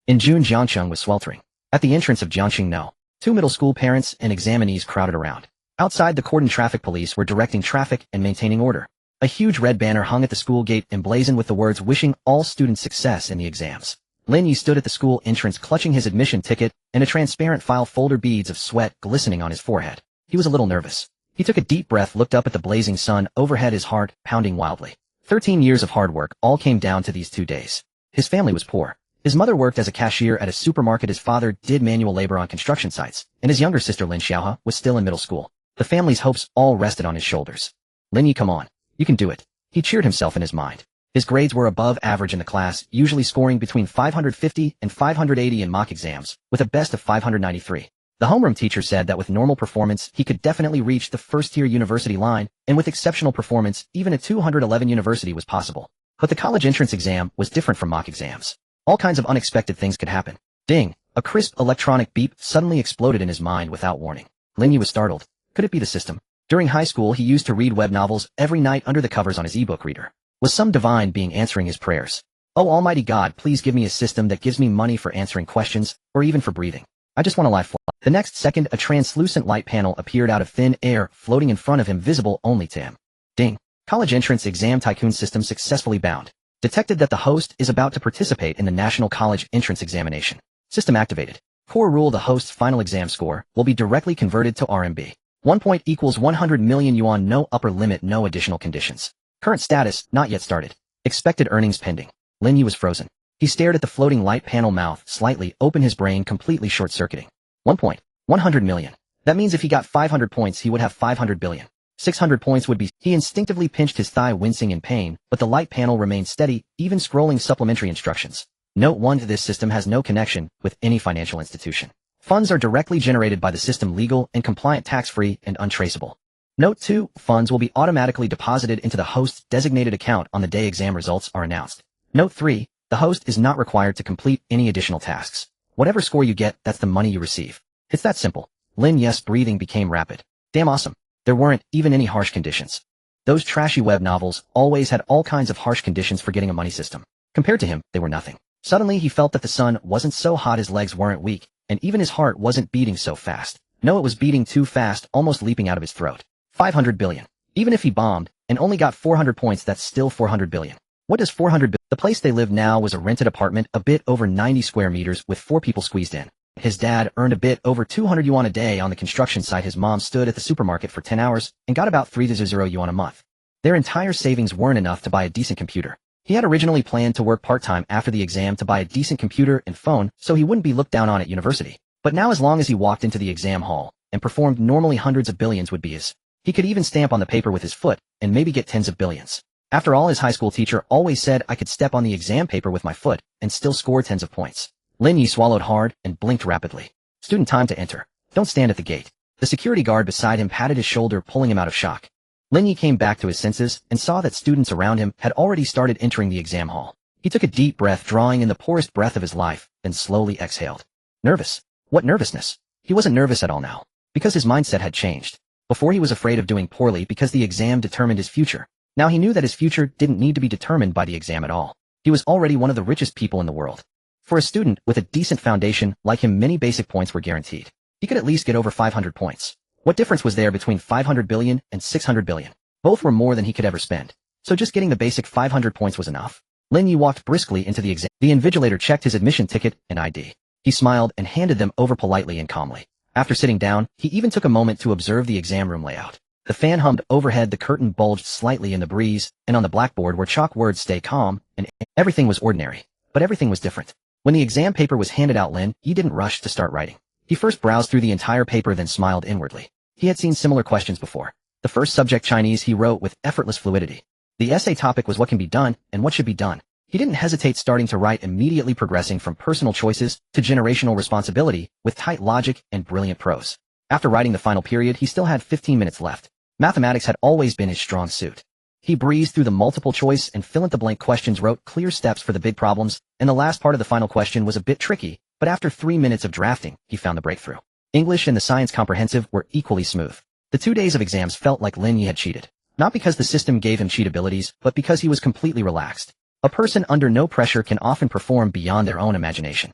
In June, Jiangcheng was sweltering. At the entrance of Jiangxing No, two middle school parents and examinees crowded around. Outside, the cordon traffic police were directing traffic and maintaining order. A huge red banner hung at the school gate emblazoned with the words wishing all students success in the exams. Lin Yi stood at the school entrance clutching his admission ticket and a transparent file folder, beads of sweat glistening on his forehead. He was a little nervous. He took a deep breath, looked up at the blazing sun overhead, his heart pounding wildly. 13 years of hard work all came down to these 2 days. His family was poor. His mother worked as a cashier at a supermarket, his father did manual labor on construction sites, and his younger sister Lin Xiaohe was still in middle school. The family's hopes all rested on his shoulders. Lin Yi, come on. You can do it. He cheered himself in his mind. His grades were above average in the class, usually scoring between 550 and 580 in mock exams, with a best of 593. The homeroom teacher said that with normal performance, he could definitely reach the first-tier university line, and with exceptional performance, even a 211 university was possible. But the college entrance exam was different from mock exams. All kinds of unexpected things could happen. Ding! A crisp electronic beep suddenly exploded in his mind without warning. Lin Yi was startled. Could it be the system? During high school, he used to read web novels every night under the covers on his ebook reader. Was some divine being answering his prayers? Oh, Almighty God, please give me a system that gives me money for answering questions, or even for breathing. I just want to lie flat. The next second, a translucent light panel appeared out of thin air, floating in front of him, visible only to him. Ding! College entrance exam tycoon system successfully bound. Detected that the host is about to participate in the National College Entrance Examination. System activated. Core rule: the host's final exam score will be directly converted to RMB. 1 point equals 100 million yuan. No upper limit, no additional conditions. Current status, not yet started. Expected earnings pending. Lin Yi was frozen. He stared at the floating light panel, mouth slightly open, his brain completely short-circuiting. 1 point. 100 million. That means if he got 500 points, he would have 500 billion. 600 points would be... He instinctively pinched his thigh, wincing in pain, but the light panel remained steady, even scrolling supplementary instructions. Note 1. This system has no connection with any financial institution. Funds are directly generated by the system, legal and compliant, tax-free and untraceable. Note 2. Funds will be automatically deposited into the host's designated account on the day exam results are announced. Note 3. The host is not required to complete any additional tasks. Whatever score you get, that's the money you receive. It's that simple. Lin Yi's breathing became rapid. Damn awesome. There weren't even any harsh conditions. Those trashy web novels always had all kinds of harsh conditions for getting a money system. Compared to him, they were nothing. Suddenly he felt that the sun wasn't so hot, his legs weren't weak, and even his heart wasn't beating so fast. No, it was beating too fast, almost leaping out of his throat. 500 billion. Even if he bombed and only got 400 points, that's still 400 billion. What does 400 billion? The place they lived now was a rented apartment, a bit over 90 square meters with 4 people squeezed in. His dad earned a bit over 200 yuan a day on the construction site. His mom stood at the supermarket for 10 hours and got about 300 yuan a month. Their entire savings weren't enough to buy a decent computer. He had originally planned to work part-time after the exam to buy a decent computer and phone so he wouldn't be looked down on at university. But now, as long as he walked into the exam hall and performed normally, hundreds of billions would be his. He could even stamp on the paper with his foot and maybe get tens of billions. After all, his high school teacher always said I could step on the exam paper with my foot and still score tens of points. Lin Yi swallowed hard and blinked rapidly. Student, time to enter. Don't stand at the gate. The security guard beside him patted his shoulder, pulling him out of shock. Lin Yi came back to his senses and saw that students around him had already started entering the exam hall. He took a deep breath, drawing in the poorest breath of his life, then slowly exhaled. Nervous? What nervousness? He wasn't nervous at all now, because his mindset had changed. Before, he was afraid of doing poorly because the exam determined his future. Now he knew that his future didn't need to be determined by the exam at all. He was already one of the richest people in the world. For a student with a decent foundation like him, many basic points were guaranteed. He could at least get over 500 points. What difference was there between 500 billion and 600 billion? Both were more than he could ever spend. So just getting the basic 500 points was enough. Lin Yi walked briskly into the exam. The invigilator checked his admission ticket and ID. He smiled and handed them over politely and calmly. After sitting down, he even took a moment to observe the exam room layout. The fan hummed overhead, the curtain bulged slightly in the breeze, and on the blackboard were chalk words, "Stay calm," and everything was ordinary. But everything was different. When the exam paper was handed out, Lin Yi didn't rush to start writing. He first browsed through the entire paper, then smiled inwardly. He had seen similar questions before. The first subject, Chinese, he wrote with effortless fluidity. The essay topic was what can be done and what should be done. He didn't hesitate, starting to write, immediately progressing from personal choices to generational responsibility with tight logic and brilliant prose. After writing the final period, he still had 15 minutes left. Mathematics had always been his strong suit. He breezed through the multiple choice and fill-in-the-blank questions, wrote clear steps for the big problems, and the last part of the final question was a bit tricky, but after 3 minutes of drafting, he found the breakthrough. English and the science comprehensive were equally smooth. The 2 days of exams felt like Lin Yi had cheated. Not because the system gave him cheat abilities, but because he was completely relaxed. A person under no pressure can often perform beyond their own imagination.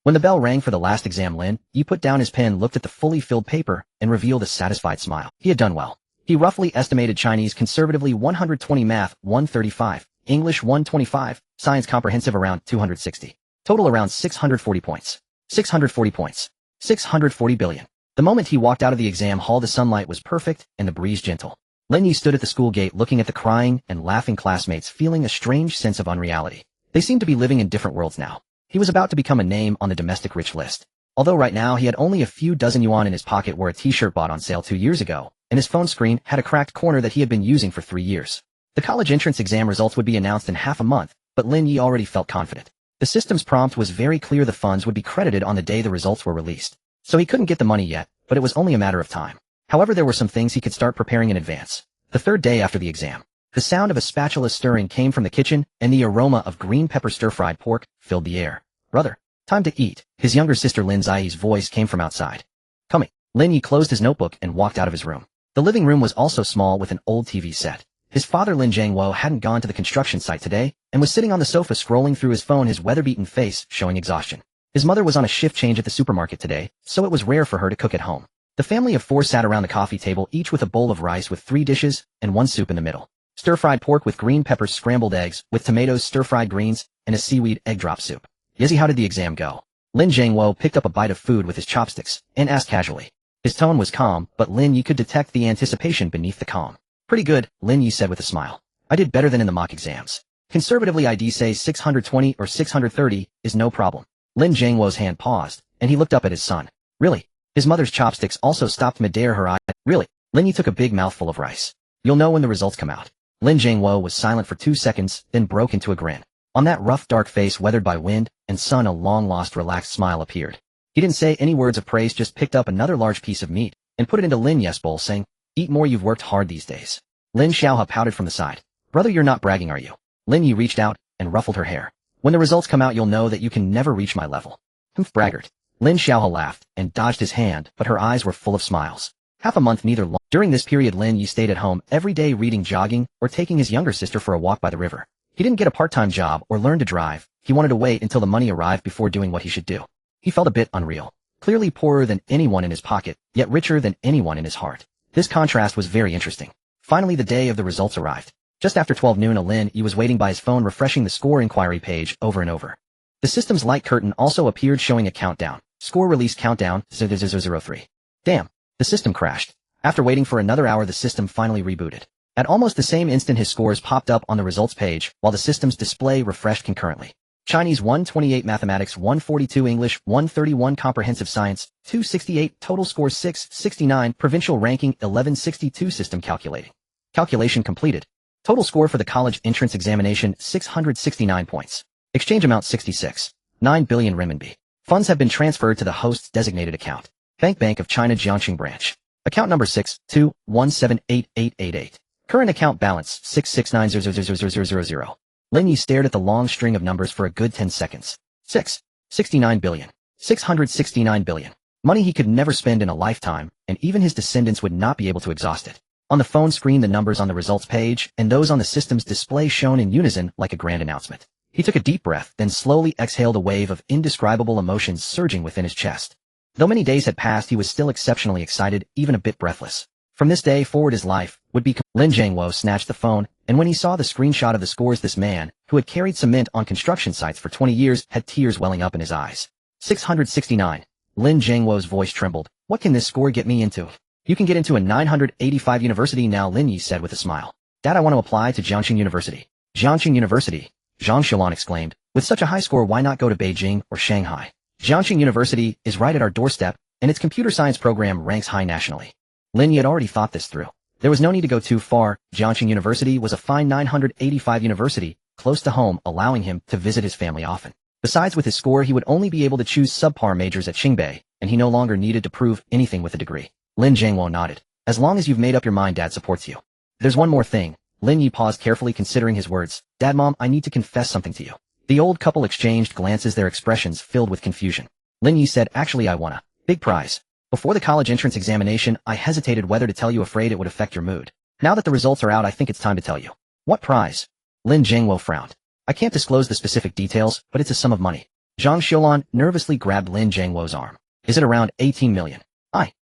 When the bell rang for the last exam, Lin Yi put down his pen, looked at the fully filled paper, and revealed a satisfied smile. He had done well. He roughly estimated Chinese conservatively 120, math 135, English 125, science comprehensive around 260. Total around 640 points. 640 points. 640 billion. The moment he walked out of the exam hall, the sunlight was perfect and the breeze gentle. Lin Yi stood at the school gate looking at the crying and laughing classmates, feeling a strange sense of unreality. They seemed to be living in different worlds now. He was about to become a name on the domestic rich list. Although right now he had only a few dozen yuan in his pocket, wore a t-shirt bought on sale 2 years ago, and his phone screen had a cracked corner that he had been using for 3 years. The college entrance exam results would be announced in half a month, but Lin Yi already felt confident. The system's prompt was very clear: the funds would be credited on the day the results were released. So he couldn't get the money yet, but it was only a matter of time. However, there were some things he could start preparing in advance. The third day after the exam, the sound of a spatula stirring came from the kitchen, and the aroma of green pepper stir-fried pork filled the air. "Brother, time to eat." His younger sister Lin Ziyi's voice came from outside. "Coming." Lin Yi closed his notebook and walked out of his room. The living room was also small, with an old TV set. His father Lin Jiangwo hadn't gone to the construction site today, and was sitting on the sofa scrolling through his phone, his weather-beaten face showing exhaustion. His mother was on a shift change at the supermarket today, so it was rare for her to cook at home. The family of 4 sat around the coffee table, each with a bowl of rice with 3 dishes, and 1 soup in the middle. Stir-fried pork with green peppers, scrambled eggs with tomatoes, stir-fried greens, and a seaweed egg drop soup. "Yezi, how did the exam go?" Lin Jiangwo picked up a bite of food with his chopsticks, and asked casually. His tone was calm, but Lin Yi could detect the anticipation beneath the calm. "Pretty good," Lin Yi said with a smile. "I did better than in the mock exams. Conservatively I'd say 620 or 630 is no problem." Lin Jiangwo's hand paused, and he looked up at his son. "Really?" His mother's chopsticks also stopped mid-air, her eye. "Really?" Lin Yi took a big mouthful of rice. "You'll know when the results come out." Lin Jiangwo was silent for 2 seconds, then broke into a grin. On that rough, dark face weathered by wind and sun, a long-lost, relaxed smile appeared. He didn't say any words of praise, just picked up another large piece of meat and put it into Lin Yi's bowl, saying, "Eat more, you've worked hard these days." Lin Xiaohe pouted from the side. "Brother, you're not bragging, are you?" Lin Yi reached out and ruffled her hair. "When the results come out, you'll know that you can never reach my level." "Humph, braggart." Lin Xiaohe laughed and dodged his hand, but her eyes were full of smiles. Half a month, neither long. During this period, Lin Yi stayed at home every day, reading, jogging, or taking his younger sister for a walk by the river. He didn't get a part-time job or learn to drive. He wanted to wait until the money arrived before doing what he should do. He felt a bit unreal. Clearly poorer than anyone in his pocket, yet richer than anyone in his heart. This contrast was very interesting. Finally, the day of the results arrived. Just after 12 noon, Lin Yi was waiting by his phone, refreshing the score inquiry page over and over. The system's light curtain also appeared, showing a countdown. Score release countdown 0003. Damn, the system crashed. After waiting for another hour, the system finally rebooted. At almost the same instant, his scores popped up on the results page, while the system's display refreshed concurrently. Chinese 128, mathematics 142, English 131, comprehensive science 268, total score 669, provincial ranking 1162, system calculating. Calculation completed. Total score for the college entrance examination 669 points. Exchange amount 66.9 billion renminbi. Funds have been transferred to the host's designated account. Bank of China, Jiangxing branch. Account number 621788888. Current account balance 669000000. Lin Yi stared at the long string of numbers for a good 10 seconds. 669 billion. 669 billion. Money he could never spend in a lifetime, and even his descendants would not be able to exhaust it. On the phone screen, the numbers on the results page and those on the system's display shone in unison like a grand announcement. He took a deep breath, then slowly exhaled, a wave of indescribable emotions surging within his chest. Though many days had passed, he was still exceptionally excited, even a bit breathless. From this day forward, his life would be... Lin Jiangwo snatched the phone, and when he saw the screenshot of the scores, this man, who had carried cement on construction sites for 20 years, had tears welling up in his eyes. 669. Lin Jiangwo's voice trembled. "What can this score get me into?" "You can get into a 985 university now," Lin Yi said with a smile. "Dad, I want to apply to Jiangxing University." "Jiangxing University?" Zhang Xiaolan exclaimed. "With such a high score, why not go to Beijing or Shanghai? Jiangxing University is right at our doorstep, and its computer science program ranks high nationally." Lin Yi had already thought this through. There was no need to go too far. Jiangxing University was a fine 985 university, close to home, allowing him to visit his family often. Besides, with his score, he would only be able to choose subpar majors at Qingbei, and he no longer needed to prove anything with a degree. Lin Jiangwo nodded. "As long as you've made up your mind, Dad supports you." "There's one more thing." Lin Yi paused, carefully considering his words. "Dad, Mom, I need to confess something to you." The old couple exchanged glances, their expressions filled with confusion. Lin Yi said, "Actually, I won a big prize. Before the college entrance examination, I hesitated whether to tell you, afraid it would affect your mood. Now that the results are out, I think it's time to tell you." "What prize?" Lin Jiangwo frowned. "I can't disclose the specific details, but it's a sum of money." Zhang Xiulan nervously grabbed Lin Jiangwo's arm. Is it around 18 million?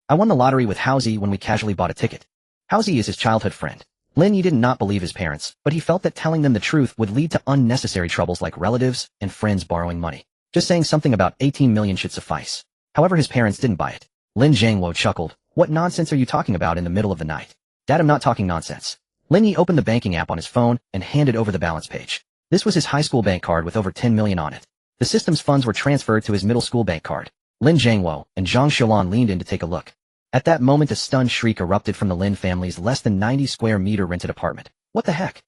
I won the lottery with Haozi when we casually bought a ticket. Haozi is his childhood friend. Lin Yi did not believe his parents, but he felt that telling them the truth would lead to unnecessary troubles like relatives and friends borrowing money. Just saying something about 18 million should suffice. However, his parents didn't buy it. Lin Jiangwo chuckled. What nonsense are you talking about in the middle of the night? Dad, I'm not talking nonsense. Lin Yi opened the banking app on his phone and handed over the balance page. This was his high school bank card with over 10 million on it. The system's funds were transferred to his middle school bank card. Lin Jiangwo and Zhang Xiulan leaned in to take a look. At that moment, a stunned shriek erupted from the Lin family's less than 90 square meter rented apartment. What the heck?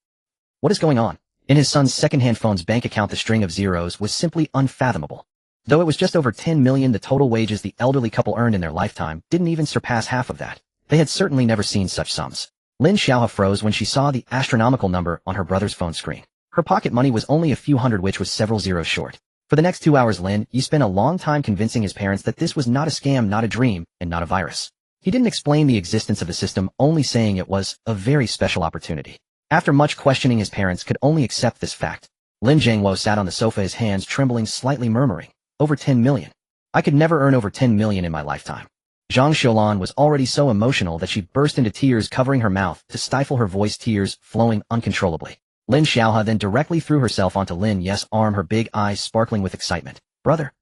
What is going on? In his son's second-hand phone's bank account, the string of zeros was simply unfathomable. Though it was just over 10 million, the total wages the elderly couple earned in their lifetime didn't even surpass half of that. They had certainly never seen such sums. Lin Xiaohe froze when she saw the astronomical number on her brother's phone screen. Her pocket money was only a few hundred, which was several zeros short. For the next 2 hours, Lin Yi spent a long time convincing his parents that this was not a scam, not a dream, and not a virus. He didn't explain the existence of the system, only saying it was a very special opportunity. After much questioning, his parents could only accept this fact. Lin Jiangwo sat on the sofa, his hands trembling, slightly murmuring, over 10 million. I could never earn over 10 million in my lifetime. Zhang Xiulan was already so emotional that she burst into tears, covering her mouth to stifle her voice, tears flowing uncontrollably. Lin Xiaohe then directly threw herself onto Lin Yi's arm, her big eyes sparkling with excitement. Brother,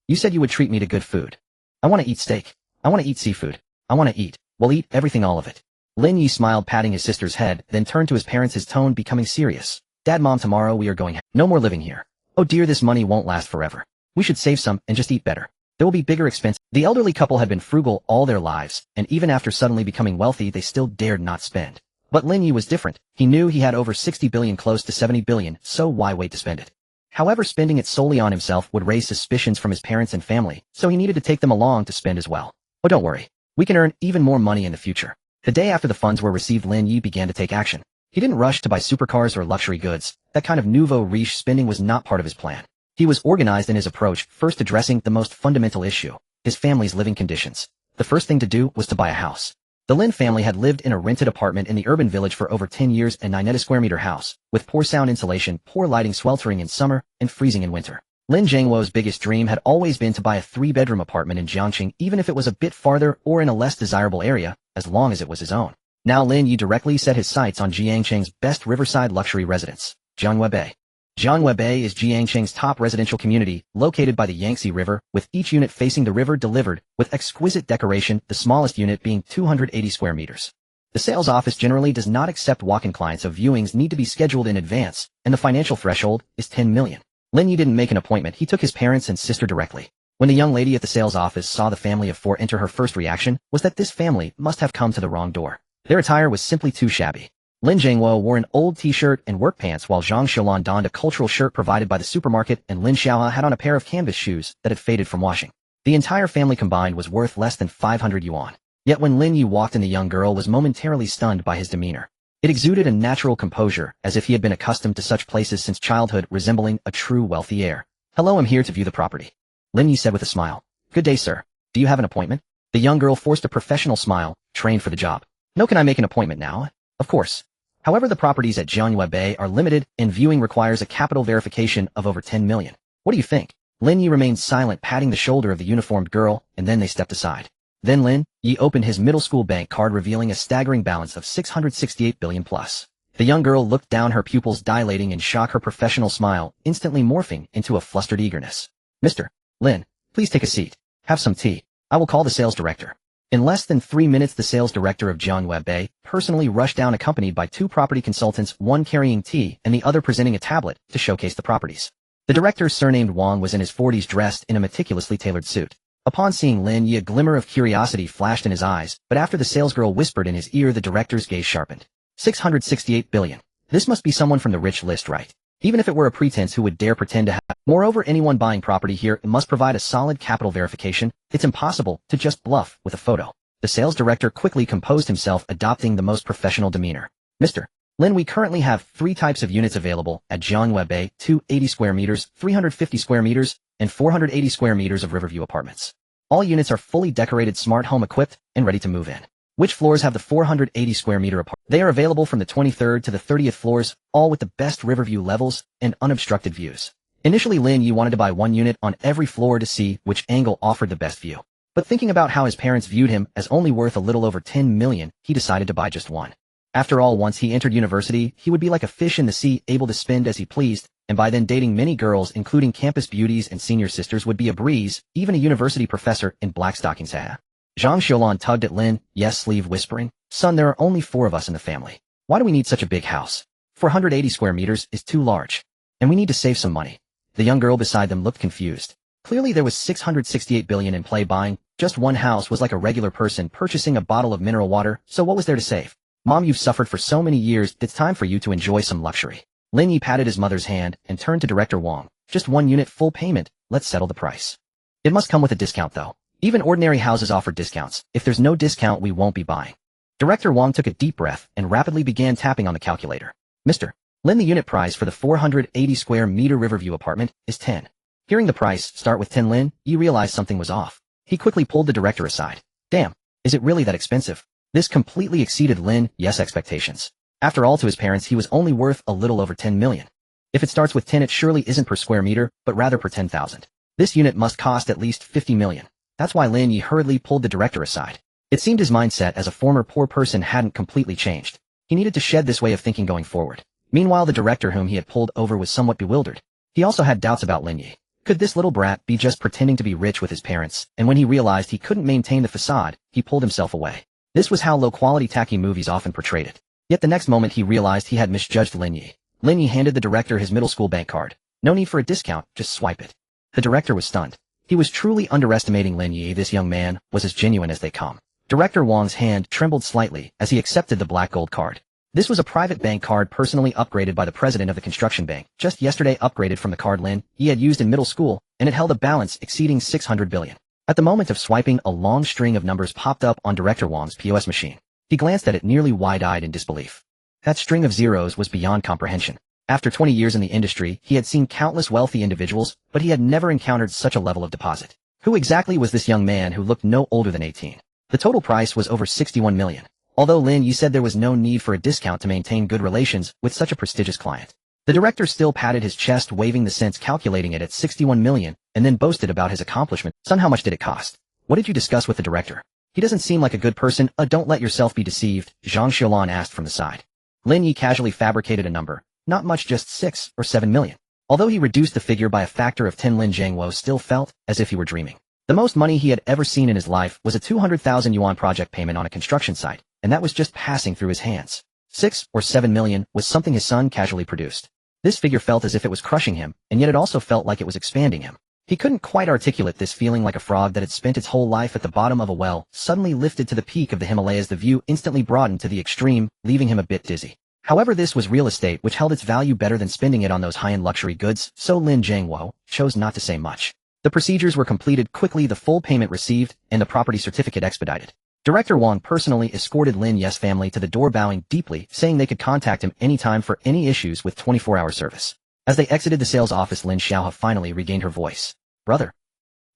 you said you would treat me to good food. I want to eat steak. I want to eat seafood. I want to eat. Well, eat everything, all of it. Lin Yi smiled, patting his sister's head, then turned to his parents, his tone becoming serious. Dad, Mom, tomorrow we are going. No more living here. Oh dear, this money won't last forever. We should save some and just eat better. There will be bigger expenses. The elderly couple had been frugal all their lives, and even after suddenly becoming wealthy, they still dared not spend. But Lin Yi was different. He knew he had over 60 billion, close to 70 billion, so why wait to spend it? However, spending it solely on himself would raise suspicions from his parents and family, so he needed to take them along to spend as well. Oh, don't worry. We can earn even more money in the future. The day after the funds were received, Lin Yi began to take action. He didn't rush to buy supercars or luxury goods. That kind of nouveau riche spending was not part of his plan. He was organized in his approach, first addressing the most fundamental issue, his family's living conditions. The first thing to do was to buy a house. The Lin family had lived in a rented apartment in the urban village for over 10 years, a 9 square meter house, with poor sound insulation, poor lighting, sweltering in summer, and freezing in winter. Lin Jiangwo's biggest dream had always been to buy a 3-bedroom apartment in Jiangqing, even if it was a bit farther or in a less desirable area, as long as it was his own. Now Lin Yi directly set his sights on Jiangqing's best riverside luxury residence, Jianwei. Jianwei is Jiangqing's top residential community, located by the Yangtze River, with each unit facing the river, delivered with exquisite decoration, the smallest unit being 280 square meters. The sales office generally does not accept walk-in clients, so viewings need to be scheduled in advance, and the financial threshold is 10 million. Lin Yi didn't make an appointment, he took his parents and sister directly. When the young lady at the sales office saw the family of 4 enter, her first reaction was that this family must have come to the wrong door. Their attire was simply too shabby. Lin Jiangwo wore an old t-shirt and work pants, while Zhang Xiulan donned a cultural shirt provided by the supermarket, and Lin Xiaohe had on a pair of canvas shoes that had faded from washing. The entire family combined was worth less than 500 yuan. Yet when Lin Yi walked in, the young girl was momentarily stunned by his demeanor. It exuded a natural composure, as if he had been accustomed to such places since childhood, resembling a true wealthy heir. Hello, I'm here to view the property. Lin Yi said with a smile. Good day, sir. Do you have an appointment? The young girl forced a professional smile, trained for the job. No, can I make an appointment now? Of course. However, the properties at Jianwei are limited, and viewing requires a capital verification of over 10 million. What do you think? Lin Yi remained silent, patting the shoulder of the uniformed girl, and then they stepped aside. Then Lin Yi opened his middle school bank card, revealing a staggering balance of 668 billion plus. The young girl looked down, her pupils dilating in shock, her professional smile instantly morphing into a flustered eagerness. Mr. Lin, please take a seat. Have some tea. I will call the sales director. In less than 3 minutes, the sales director of Jianwei personally rushed down, accompanied by 2 property consultants, one carrying tea and the other presenting a tablet to showcase the properties. The director, surnamed Wang, was in his 40s, dressed in a meticulously tailored suit. Upon seeing Lin Yi, a glimmer of curiosity flashed in his eyes, but after the salesgirl whispered in his ear, the director's gaze sharpened. 668 billion. This must be someone from the rich list, right? Even if it were a pretense, who would dare pretend to have? Moreover, anyone buying property here must provide a solid capital verification. It's impossible to just bluff with a photo. The sales director quickly composed himself, adopting the most professional demeanor. Mr. Lin, we currently have 3 types of units available at Jianwei: 280 square meters, 350 square meters, and 480 square meters of Riverview apartments. All units are fully decorated, smart home equipped, and ready to move in. Which floors have the 480 square meter apartment? They are available from the 23rd to the 30th floors, all with the best Riverview levels and unobstructed views. Initially Lin Yi wanted to buy one unit on every floor to see which angle offered the best view. But thinking about how his parents viewed him as only worth a little over 10 million, he decided to buy just one. After all, once he entered university, he would be like a fish in the sea, able to spend as he pleased, and by then dating many girls including campus beauties and senior sisters would be a breeze, even a university professor in black stockings. Zhang Xiaolan tugged at Lin Yi's sleeve, whispering, "Son, there are only 4 of us in the family. Why do we need such a big house? 480 square meters is too large. And we need to save some money." The young girl beside them looked confused. Clearly there was 668 billion in play. Buying just one house was like a regular person purchasing a bottle of mineral water, so what was there to save? "Mom, you've suffered for so many years, it's time for you to enjoy some luxury." Lin Yi patted his mother's hand and turned to Director Wang. "Just one unit, full payment, let's settle the price. It must come with a discount though. Even ordinary houses offer discounts. If there's no discount, we won't be buying." Director Wang took a deep breath and rapidly began tapping on the calculator. "Mr. Lin, the unit price for the 480 square meter Riverview apartment is 10. Hearing the price start with 10, Lin Yi realized something was off. He quickly pulled the director aside. "Damn, is it really that expensive?" This completely exceeded Lin Yi's expectations. After all, to his parents he was only worth a little over 10 million. If it starts with 10, it surely isn't per square meter, but rather per 10,000. This unit must cost at least 50 million. That's why Lin Yi hurriedly pulled the director aside. It seemed his mindset as a former poor person hadn't completely changed. He needed to shed this way of thinking going forward. Meanwhile, the director whom he had pulled over was somewhat bewildered. He also had doubts about Lin Yi. Could this little brat be just pretending to be rich with his parents? And when he realized he couldn't maintain the facade, he pulled himself away. This was how low-quality tacky movies often portrayed it. Yet the next moment he realized he had misjudged Lin Yi. Lin Yi handed the director his middle school bank card. "No need for a discount, just swipe it." The director was stunned. He was truly underestimating Lin Yi. This young man was as genuine as they come. Director Wang's hand trembled slightly as he accepted the black gold card. This was a private bank card personally upgraded by the president of the construction bank, just yesterday upgraded from the card Lin Yi had used in middle school, and it held a balance exceeding 600 billion. At the moment of swiping, a long string of numbers popped up on Director Wang's POS machine. He glanced at it, nearly wide-eyed in disbelief. That string of zeros was beyond comprehension. After 20 years in the industry, he had seen countless wealthy individuals, but he had never encountered such a level of deposit. Who exactly was this young man who looked no older than 18? The total price was over 61 million. Although Lin Yi said there was no need for a discount to maintain good relations with such a prestigious client. The director still patted his chest, waving the cents, calculating it at 61 million, and then boasted about his accomplishment. "Son, how much did it cost? What did you discuss with the director? He doesn't seem like a good person." "Don't let yourself be deceived," Zhang Xiaolan asked from the side. Lin Yi casually fabricated a number. Not much, just 6 or 7 million. Although he reduced the figure by a factor of 10, Lin Jiangwo still felt as if he were dreaming. The most money he had ever seen in his life was a 200,000 yuan project payment on a construction site, and that was just passing through his hands. 6 or 7 million was something his son casually produced. This figure felt as if it was crushing him, and yet it also felt like it was expanding him. He couldn't quite articulate this feeling, like a frog that had spent its whole life at the bottom of a well, suddenly lifted to the peak of the Himalayas. The view instantly broadened to the extreme, leaving him a bit dizzy. However, this was real estate which held its value better than spending it on those high-end luxury goods, so Lin Jiangwo chose not to say much. The procedures were completed quickly, the full payment received, and the property certificate expedited. Director Wang personally escorted Lin Yi's family to the door, bowing deeply, saying they could contact him anytime for any issues with 24-hour service. As they exited the sales office, Lin Xiaohe finally regained her voice. "Brother,"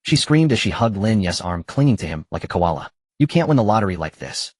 she screamed as she hugged Lin Yi's arm, clinging to him like a koala. "You can't win the lottery like this.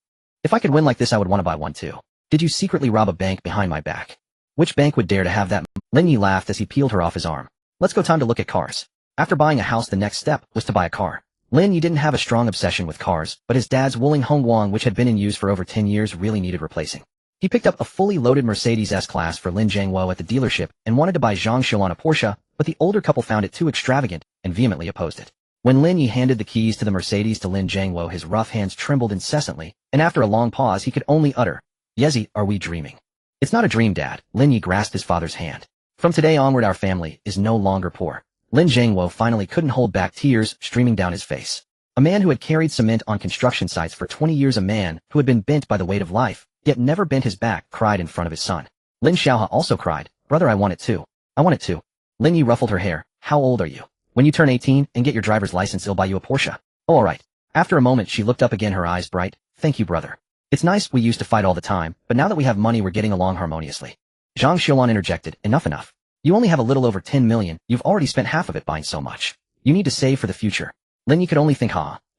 If I could win like this, I would want to buy one too. Did you secretly rob a bank behind my back? Which bank would dare to have that?" Lin Yi laughed as he peeled her off his arm. "Let's go, time to look at cars." After buying a house, the next step was to buy a car. Lin Yi didn't have a strong obsession with cars, but his dad's Wuling Hongguang, which had been in use for over 10 years, really needed replacing. He picked up a fully loaded Mercedes S-Class for Lin Jiangwo at the dealership and wanted to buy Zhang Xiaolan a Porsche, but the older couple found it too extravagant and vehemently opposed it. When Lin Yi handed the keys to the Mercedes to Lin Jiangwo, his rough hands trembled incessantly, and after a long pause he could only utter, "Yezi, are we dreaming?" "It's not a dream, Dad." Lin Yi grasped his father's hand. "From today onward our family is no longer poor." Lin Jiangwo finally couldn't hold back tears streaming down his face. A man who had carried cement on construction sites for 20 years, a man who had been bent by the weight of life, yet never bent his back, cried in front of his son. Lin Xiaohe also cried, "Brother, I want it too. I want it too." Lin Yi ruffled her hair. "How old are you? When you turn 18 and get your driver's license, I'll buy you a Porsche." "Oh, all right." After a moment she looked up again, her eyes bright. "Thank you, brother. It's nice, we used to fight all the time, but now that we have money we're getting along harmoniously." Zhang Xiaolan interjected, "Enough, enough. You only have a little over 10 million, you've already spent half of it buying so much. You need to save for the future." Lin Yi could only think,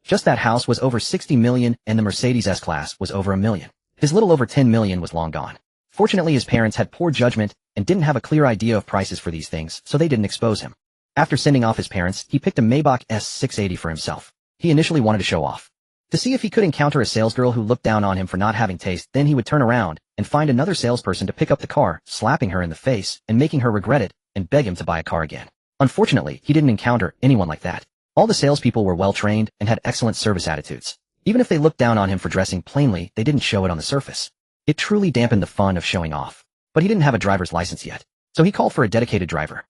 just that house was over 60 million and the Mercedes S-Class was over $1 million. His little over 10 million was long gone. Fortunately, his parents had poor judgment and didn't have a clear idea of prices for these things, so they didn't expose him. After sending off his parents, he picked a Maybach S680 for himself. He initially wanted to show off. To see if he could encounter a salesgirl who looked down on him for not having taste, then he would turn around and find another salesperson to pick up the car, slapping her in the face and making her regret it and beg him to buy a car again. Unfortunately, he didn't encounter anyone like that. All the salespeople were well-trained and had excellent service attitudes. Even if they looked down on him for dressing plainly, they didn't show it on the surface. It truly dampened the fun of showing off. But he didn't have a driver's license yet, so he called for a dedicated driver.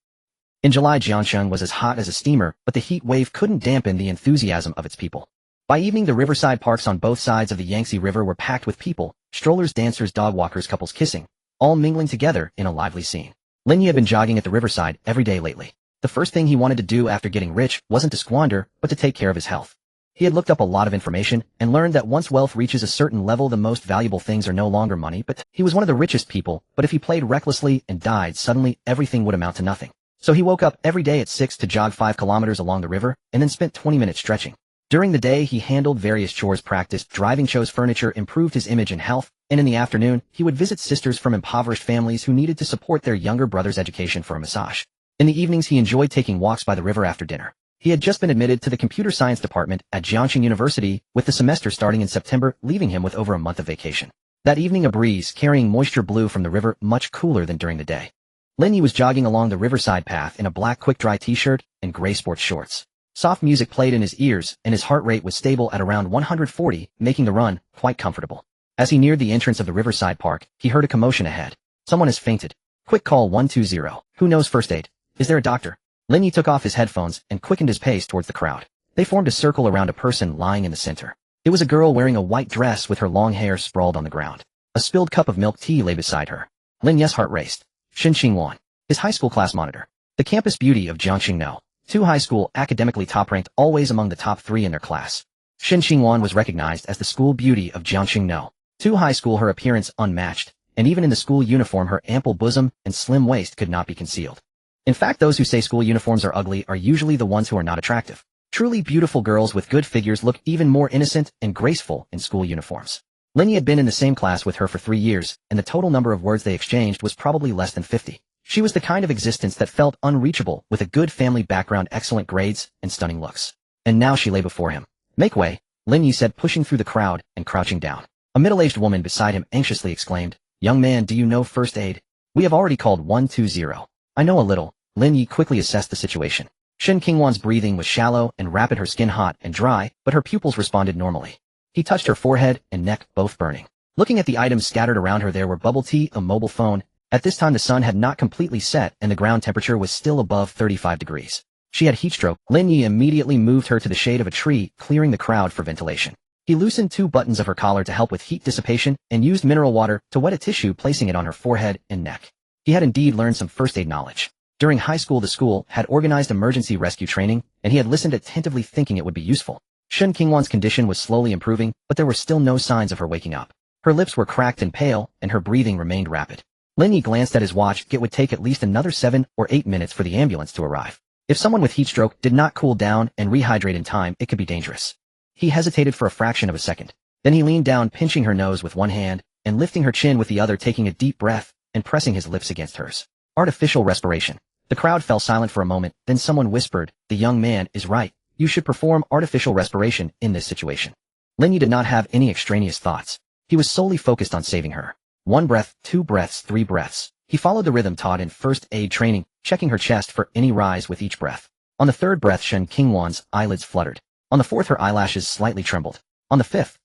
In July, Jiangsheng was as hot as a steamer, but the heat wave couldn't dampen the enthusiasm of its people. By evening, the riverside parks on both sides of the Yangtze River were packed with people, strollers, dancers, dog walkers, couples kissing, all mingling together in a lively scene. Lin Yi had been jogging at the riverside every day lately. The first thin he wanted to do after getting rich wasn't to squander, but to take care of his health. He had looked up a lot of information and learned that once wealth reaches a certain level, the most valuable things are no longer money, but he was one of the richest people, but if he played recklessly and died suddenly, everything would amount to nothing. So he woke up every day at 6 to jog 5 kilometers along the river and then spent 20 minutes stretching. During the day, he handled various chores, practiced driving, chose furniture, improved his image and health, and in the afternoon, he would visit sisters from impoverished families who needed to support their younger brother's education for a massage. In the evenings, he enjoyed taking walks by the river after dinner. He had just been admitted to the computer science department at Jiangxing University, with the semester starting in September, leaving him with over a month of vacation. That evening, a breeze carrying moisture blew from the river, much cooler than during the day. Lin Yi was jogging along the riverside path in a black quick-dry t-shirt and gray sports shorts. Soft music played in his ears, and his heart rate was stable at around 140, making the run quite comfortable. As he neared the entrance of the riverside park, he heard a commotion ahead. Someone has fainted. Quick, call 120. Who knows first aid? Is there a doctor? Lin Yi took off his headphones and quickened his pace towards the crowd. They formed a circle around a person lying in the center. It was a girl wearing a white dress with her long hair sprawled on the ground. A spilled cup of milk tea lay beside her. Lin Yi's heart raced. Yuan, his high school class monitor. The campus beauty of Jiangxing No. 2 high school, academically top-ranked, always among the top 3 in their class. Yuan was recognized as the school beauty of Jiangxing No. 2 high school, her appearance unmatched, and even in the school uniform her ample bosom and slim waist could not be concealed. In fact, those who say school uniforms are ugly are usually the ones who are not attractive. Truly beautiful girls with good figures look even more innocent and graceful in school uniforms. Lin Yi had been in the same class with her for 3 years, and the total number of words they exchanged was probably less than 50. She was the kind of existence that felt unreachable, with a good family background, excellent grades, and stunning looks. And now she lay before him. Make way, Lin Yi said, pushing through the crowd and crouching down. A middle-aged woman beside him anxiously exclaimed, Young man, do you know first aid? We have already called 120. I know a little. Lin Yi quickly assessed the situation. Yuan's breathing was shallow and rapid, her skin hot and dry, but her pupils responded normally. He touched her forehead and neck, both burning. Looking at the items scattered around her, there were bubble tea, a mobile phone. At this time, the sun had not completely set and the ground temperature was still above 35 degrees. She had heatstroke. Lin Yi immediately moved her to the shade of a tree, clearing the crowd for ventilation. He loosened 2 buttons of her collar to help with heat dissipation and used mineral water to wet a tissue, placing it on her forehead and neck. He had indeed learned some first aid knowledge. During high school, the school had organized emergency rescue training, and he had listened attentively, thinking it would be useful. Yuan's condition was slowly improving, but there were still no signs of her waking up. Her lips were cracked and pale, and her breathing remained rapid. Lin Yi glanced at his watch. It would take at least another 7 or 8 minutes for the ambulance to arrive. If someone with heatstroke did not cool down and rehydrate in time, it could be dangerous. He hesitated for a fraction of a second. Then he leaned down, pinching her nose with one hand and lifting her chin with the other, taking a deep breath and pressing his lips against hers. Artificial respiration. The crowd fell silent for a moment, then someone whispered, The young man is right. You should perform artificial respiration in this situation. Lin Yi did not have any extraneous thoughts. He was solely focused on saving her. 1 breath, 2 breaths, 3 breaths. He followed the rhythm taught in first aid training, checking her chest for any rise with each breath. On the 3rd breath, Yuan's eyelids fluttered. On the 4th, her eyelashes slightly trembled. On the 5th,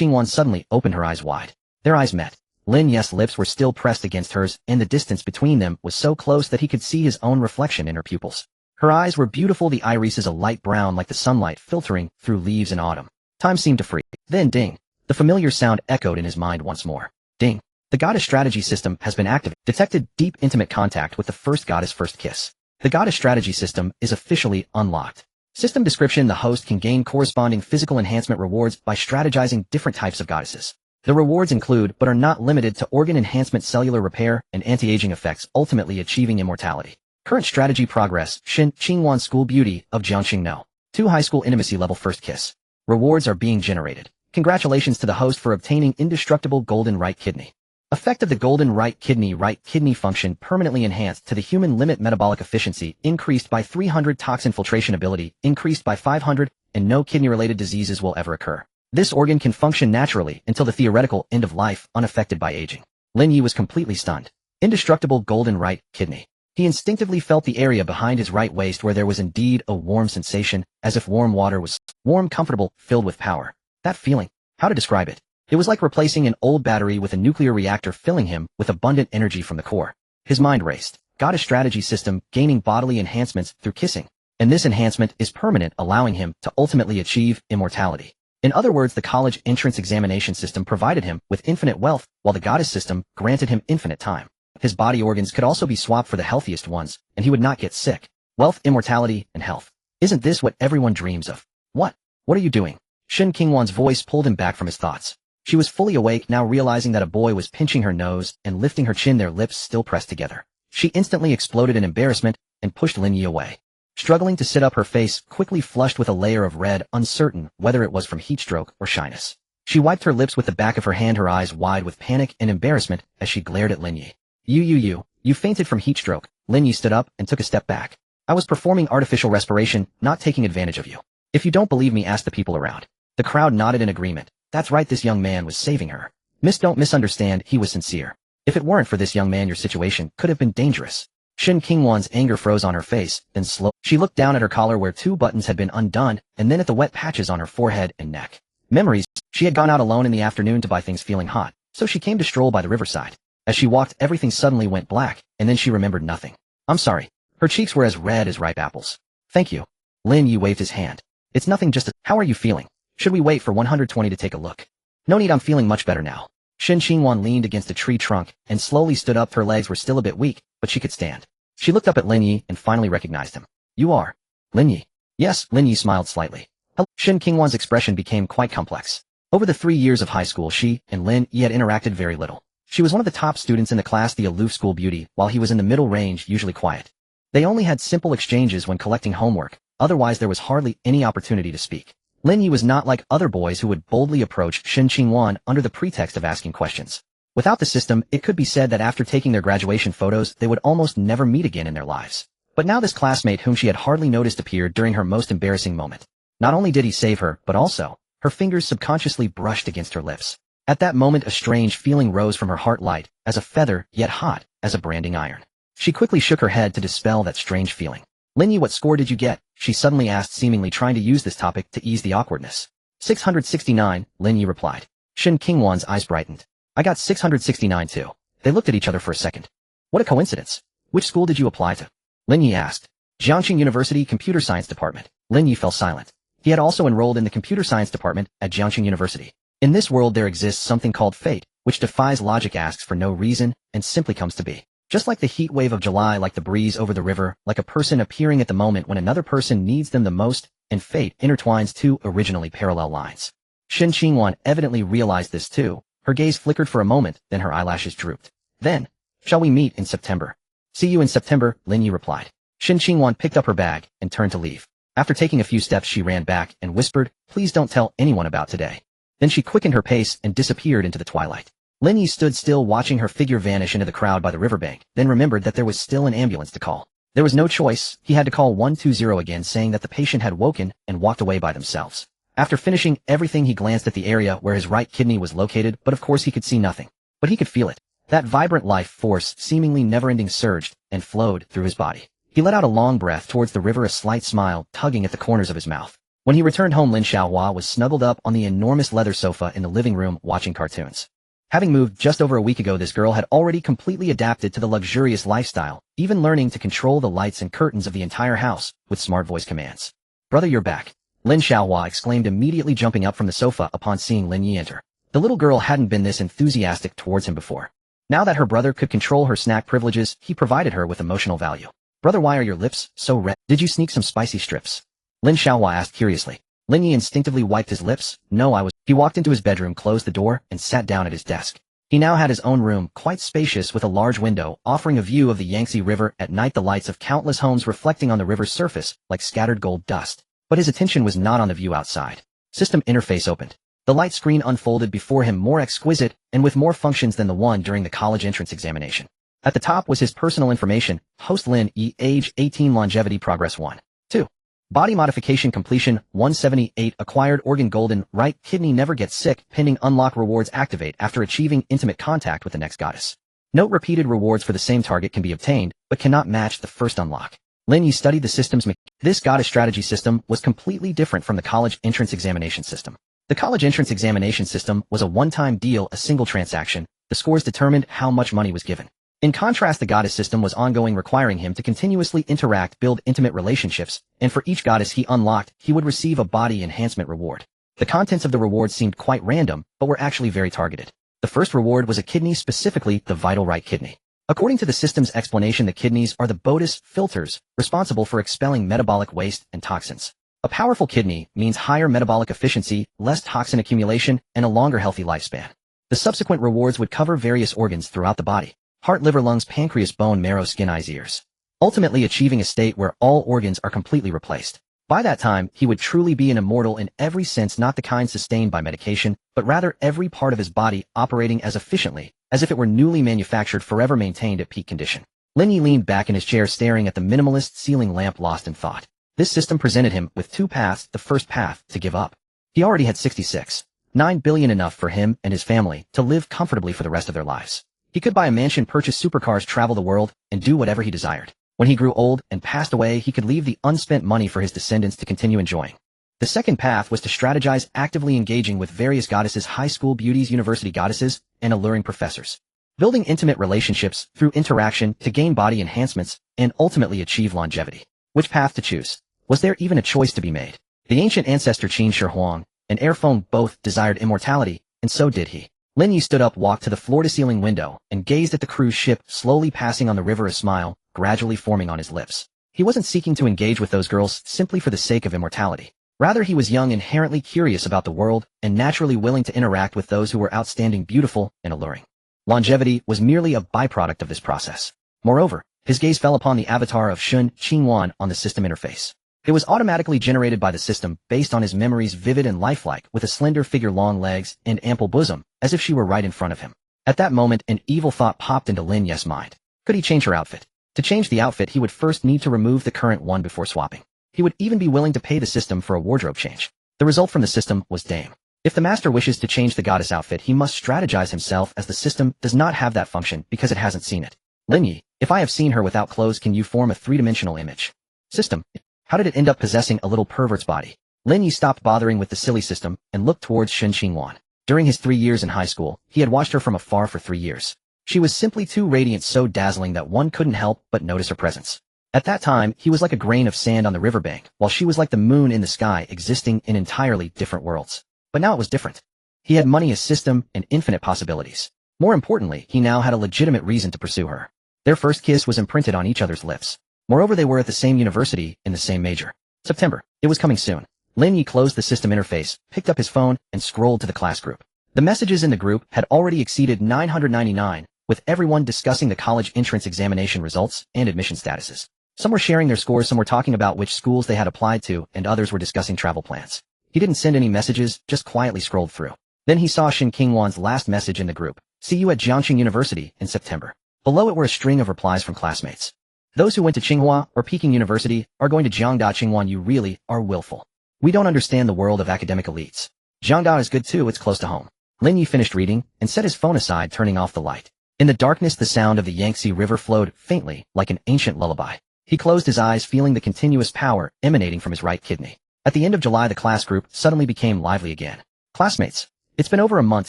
Yuan suddenly opened her eyes wide. Their eyes met. Lin Yi's lips were still pressed against hers, and the distance between them was so close that he could see his own reflection in her pupils. Her eyes were beautiful, the irises a light brown like the sunlight filtering through leaves in autumn. Time seemed to freeze. Then ding. The familiar sound echoed in his mind once more. Ding. The goddess strategy system has been activated. Detected deep intimate contact with the first goddess, first kiss. The goddess strategy system is officially unlocked. System description: the host can gain corresponding physical enhancement rewards by strategizing different types of goddesses. The rewards include, but are not limited to, organ enhancement, cellular repair, and anti-aging effects, ultimately achieving immortality. Current strategy progress: Yuan School Beauty of Jiangxing No. 2 High School Intimacy Level First Kiss. Rewards are being generated. Congratulations to the host for obtaining indestructible golden right kidney. Effect of the golden right kidney function permanently enhanced to the human limit, metabolic efficiency increased by 300, toxin filtration ability increased by 500, and no kidney-related diseases will ever occur. This organ can function naturally until the theoretical end of life, unaffected by aging. Lin Yi was completely stunned. Indestructible golden right kidney. He instinctively felt the area behind his right waist where there was indeed a warm sensation, as if warm water was warm, comfortable, filled with power. That feeling, how to describe it? It was like replacing an old battery with a nuclear reactor, filling him with abundant energy from the core. His mind raced. Got a strategy system, gaining bodily enhancements through kissing. And this enhancement is permanent, allowing him to ultimately achieve immortality. In other words, the college entrance examination system provided him with infinite wealth, while the goddess system granted him infinite time. His body organs could also be swapped for the healthiest ones, and he would not get sick. Wealth, immortality, and health. Isn't this what everyone dreams of? What? What are you doing? Shen Qingwan's voice pulled him back from his thoughts. She was fully awake now, realizing that a boy was pinching her nose and lifting her chin, their lips still pressed together. She instantly exploded in embarrassment and pushed Lin Yi away. Struggling to sit up, her face quickly flushed with a layer of red, uncertain whether it was from heatstroke or shyness. She wiped her lips with the back of her hand, her eyes wide with panic and embarrassment as she glared at Lin Yi. You fainted from heatstroke. Lin Yi stood up and took a step back. I was performing artificial respiration, not taking advantage of you. If you don't believe me, ask the people around. The crowd nodded in agreement. That's right, this young man was saving her. Don't misunderstand, he was sincere. If it weren't for this young man, your situation could have been dangerous. Shen Qingwan's anger froze on her face, then she looked down at her collar where 2 buttons had been undone, and then at the wet patches on her forehead and neck. Memories. She had gone out alone in the afternoon to buy things, feeling hot, so she came to stroll by the riverside. As she walked, everything suddenly went black, and then she remembered nothing. I'm sorry. Her cheeks were as red as ripe apples. Thank you. Lin Yi waved his hand. It's nothing, just how are you feeling? Should we wait for 120 to take a look? No need, I'm feeling much better now. Shen Qingwan leaned against a tree trunk and slowly stood up. Her legs were still a bit weak, but she could stand. She looked up at Lin Yi and finally recognized him. You are Lin Yi. Yes, Lin Yi smiled slightly. Shen Qingwan's expression became quite complex. Over the 3 years of high school, she and Lin Yi had interacted very little. She was one of the top students in the class, the aloof school beauty, while he was in the middle range, usually quiet. They only had simple exchanges when collecting homework, otherwise there was hardly any opportunity to speak. Lin Yi was not like other boys who would boldly approach Shen Qingwan under the pretext of asking questions. Without the system, it could be said that after taking their graduation photos, they would almost never meet again in their lives. But now this classmate whom she had hardly noticed appeared during her most embarrassing moment. Not only did he save her, but also, her fingers subconsciously brushed against her lips. At that moment, a strange feeling rose from her heart, light as a feather, yet hot as a branding iron. She quickly shook her head to dispel that strange feeling. Lin Yi, what score did you get? She suddenly asked, seemingly trying to use this topic to ease the awkwardness. 669, Lin Yi replied. Shen Qingwan's eyes brightened. I got 669 too. They looked at each other for a second. What a coincidence. Which school did you apply to? Lin Yi asked. Jiangxing University Computer Science Department. Lin Yi fell silent. He had also enrolled in the Computer Science Department at Jiangxing University. In this world there exists something called fate, which defies logic, asks for no reason, and simply comes to be. Just like the heat wave of July, like the breeze over the river, like a person appearing at the moment when another person needs them the most, and fate intertwines 2 originally parallel lines. Shen Qingwan evidently realized this too. Her gaze flickered for a moment, then her eyelashes drooped. Then, shall we meet in September? See you in September, Lin Yi replied. Shen Qingwan picked up her bag and turned to leave. After taking a few steps, she ran back and whispered, please don't tell anyone about today. Then she quickened her pace and disappeared into the twilight. Lin Yi stood still, watching her figure vanish into the crowd by the riverbank, then remembered that there was still an ambulance to call. There was no choice. He had to call 120 again, saying that the patient had woken and walked away by themselves. After finishing everything, he glanced at the area where his right kidney was located, but of course he could see nothing. But he could feel it. That vibrant life force, seemingly never-ending, surged and flowed through his body. He let out a long breath towards the river, a slight smile tugging at the corners of his mouth. When he returned home, Lin Xiaohua was snuggled up on the enormous leather sofa in the living room watching cartoons. Having moved just over a week ago, this girl had already completely adapted to the luxurious lifestyle, even learning to control the lights and curtains of the entire house with smart voice commands. Brother, you're back. Lin Xiaohua exclaimed, immediately jumping up from the sofa upon seeing Lin Yi enter. The little girl hadn't been this enthusiastic towards him before. Now that her brother could control her snack privileges, he provided her with emotional value. Brother, why are your lips so red? Did you sneak some spicy strips? Lin Xiaohua asked curiously. Lin Yi instinctively wiped his lips. No, He walked into his bedroom, closed the door, and sat down at his desk. He now had his own room, quite spacious, with a large window, offering a view of the Yangtze River at night, the lights of countless homes reflecting on the river's surface like scattered gold dust. But his attention was not on the view outside. System interface opened. The light screen unfolded before him more exquisite and with more functions than the one during the college entrance examination. At the top was his personal information, host Lin E. age 18 longevity progress 1. 2. Body modification completion 178 acquired organ golden right kidney never gets sick pending unlock rewards activate after achieving intimate contact with the next goddess. Note repeated rewards for the same target can be obtained, but cannot match the first unlock. Lin Yi studied the system's mechanics. This goddess strategy system was completely different from the college entrance examination system. The college entrance examination system was a one-time deal, a single transaction. The scores determined how much money was given. In contrast, the goddess system was ongoing, requiring him to continuously interact, build intimate relationships, and for each goddess he unlocked, he would receive a body enhancement reward. The contents of the rewards seemed quite random, but were actually very targeted. The first reward was a kidney, specifically the vital right kidney. According to the system's explanation, the kidneys are the Botus filters responsible for expelling metabolic waste and toxins. A powerful kidney means higher metabolic efficiency, less toxin accumulation, and a longer healthy lifespan. The subsequent rewards would cover various organs throughout the body: heart, liver, lungs, pancreas, bone marrow, skin, eyes, ears, ultimately achieving a state where all organs are completely replaced. By that time, he would truly be an immortal in every sense, not the kind sustained by medication, but rather every part of his body operating as efficiently as if it were newly manufactured, forever maintained at peak condition. Lin Yi leaned back in his chair, staring at the minimalist ceiling lamp, lost in thought. This system presented him with two paths. The first path, to give up. He already had 66.9 billion, enough for him and his family to live comfortably for the rest of their lives. He could buy a mansion, purchase supercars, travel the world, and do whatever he desired. When he grew old and passed away, he could leave the unspent money for his descendants to continue enjoying. The second path was to strategize, actively engaging with various goddesses, high school beauties, university goddesses, and alluring professors. Building intimate relationships through interaction to gain body enhancements and ultimately achieve longevity. Which path to choose? Was there even a choice to be made? The ancient ancestor Qin Shi Huang and Airphone both desired immortality, and so did he. Lin Yi stood up, walked to the floor-to-ceiling window, and gazed at the cruise ship slowly passing on the river, a smile gradually forming on his lips. He wasn't seeking to engage with those girls simply for the sake of immortality. Rather, he was young, inherently curious about the world, and naturally willing to interact with those who were outstanding, beautiful, and alluring. Longevity was merely a byproduct of this process. Moreover, his gaze fell upon the avatar of Shun Qingwan on the system interface. It was automatically generated by the system, based on his memories, vivid and lifelike, with a slender figure, long legs, and ample bosom, as if she were right in front of him. At that moment, an evil thought popped into Lin Yi's mind. Could he change her outfit? To change the outfit, he would first need to remove the current one before swapping. He would even be willing to pay the system for a wardrobe change. The result from the system was Dame. If the master wishes to change the goddess outfit, he must strategize himself, as the system does not have that function because it hasn't seen it. Lin Yi, if I have seen her without clothes, can you form a three-dimensional image? System, how did it end up possessing a little pervert's body? Lin Yi stopped bothering with the silly system and looked towards Shun Qingwan. During his 3 years in high school, he had watched her from afar for 3 years. She was simply too radiant, so dazzling that one couldn't help but notice her presence. At that time, he was like a grain of sand on the riverbank, while she was like the moon in the sky, existing in entirely different worlds. But now it was different. He had money, a system, and infinite possibilities. More importantly, he now had a legitimate reason to pursue her. Their first kiss was imprinted on each other's lips. Moreover, they were at the same university, in the same major. September. It was coming soon. Lin Yi closed the system interface, picked up his phone, and scrolled to the class group. The messages in the group had already exceeded 999, with everyone discussing the college entrance examination results and admission statuses. Some were sharing their scores, some were talking about which schools they had applied to, and others were discussing travel plans. He didn't send any messages, just quietly scrolled through. Then he saw Shin Qingwan's last message in the group. See you at Jiangxing University in September. Below it were a string of replies from classmates. Those who went to Tsinghua or Peking University are going to Jiangda. Tsinghua, you really are willful. We don't understand the world of academic elites. Jiangda is good too, it's close to home. Lin Yi finished reading and set his phone aside, turning off the light. In the darkness, the sound of the Yangtze River flowed faintly, like an ancient lullaby. He closed his eyes, feeling the continuous power emanating from his right kidney. At the end of July, the class group suddenly became lively again. Classmates, it's been over a month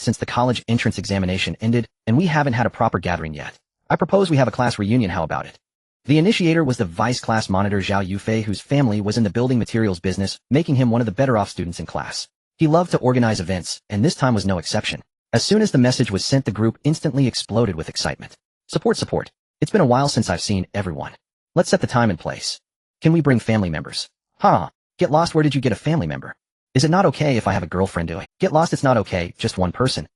since the college entrance examination ended, and we haven't had a proper gathering yet. I propose we have a class reunion, how about it? The initiator was the vice class monitor Zhao Yufei, whose family was in the building materials business, making him one of the better-off students in class. He loved to organize events, and this time was no exception. As soon as the message was sent, the group instantly exploded with excitement. Support. It's been a while since I've seen everyone. Let's set the time and place. Can we bring family members? Get lost, where did you get a family member? Is it not okay if I have a girlfriend? Do I get lost? It's not okay, just one person.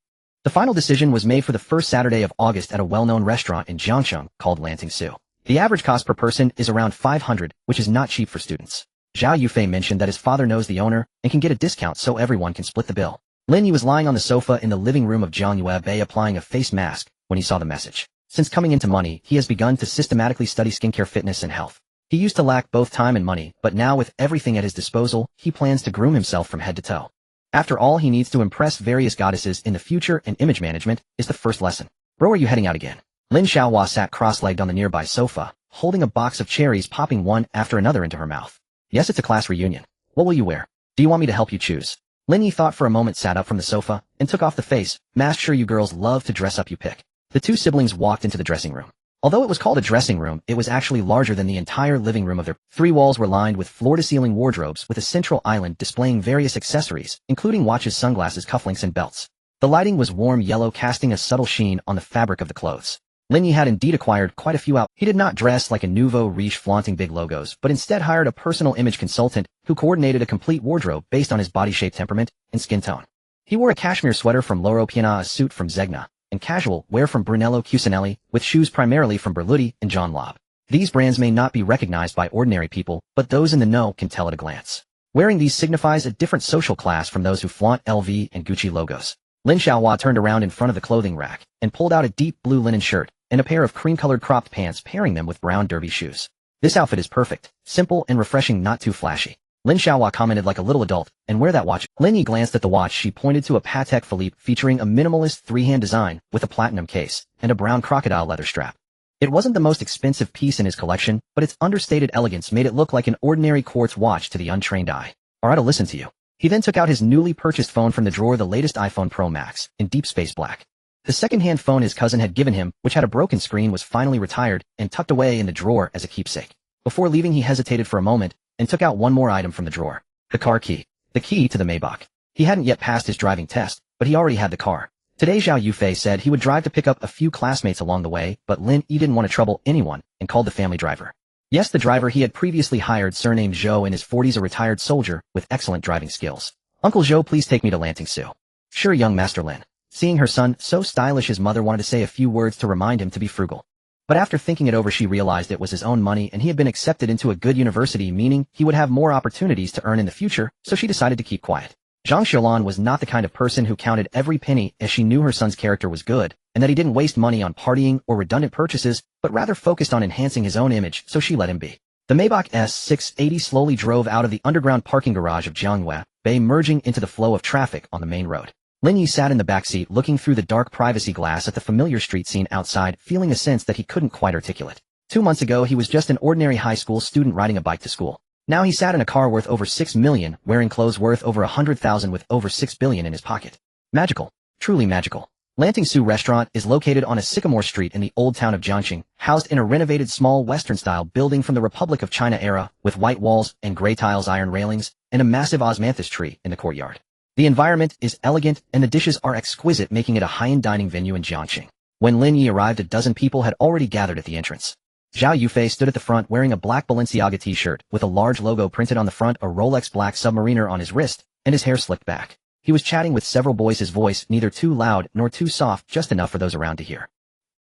The final decision was made for the first Saturday of August at a well-known restaurant in Jiangcheng called Lanting Su. The average cost per person is around 500, which is not cheap for students. Zhao Yufei mentioned that his father knows the owner and can get a discount so everyone can split the bill. Lin Yi was lying on the sofa in the living room of Jiang Yuebei applying a face mask when he saw the message. Since coming into money, he has begun to systematically study skincare, fitness, and health. He used to lack both time and money, but now with everything at his disposal, he plans to groom himself from head to toe. After all, he needs to impress various goddesses in the future, and image management is the first lesson. Bro, are you heading out again? Lin Xiaohua sat cross-legged on the nearby sofa, holding a box of cherries, popping one after another into her mouth. Yes, it's a class reunion. What will you wear? Do you want me to help you choose? Lin Yi thought for a moment, sat up from the sofa, and took off the face mask. Sure, you girls love to dress up, you pick. The two siblings walked into the dressing room. Although it was called a dressing room, it was actually larger than the entire living room of their. 3 walls were lined with floor-to-ceiling wardrobes with a central island displaying various accessories, including watches, sunglasses, cufflinks, and belts. The lighting was warm yellow, casting a subtle sheen on the fabric of the clothes. Lin Yi had indeed acquired quite a few out. He did not dress like a nouveau riche flaunting big logos, but instead hired a personal image consultant who coordinated a complete wardrobe based on his body shape, temperament, and skin tone. He wore a cashmere sweater from Loro Piana, a suit from Zegna, and casual wear from Brunello Cucinelli, with shoes primarily from Berluti and John Lobb. These brands may not be recognized by ordinary people, but those in the know can tell at a glance. Wearing these signifies a different social class from those who flaunt LV and Gucci logos. Lin Xiaohua turned around in front of the clothing rack and pulled out a deep blue linen shirt and a pair of cream-colored cropped pants, pairing them with brown derby shoes. This outfit is perfect, simple and refreshing, not too flashy. Lin Xiaohua commented like a little adult. And wear that watch. Lin Yi glanced at the watch. She pointed to a Patek Philippe featuring a minimalist 3-hand design with a platinum case and a brown crocodile leather strap. It wasn't the most expensive piece in his collection, but its understated elegance made it look like an ordinary quartz watch to the untrained eye. Alright, I'll listen to you. He then took out his newly purchased phone from the drawer, the latest iPhone Pro Max, in deep space black. The second-hand phone his cousin had given him, which had a broken screen, was finally retired and tucked away in the drawer as a keepsake. Before leaving, he hesitated for a moment and took out one more item from the drawer. The car key. The key to the Maybach. He hadn't yet passed his driving test, but he already had the car. Today Zhao Yufei said he would drive to pick up a few classmates along the way, but Lin Yi didn't want to trouble anyone and called the family driver. Yes, the driver he had previously hired, surnamed Zhou, in his 40s, a retired soldier with excellent driving skills. Uncle Zhou, please take me to Lantingsu. Sure, young Master Lin. Seeing her son so stylish, his mother wanted to say a few words to remind him to be frugal. But after thinking it over, she realized it was his own money and he had been accepted into a good university, meaning he would have more opportunities to earn in the future, so she decided to keep quiet. Zhang Xiaolan was not the kind of person who counted every penny, as she knew her son's character was good, and that he didn't waste money on partying or redundant purchases, but rather focused on enhancing his own image, so she let him be. The Maybach S680 slowly drove out of the underground parking garage of Jiangyue Bay, merging into the flow of traffic on the main road. Lin Yi sat in the backseat looking through the dark privacy glass at the familiar street scene outside, feeling a sense that he couldn't quite articulate. 2 months ago he was just an ordinary high school student riding a bike to school. Now he sat in a car worth over 6 million, wearing clothes worth over 100,000 with over 6 billion in his pocket. Magical. Truly magical. Lantingsu restaurant is located on a sycamore street in the old town of Jiangxing, housed in a renovated small Western-style building from the Republic of China era, with white walls and gray tiles, iron railings, and a massive osmanthus tree in the courtyard. The environment is elegant and the dishes are exquisite, making it a high-end dining venue in Jiangxing. When Lin Yi arrived, a dozen people had already gathered at the entrance. Zhao Yufei stood at the front wearing a black Balenciaga t-shirt with a large logo printed on the front, a Rolex black Submariner on his wrist, and his hair slicked back. He was chatting with several boys, his voice neither too loud nor too soft, just enough for those around to hear.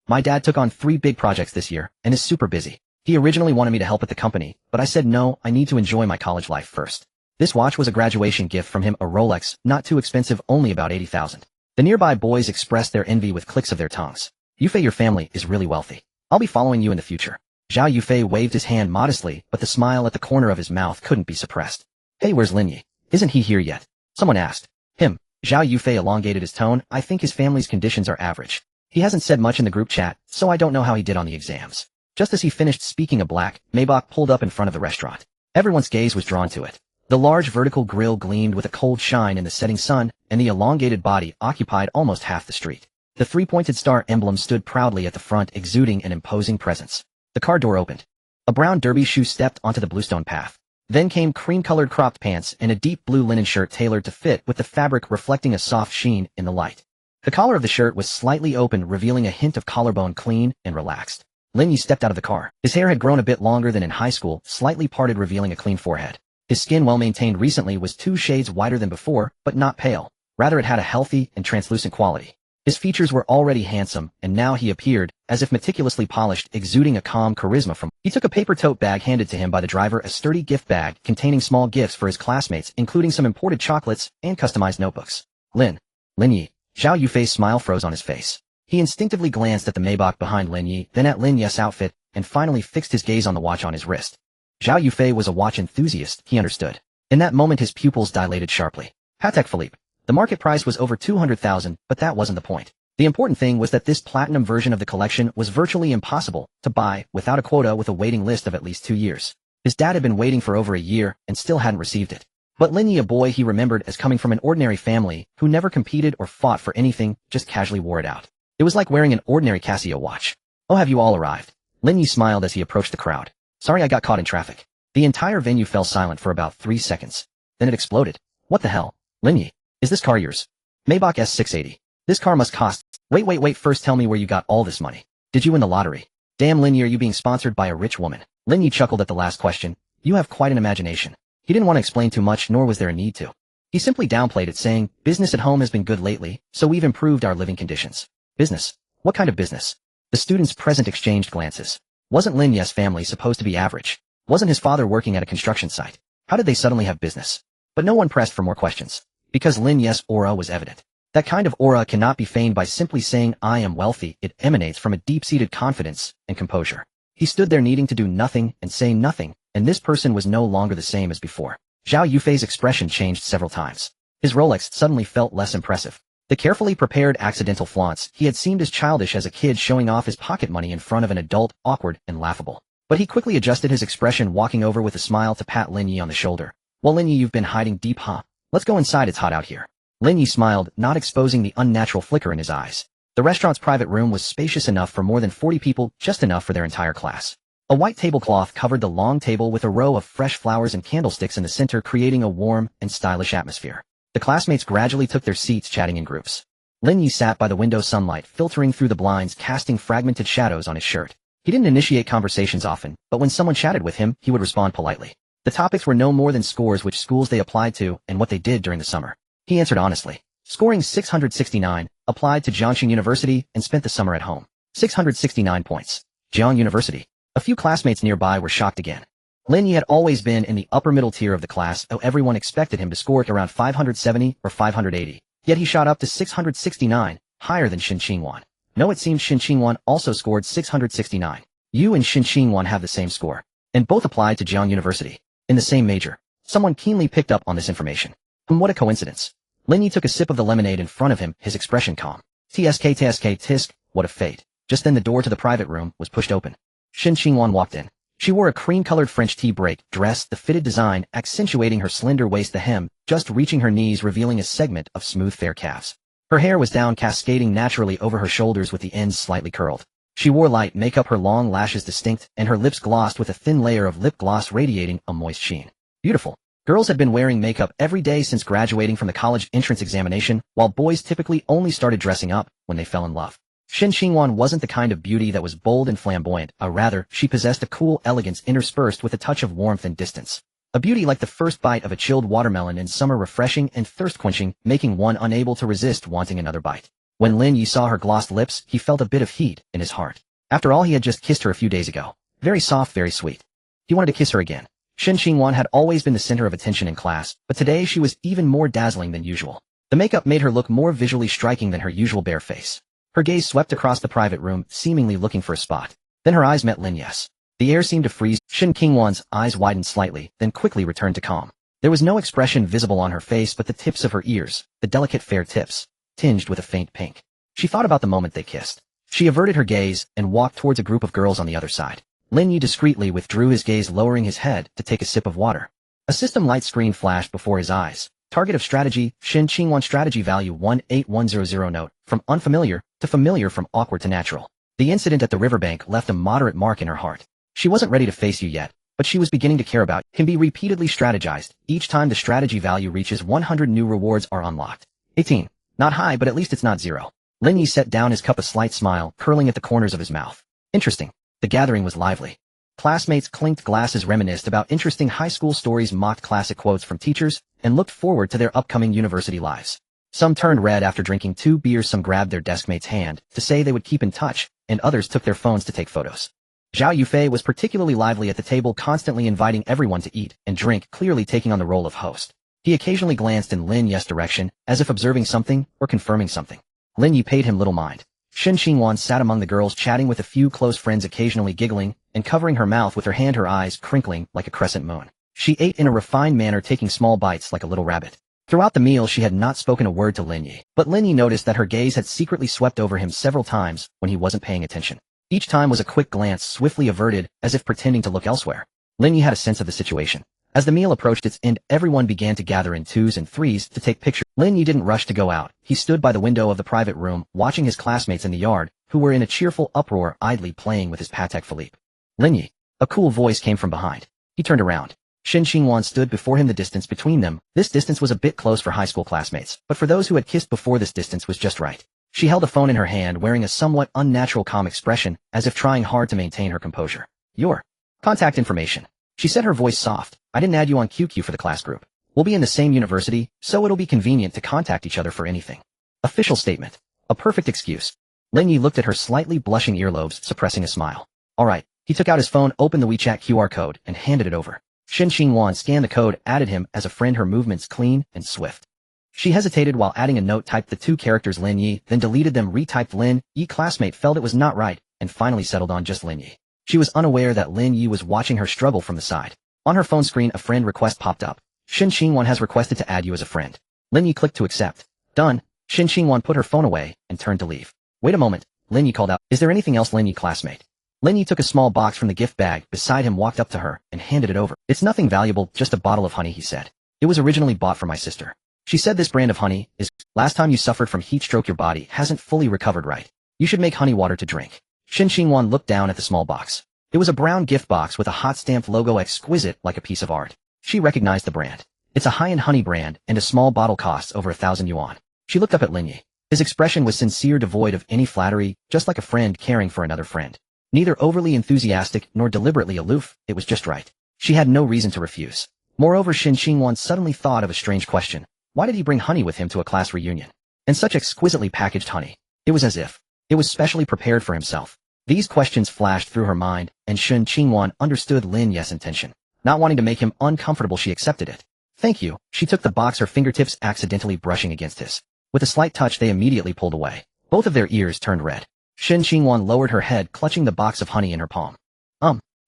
My dad took on 3 big projects this year and is super busy. He originally wanted me to help at the company, but I said no, I need to enjoy my college life first. This watch was a graduation gift from him, a Rolex, not too expensive, only about 80,000. The nearby boys expressed their envy with clicks of their tongues. Yufei, your family is really wealthy. I'll be following you in the future. Zhao Yufei waved his hand modestly, but the smile at the corner of his mouth couldn't be suppressed. Hey, where's Lin Yi? Isn't he here yet? Someone asked. Him. Zhao Yufei elongated his tone. I think his family's conditions are average. He hasn't said much in the group chat, so I don't know how he did on the exams. Just as he finished speaking, a black Maybach pulled up in front of the restaurant. Everyone's gaze was drawn to it. The large vertical grille gleamed with a cold shine in the setting sun, and the elongated body occupied almost half the street. The 3-pointed star emblem stood proudly at the front, exuding an imposing presence. The car door opened. A brown derby shoe stepped onto the bluestone path. Then came cream-colored cropped pants and a deep blue linen shirt tailored to fit, with the fabric reflecting a soft sheen in the light. The collar of the shirt was slightly open, revealing a hint of collarbone, clean and relaxed. Lin Yi stepped out of the car. His hair had grown a bit longer than in high school, slightly parted, revealing a clean forehead. His skin, well maintained recently, was 2 shades whiter than before, but not pale. Rather, it had a healthy and translucent quality. His features were already handsome, and now he appeared, as if meticulously polished, exuding a calm charisma from. He took a paper tote bag handed to him by the driver, a sturdy gift bag containing small gifts for his classmates, including some imported chocolates and customized notebooks. Lin Yi. Zhao Yufei's smile froze on his face. He instinctively glanced at the Maybach behind Lin Yi, then at Lin Yi's outfit, and finally fixed his gaze on the watch on his wrist. Zhao Yufei was a watch enthusiast, he understood. In that moment his pupils dilated sharply. Patek Philippe. The market price was over 200,000, but that wasn't the point. The important thing was that this platinum version of the collection was virtually impossible to buy without a quota with a waiting list of at least 2 years. His dad had been waiting for over a year and still hadn't received it. But Lin Yi, a boy he remembered as coming from an ordinary family who never competed or fought for anything, just casually wore it out. It was like wearing an ordinary Casio watch. Oh, have you all arrived? Lin Yi smiled as he approached the crowd. Sorry I got caught in traffic. The entire venue fell silent for about 3 seconds. Then it exploded. What the hell? Lin Yi, is this car yours? Maybach S680. This car must cost... Wait, first tell me where you got all this money. Did you win the lottery? Damn, Lin Yi, are you being sponsored by a rich woman? Lin Yi chuckled at the last question. You have quite an imagination. He didn't want to explain too much, nor was there a need to. He simply downplayed it, saying, business at home has been good lately, so we've improved our living conditions. Business? What kind of business? The students present exchanged glances. Wasn't Lin Yi's family supposed to be average? Wasn't his father working at a construction site? How did they suddenly have business? But no one pressed for more questions. Because Lin Yi's aura was evident. That kind of aura cannot be feigned by simply saying, I am wealthy. It emanates from a deep-seated confidence and composure. He stood there needing to do nothing and say nothing, and this person was no longer the same as before. Zhao Yufei's expression changed several times. His Rolex suddenly felt less impressive. The carefully prepared accidental flaunts, he had seemed as childish as a kid showing off his pocket money in front of an adult, awkward and laughable. But he quickly adjusted his expression, walking over with a smile to pat Lin Yi on the shoulder. Well, Lin Yi, you've been hiding deep, huh? Let's go inside, it's hot out here. Lin Yi smiled, not exposing the unnatural flicker in his eyes. The restaurant's private room was spacious enough for more than 40 people, just enough for their entire class. A white tablecloth covered the long table with a row of fresh flowers and candlesticks in the center, creating a warm and stylish atmosphere. The classmates gradually took their seats, chatting in groups. Lin Yi sat by the window, sunlight filtering through the blinds, casting fragmented shadows on his shirt. He didn't initiate conversations often, but when someone chatted with him, he would respond politely. The topics were no more than scores, which schools they applied to, and what they did during the summer. He answered honestly. Scoring 669, applied to Jiangxing University and spent the summer at home. 669 points. Jiang University. A few classmates nearby were shocked again. Lin Yi had always been in the upper middle tier of the class, though everyone expected him to score around 570 or 580. Yet he shot up to 669, higher than Shin Qingwan. No, it seemed Shin Qingwan also scored 669. You and Shin Qingwan have the same score. And both applied to Jiang University. In the same major. Someone keenly picked up on this information. What a coincidence. Lin Yi took a sip of the lemonade in front of him, his expression calm. Tisk, what a fate. Just then the door to the private room was pushed open. Shin Qingwan walked in. She wore a cream-colored French tea break dress, the fitted design accentuating her slender waist, the hem just reaching her knees, revealing a segment of smooth fair calves. Her hair was down, cascading naturally over her shoulders with the ends slightly curled. She wore light makeup, her long lashes distinct, and her lips glossed with a thin layer of lip gloss radiating a moist sheen. Beautiful. Girls had been wearing makeup every day since graduating from the college entrance examination, while boys typically only started dressing up when they fell in love. Shin Qingwan wasn't the kind of beauty that was bold and flamboyant, rather, she possessed a cool elegance interspersed with a touch of warmth and distance. A beauty like the first bite of a chilled watermelon in summer, refreshing and thirst-quenching, making one unable to resist wanting another bite. When Lin Yi saw her glossed lips, he felt a bit of heat in his heart. After all, he had just kissed her a few days ago. Very soft, very sweet. He wanted to kiss her again. Shin Qingwan had always been the center of attention in class, but today she was even more dazzling than usual. The makeup made her look more visually striking than her usual bare face. Her gaze swept across the private room, seemingly looking for a spot. Then her eyes met Lin Yi's. The air seemed to freeze. Shin Qingwan's eyes widened slightly, then quickly returned to calm. There was no expression visible on her face but the tips of her ears, the delicate fair tips, tinged with a faint pink. She thought about the moment they kissed. She averted her gaze and walked towards a group of girls on the other side. Lin Yi discreetly withdrew his gaze, lowering his head to take a sip of water. A system light screen flashed before his eyes. Target of strategy, Shin Qingwan strategy value 18100 note, from unfamiliar to familiar, from awkward to natural. The incident at the riverbank left a moderate mark in her heart. She wasn't ready to face you yet, but she was beginning to care about. Can be repeatedly strategized. Each time the strategy value reaches 100, new rewards are unlocked. 18. Not high, but at least it's not 0. Lin Yi set down his cup, a slight smile curling at the corners of his mouth. Interesting. The gathering was lively. Classmates clinked glasses, reminisced about interesting high school stories, mocked classic quotes from teachers, and looked forward to their upcoming university lives. Some turned red after drinking 2 beers, some grabbed their deskmate's hand to say they would keep in touch, and others took their phones to take photos. Zhao Yufei was particularly lively at the table, constantly inviting everyone to eat and drink, clearly taking on the role of host. He occasionally glanced in Lin Yi's direction, as if observing something or confirming something. Lin Yi paid him little mind. Shen Qingwan sat among the girls chatting with a few close friends, occasionally giggling and covering her mouth with her hand, her eyes crinkling like a crescent moon. She ate in a refined manner, taking small bites like a little rabbit. Throughout the meal she had not spoken a word to Lin Yi, but Lin Yi noticed that her gaze had secretly swept over him several times when he wasn't paying attention. Each time was a quick glance, swiftly averted, as if pretending to look elsewhere. Lin Yi had a sense of the situation. As the meal approached its end, everyone began to gather in twos and threes to take pictures. Lin Yi didn't rush to go out. He stood by the window of the private room, watching his classmates in the yard, who were in a cheerful uproar, idly playing with his Patek Philippe. Lin Yi. A cool voice came from behind. He turned around. Shen Qingwan stood before him. The distance between them, this distance was a bit close for high school classmates, but for those who had kissed before, this distance was just right. She held a phone in her hand, wearing a somewhat unnatural calm expression, as if trying hard to maintain her composure. Your contact information. She said, her voice soft. I didn't add you on QQ for the class group. We'll be in the same university, so it'll be convenient to contact each other for anything. Official statement. A perfect excuse. Lin Yi looked at her, slightly blushing earlobes, suppressing a smile. Alright. He took out his phone, opened the WeChat QR code, and handed it over. Shen Qingwan scanned the code, added him as a friend, her movements clean and swift. She hesitated while adding a note, typed the 2 characters Lin Yi, then deleted them, retyped Lin Yi. Classmate felt it was not right, and finally settled on just Lin Yi. She was unaware that Lin Yi was watching her struggle from the side. On her phone screen, a friend request popped up. Shen Qingwan has requested to add you as a friend. Lin Yi clicked to accept. Done. Shen Qingwan put her phone away and turned to leave. Wait a moment, Lin Yi called out. Is there anything else, Lin Yi? Classmate. Lin Yi took a small box from the gift bag beside him, walked up to her, and handed it over. It's nothing valuable, just a bottle of honey, he said. It was originally bought for my sister. She said this brand of honey is, last time you suffered from heat stroke, your body hasn't fully recovered right. You should make honey water to drink. Shen Qingwan looked down at the small box. It was a brown gift box with a hot stamped logo, exquisite like a piece of art. She recognized the brand. It's a high-end honey brand, and a small bottle costs over 1,000 yuan. She looked up at Lin Yi. His expression was sincere, devoid of any flattery, just like a friend caring for another friend. Neither overly enthusiastic nor deliberately aloof, it was just right. She had no reason to refuse. Moreover, Shen Qingwan suddenly thought of a strange question. Why did he bring honey with him to a class reunion? And such exquisitely packaged honey. It was as if it was specially prepared for himself. These questions flashed through her mind, and Shen Qingwan understood Lin Yi's intention. Not wanting to make him uncomfortable, she accepted it. Thank you. She took the box, her fingertips accidentally brushing against his. With a slight touch, they immediately pulled away. Both of their ears turned red. Shen Qingwan lowered her head, clutching the box of honey in her palm.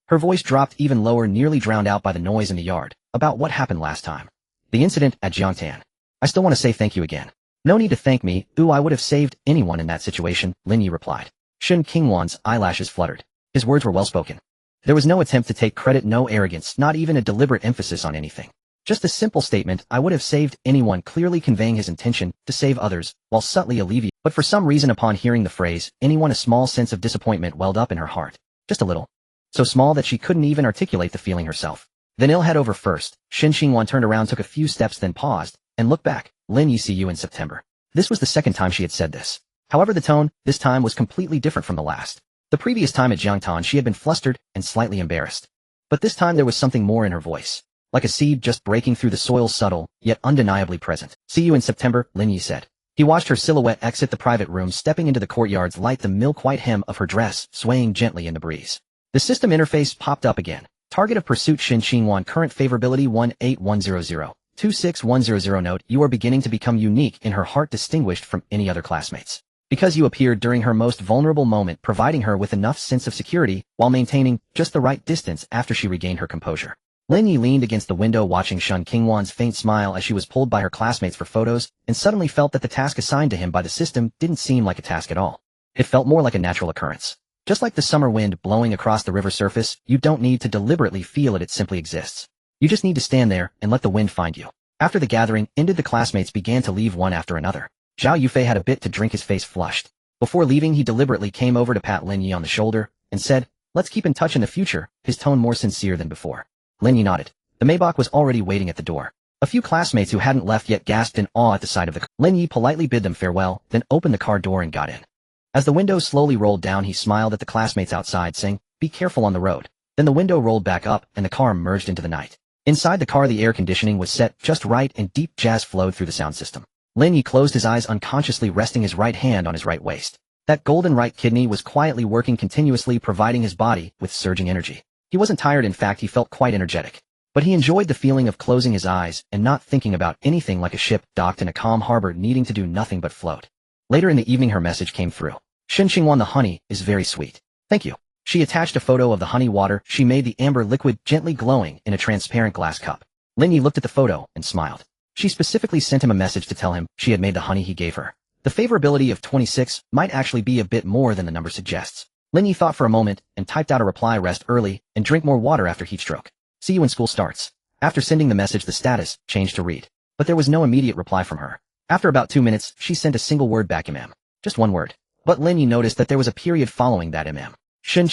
Her voice dropped even lower, nearly drowned out by the noise in the yard. About what happened last time. The incident at Jiangtan. I still want to say thank you again. No need to thank me. I would have saved anyone in that situation, Lin Yi replied. Shen Qingwan's eyelashes fluttered. His words were well spoken. There was no attempt to take credit, no arrogance, not even a deliberate emphasis on anything. Just a simple statement, I would have saved anyone, clearly conveying his intention to save others, while subtly alleviating. But for some reason, upon hearing the phrase, anyone, a small sense of disappointment welled up in her heart. Just a little. So small that she couldn't even articulate the feeling herself. Then ill head over first, Shen Qingwan turned around, took a few steps, then paused, and looked back. Lin Yi, see you in September. This was the second time she had said this. However, the tone, this time, was completely different from the last. The previous time at Jiangtan she had been flustered and slightly embarrassed. But this time there was something more in her voice. Like a seed just breaking through the soil, subtle, yet undeniably present. See you in September, Lin Yi said. He watched her silhouette exit the private room, stepping into the courtyard's light, the milk-white hem of her dress swaying gently in the breeze. The system interface popped up again. Target of pursuit Shen Qingwan, current favorability 18100. 26100. Note, you are beginning to become unique in her heart, distinguished from any other classmates. Because you appeared during her most vulnerable moment, providing her with enough sense of security, while maintaining just the right distance after she regained her composure. Lin Yi leaned against the window, watching Shen Qingwan's faint smile as she was pulled by her classmates for photos, and suddenly felt that the task assigned to him by the system didn't seem like a task at all. It felt more like a natural occurrence. Just like the summer wind blowing across the river surface, you don't need to deliberately feel it, it simply exists. You just need to stand there and let the wind find you. After the gathering ended, the classmates began to leave one after another. Zhao Yufei had a bit to drink, his face flushed. Before leaving, he deliberately came over to pat Lin Yi on the shoulder, and said, let's keep in touch in the future, his tone more sincere than before. Lin Yi nodded. The Maybach was already waiting at the door. A few classmates who hadn't left yet gasped in awe at the sight of the car. Lin Yi politely bid them farewell, then opened the car door and got in. As the window slowly rolled down, he smiled at the classmates outside, saying, be careful on the road. Then the window rolled back up, and the car merged into the night. Inside the car, the air conditioning was set just right, and deep jazz flowed through the sound system. Lin Yi closed his eyes, unconsciously resting his right hand on his right waist. That golden right kidney was quietly working continuously, providing his body with surging energy. He wasn't tired, in fact he felt quite energetic. But he enjoyed the feeling of closing his eyes and not thinking about anything, like a ship docked in a calm harbor needing to do nothing but float. Later in the evening her message came through. Yuan, the honey is very sweet. Thank you. She attached a photo of the honey water. She made the amber liquid gently glowing in a transparent glass cup. Lin Yi looked at the photo and smiled. She specifically sent him a message to tell him she had made the honey he gave her. The favorability of 26 might actually be a bit more than the number suggests. Lin Yi thought for a moment and typed out a reply: rest early and drink more water after heat stroke. See you when school starts. After sending the message, the status changed to read. But there was no immediate reply from her. After about 2 minutes, she sent a single word back: Just one word. But Lin Yi noticed that there was a period following that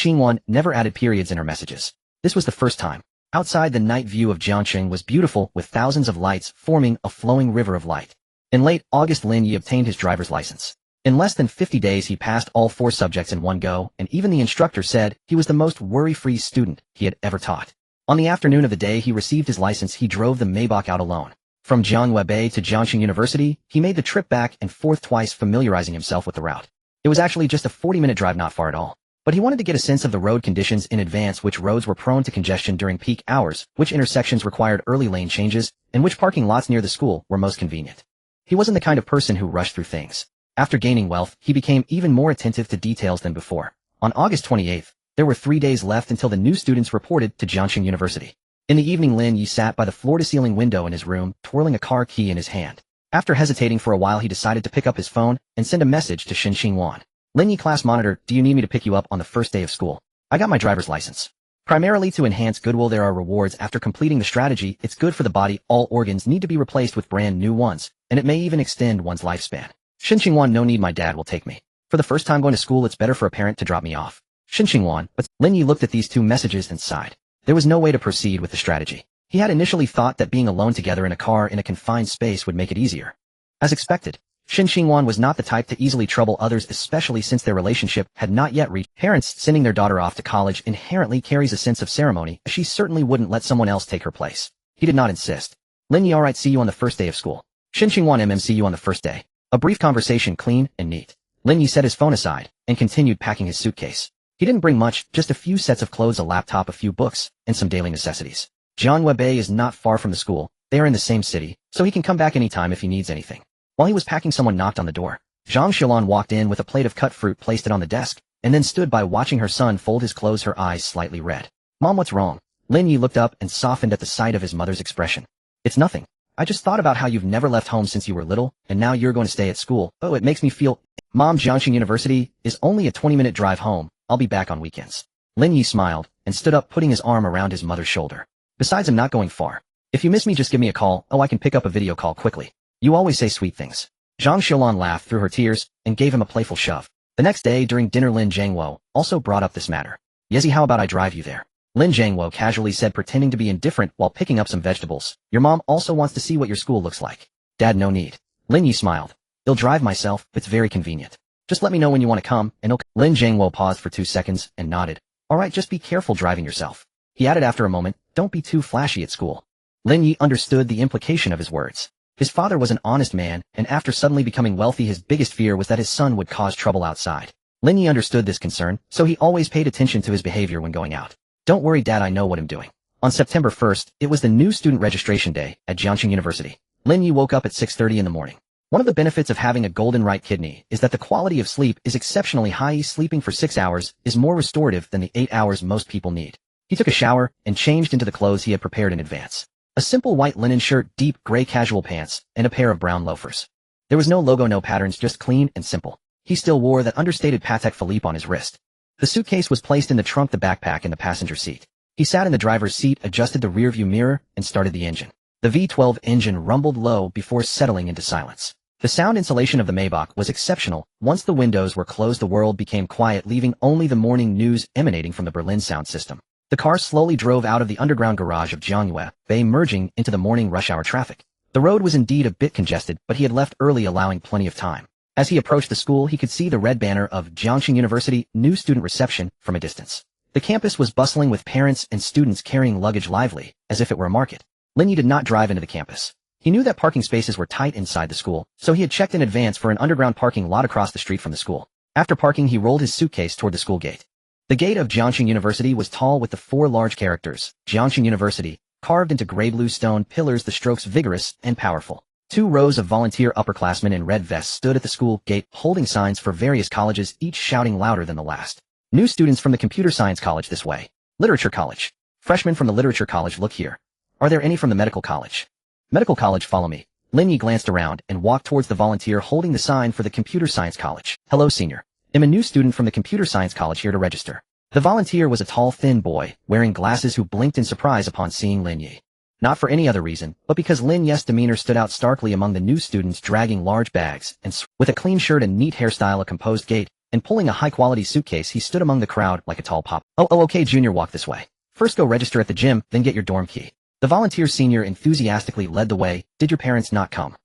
Yuan never added periods in her messages. This was the first time. Outside, the night view of Jiangxing was beautiful, with thousands of lights forming a flowing river of light. In late August, Lin Yi obtained his driver's license. In less than 50 days he passed all 4 subjects in one go, and even the instructor said he was the most worry-free student he had ever taught. On the afternoon of the day he received his license, he drove the Maybach out alone. From Jiangwei to Jiangxing University, he made the trip back and forth twice, familiarizing himself with the route. It was actually just a 40-minute drive, not far at all. But he wanted to get a sense of the road conditions in advance: which roads were prone to congestion during peak hours, which intersections required early lane changes, and which parking lots near the school were most convenient. He wasn't the kind of person who rushed through things. After gaining wealth, he became even more attentive to details than before. On August 28th, there were 3 days left until the new students reported to Jiangxing University. In the evening, Lin Yi sat by the floor-to-ceiling window in his room, twirling a car key in his hand. After hesitating for a while, he decided to pick up his phone and send a message to Yuan. Lin Yi, class monitor, do you need me to pick you up on the first day of school? I got my driver's license. Primarily to enhance goodwill, there are rewards after completing the strategy. It's good for the body. All organs need to be replaced with brand new ones, and it may even extend one's lifespan. Yuan, no need, my dad will take me. For the first time going to school, it's better for a parent to drop me off. Yuan, but Lin Yi looked at these 2 messages and sighed. There was no way to proceed with the strategy. He had initially thought that being alone together in a car in a confined space would make it easier. As expected, Yuan was not the type to easily trouble others, especially since their relationship had not yet reached. Parents sending their daughter off to college inherently carries a sense of ceremony, as she certainly wouldn't let someone else take her place. He did not insist. Lin Yi, alright, see you on the first day of school. Yuan, see you on the first day. A brief conversation, clean and neat. Lin Yi set his phone aside and continued packing his suitcase. He didn't bring much, just a few sets of clothes, a laptop, a few books, and some daily necessities. Jiangwei is not far from the school. They are in the same city, so he can come back anytime if he needs anything. While he was packing, someone knocked on the door. Zhang Xilan walked in with a plate of cut fruit, placed it on the desk, and then stood by watching her son fold his clothes, her eyes slightly red. Mom, what's wrong? Lin Yi looked up and softened at the sight of his mother's expression. It's nothing. I just thought about how you've never left home since you were little, and now you're going to stay at school. Oh, it makes me feel... Mom, Jiangxing University is only a 20-minute drive home. I'll be back on weekends. Lin Yi smiled and stood up, putting his arm around his mother's shoulder. Besides, I'm not going far. If you miss me, just give me a call. Oh, I can pick up a video call quickly. You always say sweet things. Zhang Xilan laughed through her tears and gave him a playful shove. The next day during dinner, Lin Zhangwo also brought up this matter. Yezi, how about I drive you there? Lin Zhangwo casually said, pretending to be indifferent while picking up some vegetables. Your mom also wants to see what your school looks like. Dad, no need. Lin Yi smiled. I'll drive myself, it's very convenient. Just let me know when you want to come, and Lin Zhangwo paused for 2 seconds and nodded. Alright, just be careful driving yourself. He added after a moment, don't be too flashy at school. Lin Yi understood the implication of his words. His father was an honest man, and after suddenly becoming wealthy, his biggest fear was that his son would cause trouble outside. Lin Yi understood this concern, so he always paid attention to his behavior when going out. Don't worry, Dad, I know what I'm doing. On September 1st, it was the new student registration day at Jiangxing University. Lin Yi woke up at 6:30 in the morning. One of the benefits of having a golden right kidney is that the quality of sleep is exceptionally high. Sleeping for 6 hours is more restorative than the 8 hours most people need. He took a shower and changed into the clothes he had prepared in advance. A simple white linen shirt, deep gray casual pants, and a pair of brown loafers. There was no logo, no patterns, just clean and simple. He still wore that understated Patek Philippe on his wrist. The suitcase was placed in the trunk, the backpack in the passenger seat. He sat in the driver's seat, adjusted the rearview mirror, and started the engine. The V12 engine rumbled low before settling into silence. The sound insulation of the Maybach was exceptional. Once the windows were closed, the world became quiet, leaving only the morning news emanating from the Berlin sound system. The car slowly drove out of the underground garage of Jiangwei Bay, merging into the morning rush hour traffic. The road was indeed a bit congested, but he had left early, allowing plenty of time. As he approached the school, he could see the red banner of Jiangxing University New Student Reception from a distance. The campus was bustling with parents and students carrying luggage, lively, as if it were a market. Lin Yi did not drive into the campus. He knew that parking spaces were tight inside the school, so he had checked in advance for an underground parking lot across the street from the school. After parking, he rolled his suitcase toward the school gate. The gate of Jiangxing University was tall with the 4 large characters, Jiangxing University, Carved into gray blue stone pillars, the strokes vigorous and powerful. 2 rows of volunteer upperclassmen in red vests stood at the school gate holding signs for various colleges, each shouting louder than the last. New students from the Computer Science College this way. Literature College. Freshmen from the Literature College look here. Are there any from the Medical College? Medical College, follow me. Lin Yi glanced around and walked towards the volunteer holding the sign for the Computer Science College. Hello, senior. I'm a new student from the Computer Science College here to register. The volunteer was a tall, thin boy, wearing glasses who blinked in surprise upon seeing Lin Yi. Not for any other reason, but because Lin Yi's demeanor stood out starkly among the new students dragging large bags, and with a clean shirt and neat hairstyle, a composed gait, and pulling a high-quality suitcase, he stood among the crowd like a tall pop. Oh, okay, junior, walk this way. First go register at the gym, then get your dorm key. The volunteer senior enthusiastically led the way. Did your parents not come?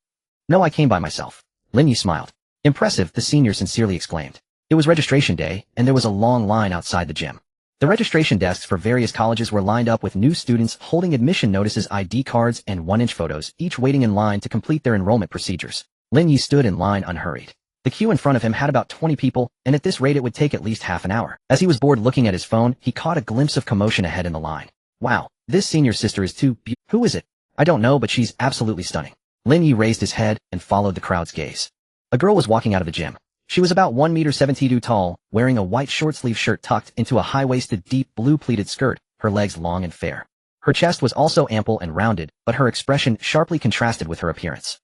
No, I came by myself. Lin Yi smiled. Impressive, the senior sincerely exclaimed. It was registration day, and there was a long line outside the gym. The registration desks for various colleges were lined up with new students holding admission notices, ID cards, and 1-inch photos, each waiting in line to complete their enrollment procedures. Lin Yi stood in line unhurried. The queue in front of him had about 20 people, and at this rate it would take at least half an hour. As he was bored looking at his phone, he caught a glimpse of commotion ahead in the line. Wow, this senior sister is too Who is it? I don't know, but she's absolutely stunning. Lin Yi raised his head and followed the crowd's gaze. A girl was walking out of the gym. She was about 1.72 meters tall, wearing a white short-sleeve shirt tucked into a high-waisted, deep blue pleated skirt, her legs long and fair. Her chest was also ample and rounded, but her expression sharply contrasted with her appearance.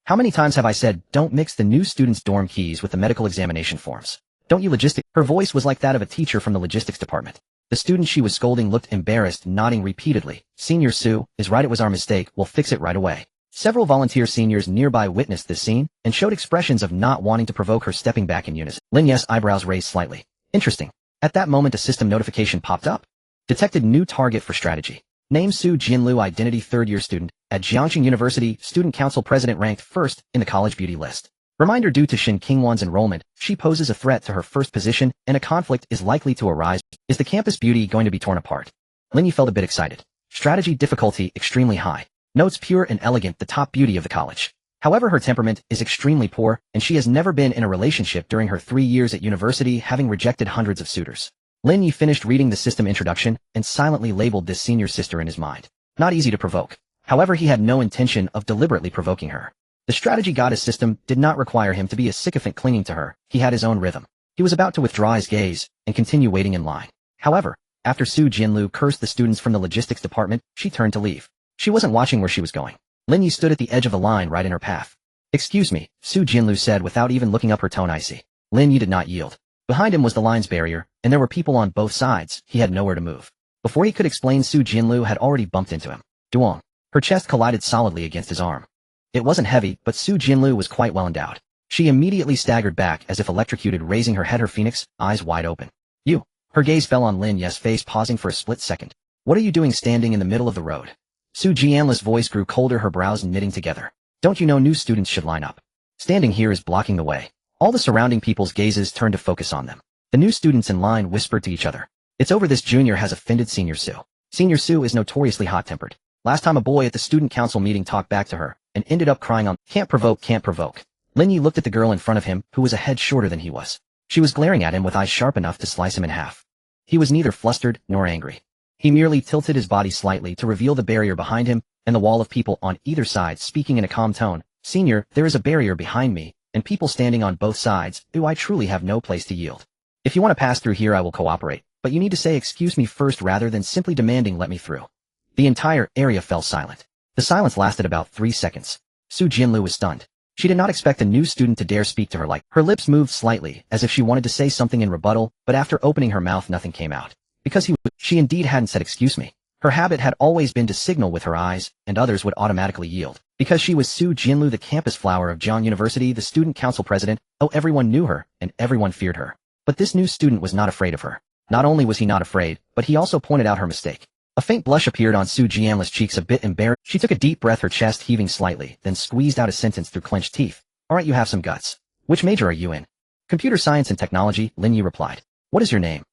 How many times have I said, don't mix the new students' dorm keys with the medical examination forms? Don't you logistics? Her voice was like that of a teacher from the logistics department. The student she was scolding looked embarrassed, nodding repeatedly. Senior Sue is right, it was our mistake, we'll fix it right away. Several volunteer seniors nearby witnessed this scene and showed expressions of not wanting to provoke her, stepping back in unison. Lin Yi's eyebrows raised slightly. Interesting. At that moment a system notification popped up. Detected new target for strategy. Name Su Jianlu, identity 3rd-year student, at Jiangxing University, student council president, ranked 1st in the college beauty list. Reminder, due to Shin Qingwan's enrollment, she poses a threat to her first position and a conflict is likely to arise. Is the campus beauty going to be torn apart? Lin Yi felt a bit excited. Strategy difficulty extremely high. Notes pure and elegant, the top beauty of the college. However, her temperament is extremely poor, and she has never been in a relationship during her 3 years at university, having rejected hundreds of suitors. Lin Yi finished reading the system introduction and silently labeled this senior sister in his mind. Not easy to provoke. However, he had no intention of deliberately provoking her. The strategy goddess system did not require him to be a sycophant clinging to her. He had his own rhythm. He was about to withdraw his gaze and continue waiting in line. However, after Su Jianlu cursed the students from the logistics department, she turned to leave. She wasn't watching where she was going. Lin Yi stood at the edge of the line right in her path. Excuse me, Su Jianlu said without even looking up her tone. I see. Lin Yi did not yield. Behind him was the line's barrier, and there were people on both sides. He had nowhere to move. Before he could explain, Su Jianlu had already bumped into him. Duong. Her chest collided solidly against his arm. It wasn't heavy, but Su Jianlu was quite well endowed. She immediately staggered back as if electrocuted, raising her head, her phoenix, eyes wide open. You. Her gaze fell on Lin Yi's face, pausing for a split second. What are you doing standing in the middle of the road? Su Jianlu's voice grew colder, her brows knitting together. Don't you know new students should line up? Standing here is blocking the way. All the surrounding people's gazes turned to focus on them. The new students in line whispered to each other. It's over, this junior has offended Senior Sue. Senior Sue is notoriously hot-tempered. Last time a boy at the student council meeting talked back to her and ended up crying on, can't provoke, can't provoke. Lin Yi looked at the girl in front of him, who was a head shorter than he was. She was glaring at him with eyes sharp enough to slice him in half. He was neither flustered nor angry. He merely tilted his body slightly to reveal the barrier behind him and the wall of people on either side, speaking in a calm tone. Senior, there is a barrier behind me, and people standing on both sides, who I truly have no place to yield. If you want to pass through here, I will cooperate, but you need to say excuse me first rather than simply demanding let me through. The entire area fell silent. The silence lasted about 3 seconds. Su Jianlu was stunned. She did not expect a new student to dare speak to her like. Her lips moved slightly, as if she wanted to say something in rebuttal, but after opening her mouth nothing came out. Because she indeed hadn't said excuse me. Her habit had always been to signal with her eyes, and others would automatically yield. Because she was Su Jianlu, the campus flower of Jiang University, the student council president, everyone knew her, and everyone feared her. But this new student was not afraid of her. Not only was he not afraid, but he also pointed out her mistake. A faint blush appeared on Su Jianlu's cheeks, a bit embarrassed. She took a deep breath, her chest heaving slightly, then squeezed out a sentence through clenched teeth. Alright, you have some guts. Which major are you in? Computer science and technology, Lin Yi replied. What is your name?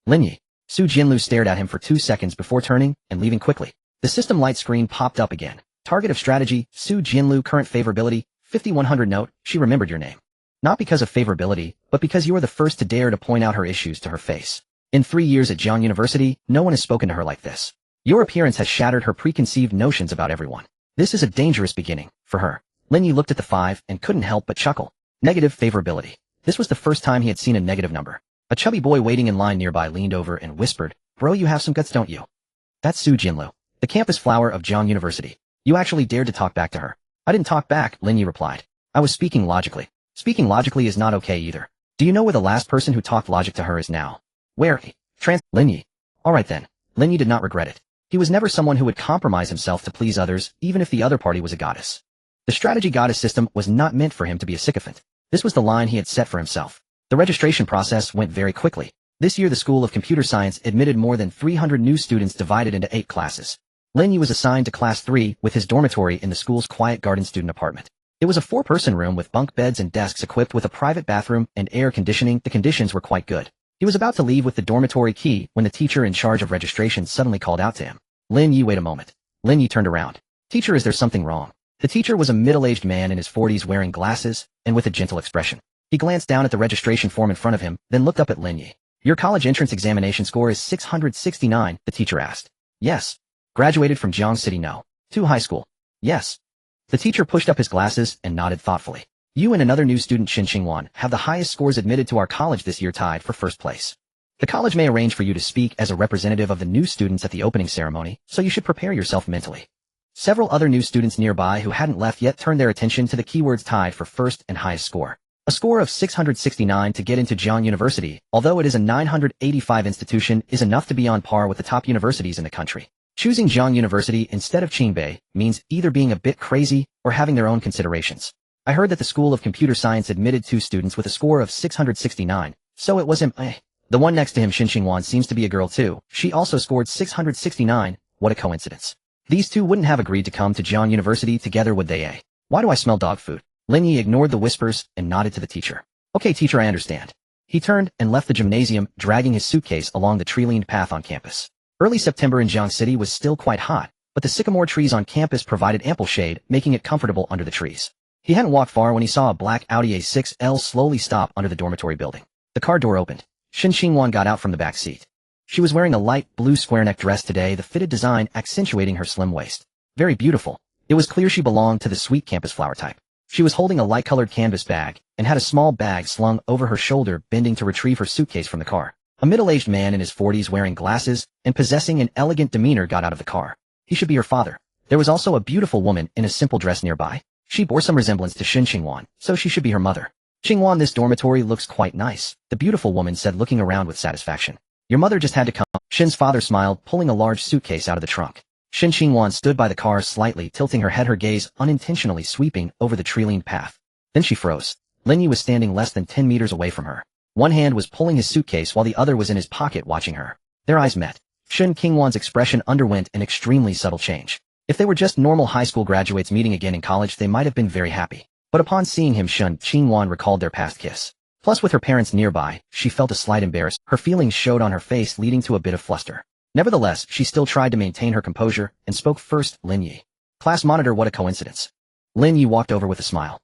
Lin Yi. Su Jianlu stared at him for 2 seconds before turning and leaving quickly. The system light screen popped up again. Target of strategy, Su Jianlu, current favorability, 5100. Note, she remembered your name. Not because of favorability, but because you were the first to dare to point out her issues to her face. In 3 years at Jiang University, no one has spoken to her like this. Your appearance has shattered her preconceived notions about everyone. This is a dangerous beginning, for her. Lin Yi looked at the 5 and couldn't help but chuckle. Negative favorability. This was the first time he had seen a negative number. A chubby boy waiting in line nearby leaned over and whispered, "Bro, you have some guts, don't you?" That's Su Jinlu, the campus flower of Jiang University. You actually dared to talk back to her. I didn't talk back, Lin Yi replied. I was speaking logically. Speaking logically is not okay either. Do you know where the last person who talked logic to her is now? Where? Lin Yi. Alright then. Lin Yi did not regret it. He was never someone who would compromise himself to please others, even if the other party was a goddess. The strategy goddess system was not meant for him to be a sycophant. This was the line he had set for himself. The registration process went very quickly. This year the School of Computer Science admitted more than 300 new students divided into 8 classes. Lin Yi was assigned to Class 3 with his dormitory in the school's quiet garden student apartment. It was a 4-person room with bunk beds and desks equipped with a private bathroom and air conditioning. The conditions were quite good. He was about to leave with the dormitory key when the teacher in charge of registration suddenly called out to him. Lin Yi, wait a moment. Lin Yi turned around. Teacher, is there something wrong? The teacher was a middle-aged man in his 40s wearing glasses and with a gentle expression. He glanced down at the registration form in front of him, then looked up at Lin Yi. Your college entrance examination score is 669, the teacher asked. Yes. Graduated from Jiang City? No. 2 high school? Yes. The teacher pushed up his glasses and nodded thoughtfully. You and another new student, Yuan, have the highest scores admitted to our college this year, tied for first place. The college may arrange for you to speak as a representative of the new students at the opening ceremony, so you should prepare yourself mentally. Several other new students nearby who hadn't left yet turned their attention to the keywords tied for first and highest score. A score of 669 to get into Jiang University, although it is a 985 institution, is enough to be on par with the top universities in the country. Choosing Jiang University instead of Qingbei means either being a bit crazy or having their own considerations. I heard that the School of Computer Science admitted 2 students with a score of 669, so it was him. The one next to him, Yuan, seems to be a girl too. She also scored 669. What a coincidence. These 2 wouldn't have agreed to come to Jiang University together, would they? Why do I smell dog food? Lin Yi ignored the whispers and nodded to the teacher. Okay, teacher, I understand. He turned and left the gymnasium, dragging his suitcase along the tree-lined path on campus. Early September in Jiang City was still quite hot, but the sycamore trees on campus provided ample shade, making it comfortable under the trees. He hadn't walked far when he saw a black Audi A6L slowly stop under the dormitory building. The car door opened. Yuan got out from the back seat. She was wearing a light blue square-neck dress today, the fitted design accentuating her slim waist. Very beautiful. It was clear she belonged to the sweet campus flower type. She was holding a light-colored canvas bag and had a small bag slung over her shoulder, bending to retrieve her suitcase from the car. A middle-aged man in his 40s wearing glasses and possessing an elegant demeanor got out of the car. He should be her father. There was also a beautiful woman in a simple dress nearby. She bore some resemblance to Yuan, so she should be her mother. Yuan, this dormitory looks quite nice, the beautiful woman said, looking around with satisfaction. Your mother just had to come. Shin's father smiled, pulling a large suitcase out of the trunk. Yuan stood by the car, slightly tilting her head, her gaze unintentionally sweeping over the tree-lined path. Then she froze. Lin Yi was standing less than 10 meters away from her. One hand was pulling his suitcase while the other was in his pocket watching her. Their eyes met. Yuan's expression underwent an extremely subtle change. If they were just normal high school graduates meeting again in college, they might have been very happy. But upon seeing him, Yuan recalled their past kiss. Plus, with her parents nearby, she felt a slight embarrassment. Her feelings showed on her face, leading to a bit of fluster. Nevertheless, she still tried to maintain her composure and spoke first. Lin Yi. Class monitor, what a coincidence. Lin Yi walked over with a smile.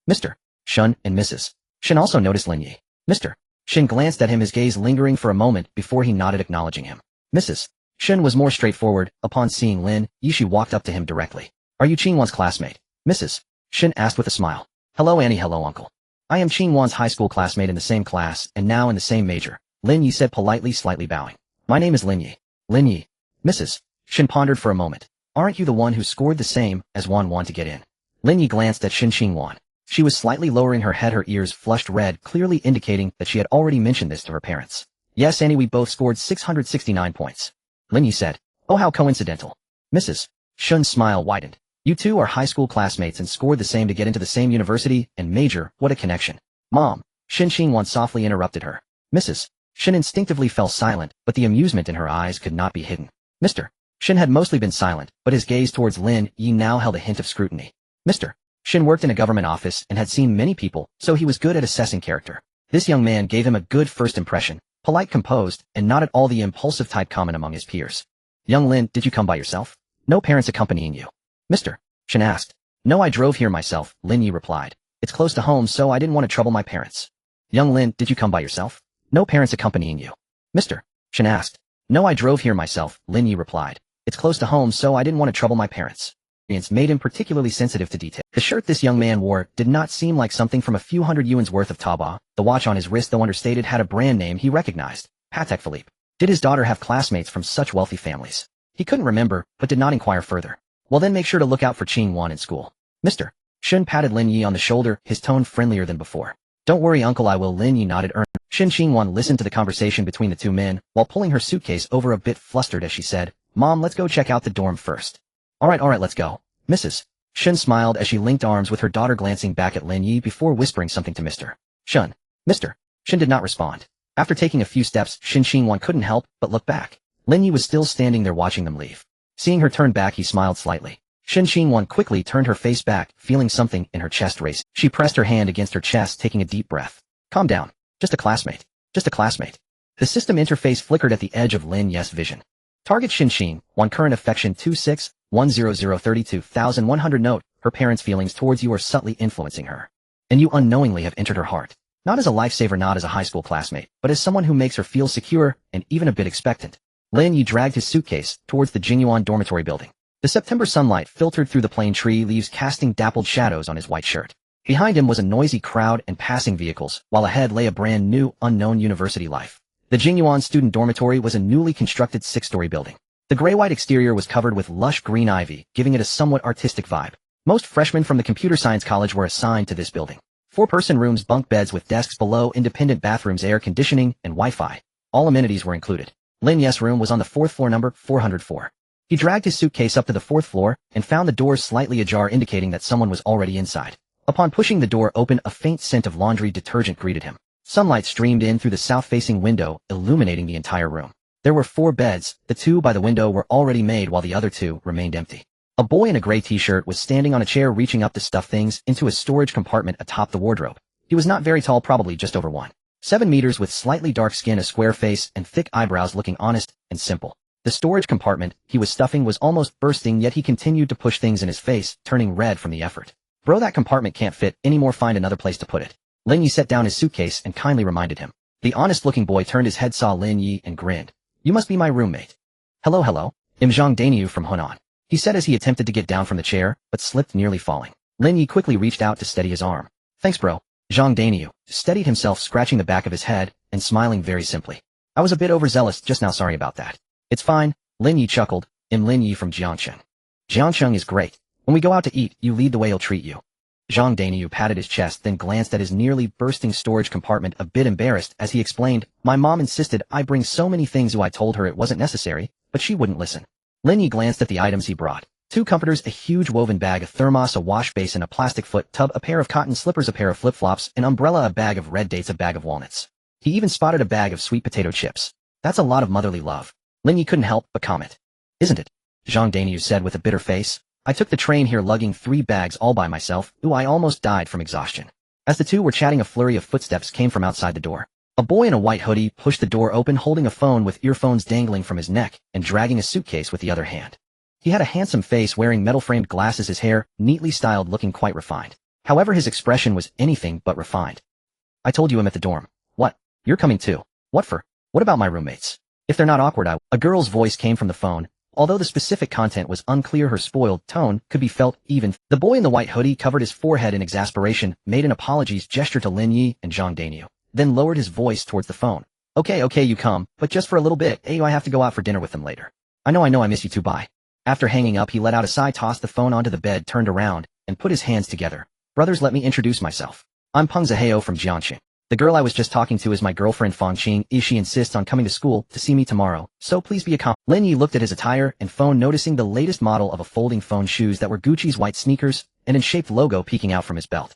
Mr. Shun and Mrs. Shin also noticed Lin Yi. Mr. Shin glanced at him, his gaze lingering for a moment before he nodded, acknowledging him. Mrs. Shin was more straightforward. Upon seeing Lin Yi, she walked up to him directly. Are you Yuan's classmate? Mrs. Shin asked with a smile. Hello, Annie. Hello, uncle. I am Yuan's high school classmate, in the same class and now in the same major, Lin Yi said politely, slightly bowing. My name is Lin Yi. Lin Yi. Mrs. Shin pondered for a moment. Aren't you the one who scored the same as Yuan to get in? Lin Yi glanced at Yuan. She was slightly lowering her head, her ears flushed red, clearly indicating that she had already mentioned this to her parents. Yes, Annie, we both scored 669 points. Lin Yi said. Oh, how coincidental. Mrs. Shun's smile widened. You two are high school classmates and scored the same to get into the same university and major. What a connection. Mom. Yuan softly interrupted her. Mrs. Shin instinctively fell silent, but the amusement in her eyes could not be hidden. Mr. Shin had mostly been silent, but his gaze towards Lin Yi now held a hint of scrutiny. Mr. Shin worked in a government office and had seen many people, so he was good at assessing character. This young man gave him a good first impression, polite, composed, and not at all the impulsive type common among his peers. Young Lin, did you come by yourself? No parents accompanying you? Mr. Shin asked. No, I drove here myself, Lin Yi replied. It's close to home, so I didn't want to trouble my parents. Young Lin, did you come by yourself? No parents accompanying you? Mr. Shin asked. No, I drove here myself, Lin Yi replied. It's close to home, so I didn't want to trouble my parents. It made him particularly sensitive to detail. The shirt this young man wore did not seem like something from a few hundred yuan's worth of taobao. The watch on his wrist, though understated, had a brand name he recognized, Patek Philippe. Did his daughter have classmates from such wealthy families? He couldn't remember, but did not inquire further. Well then, make sure to look out for Yuan in school. Mr. Shun patted Lin Yi on the shoulder, his tone friendlier than before. Don't worry, uncle, I will. Lin Yi nodded earnestly. Yuan listened to the conversation between the two men, while pulling her suitcase over, a bit flustered as she said, Mom, let's go check out the dorm first. Alright, let's go. Mrs. Shun smiled as she linked arms with her daughter, glancing back at Lin Yi before whispering something to Mr. Shun. Mr. Shun did not respond. After taking a few steps, Yuan couldn't help but look back. Lin Yi was still standing there watching them leave. Seeing her turn back, he smiled slightly. Yuan quickly turned her face back, feeling something in her chest race. She pressed her hand against her chest, taking a deep breath. Calm down. Just a classmate. Just a classmate. The system interface flickered at the edge of Lin Yi's vision. Target Yuan, current affection 26-100-32,100. Note, her parents' feelings towards you are subtly influencing her. And you unknowingly have entered her heart. Not as a lifesaver, not as a high school classmate, but as someone who makes her feel secure and even a bit expectant. Lin Yi dragged his suitcase towards the Yuan dormitory building. The September sunlight filtered through the plane tree leaves, casting dappled shadows on his white shirt. Behind him was a noisy crowd and passing vehicles, while ahead lay a brand new, unknown university life. The Yuan student dormitory was a newly constructed 6-story building. The gray-white exterior was covered with lush green ivy, giving it a somewhat artistic vibe. Most freshmen from the computer science college were assigned to this building. 4-person rooms, bunk beds with desks below, independent bathrooms, air conditioning, and Wi-Fi. All amenities were included. Lin Yi's room was on the 4th floor, number 404. He dragged his suitcase up to the 4th floor and found the doors slightly ajar, indicating that someone was already inside. Upon pushing the door open, a faint scent of laundry detergent greeted him. Sunlight streamed in through the south-facing window, illuminating the entire room. There were 4 beds. The 2 by the window were already made, while the other 2 remained empty. A boy in a gray t-shirt was standing on a chair, reaching up to stuff things into a storage compartment atop the wardrobe. He was not very tall, probably just over 1.7 meters, with slightly dark skin, a square face, and thick eyebrows, looking honest and simple. The storage compartment he was stuffing was almost bursting, yet he continued to push things in his face, turning red from the effort. Bro, that compartment can't fit anymore, find another place to put it. Lin Yi set down his suitcase and kindly reminded him. The honest-looking boy turned his head, saw Lin Yi, and grinned. You must be my roommate. Hello. I'm Zhang Daniu from Hunan. He said as he attempted to get down from the chair, but slipped, nearly falling. Lin Yi quickly reached out to steady his arm. Thanks, bro. Zhang Daniu steadied himself, scratching the back of his head and smiling very simply. I was a bit overzealous just now, sorry about that. It's fine, Lin Yi chuckled. I'm Lin Yi from Jiangcheng. Jiangcheng is great. When we go out to eat, you lead the way, I'll treat you. Zhang Daniu patted his chest, then glanced at his nearly bursting storage compartment, a bit embarrassed as he explained, my mom insisted I bring so many things. I told her it wasn't necessary, but she wouldn't listen. Lin Yi glanced at the items he brought. 2 comforters, a huge woven bag, a thermos, a wash basin, a plastic foot tub, a pair of cotton slippers, a pair of flip-flops, an umbrella, a bag of red dates, a bag of walnuts. He even spotted a bag of sweet potato chips. That's a lot of motherly love. Lin Yi couldn't help but comment. Isn't it? Zhang Daniu said with a bitter face. I took the train here lugging 3 bags all by myself. Ooh, I almost died from exhaustion. As the two were chatting, a flurry of footsteps came from outside the door. A boy in a white hoodie pushed the door open, holding a phone with earphones dangling from his neck and dragging a suitcase with the other hand. He had a handsome face, wearing metal-framed glasses, his hair neatly styled, looking quite refined. However, his expression was anything but refined. I told you I'm at the dorm. What? You're coming too? What for? What about my roommates? If they're not awkward, A girl's voice came from the phone. Although the specific content was unclear, her spoiled tone could be felt even. The boy in the white hoodie covered his forehead in exasperation, made an apologies gesture to Lin Yi and Zhang Daniu, then lowered his voice towards the phone. Okay, you come, but just for a little bit. I have to go out for dinner with them later. I know, I miss you too, bye. After hanging up, he let out a sigh, tossed the phone onto the bed, turned around, and put his hands together. Brothers, let me introduce myself. I'm Peng Zihao from Jiangxing. The girl I was just talking to is my girlfriend Fang Qing. She insists on coming to school to see me tomorrow, so please be accommodating. Lin Yi looked at his attire and phone, noticing the latest model of a folding phone, shoes that were Gucci's, white sneakers, and an shaped logo peeking out from his belt.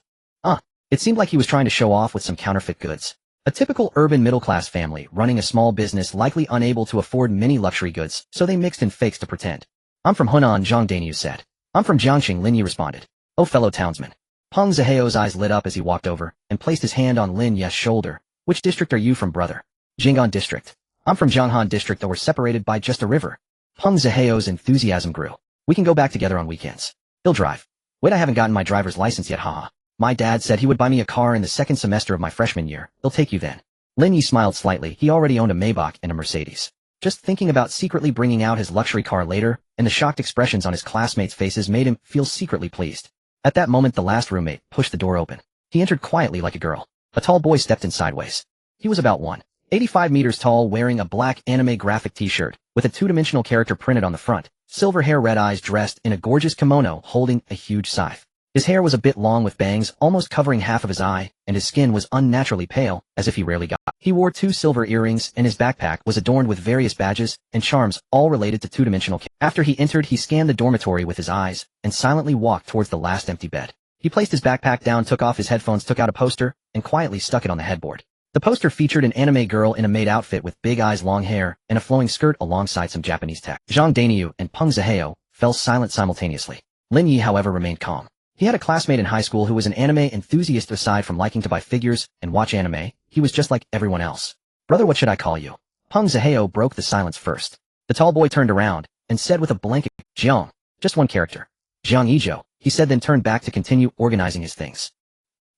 It seemed like he was trying to show off with some counterfeit goods. A typical urban middle-class family running a small business, likely unable to afford many luxury goods, so they mixed in fakes to pretend. I'm from Hunan, Zhang Daniu said. I'm from Jiangxing, Lin Yi responded. Oh, fellow townsman. Peng Zihao's eyes lit up as he walked over and placed his hand on Lin Yi's shoulder. Which district are you from, brother? Jing'an district. I'm from Jianghan district, though we're separated by just a river. Peng Zihao's enthusiasm grew. We can go back together on weekends. He'll drive. Wait, I haven't gotten my driver's license yet, haha. My dad said he would buy me a car in the 2nd semester of my freshman year. He'll take you then. Lin Yi smiled slightly. He already owned a Maybach and a Mercedes. Just thinking about secretly bringing out his luxury car later, and the shocked expressions on his classmates' faces made him feel secretly pleased. At that moment the last roommate pushed the door open. He entered quietly like a girl. A tall boy stepped in sideways. He was about 185 meters tall, wearing a black anime graphic t-shirt, with a two-dimensional character printed on the front, silver hair, red eyes, dressed in a gorgeous kimono, holding a huge scythe. His hair was a bit long with bangs almost covering half of his eye, and his skin was unnaturally pale, as if he rarely got. He wore 2 silver earrings, and his backpack was adorned with various badges and charms, all related to two-dimensional. After he entered, he scanned the dormitory with his eyes, and silently walked towards the last empty bed. He placed his backpack down, took off his headphones, took out a poster, and quietly stuck it on the headboard. The poster featured an anime girl in a maid outfit with big eyes, long hair, and a flowing skirt alongside some Japanese text. Zhang Dainyu and Peng Zihao fell silent simultaneously. Lin Yi, however, remained calm. He had a classmate in high school who was an anime enthusiast. Aside from liking to buy figures and watch anime, he was just like everyone else. Brother, what should I call you? Peng Zihao broke the silence first. The tall boy turned around and said with a blanket, Jiang. Just one character. Jiang Izhou, he said, then turned back to continue organizing his things.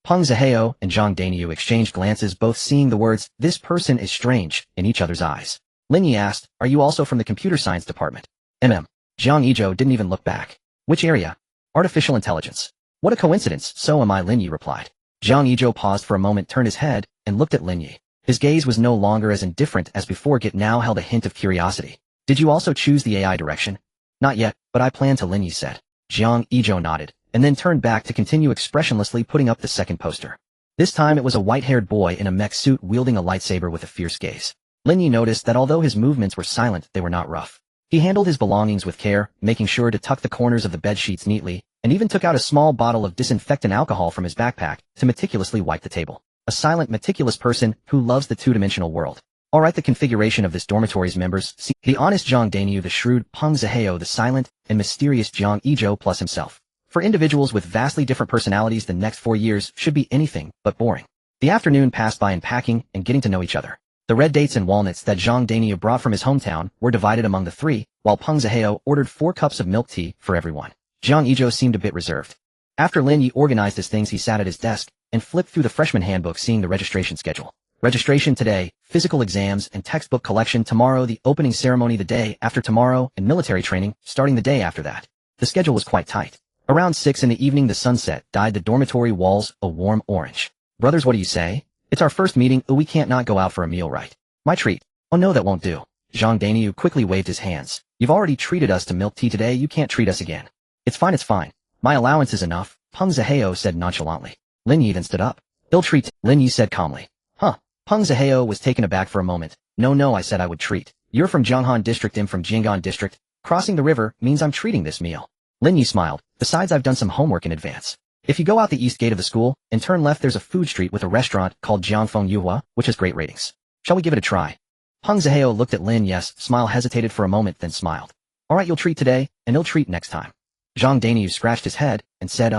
Peng Zihao and Zhang Dainyu exchanged glances, both seeing the words, "This person is strange," in each other's eyes. Lin Yi asked, "Are you also from the computer science department?" Jiang Izhou didn't even look back. "Which area?" "Artificial intelligence." "What a coincidence, so am I," Lin Yi replied. Jiang Izhou paused for a moment, turned his head, and looked at Lin Yi. His gaze was no longer as indifferent as before, it now held a hint of curiosity. "Did you also choose the AI direction?" "Not yet, but I plan to," Lin Yi said. Jiang Izhou nodded, and then turned back to continue expressionlessly putting up the second poster. This time it was a white-haired boy in a mech suit wielding a lightsaber with a fierce gaze. Lin Yi noticed that although his movements were silent, they were not rough. He handled his belongings with care, making sure to tuck the corners of the bed sheets neatly, and even took out a small bottle of disinfectant alcohol from his backpack to meticulously wipe the table. A silent, meticulous person who loves the two-dimensional world. Alright, the configuration of this dormitory's members: the honest Zhang Dainyu, the shrewd Peng Zihao, the silent and mysterious Jiang Izhou, plus himself. For individuals with vastly different personalities, the next 4 years should be anything but boring. The afternoon passed by in packing and getting to know each other. The red dates and walnuts that Zhang Dainyu brought from his hometown were divided among the three, while Peng Zihao ordered 4 cups of milk tea for everyone. Jiang Izhou seemed a bit reserved. After Lin Yi organized his things, he sat at his desk and flipped through the freshman handbook, seeing the registration schedule. Registration today, physical exams and textbook collection tomorrow, the opening ceremony the day after tomorrow, and military training starting the day after that. The schedule was quite tight. Around 6 in the evening, the sunset dyed the dormitory walls a warm orange. "Brothers, what do you say? It's our first meeting. We can't not go out for a meal, right? My treat." "Oh no, that won't do." Zhang Dainyu quickly waved his hands. "You've already treated us to milk tea today, you can't treat us again." It's fine. My allowance is enough," Peng Zihao said nonchalantly. Lin Yi then stood up. "Ill treat," Lin Yi said calmly. "Huh." Peng Zihao was taken aback for a moment. No, I said I would treat. You're from Jianghan District, I'm from Jianghan District. Crossing the river means I'm treating this meal." Lin Yi smiled. "Besides, I've done some homework in advance. If you go out the east gate of the school and turn left, there's a food street with a restaurant called Jiangfeng Yuhua, which has great ratings. Shall we give it a try?" Peng Zihao looked at Lin Yi's smile, hesitated for a moment, then smiled. "Alright, you'll treat today, and he'll treat next time." Zhang Dainyu scratched his head and said,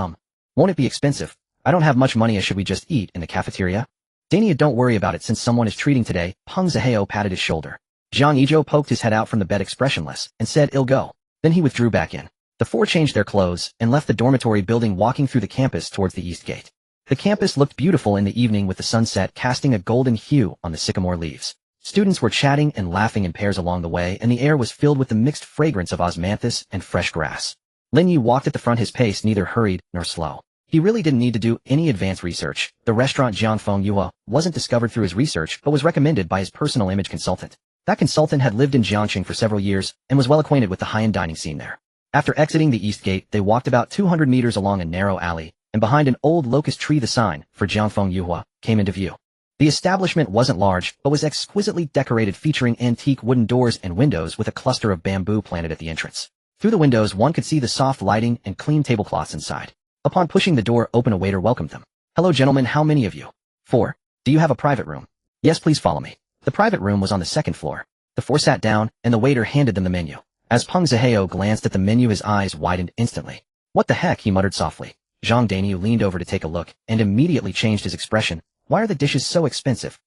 "Won't it be expensive? I don't have much money. Should we just eat in the cafeteria?" "Dainyu, don't worry about it, since someone is treating today." Peng Zihao patted his shoulder. Jiang Izhou poked his head out from the bed expressionless and said, "I'll go." Then he withdrew back in. The 4 changed their clothes and left the dormitory building, walking through the campus towards the east gate. The campus looked beautiful in the evening, with the sunset casting a golden hue on the sycamore leaves. Students were chatting and laughing in pairs along the way, and the air was filled with the mixed fragrance of osmanthus and fresh grass. Lin Yi walked at the front, his pace neither hurried nor slow. He really didn't need to do any advanced research. The restaurant Jiangfeng Yuhua wasn't discovered through his research, but was recommended by his personal image consultant. That consultant had lived in Jiangxing for several years and was well acquainted with the high-end dining scene there. After exiting the east gate, they walked about 200 meters along a narrow alley, and behind an old locust tree the sign for Jiangfeng Yuhua came into view. The establishment wasn't large, but was exquisitely decorated, featuring antique wooden doors and windows with a cluster of bamboo planted at the entrance. Through the windows one could see the soft lighting and clean tablecloths inside. Upon pushing the door open, a waiter welcomed them. "Hello gentlemen, how many of you?" 4. "Do you have a private room?" "Yes, please follow me." The private room was on the 2nd floor. The 4 sat down, and the waiter handed them the menu. As Peng Zihao glanced at the menu, his eyes widened instantly. "What the heck?" he muttered softly. Zhang Dainyu leaned over to take a look, and immediately changed his expression. "Why are the dishes so expensive?"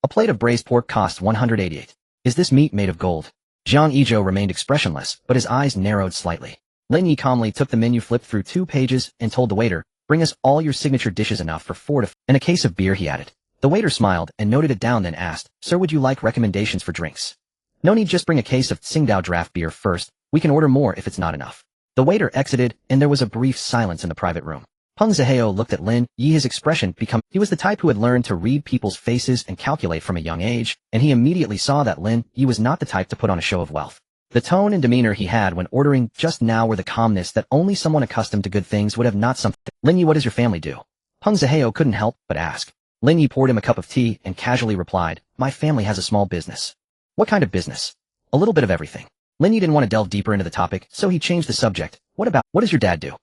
"A plate of braised pork costs 188. Is this meat made of gold?" Jiang Izhou remained expressionless, but his eyes narrowed slightly. Lin Yi calmly took the menu, flipped through 2 pages, and told the waiter, "Bring us all your signature dishes, enough for 4 to and a case of beer," he added. The waiter smiled and noted it down, then asked, "Sir, would you like recommendations for drinks?" No need, just bring a case of Tsingtao draft beer first. We can order more if it's not enough. The waiter exited, and there was a brief silence in the private room. Peng Zihao looked at Lin Yi, his expression become. He was the type who had learned to read people's faces and calculate from a young age, and he immediately saw that Lin Yi was not the type to put on a show of wealth. The tone and demeanor he had when ordering just now were the calmness that only someone accustomed to good things would have. Not something. Lin Yi, what does your family do? Peng Zihao couldn't help but ask. Lin Yi poured him a cup of tea and casually replied, my family has a small business. What kind of business? A little bit of everything. Lin Yi didn't want to delve deeper into the topic, so he changed the subject. What does your dad do?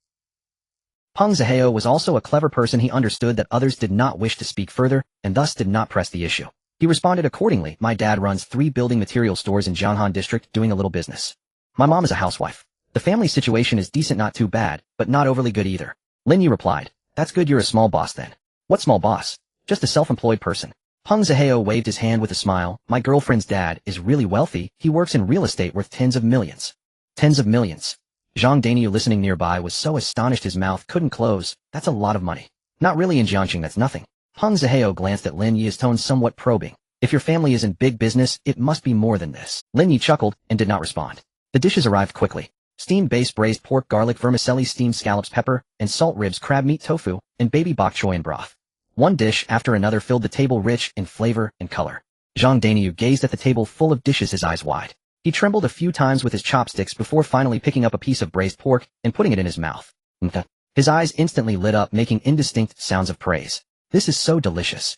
Peng Zihao was also a clever person. He understood that others did not wish to speak further, and thus did not press the issue. He responded accordingly, my dad runs 3 building material stores in Jianghan district doing a little business. My mom is a housewife. The family situation is decent, not too bad, but not overly good either. Lin Yi replied, that's good, you're a small boss then. What small boss? Just a self-employed person. Peng Zihao waved his hand with a smile, my girlfriend's dad is really wealthy, he works in real estate worth tens of millions. Tens of millions. Zhang Daniu listening nearby was so astonished his mouth couldn't close, that's a lot of money. Not really, in Jiangxing that's nothing. Peng Zihao glanced at Lin Yi, his tone somewhat probing. If your family is in big business, it must be more than this. Lin Yi chuckled and did not respond. The dishes arrived quickly. Steamed base braised pork, garlic vermicelli, steamed scallops, pepper, and salt ribs, crab meat, tofu, and baby bok choy and broth. One dish after another filled the table, rich in flavor and color. Zhang Daniu gazed at the table full of dishes, his eyes wide. He trembled a few times with his chopsticks before finally picking up a piece of braised pork and putting it in his mouth. His eyes instantly lit up, making indistinct sounds of praise. This is so delicious.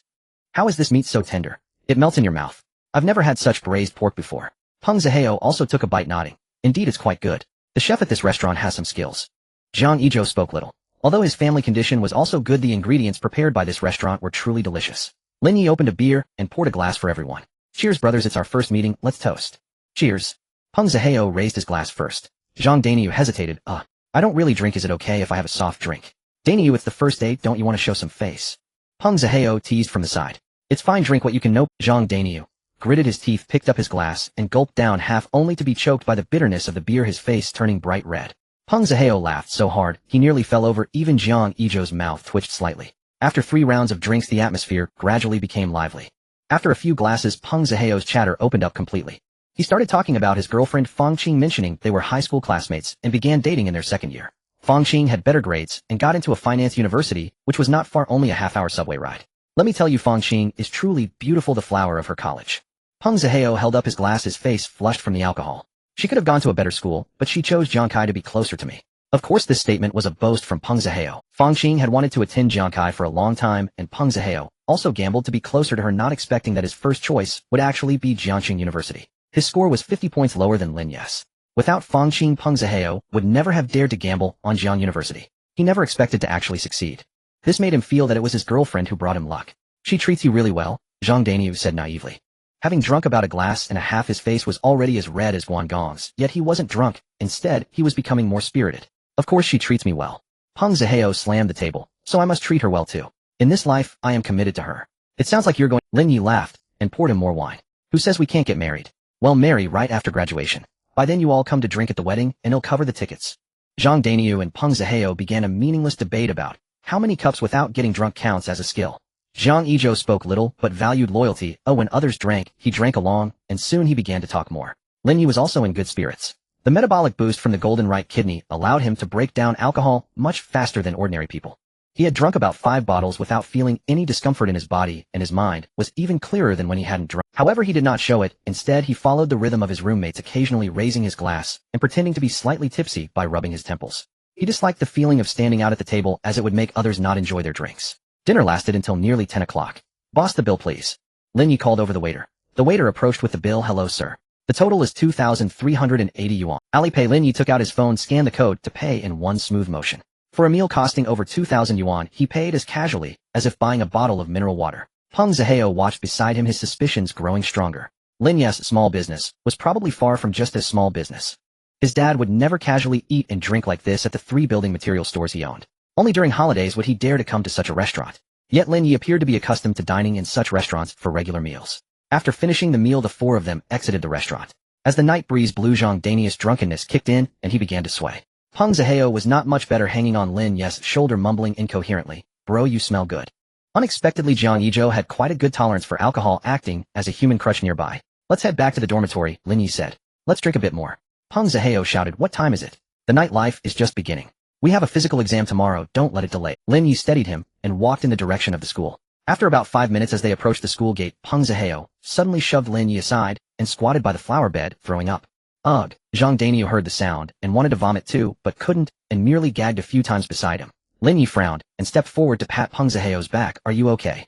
How is this meat so tender? It melts in your mouth. I've never had such braised pork before. Peng Zihao also took a bite, nodding. Indeed, it's quite good. The chef at this restaurant has some skills. Jiang Yizhou spoke little. Although his family condition was also good, the ingredients prepared by this restaurant were truly delicious. Lin Yi opened a beer and poured a glass for everyone. Cheers, brothers, it's our first meeting, let's toast. Cheers. Peng Zihao raised his glass first. Zhang Daniu hesitated. I don't really drink, is it okay if I have a soft drink? Daniu, it's the first date, don't you want to show some face? Peng Zihao teased from the side. It's fine, drink what you can. Nope. Zhang Daniu gritted his teeth, picked up his glass, and gulped down half, only to be choked by the bitterness of the beer, his face turning bright red. Peng Zihao laughed so hard, he nearly fell over. Even Jiang Yizhou's mouth twitched slightly. After 3 rounds of drinks, the atmosphere gradually became lively. After a few glasses, Peng Zihao's chatter opened up completely. He started talking about his girlfriend Fang Qing, mentioning they were high school classmates and began dating in their second year. Fang Qing had better grades and got into a finance university, which was not far, only a half-hour subway ride. Let me tell you, Fang Qing is truly beautiful, the flower of her college. Peng Zihao held up his glass, his face flushed from the alcohol. She could have gone to a better school, but she chose Jiangkai to be closer to me. Of course, this statement was a boast from Peng Zihao. Fang Qing had wanted to attend Jiangkai for a long time, and Peng Zihao also gambled to be closer to her, not expecting that his first choice would actually be Jiangxing University. His score was 50 points lower than Lin Yi's. Without Fang Qing, Peng Zihao would never have dared to gamble on Jiang University. He never expected to actually succeed. This made him feel that it was his girlfriend who brought him luck. She treats you really well, Zhang Daniu said naively. Having drunk about a glass and a half, his face was already as red as Guangong's, yet he wasn't drunk. Instead, he was becoming more spirited. Of course she treats me well. Peng Zihao slammed the table, so I must treat her well too. In this life, I am committed to her. It sounds like you're going. Lin Yi laughed and poured him more wine. Who says we can't get married? Well, marry right after graduation. By then you all come to drink at the wedding, and he'll cover the tickets. Zhang Daniu and Peng Zihao began a meaningless debate about how many cups without getting drunk counts as a skill. Jiang Yizhou spoke little, but valued loyalty. When others drank, he drank along, and soon he began to talk more. Lin Yi was also in good spirits. The metabolic boost from the golden right kidney allowed him to break down alcohol much faster than ordinary people. He had drunk about 5 bottles without feeling any discomfort in his body, and his mind was even clearer than when he hadn't drunk. However, he did not show it. Instead, he followed the rhythm of his roommates, occasionally raising his glass and pretending to be slightly tipsy by rubbing his temples. He disliked the feeling of standing out at the table, as it would make others not enjoy their drinks. Dinner lasted until nearly 10 o'clock. Boss, the bill please. Lin Yi called over the waiter. The waiter approached with the bill. Hello, sir. The total is 2,380 yuan. Alipay. Lin Yi took out his phone, scanned the code to pay in one smooth motion. For a meal costing over 2,000 yuan, he paid as casually as if buying a bottle of mineral water. Peng Zihao watched beside him, his suspicions growing stronger. Lin Yi's small business was probably far from just a small business. His dad would never casually eat and drink like this at the 3 building material stores he owned. Only during holidays would he dare to come to such a restaurant. Yet Lin Yi appeared to be accustomed to dining in such restaurants for regular meals. After finishing the meal, the 4 of them exited the restaurant. As the night breeze blew, Zhang Daniu's drunkenness kicked in, and he began to sway. Peng Zihao was not much better, hanging on Lin Yi's shoulder, mumbling incoherently, "Bro, you smell good." Unexpectedly, Jiang Yizhou had quite a good tolerance for alcohol, acting as a human crush nearby. Let's head back to the dormitory, Lin Yi said. Let's drink a bit more. Peng Zihao shouted, what time is it? The nightlife is just beginning. We have a physical exam tomorrow, don't let it delay. Lin Yi steadied him and walked in the direction of the school. After about 5 minutes as they approached the school gate, Peng Zihao suddenly shoved Lin Yi aside and squatted by the flower bed, throwing up. Ugh! Zhang Daniu heard the sound and wanted to vomit too, but couldn't, and merely gagged a few times beside him. Lin Yi frowned and stepped forward to pat Peng Zihao's back. Are you okay?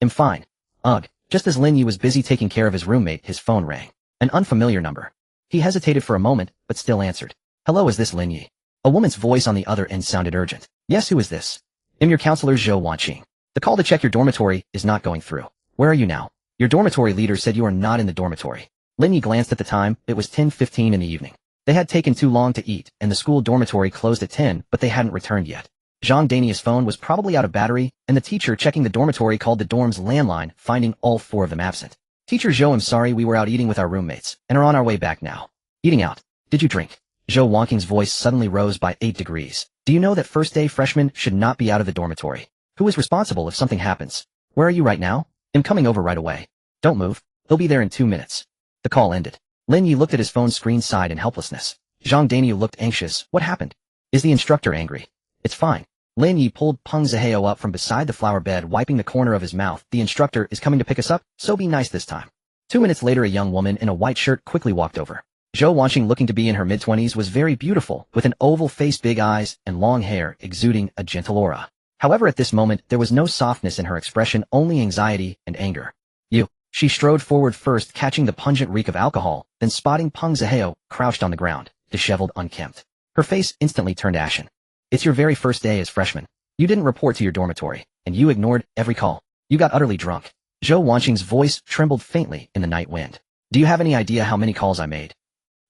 I'm fine. Ugh. Just as Lin Yi was busy taking care of his roommate, his phone rang. An unfamiliar number. He hesitated for a moment, but still answered. Hello, is this Lin Yi? A woman's voice on the other end sounded urgent. Yes, who is this? I'm your counselor Zhou Wanqing. The call to check your dormitory is not going through. Where are you now? Your dormitory leader said you are not in the dormitory. Lin Yi glanced at the time. It was 10:15 in the evening. They had taken too long to eat, and the school dormitory closed at 10, but they hadn't returned yet. Zhang Dania's phone was probably out of battery, and the teacher checking the dormitory called the dorm's landline, finding all 4 of them absent. Teacher Zhou, I'm sorry, we were out eating with our roommates, and are on our way back now. Eating out. Did you drink? Zhou Wanqing's voice suddenly rose by 8 degrees. Do you know that first-day freshmen should not be out of the dormitory? Who is responsible if something happens? Where are you right now? I'm coming over right away. Don't move. He'll be there in 2 minutes. The call ended. Lin Yi looked at his phone screen, sighed in helplessness. Zhang Daniu looked anxious. What happened? Is the instructor angry? It's fine. Lin Yi pulled Peng Zihao up from beside the flower bed, wiping the corner of his mouth. The instructor is coming to pick us up, so be nice this time. 2 minutes later, a young woman in a white shirt quickly walked over. Zhou Wanqing, looking to be in her mid-20s, was very beautiful, with an oval face, big eyes, and long hair, exuding a gentle aura. However, at this moment, there was no softness in her expression, only anxiety and anger. You. She strode forward first, catching the pungent reek of alcohol, then spotting Peng Zihao, crouched on the ground, disheveled, unkempt. Her face instantly turned ashen. It's your very first day as freshman. You didn't report to your dormitory, and you ignored every call. You got utterly drunk. Zhou Wanqing's voice trembled faintly in the night wind. Do you have any idea how many calls I made?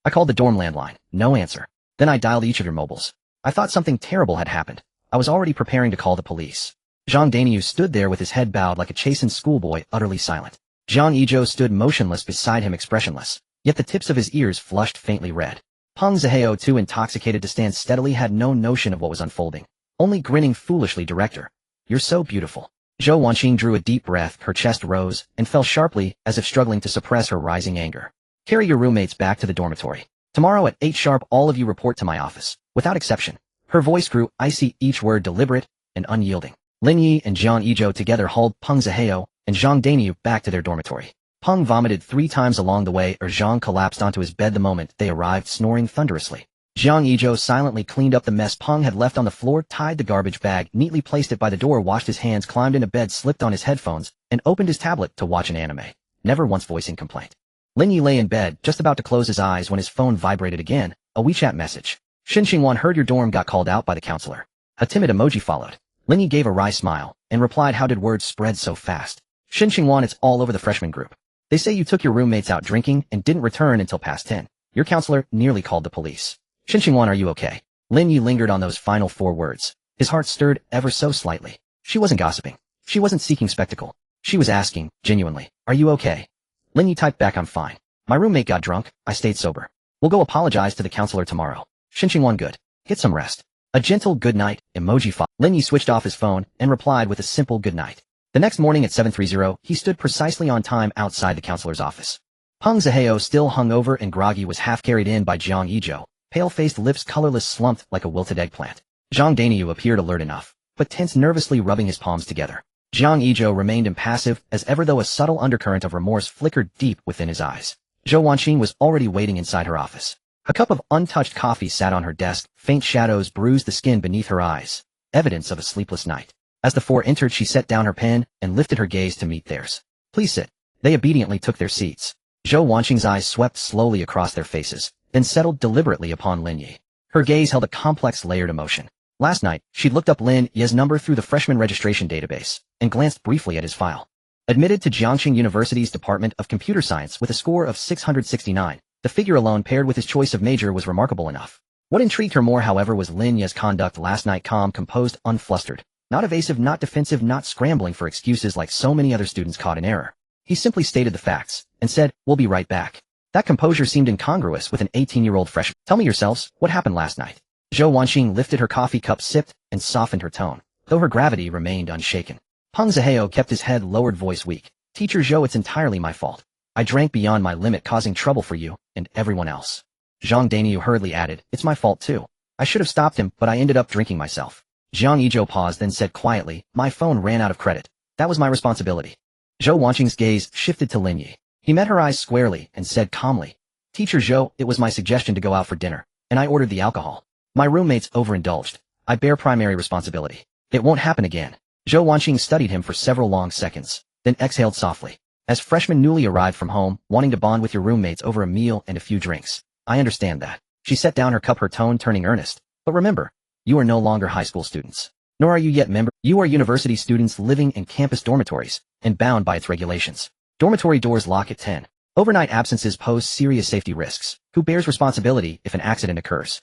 I called the dorm landline. No answer. Then I dialed each of your mobiles. I thought something terrible had happened. I was already preparing to call the police. Zhang Daniu stood there with his head bowed like a chastened schoolboy, utterly silent. Jiang Yizhou stood motionless beside him, expressionless, yet the tips of his ears flushed faintly red. Peng Zihao, too intoxicated to stand steadily, had no notion of what was unfolding, only grinning foolishly. Director, you're so beautiful. Zhou Wanqing drew a deep breath, her chest rose, and fell sharply, as if struggling to suppress her rising anger. Carry your roommates back to the dormitory. Tomorrow at 8 sharp, all of you report to my office, without exception. Her voice grew icy, each word deliberate and unyielding. Lin Yi and Jiang Yizhou together hauled Peng Zihao and Zhang Daniu back to their dormitory. Peng vomited 3 times along the way, or Zhang collapsed onto his bed the moment they arrived, snoring thunderously. Jiang Yizhou silently cleaned up the mess Peng had left on the floor, tied the garbage bag, neatly placed it by the door, washed his hands, climbed into bed, slipped on his headphones, and opened his tablet to watch an anime, never once voicing complaint. Lin Yi lay in bed, just about to close his eyes when his phone vibrated again, a WeChat message. Yuan heard your dorm got called out by the counselor. A timid emoji followed. Lin Yi gave a wry smile, and replied, how did word spread so fast? Yuan, it's all over the freshman group. They say you took your roommates out drinking and didn't return until past 10. Your counselor nearly called the police. Yuan, are you okay? Lin Yi lingered on those final 4 words. His heart stirred ever so slightly. She wasn't gossiping. She wasn't seeking spectacle. She was asking, genuinely, are you okay? Lin Yi typed back, I'm fine. My roommate got drunk, I stayed sober. We'll go apologize to the counselor tomorrow. Yuan, good. Get some rest. A gentle good night emoji followed. Lin Yi switched off his phone and replied with a simple good night. The next morning at 7:30, he stood precisely on time outside the counselor's office. Peng Zihao, still hungover and groggy, was half carried in by Jiang Yizhou, pale-faced, lips colorless, slumped like a wilted eggplant. Zhang Daniu appeared alert enough, but tense, nervously rubbing his palms together. Jiang Yizhou remained impassive, as ever, though a subtle undercurrent of remorse flickered deep within his eyes. Zhou Wanqing was already waiting inside her office. A cup of untouched coffee sat on her desk, faint shadows bruised the skin beneath her eyes, evidence of a sleepless night. As the 4 entered, she set down her pen and lifted her gaze to meet theirs. Please sit. They obediently took their seats. Zhou Wanqing's eyes swept slowly across their faces, then settled deliberately upon Lin Yi. Her gaze held a complex, layered emotion. Last night, she'd looked up Lin Yi's number through the freshman registration database, and glanced briefly at his file. Admitted to Jiangxing University's Department of Computer Science with a score of 669, the figure alone paired with his choice of major was remarkable enough. What intrigued her more, however, was Lin Yi's conduct last night, calm, composed, unflustered. Not evasive, not defensive, not scrambling for excuses like so many other students caught in error. He simply stated the facts, and said, we'll be right back. That composure seemed incongruous with an 18-year-old freshman. Tell me yourselves, what happened last night? Zhou Wanqing lifted her coffee cup, sipped, and softened her tone, though her gravity remained unshaken. Peng Zihao kept his head lowered, voice weak. Teacher Zhou, it's entirely my fault. I drank beyond my limit, causing trouble for you and everyone else. Zhang Daniu hurriedly added, it's my fault too. I should have stopped him, but I ended up drinking myself. Jiang Yizhou paused, then said quietly, my phone ran out of credit. That was my responsibility. Zhou Wanqing's gaze shifted to Lin Yi. He met her eyes squarely and said calmly, Teacher Zhou, it was my suggestion to go out for dinner, and I ordered the alcohol. My roommates overindulged. I bear primary responsibility. It won't happen again. Zhou Wanqing studied him for several long seconds, then exhaled softly. As freshmen newly arrived from home, wanting to bond with your roommates over a meal and a few drinks. I understand that. She set down her cup, her tone turning earnest. But remember, you are no longer high school students. Nor are you yet member. You are university students living in campus dormitories, and bound by its regulations. Dormitory doors lock at 10. Overnight absences pose serious safety risks. Who bears responsibility if an accident occurs?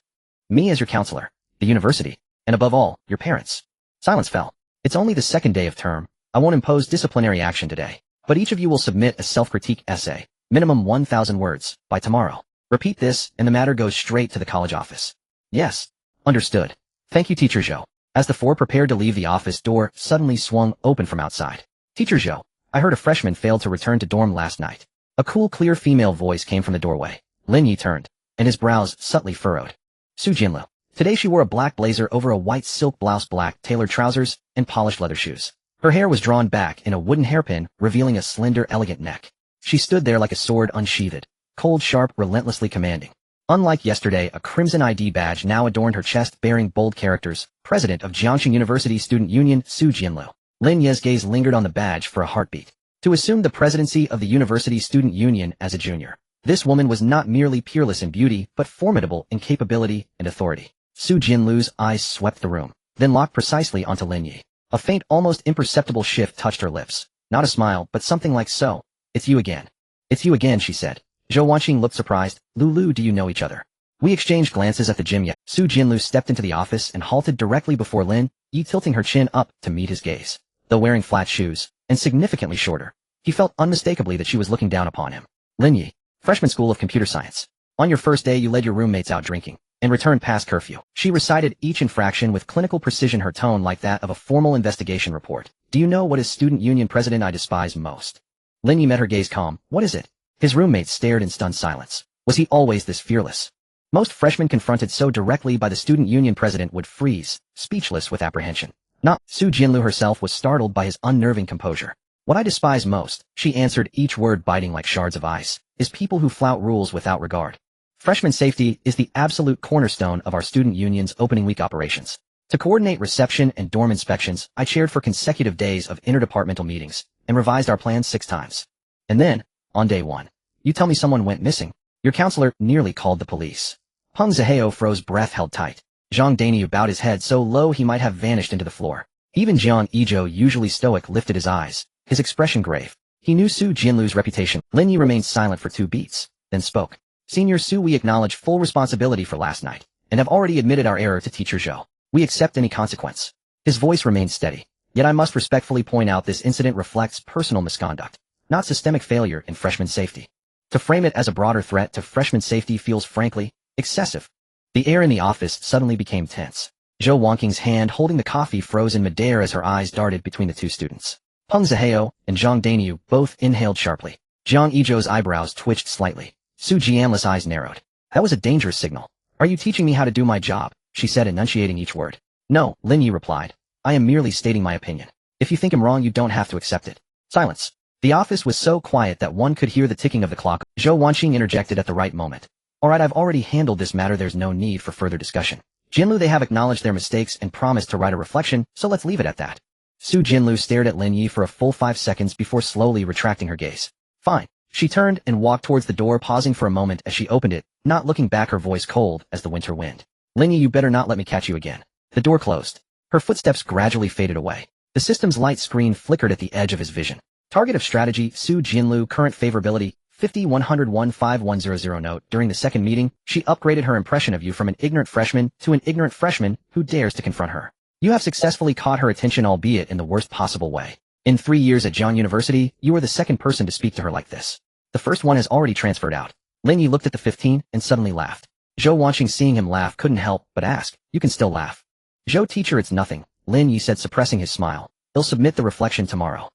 Me as your counselor, the university, and above all, your parents. Silence fell. It's only the second day of term. I won't impose disciplinary action today. But each of you will submit a self-critique essay, minimum 1,000 words, by tomorrow. Repeat this, and the matter goes straight to the college office. Yes. Understood. Thank you, Teacher Zhou. As the four prepared to leave, the office door suddenly swung open from outside. Teacher Zhou, I heard a freshman failed to return to dorm last night. A cool, clear female voice came from the doorway. Lin Yi turned, and his brows subtly furrowed. Su Jinlu. Today she wore a black blazer over a white silk blouse, black tailored trousers, and polished leather shoes. Her hair was drawn back in a wooden hairpin, revealing a slender, elegant neck. She stood there like a sword unsheathed, cold, sharp, relentlessly commanding. Unlike yesterday, a crimson ID badge now adorned her chest, bearing bold characters, President of Jiangxing University Student Union, Su Jinlu. Lin Ye's gaze lingered on the badge for a heartbeat. To assume the presidency of the University Student Union as a junior, this woman was not merely peerless in beauty, but formidable in capability and authority. Su Jinlu's eyes swept the room, then locked precisely onto Lin Yi. A faint, almost imperceptible shift touched her lips. Not a smile, but something like so. It's you again. It's you again, she said. Zhou Wanqing looked surprised. Lulu, do you know each other? We exchanged glances at the gym yet. Su Jinlu stepped into the office and halted directly before Lin Yi, tilting her chin up to meet his gaze. Though wearing flat shoes, and significantly shorter, he felt unmistakably that she was looking down upon him. Lin Yi, freshman school of computer science. On your first day you led your roommates out drinking, and returned past curfew. She recited each infraction with clinical precision, her tone like that of a formal investigation report. Do you know what as student union president I despise most? Lin Yi met her gaze calm. What is it? His roommates stared in stunned silence. Was he always this fearless? Most freshmen confronted so directly by the student union president would freeze, speechless with apprehension. Not Su Jinlu herself was startled by his unnerving composure. What I despise most, she answered, each word biting like shards of ice, is people who flout rules without regard. Freshman safety is the absolute cornerstone of our student union's opening week operations. To coordinate reception and dorm inspections, I chaired for consecutive days of interdepartmental meetings, and revised our plans 6 times. And then, on day 1, you tell me someone went missing. Your counselor nearly called the police. Peng Zihao froze, breath held tight. Zhang Daniu bowed his head so low he might have vanished into the floor. Even Jiang Yizhou, usually stoic, lifted his eyes, his expression grave. He knew Su Jinlu's reputation. Lin Yi remained silent for 2 beats, then spoke. Senior Su, we acknowledge full responsibility for last night, and have already admitted our error to Teacher Zhou. We accept any consequence. His voice remained steady. Yet I must respectfully point out this incident reflects personal misconduct, not systemic failure in freshman safety. To frame it as a broader threat to freshman safety feels frankly excessive. The air in the office suddenly became tense. Zhou Wanqing's hand holding the coffee froze in midair as her eyes darted between the 2 students. Peng Zihao and Zhang Daniu both inhaled sharply. Jiang Yizhou's eyebrows twitched slightly. Su Jianli's eyes narrowed. That was a dangerous signal. Are you teaching me how to do my job? She said, enunciating each word. No, Lin Yi replied. I am merely stating my opinion. If you think I'm wrong, you don't have to accept it. Silence. The office was so quiet that one could hear the ticking of the clock. Zhou Wanqing interjected at the right moment. Alright, I've already handled this matter, there's no need for further discussion. Jinlu, they have acknowledged their mistakes and promised to write a reflection, so let's leave it at that. Su Jinlu stared at Lin Yi for a full 5 seconds before slowly retracting her gaze. Fine. She turned and walked towards the door, pausing for a moment as she opened it, not looking back, her voice cold as the winter wind. Lin Yi, you better not let me catch you again. The door closed. Her footsteps gradually faded away. The system's light screen flickered at the edge of his vision. Target of strategy, Su Jinlu, current favorability, 50-101-5100. Note, during the second meeting, she upgraded her impression of you from an ignorant freshman to an ignorant freshman who dares to confront her. You have successfully caught her attention, albeit in the worst possible way. In 3 years at Jiang University, you are the second person to speak to her like this. The first one has already transferred out. Lin Yi looked at the 15 and suddenly laughed. Zhou Wanqing, seeing him laugh, couldn't help but ask, you can still laugh. Zhou teacher, it's nothing, Lin Yi said, suppressing his smile. He'll submit the reflection tomorrow.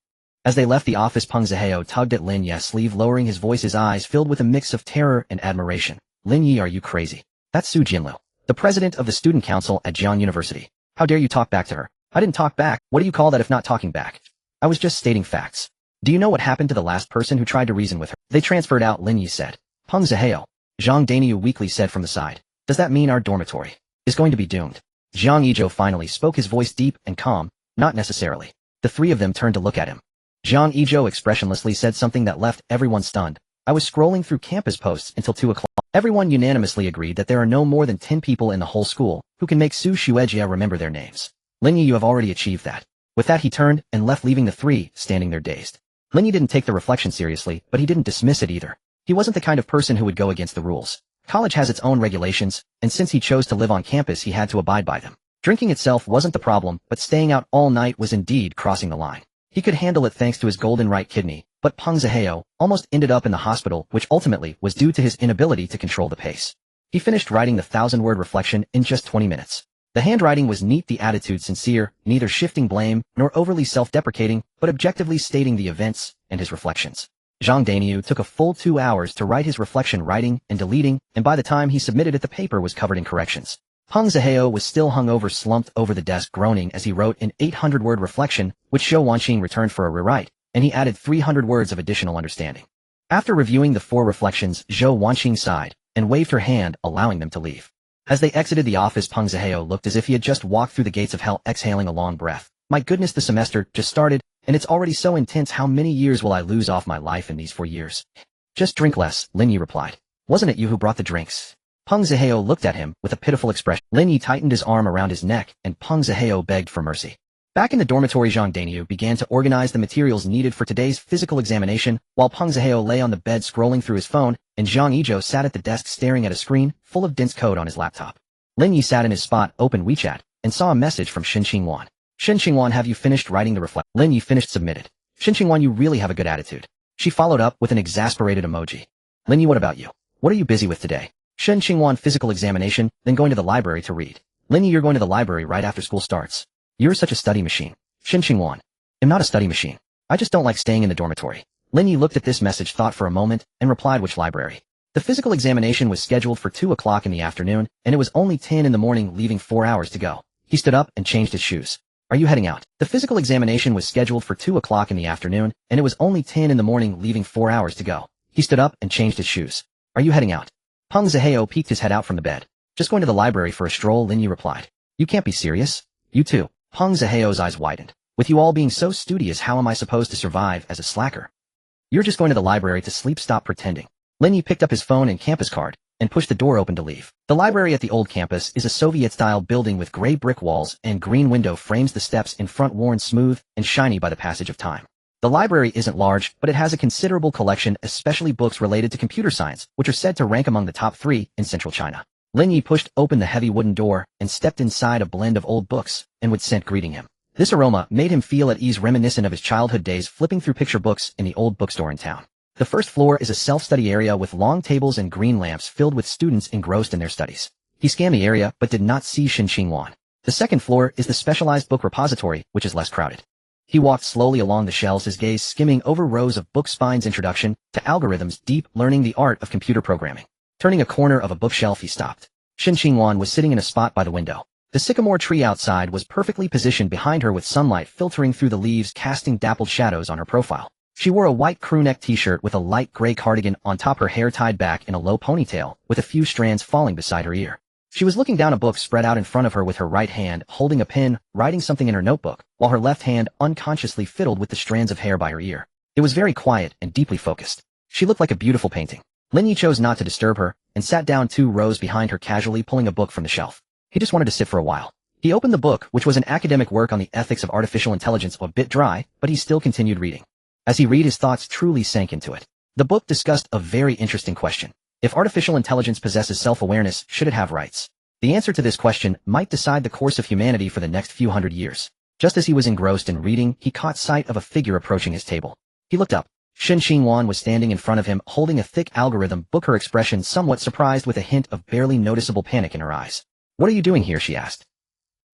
As they left the office, Peng Zihao tugged at Lin Yi's sleeve, lowering his voice, his eyes filled with a mix of terror and admiration. Lin Yi, are you crazy? That's Su Jinlu, the president of the student council at Jian University. How dare you talk back to her? I didn't talk back. What do you call that if not talking back? I was just stating facts. Do you know what happened to the last person who tried to reason with her? They transferred out, Lin Yi said. Peng Zihao, Zhang Daniu weakly said from the side. Does that mean our dormitory is going to be doomed? Jiang Yizhou finally spoke, his voice deep and calm. Not necessarily. The three of them turned to look at him. Jiang Yizhou expressionlessly said something that left everyone stunned. I was scrolling through campus posts until 2 o'clock. Everyone unanimously agreed that there are no more than 10 people in the whole school who can make Su Xuejia remember their names. Lin Yi, you have already achieved that. With that he turned and left, leaving the three standing there dazed. Lin Yi didn't take the reflection seriously, but he didn't dismiss it either. He wasn't the kind of person who would go against the rules. College has its own regulations, and since he chose to live on campus he had to abide by them. Drinking itself wasn't the problem, but staying out all night was indeed crossing the line. He could handle it thanks to his golden right kidney, but Peng Zihao almost ended up in the hospital, which ultimately was due to his inability to control the pace. He finished writing the 1,000-word reflection in just 20 minutes. The handwriting was neat, the attitude sincere, neither shifting blame nor overly self-deprecating, but objectively stating the events and his reflections. Zhang Daniu took a full 2 hours to write his reflection, writing and deleting, and by the time he submitted it the paper was covered in corrections. Peng Zihao was still hungover, slumped over the desk, groaning as he wrote an 800-word reflection, which Zhou Wanqing returned for a rewrite, and he added 300 words of additional understanding. After reviewing the 4 reflections, Zhou Wanqing sighed and waved her hand, allowing them to leave. As they exited the office, Peng Zihao looked as if he had just walked through the gates of hell, exhaling a long breath. My goodness, the semester just started, and it's already so intense. How many years will I lose off my life in these 4 years? Just drink less, Lin Yi replied. Wasn't it you who brought the drinks? Peng Zihao looked at him with a pitiful expression. Lin Yi tightened his arm around his neck, and Peng Zihao begged for mercy. Back in the dormitory, Zhang Daniu began to organize the materials needed for today's physical examination, while Peng Zihao lay on the bed scrolling through his phone, and Jiang Yizhou sat at the desk staring at a screen full of dense code on his laptop. Lin Yi sat in his spot, opened WeChat, and saw a message from Yuan. Yuan, have you finished writing the reflection? Lin Yi finished, submitted. Yuan, you really have a good attitude. She followed up with an exasperated emoji. Lin Yi, what about you? What are you busy with today? Yuan, physical examination, then going to the library to read. Lin Yi, you're going to the library right after school starts. You're such a study machine. Yuan, I'm not a study machine. I just don't like staying in the dormitory. Lin Yi looked at this message, thought for a moment, and replied, which library? The physical examination was scheduled for 2 o'clock in the afternoon, and it was only 10 in the morning, leaving 4 hours to go. He stood up and changed his shoes. Are you heading out? The physical examination was scheduled for 2 o'clock in the afternoon, and it was only 10 in the morning, leaving 4 hours to go. He stood up and changed his shoes. Are you heading out? Peng Zihao peeked his head out from the bed. Just going to the library for a stroll, Lin Yi replied. You can't be serious. You too. Peng Zihao's eyes widened. With you all being so studious, how am I supposed to survive as a slacker? You're just going to the library to sleep, stop pretending. Lin Yi picked up his phone and campus card, and pushed the door open to leave. The library at the old campus is a Soviet-style building with gray brick walls and green window frames, the steps in front worn smooth and shiny by the passage of time. The library isn't large, but it has a considerable collection, especially books related to computer science, which are said to rank among the top 3 in central China. Lin Yi pushed open the heavy wooden door and stepped inside, a blend of old books and wood scent greeting him. This aroma made him feel at ease, reminiscent of his childhood days flipping through picture books in the old bookstore in town. The first floor is a self-study area with long tables and green lamps filled with students engrossed in their studies. He scanned the area but did not see Yuan. The second floor is the specialized book repository, which is less crowded. He walked slowly along the shelves, his gaze skimming over rows of book spines. Introduction to Algorithms, Deep Learning, the Art of Computer Programming. Turning a corner of a bookshelf, he stopped. Yuan was sitting in a spot by the window. The sycamore tree outside was perfectly positioned behind her, with sunlight filtering through the leaves, casting dappled shadows on her profile. She wore a white crewneck t-shirt with a light gray cardigan on top, her hair tied back in a low ponytail, with a few strands falling beside her ear. She was looking down a book spread out in front of her, with her right hand holding a pen, writing something in her notebook, while her left hand unconsciously fiddled with the strands of hair by her ear. It was very quiet and deeply focused. She looked like a beautiful painting. Lin Yi chose not to disturb her, and sat down 2 rows behind her, casually pulling a book from the shelf. He just wanted to sit for a while. He opened the book, which was an academic work on the ethics of artificial intelligence, a bit dry, but he still continued reading. As he read, his thoughts truly sank into it. The book discussed a very interesting question. If artificial intelligence possesses self-awareness, should it have rights? The answer to this question might decide the course of humanity for the next few hundred years. Just as he was engrossed in reading, he caught sight of a figure approaching his table. He looked up. Yuan was standing in front of him, holding a thick algorithm book, her expression somewhat surprised, with a hint of barely noticeable panic in her eyes. What are you doing here? She asked.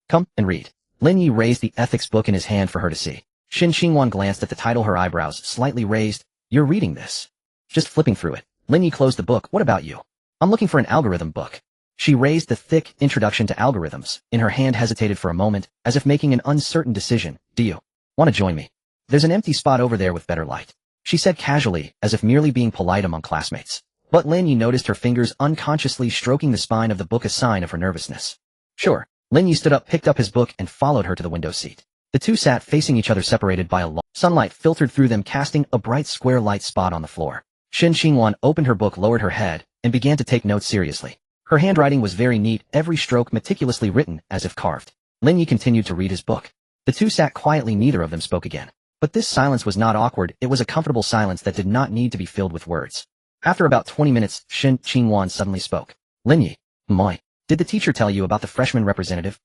Come and read. Lin Yi raised the ethics book in his hand for her to see. Shin Qingwan glanced at the title, her eyebrows slightly raised. You're reading this? Just flipping through it. Lin Yi closed the book. What about you? I'm looking for an algorithm book. She raised the thick Introduction to Algorithms. In her hand hesitated for a moment, as if making an uncertain decision. Do you want to join me? There's an empty spot over there with better light. She said casually, as if merely being polite among classmates. But Lin Yi noticed her fingers unconsciously stroking the spine of the book, a sign of her nervousness. Sure. Lin Yi stood up, picked up his book, and followed her to the window seat. The two sat facing each other, separated by a long sunlight filtered through them, casting a bright square light spot on the floor. Shin Qingwan opened her book, lowered her head, and began to take notes seriously. Her handwriting was very neat, every stroke meticulously written, as if carved. Lin Yi continued to read his book. The two sat quietly, neither of them spoke again. But this silence was not awkward, it was a comfortable silence that did not need to be filled with words. After about 20 minutes, Shin Qingwan suddenly spoke. Lin Yi, moi, did the teacher tell you about the freshman representative?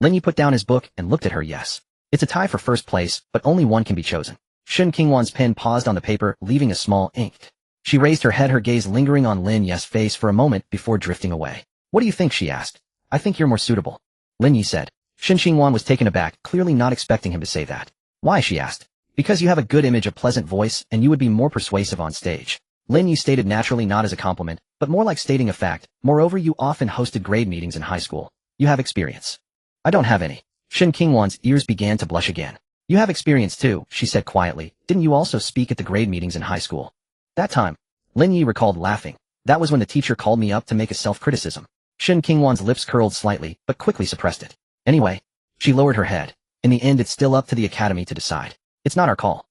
Lin Yi put down his book and looked at her. Yes. It's a tie for first place, but only one can be chosen. Shin Qingwan's pen paused on the paper, leaving a small ink. She raised her head, her gaze lingering on Lin Yi's face for a moment before drifting away. What do you think? She asked. I think you're more suitable. Lin Yi said. Shin Qingwan was taken aback, clearly not expecting him to say that. Why? She asked. Because you have a good image, a pleasant voice, and you would be more persuasive on stage. Lin Yi stated naturally, not as a compliment, but more like stating a fact. Moreover, you often hosted grade meetings in high school. You have experience. I don't have any. Shin Qingwan's ears began to blush again. You have experience too, she said quietly. Didn't you also speak at the grade meetings in high school? That time. Lin Yi recalled, laughing. That was when the teacher called me up to make a self-criticism. Shin Qingwan's lips curled slightly, but quickly suppressed it. Anyway. She lowered her head. In the end, it's still up to the academy to decide. It's not our call.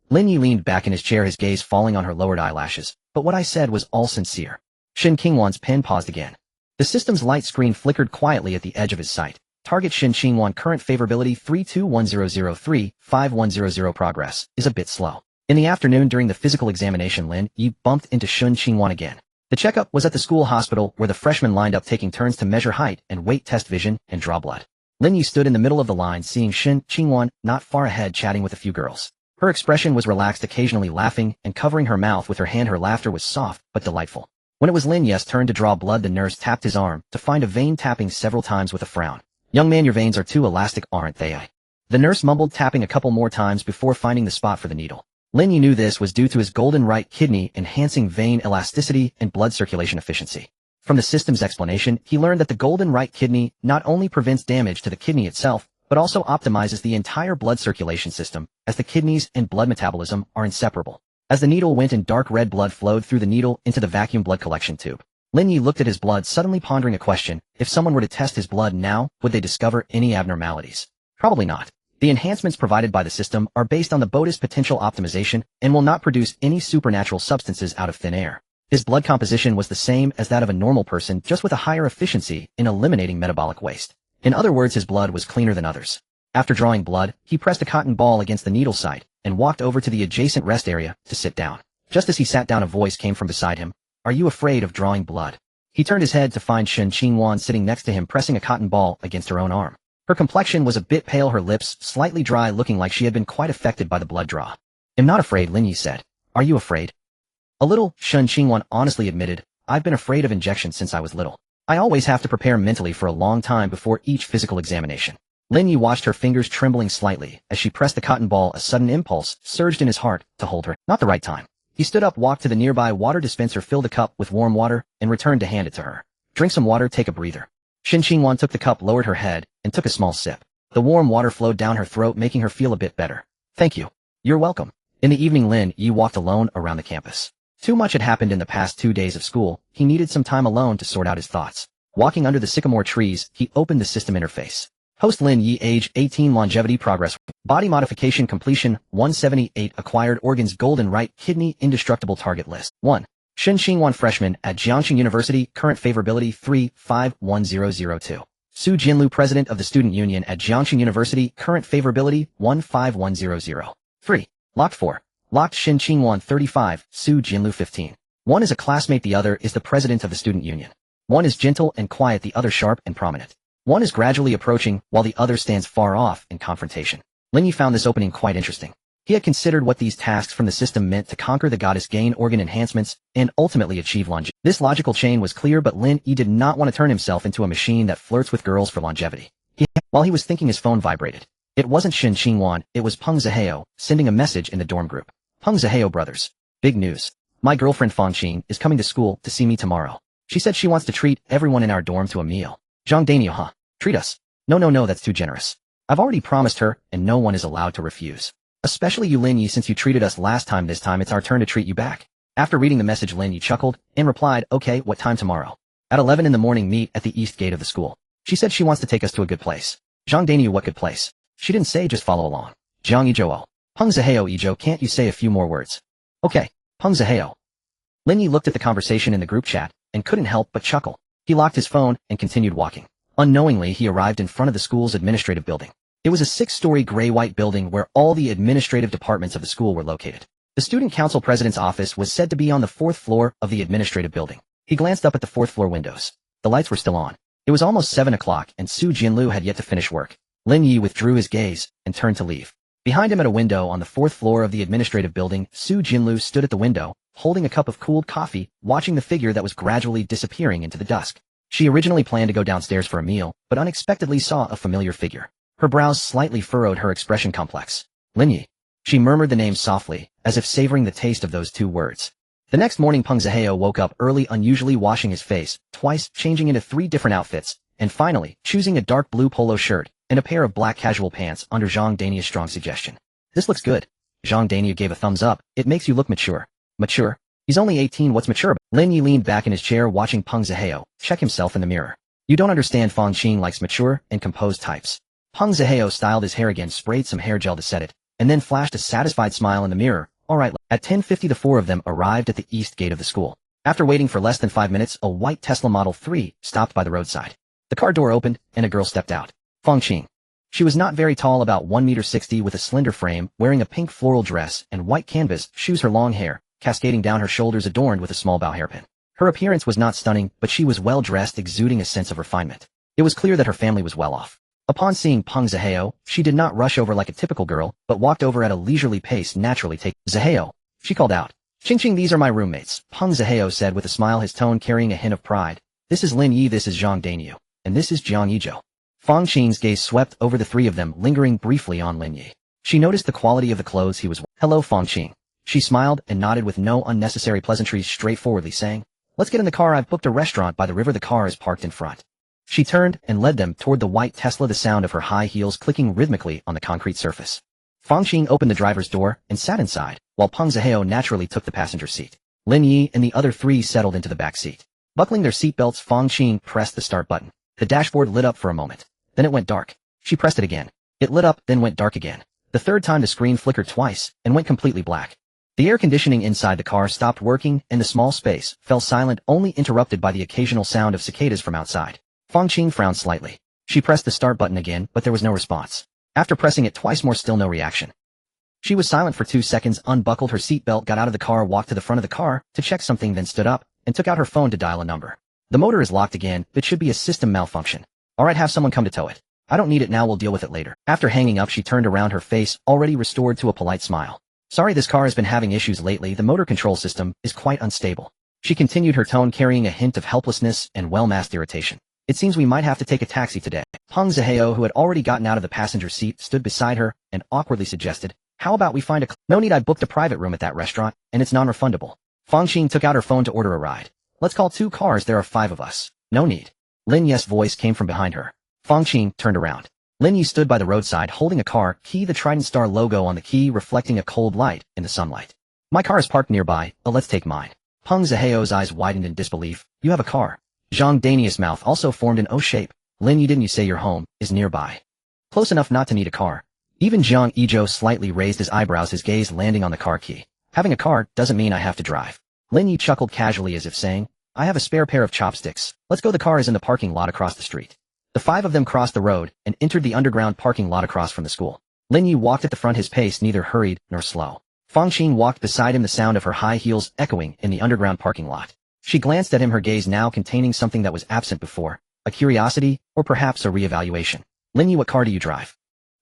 Lin Yi leaned back in his chair, his gaze falling on her lowered eyelashes. But what I said was all sincere. Shin Qingwan's pen paused again. The system's light screen flickered quietly at the edge of his sight. Target Shin Qingwan, current favorability 321003, 5100. Progress is a bit slow. In the afternoon during the physical examination, Lin Yi bumped into Shin Qingwan again. The checkup was at the school hospital, where the freshmen lined up, taking turns to measure height and weight, test vision, and draw blood. Lin Yi stood in the middle of the line, seeing Shin Qingwan not far ahead chatting with a few girls. Her expression was relaxed, occasionally laughing and covering her mouth with her hand. Her laughter was soft but delightful. When it was Lin Yi's turn to draw blood, the nurse tapped his arm to find a vein, tapping several times with a frown. Young man, your veins are too elastic, aren't they? The nurse mumbled, tapping a couple more times before finding the spot for the needle. Lin Yi knew this was due to his golden right kidney, enhancing vein elasticity and blood circulation efficiency. From the system's explanation, he learned that the golden right kidney not only prevents damage to the kidney itself, but also optimizes the entire blood circulation system, as the kidneys and blood metabolism are inseparable. As the needle went in, dark red blood flowed through the needle into the vacuum blood collection tube. Lin Yi looked at his blood, suddenly pondering a question. If someone were to test his blood now, would they discover any abnormalities? Probably not. The enhancements provided by the system are based on the Bode's potential optimization and will not produce any supernatural substances out of thin air. His blood composition was the same as that of a normal person, just with a higher efficiency in eliminating metabolic waste. In other words, his blood was cleaner than others. After drawing blood, he pressed a cotton ball against the needle site and walked over to the adjacent rest area to sit down. Just as he sat down, a voice came from beside him. Are you afraid of drawing blood? He turned his head to find Shin Qingwan sitting next to him, pressing a cotton ball against her own arm. Her complexion was a bit pale, her lips slightly dry, looking like she had been quite affected by the blood draw. I'm not afraid, Lin Yi said. Are you afraid? A little, Shin Qingwan honestly admitted. I've been afraid of injections since I was little. I always have to prepare mentally for a long time before each physical examination. Lin Yi watched her fingers trembling slightly as she pressed the cotton ball. A sudden impulse surged in his heart to hold her. Not the right time. He stood up, walked to the nearby water dispenser, filled a cup with warm water, and returned to hand it to her. Drink some water, take a breather. Shin Qingwan took the cup, lowered her head, and took a small sip. The warm water flowed down her throat, making her feel a bit better. Thank you. You're welcome. In the evening, Lin Yi walked alone around the campus. Too much had happened in the past 2 days of school. He needed some time alone to sort out his thoughts. Walking under the sycamore trees, he opened the system interface. Host Lin Yi, age 18, longevity progress, body modification completion 178, acquired organs golden right kidney indestructible, target list 1. Shin Qingwan, freshman at Jiangxing University, current favorability 3510002. Su Jinlu, president of the student union at Jiangxing University, current favorability 15100. 3. Locked 4. Locked Shin Qingwan 35, Su Jinlu 15. One is a classmate, the other is the president of the student union. One is gentle and quiet, the other sharp and prominent. One is gradually approaching, while the other stands far off in confrontation. Lin Yi found this opening quite interesting. He had considered what these tasks from the system meant to conquer the goddess, gain organ enhancements, and ultimately achieve longevity. This logical chain was clear, but Lin Yi did not want to turn himself into a machine that flirts with girls for longevity. While he was thinking, his phone vibrated. It wasn't Shin Yuan, it was Peng Zihao, sending a message in the dorm group. Peng Zihao brothers. Big news. My girlfriend Fang Qing is coming to school to see me tomorrow. She said she wants to treat everyone in our dorm to a meal. Zhang Daniel, huh? Treat us. No, that's too generous. I've already promised her, and no one is allowed to refuse. Especially you Lin Yi, since you treated us last time, this time it's our turn to treat you back. After reading the message, Lin Yi chuckled and replied, okay, what time tomorrow? At 11 in the morning, meet at the east gate of the school. She said she wants to take us to a good place. Zhang Daniel, what good place? She didn't say, just follow along. Jiang Yizhou. Peng Zihao, Yizhou, can't you say a few more words? Okay, Peng Zihao. Lin Yi looked at the conversation in the group chat and couldn't help but chuckle. He locked his phone and continued walking. Unknowingly, he arrived in front of the school's administrative building. It was a 6-story gray-white building where all the administrative departments of the school were located. The student council president's office was said to be on the 4th floor of the administrative building. He glanced up at the 4th floor windows. The lights were still on. It was almost 7 o'clock and Su Jinlu had yet to finish work. Lin Yi withdrew his gaze and turned to leave. Behind him at a window on the 4th floor of the administrative building, Su Jinlu stood at the window, holding a cup of cooled coffee, watching the figure that was gradually disappearing into the dusk. She originally planned to go downstairs for a meal, but unexpectedly saw a familiar figure. Her brows slightly furrowed, her expression complex. Lin Yi. She murmured the name softly, as if savoring the taste of those 2 words. The next morning, Peng Zihao woke up early, unusually washing his face, twice, changing into 3 different outfits, and finally, choosing a dark blue polo shirt and a pair of black casual pants under Zhang Dania's strong suggestion. This looks good. Zhang Dania gave a thumbs up. It makes you look mature. Mature? He's only 18, what's mature about? Lin Yi leaned back in his chair watching Peng Zihao check himself in the mirror. You don't understand, Fang Qing likes mature and composed types. Peng Zihao styled his hair again, sprayed some hair gel to set it, and then flashed a satisfied smile in the mirror. Alright, at 10:50 the 4 of them arrived at the east gate of the school. After waiting for less than 5 minutes, a white Tesla Model 3 stopped by the roadside. The car door opened, and a girl stepped out. Fang Qing. She was not very tall, about 1.60 meters with a slender frame, wearing a pink floral dress and white canvas shoes, her long hair cascading down her shoulders adorned with a small bow hairpin. Her appearance was not stunning, but she was well dressed, exuding a sense of refinement. It was clear that her family was well off. Upon seeing Peng Zihao, she did not rush over like a typical girl, but walked over at a leisurely pace, naturally taking Zihao. She called out. Ching, these are my roommates, Peng Zihao said with a smile, his tone carrying a hint of pride. This is Lin Yi, this is Zhang Daniu, and this is Jiang Yizhou. Fang Qing's gaze swept over the 3 of them, lingering briefly on Lin Yi. She noticed the quality of the clothes he was wearing. Hello, Fang Qing. She smiled and nodded with no unnecessary pleasantries, straightforwardly saying, let's get in the car, I've booked a restaurant by the river, the car is parked in front. She turned and led them toward the white Tesla, the sound of her high heels clicking rhythmically on the concrete surface. Fang Qing opened the driver's door and sat inside, while Peng Zihao naturally took the passenger seat. Lin Yi and the other 3 settled into the back seat. Buckling their seatbelts, Fang Qing pressed the start button. The dashboard lit up for a moment. Then it went dark. She pressed it again. It lit up, then went dark again. The 3rd time the screen flickered twice and went completely black. The air conditioning inside the car stopped working and the small space fell silent, only interrupted by the occasional sound of cicadas from outside. Fang Qing frowned slightly. She pressed the start button again, but there was no response. After pressing it twice more, still no reaction. She was silent for 2 seconds, unbuckled her seatbelt, got out of the car, walked to the front of the car to check something, then stood up and took out her phone to dial a number. The motor is locked again. It should be a system malfunction. Alright, have someone come to tow it. I don't need it now, we'll deal with it later. After hanging up, she turned around, her face already restored to a polite smile. Sorry, this car has been having issues lately, the motor control system is quite unstable. She continued, her tone carrying a hint of helplessness and well-masked irritation. It seems we might have to take a taxi today. Peng Zihao, who had already gotten out of the passenger seat, stood beside her and awkwardly suggested, how about we find a No need, I booked a private room at that restaurant, and it's non-refundable. Fang Qing took out her phone to order a ride. Let's call 2 cars, there are 5 of us. No need. Lin Yi's voice came from behind her. Fang Qing turned around. Lin Yi stood by the roadside holding a car key, the Trident Star logo on the key reflecting a cold light in the sunlight. My car is parked nearby, but let's take mine. Peng Zihao's eyes widened in disbelief. You have a car. Zhang Dania's mouth also formed an O shape. Lin Yi, didn't you say your home is nearby? Close enough not to need a car. Even Jiang Yizhou slightly raised his eyebrows, his gaze landing on the car key. Having a car doesn't mean I have to drive. Lin Yi chuckled casually as if saying, I have a spare pair of chopsticks. Let's go, the car is in the parking lot across the street. The 5 of them crossed the road and entered the underground parking lot across from the school. Lin Yi walked at the front, his pace neither hurried nor slow. Fang Qing walked beside him, the sound of her high heels echoing in the underground parking lot. She glanced at him, her gaze now containing something that was absent before, a curiosity or perhaps a re-evaluation. Lin Yi, what car do you drive?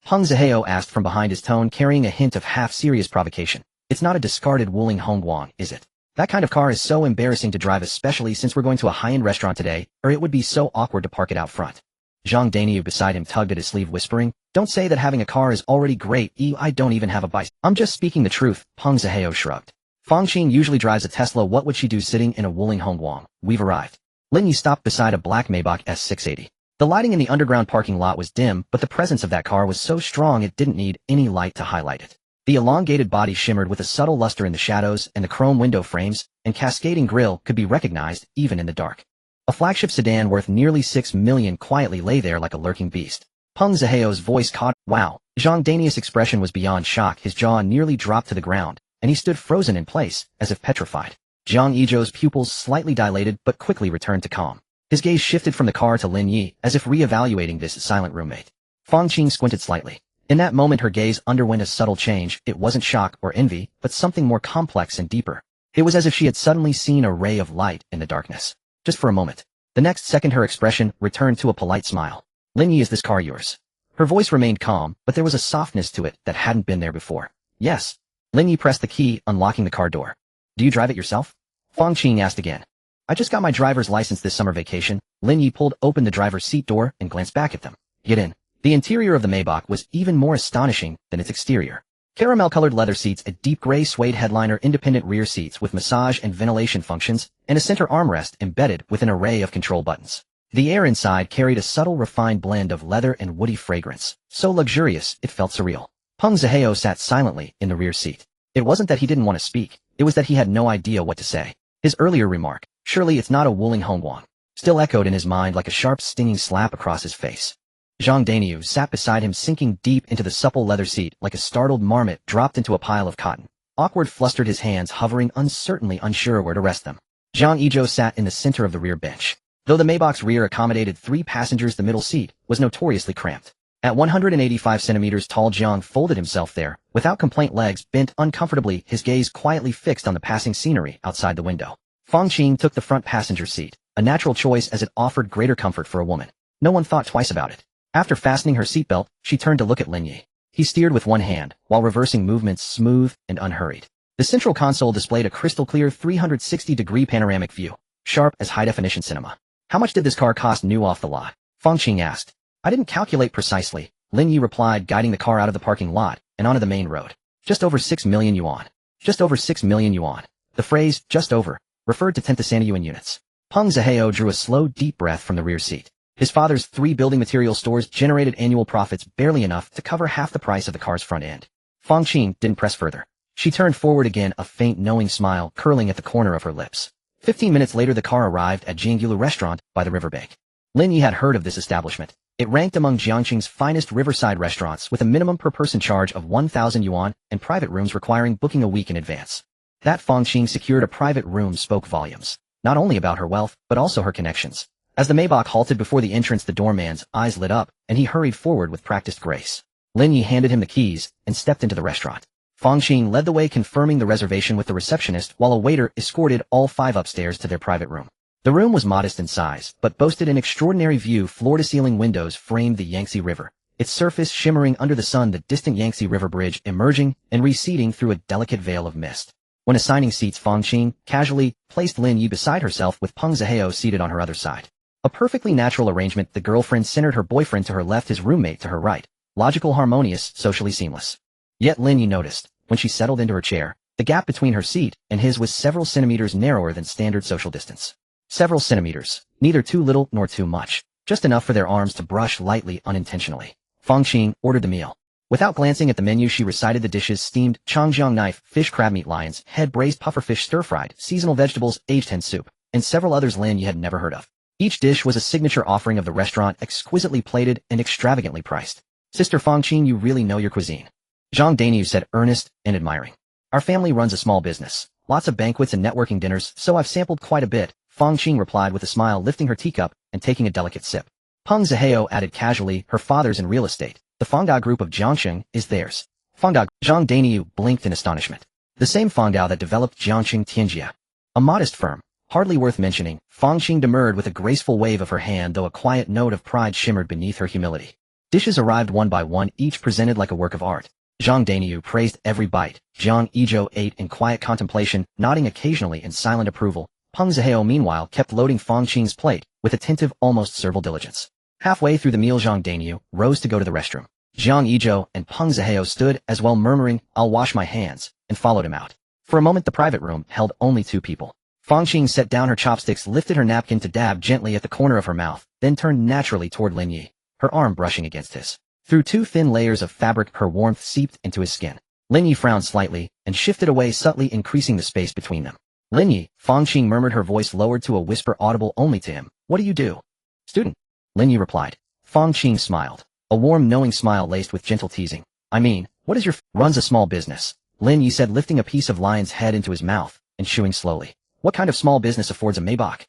Peng Zihao asked from behind, his tone carrying a hint of half-serious provocation. It's not a discarded Wuling Hongguang, is it? That kind of car is so embarrassing to drive, especially since we're going to a high-end restaurant today, or it would be so awkward to park it out front. Zhang Daniu beside him tugged at his sleeve whispering, "Don't say that having a car is already great, I don't even have a bicycle." "I'm just speaking the truth," Peng Zihao shrugged. "Fang Qing usually drives a Tesla, what would she do sitting in a Wuling Hongguang? We've arrived." Lin Yi stopped beside a black Maybach S680. The lighting in the underground parking lot was dim, but the presence of that car was so strong it didn't need any light to highlight it. The elongated body shimmered with a subtle luster in the shadows, and the chrome window frames and cascading grille could be recognized even in the dark. A flagship sedan worth nearly 6 million quietly lay there like a lurking beast. Peng Zihao's voice caught, "Wow." Zhang Danius' expression was beyond shock, his jaw nearly dropped to the ground, and he stood frozen in place, as if petrified. Jiang Yizhou's pupils slightly dilated but quickly returned to calm. His gaze shifted from the car to Lin Yi, as if re-evaluating this silent roommate. Fang Qing squinted slightly. In that moment her gaze underwent a subtle change. It wasn't shock or envy, but something more complex and deeper. It was as if she had suddenly seen a ray of light in the darkness. Just for a moment. The next second her expression returned to a polite smile. "Lin Yi, is this car yours?" Her voice remained calm, but there was a softness to it that hadn't been there before. "Yes." Lin Yi pressed the key, unlocking the car door. "Do you drive it yourself?" Fang Qing asked again. "I just got my driver's license this summer vacation." Lin Yi pulled open the driver's seat door and glanced back at them. "Get in." The interior of the Maybach was even more astonishing than its exterior. Caramel-colored leather seats, a deep gray suede headliner, independent rear seats with massage and ventilation functions, and a center armrest embedded with an array of control buttons. The air inside carried a subtle, refined blend of leather and woody fragrance, so luxurious it felt surreal. Peng Zihao sat silently in the rear seat. It wasn't that he didn't want to speak, it was that he had no idea what to say. His earlier remark, "Surely it's not a Wuling Hongguang," still echoed in his mind like a sharp, stinging slap across his face. Zhang Daniu sat beside him, sinking deep into the supple leather seat like a startled marmot dropped into a pile of cotton. Awkward flustered his hands, hovering uncertainly, unsure where to rest them. Jiang Yizhou sat in the center of the rear bench. Though the Maybach's rear accommodated 3 passengers, the middle seat was notoriously cramped. At 185 centimeters tall, Jiang folded himself there, without complaint, legs bent uncomfortably, his gaze quietly fixed on the passing scenery outside the window. Fang Qing took the front passenger seat, a natural choice as it offered greater comfort for a woman. No one thought twice about it. After fastening her seatbelt, she turned to look at Lin Yi. He steered with one hand, while reversing movements smooth and unhurried. The central console displayed a crystal-clear 360-degree panoramic view, sharp as high-definition cinema. "How much did this car cost new off the lot?" Fang Qing asked. "I didn't calculate precisely," Lin Yi replied, guiding the car out of the parking lot and onto the main road. "Just over 6 million yuan. Just over 6 million yuan. The phrase, "just over," referred to 10,000 yuan units. Peng Zihao drew a slow, deep breath from the rear seat. His father's 3 building material stores generated annual profits barely enough to cover half the price of the car's front end. Fang Qing didn't press further. She turned forward again, a faint, knowing smile curling at the corner of her lips. 15 minutes later the car arrived at Jiangulu Restaurant by the riverbank. Lin Yi had heard of this establishment. It ranked among Jiangqing's finest riverside restaurants, with a minimum per-person charge of 1,000 yuan and private rooms requiring booking a week in advance. That Fang Qing secured a private room spoke volumes, not only about her wealth, but also her connections. As the Maybach halted before the entrance, the doorman's eyes lit up, and he hurried forward with practiced grace. Lin Yi handed him the keys and stepped into the restaurant. Fang Qing led the way, confirming the reservation with the receptionist, while a waiter escorted all 5 upstairs to their private room. The room was modest in size, but boasted an extraordinary view. Floor-to-ceiling windows framed the Yangtze River, its surface shimmering under the sun, the distant Yangtze River bridge emerging and receding through a delicate veil of mist. When assigning seats, Fang Qing casually placed Lin Yi beside herself, with Peng Zihao seated on her other side. A perfectly natural arrangement. The girlfriend centered her boyfriend to her left, his roommate to her right. Logical, harmonious, socially seamless. Yet Lin Yi noticed, when she settled into her chair, the gap between her seat and his was several centimeters narrower than standard social distance. Several centimeters, neither too little nor too much, just enough for their arms to brush lightly unintentionally. Fang Qing ordered the meal. Without glancing at the menu, she recited the dishes: steamed changjiang knife, fish crab meat, lion's head, braised pufferfish, stir-fried, seasonal vegetables, aged hen soup, and several others Lin Yi had never heard of. Each dish was a signature offering of the restaurant, exquisitely plated and extravagantly priced. "Sister Fang Qing, you really know your cuisine," Zhang Daniu said, earnest and admiring. "Our family runs a small business. Lots of banquets and networking dinners, so I've sampled quite a bit," Fang Qing replied with a smile, lifting her teacup and taking a delicate sip. Peng Zihao added casually, "Her father's in real estate. The Fangda group of Jiangxing is theirs." Fangda. Zhang Daniu blinked in astonishment. The same Fangda that developed Jiangxing Tianjia. A modest firm. Hardly worth mentioning. Fang Qing demurred with a graceful wave of her hand, though a quiet note of pride shimmered beneath her humility. Dishes arrived one by one, each presented like a work of art. Zhang Daniu praised every bite. Jiang Yizhou ate in quiet contemplation, nodding occasionally in silent approval. Peng Zihao meanwhile kept loading Fang Qing's plate with attentive, almost servile diligence. Halfway through the meal, Zhang Daniu rose to go to the restroom. Jiang Yizhou and Peng Zihao stood as well, murmuring, "I'll wash my hands," and followed him out. For a moment the private room held only 2 people. Fang Qing set down her chopsticks, lifted her napkin to dab gently at the corner of her mouth, then turned naturally toward Lin Yi, her arm brushing against his. Through 2 thin layers of fabric her warmth seeped into his skin. Lin Yi frowned slightly and shifted away, subtly increasing the space between them. "Lin Yi," Fang Qing murmured, her voice lowered to a whisper audible only to him. "What do you do?" "Student," Lin Yi replied. Fang Qing smiled. A warm, knowing smile laced with gentle teasing. "I mean, what is your runs a small business," Lin Yi said, lifting a piece of lion's head into his mouth and chewing slowly. "What kind of small business affords a Maybach?"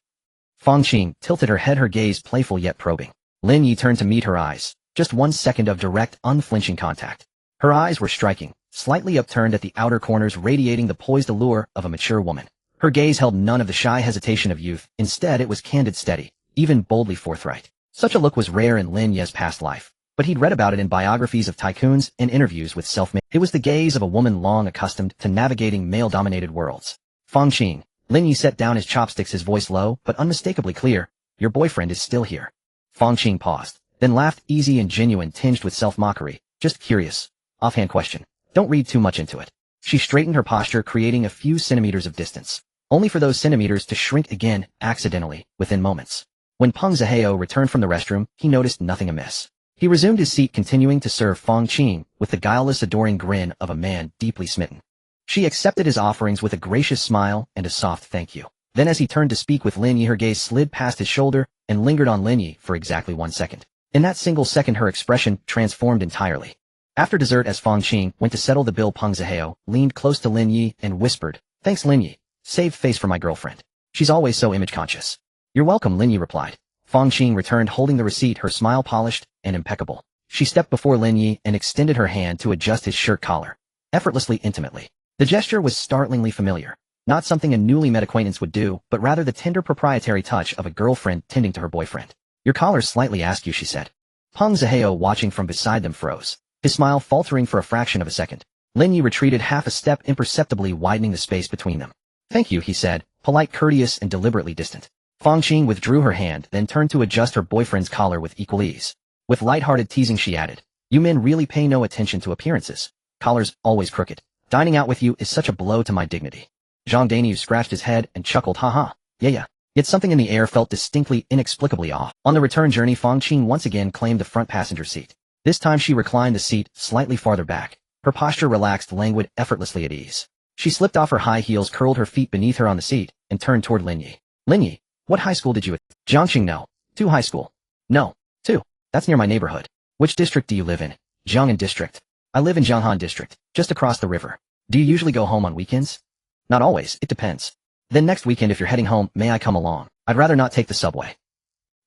Fang Qing tilted her head, her gaze playful yet probing. Lin Yi turned to meet her eyes. Just 1 second of direct, unflinching contact. Her eyes were striking, slightly upturned at the outer corners, radiating the poised allure of a mature woman. Her gaze held none of the shy hesitation of youth. Instead, it was candid, steady, even boldly forthright. Such a look was rare in Lin Yi's past life, but he'd read about it in biographies of tycoons and interviews with self-made. It was the gaze of a woman long accustomed to navigating male-dominated worlds. "Fang Qing," Lin Yi set down his chopsticks, his voice low but unmistakably clear. "Your boyfriend is still here." Fang Qing paused, then laughed, easy and genuine, tinged with self-mockery. "Just curious. Offhand question. Don't read too much into it." She straightened her posture, creating a few centimeters of distance, only for those centimeters to shrink again, accidentally, within moments. When Peng Zihao returned from the restroom, he noticed nothing amiss. He resumed his seat, continuing to serve Fang Qing with the guileless, adoring grin of a man deeply smitten. She accepted his offerings with a gracious smile and a soft thank you. Then as he turned to speak with Lin Yi, her gaze slid past his shoulder and lingered on Lin Yi for exactly 1 second. In that single second her expression transformed entirely. After dessert, as Fang Qing went to settle the bill, Peng Zihao leaned close to Lin Yi and whispered, "Thanks, Lin Yi. Save face for my girlfriend. She's always so image-conscious." "You're welcome," Lin Yi replied. Fang Qing returned, holding the receipt, her smile polished and impeccable. She stepped before Lin Yi and extended her hand to adjust his shirt collar, effortlessly, intimately. The gesture was startlingly familiar. Not something a newly met acquaintance would do, but rather the tender proprietary touch of a girlfriend tending to her boyfriend. "Your collar's slightly askew," she said. Peng Zihao, watching from beside them, froze, his smile faltering for a fraction of a second. Lin Yi retreated half a step, imperceptibly widening the space between them. "Thank you," he said, polite, courteous, and deliberately distant. Fang Qing withdrew her hand, then turned to adjust her boyfriend's collar with equal ease. With light-hearted teasing she added, "You men really pay no attention to appearances. Collar's always crooked. Dining out with you is such a blow to my dignity." Zhang Daniu scratched his head and chuckled, "Ha. Yeah. Yet something in the air felt distinctly, inexplicably off. On the return journey, Fang Qing once again claimed the front passenger seat. This time she reclined the seat slightly farther back, her posture relaxed, languid, effortlessly at ease. She slipped off her high heels, curled her feet beneath her on the seat, and turned toward Lin Yi. "Lin Yi, what high school did you attend?" "Jiangxing, no. 2 high school." "No. 2. That's near my neighborhood." "Which district do you live in?" "Jiang'an district." "I live in Jianghan district, just across the river." "Do you usually go home on weekends?" "Not always, it depends." "Then next weekend, if you're heading home, may I come along? I'd rather not take the subway."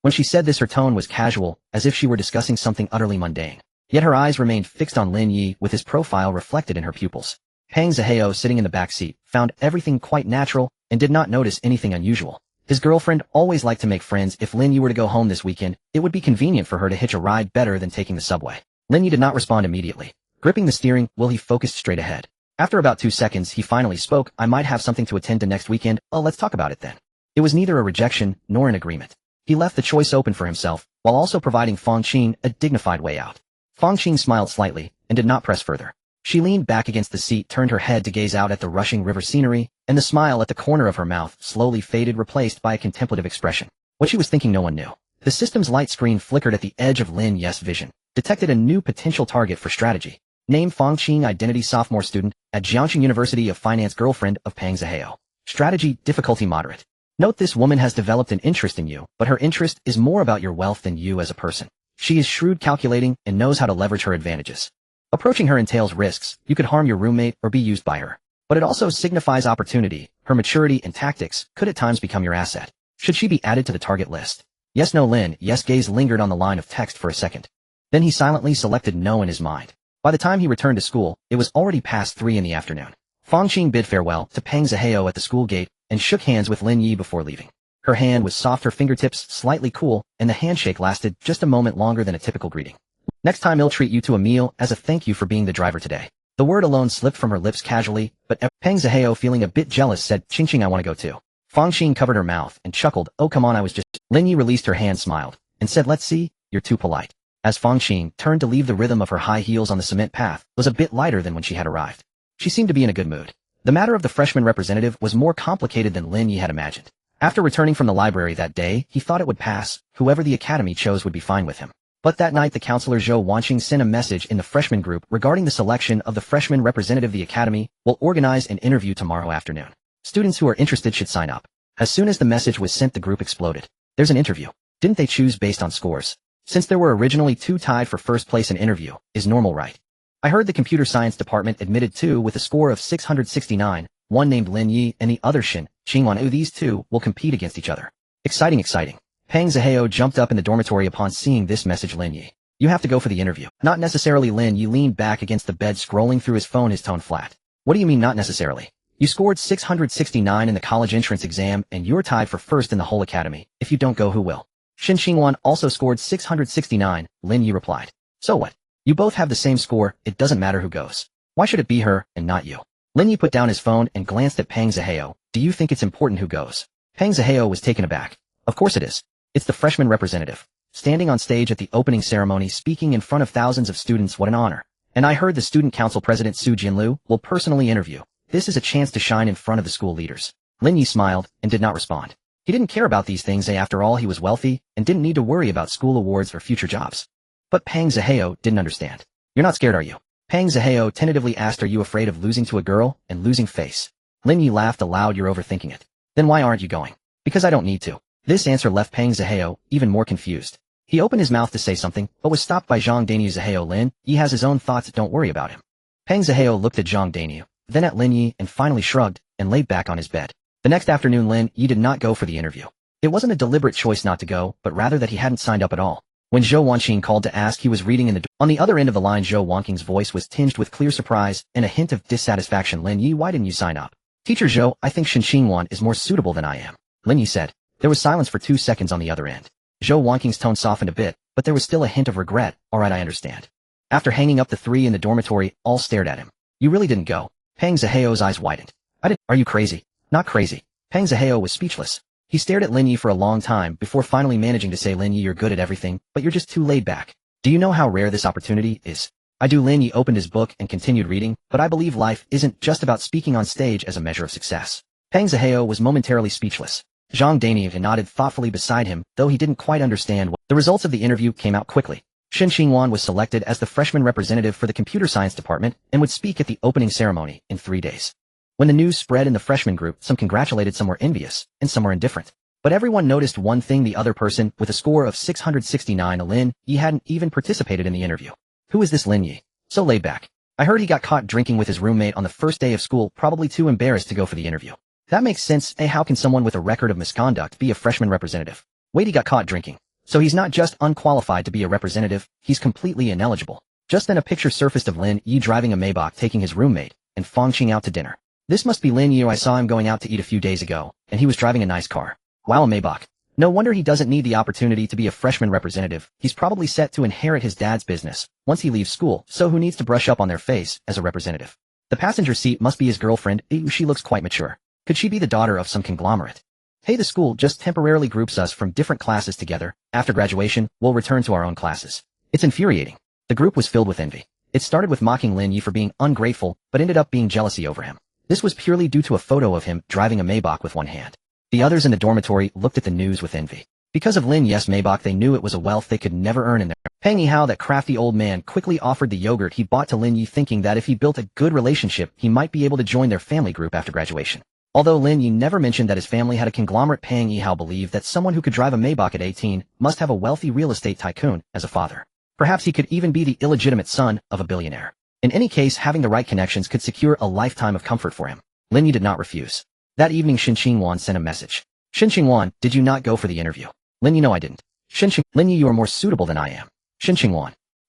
When she said this, her tone was casual, as if she were discussing something utterly mundane. Yet her eyes remained fixed on Lin Yi, with his profile reflected in her pupils. Peng Zihao, sitting in the back seat, found everything quite natural and did not notice anything unusual. His girlfriend always liked to make friends. If Lin Yi were to go home this weekend, it would be convenient for her to hitch a ride, better than taking the subway. Lin Yi did not respond immediately. Gripping the steering wheel, he focused straight ahead. After about 2 seconds, he finally spoke. "I might have something to attend to next weekend. Oh, let's talk about it then." It was neither a rejection nor an agreement. He left the choice open for himself, while also providing Fang Qing a dignified way out. Fang Qing smiled slightly and did not press further. She leaned back against the seat, turned her head to gaze out at the rushing river scenery, and the smile at the corner of her mouth slowly faded, replaced by a contemplative expression. What she was thinking no one knew. The system's light screen flickered at the edge of Lin Yi's vision, detected a new potential target for strategy. Name: Fang Qing, identity: sophomore student at Jiangxing University of Finance, girlfriend of Peng Zihao. Strategy: difficulty moderate. Note: this woman has developed an interest in you, but her interest is more about your wealth than you as a person. She is shrewd, calculating, and knows how to leverage her advantages. Approaching her entails risks. You could harm your roommate or be used by her. But it also signifies opportunity. Her maturity and tactics could at times become your asset. Should she be added to the target list? Yes, no. Lin Yi's gaze lingered on the line of text for a second. Then he silently selected no in his mind. By the time he returned to school, it was already past 3 in the afternoon. Fang Qing bid farewell to Peng Zihao at the school gate and shook hands with Lin Yi before leaving. Her hand was soft, her fingertips slightly cool, and the handshake lasted just a moment longer than a typical greeting. "Next time I'll treat you to a meal as a thank you for being the driver today." The word alone slipped from her lips casually, but Peng Zihao, feeling a bit jealous, said, "Ching, I want to go too." Fang Qing covered her mouth and chuckled, "Oh, come on, I was just..." Lin Yi released her hand, smiled, and said, "Let's see, you're too polite. As Fangqing turned to leave, the rhythm of her high heels on the cement path was a bit lighter than when she had arrived. She seemed to be in a good mood. The matter of the freshman representative was more complicated than Lin Yi had imagined. After returning from the library that day, he thought it would pass. Whoever the academy chose would be fine with him. But that night the counselor Zhou Wanqing sent a message in the freshman group regarding the selection of the freshman representative. The academy will organize an interview tomorrow afternoon. Students who are interested should sign up. As soon as the message was sent, the group exploded. There's an interview. Didn't they choose based on scores? Since there were originally 2 tied for first place, an interview is normal, right? I heard the computer science department admitted 2 with a score of 669, one named Lin Yi and the other Xin Qingwan. These 2 will compete against each other. Exciting, exciting. Peng Zihao jumped up in the dormitory upon seeing this message. Lin Yi, you have to go for the interview. Not necessarily. Lin Yi leaned back against the bed, scrolling through his phone, his tone flat. What do you mean not necessarily? You scored 669 in the college entrance exam and you're tied for first in the whole academy. If you don't go, who will? Xin Qingwan also scored 669, Lin Yi replied. So what? You both have the same score, it doesn't matter who goes. Why should it be her and not you? Lin Yi put down his phone and glanced at Peng Zihao. Do you think it's important who goes? Peng Zihao was taken aback. Of course it is. It's the freshman representative. Standing on stage at the opening ceremony, speaking in front of thousands of students, what an honor. And I heard the student council president Su Jinlu will personally interview. This is a chance to shine in front of the school leaders. Lin Yi smiled and did not respond. He didn't care about these things. After all, he was wealthy and didn't need to worry about school awards or future jobs. But Peng Zihao didn't understand. You're not scared, are you? Peng Zihao tentatively asked. Are you afraid of losing to a girl and losing face? Lin Yi laughed aloud. You're overthinking it. Then why aren't you going? Because I don't need to. This answer left Peng Zihao even more confused. He opened his mouth to say something, but was stopped by Zhang Danyu. Zihao, Lin Yi has his own thoughts, don't worry about him. Peng Zihao looked at Zhang Danyu, then at Lin Yi, and finally shrugged and laid back on his bed. The next afternoon Lin Yi did not go for the interview. It wasn't a deliberate choice not to go, but rather that he hadn't signed up at all. When Zhou Wanqing called to ask, he was reading in the door. On the other end of the line, Zhou Wanqing's voice was tinged with clear surprise and a hint of dissatisfaction. Lin Yi, why didn't you sign up? Teacher Zhou, I think Xin Qingwan is more suitable than I am, Lin Yi said. There was silence for 2 seconds on the other end. Zhou Wanqing's tone softened a bit, but there was still a hint of regret. All right, I understand. After hanging up the 3 in the dormitory, all stared at him. You really didn't go? Peng Zihao's eyes widened. I didn't. Are you crazy? Not crazy. Peng Zihao was speechless. He stared at Lin Yi for a long time before finally managing to say, Lin Yi, you're good at everything, but you're just too laid back. Do you know how rare this opportunity is? I do. Lin Yi opened his book and continued reading, but I believe life isn't just about speaking on stage as a measure of success. Peng Zihao was momentarily speechless. Zhang Danyu nodded thoughtfully beside him, though he didn't quite understand what. The results of the interview came out quickly. Xin Qingwan was selected as the freshman representative for the computer science department and would speak at the opening ceremony in 3 days. When the news spread in the freshman group, some congratulated, some were envious, and some were indifferent. But everyone noticed one thing: the other person, with a score of 669, Lin Yi, hadn't even participated in the interview. Who is this Lin Yi? So laid back. I heard he got caught drinking with his roommate on the first day of school, probably too embarrassed to go for the interview. That makes sense. How can someone with a record of misconduct be a freshman representative? Wait, he got caught drinking. So he's not just unqualified to be a representative, he's completely ineligible. Just then a picture surfaced of Lin Yi driving a Maybach, taking his roommate and Fangqing out to dinner. This must be Lin Yi. I saw him going out to eat a few days ago, and he was driving a nice car. Wow, a Maybach. No wonder he doesn't need the opportunity to be a freshman representative. He's probably set to inherit his dad's business once he leaves school, so who needs to brush up on their face as a representative? The passenger seat must be his girlfriend. She looks quite mature. Could she be the daughter of some conglomerate? Hey, the school just temporarily groups us from different classes together. After graduation, we'll return to our own classes. It's infuriating. The group was filled with envy. It started with mocking Lin Yi for being ungrateful, but ended up being jealousy over him. This was purely due to a photo of him driving a Maybach with one hand. The others in the dormitory looked at the news with envy. Because of Lin Yi's Maybach, they knew it was a wealth they could never earn in their. Peng Yihao, that crafty old man, quickly offered the yogurt he bought to Lin Yi, thinking that if he built a good relationship, he might be able to join their family group after graduation. Although Lin Yi never mentioned that his family had a conglomerate, Peng Yihao believed that someone who could drive a Maybach at 18 must have a wealthy real estate tycoon as a father. Perhaps he could even be the illegitimate son of a billionaire. In any case, having the right connections could secure a lifetime of comfort for him. Lin Yi did not refuse. That evening Xin Qingwan sent a message. Xin Qingwan, did you not go for the interview? Lin Yi, no, I didn't. Lin Yi, you are more suitable than I am. Xin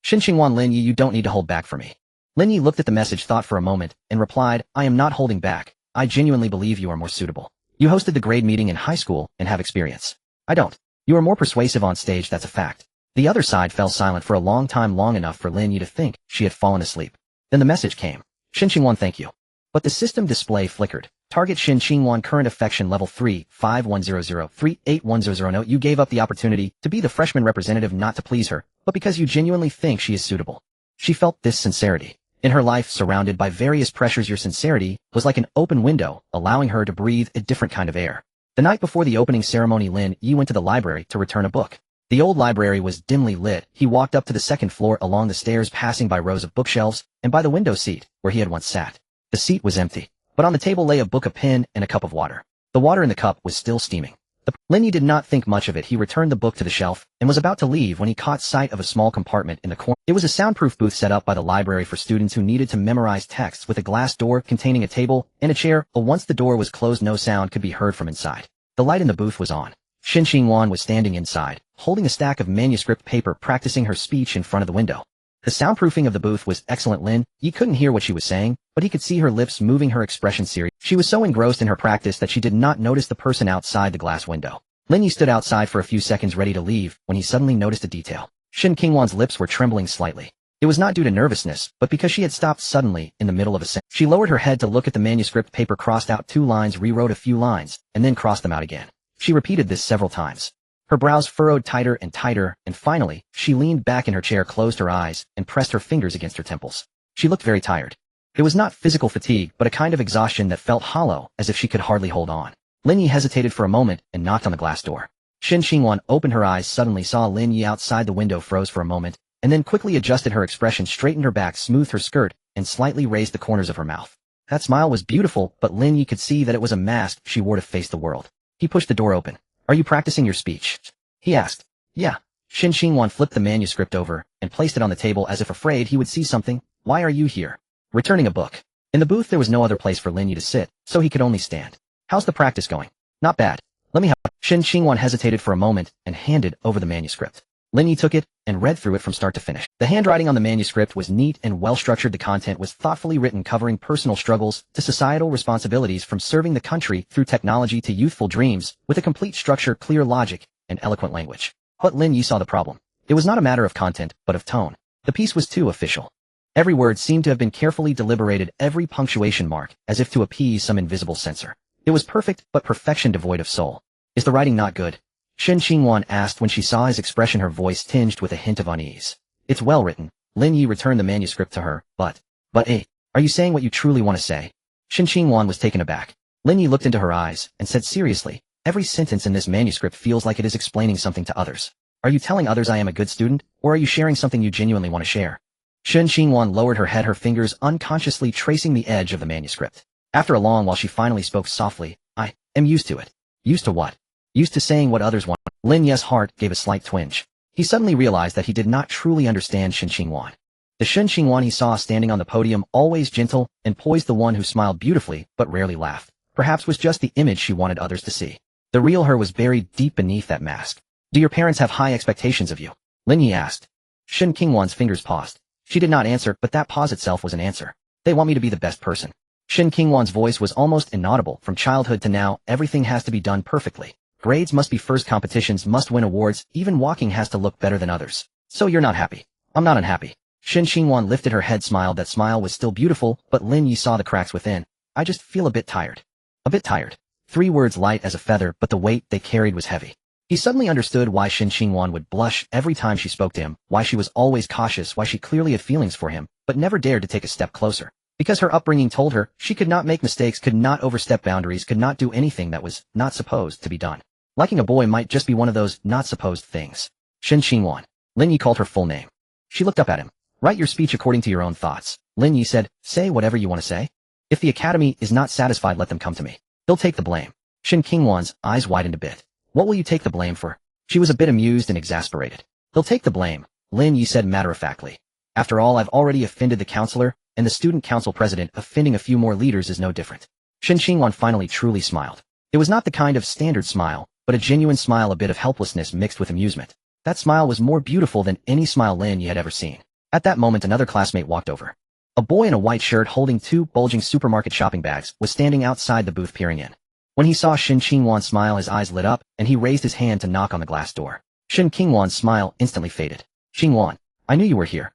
Qingwan, Lin Yi, you don't need to hold back for me. Lin Yi looked at the message, thought for a moment, and replied, I am not holding back. I genuinely believe you are more suitable. You hosted the grade meeting in high school and have experience. I don't. You are more persuasive on stage, that's a fact. The other side fell silent for a long time, long enough for Lin Yi to think she had fallen asleep. Then the message came. Xin Qingwan, thank you. But the system display flickered. Target Shin Qingwan current affection level 3, 5100-38100. Note: you gave up the opportunity to be the freshman representative not to please her, but because you genuinely think she is suitable. She felt this sincerity. In her life surrounded by various pressures, your sincerity was like an open window, allowing her to breathe a different kind of air. The night before the opening ceremony, Lin Yi went to the library to return a book. The old library was dimly lit. He walked up to the second floor along the stairs, passing by rows of bookshelves, and by the window seat, where he had once sat. The seat was empty, but on the table lay a book, a pen, and a cup of water. The water in the cup was still steaming. Lin Yi did not think much of it. He returned the book to the shelf, and was about to leave when he caught sight of a small compartment in the corner. It was a soundproof booth set up by the library for students who needed to memorize texts, with a glass door containing a table and a chair, but once the door was closed no sound could be heard from inside. The light in the booth was on. Shin Qingwan was standing inside, holding a stack of manuscript paper, practicing her speech in front of the window. The soundproofing of the booth was excellent. Lin Yi couldn't hear what she was saying, but he could see her lips moving, her expression serious. She was so engrossed in her practice that she did not notice the person outside the glass window. Lin Yi stood outside for a few seconds ready to leave, when he suddenly noticed a detail. Shin Qingwan's lips were trembling slightly. It was not due to nervousness, but because she had stopped suddenly in the middle of a sentence. She lowered her head to look at the manuscript paper, crossed out 2 lines, rewrote a few lines, and then crossed them out again. She repeated this several times. Her brows furrowed tighter and tighter, and finally, she leaned back in her chair, closed her eyes, and pressed her fingers against her temples. She looked very tired. It was not physical fatigue, but a kind of exhaustion that felt hollow, as if she could hardly hold on. Lin Yi hesitated for a moment and knocked on the glass door. Shin Qingwan opened her eyes, suddenly saw Lin Yi outside the window, froze for a moment, and then quickly adjusted her expression, straightened her back, smoothed her skirt, and slightly raised the corners of her mouth. That smile was beautiful, but Lin Yi could see that it was a mask she wore to face the world. He pushed the door open. "Are you practicing your speech?" he asked. "Yeah." Shin Qingwan flipped the manuscript over and placed it on the table as if afraid he would see something. "Why are you here?" "Returning a book." In the booth there was no other place for Lin Yi to sit, so he could only stand. "How's the practice going?" "Not bad. Let me help." Shin Qingwan hesitated for a moment and handed over the manuscript. Lin Yi took it and read through it from start to finish. The handwriting on the manuscript was neat and well-structured. The content was thoughtfully written, covering personal struggles to societal responsibilities, from serving the country through technology to youthful dreams, with a complete structure, clear logic, and eloquent language. But Lin Yi saw the problem. It was not a matter of content, but of tone. The piece was too official. Every word seemed to have been carefully deliberated, every punctuation mark, as if to appease some invisible censor. It was perfect, but perfection devoid of soul. "Is the writing not good?" Shin Qingwan asked when she saw his expression, her voice tinged with a hint of unease. "It's well written." Lin Yi returned the manuscript to her. But are you saying what you truly want to say?" Shin Qingwan was taken aback. Lin Yi looked into her eyes and said seriously, "Every sentence in this manuscript feels like it is explaining something to others. Are you telling others I am a good student, or are you sharing something you genuinely want to share?" Shin Qingwan lowered her head, her fingers unconsciously tracing the edge of the manuscript. After a long while she finally spoke softly. "I am used to it." "Used to what?" "Used to saying what others want." Lin Yi's heart gave a slight twinge. He suddenly realized that he did not truly understand Shin Qingwan. The Shin Qingwan he saw standing on the podium, always gentle and poised, the one who smiled beautifully but rarely laughed, perhaps was just the image she wanted others to see. The real her was buried deep beneath that mask. "Do your parents have high expectations of you?" Lin Yi asked. Shin Qingwan's fingers paused. She did not answer, but that pause itself was an answer. "They want me to be the best person." Shin Qingwan's voice was almost inaudible. "From childhood to now, everything has to be done perfectly. Grades must be first, competitions must win awards, even walking has to look better than others. So you're not happy." "I'm not unhappy." Shin Qingwan lifted her head, smiled. That smile was still beautiful, but Lin Yi saw the cracks within. "I just feel a bit tired." "A bit tired." 3 words light as a feather, but the weight they carried was heavy. He suddenly understood why Shin Qingwan would blush every time she spoke to him, why she was always cautious, why she clearly had feelings for him, but never dared to take a step closer. Because her upbringing told her she could not make mistakes, could not overstep boundaries, could not do anything that was not supposed to be done. Liking a boy might just be one of those not supposed things. Shin Qingwan. Lin Yi called her full name. She looked up at him. "Write your speech according to your own thoughts." Lin Yi said. "Say whatever you want to say. If the academy is not satisfied, let them come to me. They'll take the blame." Shin Qingwan's eyes widened a bit. "What will you take the blame for?" She was a bit amused and exasperated. "They'll take the blame," Lin Yi said matter-of-factly. "After all, I've already offended the counselor, and the student council president. Offending a few more leaders is no different." Shin Qingwan finally truly smiled. It was not the kind of standard smile, but a genuine smile, a bit of helplessness mixed with amusement. That smile was more beautiful than any smile Lin Yi had ever seen. At that moment another classmate walked over. A boy in a white shirt holding 2 bulging supermarket shopping bags was standing outside the booth peering in. When he saw Shin Qingwan smile, his eyes lit up, and he raised his hand to knock on the glass door. Shin Qingwan's smile instantly faded. "Qingwan, I knew you were here."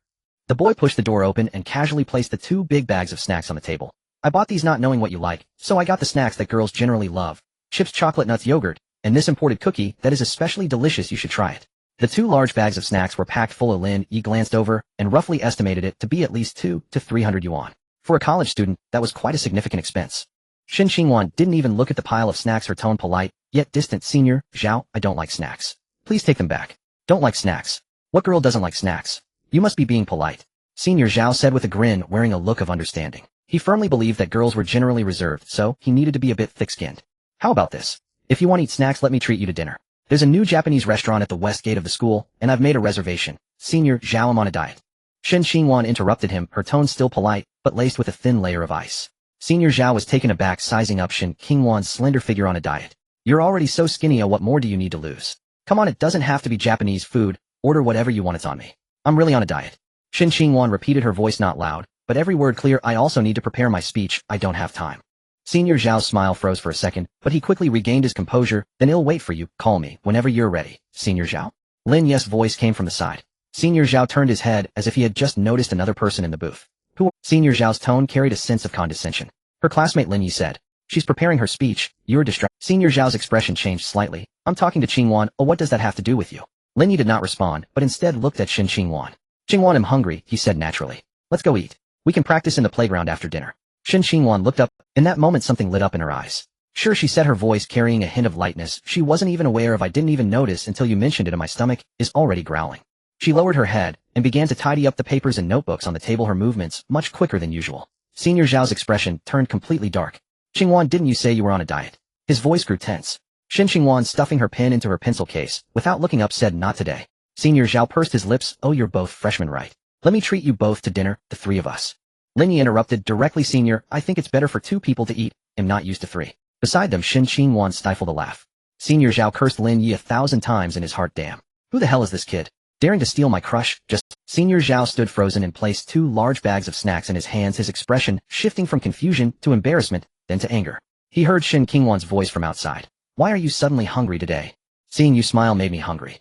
The boy pushed the door open and casually placed the 2 big bags of snacks on the table. I bought these not knowing what you like, so I got the snacks that girls generally love. Chips, chocolate, nuts, yogurt, and this imported cookie that is especially delicious. You should try it. The 2 large bags of snacks were packed full of Lin Yi glanced over and roughly estimated it to be at least 2 to 300 yuan. For a college student, that was quite a significant expense. Shen Qingwan didn't even look at the pile of snacks, her tone polite, yet distant. Senior, Zhao, I don't like snacks. Please take them back. Don't like snacks. What girl doesn't like snacks? You must be being polite. Senior Zhao said with a grin, wearing a look of understanding. He firmly believed that girls were generally reserved, so he needed to be a bit thick-skinned. How about this? If you want to eat snacks, let me treat you to dinner. There's a new Japanese restaurant at the west gate of the school, and I've made a reservation. Senior Zhao, I'm on a diet. Shen Qingwan interrupted him, her tone still polite, but laced with a thin layer of ice. Senior Zhao was taken aback, sizing up Shen Qingwan's slender figure on a diet. You're already so skinny, what more do you need to lose? Come on, it doesn't have to be Japanese food. Order whatever you want, it's on me. I'm really on a diet. Shen Qingwan repeated, her voice not loud, but every word clear. I also need to prepare my speech. I don't have time. Senior Zhao's smile froze for a second, but he quickly regained his composure. Then I'll wait for you. Call me whenever you're ready. Senior Zhao? Lin Yi's voice came from the side. Senior Zhao turned his head as if he had just noticed another person in the booth. Who? Senior Zhao's tone carried a sense of condescension. Her classmate Lin Yi said. She's preparing her speech. You're distracted. Senior Zhao's expression changed slightly. I'm talking to Qingwan. Oh, what does that have to do with you? Lin Yi did not respond, but instead looked at Shen Qingwan. Qingwan, I'm hungry, he said naturally. Let's go eat. We can practice in the playground after dinner. Shen Qingwan looked up. In that moment something lit up in her eyes. Sure, she said, her voice carrying a hint of lightness. She wasn't even aware of. I didn't even notice until you mentioned it, and my stomach is already growling. She lowered her head and began to tidy up the papers and notebooks on the table, her movements much quicker than usual. Senior Zhao's expression turned completely dark. Qingwan, didn't you say you were on a diet? His voice grew tense. Shen Qingwan, stuffing her pen into her pencil case, without looking up, said, not today. Senior Zhao pursed his lips. Oh, you're both freshmen, right? Let me treat you both to dinner, the 3 of us. Lin Yi interrupted directly. Senior, I think it's better for 2 people to eat. I'm not used to 3. Beside them, Shen Qingwan stifled a laugh. Senior Zhao cursed Lin Yi 1,000 times in his heart. Damn. Who the hell is this kid? Daring to steal my crush? Just. Senior Zhao stood frozen and placed 2 large bags of snacks in his hands, his expression shifting from confusion to embarrassment, then to anger. He heard Shen Qingwan's voice from outside. Why are you suddenly hungry today? Seeing you smile made me hungry.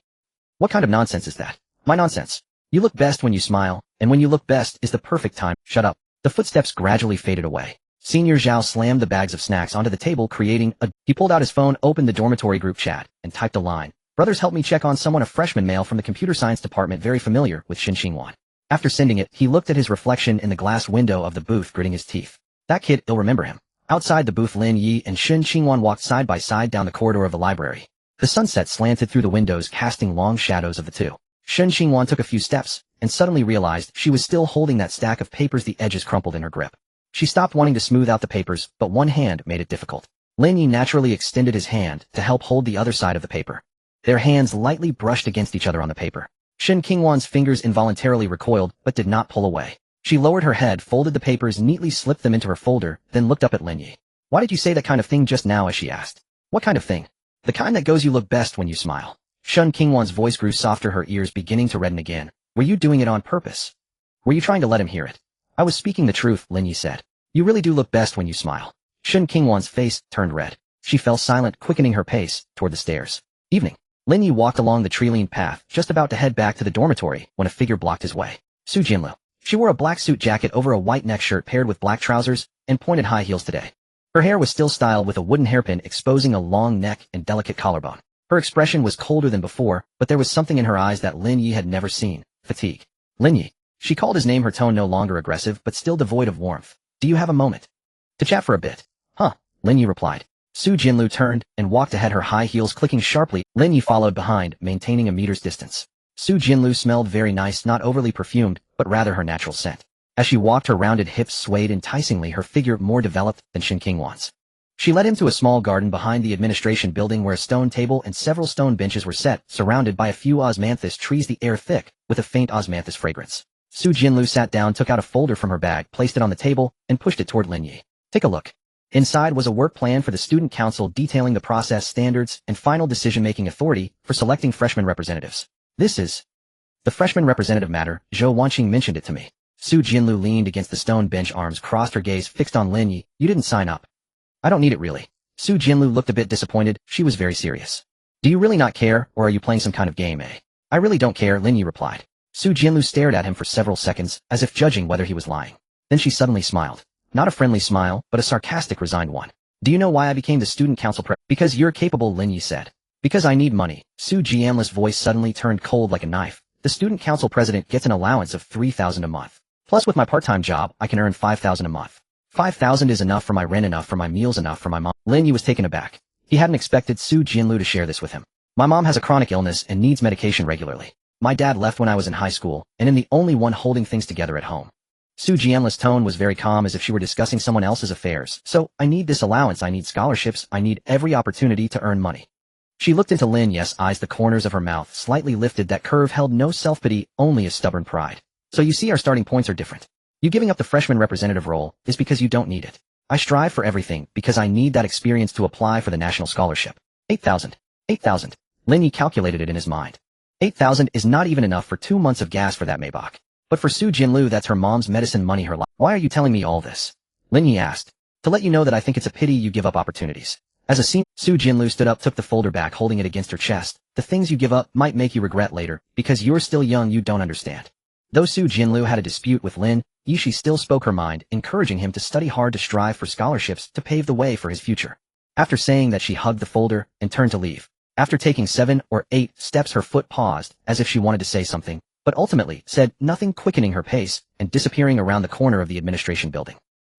What kind of nonsense is that? My nonsense. You look best when you smile, and when you look best is the perfect time. Shut up. The footsteps gradually faded away. Senior Zhao slammed the bags of snacks onto the table, creating a... He pulled out his phone, opened the dormitory group chat, and typed a line. Brothers, help me check on someone, a freshman male from the computer science department very familiar with Shen Qingwan. After sending it, he looked at his reflection in the glass window of the booth, gritting his teeth. That kid, he'll remember him. Outside the booth, Lin Yi and Shen Qingwan walked side by side down the corridor of the library. The sunset slanted through the windows, casting long shadows of the 2. Shen Qingwan took a few steps, and suddenly realized she was still holding that stack of papers, the edges crumpled in her grip. She stopped wanting to smooth out the papers, but one hand made it difficult. Lin Yi naturally extended his hand to help hold the other side of the paper. Their hands lightly brushed against each other on the paper. Shen Qingwan's fingers involuntarily recoiled, but did not pull away. She lowered her head, folded the papers neatly, slipped them into her folder, then looked up at Lin Yi. Why did you say that kind of thing just now? As she asked. What kind of thing? The kind that goes, you look best when you smile. Shen Qingwan's voice grew softer, her ears beginning to redden again. Were you doing it on purpose? Were you trying to let him hear it? I was speaking the truth, Lin Yi said. You really do look best when you smile. Shen Qingwan's face turned red. She fell silent, quickening her pace toward the stairs. Evening. Lin Yi walked along the tree-lined path, just about to head back to the dormitory when a figure blocked his way. Su Jinlu. She wore a black suit jacket over a white neck shirt paired with black trousers and pointed high heels today. Her hair was still styled with a wooden hairpin exposing a long neck and delicate collarbone. Her expression was colder than before, but there was something in her eyes that Lin Yi had never seen. Fatigue. Lin Yi. She called his name, her tone no longer aggressive but still devoid of warmth. Do you have a moment to chat for a bit? Huh, Lin Yi replied. Su Jinlu turned and walked ahead, her high heels clicking sharply. Lin Yi followed behind, maintaining a meter's distance. Su Jinlu smelled very nice, not overly perfumed, but rather her natural scent. As she walked, her rounded hips swayed enticingly, her figure more developed than Shen Qingwan's. She led him to a small garden behind the administration building where a stone table and several stone benches were set, surrounded by a few osmanthus trees, the air thick with a faint osmanthus fragrance. Su Jinlu sat down, took out a folder from her bag, placed it on the table, and pushed it toward Lin Yi. Take a look. Inside was a work plan for the student council detailing the process, standards, and final decision-making authority for selecting freshman representatives. This is the freshman representative matter. Zhou Wanqing mentioned it to me. Su Jinlu leaned against the stone bench, arms crossed, her gaze fixed on Lin Yi. You didn't sign up. I don't need it really. Su Jinlu looked a bit disappointed. She was very serious. Do you really not care, or are you playing some kind of game, eh? I really don't care, Lin Yi replied. Su Jinlu stared at him for several seconds, as if judging whether he was lying. Then she suddenly smiled. Not a friendly smile, but a sarcastic, resigned one. Do you know why I became the student council president? Because you're capable, Lin Yi said. Because I need money. Su Jianli's voice suddenly turned cold like a knife. The student council president gets an allowance of 3,000 a month. Plus with my part-time job, I can earn 5,000 a month. 5,000 is enough for my rent, enough for my meals, enough for my mom. Lin Yi was taken aback. He hadn't expected Su Jianlu to share this with him. My mom has a chronic illness and needs medication regularly. My dad left when I was in high school, and I'm the only one holding things together at home. Su Jianli's tone was very calm, as if she were discussing someone else's affairs. So, I need this allowance, I need scholarships, I need every opportunity to earn money. She looked into Lin Yi's eyes, the corners of her mouth slightly lifted. That curve held no self-pity, only a stubborn pride. So you see, our starting points are different. You giving up the freshman representative role is because you don't need it. I strive for everything because I need that experience to apply for the national scholarship. 8,000. 8,000. Lin Yi calculated it in his mind. 8,000 is not even enough for 2 months of gas for that Maybach. But for Su Jianlu, that's her mom's medicine money, her life. Why are you telling me all this? Lin Yi asked. To let you know that I think it's a pity you give up opportunities. As a scene, Su Jianlu stood up, took the folder back, holding it against her chest. The things you give up might make you regret later, because you're still young, you don't understand. Though Su Jianlu had a dispute with Lin Yi, she still spoke her mind, encouraging him to study hard, to strive for scholarships, to pave the way for his future. After saying that, she hugged the folder and turned to leave. After taking 7 or 8 steps, her foot paused, as if she wanted to say something, but ultimately said nothing, quickening her pace and disappearing around the corner of the administration building.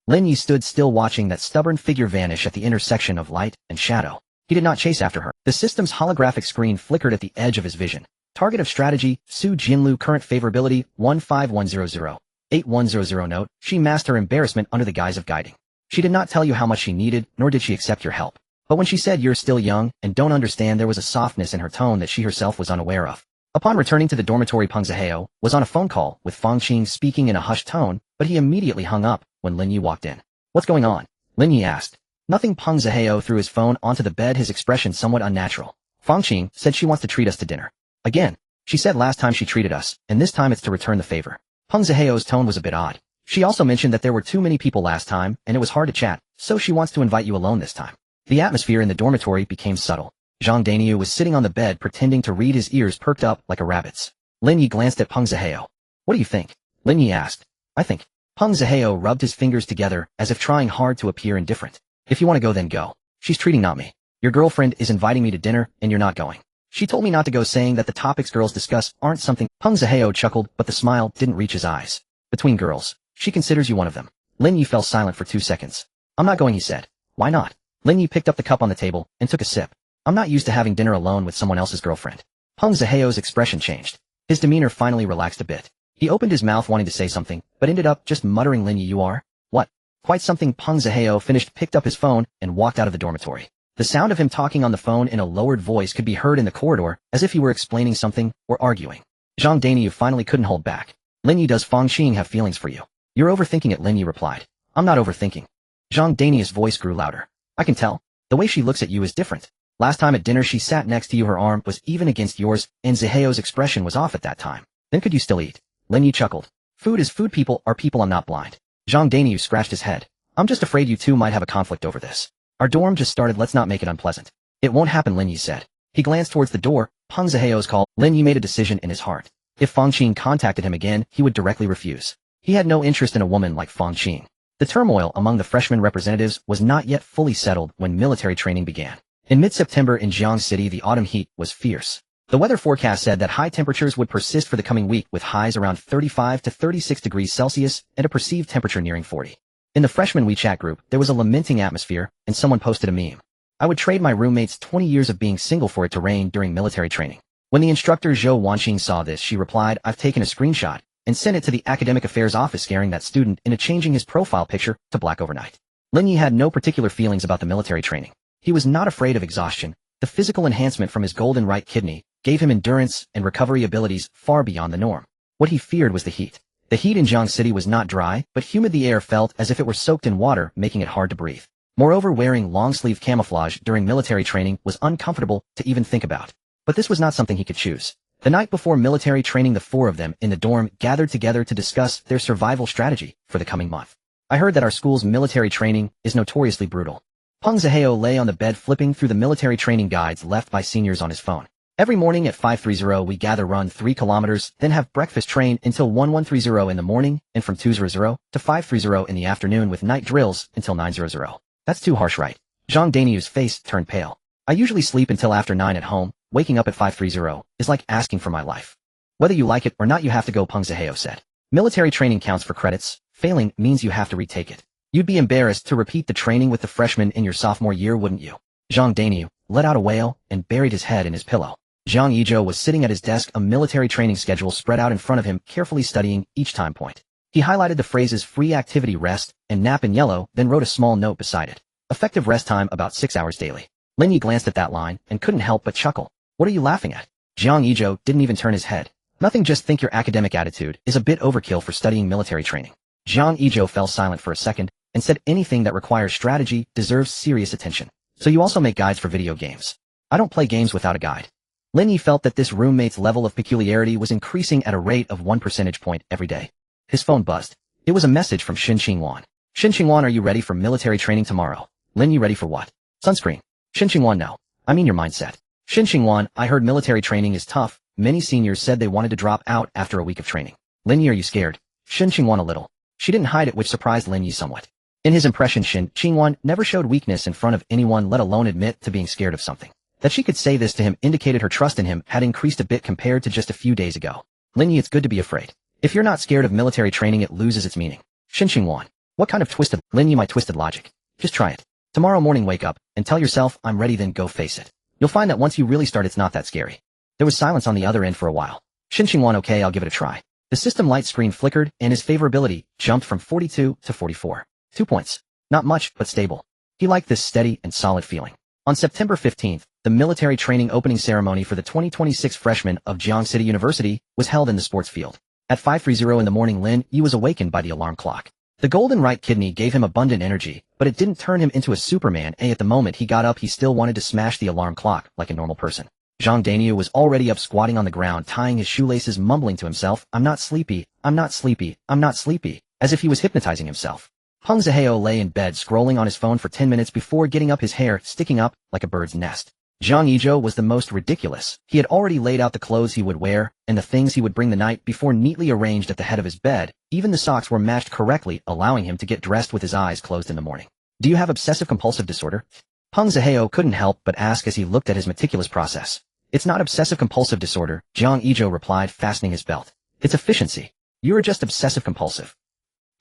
Lin Yi stood still, watching that stubborn figure vanish at the intersection of light and shadow. He did not chase after her. The system's holographic screen flickered at the edge of his vision. Target of strategy, Su Jianlu, current favorability, 15100. 8100. Note, she masked her embarrassment under the guise of guiding. She did not tell you how much she needed, nor did she accept your help. But when she said you're still young and don't understand, there was a softness in her tone that she herself was unaware of. Upon returning to the dormitory, Peng Zihao was on a phone call with Fang Qing, speaking in a hushed tone, but he immediately hung up when Lin Yi walked in. What's going on? Lin Yi asked. Nothing. Peng Zihao threw his phone onto the bed, his expression somewhat unnatural. Fang Qing said she wants to treat us to dinner. Again. She said last time she treated us, and this time it's to return the favor. Peng Zihao's tone was a bit odd. She also mentioned that there were too many people last time, and it was hard to chat, so she wants to invite you alone this time. The atmosphere in the dormitory became subtle. Zhang Daniu was sitting on the bed, pretending to read, his ears perked up like a rabbit's. Lin Yi glanced at Peng Zihao. What do you think? Lin Yi asked. I think. Peng Zihao rubbed his fingers together, as if trying hard to appear indifferent. If you want to go, then go. She's treating, not me. Your girlfriend is inviting me to dinner, and you're not going. She told me not to go, saying that the topics girls discuss aren't something. Peng Zihao chuckled, but the smile didn't reach his eyes. Between girls, she considers you one of them. Lin Yi fell silent for 2 seconds. I'm not going, he said. Why not? Lin Yi picked up the cup on the table and took a sip. I'm not used to having dinner alone with someone else's girlfriend. Peng Zihao's expression changed. His demeanor finally relaxed a bit. He opened his mouth wanting to say something, but ended up just muttering, Lin Yi, you are? What? Quite something. Peng Zihao finished, picked up his phone, and walked out of the dormitory. The sound of him talking on the phone in a lowered voice could be heard in the corridor, as if he were explaining something or arguing. Zhang Daniu finally couldn't hold back. Lin Yi, does Fang Qing have feelings for you? You're overthinking it, Lin Yi replied. I'm not overthinking. Zhang Daniu's voice grew louder. I can tell. The way she looks at you is different. Last time at dinner she sat next to you, her arm was even against yours, and Zihao's expression was off at that time. Then could you still eat? Lin Yi chuckled. Food is food, people are people, I'm not blind. Zhang Daniu scratched his head. I'm just afraid you two might have a conflict over this. Our dorm just started, let's not make it unpleasant. It won't happen, Lin Yi said. He glanced towards the door. Peng Zihao's call. Lin Yi made a decision in his heart. If Fang Qing contacted him again, he would directly refuse. He had no interest in a woman like Fang Qing. The turmoil among the freshman representatives was not yet fully settled when military training began. In mid-September in Jiang City, the autumn heat was fierce. The weather forecast said that high temperatures would persist for the coming week, with highs around 35 to 36 degrees Celsius and a perceived temperature nearing 40. In the freshman WeChat group, there was a lamenting atmosphere, and someone posted a meme. I would trade my roommate's 20 years of being single for it to rain during military training. When the instructor Zhou Wanqing saw this, she replied, I've taken a screenshot and sent it to the academic affairs office, scaring that student into changing his profile picture to black overnight. Lin Yi had no particular feelings about the military training. He was not afraid of exhaustion. The physical enhancement from his golden right kidney gave him endurance and recovery abilities far beyond the norm. What he feared was the heat. The heat in Jiang City was not dry, but humid. The air felt as if it were soaked in water, making it hard to breathe. Moreover, wearing long-sleeve camouflage during military training was uncomfortable to even think about. But this was not something he could choose. The night before military training, the 4 of them in the dorm gathered together to discuss their survival strategy for the coming month. I heard that our school's military training is notoriously brutal. Peng Zihao lay on the bed, flipping through the military training guides left by seniors on his phone. Every morning at 5:30 we gather, run 3 kilometers, then have breakfast, train until 11:30 in the morning, and from 2:00 to 5:30 in the afternoon with night drills until 9:00. That's too harsh, right? Zhang Daniu's face turned pale. I usually sleep until after 9 at home. Waking up at 5:30 is like asking for my life. Whether you like it or not, you have to go, Peng Zihao said. Military training counts for credits. Failing means you have to retake it. You'd be embarrassed to repeat the training with the freshmen in your sophomore year, wouldn't you? Zhang Daniu let out a wail and buried his head in his pillow. Zhang Yizhou was sitting at his desk, a military training schedule spread out in front of him, carefully studying each time point. He highlighted the phrases free activity, rest, and nap in yellow, then wrote a small note beside it. Effective rest time about 6 hours daily. Lin Yi glanced at that line and couldn't help but chuckle. What are you laughing at? Zhang Yizhou didn't even turn his head. Nothing, just think your academic attitude is a bit overkill for studying military training. Zhang Yizhou fell silent for a second and said, anything that requires strategy deserves serious attention. So you also make guides for video games? I don't play games without a guide. Lin Yi felt that this roommate's level of peculiarity was increasing at a rate of 1 percentage point every day. His phone buzzed. It was a message from Yuan. Yuan, are you ready for military training tomorrow? Lin Yi, ready for what? Sunscreen. Yuan, no. I mean your mindset. Yuan, I heard military training is tough. Many seniors said they wanted to drop out after a week of training. Lin Yi, are you scared? Yuan, a little. She didn't hide it, which surprised Lin Yi somewhat. In his impression, Yuan never showed weakness in front of anyone, let alone admit to being scared of something. That she could say this to him indicated her trust in him had increased a bit compared to just a few days ago. Lin Yi, it's good to be afraid. If you're not scared of military training, it loses its meaning. Yuan, what kind of twisted... Lin Yi, my twisted logic. Just try it. Tomorrow morning wake up and tell yourself, I'm ready, then go face it. You'll find that once you really start, it's not that scary. There was silence on the other end for a while. Yuan, okay, I'll give it a try. The system light screen flickered and his favorability jumped from 42 to 44. 2 points. Not much, but stable. He liked this steady and solid feeling. On September 15th, the military training opening ceremony for the 2026 freshmen of Jiang City University was held in the sports field. At 5:30 in the morning, Lin Yi was awakened by the alarm clock. The golden right kidney gave him abundant energy, but it didn't turn him into a Superman. At the moment he got up, he still wanted to smash the alarm clock like a normal person. Zhang Daniu was already up, squatting on the ground, tying his shoelaces, mumbling to himself, I'm not sleepy, I'm not sleepy, I'm not sleepy, as if he was hypnotizing himself. Peng Zihao lay in bed scrolling on his phone for 10 minutes before getting up, his hair sticking up like a bird's nest. Zhang Yizhou was the most ridiculous. He had already laid out the clothes he would wear and the things he would bring the night before, neatly arranged at the head of his bed. Even the socks were matched correctly, allowing him to get dressed with his eyes closed in the morning. Do you have obsessive-compulsive disorder? Peng Zihao couldn't help but ask as he looked at his meticulous process. It's not obsessive-compulsive disorder, Zhang Yizhou replied, fastening his belt. It's efficiency. You are just obsessive-compulsive.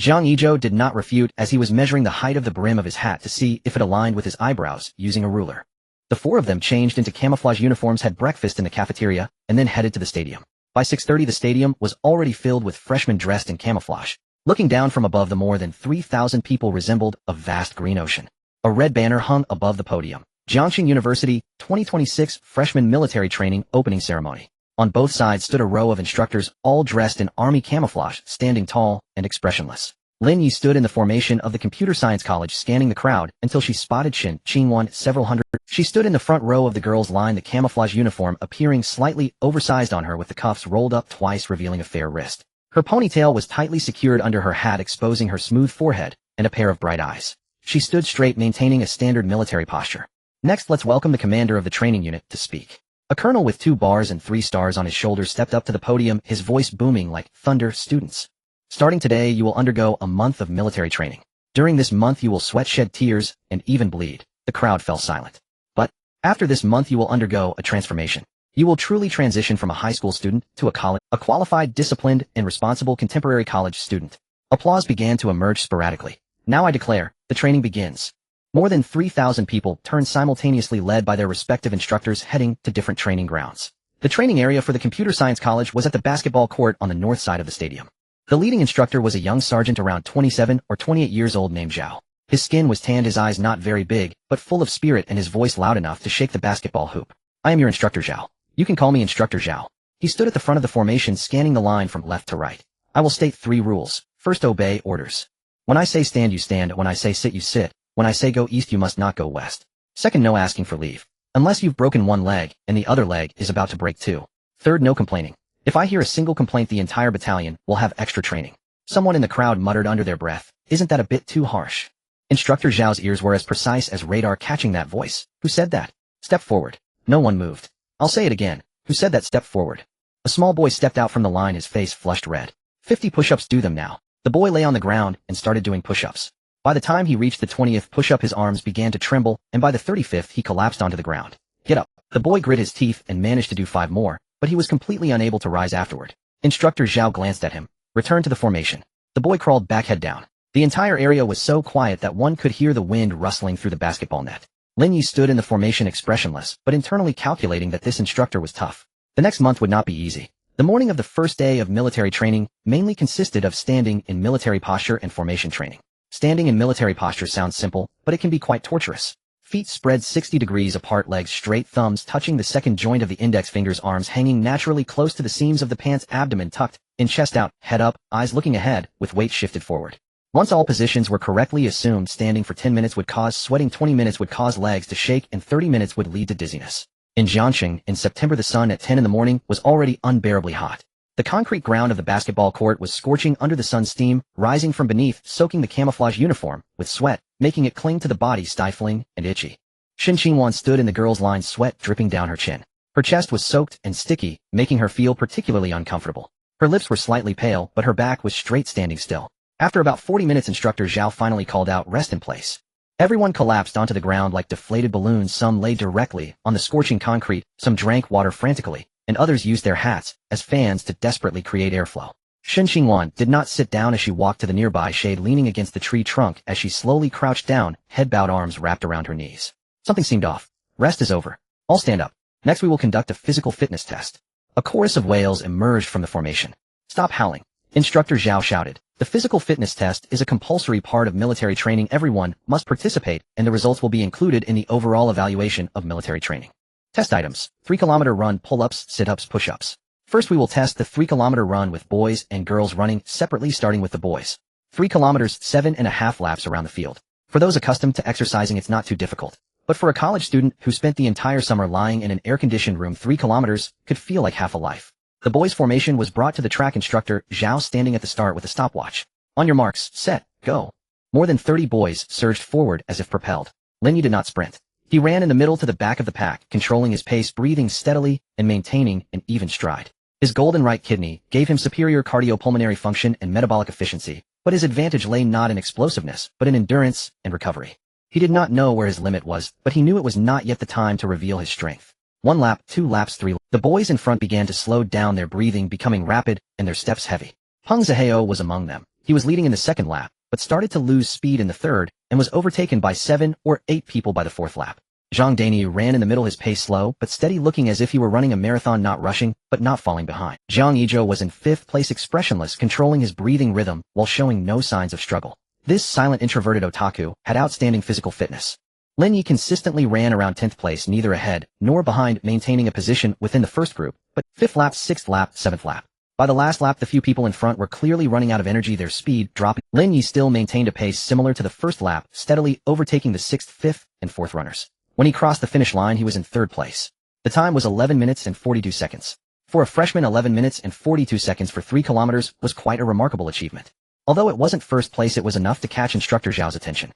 Zhang Yizhou did not refute, as he was measuring the height of the brim of his hat to see if it aligned with his eyebrows using a ruler. The four of them changed into camouflage uniforms, had breakfast in the cafeteria, and then headed to the stadium. By 6:30 the stadium was already filled with freshmen dressed in camouflage. Looking down from above, the more than 3,000 people resembled a vast green ocean. A red banner hung above the podium. Jiangxing University 2026 Freshman Military Training Opening Ceremony. On both sides stood a row of instructors, all dressed in army camouflage, standing tall and expressionless. Lin Yi stood in the formation of the Computer Science College, scanning the crowd until she spotted Yuan several hundred. She stood in the front row of the girls' line, the camouflage uniform appearing slightly oversized on her, with the cuffs rolled up twice, revealing a fair wrist. Her ponytail was tightly secured under her hat, exposing her smooth forehead and a pair of bright eyes. She stood straight, maintaining a standard military posture. Next, let's welcome the commander of the training unit to speak. A colonel with 2 bars and 3 stars on his shoulders stepped up to the podium, his voice booming like thunder. Students, starting today you will undergo a month of military training. During this month you will sweat, shed tears, and even bleed. The crowd fell silent. But after this month you will undergo a transformation. You will truly transition from a high school student to a qualified, disciplined, and responsible contemporary college student. Applause began to emerge sporadically. Now I declare, the training begins. More than 3,000 people turned simultaneously, led by their respective instructors, heading to different training grounds. The training area for the Computer Science College was at the basketball court on the north side of the stadium. The leading instructor was a young sergeant around 27 or 28 years old named Zhao. His skin was tanned, his eyes not very big, but full of spirit, and his voice loud enough to shake the basketball hoop. I am your instructor, Zhao. You can call me Instructor Zhao. He stood at the front of the formation, scanning the line from left to right. I will state 3 rules. First, obey orders. When I say stand, you stand. When I say sit, you sit. When I say go east, you must not go west. Second, no asking for leave. Unless you've broken one leg, and the other leg is about to break too. Third, no complaining. If I hear a single complaint, the entire battalion will have extra training. Someone in the crowd muttered under their breath, isn't that a bit too harsh? Instructor Zhao's ears were as precise as radar, catching that voice. Who said that? Step forward. No one moved. I'll say it again. Who said that? Stepped forward. A small boy stepped out from the line, his face flushed red. 50 push-ups, do them now. The boy lay on the ground and started doing push-ups. By the time he reached the 20th push-up, his arms began to tremble, and by the 35th he collapsed onto the ground. Get up. The boy grit his teeth and managed to do 5 more, but he was completely unable to rise afterward. Instructor Zhao glanced at him. Return to the formation. The boy crawled back, head down. The entire area was so quiet that one could hear the wind rustling through the basketball net. Lin Yi stood in the formation expressionless, but internally calculating that this instructor was tough. The next month would not be easy. The morning of the first day of military training mainly consisted of standing in military posture and formation training. Standing in military posture sounds simple, but it can be quite torturous. Feet spread 60 degrees apart, legs straight, thumbs touching the second joint of the index fingers, arms hanging naturally close to the seams of the pants, abdomen tucked in, chest out, head up, eyes looking ahead, with weight shifted forward. Once all positions were correctly assumed, standing for 10 minutes would cause sweating, 20 minutes would cause legs to shake, and 30 minutes would lead to dizziness. In Jiangxing, in September, the sun at 10 in the morning was already unbearably hot. The concrete ground of the basketball court was scorching under the sun, steam rising from beneath, soaking the camouflage uniform with sweat, making it cling to the body, stifling and itchy. Yuan stood in the girls' line, sweat dripping down her chin. Her chest was soaked and sticky, making her feel particularly uncomfortable. Her lips were slightly pale, but her back was straight, standing still. After about 40 minutes, Instructor Zhao finally called out, "Rest in place." Everyone collapsed onto the ground like deflated balloons. Some lay directly on the scorching concrete, some drank water frantically, and others used their hats as fans to desperately create airflow. Yuan did not sit down as she walked to the nearby shade, leaning against the tree trunk as she slowly crouched down, head bowed, arms wrapped around her knees. Something seemed off. Rest is over. All stand up. Next we will conduct a physical fitness test. A chorus of wails emerged from the formation. Stop howling. Instructor Zhao shouted. The physical fitness test is a compulsory part of military training. Everyone must participate, and the results will be included in the overall evaluation of military training. Test items: 3-kilometer run, pull-ups, sit-ups, push-ups. First we will test the 3-kilometer run with boys and girls running separately, starting with the boys. 3 kilometers, 7.5 laps around the field. For those accustomed to exercising, it's not too difficult. But for a college student who spent the entire summer lying in an air-conditioned room, 3 kilometers could feel like half a life. The boys' formation was brought to the track, instructor Zhao standing at the start with a stopwatch. On your marks, set, go. More than 30 boys surged forward as if propelled. Lin Yi did not sprint. He ran in the middle to the back of the pack, controlling his pace, breathing steadily, and maintaining an even stride. His golden right kidney gave him superior cardiopulmonary function and metabolic efficiency, but his advantage lay not in explosiveness, but in endurance and recovery. He did not know where his limit was, but he knew it was not yet the time to reveal his strength. 1 lap, 2 laps, 3 laps. The boys in front began to slow down, their breathing becoming rapid and their steps heavy. Peng Zihao was among them. He was leading in the 2nd lap, but started to lose speed in the 3rd, and was overtaken by 7 or 8 people by the 4th lap. Zhang Daniu ran in the middle, his pace slow but steady, looking as if he were running a marathon, not rushing, but not falling behind. Zhang Yizhou was in 5th place, expressionless, controlling his breathing rhythm while showing no signs of struggle. This silent, introverted otaku had outstanding physical fitness. Lin Yi consistently ran around 10th place, neither ahead nor behind, maintaining a position within the first group, but 5th lap, 6th lap, 7th lap. By the last lap, the few people in front were clearly running out of energy, their speed dropping. Lin Yi still maintained a pace similar to the first lap, steadily overtaking the 6th, 5th, and 4th runners. When he crossed the finish line, he was in 3rd place. The time was 11 minutes and 42 seconds. For a freshman, 11 minutes and 42 seconds for 3 kilometers was quite a remarkable achievement. Although it wasn't first place, it was enough to catch Instructor Zhao's attention.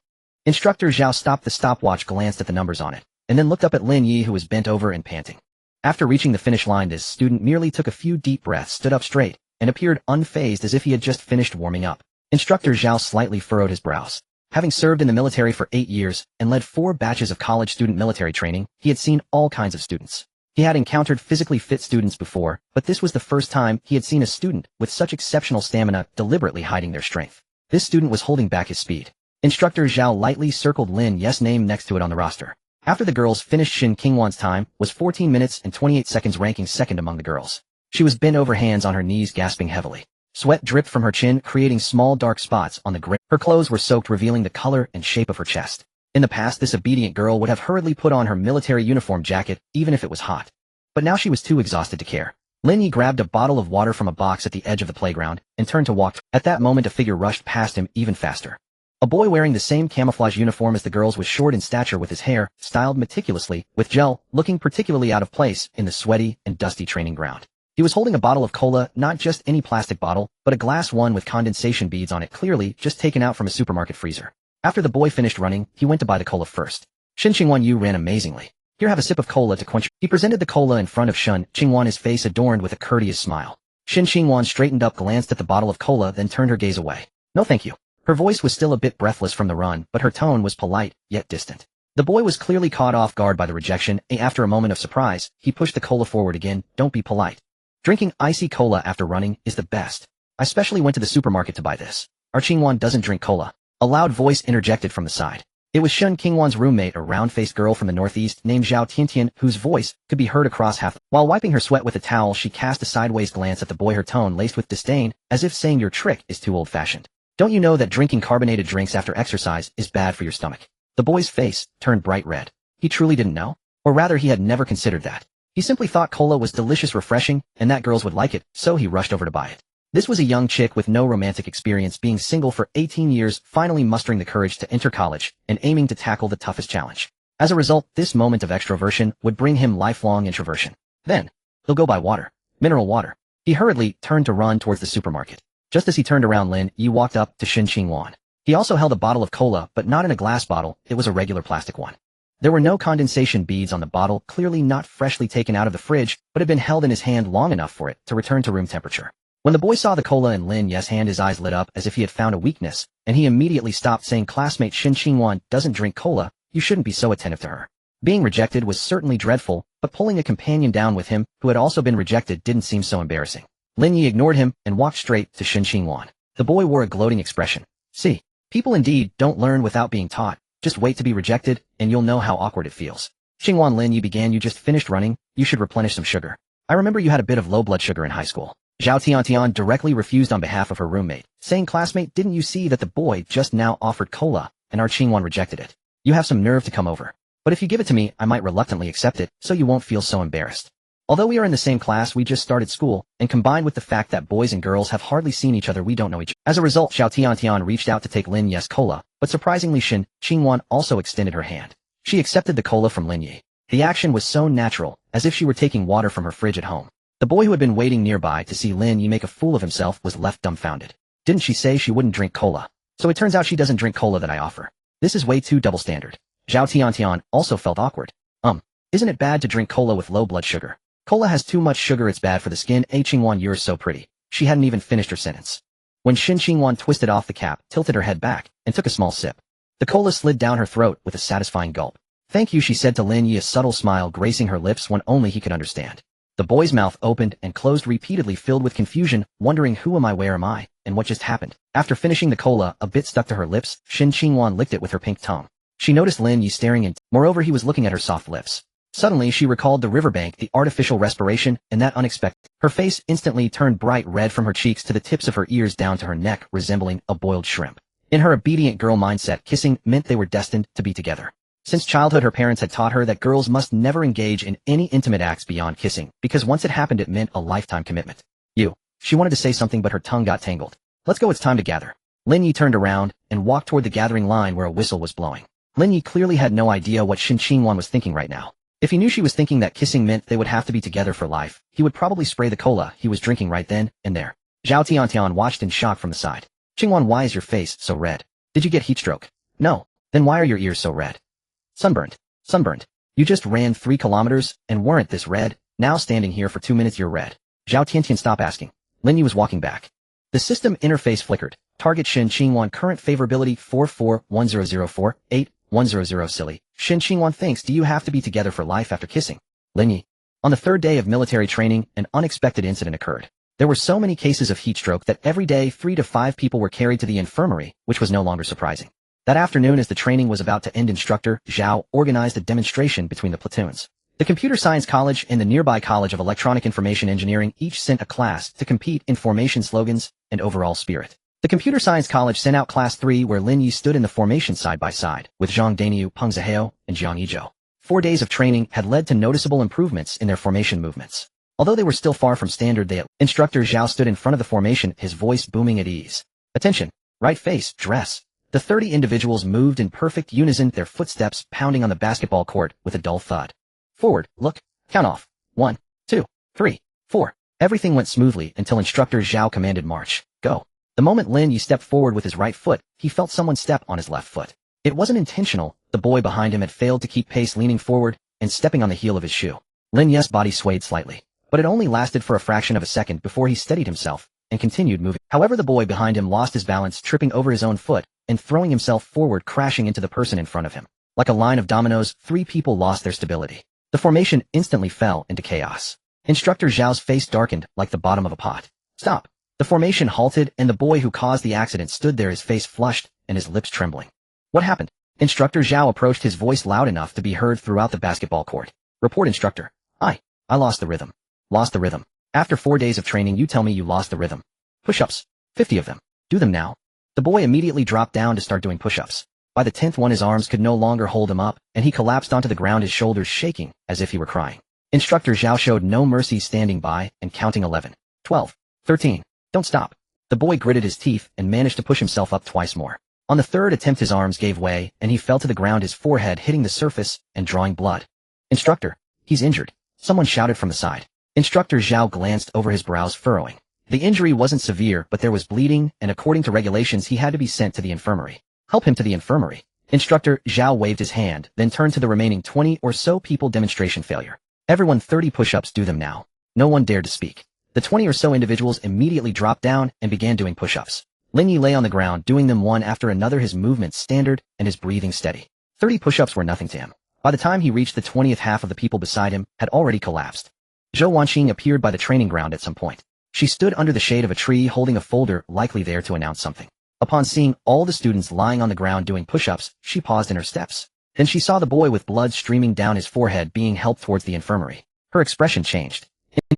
Instructor Zhao stopped the stopwatch, glanced at the numbers on it, and then looked up at Lin Yi, who was bent over and panting. After reaching the finish line, this student merely took a few deep breaths, stood up straight, and appeared unfazed as if he had just finished warming up. Instructor Zhao slightly furrowed his brows. Having served in the military for 8 years and led 4 batches of college student military training, he had seen all kinds of students. He had encountered physically fit students before, but this was the first time he had seen a student with such exceptional stamina deliberately hiding their strength. This student was holding back his speed. Instructor Zhao lightly circled Lin Yi's name next to it on the roster. After the girls finished, Shin Qingwan's time was 14 minutes and 28 seconds, ranking 2nd among the girls. She was bent over, hands on her knees, gasping heavily. Sweat dripped from her chin, creating small dark spots on the gray. Her clothes were soaked, revealing the color and shape of her chest. In the past, this obedient girl would have hurriedly put on her military uniform jacket, even if it was hot. But now she was too exhausted to care. Lin Yi grabbed a bottle of water from a box at the edge of the playground and turned to walk. At that moment, a figure rushed past him even faster. A boy wearing the same camouflage uniform as the girls, was short in stature, with his hair styled meticulously with gel, looking particularly out of place in the sweaty and dusty training ground. He was holding a bottle of cola, not just any plastic bottle, but a glass one with condensation beads on it, clearly just taken out from a supermarket freezer. After the boy finished running, he went to buy the cola first. Yuan ran amazingly. Here, have a sip of cola to quench. He presented the cola in front of Shen Qingwan, his face adorned with a courteous smile. Shen Qingwan straightened up, glanced at the bottle of cola, then turned her gaze away. No thank you. Her voice was still a bit breathless from the run, but her tone was polite, yet distant. The boy was clearly caught off guard by the rejection. After a moment of surprise, he pushed the cola forward again. Don't be polite. Drinking icy cola after running is the best. I specially went to the supermarket to buy this. Our Qingwan doesn't drink cola. A loud voice interjected from the side. It was Shen Qingwan's roommate, a round-faced girl from the northeast named Zhao Tiantian, whose voice could be heard across half. While wiping her sweat with a towel, she cast a sideways glance at the boy, her tone laced with disdain, as if saying your trick is too old-fashioned. Don't you know that drinking carbonated drinks after exercise is bad for your stomach? The boy's face turned bright red. He truly didn't know? Or rather, he had never considered that. He simply thought cola was delicious, refreshing, and that girls would like it, so he rushed over to buy it. This was a young chick with no romantic experience, being single for 18 years, finally mustering the courage to enter college and aiming to tackle the toughest challenge. As a result, this moment of extroversion would bring him lifelong introversion. Then, he'll go buy water. Mineral water. He hurriedly turned to run towards the supermarket. Just as he turned around, Lin Yi walked up to Shen Qingwan. He also held a bottle of cola, but not in a glass bottle, it was a regular plastic one. There were no condensation beads on the bottle, clearly not freshly taken out of the fridge, but had been held in his hand long enough for it to return to room temperature. When the boy saw the cola in Lin Yi's hand, his eyes lit up as if he had found a weakness, and he immediately stopped, saying, classmate Shen Qingwan doesn't drink cola, you shouldn't be so attentive to her. Being rejected was certainly dreadful, but pulling a companion down with him, who had also been rejected, didn't seem so embarrassing. Lin Yi ignored him and walked straight to Shen Qingwan. The boy wore a gloating expression. See, people indeed don't learn without being taught. Just wait to be rejected, and you'll know how awkward it feels. Qingwan, Lin Yi began, you just finished running, you should replenish some sugar. I remember you had a bit of low blood sugar in high school. Zhao Tiantian directly refused on behalf of her roommate, saying, classmate, didn't you see that the boy just now offered cola, and our Qingwan rejected it? You have some nerve to come over. But if you give it to me, I might reluctantly accept it, so you won't feel so embarrassed. Although we are in the same class, we just started school, and combined with the fact that boys and girls have hardly seen each other, we don't know each other. As a result, Zhao Tiantian reached out to take Lin Yi's cola, but surprisingly Shen Qingwan also extended her hand. She accepted the cola from Lin Yi. The action was so natural, as if she were taking water from her fridge at home. The boy who had been waiting nearby to see Lin Yi make a fool of himself was left dumbfounded. Didn't she say she wouldn't drink cola? So it turns out she doesn't drink cola that I offer. This is way too double standard. Zhao Tiantian also felt awkward. Isn't it bad to drink cola with low blood sugar? Cola has too much sugar, it's bad for the skin. Qingwan, you're so pretty. She hadn't even finished her sentence when Shen Qingwan twisted off the cap, tilted her head back, and took a small sip. The cola slid down her throat with a satisfying gulp. Thank you, she said to Lin Yi, a subtle smile gracing her lips, one only he could understand. The boy's mouth opened and closed repeatedly, filled with confusion, wondering who am I, where am I, and what just happened. After finishing the cola, a bit stuck to her lips, Shen Qingwan licked it with her pink tongue. She noticed Lin Yi staring in. Moreover, he was looking at her soft lips. Suddenly, she recalled the riverbank, the artificial respiration, and that unexpected. Her face instantly turned bright red from her cheeks to the tips of her ears down to her neck, resembling a boiled shrimp. In her obedient girl mindset, kissing meant they were destined to be together. Since childhood, her parents had taught her that girls must never engage in any intimate acts beyond kissing, because once it happened, it meant a lifetime commitment. She wanted to say something, but her tongue got tangled. Let's go, it's time to gather. Lin Yi turned around and walked toward the gathering line where a whistle was blowing. Lin Yi clearly had no idea what Shen Qingwan was thinking right now. If he knew she was thinking that kissing meant they would have to be together for life, he would probably spray the cola he was drinking right then and there. Zhao Tiantian watched in shock from the side. Qingwan, why is your face so red? Did you get heat stroke? No. Then why are your ears so red? Sunburned. You just ran 3 kilometers and weren't this red. Now standing here for 2 minutes you're red. Zhao Tiantian, stop asking. Lin Yi was walking back. The system interface flickered. Target Shen Qingwan, current favorability 4410048100. Silly. Shen Qingwan thinks, do you have to be together for life after kissing? Lin Yi. On the 3rd day of military training, an unexpected incident occurred. There were so many cases of heat stroke that every day 3 to 5 people were carried to the infirmary, which was no longer surprising. That afternoon, as the training was about to end, instructor Zhao organized a demonstration between the platoons. The Computer Science College and the nearby College of Electronic Information Engineering each sent a class to compete in formation slogans and overall spirit. The Computer Science College sent out Class 3, where Lin Yi stood in the formation side by side with Zhang Daniu, Peng Zihao, and Jiang Yizhou. 4 days of training had led to noticeable improvements in their formation movements. Although they were still far from standard, Instructor Zhao stood in front of the formation, his voice booming at ease. Attention! Right face, dress. The 30 individuals moved in perfect unison, their footsteps pounding on the basketball court with a dull thud. Forward, look, count off. 1, 2, 3, 4. Everything went smoothly until Instructor Zhao commanded march. Go. The moment Lin Yi stepped forward with his right foot, he felt someone step on his left foot. It wasn't intentional. The boy behind him had failed to keep pace, leaning forward, and stepping on the heel of his shoe. Lin Ye's body swayed slightly, but it only lasted for a fraction of a second before he steadied himself and continued moving. However, the boy behind him lost his balance, tripping over his own foot and throwing himself forward, crashing into the person in front of him. Like a line of dominoes, 3 people lost their stability. The formation instantly fell into chaos. Instructor Zhao's face darkened like the bottom of a pot. Stop! The formation halted, and the boy who caused the accident stood there, his face flushed and his lips trembling. What happened? Instructor Zhao approached, his voice loud enough to be heard throughout the basketball court. Report, instructor. I lost the rhythm. Lost the rhythm. After 4 days of training, you tell me you lost the rhythm. Push-ups. 50 of them. Do them now. The boy immediately dropped down to start doing push-ups. By the 10th one, his arms could no longer hold him up, and he collapsed onto the ground, his shoulders shaking as if he were crying. Instructor Zhao showed no mercy, standing by and counting 11, 12, 13. Don't stop. The boy gritted his teeth and managed to push himself up twice more. On the 3rd attempt, his arms gave way, and he fell to the ground, his forehead hitting the surface and drawing blood. Instructor, he's injured. Someone shouted from the side. Instructor Zhao glanced over, his brows furrowing. The injury wasn't severe, but there was bleeding, and according to regulations, he had to be sent to the infirmary. Help him to the infirmary. Instructor Zhao waved his hand, then turned to the remaining 20 or so people. Demonstration failure. Everyone 30 push-ups, do them now. No one dared to speak. The 20 or so individuals immediately dropped down and began doing push-ups. Lin Yi lay on the ground, doing them one after another, his movements standard and his breathing steady. 30 push-ups were nothing to him. By the time he reached the 20th, half of the people beside him had already collapsed. Zhou Wanqing appeared by the training ground at some point. She stood under the shade of a tree holding a folder, likely there to announce something. Upon seeing all the students lying on the ground doing push-ups, she paused in her steps. Then she saw the boy with blood streaming down his forehead being helped towards the infirmary. Her expression changed.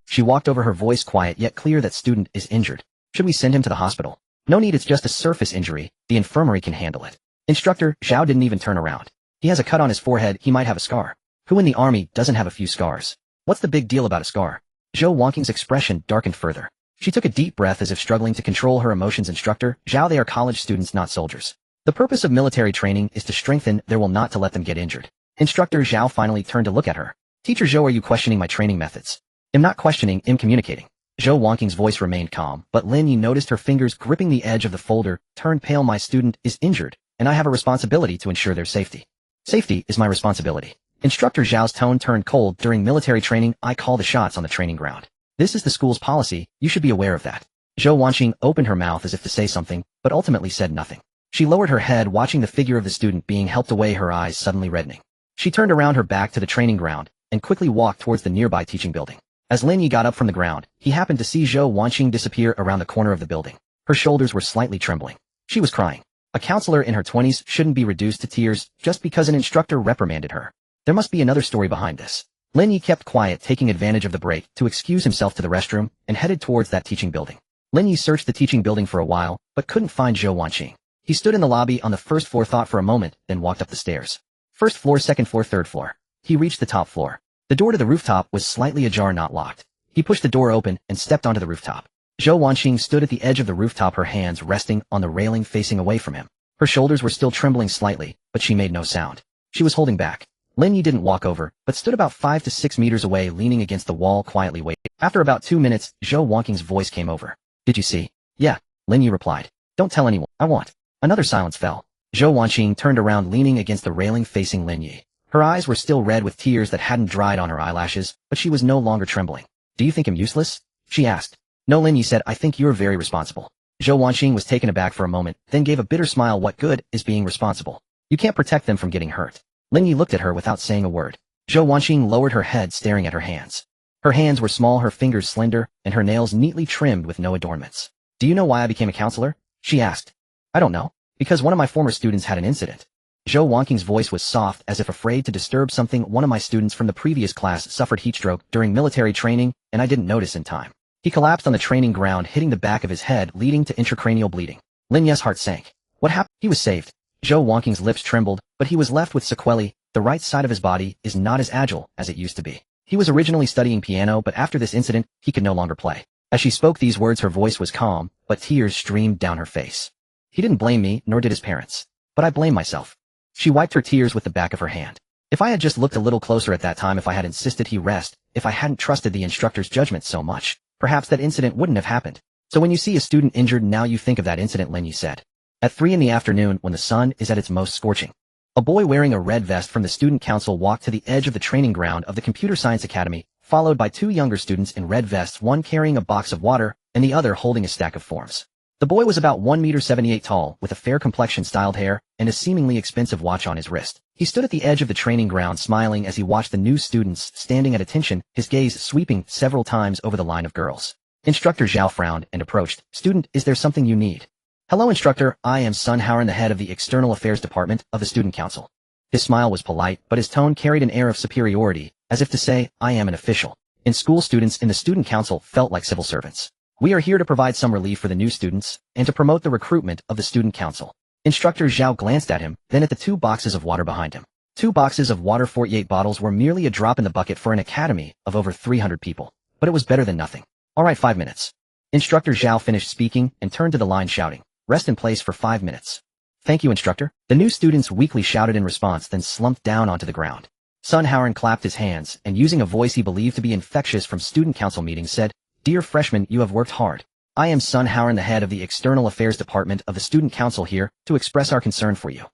She walked over, her voice quiet yet clear. That student is injured. Should we send him to the hospital? No need, it's just a surface injury. The infirmary can handle it. Instructor Zhao didn't even turn around. He has a cut on his forehead, he might have a scar. Who in the army doesn't have a few scars? What's the big deal about a scar? Zhou Wanqing's expression darkened further. She took a deep breath as if struggling to control her emotions. Instructor Zhao, they are college students, not soldiers. The purpose of military training is to strengthen their will, not to let them get injured. Instructor Zhao finally turned to look at her. Teacher Zhou, are you questioning my training methods? I'm not questioning, I'm communicating. Zhou Wanqing's voice remained calm, but Lin Yi noticed her fingers gripping the edge of the folder, turned pale. My student is injured, and I have a responsibility to ensure their safety. Safety is my responsibility. Instructor Zhao's tone turned cold. During military training, I call the shots on the training ground. This is the school's policy, you should be aware of that. Zhou Wanqing opened her mouth as if to say something, but ultimately said nothing. She lowered her head, watching the figure of the student being helped away, her eyes suddenly reddening. She turned around, her back to the training ground, and quickly walked towards the nearby teaching building. As Lin Yi got up from the ground, he happened to see Zhou Wanqing disappear around the corner of the building. Her shoulders were slightly trembling. She was crying. A counselor in her 20s shouldn't be reduced to tears just because an instructor reprimanded her. There must be another story behind this. Lin Yi kept quiet, taking advantage of the break to excuse himself to the restroom and headed towards that teaching building. Lin Yi searched the teaching building for a while, but couldn't find Zhou Wanqing. He stood in the lobby on the first floor, thought for a moment, then walked up the stairs. First floor, second floor, third floor. He reached the top floor. The door to the rooftop was slightly ajar, not locked. He pushed the door open and stepped onto the rooftop. Zhou Wanqing stood at the edge of the rooftop, her hands resting on the railing facing away from him. Her shoulders were still trembling slightly, but she made no sound. She was holding back. Lin Yi didn't walk over, but stood about 5 to 6 meters away, leaning against the wall, quietly waiting. After about 2 minutes, Zhou Wanqing's voice came over. Did you see? Yeah, Lin Yi replied. Don't tell anyone. I want. Another silence fell. Zhou Wanqing turned around, leaning against the railing facing Lin Yi. Her eyes were still red with tears that hadn't dried on her eyelashes, but she was no longer trembling. Do you think I'm useless? She asked. No, Lin Yi said, I think you're very responsible. Zhou Wanqing was taken aback for a moment, then gave a bitter smile. What good is being responsible? You can't protect them from getting hurt. Lin Yi looked at her without saying a word. Zhou Wanqing lowered her head, staring at her hands. Her hands were small, her fingers slender, and her nails neatly trimmed with no adornments. Do you know why I became a counselor? She asked. I don't know. Because one of my former students had an incident. Zhou Wanqing's voice was soft, as if afraid to disturb something. One of my students from the previous class suffered heatstroke during military training, and I didn't notice in time. He collapsed on the training ground, hitting the back of his head, leading to intracranial bleeding. Lin Ye's heart sank. What happened? He was saved. Zhou Wanqing's lips trembled, but he was left with sequelae. The right side of his body is not as agile as it used to be. He was originally studying piano, but after this incident, he could no longer play. As she spoke these words, her voice was calm, but tears streamed down her face. He didn't blame me, nor did his parents. But I blame myself. She wiped her tears with the back of her hand. If I had just looked a little closer at that time, if I had insisted he rest, if I hadn't trusted the instructor's judgment so much, perhaps that incident wouldn't have happened. So when you see a student injured, now you think of that incident, Lin Yi said. At 3 in the afternoon, when the sun is at its most scorching. A boy wearing a red vest from the student council walked to the edge of the training ground of the Computer Science Academy, followed by two younger students in red vests, one carrying a box of water and the other holding a stack of forms. The boy was about 1.78 meters tall, with a fair complexion, styled hair, and a seemingly expensive watch on his wrist. He stood at the edge of the training ground smiling as he watched the new students standing at attention, his gaze sweeping several times over the line of girls. Instructor Zhao frowned and approached. "Student, is there something you need?" "Hello, instructor. I am Sun Haoran, the head of the External Affairs Department of the Student Council." His smile was polite, but his tone carried an air of superiority, as if to say, "I am an official." In school, students in the Student Council felt like civil servants. "We are here to provide some relief for the new students and to promote the recruitment of the Student Council." Instructor Zhao glanced at him, then at the two boxes of water behind him. 2 boxes of water, 48 bottles, were merely a drop in the bucket for an academy of over 300 people. But it was better than nothing. "All right, 5 minutes." Instructor Zhao finished speaking and turned to the line shouting, "Rest in place for 5 minutes." "Thank you, instructor." The new students weakly shouted in response, then slumped down onto the ground. Sun Haoran clapped his hands and, using a voice he believed to be infectious from student council meetings, said, "Dear freshmen, you have worked hard. I am Sun Haoran, the head of the External Affairs Department of the Student Council, here to express our concern for you."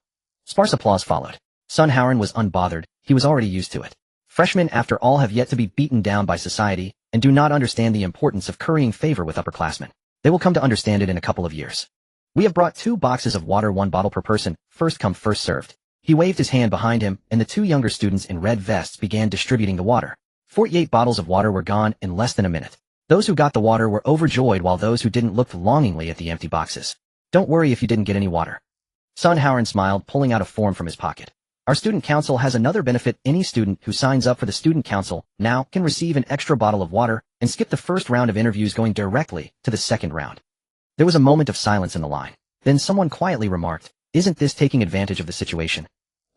Sparse applause followed. Sun Haoran was unbothered. He was already used to it. Freshmen, after all, have yet to be beaten down by society and do not understand the importance of currying favor with upperclassmen. They will come to understand it in a couple of years. "We have brought 2 boxes of water, 1 bottle per person, first come first served." He waved his hand behind him, and the 2 younger students in red vests began distributing the water. 48 bottles of water were gone in less than a minute. Those who got the water were overjoyed, while those who didn't looked longingly at the empty boxes. "Don't worry if you didn't get any water." Sun Haoran smiled, pulling out a form from his pocket. "Our student council has another benefit. Any student who signs up for the student council now can receive an extra bottle of water and skip the first round of interviews, going directly to the second round." There was a moment of silence in the line. Then someone quietly remarked, "Isn't this taking advantage of the situation?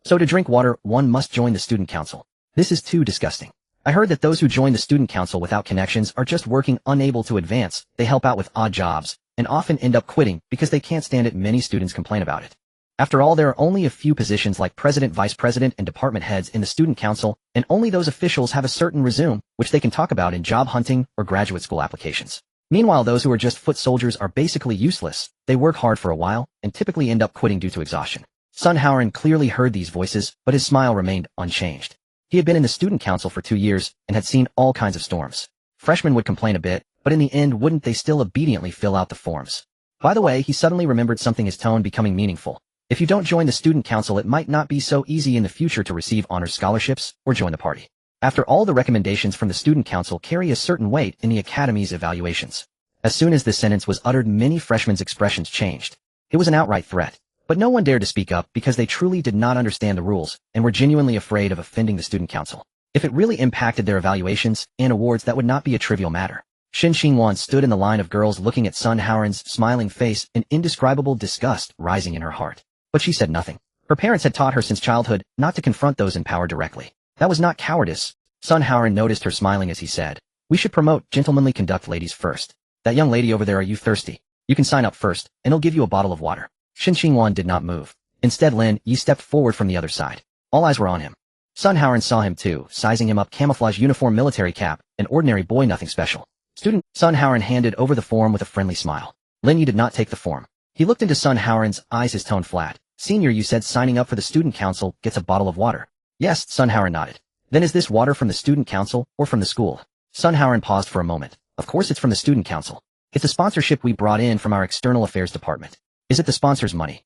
So to drink water, one must join the student council. This is too disgusting. I heard that those who join the student council without connections are just working, unable to advance. They help out with odd jobs and often end up quitting because they can't stand it." Many students complain about it. After all, there are only a few positions like president, vice president, and department heads in the student council, and only those officials have a certain resume, which they can talk about in job hunting or graduate school applications. Meanwhile, those who are just foot soldiers are basically useless. They work hard for a while and typically end up quitting due to exhaustion. Sun Haoran clearly heard these voices, but his smile remained unchanged. He had been in the student council for 2 years and had seen all kinds of storms. Freshmen would complain a bit, but in the end, wouldn't they still obediently fill out the forms? By the way, he suddenly remembered something, his tone becoming meaningful. "If you don't join the student council, it might not be so easy in the future to receive honors scholarships or join the party. After all, the recommendations from the student council carry a certain weight in the academy's evaluations." As soon as this sentence was uttered, many freshmen' expressions changed. It was an outright threat. But no one dared to speak up because they truly did not understand the rules and were genuinely afraid of offending the student council. If it really impacted their evaluations and awards, that would not be a trivial matter. Yuan stood in the line of girls, looking at Sun Haoran's smiling face, an indescribable disgust rising in her heart. But she said nothing. Her parents had taught her since childhood not to confront those in power directly. That was not cowardice. Sun Haoran noticed her smiling as he said, "We should promote gentlemanly conduct, ladies first. That young lady over there, are you thirsty? You can sign up first, and he'll give you a bottle of water." Yuan did not move. Instead, Lin Yi stepped forward from the other side. All eyes were on him. Sun Haoran saw him too, sizing him up. Camouflage uniform, military cap, an ordinary boy, nothing special. "Student." Sun Haoran handed over the form with a friendly smile. Lin Yi did not take the form. He looked into Sun Haoran's eyes, his tone flat. "Senior, you said signing up for the student council gets a bottle of water." "Yes," Sun Haoran nodded. "Then is this water from the student council or from the school?" Sun Haoran paused for a moment. "Of course it's from the student council. It's a sponsorship we brought in from our external affairs department." "Is it the sponsors' money?"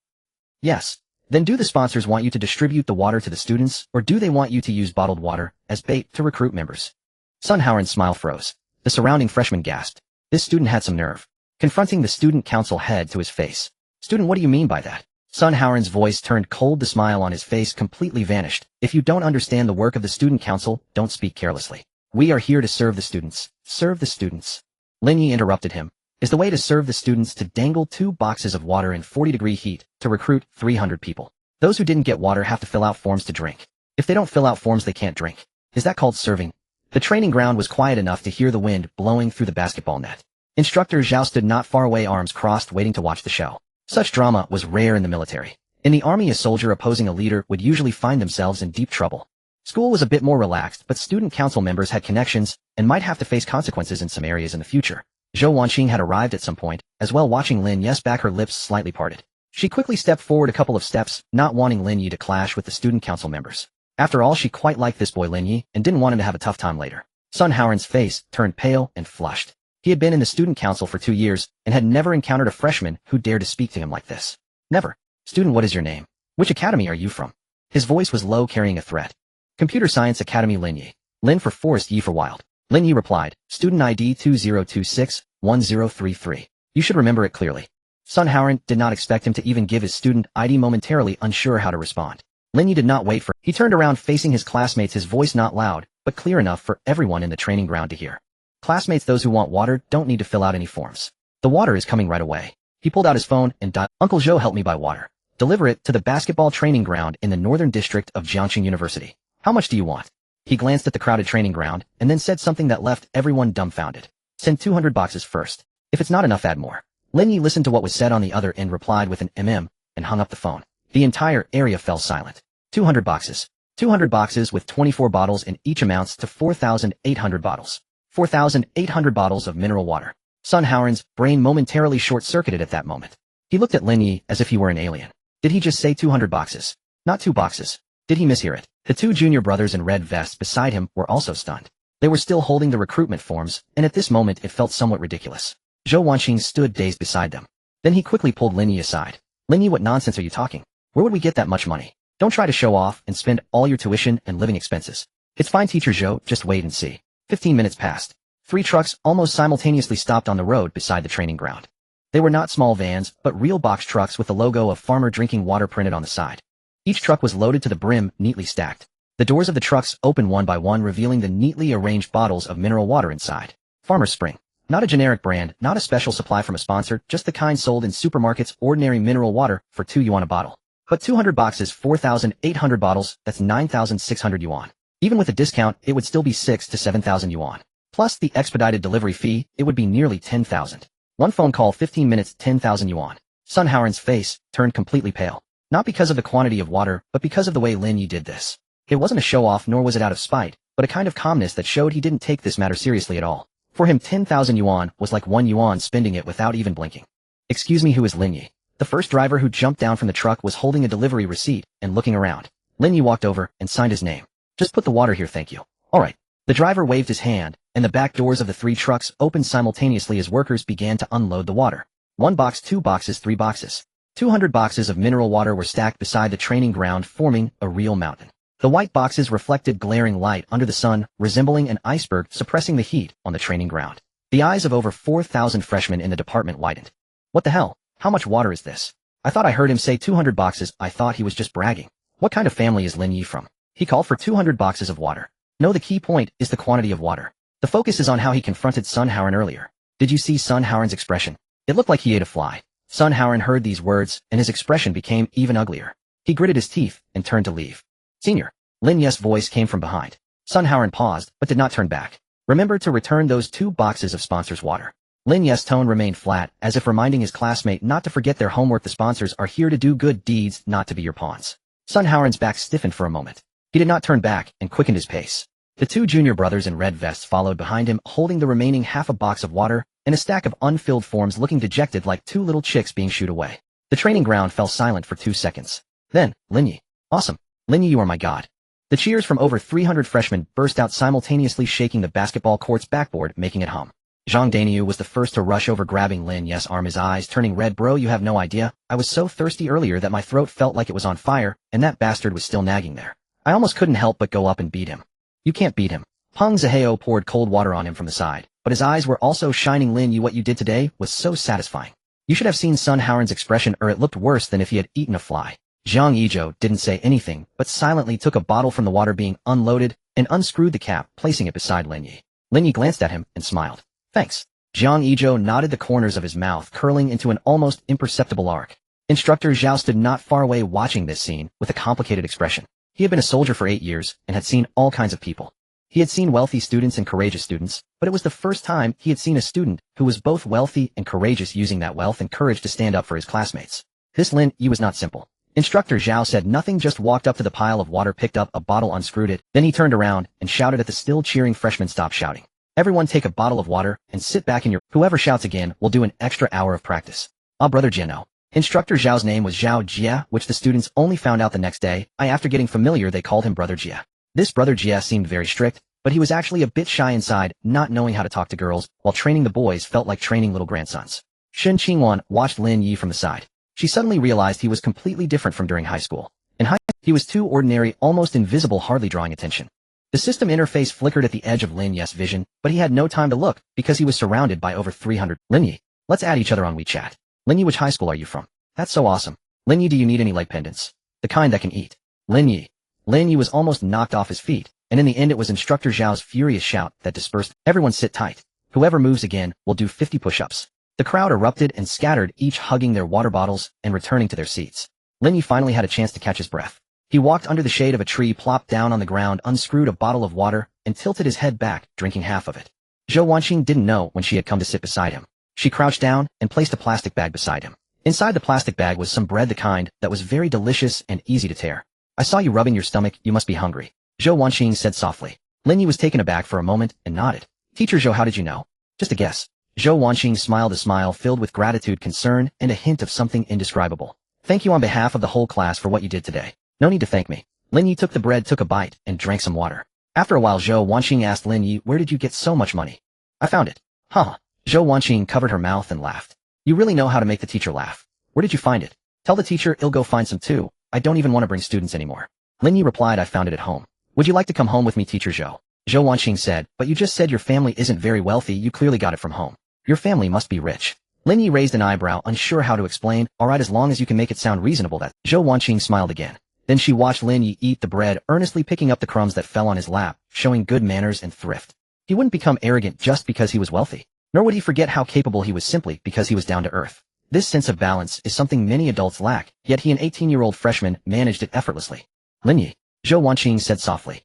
"Yes." "Then do the sponsors want you to distribute the water to the students, or do they want you to use bottled water as bait to recruit members?" Sun Haoran's smile froze. The surrounding freshmen gasped. This student had some nerve. Confronting the student council head to his face. "Student, what do you mean by that?" Sun Haoran's voice turned cold. The smile on his face completely vanished. "If you don't understand the work of the student council, don't speak carelessly. We are here to serve the students." "Serve the students?" Lin Yi interrupted him. "Is the way to serve the students to dangle 2 boxes of water in 40-degree heat to recruit 300 people? Those who didn't get water have to fill out forms to drink. If they don't fill out forms, they can't drink. Is that called serving?" The training ground was quiet enough to hear the wind blowing through the basketball net. Instructor Zhao stood not far away, arms crossed, waiting to watch the show. Such drama was rare in the military. In the army, a soldier opposing a leader would usually find themselves in deep trouble. School was a bit more relaxed, but student council members had connections and might have to face consequences in some areas in the future. Zhou Wanqing had arrived at some point, as well, watching Lin Yes back, her lips slightly parted. She quickly stepped forward a couple of steps, not wanting Lin Yi to clash with the student council members. After all, she quite liked this boy Lin Yi and didn't want him to have a tough time later. Sun Haoran's face turned pale and flushed. He had been in the student council for 2 years and had never encountered a freshman who dared to speak to him like this. Never. Student, what is your name? Which academy are you from? His voice was low, carrying a threat. Computer Science Academy Lin Yi. Lin for Forest, Yi for Wild. Lin Yi replied, student ID 2026-1033. You should remember it clearly. Sun Haoran did not expect him to even give his student ID, momentarily unsure how to respond. Lin Yi did not wait for. He turned around facing his classmates, his voice not loud, but clear enough for everyone in the training ground to hear. Classmates, those who want water don't need to fill out any forms. The water is coming right away. He pulled out his phone and dialed, Uncle Zhou, help me buy water. Deliver it to the basketball training ground in the northern district of Jiangxing University. How much do you want? He glanced at the crowded training ground and then said something that left everyone dumbfounded. Send 200 boxes first. If it's not enough, add more. Lin Yi listened to what was said on the other end, replied with an and hung up the phone. The entire area fell silent. 200 boxes. 200 boxes with 24 bottles in each amounts to 4,800 bottles. 4,800 bottles of mineral water. Sun Haoran's brain momentarily short-circuited at that moment. He looked at Lin Yi as if he were an alien. Did he just say 200 boxes? Not 2 boxes. Did he mishear it? The 2 junior brothers in red vests beside him were also stunned. They were still holding the recruitment forms, and at this moment it felt somewhat ridiculous. Zhou Wanqing stood dazed beside them. Then he quickly pulled Lin Yi aside. Lin Yi, what nonsense are you talking? Where would we get that much money? Don't try to show off and spend all your tuition and living expenses. It's fine, teacher Zhou, just wait and see. 15 minutes passed. 3 trucks almost simultaneously stopped on the road beside the training ground. They were not small vans, but real box trucks with the logo of Farmer Drinking Water printed on the side. Each truck was loaded to the brim, neatly stacked. The doors of the trucks opened one by one, revealing the neatly arranged bottles of mineral water inside. Farmer Spring. Not a generic brand, not a special supply from a sponsor, just the kind sold in supermarkets, ordinary mineral water for 2 yuan a bottle. But 200 boxes, 4,800 bottles, that's 9,600 yuan. Even with a discount, it would still be 6 to 7,000 yuan. Plus the expedited delivery fee, it would be nearly 10,000. One phone call, 15 minutes, 10,000 yuan. Sun Haoran's face turned completely pale. Not because of the quantity of water, but because of the way Lin Yi did this. It wasn't a show-off, nor was it out of spite, but a kind of calmness that showed he didn't take this matter seriously at all. For him, 10,000 yuan was like 1 yuan, spending it without even blinking. Excuse me, who is Lin Yi? The first driver who jumped down from the truck was holding a delivery receipt and looking around. Lin Yi walked over and signed his name. Just put the water here, thank you. All right. The driver waved his hand, and the back doors of the 3 trucks opened simultaneously as workers began to unload the water. 1 box, 2 boxes, 3 boxes. 200 boxes of mineral water were stacked beside the training ground, forming a real mountain. The white boxes reflected glaring light under the sun, resembling an iceberg suppressing the heat on the training ground. The eyes of over 4,000 freshmen in the department widened. What the hell? How much water is this? I thought I heard him say 200 boxes. I thought he was just bragging. What kind of family is Lin Yi from? He called for 200 boxes of water. No, the key point is the quantity of water. The focus is on how he confronted Sun Haoran earlier. Did you see Sun Haoran's expression? It looked like he ate a fly. Sun Haoran heard these words, and his expression became even uglier. He gritted his teeth and turned to leave. Senior. Lin Yi's voice came from behind. Sun Haoran paused, but did not turn back. Remember to return those 2 boxes of sponsors' water. Lin Yi's tone remained flat, as if reminding his classmate not to forget their homework. The sponsors are here to do good deeds, not to be your pawns. Sun Haoran's back stiffened for a moment. He did not turn back and quickened his pace. The 2 junior brothers in red vests followed behind him, holding the remaining half a box of water and a stack of unfilled forms, looking dejected like 2 little chicks being shooed away. The training ground fell silent for 2 seconds. Then, Lin Yi. Awesome. Lin Yi, you are my god. The cheers from over 300 freshmen burst out simultaneously, shaking the basketball court's backboard, making it hum. Zhang Daniu was the first to rush over, grabbing Lin Yi's arm, his eyes turning red. Bro, you have no idea. I was so thirsty earlier that my throat felt like it was on fire, and that bastard was still nagging there. I almost couldn't help but go up and beat him. You can't beat him. Peng Zihao poured cold water on him from the side, but his eyes were also shining. Lin Yi, what you did today was so satisfying. You should have seen Sun Haoran's expression, or it looked worse than if he had eaten a fly. Zhang Yizhou didn't say anything, but silently took a bottle from the water being unloaded and unscrewed the cap, placing it beside Lin Yi. Lin Yi glanced at him and smiled. Thanks. Zhang Yizhou nodded, the corners of his mouth curling into an almost imperceptible arc. Instructor Zhao stood not far away, watching this scene with a complicated expression. He had been a soldier for 8 years and had seen all kinds of people. He had seen wealthy students and courageous students, but it was the first time he had seen a student who was both wealthy and courageous, using that wealth and courage to stand up for his classmates. This Lin Yi was not simple. Instructor Zhao said nothing, just walked up to the pile of water, picked up a bottle, unscrewed it, then he turned around and shouted at the still cheering freshmen, stop shouting. Everyone take a bottle of water and sit back in your— whoever shouts again will do an extra hour of practice. Ah, brother Jiano. Instructor Zhao's name was Zhao Jia, which the students only found out the next day. After getting familiar, they called him Brother Jia. This Brother Jia seemed very strict, but he was actually a bit shy inside, not knowing how to talk to girls, while training the boys felt like training little grandsons. Shen Qingyuan watched Lin Yi from the side. She suddenly realized he was completely different from during high school. In high school, he was too ordinary, almost invisible, hardly drawing attention. The system interface flickered at the edge of Lin Yi's vision, but he had no time to look, because he was surrounded by over 300. Lin Yi, let's add each other on WeChat. Lin Yi, which high school are you from? That's so awesome. Lin Yi, do you need any leg pendants? The kind that can eat. Lin Yi. Lin Yi was almost knocked off his feet, and in the end it was Instructor Zhao's furious shout that dispersed. Everyone sit tight. Whoever moves again will do 50 push-ups. The crowd erupted and scattered, each hugging their water bottles and returning to their seats. Lin Yi finally had a chance to catch his breath. He walked under the shade of a tree, plopped down on the ground, unscrewed a bottle of water, and tilted his head back, drinking half of it. Zhou Wanqing didn't know when she had come to sit beside him. She crouched down and placed a plastic bag beside him. Inside the plastic bag was some bread, the kind that was very delicious and easy to tear. I saw you rubbing your stomach, you must be hungry. Zhou Wanqing said softly. Lin Yi was taken aback for a moment and nodded. Teacher Zhou, how did you know? Just a guess. Zhou Wanqing smiled, a smile filled with gratitude, concern, and a hint of something indescribable. Thank you on behalf of the whole class for what you did today. No need to thank me. Lin Yi took the bread, took a bite, and drank some water. After a while, Zhou Wanqing asked Lin Yi, where did you get so much money? I found it. Huh. Zhou Wanqing covered her mouth and laughed. You really know how to make the teacher laugh. Where did you find it? Tell the teacher I'll go find some too. I don't even want to bring students anymore. Lin Yi replied, I found it at home. Would you like to come home with me, Teacher Zhou? Zhou Wanqing said, but you just said your family isn't very wealthy, you clearly got it from home. Your family must be rich. Lin Yi raised an eyebrow, unsure how to explain. Alright, as long as you can make it sound reasonable. That. Zhou Wanqing smiled again. Then she watched Lin Yi eat the bread, earnestly picking up the crumbs that fell on his lap, showing good manners and thrift. He wouldn't become arrogant just because he was wealthy. Nor would he forget how capable he was simply because he was down to earth. This sense of balance is something many adults lack, yet he, an 18-year-old freshman, managed it effortlessly. Lin Yi, Zhou Wanqing said softly.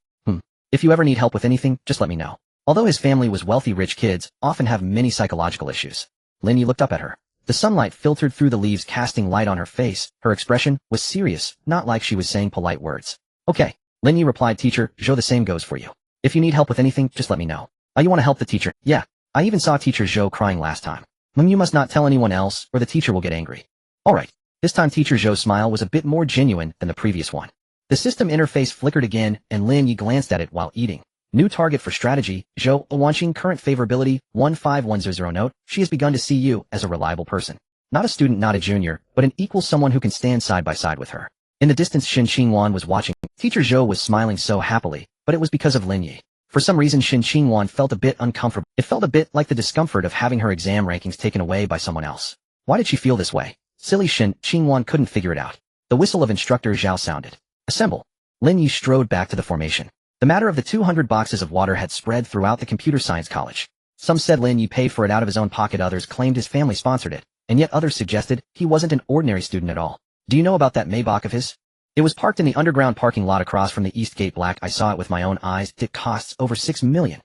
If you ever need help with anything, just let me know. Although his family was wealthy, rich kids often have many psychological issues. Lin Yi looked up at her. The sunlight filtered through the leaves, casting light on her face. Her expression was serious, not like she was saying polite words. Okay, Lin Yi replied. Teacher Zhou, the same goes for you. If you need help with anything, just let me know. Oh, you want to help the teacher? Yeah. I even saw Teacher Zhou crying last time. You must not tell anyone else, or the teacher will get angry. Alright. This time Teacher Zhou's smile was a bit more genuine than the previous one. The system interface flickered again, and Lin Yi glanced at it while eating. New target for strategy, Zhou Wanqing, current favorability, 15100. Note, she has begun to see you as a reliable person. Not a student, not a junior, but an equal, someone who can stand side by side with her. In the distance, Shen Qingyuan was watching. Teacher Zhou was smiling so happily, but it was because of Lin Yi. For some reason, Shen Qingyuan felt a bit uncomfortable. It felt a bit like the discomfort of having her exam rankings taken away by someone else. Why did she feel this way? Silly Shen Qingyuan couldn't figure it out. The whistle of Instructor Zhao sounded. Assemble. Lin Yi strode back to the formation. The matter of the 200 boxes of water had spread throughout the computer science college. Some said Lin Yi paid for it out of his own pocket, others claimed his family sponsored it, and yet others suggested he wasn't an ordinary student at all. Do you know about that Maybach of his? It was parked in the underground parking lot across from the East Gate. Black. I saw it with my own eyes. It costs over 6 million.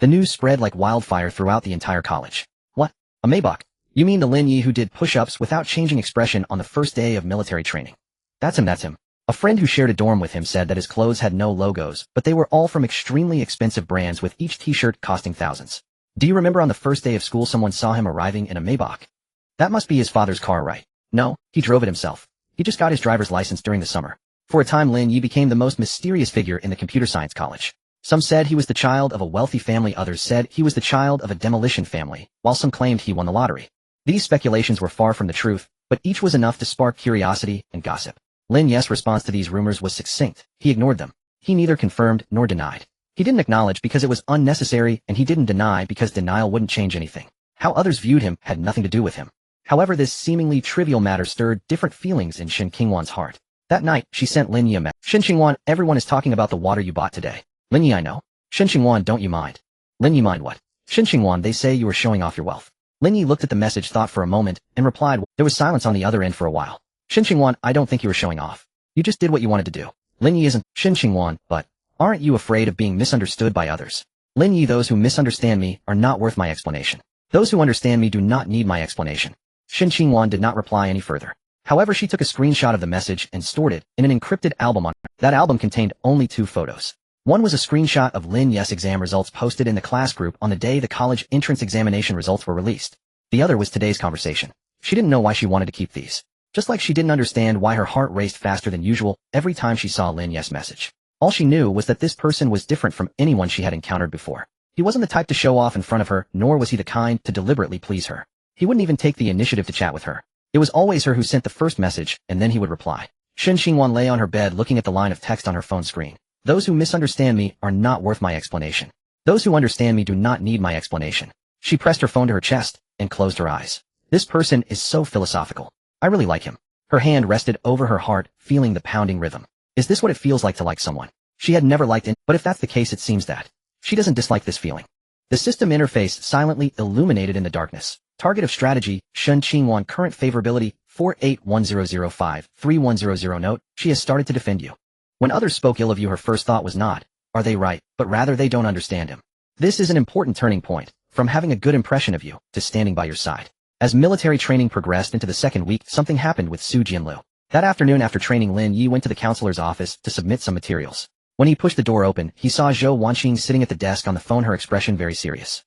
The news spread like wildfire throughout the entire college. What? A Maybach? You mean the Lin Yi who did push-ups without changing expression on the first day of military training? That's him. A friend who shared a dorm with him said that his clothes had no logos, but they were all from extremely expensive brands, with each t-shirt costing thousands. Do you remember on the first day of school someone saw him arriving in a Maybach? That must be his father's car, right? No, he drove it himself. He just got his driver's license during the summer. For a time, Lin Yi became the most mysterious figure in the computer science college. Some said he was the child of a wealthy family, others said he was the child of a demolition family, while some claimed he won the lottery. These speculations were far from the truth, but each was enough to spark curiosity and gossip. Lin Yi's response to these rumors was succinct. He ignored them. He neither confirmed nor denied. He didn't acknowledge because it was unnecessary, and he didn't deny because denial wouldn't change anything. How others viewed him had nothing to do with him. However, this seemingly trivial matter stirred different feelings in Shen Qingyuan's heart. That night, she sent Lin Yi a message. Shen Qingyuan, everyone is talking about the water you bought today. Lin Yi, I know. Shen Qingyuan, don't you mind? Lin Yi, mind what? Shen Qingyuan, they say you are showing off your wealth. Lin Yi looked at the message, thought for a moment, and replied. There was silence on the other end for a while. Shen Qingyuan, I don't think you were showing off. You just did what you wanted to do. Lin Yi isn't. Shen Qingyuan, but aren't you afraid of being misunderstood by others? Lin Yi, those who misunderstand me are not worth my explanation. Those who understand me do not need my explanation. Shen Qingyuan did not reply any further. However, she took a screenshot of the message and stored it in an encrypted album on her. That album contained only 2 photos. One was a screenshot of Lin Yi's exam results posted in the class group on the day the college entrance examination results were released. The other was today's conversation. She didn't know why she wanted to keep these. Just like she didn't understand why her heart raced faster than usual every time she saw Lin Yi's message. All she knew was that this person was different from anyone she had encountered before. He wasn't the type to show off in front of her, nor was he the kind to deliberately please her. He wouldn't even take the initiative to chat with her. It was always her who sent the first message, and then he would reply. Shen Xingwan lay on her bed looking at the line of text on her phone screen. Those who misunderstand me are not worth my explanation. Those who understand me do not need my explanation. She pressed her phone to her chest and closed her eyes. This person is so philosophical. I really like him. Her hand rested over her heart, feeling the pounding rhythm. Is this what it feels like to like someone? She had never liked it, but if that's the case, it seems that she doesn't dislike this feeling. The system interface silently illuminated in the darkness. Target of strategy, Shen Qingwan. Current favorability, 481005-3100. Note, she has started to defend you. When others spoke ill of you, her first thought was not, are they right, but rather they don't understand him. This is an important turning point, from having a good impression of you, to standing by your side. As military training progressed into the second week, something happened with Su Jianlu. That afternoon after training, Lin Yi went to the counselor's office to submit some materials. When he pushed the door open, he saw Zhou Wanqing sitting at the desk on the phone, her expression very serious.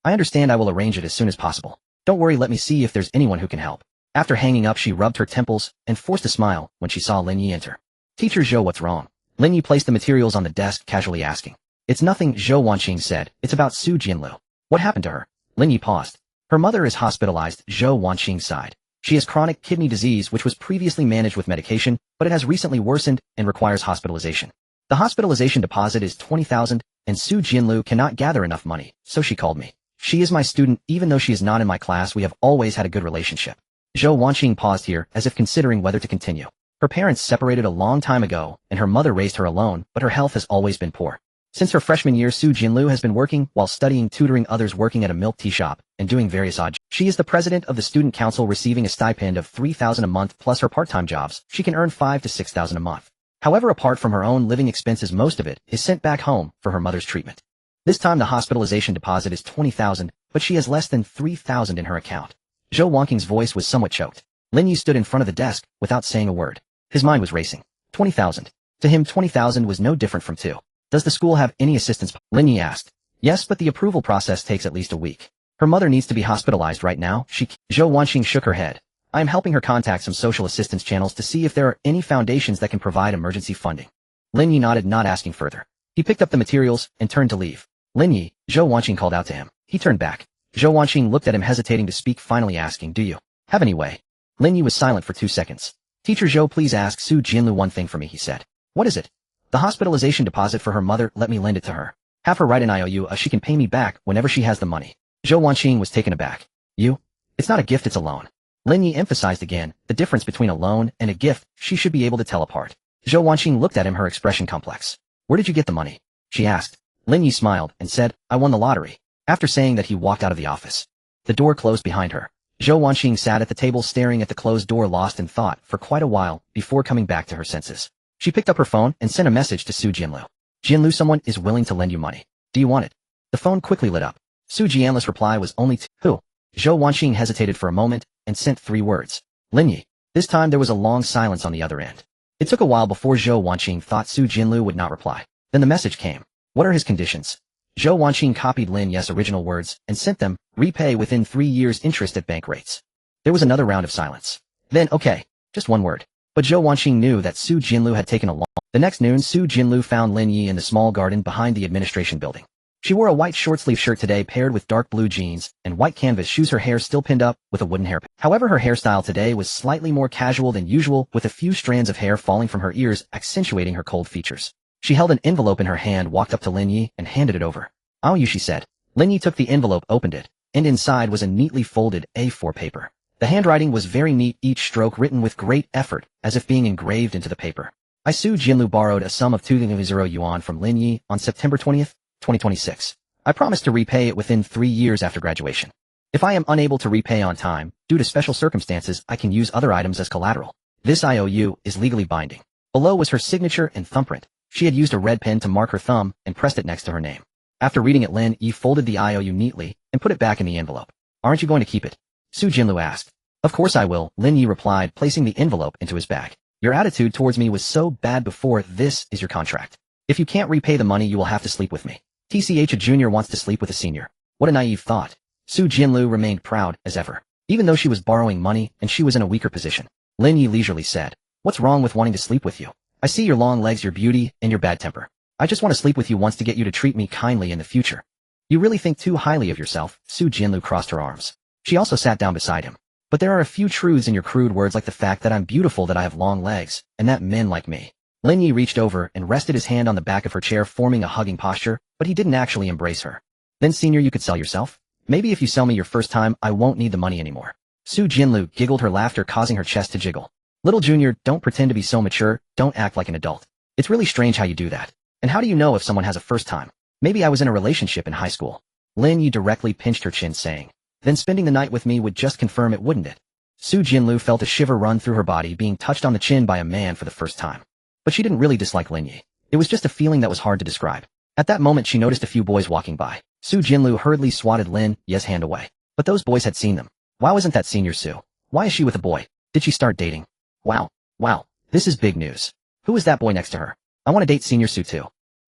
I understand, I will arrange it as soon as possible. Don't worry, let me see if there's anyone who can help. After hanging up, she rubbed her temples and forced a smile when she saw Lin Yi enter. Teacher Zhou, what's wrong? Lin Yi placed the materials on the desk, casually asking. It's nothing, Zhou Wanqing said. It's about Su Jianlu. What happened to her? Lin Yi paused. Her mother is hospitalized, Zhou Wanqing sighed. She has chronic kidney disease which was previously managed with medication, but it has recently worsened and requires hospitalization. The hospitalization deposit is 20,000, and Su Jianlu cannot gather enough money, so she called me. She is my student, even though she is not in my class. We have always had a good relationship. Zhou Wanqing paused here, as if considering whether to continue. Her parents separated a long time ago, and her mother raised her alone, but her health has always been poor. Since her freshman year, Su Jianlu has been working while studying, tutoring others, working at a milk tea shop, and doing various odd jobs. She is the president of the student council, receiving a stipend of 3,000 a month plus her part-time jobs. She can earn 5,000 to 6,000 a month. However, apart from her own living expenses, most of it is sent back home for her mother's treatment. This time the hospitalization deposit is 20,000, but she has less than 3,000 in her account. Zhou Wanqing's voice was somewhat choked. Lin Yi stood in front of the desk without saying a word. His mind was racing. 20,000. To him, 20,000 was no different from 2. Does the school have any assistance? Lin Yi asked. Yes, but the approval process takes at least a week. Her mother needs to be hospitalized right now. Zhou Wanqing shook her head. I am helping her contact some social assistance channels to see if there are any foundations that can provide emergency funding. Lin Yi nodded, not asking further. He picked up the materials and turned to leave. Lin Yi, Zhou Wanqing called out to him. He turned back. Zhou Wanqing looked at him, hesitating to speak, finally asking, do you have any way? Lin Yi was silent for 2 seconds. Teacher Zhou, please ask Su Jianlu one thing for me, he said. What is it? The hospitalization deposit for her mother. Let me lend it to her. Have her write an IOU, she can pay me back whenever she has the money. Zhou Wanqing was taken aback. You? It's not a gift, it's a loan. Lin Yi emphasized again, the difference between a loan and a gift, she should be able to tell apart. Zhou Wanqing looked at him, her expression complex. Where did you get the money? She asked. Lin Yi smiled and said, I won the lottery. After saying that, he walked out of the office. The door closed behind her. Zhou Wanqing sat at the table staring at the closed door, lost in thought for quite a while before coming back to her senses. She picked up her phone and sent a message to Su Jianlu. Jianlu, someone is willing to lend you money. Do you want it? The phone quickly lit up. Su Jianlu's reply was only who? Zhou Wanqing hesitated for a moment and sent 3 words. Lin Yi. This time there was a long silence on the other end. It took a while before Zhou Wanqing thought Su Jianlu would not reply. Then the message came. What are his conditions? Zhou Wanqing copied Lin Yi's original words and sent them, repay within 3 years, interest at bank rates. There was another round of silence. Then, okay, just 1 word. But Zhou Wanqing knew that Su Jianlu had taken a long. The next noon, Su Jianlu found Lin Yi in the small garden behind the administration building. She wore a white short-sleeve shirt today paired with dark blue jeans and white canvas shoes, her hair still pinned up with a wooden hairpin. However, her hairstyle today was slightly more casual than usual, with a few strands of hair falling from her ears, accentuating her cold features. She held an envelope in her hand, walked up to Lin Yi, and handed it over. "Oh, you," she said. Lin Yi took the envelope, opened it, and inside was a neatly folded A4 paper. The handwriting was very neat, each stroke written with great effort, as if being engraved into the paper. Su Jianlu borrowed a sum of 2,000 yuan from Lin Yi on September 20th, 2026. I promised to repay it within 3 years after graduation. If I am unable to repay on time, due to special circumstances, I can use other items as collateral. This IOU is legally binding. Below was her signature and thumbprint. She had used a red pen to mark her thumb and pressed it next to her name. After reading it, Lin Yi folded the IOU neatly and put it back in the envelope. "Aren't you going to keep it?" Su Jianlu asked. "Of course I will," Lin Yi replied, placing the envelope into his bag. "Your attitude towards me was so bad before. This is your contract. If you can't repay the money, you will have to sleep with me. TCH, a junior wants to sleep with a senior." What a naive thought. Su Jianlu remained proud as ever. Even though she was borrowing money and she was in a weaker position, Lin Yi leisurely said. What's wrong with wanting to sleep with you? I see your long legs, your beauty, and your bad temper. I just want to sleep with you once to get you to treat me kindly in the future. You really think too highly of yourself. Su Jinlu crossed her arms. She also sat down beside him. But there are a few truths in your crude words, like the fact that I'm beautiful, that I have long legs, and that men like me. Lin Yi reached over and rested his hand on the back of her chair, forming a hugging posture, but he didn't actually embrace her. Then, senior, you could sell yourself? Maybe if you sell me your first time, I won't need the money anymore. Su Jinlu giggled, her laughter causing her chest to jiggle. Little junior, don't pretend to be so mature, don't act like an adult. It's really strange how you do that. And how do you know if someone has a first time? Maybe I was in a relationship in high school. Lin Yi directly pinched her chin, saying, then spending the night with me would just confirm it, wouldn't it? Su Jinlu felt a shiver run through her body, being touched on the chin by a man for the first time. But she didn't really dislike Lin Yi. It was just a feeling that was hard to describe. At that moment she noticed a few boys walking by. Su Jinlu hurriedly swatted Lin Yi's hand away. But those boys had seen them. Why wasn't that senior Su? Why is she with a boy? Did she start dating? Wow. This is big news. Who is that boy next to her? I want to date senior Su too.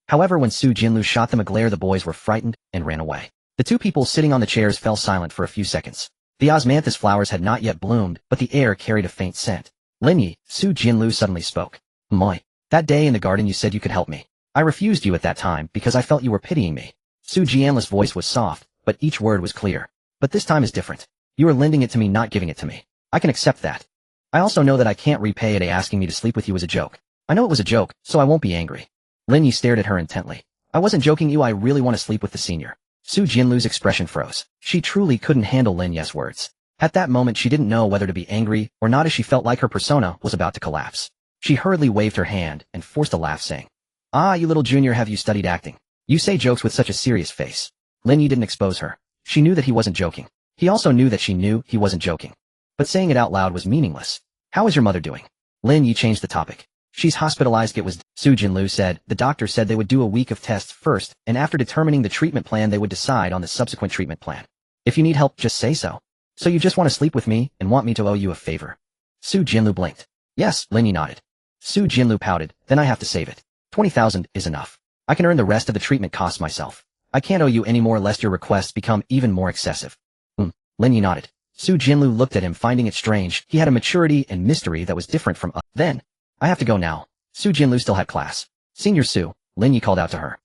However, when Su Jinlu shot them a glare, the boys were frightened and ran away. The two people sitting on the chairs fell silent for a few seconds. The osmanthus flowers had not yet bloomed, but the air carried a faint scent. Lin Yi, Su Jinlu suddenly spoke. Moi. That day in the garden you said you could help me. I refused you at that time because I felt you were pitying me. Su Jianli's voice was soft, but each word was clear. But this time is different. You are lending it to me, not giving it to me. I can accept that. I also know that I can't repay it. Asking me to sleep with you was a joke. I know it was a joke, so I won't be angry. Lin Yi stared at her intently. I wasn't joking you, I really want to sleep with the senior. Su Jinlu's expression froze. She truly couldn't handle Lin Yi's words. At that moment she didn't know whether to be angry or not, as she felt like her persona was about to collapse. She hurriedly waved her hand and forced a laugh, saying, Ah, you little junior, have you studied acting? You say jokes with such a serious face. Lin Yi didn't expose her. She knew that he wasn't joking. He also knew that she knew he wasn't joking. But saying it out loud was meaningless. How is your mother doing? Lin Yi changed the topic. She's hospitalized. It was, Su Jinlu said. The doctor said they would do a week of tests first, and after determining the treatment plan they would decide on the subsequent treatment plan. If you need help, just say so. So you just want to sleep with me and want me to owe you a favor? Su Jinlu blinked. Yes, Lin Yi nodded. Su Jinlu pouted. Then I have to save it. 20,000 is enough. I can earn the rest of the treatment costs myself. I can't owe you any more lest your requests become even more excessive. Lin Yi nodded. Su Jinlu looked at him, finding it strange. He had a maturity and mystery that was different from Then, I have to go now. Su Jinlu still had class. Senior Su, Lin Yi called out to her.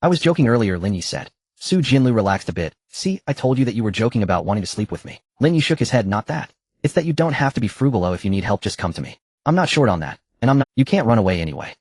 I was joking earlier, Lin Yi said. Su Jinlu relaxed a bit. See, I told you that you were joking about wanting to sleep with me. Lin Yi shook his head. Not that. It's that you don't have to be frugal. If you need help, just come to me. I'm not short on that, and you can't run away anyway.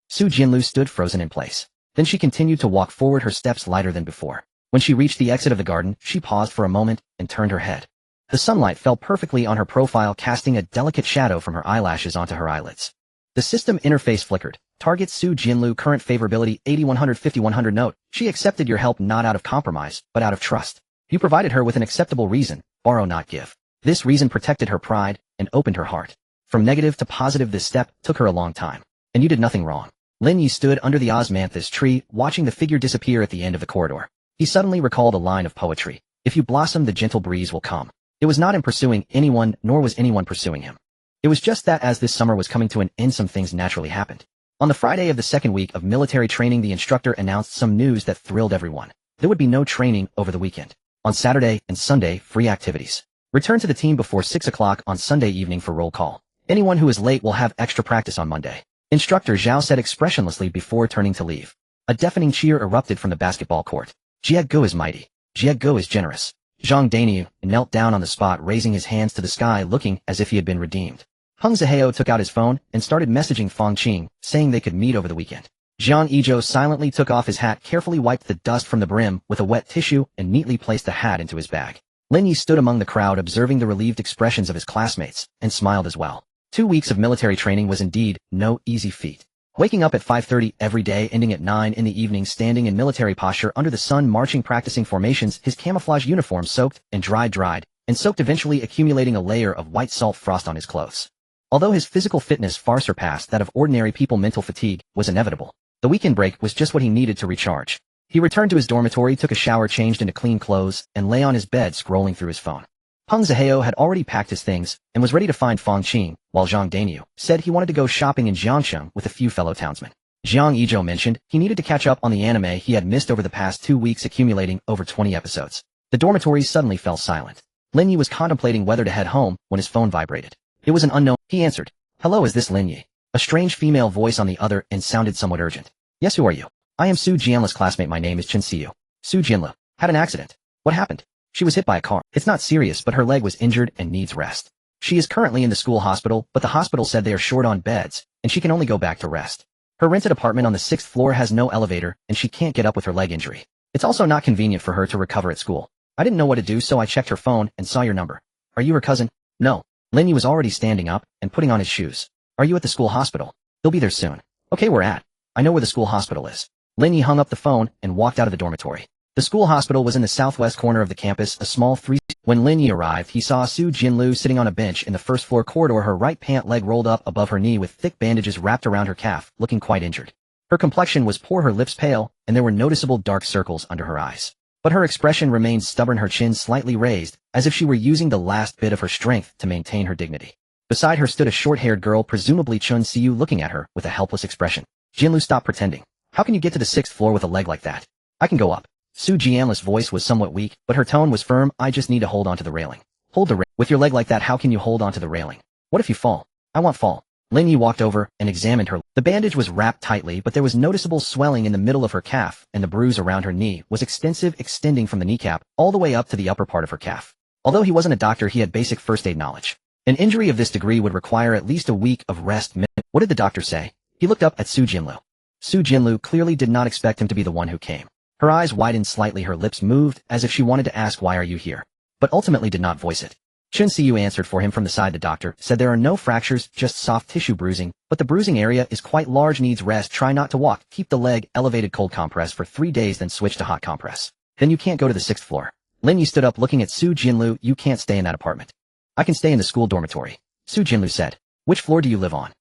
Su Jinlu stood frozen in place. Then she continued to walk forward, her steps lighter than before. When she reached the exit of the garden, she paused for a moment and turned her head. The sunlight fell perfectly on her profile, casting a delicate shadow from her eyelashes onto her eyelids. The system interface flickered. Target Su Jinlu, current favorability 8150-100. Note, she accepted your help not out of compromise, but out of trust. You provided her with an acceptable reason, borrow not give. This reason protected her pride and opened her heart. From negative to positive, this step took her a long time. And you did nothing wrong. Lin Yi stood under the osmanthus tree, watching the figure disappear at the end of the corridor. He suddenly recalled a line of poetry. If you blossom, the gentle breeze will come. It was not in pursuing anyone, nor was anyone pursuing him. It was just that as this summer was coming to an end, some things naturally happened. On the Friday of the second week of military training, the instructor announced some news that thrilled everyone. There would be no training over the weekend. On Saturday and Sunday, free activities. Return to the team before 6 o'clock on Sunday evening for roll call. Anyone who is late will have extra practice on Monday. Instructor Zhao said expressionlessly before turning to leave. A deafening cheer erupted from the basketball court. Jiego is mighty. Jiego is generous. Zhang Daniu knelt down on the spot, raising his hands to the sky, looking as if he had been redeemed. Hung Zihao took out his phone and started messaging Fang Qing, saying they could meet over the weekend. Jiang Yizhou silently took off his hat, carefully wiped the dust from the brim with a wet tissue, and neatly placed the hat into his bag. Lin Yi stood among the crowd, observing the relieved expressions of his classmates, and smiled as well. 2 weeks of military training was indeed no easy feat. Waking up at 5:30 every day, ending at 9 in the evening, standing in military posture under the sun, marching, practicing formations, his camouflage uniform soaked and dried, and soaked, eventually accumulating a layer of white salt frost on his clothes. Although his physical fitness far surpassed that of ordinary people, mental fatigue was inevitable. The weekend break was just what he needed to recharge. He returned to his dormitory, took a shower, changed into clean clothes, and lay on his bed scrolling through his phone. Hung Zihao had already packed his things and was ready to find Fang Qing, while Zhang Daniu said he wanted to go shopping in Jiangsheng with a few fellow townsmen. Jiang Yizhou mentioned he needed to catch up on the anime he had missed over the past 2 weeks, accumulating over 20 episodes. The dormitory suddenly fell silent. Lin Yi was contemplating whether to head home when his phone vibrated. It was an unknown. He answered. Hello, is this Lin Yi? A strange female voice on the other end sounded somewhat urgent. Yes, who are you? I am Su Jianlu's classmate. My name is Chen Siyu. Su Jianlu. Had an accident. What happened? She was hit by a car. It's not serious, but her leg was injured and needs rest. She is currently in the school hospital, but the hospital said they are short on beds, and she can only go back to rest. Her rented apartment on the 6th floor has no elevator, and she can't get up with her leg injury. It's also not convenient for her to recover at school. I didn't know what to do, so I checked her phone and saw your number. Are you her cousin? No. Lin Yi was already standing up and putting on his shoes. Are you at the school hospital? He'll be there soon. Okay, we're at. I know where the school hospital is. Lin Yi hung up the phone and walked out of the dormitory. The school hospital was in the southwest corner of the campus, a small three. When Lin Yi arrived, he saw Su Jianlu sitting on a bench in the first floor corridor, her right pant leg rolled up above her knee with thick bandages wrapped around her calf, looking quite injured. Her complexion was poor, her lips pale, and there were noticeable dark circles under her eyes. But her expression remained stubborn, her chin slightly raised, as if she were using the last bit of her strength to maintain her dignity. Beside her stood a short-haired girl, presumably Chen Siyu, looking at her with a helpless expression. Jianlu, stop pretending. How can you get to the 6th floor with a leg like that? I can go up. Su Jianlu's voice was somewhat weak, but her tone was firm. I just need to hold onto the railing. Hold the railing. With your leg like that, how can you hold onto the railing? What if you fall? I won't fall. Lin Yi walked over and examined her. The bandage was wrapped tightly, but there was noticeable swelling in the middle of her calf, and the bruise around her knee was extensive, extending from the kneecap all the way up to the upper part of her calf. Although he wasn't a doctor, he had basic first aid knowledge. An injury of this degree would require at least a week of rest. What did the doctor say? He looked up at Su Jianlu. Su Jianlu clearly did not expect him to be the one who came. Her eyes widened slightly, her lips moved as if she wanted to ask, why are you here? But ultimately did not voice it. Chen Siyu answered for him from the side. The doctor said there are no fractures, just soft tissue bruising, but the bruising area is quite large, needs rest. Try not to walk. Keep the leg elevated, cold compress for 3 days, then switch to hot compress. Then you can't go to the 6th floor. Lin Yi stood up looking at Su Jianlu. You can't stay in that apartment. I can stay in the school dormitory. Su Jianlu said. Which floor do you live on?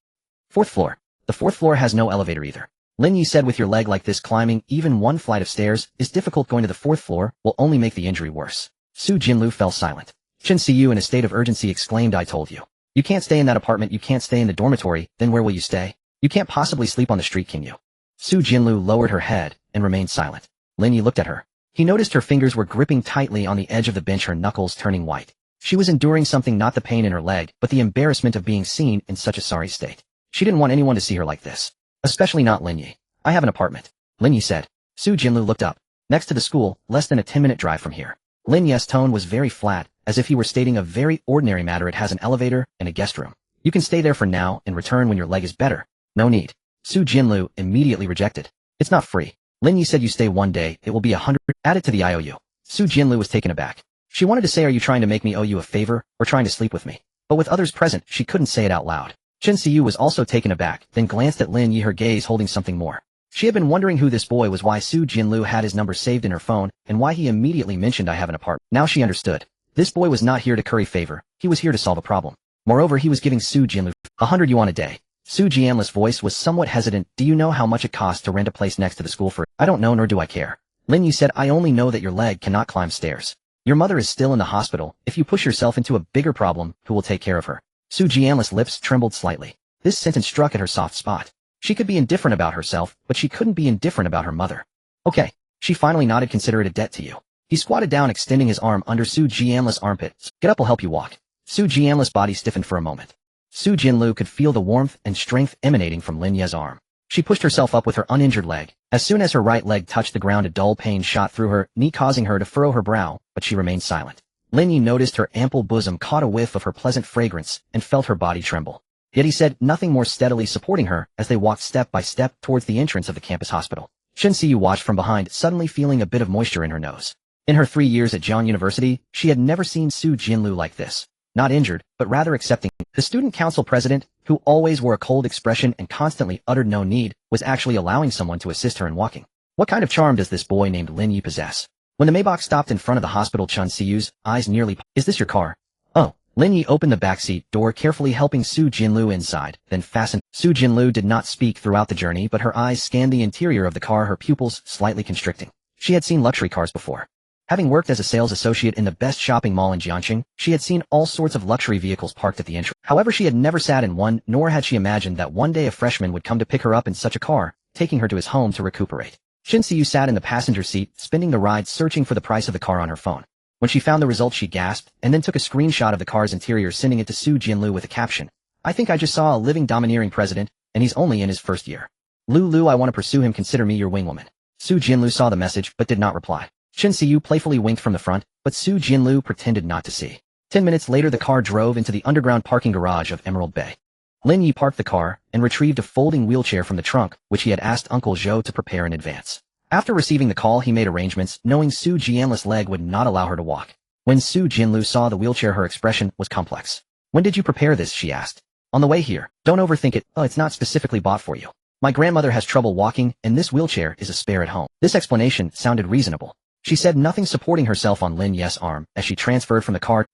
4th floor. The 4th floor has no elevator either. Lin Yi said, with your leg like this, climbing even one flight of stairs is difficult. Going to the 4th floor will only make the injury worse. Su Jianlu fell silent. Chen Siyu, in a state of urgency, exclaimed, I told you. You can't stay in that apartment, you can't stay in the dormitory, then where will you stay? You can't possibly sleep on the street, can you? Su Jianlu lowered her head and remained silent. Lin Yi looked at her. He noticed her fingers were gripping tightly on the edge of the bench, her knuckles turning white. She was enduring something, not the pain in her leg, but the embarrassment of being seen in such a sorry state. She didn't want anyone to see her like this. Especially not Lin Yi. I have an apartment. Lin Yi said. Su Jianlu looked up. Next to the school, less than a 10-minute drive from here. Lin Yi's tone was very flat, as if he were stating a very ordinary matter. It has an elevator and a guest room. You can stay there for now and return when your leg is better. No need. Su Jianlu immediately rejected. It's not free. Lin Yi said you stay 1 day, it will be 100. Add it to the IOU. Su Jianlu was taken aback. She wanted to say, are you trying to make me owe you a favor, or trying to sleep with me? But with others present, she couldn't say it out loud. Chen Siyu was also taken aback, then glanced at Lin Yi, her gaze holding something more. She had been wondering who this boy was, why Su Jianlu had his number saved in her phone, and why he immediately mentioned I have an apartment. Now she understood. This boy was not here to curry favor, he was here to solve a problem. Moreover, he was giving Su Jianlu 100 yuan a day. Su Jianlu's voice was somewhat hesitant. Do you know how much it costs to rent a place next to the school for? I don't know, nor do I care. Lin Yi said, I only know that your leg cannot climb stairs. Your mother is still in the hospital. If you push yourself into a bigger problem, who will take care of her? Su Jianlu's lips trembled slightly. This sentence struck at her soft spot. She could be indifferent about herself, but she couldn't be indifferent about her mother. Okay. She finally nodded. Consider it a debt to you. He squatted down, extending his arm under Su Jianlu's armpit. Get up, I'll help you walk. Su Jianlu's body stiffened for a moment. Su Jianlu could feel the warmth and strength emanating from Lin Yi's arm. She pushed herself up with her uninjured leg. As soon as her right leg touched the ground, a dull pain shot through her knee, causing her to furrow her brow, but she remained silent. Lin Yi noticed her ample bosom, caught a whiff of her pleasant fragrance, and felt her body tremble. Yet he said nothing, more steadily supporting her as they walked step by step towards the entrance of the campus hospital. Chen Siyu watched from behind, suddenly feeling a bit of moisture in her nose. In her 3 years at Jian University, she had never seen Su Jianlu like this. Not injured, but rather accepting. The student council president, who always wore a cold expression and constantly uttered no need, was actually allowing someone to assist her in walking. What kind of charm does this boy named Lin Yi possess? When the Maybach stopped in front of the hospital, Chen Siyu's eyes nearly Is this your car? Oh. Lin Yi opened the backseat door carefully, helping Su Jianlu inside, then fastened. Su Jianlu did not speak throughout the journey, but her eyes scanned the interior of the car, her pupils slightly constricting. She had seen luxury cars before. Having worked as a sales associate in the best shopping mall in Jiangxing, she had seen all sorts of luxury vehicles parked at the entrance. However, she had never sat in one, nor had she imagined that one day a freshman would come to pick her up in such a car, taking her to his home to recuperate. Chen Siyu sat in the passenger seat, spending the ride searching for the price of the car on her phone. When she found the results she gasped, and then took a screenshot of the car's interior sending it to Su Jianlu with a caption. I think I just saw a living domineering president, and he's only in his first year. Lulu, I want to pursue him, consider me your wingwoman. Su Jianlu saw the message but did not reply. Chen Xiu playfully winked from the front, but Su Jianlu pretended not to see. 10 minutes later the car drove into the underground parking garage of Emerald Bay. Lin Yi parked the car and retrieved a folding wheelchair from the trunk, which he had asked Uncle Zhou to prepare in advance. After receiving the call he made arrangements, knowing Su Jianlu's leg would not allow her to walk. When Su Jianlu saw the wheelchair her expression was complex. When did you prepare this, she asked. On the way here. Don't overthink it, it's not specifically bought for you. My grandmother has trouble walking, and this wheelchair is a spare at home. This explanation sounded reasonable. She said nothing, supporting herself on Lin Yi's arm as she transferred from the car.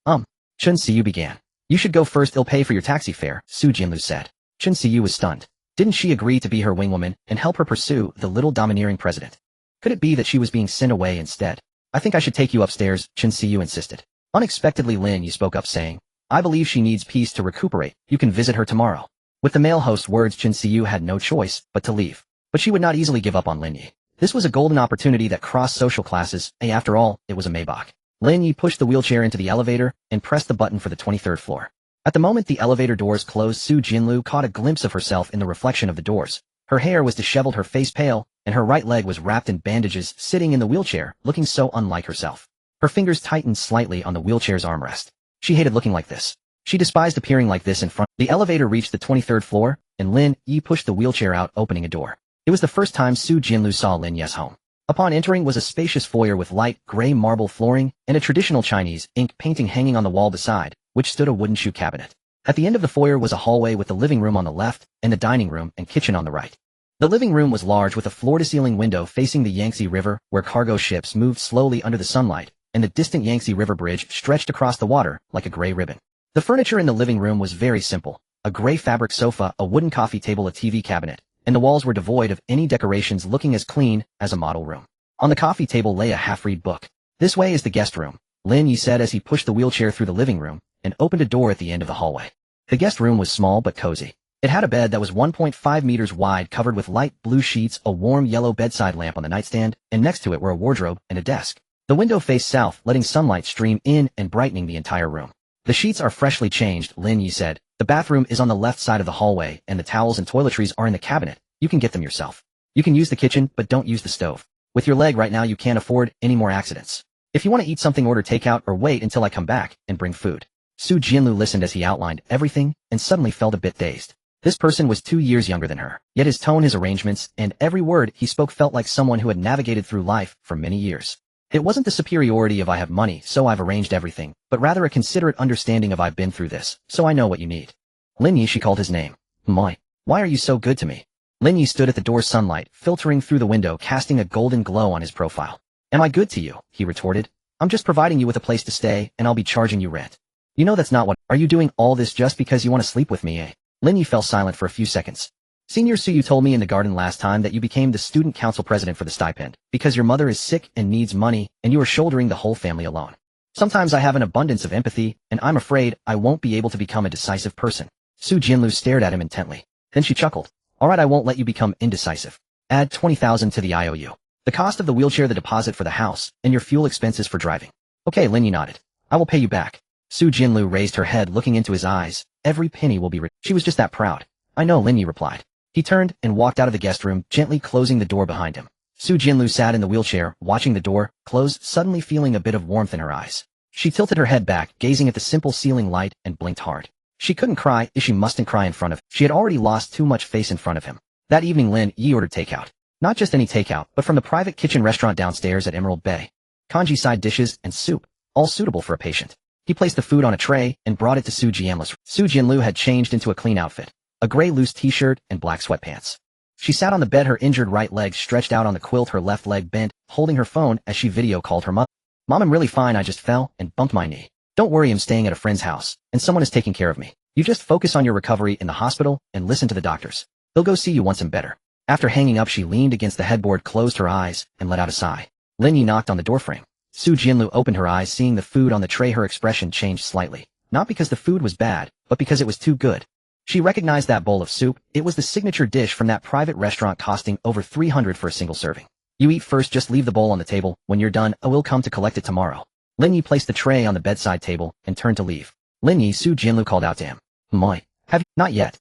Chen Xiu began. You should go first, I'll pay for your taxi fare, Su Jianlu said. Chen Xiu was stunned. Didn't she agree to be her wingwoman and help her pursue the little domineering president? Could it be that she was being sent away instead? I think I should take you upstairs, Chen Xiu insisted. Unexpectedly Lin Yi spoke up saying, I believe she needs peace to recuperate. You can visit her tomorrow. With the male host's words, Chen Xiu had no choice but to leave. But she would not easily give up on Lin Yi. This was a golden opportunity that crossed social classes, after all, it was a Maybach. Lin Yi pushed the wheelchair into the elevator and pressed the button for the 23rd floor. At the moment the elevator doors closed, Su Jianlu caught a glimpse of herself in the reflection of the doors. Her hair was disheveled, her face pale, and her right leg was wrapped in bandages, sitting in the wheelchair, looking so unlike herself. Her fingers tightened slightly on the wheelchair's armrest. She hated looking like this. She despised appearing like this in front. The elevator reached the 23rd floor, and Lin Yi pushed the wheelchair out, opening a door. It was the first time Su Jianlu saw Lin Yi's home. Upon entering was a spacious foyer with light gray marble flooring and a traditional Chinese ink painting hanging on the wall beside, which stood a wooden shoe cabinet. At the end of the foyer was a hallway with the living room on the left and the dining room and kitchen on the right. The living room was large with a floor-to-ceiling window facing the Yangtze River where cargo ships moved slowly under the sunlight, and the distant Yangtze River bridge stretched across the water like a gray ribbon. The furniture in the living room was very simple. A gray fabric sofa, a wooden coffee table, a TV cabinet, and the walls were devoid of any decorations, looking as clean as a model room. On the coffee table lay a half-read book. This way is the guest room, Lin Yi said as he pushed the wheelchair through the living room and opened a door at the end of the hallway. The guest room was small but cozy. It had a bed that was 1.5 meters wide covered with light blue sheets, a warm yellow bedside lamp on the nightstand, and next to it were a wardrobe and a desk. The window faced south, letting sunlight stream in and brightening the entire room. The sheets are freshly changed, Lin Yi said. The bathroom is on the left side of the hallway, and the towels and toiletries are in the cabinet. You can get them yourself. You can use the kitchen, but don't use the stove. With your leg right now you can't afford any more accidents. If you want to eat something, order takeout or wait until I come back and bring food. Su Jianlu listened as he outlined everything and suddenly felt a bit dazed. This person was 2 years younger than her, yet his tone, his arrangements, and every word he spoke felt like someone who had navigated through life for many years. It wasn't the superiority of I have money, so I've arranged everything, but rather a considerate understanding of I've been through this, so I know what you need. Lin Yi, she called his name. Why are you so good to me? Lin Yi stood at the door, sunlight filtering through the window, casting a golden glow on his profile. Am I good to you? He retorted. I'm just providing you with a place to stay, and I'll be charging you rent. You know that's not what. Are you doing all this just because you want to sleep with me, eh? Lin Yi fell silent for a few seconds. Senior Su, you told me in the garden last time that you became the student council president for the stipend, because your mother is sick and needs money, and you are shouldering the whole family alone. Sometimes I have an abundance of empathy, and I'm afraid I won't be able to become a decisive person. Su Jianlu stared at him intently. Then she chuckled. Alright, I won't let you become indecisive. Add 20,000 to the IOU. The cost of the wheelchair, the deposit for the house, and your fuel expenses for driving. Okay, Lin Yi nodded. I will pay you back. Su Jianlu raised her head, looking into his eyes. Every penny will be She was just that proud. I know, Lin Yi replied. He turned and walked out of the guest room, gently closing the door behind him. Su Jianlu sat in the wheelchair, watching the door close, suddenly feeling a bit of warmth in her eyes. She tilted her head back, gazing at the simple ceiling light, and blinked hard. She couldn't cry, she mustn't cry in front of. She had already lost too much face in front of him. That evening Lin Yi ordered takeout. Not just any takeout, but from the private kitchen restaurant downstairs at Emerald Bay. Congee side dishes and soup, all suitable for a patient. He placed the food on a tray and brought it to Su Jianlu. Su Jianlu had changed into a clean outfit, a gray loose t-shirt and black sweatpants. She sat on the bed, her injured right leg stretched out on the quilt, her left leg bent, holding her phone as she video called her mother. Mom, I'm really fine, I just fell and bumped my knee. Don't worry, I'm staying at a friend's house, and someone is taking care of me. You just focus on your recovery in the hospital and listen to the doctors. They'll go see you once I'm better. After hanging up, she leaned against the headboard, closed her eyes, and let out a sigh. Lin Yi knocked on the doorframe. Su Jianlu opened her eyes, seeing the food on the tray. Her expression changed slightly. Not because the food was bad, but because it was too good. She recognized that bowl of soup. It was the signature dish from that private restaurant, costing over 300 for a single serving. You eat first, just leave the bowl on the table. When you're done, I will come to collect it tomorrow. Lin Yi placed the tray on the bedside table and turned to leave. Lin Yi, Su Jianlu called out to him. Moi, have you? Not yet.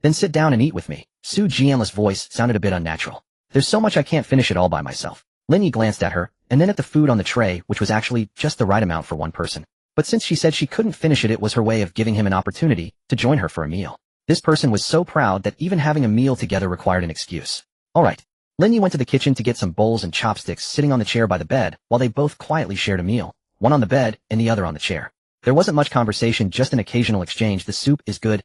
Then sit down and eat with me. Su Jianlu's voice sounded a bit unnatural. There's so much I can't finish it all by myself. Lin Yi glanced at her, and then at the food on the tray, which was actually just the right amount for one person. But since she said she couldn't finish it, it was her way of giving him an opportunity to join her for a meal. This person was so proud that even having a meal together required an excuse. Alright. Lin Yi went to the kitchen to get some bowls and chopsticks, sitting on the chair by the bed, while they both quietly shared a meal, one on the bed and the other on the chair. There wasn't much conversation, just an occasional exchange. The soup is good.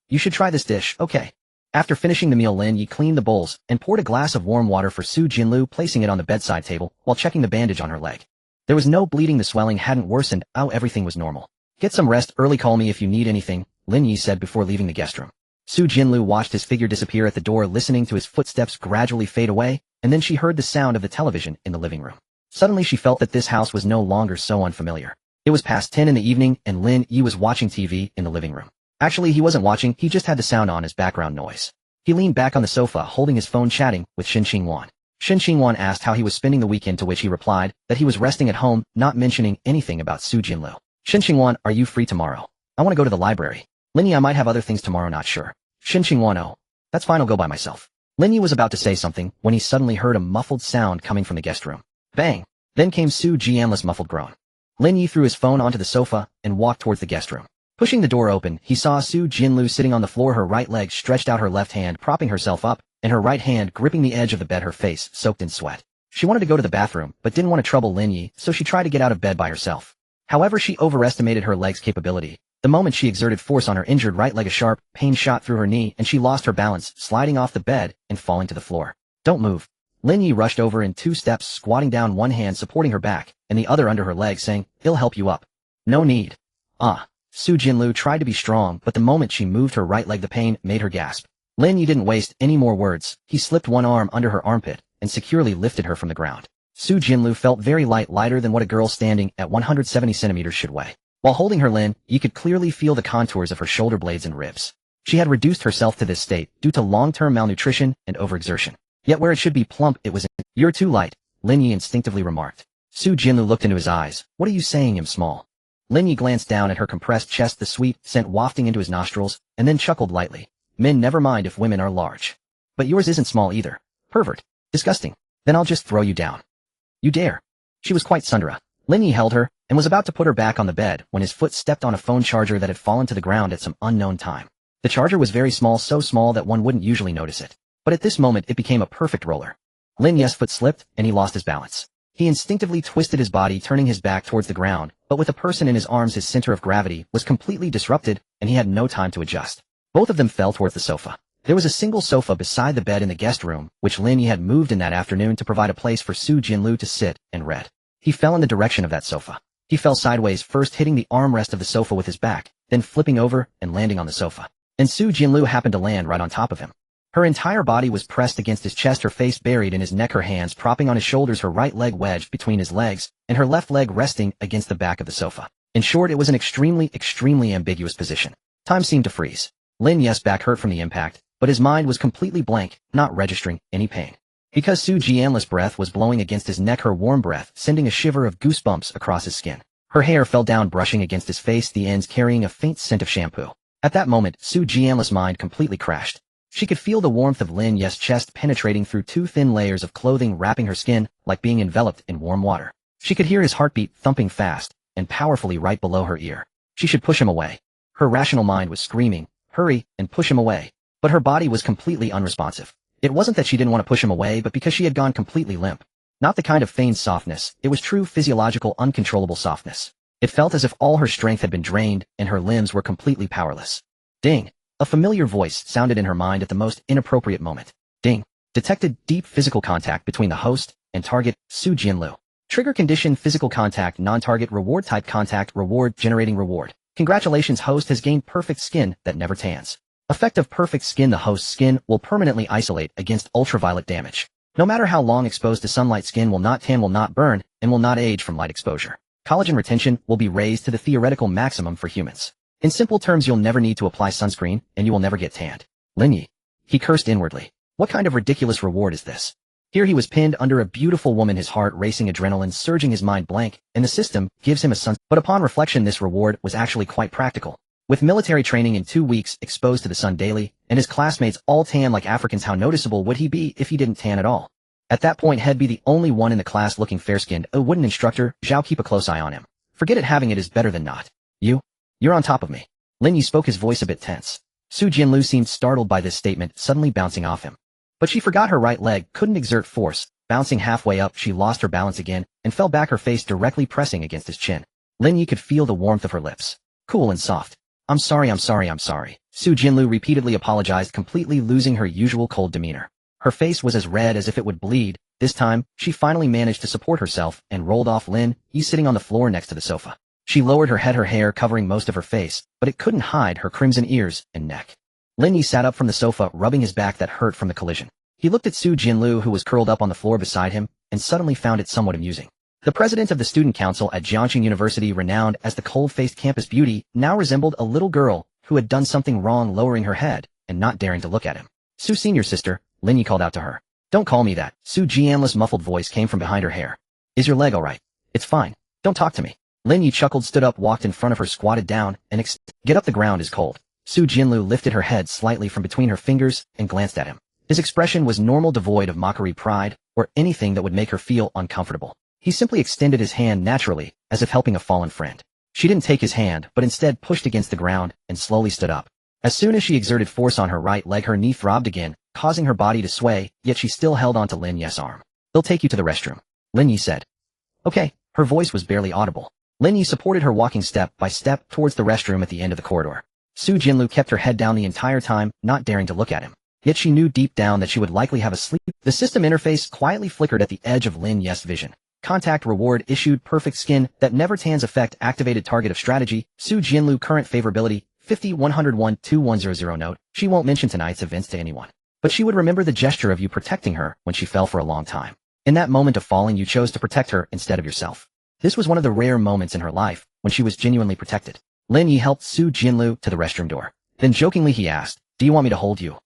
You should try this dish, okay. After finishing the meal, Lin Yi cleaned the bowls and poured a glass of warm water for Su Jianlu, placing it on the bedside table while checking the bandage on her leg. There was no bleeding, the swelling hadn't worsened, everything was normal. Get some rest early, call me if you need anything, Lin Yi said before leaving the guest room. Su Jianlu watched his figure disappear at the door, listening to his footsteps gradually fade away, and then she heard the sound of the television in the living room. Suddenly she felt that this house was no longer so unfamiliar. It was past 10 in the evening and Lin Yi was watching TV in the living room. Actually, he wasn't watching, he just had the sound on as background noise. He leaned back on the sofa holding his phone, chatting with Yuan. Yuan asked how he was spending the weekend, to which he replied that he was resting at home, not mentioning anything about Su Jianlu. Yuan, are you free tomorrow? I want to go to the library. Lin Yi, I might have other things tomorrow, not sure. Yuan, oh, that's fine, I'll go by myself. Lin Yi was about to say something when he suddenly heard a muffled sound coming from the guest room. Bang! Then came Su Jianlu's muffled groan. Lin Yi threw his phone onto the sofa and walked towards the guest room. Pushing the door open, he saw Su Jianlu sitting on the floor, her right leg stretched out, her left hand propping herself up, and her right hand gripping the edge of the bed, her face soaked in sweat. She wanted to go to the bathroom, but didn't want to trouble Lin Yi, so she tried to get out of bed by herself. However, she overestimated her leg's capability. The moment she exerted force on her injured right leg, a sharp pain shot through her knee, and she lost her balance, sliding off the bed and falling to the floor. Don't move. Lin Yi rushed over in 2 steps, squatting down, one hand supporting her back, and the other under her leg, saying, "He'll help you up." No need. Su Jianlu tried to be strong, but the moment she moved her right leg, the pain made her gasp. Lin Yi didn't waste any more words. He slipped one arm under her armpit and securely lifted her from the ground. Su Jianlu felt very light, lighter than what a girl standing at 170 centimeters should weigh. While holding her, Lin Yi could clearly feel the contours of her shoulder blades and ribs. She had reduced herself to this state due to long-term malnutrition and overexertion. Yet where it should be plump, it was in. "You're too light," Lin Yi instinctively remarked. Su Jianlu looked into his eyes. "What are you saying, I'm small?" Lin Yi glanced down at her compressed chest, the sweet scent wafting into his nostrils, and then chuckled lightly. "Men never mind if women are large. But yours isn't small either. Pervert. Disgusting. Then I'll just throw you down." "You dare." She was quite Sundra. Lin Yi held her, and was about to put her back on the bed when his foot stepped on a phone charger that had fallen to the ground at some unknown time. The charger was very small, so small that one wouldn't usually notice it. But at this moment it became a perfect roller. Lin Yi's foot slipped, and he lost his balance. He instinctively twisted his body, turning his back towards the ground, but with a person in his arms his center of gravity was completely disrupted, and he had no time to adjust. Both of them fell towards the sofa. There was a single sofa beside the bed in the guest room, which Lin Yi had moved in that afternoon to provide a place for Su Jianlu to sit and read. He fell in the direction of that sofa. He fell sideways, first hitting the armrest of the sofa with his back, then flipping over and landing on the sofa. And Su Jianlu happened to land right on top of him. Her entire body was pressed against his chest, her face buried in his neck, her hands propping on his shoulders, her right leg wedged between his legs, and her left leg resting against the back of the sofa. In short, it was an extremely ambiguous position. Time seemed to freeze. Lin Yi's back hurt from the impact, but his mind was completely blank, not registering any pain. Because Su Jianlu's breath was blowing against his neck, her warm breath sending a shiver of goosebumps across his skin. Her hair fell down, brushing against his face, the ends carrying a faint scent of shampoo. At that moment, Su Jianlu's mind completely crashed. She could feel the warmth of Lin Yi's chest penetrating through 2 thin layers of clothing, wrapping her skin like being enveloped in warm water. She could hear his heartbeat thumping fast and powerfully right below her ear. She should push him away. Her rational mind was screaming, "Hurry and push him away." But her body was completely unresponsive. It wasn't that she didn't want to push him away, but because she had gone completely limp. Not the kind of feigned softness, it was true physiological, uncontrollable softness. It felt as if all her strength had been drained and her limbs were completely powerless. Ding! A familiar voice sounded in her mind at the most inappropriate moment. Ding! Detected deep physical contact between the host and target, Su Jianlu. Trigger condition: physical contact, non-target, reward type contact, reward, generating reward. Congratulations, host has gained perfect skin that never tans. Effect of perfect skin: the host's skin will permanently isolate against ultraviolet damage. No matter how long exposed to sunlight, skin will not tan, will not burn, and will not age from light exposure. Collagen retention will be raised to the theoretical maximum for humans. In simple terms, you'll never need to apply sunscreen, and you will never get tanned. Lin Yi. He cursed inwardly. What kind of ridiculous reward is this? Here he was pinned under a beautiful woman, his heart racing, adrenaline surging, his mind blank, and the system gives him a sun. But upon reflection, this reward was actually quite practical. With military training in 2 weeks, exposed to the sun daily, and his classmates all tan like Africans, how noticeable would he be if he didn't tan at all? At that point, he'd be the only one in the class looking fair-skinned. Oh, wouldn't instructor Zhao keep a close eye on him? Forget it, having it is better than not. You're on top of me. Lin Yi spoke, his voice a bit tense. Su Jinlu seemed startled by this statement, suddenly bouncing off him. But she forgot her right leg couldn't exert force. Bouncing halfway up, she lost her balance again, and fell back, her face directly pressing against his chin. Lin Yi could feel the warmth of her lips. Cool and soft. I'm sorry. Su Jinlu repeatedly apologized, completely losing her usual cold demeanor. Her face was as red as if it would bleed. This time, she finally managed to support herself and rolled off Lin Yi sitting on the floor next to the sofa. She lowered her head, her hair covering most of her face, but it couldn't hide her crimson ears and neck. Lin Yi sat up from the sofa, rubbing his back that hurt from the collision. He looked at Su Jinlu, who was curled up on the floor beside him, and suddenly found it somewhat amusing. The president of the student council at Jiangxing University, renowned as the cold-faced campus beauty, now resembled a little girl who had done something wrong, lowering her head and not daring to look at him. Su Senior Sister, Lin Yi called out to her. Don't call me that. Su Jianli's muffled voice came from behind her hair. Is your leg all right? It's fine. Don't talk to me. Lin Yi chuckled, stood up, walked in front of her, squatted down, and get up, the ground is cold. Su Jinlu lifted her head slightly from between her fingers and glanced at him. His expression was normal, devoid of mockery, pride, or anything that would make her feel uncomfortable. He simply extended his hand naturally, as if helping a fallen friend. She didn't take his hand, but instead pushed against the ground and slowly stood up. As soon as she exerted force on her right leg, her knee throbbed again, causing her body to sway, yet she still held on to Lin Yi's arm. They'll take you to the restroom, Lin Yi said. Okay. Her voice was barely audible. Lin Yi supported her, walking step by step towards the restroom at the end of the corridor. Su Jinlu kept her head down the entire time, not daring to look at him. Yet she knew deep down that she would likely have a sleep. The system interface quietly flickered at the edge of Lin Yi's vision. Contact reward issued, perfect skin that never tans effect activated, target of strategy, Su Jinlu current favorability, 50-101-2100. Note, she won't mention tonight's events to anyone. But she would remember the gesture of you protecting her when she fell for a long time. In that moment of falling, you chose to protect her instead of yourself. This was one of the rare moments in her life when she was genuinely protected. Lin Yi helped Su Jinlu to the restroom door. Then jokingly he asked, do you want me to hold you?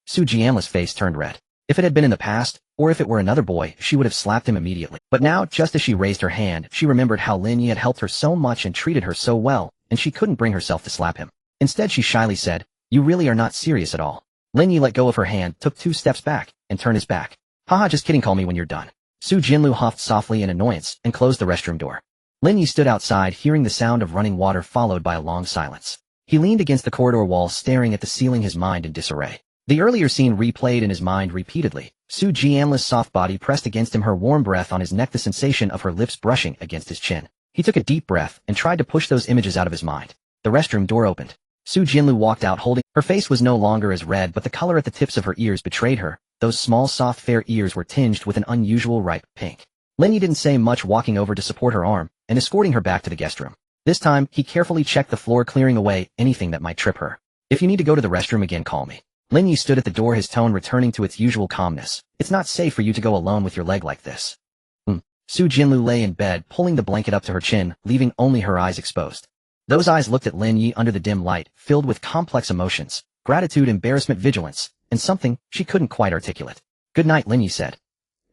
Su Jianli's face turned red. If it had been in the past, or if it were another boy, she would have slapped him immediately. But now, just as she raised her hand, she remembered how Lin Yi had helped her so much and treated her so well, and she couldn't bring herself to slap him. Instead, she shyly said, you really are not serious at all. Lin Yi let go of her hand, took 2 steps back, and turned his back. Haha, just kidding, call me when you're done. Su Jinlu huffed softly in annoyance and closed the restroom door. Lin Yi stood outside, hearing the sound of running water followed by a long silence. He leaned against the corridor wall, staring at the ceiling, his mind in disarray. The earlier scene replayed in his mind repeatedly. Su Jianli's soft body pressed against him, her warm breath on his neck, the sensation of her lips brushing against his chin. He took a deep breath and tried to push those images out of his mind. The restroom door opened. Su Jinlu walked out holding. Her face was no longer as red, but the color at the tips of her ears betrayed her. Those small, soft, fair ears were tinged with an unusual ripe pink. Lin Yi didn't say much, walking over to support her arm and escorting her back to the guest room. This time, he carefully checked the floor, clearing away anything that might trip her. If you need to go to the restroom again, call me. Lin Yi stood at the door, his tone returning to its usual calmness. It's not safe for you to go alone with your leg like this. Su Jinlu lay in bed, pulling the blanket up to her chin, leaving only her eyes exposed. Those eyes looked at Lin Yi under the dim light, filled with complex emotions, gratitude, embarrassment, vigilance, and something she couldn't quite articulate. Good night, Lin Yi said.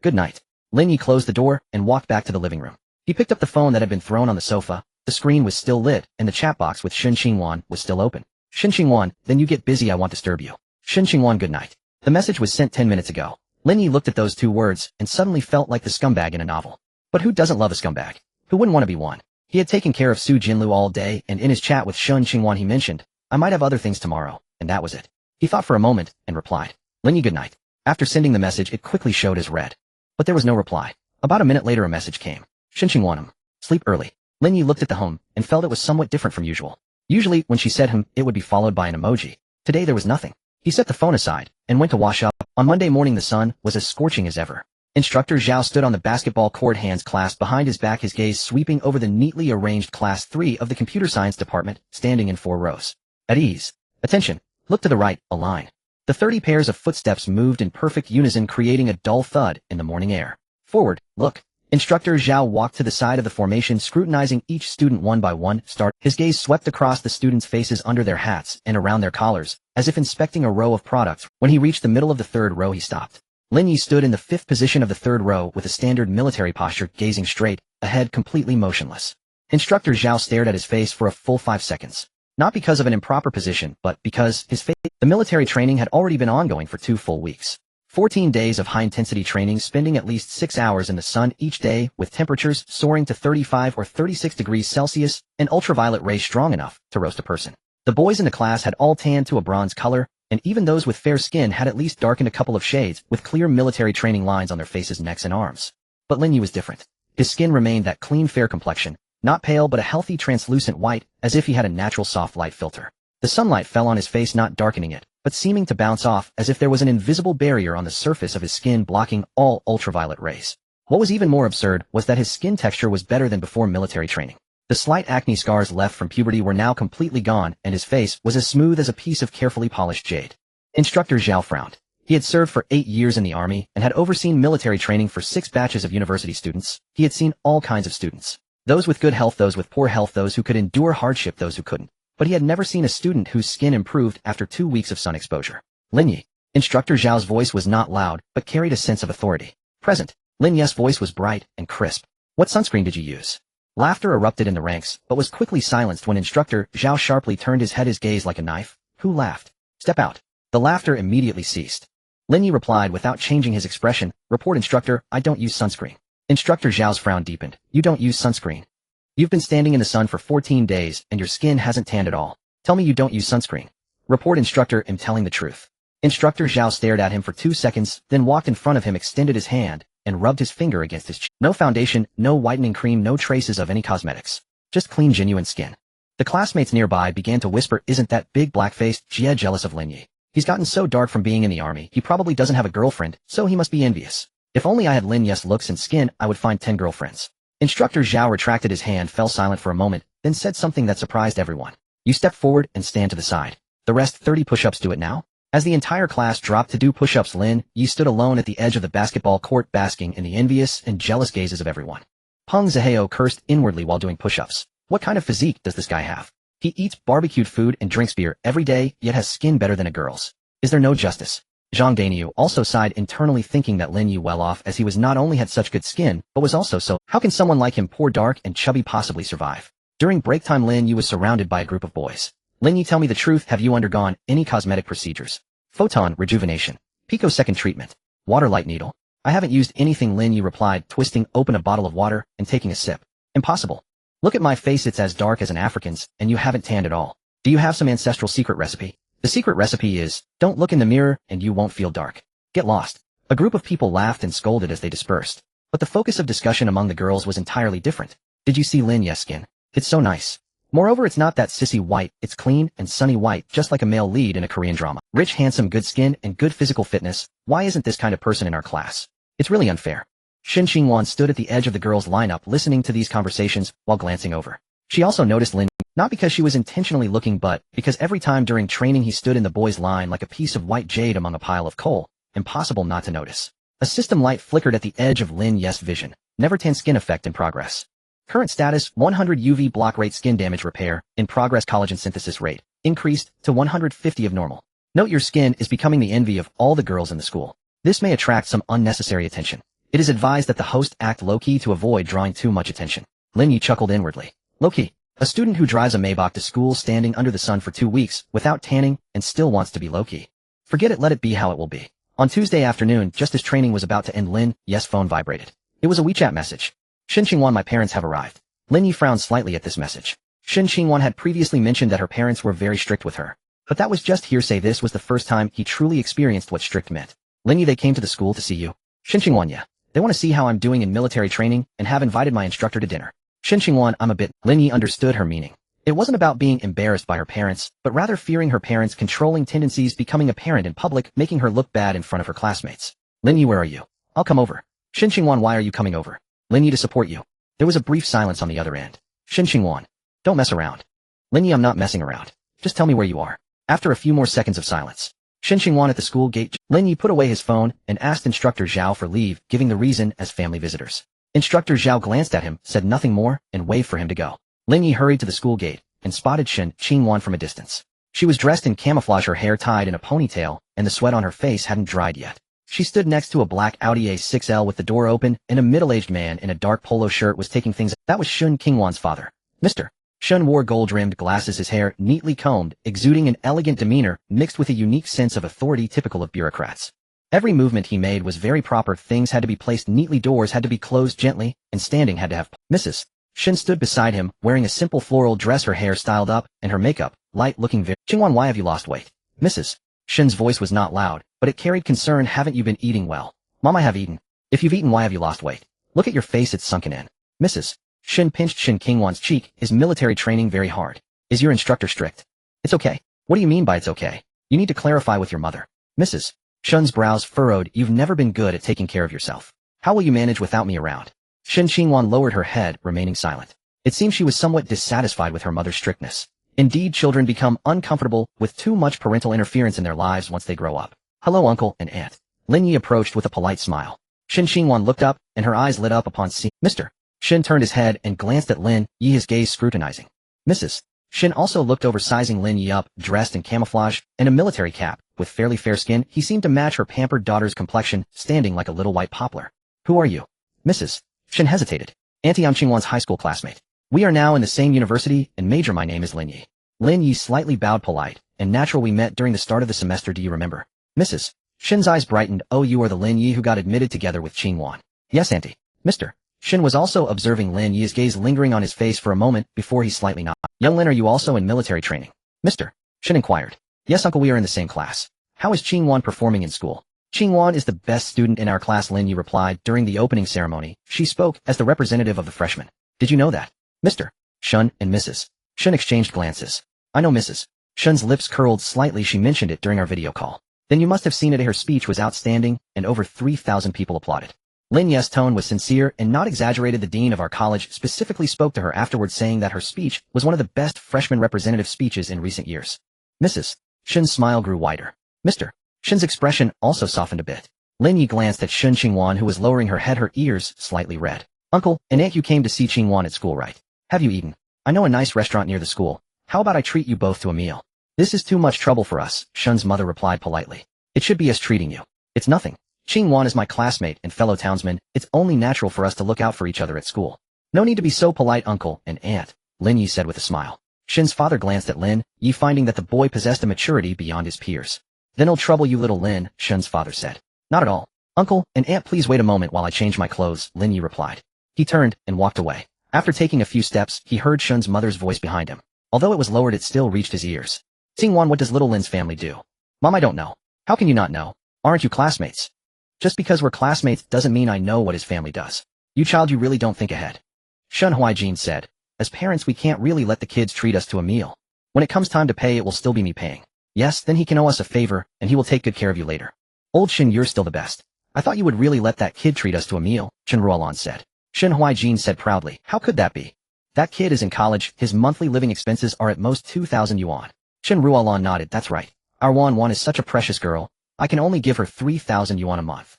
Good night. Lin Yi closed the door and walked back to the living room. He picked up the phone that had been thrown on the sofa. The screen was still lit, and the chat box with Shen Qingwan was still open. Shen Qingwan, then you get busy, I won't disturb you. Shen Qingwan, good night. The message was sent 10 minutes ago. Lin Yi looked at those 2 words and suddenly felt like the scumbag in a novel. But who doesn't love a scumbag? Who wouldn't want to be one? He had taken care of Su Jinlu all day, and in his chat with Shen Qingwan he mentioned, I might have other things tomorrow, and that was it. He thought for a moment and replied, Lin Yi, good night. After sending the message, it quickly showed as read. But there was no reply. About a minute later a message came. Shen Qingwan, sleep early. Lin Yi looked at the home and felt it was somewhat different from usual. Usually, when she said it would be followed by an emoji. Today there was nothing. He set the phone aside and went to wash up. On Monday morning the sun was as scorching as ever. Instructor Zhao stood on the basketball court, hands clasped behind his back, his gaze sweeping over the neatly arranged Class 3 of the computer science department, standing in 4 rows. At ease. Attention. Look to the right, a line. The 30 pairs of footsteps moved in perfect unison, creating a dull thud in the morning air. Forward, look. Instructor Zhao walked to the side of the formation, scrutinizing each student one by one. His gaze swept across the students' faces, under their hats and around their collars, as if inspecting a row of products. When he reached the middle of the 3rd row he stopped. Lin Yi stood in the fifth position of the third row with a standard military posture, gazing straight ahead, completely motionless. Instructor Zhao stared at his face for a full 5 seconds. Not because of an improper position, but because the military training had already been ongoing for 2 full weeks. 14 days of high-intensity training, spending at least 6 hours in the sun each day, with temperatures soaring to 35 or 36 degrees Celsius, and ultraviolet rays strong enough to roast a person. The boys in the class had all tanned to a bronze color, and even those with fair skin had at least darkened a couple of shades, with clear military training lines on their faces, necks, and arms. But Lin Yi was different. His skin remained that clean, fair complexion, not pale but a healthy translucent white, as if he had a natural soft light filter. The sunlight fell on his face, not darkening it, but seeming to bounce off, as if there was an invisible barrier on the surface of his skin blocking all ultraviolet rays. What was even more absurd was that his skin texture was better than before military training. The slight acne scars left from puberty were now completely gone, and his face was as smooth as a piece of carefully polished jade. Instructor Zhao frowned. He had served for 8 years in the army and had overseen military training for 6 batches of university students. He had seen all kinds of students. Those with good health, those with poor health, those who could endure hardship, those who couldn't. But he had never seen a student whose skin improved after 2 weeks of sun exposure. Lin Yi. Instructor Zhao's voice was not loud, but carried a sense of authority. Present. Lin Yi's voice was bright and crisp. What sunscreen did you use? Laughter erupted in the ranks, but was quickly silenced when Instructor Zhao sharply turned his head, his gaze like a knife. Who laughed? Step out. The laughter immediately ceased. Lin Yi replied without changing his expression. Report, Instructor, I don't use sunscreen. Instructor Zhao's frown deepened. You don't use sunscreen? You've been standing in the sun for 14 days, and your skin hasn't tanned at all. Tell me you don't use sunscreen. Report, Instructor, I'm telling the truth. Instructor Zhao stared at him for 2 seconds, then walked in front of him, extended his hand, and rubbed his finger against his chin. No foundation, no whitening cream, no traces of any cosmetics. Just clean, genuine skin. The classmates nearby began to whisper, isn't that big black-faced Jie jealous of Lin Yi? He's gotten so dark from being in the army, he probably doesn't have a girlfriend, so he must be envious. If only I had Lin Yi's looks and skin, I would find 10 girlfriends. Instructor Zhao retracted his hand, fell silent for a moment, then said something that surprised everyone. You step forward and stand to the side. The rest 30 push-ups, do it now? As the entire class dropped to do push-ups, Lin Yi stood alone at the edge of the basketball court, basking in the envious and jealous gazes of everyone. Peng Zihao cursed inwardly while doing push-ups. What kind of physique does this guy have? He eats barbecued food and drinks beer every day, yet has skin better than a girl's. Is there no justice? Zhang Daniu also sighed internally, thinking that Lin Yi well off, as he was not only had such good skin, but was also so. How can someone like him, poor, dark, and chubby, possibly survive? During break time, Lin Yi was surrounded by a group of boys. Lin Yi, tell me the truth, have you undergone any cosmetic procedures? Photon rejuvenation, picosecond treatment, water light needle. I haven't used anything, Lin Yi replied, twisting open a bottle of water and taking a sip. Impossible. Look at my face, it's as dark as an African's, and you haven't tanned at all. Do you have some ancestral secret recipe? The secret recipe is, don't look in the mirror and you won't feel dark. Get lost. A group of people laughed and scolded as they dispersed. But the focus of discussion among the girls was entirely different. Did you see Lin Yi's skin? It's so nice. Moreover, it's not that sissy white, it's clean and sunny white, just like a male lead in a Korean drama. Rich, handsome, good skin, and good physical fitness. Why isn't this kind of person in our class? It's really unfair. Yuan stood at the edge of the girls' lineup, listening to these conversations while glancing over. She also noticed Lin Yi, not because she was intentionally looking, but because every time during training he stood in the boys' line like a piece of white jade among a pile of coal. Impossible not to notice. A system light flickered at the edge of Lin Yi's vision. Never tan skin effect in progress. Current status, 100 UV block rate, skin damage repair, in progress, collagen synthesis rate, increased to 150 of normal. Note your skin is becoming the envy of all the girls in the school. This may attract some unnecessary attention. It is advised that the host act low-key to avoid drawing too much attention. Lin Yi chuckled inwardly. Low-key. A student who drives a Maybach to school standing under the sun for 2 weeks, without tanning, and still wants to be low-key. Forget it, let it be how it will be. On Tuesday afternoon, just as training was about to end, Lin Yi's phone vibrated. It was a WeChat message. Yuan, my parents have arrived. Lin Yi frowned slightly at this message. Yuan had previously mentioned that her parents were very strict with her. But that was just hearsay. This was the first time he truly experienced what strict meant. Lin Yi, they came to the school to see you. Yuan, yeah. They want to see how I'm doing in military training and have invited my instructor to dinner. Yuan, I'm a bit. Lin Yi understood her meaning. It wasn't about being embarrassed by her parents, but rather fearing her parents' controlling tendencies becoming apparent in public, making her look bad in front of her classmates. Lin Yi, where are you? I'll come over. Yuan, why are you coming over? Lin Yi, to support you. There was a brief silence on the other end. Yuan, don't mess around. Lin Yi, I'm not messing around. Just tell me where you are. After a few more seconds of silence. Yuan at the school gate. Lin Yi put away his phone and asked Instructor Zhao for leave, giving the reason as family visitors. Instructor Zhao glanced at him, said nothing more, and waved for him to go. Lin Yi hurried to the school gate and spotted Yuan from a distance. She was dressed in camouflage, her hair tied in a ponytail, and the sweat on her face hadn't dried yet. She stood next to a black Audi A6L with the door open, and a middle-aged man in a dark polo shirt was taking things. That was Shun Qingwan's father. Mr. Shun wore gold-rimmed glasses, his hair neatly combed, exuding an elegant demeanor mixed with a unique sense of authority typical of bureaucrats. Every movement he made was very proper. Things had to be placed neatly, doors had to be closed gently, and standing had to have. Mrs. Shun stood beside him, wearing a simple floral dress, her hair styled up, and her makeup, light-looking very. Qingwan, why have you lost weight? Mrs. Shun's voice was not loud, but it carried concern. Haven't you been eating well? Mom, I have eaten. If you've eaten, why have you lost weight? Look at your face, it's sunken in. Mrs. Shun pinched Shun Qingwan's cheek. Is military training very hard? Is your instructor strict? It's okay. What do you mean by it's okay? You need to clarify with your mother. Mrs. Shun's brows furrowed. You've never been good at taking care of yourself. How will you manage without me around? Shun Qingwan lowered her head, remaining silent. It seemed she was somewhat dissatisfied with her mother's strictness. Indeed, children become uncomfortable with too much parental interference in their lives once they grow up. Hello, uncle and aunt. Lin Yi approached with a polite smile. Shun Qingwan looked up, and her eyes lit up upon seeing Mr. Shun turned his head and glanced at Lin Yi, his gaze scrutinizing. Mrs. Shun also looked over, sizing Lin Yi up, dressed in camouflage and a military cap, with fairly fair skin. He seemed to match her pampered daughter's complexion, standing like a little white poplar. Who are you? Mrs. Shun hesitated. Auntie, I'm Qingwan's high school classmate. We are now in the same university, and major, my name is Lin Yi. Lin Yi slightly bowed, polite and natural. We met during the start of the semester, do you remember? Mrs. Shun's eyes brightened. Oh, you are the Lin Yi who got admitted together with Qingwan. Yes, auntie. Mr. Shun was also observing Lin Yi, his gaze lingering on his face for a moment before he slightly nodded. Young Lin, are you also in military training? Mr. Shun inquired. Yes, uncle, we are in the same class. How is Qingwan performing in school? Qingwan is the best student in our class, Lin Yi replied. During the opening ceremony, she spoke as the representative of the freshmen. Did you know that? Mr. Shun and Mrs. Shun exchanged glances. I know Mrs. Shun's lips curled slightly. She mentioned it during our video call. Then you must have seen it. Her speech was outstanding, and over 3,000 people applauded. Lin Yi's tone was sincere and not exaggerated. The dean of our college specifically spoke to her afterwards, saying that her speech was one of the best freshman representative speeches in recent years. Mrs. Shun's smile grew wider. Mr. Shun's expression also softened a bit. Lin Yi glanced at Shun Qingwan, who was lowering her head, her ears slightly red. Uncle and aunt, you came to see Qingwan at school, right? Have you eaten? I know a nice restaurant near the school. How about I treat you both to a meal? This is too much trouble for us, Shun's mother replied politely. It should be us treating you. It's nothing. Qingwan is my classmate and fellow townsman. It's only natural for us to look out for each other at school. No need to be so polite, uncle and aunt, Lin Yi said with a smile. Shun's father glanced at Lin Yi, finding that the boy possessed a maturity beyond his peers. Then I'll trouble you, little Lin, Shun's father said. Not at all. Uncle and aunt, please wait a moment while I change my clothes, Lin Yi replied. He turned and walked away. After taking a few steps, he heard Shun's mother's voice behind him. Although it was lowered, it still reached his ears. Qingwan, what does little Lin's family do? Mom, I don't know. How can you not know? Aren't you classmates? Just because we're classmates doesn't mean I know what his family does. You child, you really don't think ahead. Shun Huaijin said. As parents, we can't really let the kids treat us to a meal. When it comes time to pay, it will still be me paying. Yes, then he can owe us a favor, and he will take good care of you later. Old Shun, you're still the best. I thought you would really let that kid treat us to a meal, Chen Ruolan said. Shun Huaijin said proudly. How could that be? That kid is in college. His monthly living expenses are at most 2,000 yuan. Chen Ruolan nodded. That's right. Our Wan is such a precious girl. I can only give her 3,000 yuan a month.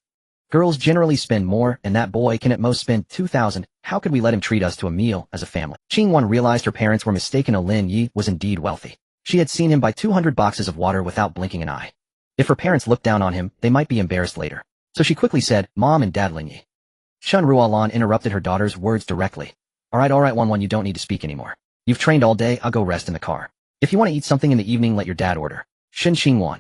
Girls generally spend more, and that boy can at most spend 2,000. How could we let him treat us to a meal as a family? Qingwan realized her parents were mistaken. Lin Yi was indeed wealthy. She had seen him buy 200 boxes of water without blinking an eye. If her parents looked down on him, they might be embarrassed later. So she quickly said, Mom and Dad, Lin Yi. Shun Ruolan interrupted her daughter's words directly. All right, Wan, you don't need to speak anymore. You've trained all day. I'll go rest in the car. If you want to eat something in the evening, let your dad order. Shun Qingwan.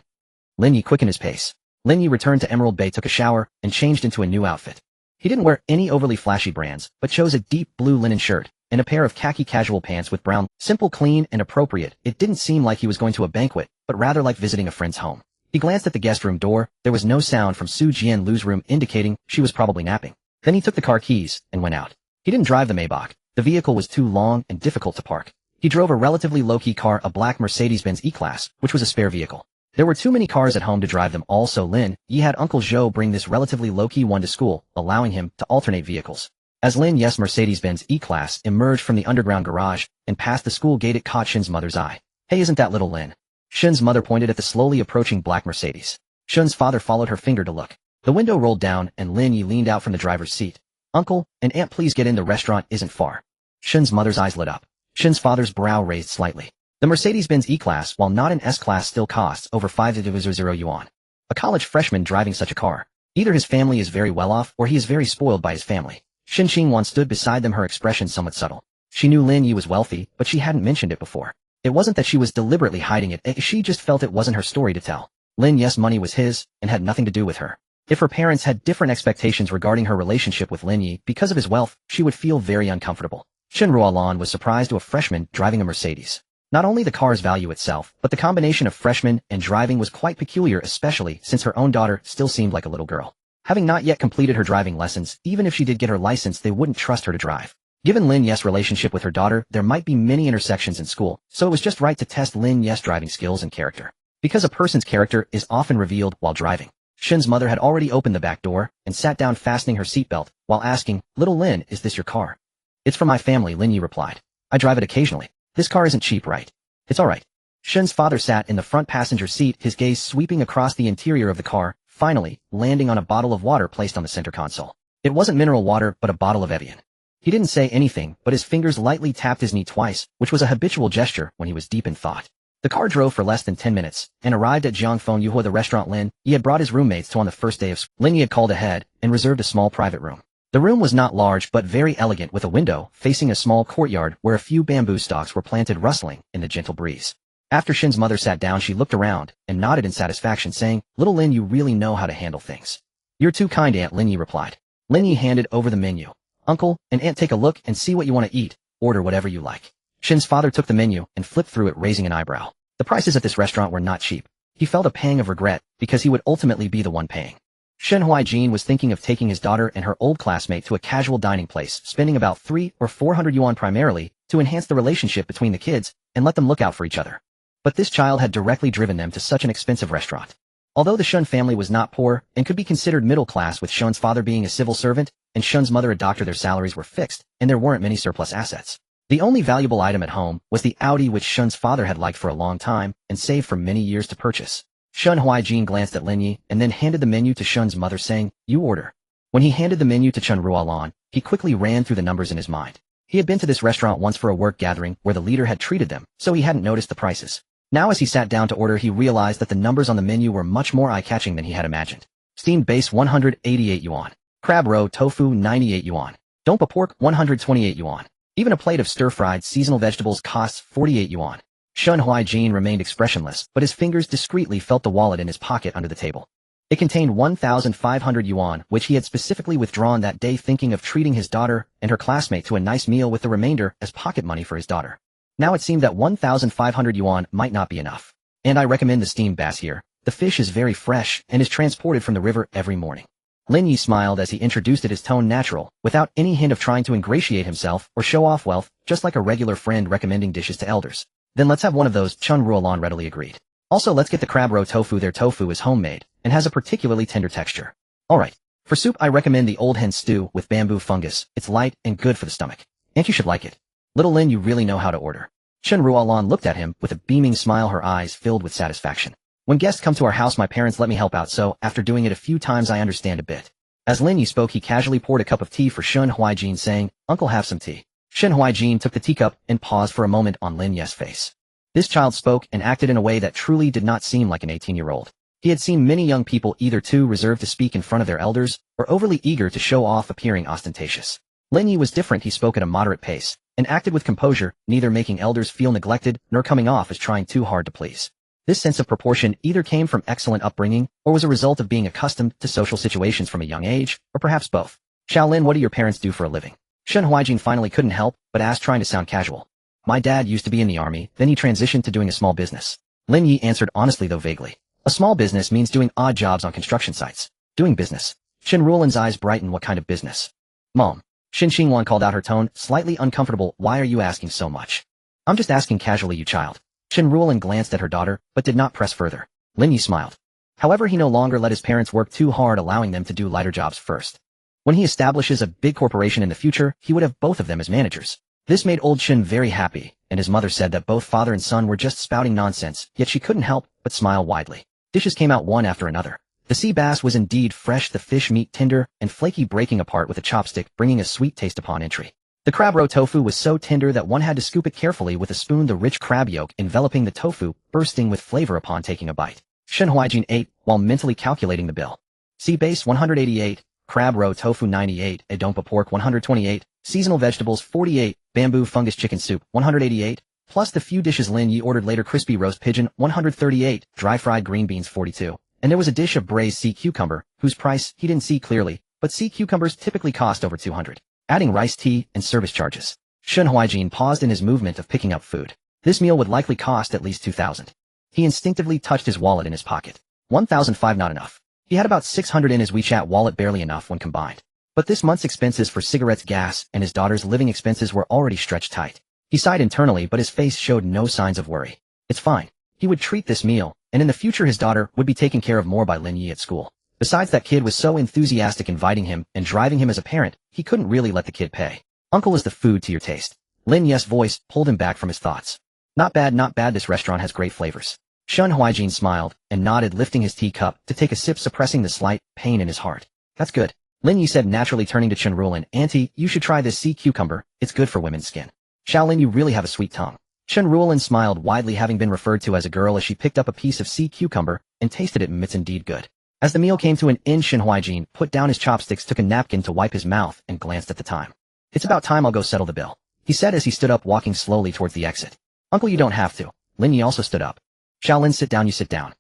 Lin Yi quickened his pace. Lin Yi returned to Emerald Bay, took a shower, and changed into a new outfit. He didn't wear any overly flashy brands, but chose a deep blue linen shirt and a pair of khaki casual pants with brown. Simple, clean, and appropriate. It didn't seem like he was going to a banquet, but rather like visiting a friend's home. He glanced at the guest room door. There was no sound from Su Jianlu's room, indicating she was probably napping. Then he took the car keys and went out. He didn't drive the Maybach. The vehicle was too long and difficult to park. He drove a relatively low-key car, a black Mercedes-Benz E-Class, which was a spare vehicle. There were too many cars at home to drive them all, so Lin Yi had Uncle Zhou bring this relatively low-key one to school, allowing him to alternate vehicles. As Lin Yi's Mercedes-Benz E-Class emerged from the underground garage and passed the school gate, it caught Shun's mother's eye. Hey, isn't that little Lin? Shun's mother pointed at the slowly approaching black Mercedes. Shun's father followed her finger to look. The window rolled down and Lin Yi leaned out from the driver's seat. Uncle and aunt, please get in, the restaurant isn't far. Shun's mother's eyes lit up. Shun's father's brow raised slightly. The Mercedes-Benz E-Class, while not an S-Class, still costs over 5,000 yuan. A college freshman driving such a car. Either his family is very well off or he is very spoiled by his family. Shin Qingwan stood beside them, her expression somewhat subtle. She knew Lin Yi was wealthy, but she hadn't mentioned it before. It wasn't that she was deliberately hiding it, she just felt it wasn't her story to tell. Lin Yi's money was his, and had nothing to do with her. If her parents had different expectations regarding her relationship with Lin Yi because of his wealth, she would feel very uncomfortable. Shen Ruolan was surprised to a freshman driving a Mercedes. Not only the car's value itself, but the combination of freshman and driving was quite peculiar, especially since her own daughter still seemed like a little girl. Having not yet completed her driving lessons, even if she did get her license, they wouldn't trust her to drive. Given Lin Yi's relationship with her daughter, there might be many intersections in school, so it was just right to test Lin Yi's driving skills and character. Because a person's character is often revealed while driving. Shen's mother had already opened the back door and sat down, fastening her seatbelt, while asking, "Little Lin, is this your car?" "It's for my family," Lin Yi replied. "I drive it occasionally. This car isn't cheap, right?" "It's alright." Shen's father sat in the front passenger seat, his gaze sweeping across the interior of the car, finally landing on a bottle of water placed on the center console. It wasn't mineral water, but a bottle of Evian. He didn't say anything, but his fingers lightly tapped his knee twice, which was a habitual gesture when he was deep in thought. The car drove for less than 10 minutes, and arrived at Jiangfeng Yuhua, the restaurant Lin Yi had brought his roommates to on the first day of school. Lin Yi had called ahead, and reserved a small private room. The room was not large but very elegant, with a window facing a small courtyard where a few bamboo stalks were planted, rustling in the gentle breeze. After Shen's mother sat down, she looked around, and nodded in satisfaction, saying, "Little Lin, you really know how to handle things." "You're too kind, Aunt," Lin Yi replied. Lin Yi handed over the menu. "Uncle and Aunt, take a look and see what you want to eat. Order whatever you like." Shen's father took the menu and flipped through it, raising an eyebrow. The prices at this restaurant were not cheap. He felt a pang of regret, because he would ultimately be the one paying. Shen Huaijin was thinking of taking his daughter and her old classmate to a casual dining place, spending about 300 or 400 yuan primarily, to enhance the relationship between the kids, and let them look out for each other. But this child had directly driven them to such an expensive restaurant. Although the Shun family was not poor, and could be considered middle class, with Shun's father being a civil servant, and Shun's mother a doctor, their salaries were fixed, and there weren't many surplus assets. The only valuable item at home was the Audi, which Shun's father had liked for a long time, and saved for many years to purchase. Shun Huaijin glanced at Lin Yi, and then handed the menu to Shun's mother, saying, "You order." When he handed the menu to Chun Ruolan, he quickly ran through the numbers in his mind. He had been to this restaurant once for a work gathering where the leader had treated them, so he hadn't noticed the prices. Now as he sat down to order, he realized that the numbers on the menu were much more eye-catching than he had imagined. Steamed base 188 yuan. Crab roe tofu 98 yuan. Dompa pork 128 yuan. Even a plate of stir-fried seasonal vegetables costs 48 yuan. Shun Huaijin remained expressionless, but his fingers discreetly felt the wallet in his pocket under the table. It contained 1,500 yuan, which he had specifically withdrawn that day, thinking of treating his daughter and her classmate to a nice meal, with the remainder as pocket money for his daughter. Now it seemed that 1,500 yuan might not be enough. "And I recommend the steamed bass here. The fish is very fresh and is transported from the river every morning." Lin Yi smiled as he introduced it, his tone natural, without any hint of trying to ingratiate himself or show off wealth, just like a regular friend recommending dishes to elders. "Then let's have one of those," Chun Ruolan readily agreed. "Also, let's get the crab roe tofu. Their tofu is homemade and has a particularly tender texture." "Alright. For soup, I recommend the old hen stew with bamboo fungus. It's light and good for the stomach. And you should like it." "Little Lin, you really know how to order." Chun Ruolan looked at him with a beaming smile, her eyes filled with satisfaction. "When guests come to our house, my parents let me help out, so after doing it a few times I understand a bit." As Lin Yi spoke, he casually poured a cup of tea for Shun Huaijin, saying, "Uncle, have some tea." Shun Huaijin took the teacup and paused for a moment on Lin Yi's face. This child spoke and acted in a way that truly did not seem like an 18-year-old. He had seen many young people either too reserved to speak in front of their elders, or overly eager to show off, appearing ostentatious. Lin Yi was different. He spoke at a moderate pace, and acted with composure, neither making elders feel neglected, nor coming off as trying too hard to please. This sense of proportion either came from excellent upbringing, or was a result of being accustomed to social situations from a young age, or perhaps both. "Shaolin, what do your parents do for a living?" Shun Huaijin finally couldn't help, but asked, trying to sound casual. "My dad used to be in the army, then he transitioned to doing a small business." Lin Yi answered honestly, though vaguely. "A small business means doing odd jobs on construction sites." "Doing business?" Shin Ruolan's eyes brightened. "What kind of business?" "Mom." Shin Xingwan called out, her tone slightly uncomfortable. "Why are you asking so much?" "I'm just asking casually, you child." Shin Ruolan glanced at her daughter, but did not press further. Lin Yi smiled. However, he no longer let his parents work too hard, allowing them to do lighter jobs first. When he establishes a big corporation in the future, he would have both of them as managers. This made old Shin very happy, and his mother said that both father and son were just spouting nonsense, yet she couldn't help but smile widely. Dishes came out one after another. The sea bass was indeed fresh, the fish meat tender and flaky, breaking apart with a chopstick, bringing a sweet taste upon entry. The crab roe tofu was so tender that one had to scoop it carefully with a spoon, the rich crab yolk enveloping the tofu, bursting with flavor upon taking a bite. Shun Huaijin ate, while mentally calculating the bill. Sea base 188, crab roe tofu 98, adompa pork 128, seasonal vegetables 48, bamboo fungus chicken soup 188, plus the few dishes Lin Yi ordered later crispy roast pigeon 138, dry fried green beans 42, and there was a dish of braised sea cucumber, whose price he didn't see clearly, but sea cucumbers typically cost over 200. Adding rice tea and service charges. Shun Huaijin paused in his movement of picking up food. This meal would likely cost at least 2,000. He instinctively touched his wallet in his pocket. 1,005 not enough. He had about 600 in his WeChat wallet, barely enough when combined. But this month's expenses for cigarettes, gas, and his daughter's living expenses were already stretched tight. He sighed internally, but his face showed no signs of worry. It's fine. He would treat this meal, and in the future his daughter would be taken care of more by Lin Yi at school. Besides, that kid was so enthusiastic inviting him and driving him as a parent, he couldn't really let the kid pay. Uncle, is the food to your taste? Lin Yi's voice pulled him back from his thoughts. Not bad, not bad, this restaurant has great flavors. Shun Huaijin smiled and nodded, lifting his teacup to take a sip, suppressing the slight pain in his heart. That's good. Lin Yi said, naturally turning to Chen Rulin. Auntie, you should try this sea cucumber, it's good for women's skin. Shaolin, you really have a sweet tongue. Chen Rulin smiled widely, having been referred to as a girl, as she picked up a piece of sea cucumber and tasted it. It's indeed good. As the meal came to an end, Shun Huaijin put down his chopsticks, took a napkin to wipe his mouth, and glanced at the time. It's about time, I'll go settle the bill, he said as he stood up, walking slowly towards the exit. Uncle, you don't have to. Lin Yi also stood up. Shaolin, sit down, you sit down.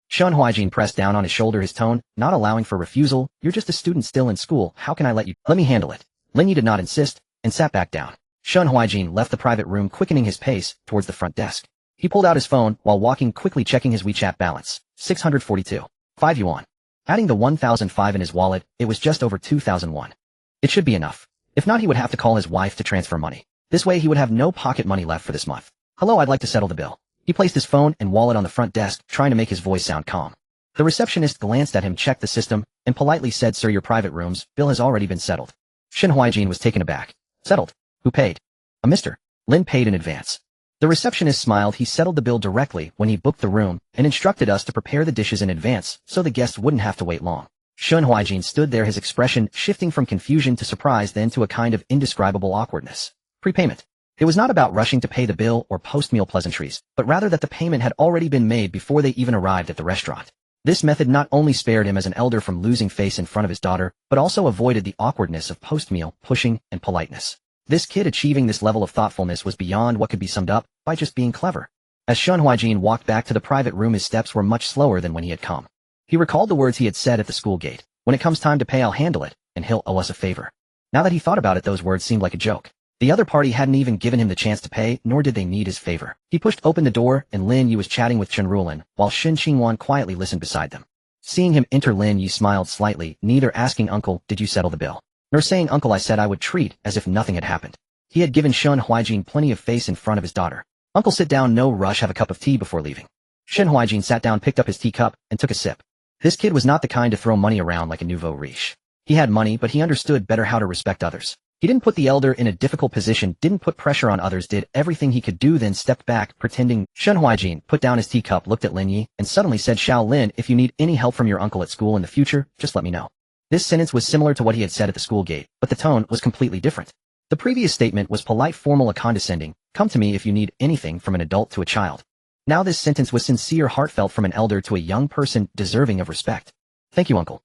Shun Huaijin pressed down on his shoulder, his tone not allowing for refusal. You're just a student still in school, how can I let you? Let me handle it. Lin Yi did not insist, and sat back down. Shun Huaijin left the private room, quickening his pace towards the front desk. He pulled out his phone while walking, quickly checking his WeChat balance. 642. 5 yuan. Adding the 1,005 in his wallet, it was just over 2,001. It should be enough. If not, he would have to call his wife to transfer money. This way he would have no pocket money left for this month. Hello, I'd like to settle the bill. He placed his phone and wallet on the front desk, trying to make his voice sound calm. The receptionist glanced at him, checked the system, and politely said, Sir, your private room's bill has already been settled. Shun Huaijin was taken aback. Settled? Who paid? A Mr. Lin paid in advance. The receptionist smiled. He settled the bill directly when he booked the room and instructed us to prepare the dishes in advance so the guests wouldn't have to wait long. Shun Huaijin stood there, his expression shifting from confusion to surprise, then to a kind of indescribable awkwardness. Prepayment. It was not about rushing to pay the bill or post-meal pleasantries, but rather that the payment had already been made before they even arrived at the restaurant. This method not only spared him as an elder from losing face in front of his daughter, but also avoided the awkwardness of post-meal pushing and politeness. This kid achieving this level of thoughtfulness was beyond what could be summed up by just being clever. As Shun Huaijin walked back to the private room, his steps were much slower than when he had come. He recalled the words he had said at the school gate. When it comes time to pay, I'll handle it, and he'll owe us a favor. Now that he thought about it, those words seemed like a joke. The other party hadn't even given him the chance to pay, nor did they need his favor. He pushed open the door, and Lin Yi was chatting with Chen Rulin, while Shin Qingwan quietly listened beside them. Seeing him enter, Lin Yi smiled slightly, neither asking Uncle, did you settle the bill? Nor saying, Uncle, I said I would treat, as if nothing had happened. He had given Shun Huaijin plenty of face in front of his daughter. Uncle, sit down, no rush, have a cup of tea before leaving. Shun Huaijin sat down, picked up his teacup, and took a sip. This kid was not the kind to throw money around like a nouveau riche. He had money, but he understood better how to respect others. He didn't put the elder in a difficult position, didn't put pressure on others, did everything he could do, then stepped back, pretending. Shun Huaijin put down his teacup, looked at Lin Yi, and suddenly said, Xiao Lin, if you need any help from your uncle at school in the future, just let me know. This sentence was similar to what he had said at the school gate, but the tone was completely different. The previous statement was polite, formal, and condescending. Come to me if you need anything, from an adult to a child. Now this sentence was sincere, heartfelt, from an elder to a young person deserving of respect. Thank you, Uncle.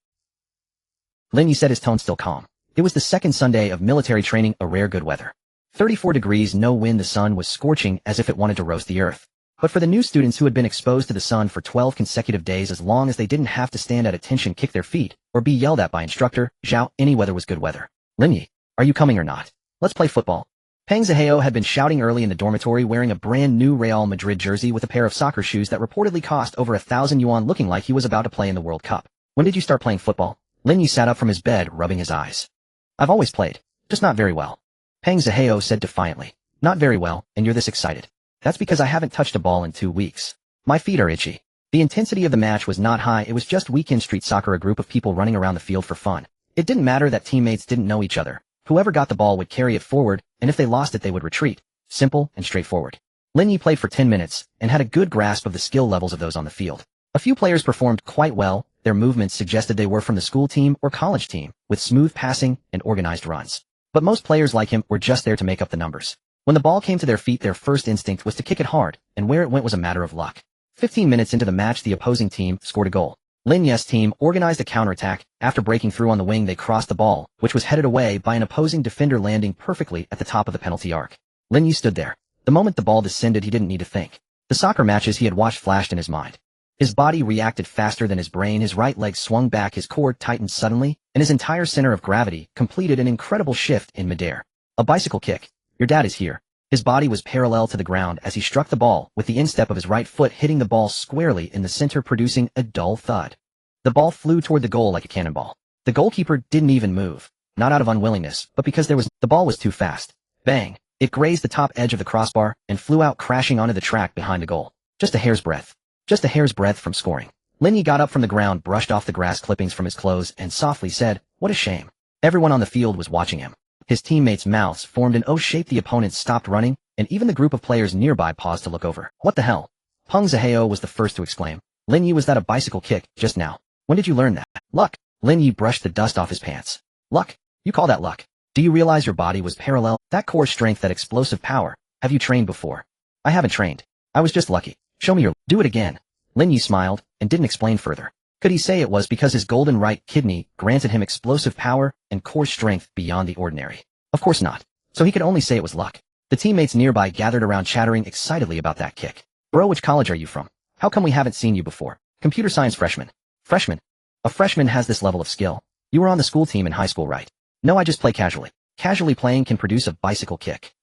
Lin Yi said, his tone still calm. It was the second Sunday of military training, a rare good weather. 34 degrees, no wind, the sun was scorching as if it wanted to roast the earth. But for the new students who had been exposed to the sun for 12 consecutive days, as long as they didn't have to stand at attention, kick their feet, or be yelled at by instructor, Zhao, any weather was good weather. Lin Yi, are you coming or not? Let's play football. Peng Zihao had been shouting early in the dormitory, wearing a brand new Real Madrid jersey with a pair of soccer shoes that reportedly cost over 1,000 yuan, looking like he was about to play in the World Cup. When did you start playing football? Lin Yi sat up from his bed, rubbing his eyes. I've always played, just not very well. Peng Zihao said defiantly. Not very well, and you're this excited. That's because I haven't touched a ball in 2 weeks. My feet are itchy. The intensity of the match was not high, it was just weekend street soccer, a group of people running around the field for fun. It didn't matter that teammates didn't know each other. Whoever got the ball would carry it forward, and if they lost it they would retreat. Simple and straightforward. Lin Yi played for 10 minutes, and had a good grasp of the skill levels of those on the field. A few players performed quite well, their movements suggested they were from the school team or college team, with smooth passing and organized runs. But most players like him were just there to make up the numbers. When the ball came to their feet, their first instinct was to kick it hard, and where it went was a matter of luck. 15 minutes into the match, the opposing team scored a goal. Lin Ye's team organized a counterattack. After breaking through on the wing, they crossed the ball, which was headed away by an opposing defender, landing perfectly at the top of the penalty arc. Lin Ye stood there. The moment the ball descended, he didn't need to think. The soccer matches he had watched flashed in his mind. His body reacted faster than his brain, his right leg swung back, his core tightened suddenly, and his entire center of gravity completed an incredible shift in midair. A bicycle kick. Your dad is here. His body was parallel to the ground as he struck the ball, with the instep of his right foot hitting the ball squarely in the center, producing a dull thud. The ball flew toward the goal like a cannonball. The goalkeeper didn't even move, not out of unwillingness, but because the ball was too fast. Bang! It grazed the top edge of the crossbar and flew out, crashing onto the track behind the goal. Just a hair's breadth. Just a hair's breadth from scoring. Lin Ye got up from the ground, brushed off the grass clippings from his clothes, and softly said, "What a shame." Everyone on the field was watching him. His teammates' mouths formed an O shape, the opponents stopped running, and even the group of players nearby paused to look over. "What the hell?" Peng Zihao was the first to exclaim. "Lin Ye, was that a bicycle kick, just now? When did you learn that?" "Luck." Lin Ye brushed the dust off his pants. "Luck? You call that luck? Do you realize your body was parallel? That core strength, that explosive power. Have you trained before?" "I haven't trained. I was just lucky." "Show me your... Do it again." Lin Ye smiled, and didn't explain further. Could he say it was because his golden right kidney granted him explosive power and core strength beyond the ordinary? Of course not. So he could only say it was luck. The teammates nearby gathered around, chattering excitedly about that kick. "Bro, which college are you from? How come we haven't seen you before?" "Computer science freshman." "Freshman? A freshman has this level of skill? You were on the school team in high school, right?" "No, I just play casually." "Casually playing can produce a bicycle kick.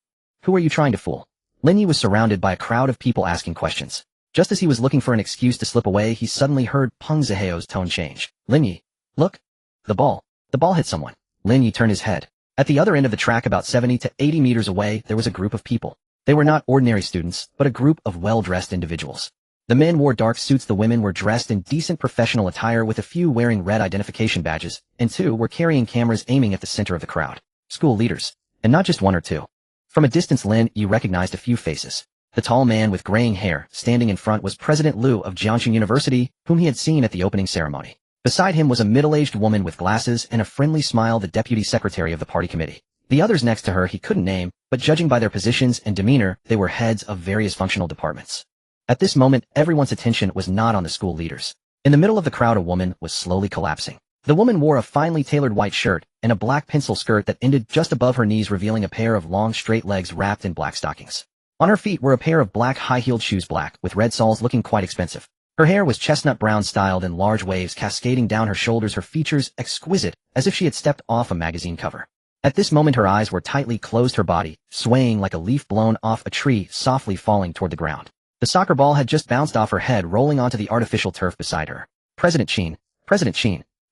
Who are you trying to fool?" Lin Ye was surrounded by a crowd of people asking questions. Just as he was looking for an excuse to slip away, he suddenly heard Peng Zihao's tone change. "Lin Ye, look. The ball. The ball hit someone." Lin Ye turned his head. At the other end of the track, about 70 to 80 meters away, there was a group of people. They were not ordinary students, but a group of well-dressed individuals. The men wore dark suits, the women were dressed in decent professional attire, with a few wearing red identification badges, and 2 were carrying cameras aiming at the center of the crowd. School leaders. And not just 1 or 2. From a distance, Lin Ye recognized a few faces. The tall man with graying hair standing in front was President Liu of Jiangxing University, whom he had seen at the opening ceremony. Beside him was a middle-aged woman with glasses and a friendly smile, the deputy secretary of the party committee. The others next to her he couldn't name, but judging by their positions and demeanor, they were heads of various functional departments. At this moment, everyone's attention was not on the school leaders. In the middle of the crowd, a woman was slowly collapsing. The woman wore a finely tailored white shirt and a black pencil skirt that ended just above her knees, revealing a pair of long, straight legs wrapped in black stockings. On her feet were a pair of black high-heeled shoes, black, with red soles, looking quite expensive. Her hair was chestnut brown, styled in large waves cascading down her shoulders, her features exquisite, as if she had stepped off a magazine cover. At this moment her eyes were tightly closed, her body swaying like a leaf blown off a tree, softly falling toward the ground. The soccer ball had just bounced off her head, rolling onto the artificial turf beside her. President Qin,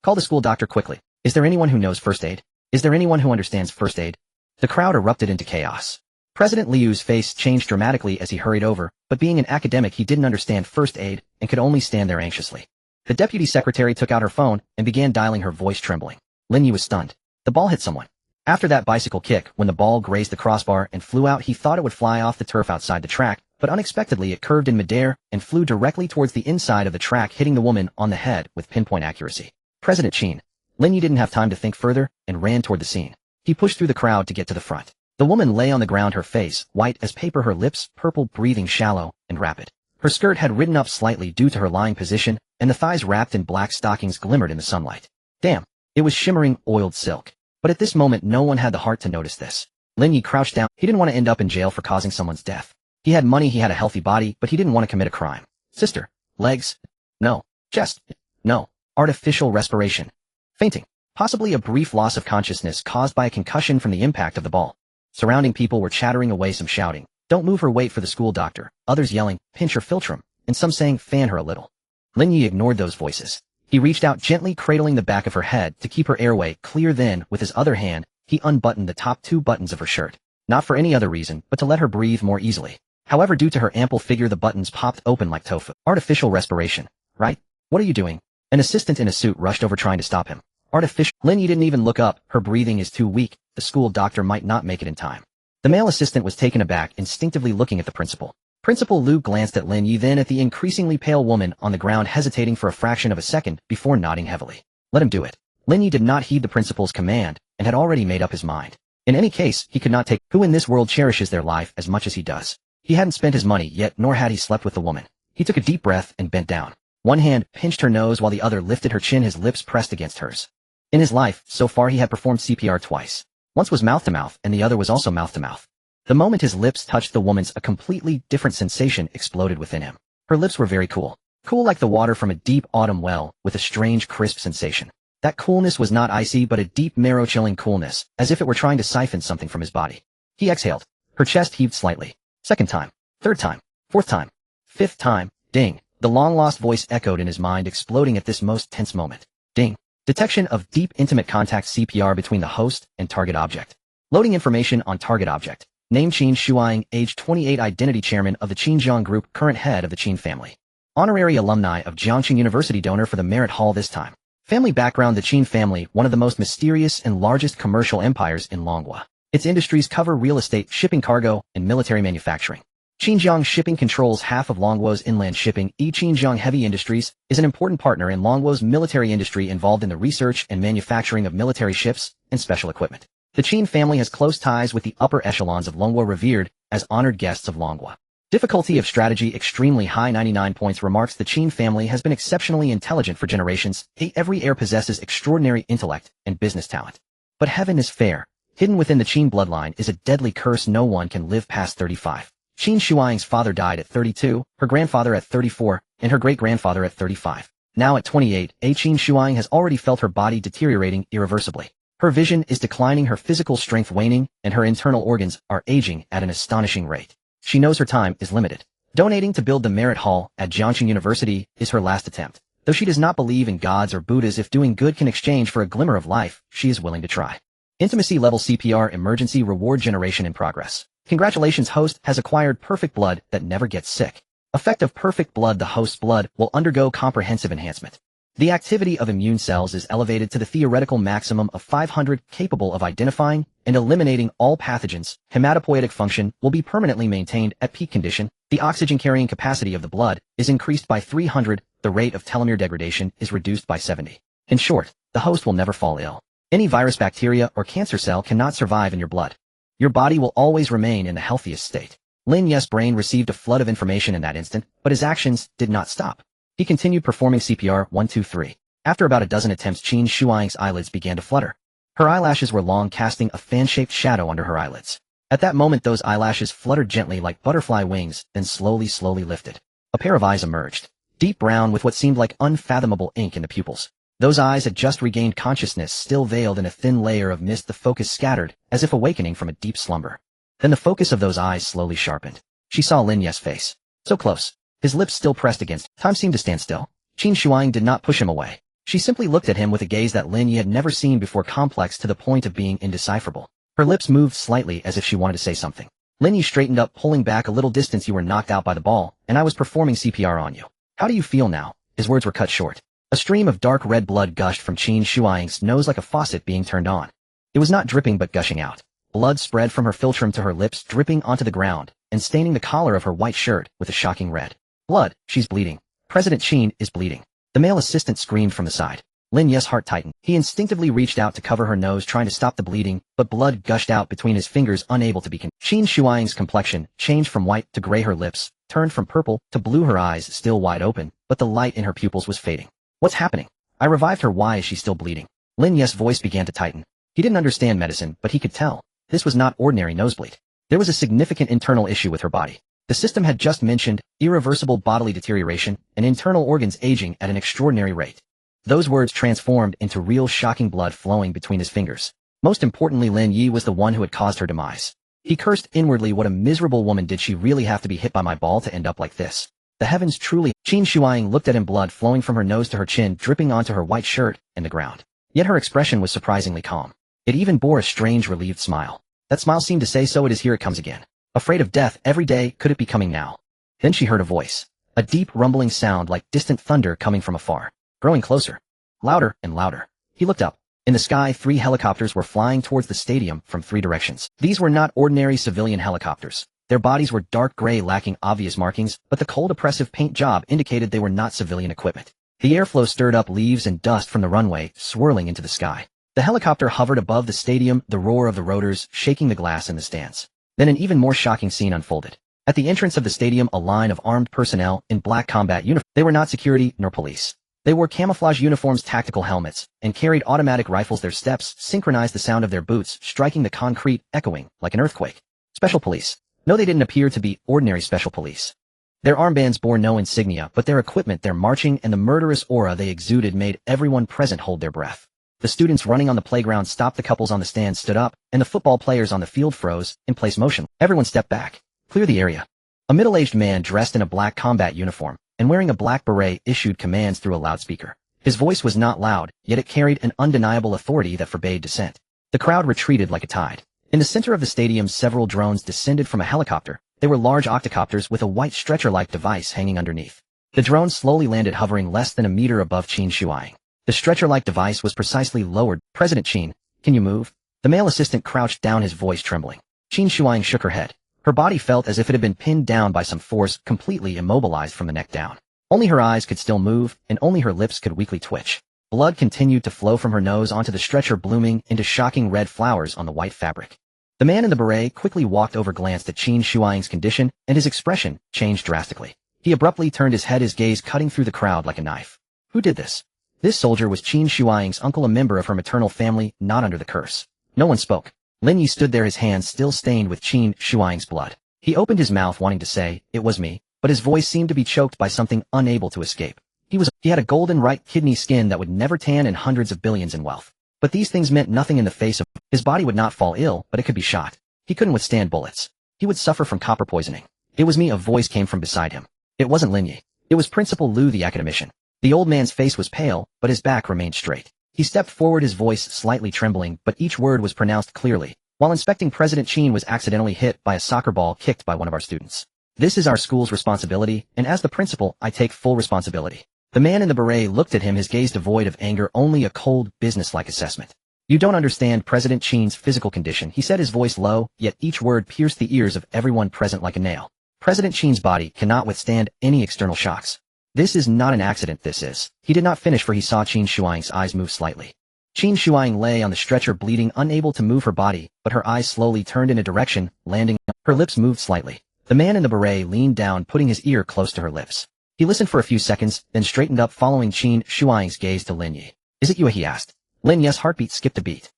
call the school doctor quickly. Is there anyone who knows first aid? Is there anyone who understands first aid?" The crowd erupted into chaos. President Liu's face changed dramatically as he hurried over, but being an academic, he didn't understand first aid and could only stand there anxiously. The deputy secretary took out her phone and began dialing, her voice trembling. Lin Ye was stunned. The ball hit someone. After that bicycle kick, when the ball grazed the crossbar and flew out, he thought it would fly off the turf outside the track, but unexpectedly it curved in midair and flew directly towards the inside of the track, hitting the woman on the head with pinpoint accuracy. President Qin. Lin Ye didn't have time to think further and ran toward the scene. He pushed through the crowd to get to the front. The woman lay on the ground, her face white as paper, her lips purple, breathing shallow and rapid. Her skirt had ridden up slightly due to her lying position, and the thighs wrapped in black stockings glimmered in the sunlight. Damn, it was shimmering, oiled silk. But at this moment no one had the heart to notice this. Lin Ye crouched down. He didn't want to end up in jail for causing someone's death. He had money, he had a healthy body, but he didn't want to commit a crime. Sister. Legs? No. Chest? No. Artificial respiration. Fainting. Possibly a brief loss of consciousness caused by a concussion from the impact of the ball. Surrounding people were chattering away, some shouting, "Don't move her, wait for the school doctor," others yelling, "Pinch her philtrum," and some saying, "Fan her a little." Lin Ye ignored those voices. He reached out, gently cradling the back of her head to keep her airway clear, then, with his other hand, he unbuttoned the top 2 buttons of her shirt. Not for any other reason, but to let her breathe more easily. However, due to her ample figure, the buttons popped open like tofu. Artificial respiration, right? What are you doing? An assistant in a suit rushed over, trying to stop him. Artificial. Lin Ye didn't even look up. Her breathing is too weak. The school doctor might not make it in time. The male assistant was taken aback, instinctively looking at the principal. Principal Liu glanced at Lin Ye, then at the increasingly pale woman on the ground, hesitating for a fraction of a second before nodding heavily. Let him do it. Lin Ye did not heed the principal's command and had already made up his mind. In any case, he could not take. Who in this world cherishes their life as much as he does? He hadn't spent his money yet, nor had he slept with the woman. He took a deep breath and bent down. One hand pinched her nose while the other lifted her chin, his lips pressed against hers. In his life, so far he had performed CPR twice. Once was mouth-to-mouth, and the other was also mouth-to-mouth. The moment his lips touched the woman's, a completely different sensation exploded within him. Her lips were very cool. Cool like the water from a deep autumn well, with a strange crisp sensation. That coolness was not icy but a deep marrow-chilling coolness, as if it were trying to siphon something from his body. He exhaled. Her chest heaved slightly. Second time. Third time. Fourth time. Fifth time. Ding. The long-lost voice echoed in his mind, exploding at this most tense moment. Ding. Detection of deep intimate contact CPR between the host and target object. Loading information on target object. Name Qin Shuang, age 28, identity chairman of the Qinjiang Group, current head of the Qin family. Honorary alumni of Jiangxing University, donor for the Merit Hall this time. Family background: the Qin family, one of the most mysterious and largest commercial empires in Longhua. Its industries cover real estate, shipping, cargo, and military manufacturing. Xinjiang Shipping controls half of Longhua's inland shipping. Xinjiang Heavy Industries is an important partner in Longhua's military industry, involved in the research and manufacturing of military ships and special equipment. The Qin family has close ties with the upper echelons of Longhua, revered as honored guests of Longhua. Difficulty of strategy extremely high, 99 points. Remarks: the Qin family has been exceptionally intelligent for generations. Every heir possesses extraordinary intellect and business talent. But heaven is fair. Hidden within the Qin bloodline is a deadly curse. No one can live past 35. Qin Shuang's father died at 32, her grandfather at 34, and her great-grandfather at 35. Now at 28, Qin Shuang has already felt her body deteriorating irreversibly. Her vision is declining, her physical strength waning, and her internal organs are aging at an astonishing rate. She knows her time is limited. Donating to build the Merit Hall at Jiangxing University is her last attempt. Though she does not believe in gods or Buddhas, if doing good can exchange for a glimmer of life, she is willing to try. Intimacy level CPR emergency reward generation in progress. Congratulations, host has acquired perfect blood that never gets sick. Effect of perfect blood: the host's blood will undergo comprehensive enhancement. The activity of immune cells is elevated to the theoretical maximum of 500, capable of identifying and eliminating all pathogens. Hematopoietic function will be permanently maintained at peak condition. The oxygen carrying capacity of the blood is increased by 300. The rate of telomere degradation is reduced by 70. In short, the host will never fall ill. Any virus, bacteria, or cancer cell cannot survive in your blood. Your body will always remain in the healthiest state. Lin Ye's brain received a flood of information in that instant, but his actions did not stop. He continued performing CPR 1, 2, 3. After about a dozen attempts, Qin Shuang's eyelids began to flutter. Her eyelashes were long, casting a fan-shaped shadow under her eyelids. At that moment, those eyelashes fluttered gently like butterfly wings, then slowly lifted. A pair of eyes emerged, deep brown with what seemed like unfathomable ink in the pupils. Those eyes had just regained consciousness, still veiled in a thin layer of mist. The focus scattered, as if awakening from a deep slumber. Then the focus of those eyes slowly sharpened. She saw Lin Ye's face. So close. His lips still pressed against. Time seemed to stand still. Qin Shuang did not push him away. She simply looked at him with a gaze that Lin Ye had never seen before, complex to the point of being indecipherable. Her lips moved slightly as if she wanted to say something. Lin Ye straightened up, pulling back a little distance. You were knocked out by the ball, and I was performing CPR on you. How do you feel now? His words were cut short. A stream of dark red blood gushed from Qin Shuang's nose like a faucet being turned on. It was not dripping but gushing out. Blood spread from her philtrum to her lips, dripping onto the ground, and staining the collar of her white shirt with a shocking red. Blood, she's bleeding. President Qin is bleeding. The male assistant screamed from the side. Lin Ye's heart tightened. He instinctively reached out to cover her nose, trying to stop the bleeding, but blood gushed out between his fingers, unable to be contained. Qin Shuang's complexion changed from white to gray, her lips turned from purple to blue, her eyes still wide open, but the light in her pupils was fading. What's happening? I revived her. Why is she still bleeding? Lin Ye's voice began to tighten. He didn't understand medicine, but he could tell. This was not ordinary nosebleed. There was a significant internal issue with her body. The system had just mentioned irreversible bodily deterioration and internal organs aging at an extraordinary rate. Those words transformed into real, shocking blood flowing between his fingers. Most importantly, Lin Ye was the one who had caused her demise. He cursed inwardly. What a miserable woman. Did she really have to be hit by my ball to end up like this? The heavens truly. Qin Shuang looked at him, blood flowing from her nose to her chin, dripping onto her white shirt and the ground. Yet her expression was surprisingly calm. It even bore a strange, relieved smile. That smile seemed to say, so it is, here it comes again. Afraid of death every day, could it be coming now? Then she heard a voice. A deep rumbling sound like distant thunder coming from afar. Growing closer. Louder and louder. He looked up. In the sky, 3 helicopters were flying towards the stadium from 3 directions. These were not ordinary civilian helicopters. Their bodies were dark gray, lacking obvious markings, but the cold, oppressive paint job indicated they were not civilian equipment. The airflow stirred up leaves and dust from the runway, swirling into the sky. The helicopter hovered above the stadium, the roar of the rotors shaking the glass in the stands. Then an even more shocking scene unfolded. At the entrance of the stadium, a line of armed personnel in black combat uniforms. They were not security nor police. They wore camouflage uniforms, tactical helmets, and carried automatic rifles. Their steps synchronized the sound of their boots striking the concrete, echoing like an earthquake. Special police. No, they didn't appear to be ordinary special police. Their armbands bore no insignia, but their equipment, their marching, and the murderous aura they exuded made everyone present hold their breath. The students running on the playground stopped, the couples on the stands stood up, and the football players on the field froze in place motion. Everyone stepped back. Clear the area. A middle-aged man dressed in a black combat uniform and wearing a black beret issued commands through a loudspeaker. His voice was not loud, yet it carried an undeniable authority that forbade dissent. The crowd retreated like a tide. In the center of the stadium, several drones descended from a helicopter. They were large octocopters with a white stretcher-like device hanging underneath. The drones slowly landed, hovering less than a meter above Qin Shuang. The stretcher-like device was precisely lowered. President Qin, can you move? The male assistant crouched down, his voice trembling. Qin Shuang shook her head. Her body felt as if it had been pinned down by some force, completely immobilized from the neck down. Only her eyes could still move, and only her lips could weakly twitch. Blood continued to flow from her nose onto the stretcher, blooming into shocking red flowers on the white fabric. The man in the beret quickly walked over, glanced at Qin Shuang's condition, and his expression changed drastically. He abruptly turned his head, his gaze cutting through the crowd like a knife. Who did this? This soldier was Qin Shuang's uncle, a member of her maternal family, not under the curse. No one spoke. Lin Yi stood there, his hands still stained with Qin Shuang's blood. He opened his mouth wanting to say, "It was me," but his voice seemed to be choked by something, unable to escape. He had a golden right kidney, skin that would never tan, and hundreds of billions in wealth. But these things meant nothing in the face of his body. Would not fall ill, but it could be shot. He couldn't withstand bullets. He would suffer from copper poisoning. It was me. A voice came from beside him. It wasn't Lin Yi. It was Principal Lu, the academician. The old man's face was pale, but his back remained straight. He stepped forward, his voice slightly trembling, but each word was pronounced clearly. While inspecting, President Qin was accidentally hit by a soccer ball kicked by one of our students. This is our school's responsibility, and as the principal, I take full responsibility. The man in the beret looked at him, his gaze devoid of anger, only a cold, businesslike assessment. You don't understand President Qin's physical condition, he said, his voice low, yet each word pierced the ears of everyone present like a nail. President Qin's body cannot withstand any external shocks. This is not an accident, this is. He did not finish, for he saw Qin Shuang's eyes move slightly. Qin Shuang lay on the stretcher, bleeding, unable to move her body, but her eyes slowly turned in a direction, landing. Her lips moved slightly. The man in the beret leaned down, putting his ear close to her lips. He listened for a few seconds, then straightened up, following Qin Shuang's gaze to Lin Yi. Is it you? He asked. Lin Yi's heartbeat skipped a beat.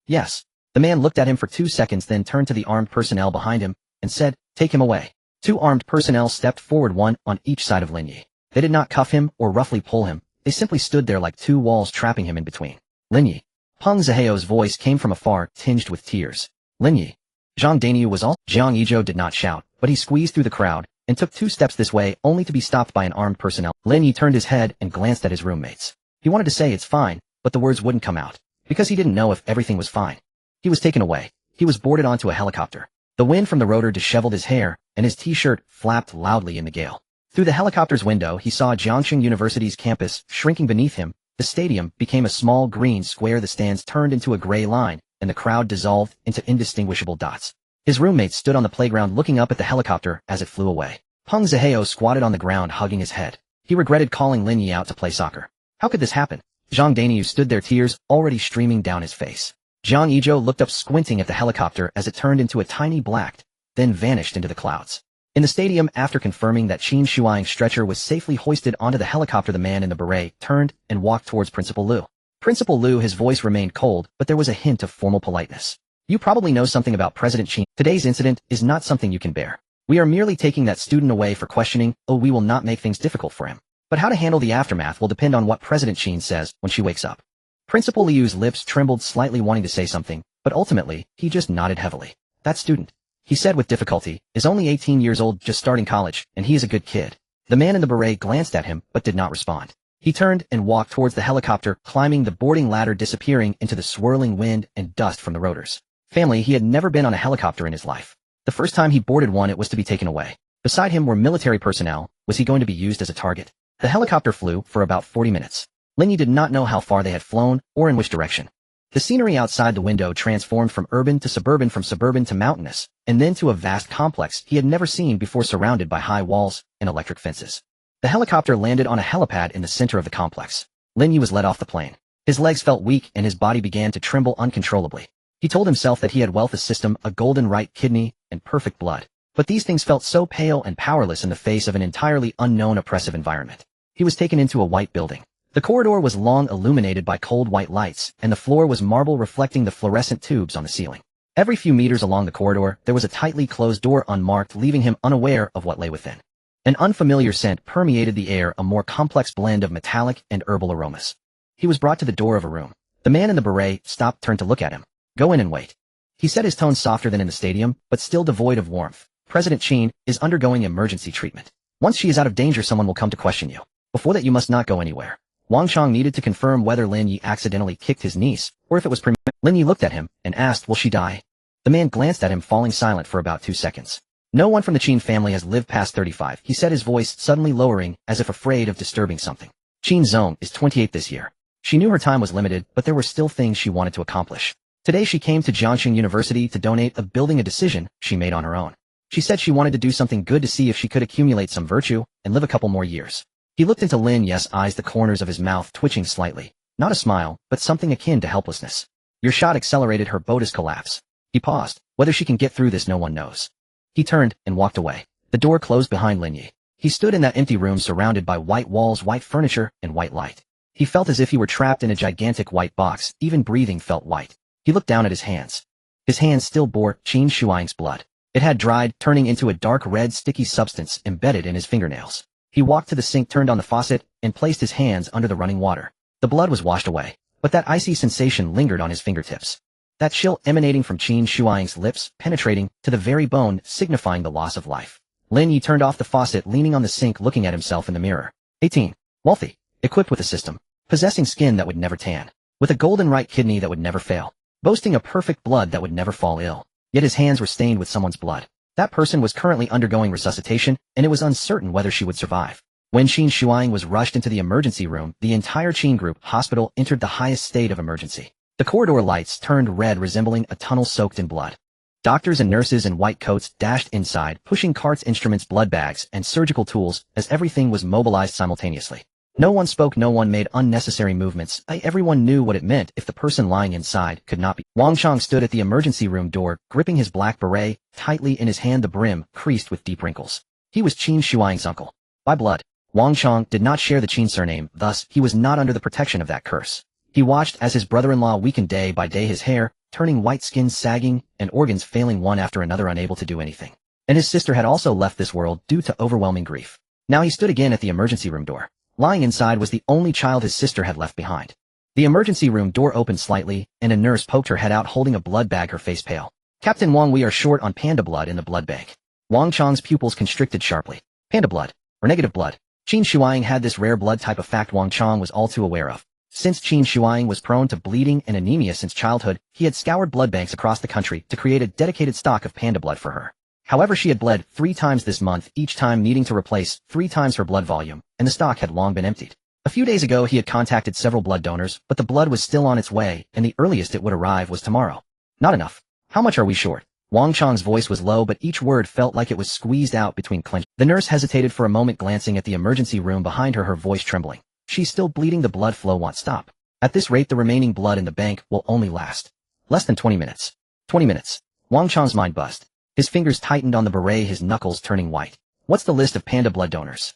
Yes. The man looked at him for 2 seconds, then turned to the armed personnel behind him and said, take him away. 2 armed personnel stepped forward, one on each side of Lin Yi. They did not cuff him or roughly pull him. They simply stood there like 2 walls, trapping him in between. Lin Yi. Peng Ziheo's voice came from afar, tinged with tears. Lin Yi. Zhang Daniu was all. Jiang Yizhou did not shout, but he squeezed through the crowd and took 2 steps this way, only to be stopped by an armed personnel. Lin Yi turned his head and glanced at his roommates. He wanted to say it's fine, but the words wouldn't come out, because he didn't know if everything was fine. He was taken away. He was boarded onto a helicopter. The wind from the rotor disheveled his hair, and his t-shirt flapped loudly in the gale. Through the helicopter's window, he saw Jiangxing University's campus shrinking beneath him. The stadium became a small green square, the stands turned into a gray line, and the crowd dissolved into indistinguishable dots. His roommates stood on the playground looking up at the helicopter as it flew away. Peng Ziheo squatted on the ground, hugging his head. He regretted calling Lin Yi out to play soccer. How could this happen? Zhang Daniu stood there, tears already streaming down his face. Jiang Yizhou looked up, squinting at the helicopter as it turned into a tiny black, then vanished into the clouds. In the stadium, after confirming that Qin Shuang's stretcher was safely hoisted onto the helicopter, the man in the beret turned and walked towards Principal Lu. Principal Lu, his voice remained cold, but there was a hint of formal politeness. You probably know something about President Qin. Today's incident is not something you can bear. We are merely taking that student away for questioning. Oh, we will not make things difficult for him. But how to handle the aftermath will depend on what President Qin says when she wakes up. Principal Liu's lips trembled slightly, wanting to say something, but ultimately, he just nodded heavily. That student, he said with difficulty, is only 18 years old, just starting college, and he is a good kid. The man in the beret glanced at him, but did not respond. He turned and walked towards the helicopter, climbing the boarding ladder, disappearing into the swirling wind and dust from the rotors. Family, he had never been on a helicopter in his life. The first time he boarded one, it was to be taken away. Beside him were military personnel. Was he going to be used as a target? The helicopter flew for about 40 minutes. Lin Yi did not know how far they had flown, or in which direction. The scenery outside the window transformed from urban to suburban to mountainous, and then to a vast complex he had never seen before, surrounded by high walls and electric fences. The helicopter landed on a helipad in the center of the complex. Lin Yi was let off the plane. His legs felt weak and his body began to tremble uncontrollably. He told himself that he had wealth, a system, a golden right kidney, and perfect blood. But these things felt so pale and powerless in the face of an entirely unknown oppressive environment. He was taken into a white building. The corridor was long illuminated by cold white lights, and the floor was marble reflecting the fluorescent tubes on the ceiling. Every few meters along the corridor, there was a tightly closed door unmarked, leaving him unaware of what lay within. An unfamiliar scent permeated the air, a more complex blend of metallic and herbal aromas. He was brought to the door of a room. The man in the beret stopped, turned to look at him. "Go in and wait." He said, his tone softer than in the stadium, but still devoid of warmth. "President Qin is undergoing emergency treatment. Once she is out of danger, someone will come to question you. Before that, you must not go anywhere." Wang Chong needed to confirm whether Lin Yi accidentally kicked his niece, or if it was premeditated. Lin Yi looked at him and asked, "Will she die?" The man glanced at him, falling silent for about 2 seconds. "No one from the Qin family has lived past 35, he said, his voice suddenly lowering, as if afraid of disturbing something. "Qin Zong is 28 this year." She knew her time was limited, but there were still things she wanted to accomplish. Today she came to Jiangxing University to donate a building, a decision she made on her own. She said she wanted to do something good to see if she could accumulate some virtue and live a couple more years. He looked into Lin Yi's eyes, the corners of his mouth twitching slightly. Not a smile, but something akin to helplessness. "Your shot accelerated her boat's collapse." He paused. "Whether she can get through this, no one knows." He turned and walked away. The door closed behind Lin Yi. He stood in that empty room surrounded by white walls, white furniture, and white light. He felt as if he were trapped in a gigantic white box. Even breathing felt white. He looked down at his hands. His hands still bore Qin Shuang's blood. It had dried, turning into a dark red sticky substance embedded in his fingernails. He walked to the sink, turned on the faucet, and placed his hands under the running water. The blood was washed away, but that icy sensation lingered on his fingertips. That chill emanating from Qin Shuang's lips, penetrating to the very bone, signifying the loss of life. Lin Yi turned off the faucet, leaning on the sink, looking at himself in the mirror. 18. Wealthy. Equipped with a system. Possessing skin that would never tan. With a golden right kidney that would never fail. Boasting a perfect blood that would never fall ill. Yet his hands were stained with someone's blood. That person was currently undergoing resuscitation, and it was uncertain whether she would survive. When Qin Shuang was rushed into the emergency room, the entire Qin Group hospital entered the highest state of emergency. The corridor lights turned red, resembling a tunnel soaked in blood. Doctors and nurses in white coats dashed inside, pushing carts, instruments, blood bags, and surgical tools, as everything was mobilized simultaneously. No one spoke, no one made unnecessary movements. Everyone knew what it meant if the person lying inside could not be. Wang Chong stood at the emergency room door, gripping his black beret tightly in his hand, the brim creased with deep wrinkles. He was Qin Shuang's uncle. By blood. Wang Chong did not share the Qin surname, thus he was not under the protection of that curse. He watched as his brother-in-law weakened day by day, his hair turning white, skin sagging, and organs failing one after another, unable to do anything. And his sister had also left this world due to overwhelming grief. Now he stood again at the emergency room door. Lying inside was the only child his sister had left behind. The emergency room door opened slightly, and a nurse poked her head out holding a blood bag, her face pale. "Captain Wang, we are short on panda blood in the blood bank." Wang Chong's pupils constricted sharply. Panda blood, or negative blood. Qin Shuang had this rare blood type, a fact Wang Chong was all too aware of. Since Qin Shuang was prone to bleeding and anemia since childhood, he had scoured blood banks across the country to create a dedicated stock of panda blood for her. However, she had bled 3 times this month, each time needing to replace 3 times her blood volume, and the stock had long been emptied. A few days ago he had contacted several blood donors, but the blood was still on its way, and the earliest it would arrive was tomorrow. "Not enough. How much are we short?" Wang Chong's voice was low, but each word felt like it was squeezed out between clenched. The nurse hesitated for a moment, glancing at the emergency room behind her, her voice trembling. "She's still bleeding, the blood flow won't stop. At this rate, the remaining blood in the bank will only last less than 20 minutes. 20 minutes. Wang Chong's mind buzzed. His fingers tightened on the beret, his knuckles turning white. "What's the list of panda blood donors?"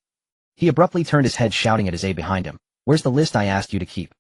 He abruptly turned his head, shouting at his aide behind him. "Where's the list I asked you to keep?"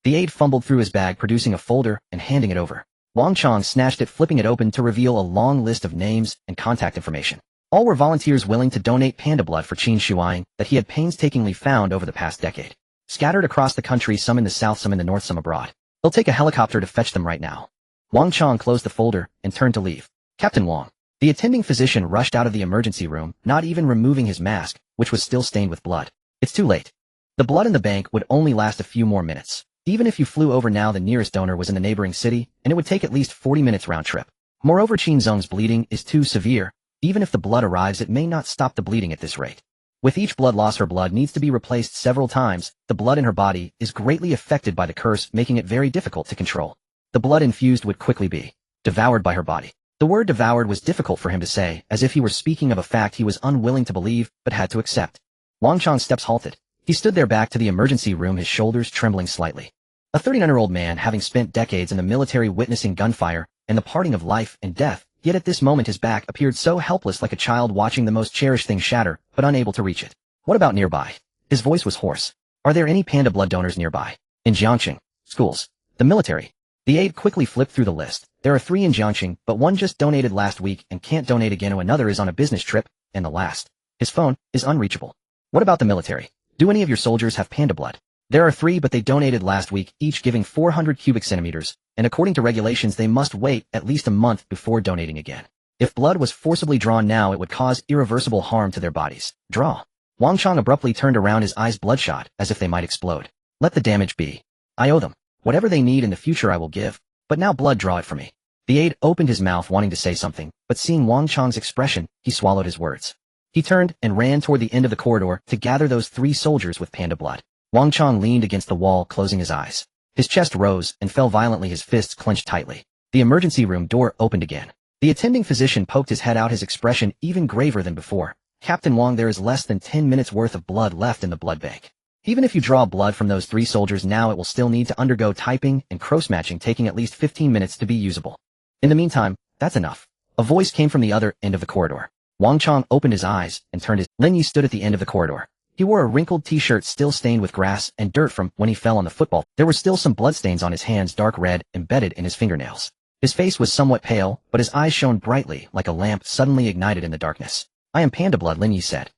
The aide fumbled through his bag, producing a folder and handing it over. Wang Chong snatched it, flipping it open to reveal a long list of names and contact information. All were volunteers willing to donate panda blood for Qin Shuang that he had painstakingly found over the past decade. Scattered across the country, some in the south, some in the north, some abroad. "They'll take a helicopter to fetch them right now." Wang Chong closed the folder and turned to leave. "Captain Wang." The attending physician rushed out of the emergency room, not even removing his mask, which was still stained with blood. "It's too late. The blood in the bank would only last a few more minutes. Even if you flew over now, the nearest donor was in the neighboring city, and it would take at least 40 minutes round trip. Moreover, Qin Zong's bleeding is too severe. Even if the blood arrives, it may not stop the bleeding at this rate. With each blood loss, her blood needs to be replaced several times. The blood in her body is greatly affected by the curse, making it very difficult to control. The blood infused would quickly be devoured by her body." The word devoured was difficult for him to say, as if he were speaking of a fact he was unwilling to believe, but had to accept. Wang Chong's steps halted. He stood there, back to the emergency room, his shoulders trembling slightly. A 39-year-old man, having spent decades in the military, witnessing gunfire and the parting of life and death, yet at this moment his back appeared so helpless, like a child watching the most cherished thing shatter, but unable to reach it. What about nearby? His voice was hoarse. Are there any panda blood donors nearby? In Jiangxing. Schools. The military. The aide quickly flipped through the list. There are 3 in Jiangxing, but one just donated last week and can't donate again. Another is on a business trip, and the last. His phone is unreachable. What about the military? Do any of your soldiers have panda blood? There are 3, but they donated last week, each giving 400 cubic centimeters, and according to regulations they must wait at least a month before donating again. If blood was forcibly drawn now, it would cause irreversible harm to their bodies. Draw. Wang Chong abruptly turned around, his eyes bloodshot, as if they might explode. Let the damage be. I owe them. Whatever they need in the future I will give, but now blood, draw it for me. The aide opened his mouth wanting to say something, but seeing Wang Chong's expression, he swallowed his words. He turned and ran toward the end of the corridor to gather those 3 soldiers with panda blood. Wang Chong leaned against the wall, closing his eyes. His chest rose and fell violently, his fists clenched tightly. The emergency room door opened again. The attending physician poked his head out, his expression even graver than before. Captain Wang, there is less than 10 minutes worth of blood left in the blood bank. Even if you draw blood from those 3 soldiers now, it will still need to undergo typing and cross-matching, taking at least 15 minutes to be usable. In the meantime, that's enough. A voice came from the other end of the corridor. Wang Chong opened his eyes and turned his. Lin Yi stood at the end of the corridor. He wore a wrinkled t-shirt still stained with grass and dirt from when he fell on the football. There were still some bloodstains on his hands, dark red, embedded in his fingernails. His face was somewhat pale, but his eyes shone brightly like a lamp suddenly ignited in the darkness. I am panda blood, Lin Yi said.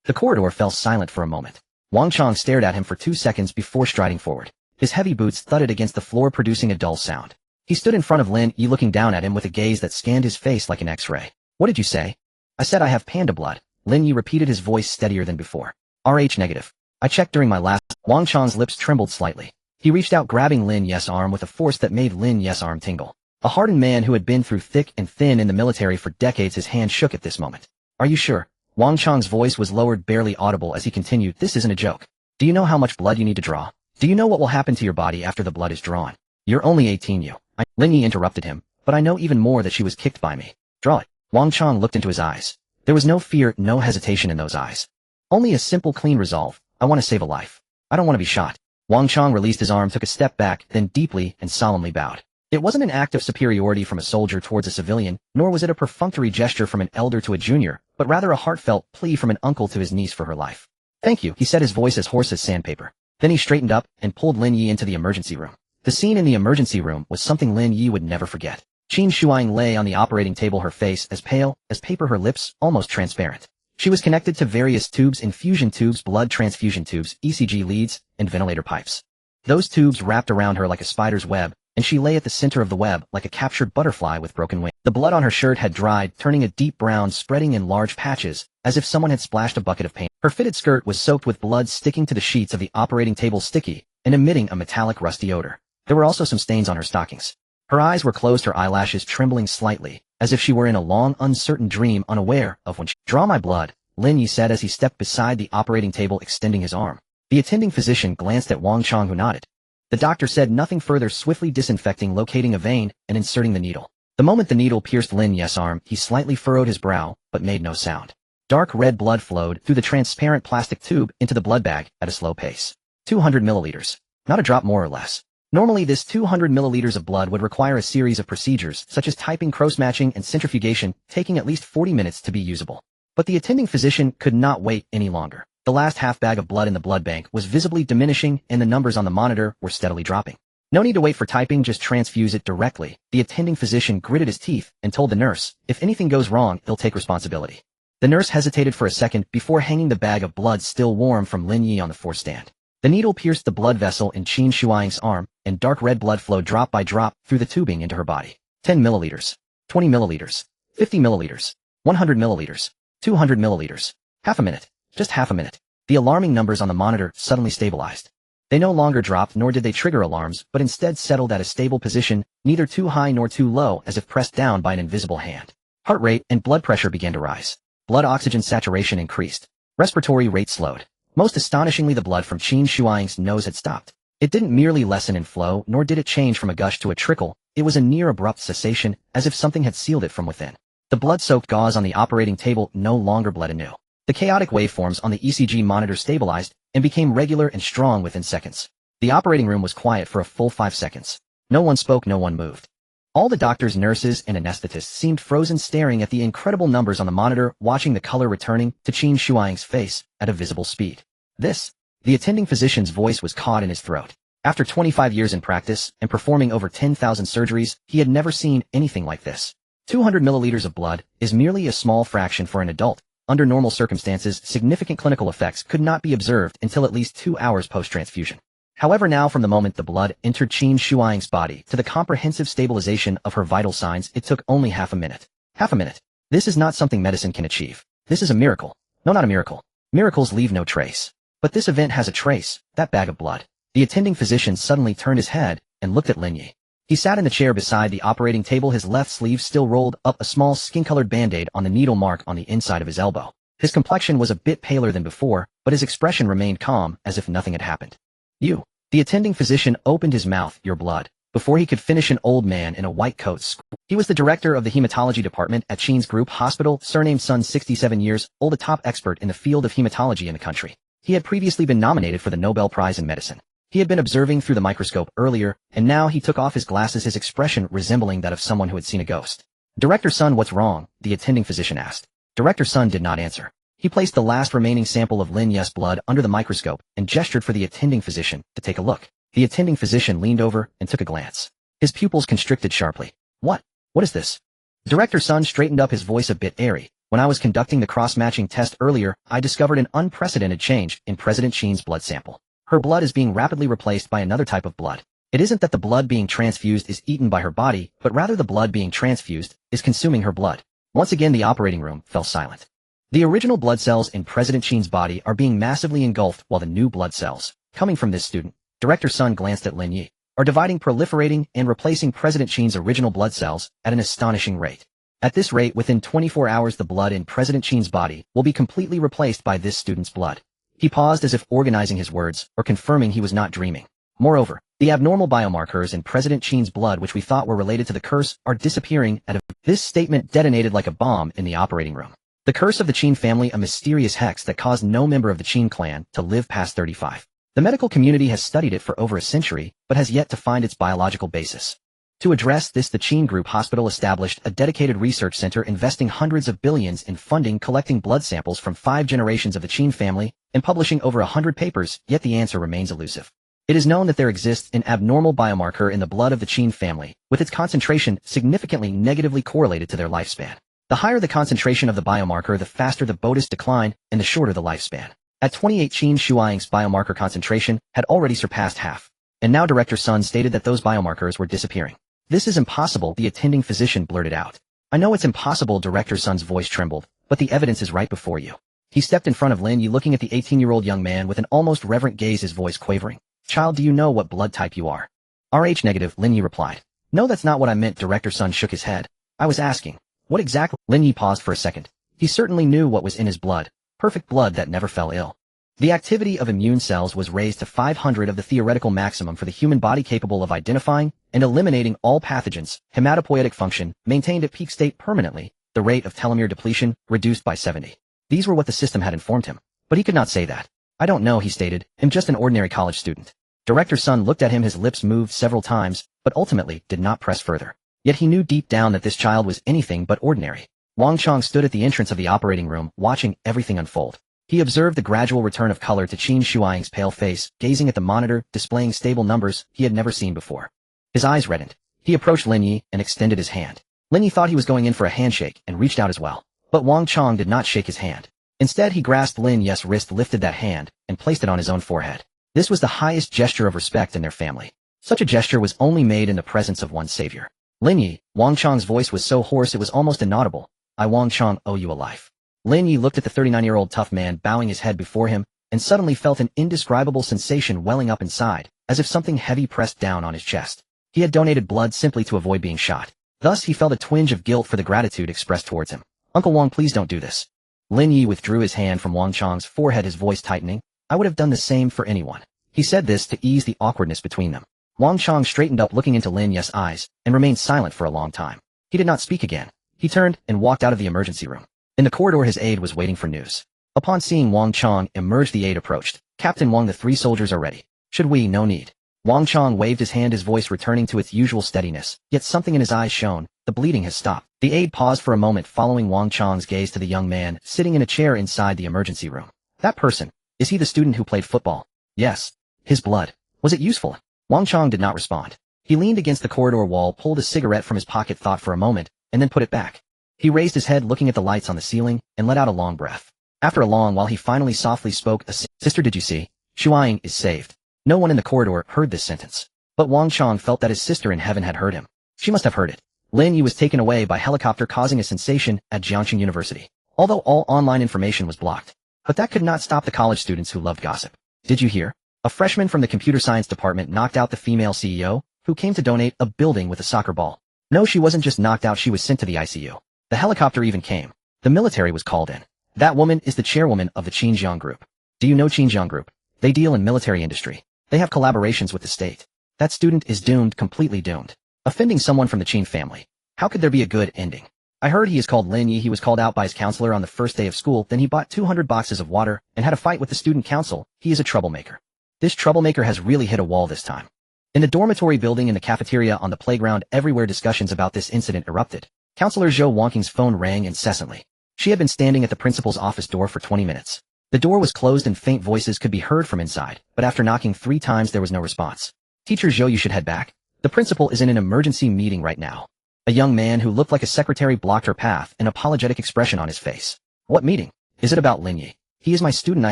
The corridor fell silent for a moment. Wang Chong stared at him for 2 seconds before striding forward. His heavy boots thudded against the floor, producing a dull sound. He stood in front of Lin Yi, looking down at him with a gaze that scanned his face like an X-ray. What did you say? I said I have panda blood, Lin Yi repeated, his voice steadier than before. RH negative. I checked during my last. Wang Chong's lips trembled slightly. He reached out, grabbing Lin Yi's arm with a force that made Lin Yi's arm tingle. A hardened man who had been through thick and thin in the military for decades, his hand shook at this moment. Are you sure? Wang Chong's voice was lowered, barely audible, as he continued, this isn't a joke. Do you know how much blood you need to draw? Do you know what will happen to your body after the blood is drawn? You're only 18, you. Lin Yi interrupted him, but I know even more, that she was kicked by me. Draw it. Wang Chong looked into his eyes. There was no fear, no hesitation in those eyes. Only a simple, clean resolve. I want to save a life. I don't want to be shot. Wang Chong released his arm, took a step back, then deeply and solemnly bowed. It wasn't an act of superiority from a soldier towards a civilian, nor was it a perfunctory gesture from an elder to a junior, but rather a heartfelt plea from an uncle to his niece for her life. Thank you, he said, his voice as hoarse as sandpaper. Then he straightened up and pulled Lin Yi into the emergency room. The scene in the emergency room was something Lin Yi would never forget. Qin Shuang lay on the operating table, her face as pale as paper, her lips almost transparent. She was connected to various tubes, infusion tubes, blood transfusion tubes, ECG leads, and ventilator pipes. Those tubes wrapped around her like a spider's web, and she lay at the center of the web like a captured butterfly with broken wings. The blood on her shirt had dried, turning a deep brown, spreading in large patches, as if someone had splashed a bucket of paint. Her fitted skirt was soaked with blood, sticking to the sheets of the operating table, sticky, and emitting a metallic rusty odor. There were also some stains on her stockings. Her eyes were closed, her eyelashes trembling slightly, as if she were in a long, uncertain dream, unaware of when she. Draw my blood, Lin Yi said as he stepped beside the operating table, extending his arm. The attending physician glanced at Wang Chong, who nodded. The doctor said nothing further, swiftly disinfecting, locating a vein, and inserting the needle. The moment the needle pierced Lin Yi's arm, he slightly furrowed his brow, but made no sound. Dark red blood flowed through the transparent plastic tube into the blood bag at a slow pace. 200 milliliters. Not a drop more or less. Normally this 200 milliliters of blood would require a series of procedures, such as typing, cross-matching, and centrifugation, taking at least 40 minutes to be usable. But the attending physician could not wait any longer. The last half bag of blood in the blood bank was visibly diminishing, and the numbers on the monitor were steadily dropping. No need to wait for typing, just transfuse it directly. The attending physician gritted his teeth and told the nurse, if anything goes wrong, he'll take responsibility. The nurse hesitated for a second before hanging the bag of blood still warm from Lin Yi on the force stand. The needle pierced the blood vessel in Qin Shuang's arm, and dark red blood flowed drop by drop through the tubing into her body. 10 milliliters. 20 milliliters. 50 milliliters. 100 milliliters. 200 milliliters. Half a minute. Just half a minute. The alarming numbers on the monitor suddenly stabilized. They no longer dropped, nor did they trigger alarms, but instead settled at a stable position, neither too high nor too low, as if pressed down by an invisible hand. Heart rate and blood pressure began to rise. Blood oxygen saturation increased. Respiratory rate slowed. Most astonishingly, the blood from Qin Shuang's nose had stopped. It didn't merely lessen in flow, nor did it change from a gush to a trickle. It was a near abrupt cessation, as if something had sealed it from within. The blood-soaked gauze on the operating table no longer bled anew. The chaotic waveforms on the ECG monitor stabilized and became regular and strong within seconds. The operating room was quiet for a full 5 seconds. No one spoke, no one moved. All the doctors, nurses, and anesthetists seemed frozen, staring at the incredible numbers on the monitor, watching the color returning to Qin Shuang's face at a visible speed. The attending physician's voice was caught in his throat. After 25 years in practice and performing over 10,000 surgeries, he had never seen anything like this. 200 milliliters of blood is merely a small fraction for an adult. Under normal circumstances, significant clinical effects could not be observed until at least 2 hours post-transfusion. However, now from the moment the blood entered Qin Shuang's body to the comprehensive stabilization of her vital signs, it took only half a minute. Half a minute. This is not something medicine can achieve. This is a miracle. No, not a miracle. Miracles leave no trace. But this event has a trace, that bag of blood. The attending physician suddenly turned his head and looked at Lin Yi. He sat in the chair beside the operating table, his left sleeve still rolled up, a small skin-colored band-aid on the needle mark on the inside of his elbow. His complexion was a bit paler than before, but his expression remained calm, as if nothing had happened. "You." The attending physician opened his mouth. "Your blood." Before he could finish, an old man in a white coat. He was the director of the hematology department at Qin's Group Hospital, surnamed Sun, 67 years old, a top expert in the field of hematology in the country. He had previously been nominated for the Nobel Prize in Medicine. He had been observing through the microscope earlier, and now he took off his glasses, his expression resembling that of someone who had seen a ghost. "Director Sun, what's wrong?" the attending physician asked. Director Sun did not answer. He placed the last remaining sample of Lin Yi's blood under the microscope and gestured for the attending physician to take a look. The attending physician leaned over and took a glance. His pupils constricted sharply. What is this?" Director Sun straightened up, his voice a bit airy. "When I was conducting the cross-matching test earlier, I discovered an unprecedented change in President Qin's blood sample. Her blood is being rapidly replaced by another type of blood. It isn't that the blood being transfused is eaten by her body, but rather the blood being transfused is consuming her blood." Once again the operating room fell silent. The original blood cells in President Qin's body are being massively engulfed, while the new blood cells, coming from this student, Director Sun glanced at Lin Yi, are dividing, proliferating, and replacing President Qin's original blood cells at an astonishing rate. At this rate, within 24 hours the blood in President Qin's body will be completely replaced by this student's blood. He paused, as if organizing his words, or confirming he was not dreaming. Moreover, the abnormal biomarkers in President Qin's blood, which we thought were related to the curse, are disappearing at a... This statement detonated like a bomb in the operating room. The curse of the Qin family, a mysterious hex that caused no member of the Qin clan to live past 35. The medical community has studied it for over a century, but has yet to find its biological basis. To address this, the Qin Group Hospital established a dedicated research center, investing hundreds of billions in funding, collecting blood samples from 5 generations of the Qin family, and publishing over 100 papers, yet the answer remains elusive. It is known that there exists an abnormal biomarker in the blood of the Qin family, with its concentration significantly negatively correlated to their lifespan. The higher the concentration of the biomarker, the faster the BODIS decline, and the shorter the lifespan. At 28, Qin Shuang's biomarker concentration had already surpassed half, and now Director Sun stated that those biomarkers were disappearing. "This is impossible," the attending physician blurted out. "I know it's impossible," Director Sun's voice trembled, "but the evidence is right before you." He stepped in front of Lin Yi, looking at the 18-year-old young man with an almost reverent gaze, his voice quavering. "Child, do you know what blood type you are?" "Rh negative," Lin Yi replied. "No, that's not what I meant," Director Sun shook his head. "I was asking, what exactly?" Lin Yi paused for a second. He certainly knew what was in his blood. Perfect blood that never fell ill. The activity of immune cells was raised to 500 of the theoretical maximum for the human body, capable of identifying and eliminating all pathogens. Hematopoietic function maintained at peak state permanently. The rate of telomere depletion reduced by 70. These were what the system had informed him. But he could not say that. "I don't know," he stated. "I'm just an ordinary college student." Director Sun looked at him, his lips moved several times, but ultimately did not press further. Yet he knew deep down that this child was anything but ordinary. Wang Chong stood at the entrance of the operating room, watching everything unfold. He observed the gradual return of color to Qin Shuang's pale face, gazing at the monitor, displaying stable numbers he had never seen before. His eyes reddened. He approached Lin Yi and extended his hand. Lin Yi thought he was going in for a handshake and reached out as well. But Wang Chong did not shake his hand. Instead, he grasped Lin Yi's wrist, lifted that hand, and placed it on his own forehead. This was the highest gesture of respect in their family. Such a gesture was only made in the presence of one's savior. "Lin Yi," Wang Chong's voice was so hoarse it was almost inaudible. "I, Wang Chong, owe you a life." Lin Yi looked at the 39-year-old tough man bowing his head before him, and suddenly felt an indescribable sensation welling up inside, as if something heavy pressed down on his chest. He had donated blood simply to avoid being shot. Thus he felt a twinge of guilt for the gratitude expressed towards him. "Uncle Wang, please don't do this." Lin Yi withdrew his hand from Wang Chong's forehead, his voice tightening. "I would have done the same for anyone." He said this to ease the awkwardness between them. Wang Chong straightened up, looking into Lin Yi's eyes, and remained silent for a long time. He did not speak again. He turned and walked out of the emergency room. In the corridor, his aide was waiting for news. Upon seeing Wang Chong emerge, the aide approached. "Captain Wang, the 3 soldiers are ready." "Should we?" "No need." Wang Chong waved his hand, his voice returning to its usual steadiness, yet something in his eyes shone. The bleeding has stopped. The aide paused for a moment, following Wang Chong's gaze to the young man sitting in a chair inside the emergency room. That person, is he the student who played football? Yes. His blood. Was it useful? Wang Chong did not respond. He leaned against the corridor wall, pulled a cigarette from his pocket, thought for a moment, and then put it back. He raised his head, looking at the lights on the ceiling, and let out a long breath. After a long while he finally softly spoke. Sister, did you see? Shuaiying is saved. No one in the corridor heard this sentence. But Wang Chong felt that his sister in heaven had heard him. She must have heard it. Lin Yi was taken away by helicopter, causing a sensation at Jiangxing University. Although all online information was blocked. But that could not stop the college students who loved gossip. Did you hear? A freshman from the computer science department knocked out the female CEO, who came to donate a building with a soccer ball. No, she wasn't just knocked out, she was sent to the ICU. The helicopter even came. The military was called in. That woman is the chairwoman of the Xinjiang Group. Do you know Xinjiang Group? They deal in military industry. They have collaborations with the state. That student is doomed, completely doomed. Offending someone from the Qin family. How could there be a good ending? I heard he is called Lin Yi. He was called out by his counselor on the first day of school, then he bought 200 boxes of water and had a fight with the student council. He is a troublemaker. This troublemaker has really hit a wall this time. In the dormitory building, in the cafeteria, on the playground, everywhere discussions about this incident erupted. Counselor Zhou Wangqing's phone rang incessantly. She had been standing at the principal's office door for 20 minutes. The door was closed and faint voices could be heard from inside, but after knocking 3 times there was no response. Teacher Zhou, you should head back. The principal is in an emergency meeting right now. A young man who looked like a secretary blocked her path, an apologetic expression on his face. What meeting? Is it about Lin Yi? He is my student, I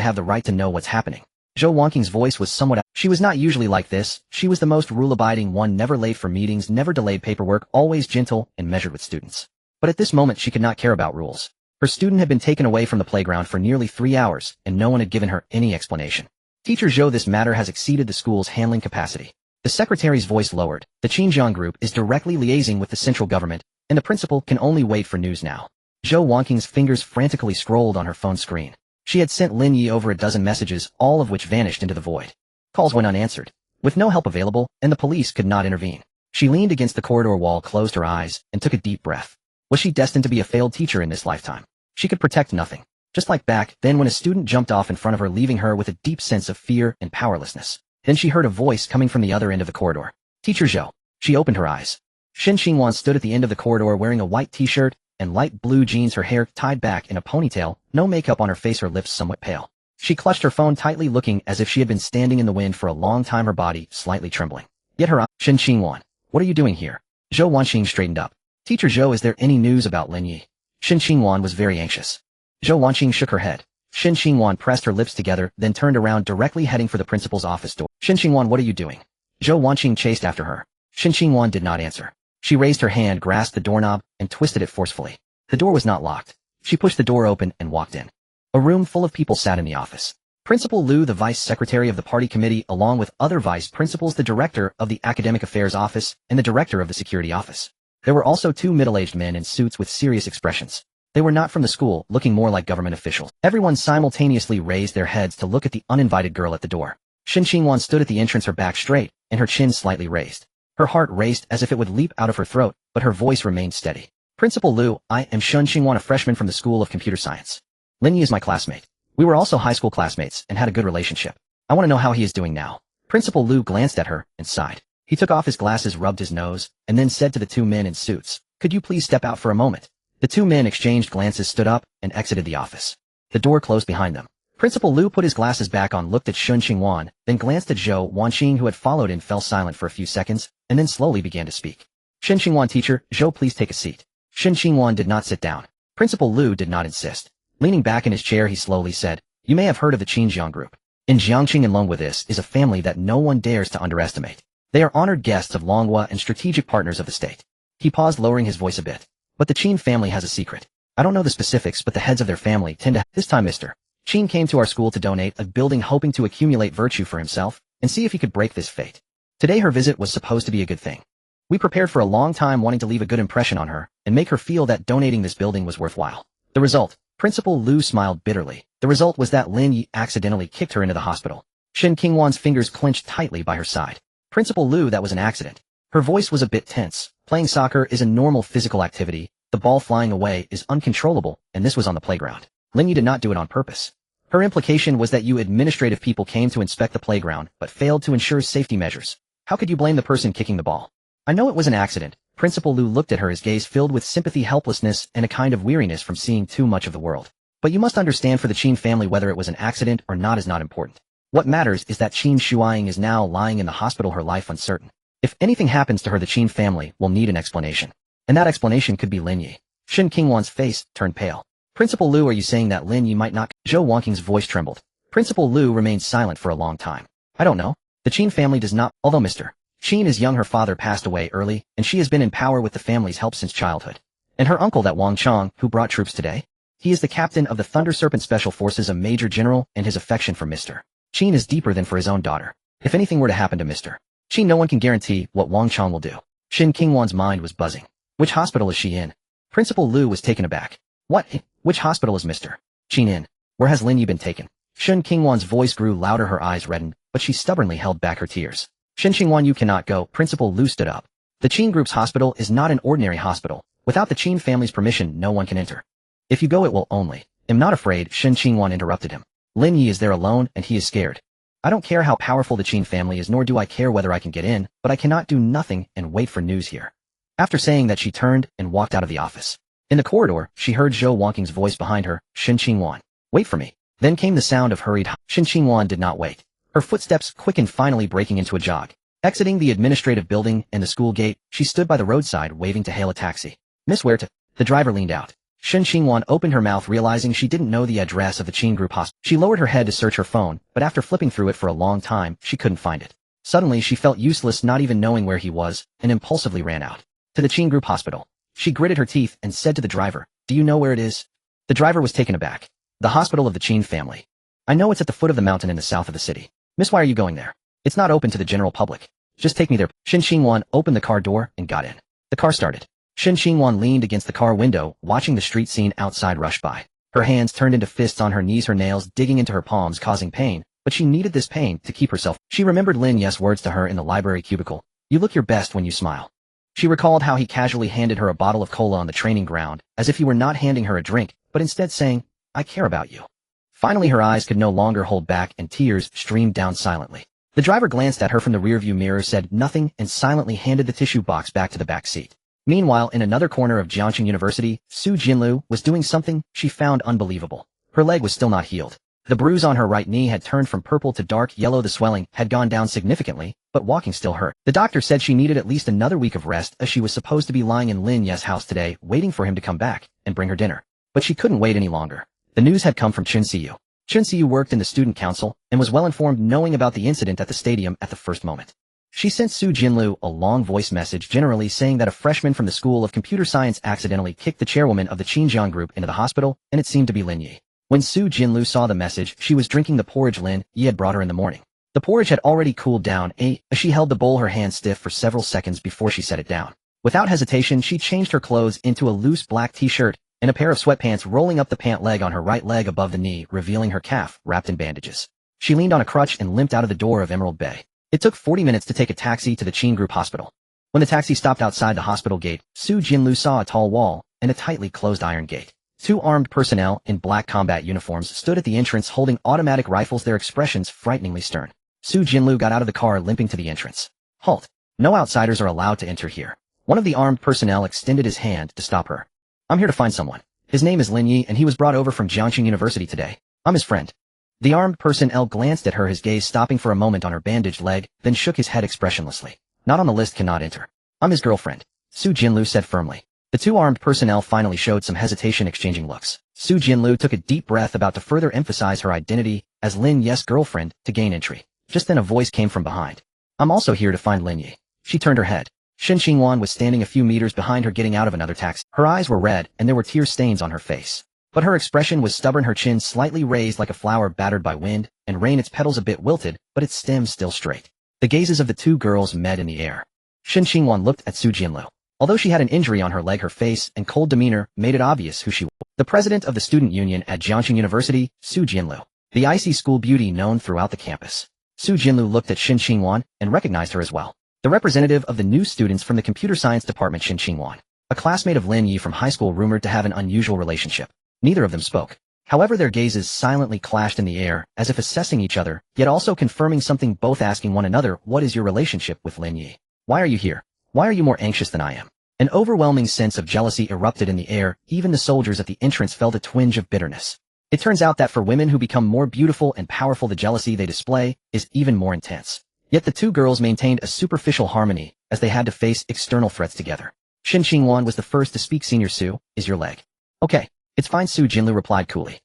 have the right to know what's happening. Zhou Wangqing's voice was somewhat. She was not usually like this. She was the most rule-abiding one, never late for meetings, never delayed paperwork, always gentle and measured with students. But at this moment she could not care about rules. Her student had been taken away from the playground for nearly 3 hours, and no one had given her any explanation. Teacher Zhou, this matter has exceeded the school's handling capacity. The secretary's voice lowered. The Xinjiang Group is directly liaising with the central government, and the principal can only wait for news now. Zhou Wangqing's fingers frantically scrolled on her phone screen. She had sent Lin Yi over a dozen messages, all of which vanished into the void. Calls went unanswered. With no help available, and the police could not intervene. She leaned against the corridor wall, closed her eyes, and took a deep breath. Was she destined to be a failed teacher in this lifetime? She could protect nothing. Just like back then when a student jumped off in front of her, leaving her with a deep sense of fear and powerlessness. Then she heard a voice coming from the other end of the corridor. Teacher Zhou. She opened her eyes. Shen Xingwan stood at the end of the corridor wearing a white t-shirt and light blue jeans, her hair tied back in a ponytail, no makeup on her face, her lips somewhat pale. She clutched her phone tightly, looking as if she had been standing in the wind for a long time, her body slightly trembling. Yet her eyes. Shen Xingwan. What are you doing here? Zhou Wangqing straightened up. Teacher Zhou, is there any news about Lin Yi? Shen Xingwan was very anxious. Zhou Wangqing shook her head. Shen Xingwan pressed her lips together, then turned around, directly heading for the principal's office door. Shen Xingwan, what are you doing? Zhou Wangqing chased after her. Shen Xingwan did not answer. She raised her hand, grasped the doorknob, and twisted it forcefully. The door was not locked. She pushed the door open and walked in. A room full of people sat in the office. Principal Liu, the vice secretary of the party committee, along with other vice principals, the director of the academic affairs office, and the director of the security office. There were also 2 middle-aged men in suits with serious expressions. They were not from the school, looking more like government officials. Everyone simultaneously raised their heads to look at the uninvited girl at the door. Shen Xingwan stood at the entrance, her back straight, and her chin slightly raised. Her heart raced as if it would leap out of her throat, but her voice remained steady. Principal Liu, I am Shen Xingwan, a freshman from the School of Computer Science. Lin Yi is my classmate. We were also high school classmates and had a good relationship. I want to know how he is doing now. Principal Liu glanced at her and sighed. He took off his glasses, rubbed his nose, and then said to the 2 men in suits, could you please step out for a moment? The 2 men exchanged glances, stood up, and exited the office. The door closed behind them. Principal Liu put his glasses back on, looked at Shen Xingwan, then glanced at Zhou Wangqing, who had followed, and fell silent for a few seconds, and then slowly began to speak. Shen Xingwan, teacher, Zhou, please take a seat. Shen Xingwan did not sit down. Principal Liu did not insist. Leaning back in his chair, he slowly said, you may have heard of the Xinjiang Group. In Jiangxing, along with this, is a family that no one dares to underestimate. They are honored guests of Longhua and strategic partners of the state. He paused, lowering his voice a bit. But the Qin family has a secret. I don't know the specifics, but the heads of their family tend to. This time Mr. Qin came to our school to donate a building, hoping to accumulate virtue for himself and see if he could break this fate. Today her visit was supposed to be a good thing. We prepared for a long time, wanting to leave a good impression on her and make her feel that donating this building was worthwhile. The result? Principal Liu smiled bitterly. The result was that Lin Yi accidentally kicked her into the hospital. Shen Xingwan's fingers clenched tightly by her side. Principal Liu, that was an accident. Her voice was a bit tense. Playing soccer is a normal physical activity. The ball flying away is uncontrollable, and this was on the playground. Lin Yi did not do it on purpose. Her implication was that you administrative people came to inspect the playground, but failed to ensure safety measures. How could you blame the person kicking the ball? I know it was an accident. Principal Liu looked at her, his gaze filled with sympathy, helplessness, and a kind of weariness from seeing too much of the world. But you must understand, for the Qin family, whether it was an accident or not is not important. What matters is that Qin Shuiying is now lying in the hospital, her life uncertain. If anything happens to her, the Qin family will need an explanation. And that explanation could be Lin Yi. Shen Qingwan's face turned pale. Principal Liu, are you saying that Lin Yi might not? Zhou Wangqing's voice trembled. Principal Liu remained silent for a long time. I don't know. The Qin family does not, although Mr. Qin is young, her father passed away early, and she has been in power with the family's help since childhood. And her uncle, that Wang Chong, who brought troops today? He is the captain of the Thunder Serpent Special Forces, a major general, and his affection for Mr. Qin is deeper than for his own daughter. If anything were to happen to Mr. Qin, no one can guarantee what Wang Chong will do. Shen Qingwan's mind was buzzing. Which hospital is she in? Principal Liu was taken aback. What? Which hospital is Mr. Qin in? Where has Lin Yi been taken? Shen Qingwan's voice grew louder, her eyes reddened, but she stubbornly held back her tears. Shen Qingwan, you cannot go. Principal Liu stood up. The Qin Group's hospital is not an ordinary hospital. Without the Qin family's permission, no one can enter. If you go, it will only. I'm not afraid, Shen Qingwan interrupted him. Lin Yi is there alone, and he is scared. I don't care how powerful the Qin family is, nor do I care whether I can get in, but I cannot do nothing and wait for news here. After saying that, she turned and walked out of the office. In the corridor, she heard Zhou Wangqing's voice behind her, Shen Qingwan. Wait for me. Then came the sound of hurried. Shen Qingwan did not wait. Her footsteps quickened, finally breaking into a jog. Exiting the administrative building and the school gate, she stood by the roadside waving to hail a taxi. Miss, where to? The driver leaned out. Shen Qingwan opened her mouth, realizing she didn't know the address of the Qin Group hospital. She lowered her head to search her phone, but after flipping through it for a long time, she couldn't find it. Suddenly, she felt useless, not even knowing where he was, and impulsively ran out. To the Qin Group hospital. She gritted her teeth and said to the driver, do you know where it is? The driver was taken aback. The hospital of the Qin family. I know, it's at the foot of the mountain in the south of the city. Miss, why are you going there? It's not open to the general public. Just take me there. Shen Qingwan opened the car door and got in. The car started. Shen Qingwan leaned against the car window, watching the street scene outside rush by. Her hands turned into fists on her knees, her nails digging into her palms, causing pain, but she needed this pain to keep herself. She remembered Lin Yi's words to her in the library cubicle. You look your best when you smile. She recalled how he casually handed her a bottle of cola on the training ground, as if he were not handing her a drink, but instead saying, I care about you. Finally, her eyes could no longer hold back and tears streamed down silently. The driver glanced at her from the rearview mirror, said nothing, and silently handed the tissue box back to the back seat. Meanwhile, in another corner of Jiangxing University, Su Jinlu was doing something she found unbelievable. Her leg was still not healed. The bruise on her right knee had turned from purple to dark yellow. The swelling had gone down significantly, but walking still hurt. The doctor said she needed at least another week of rest, as she was supposed to be lying in Lin Yi's house today, waiting for him to come back and bring her dinner. But she couldn't wait any longer. The news had come from Chun Siyu. Chun Siyu worked in the student council and was well informed, knowing about the incident at the stadium at the first moment. She sent Su Jinlu a long voice message generally saying that a freshman from the School of Computer Science accidentally kicked the chairwoman of the Xinjiang group into the hospital, and it seemed to be Lin Yi. When Su Jinlu saw the message, she was drinking the porridge Lin Yi had brought her in the morning. The porridge had already cooled down, as she held the bowl, her hand stiff for several seconds before she set it down. Without hesitation, she changed her clothes into a loose black t-shirt and a pair of sweatpants, rolling up the pant leg on her right leg above the knee, revealing her calf, wrapped in bandages. She leaned on a crutch and limped out of the door of Emerald Bay. It took 40 minutes to take a taxi to the Qin Group hospital. When the taxi stopped outside the hospital gate, Su Jinlu saw a tall wall and a tightly closed iron gate. Two armed personnel in black combat uniforms stood at the entrance holding automatic rifles, their expressions frighteningly stern. Su Jinlu got out of the car, limping to the entrance. Halt! No outsiders are allowed to enter here. One of the armed personnel extended his hand to stop her. I'm here to find someone. His name is Lin Yi, and he was brought over from Jiangxing University today. I'm his friend. The armed personnel glanced at her, his gaze stopping for a moment on her bandaged leg, then shook his head expressionlessly. Not on the list, cannot enter. I'm his girlfriend, Su Jinlu said firmly. The two armed personnel finally showed some hesitation, exchanging looks. Su Jinlu took a deep breath, about to further emphasize her identity as Lin Yi's girlfriend to gain entry. Just then a voice came from behind. I'm also here to find Lin Yi. She turned her head. Shen Qingwan was standing a few meters behind her, getting out of another taxi. Her eyes were red, and there were tear stains on her face. But her expression was stubborn, her chin slightly raised like a flower battered by wind and rain, its petals a bit wilted, but its stem still straight. The gazes of the two girls met in the air. Shen Qingwan looked at Su Jinlu. Although she had an injury on her leg, her face and cold demeanor made it obvious who she was. The president of the student union at Jiangxing University, Su Jinlu. The icy school beauty known throughout the campus. Su Jinlu looked at Shen Qingwan and recognized her as well. The representative of the new students from the computer science department, Shen Qingwan. A classmate of Lin Yi from high school, rumored to have an unusual relationship. Neither of them spoke. However, their gazes silently clashed in the air, as if assessing each other, yet also confirming something, both asking one another, what is your relationship with Lin Yi? Why are you here? Why are you more anxious than I am? An overwhelming sense of jealousy erupted in the air. Even the soldiers at the entrance felt a twinge of bitterness. It turns out that for women who become more beautiful and powerful, the jealousy they display is even more intense. Yet the two girls maintained a superficial harmony, as they had to face external threats together. Yuan was the first to speak. Senior Su, is your leg okay? It's fine, Su Jinlu replied coolly.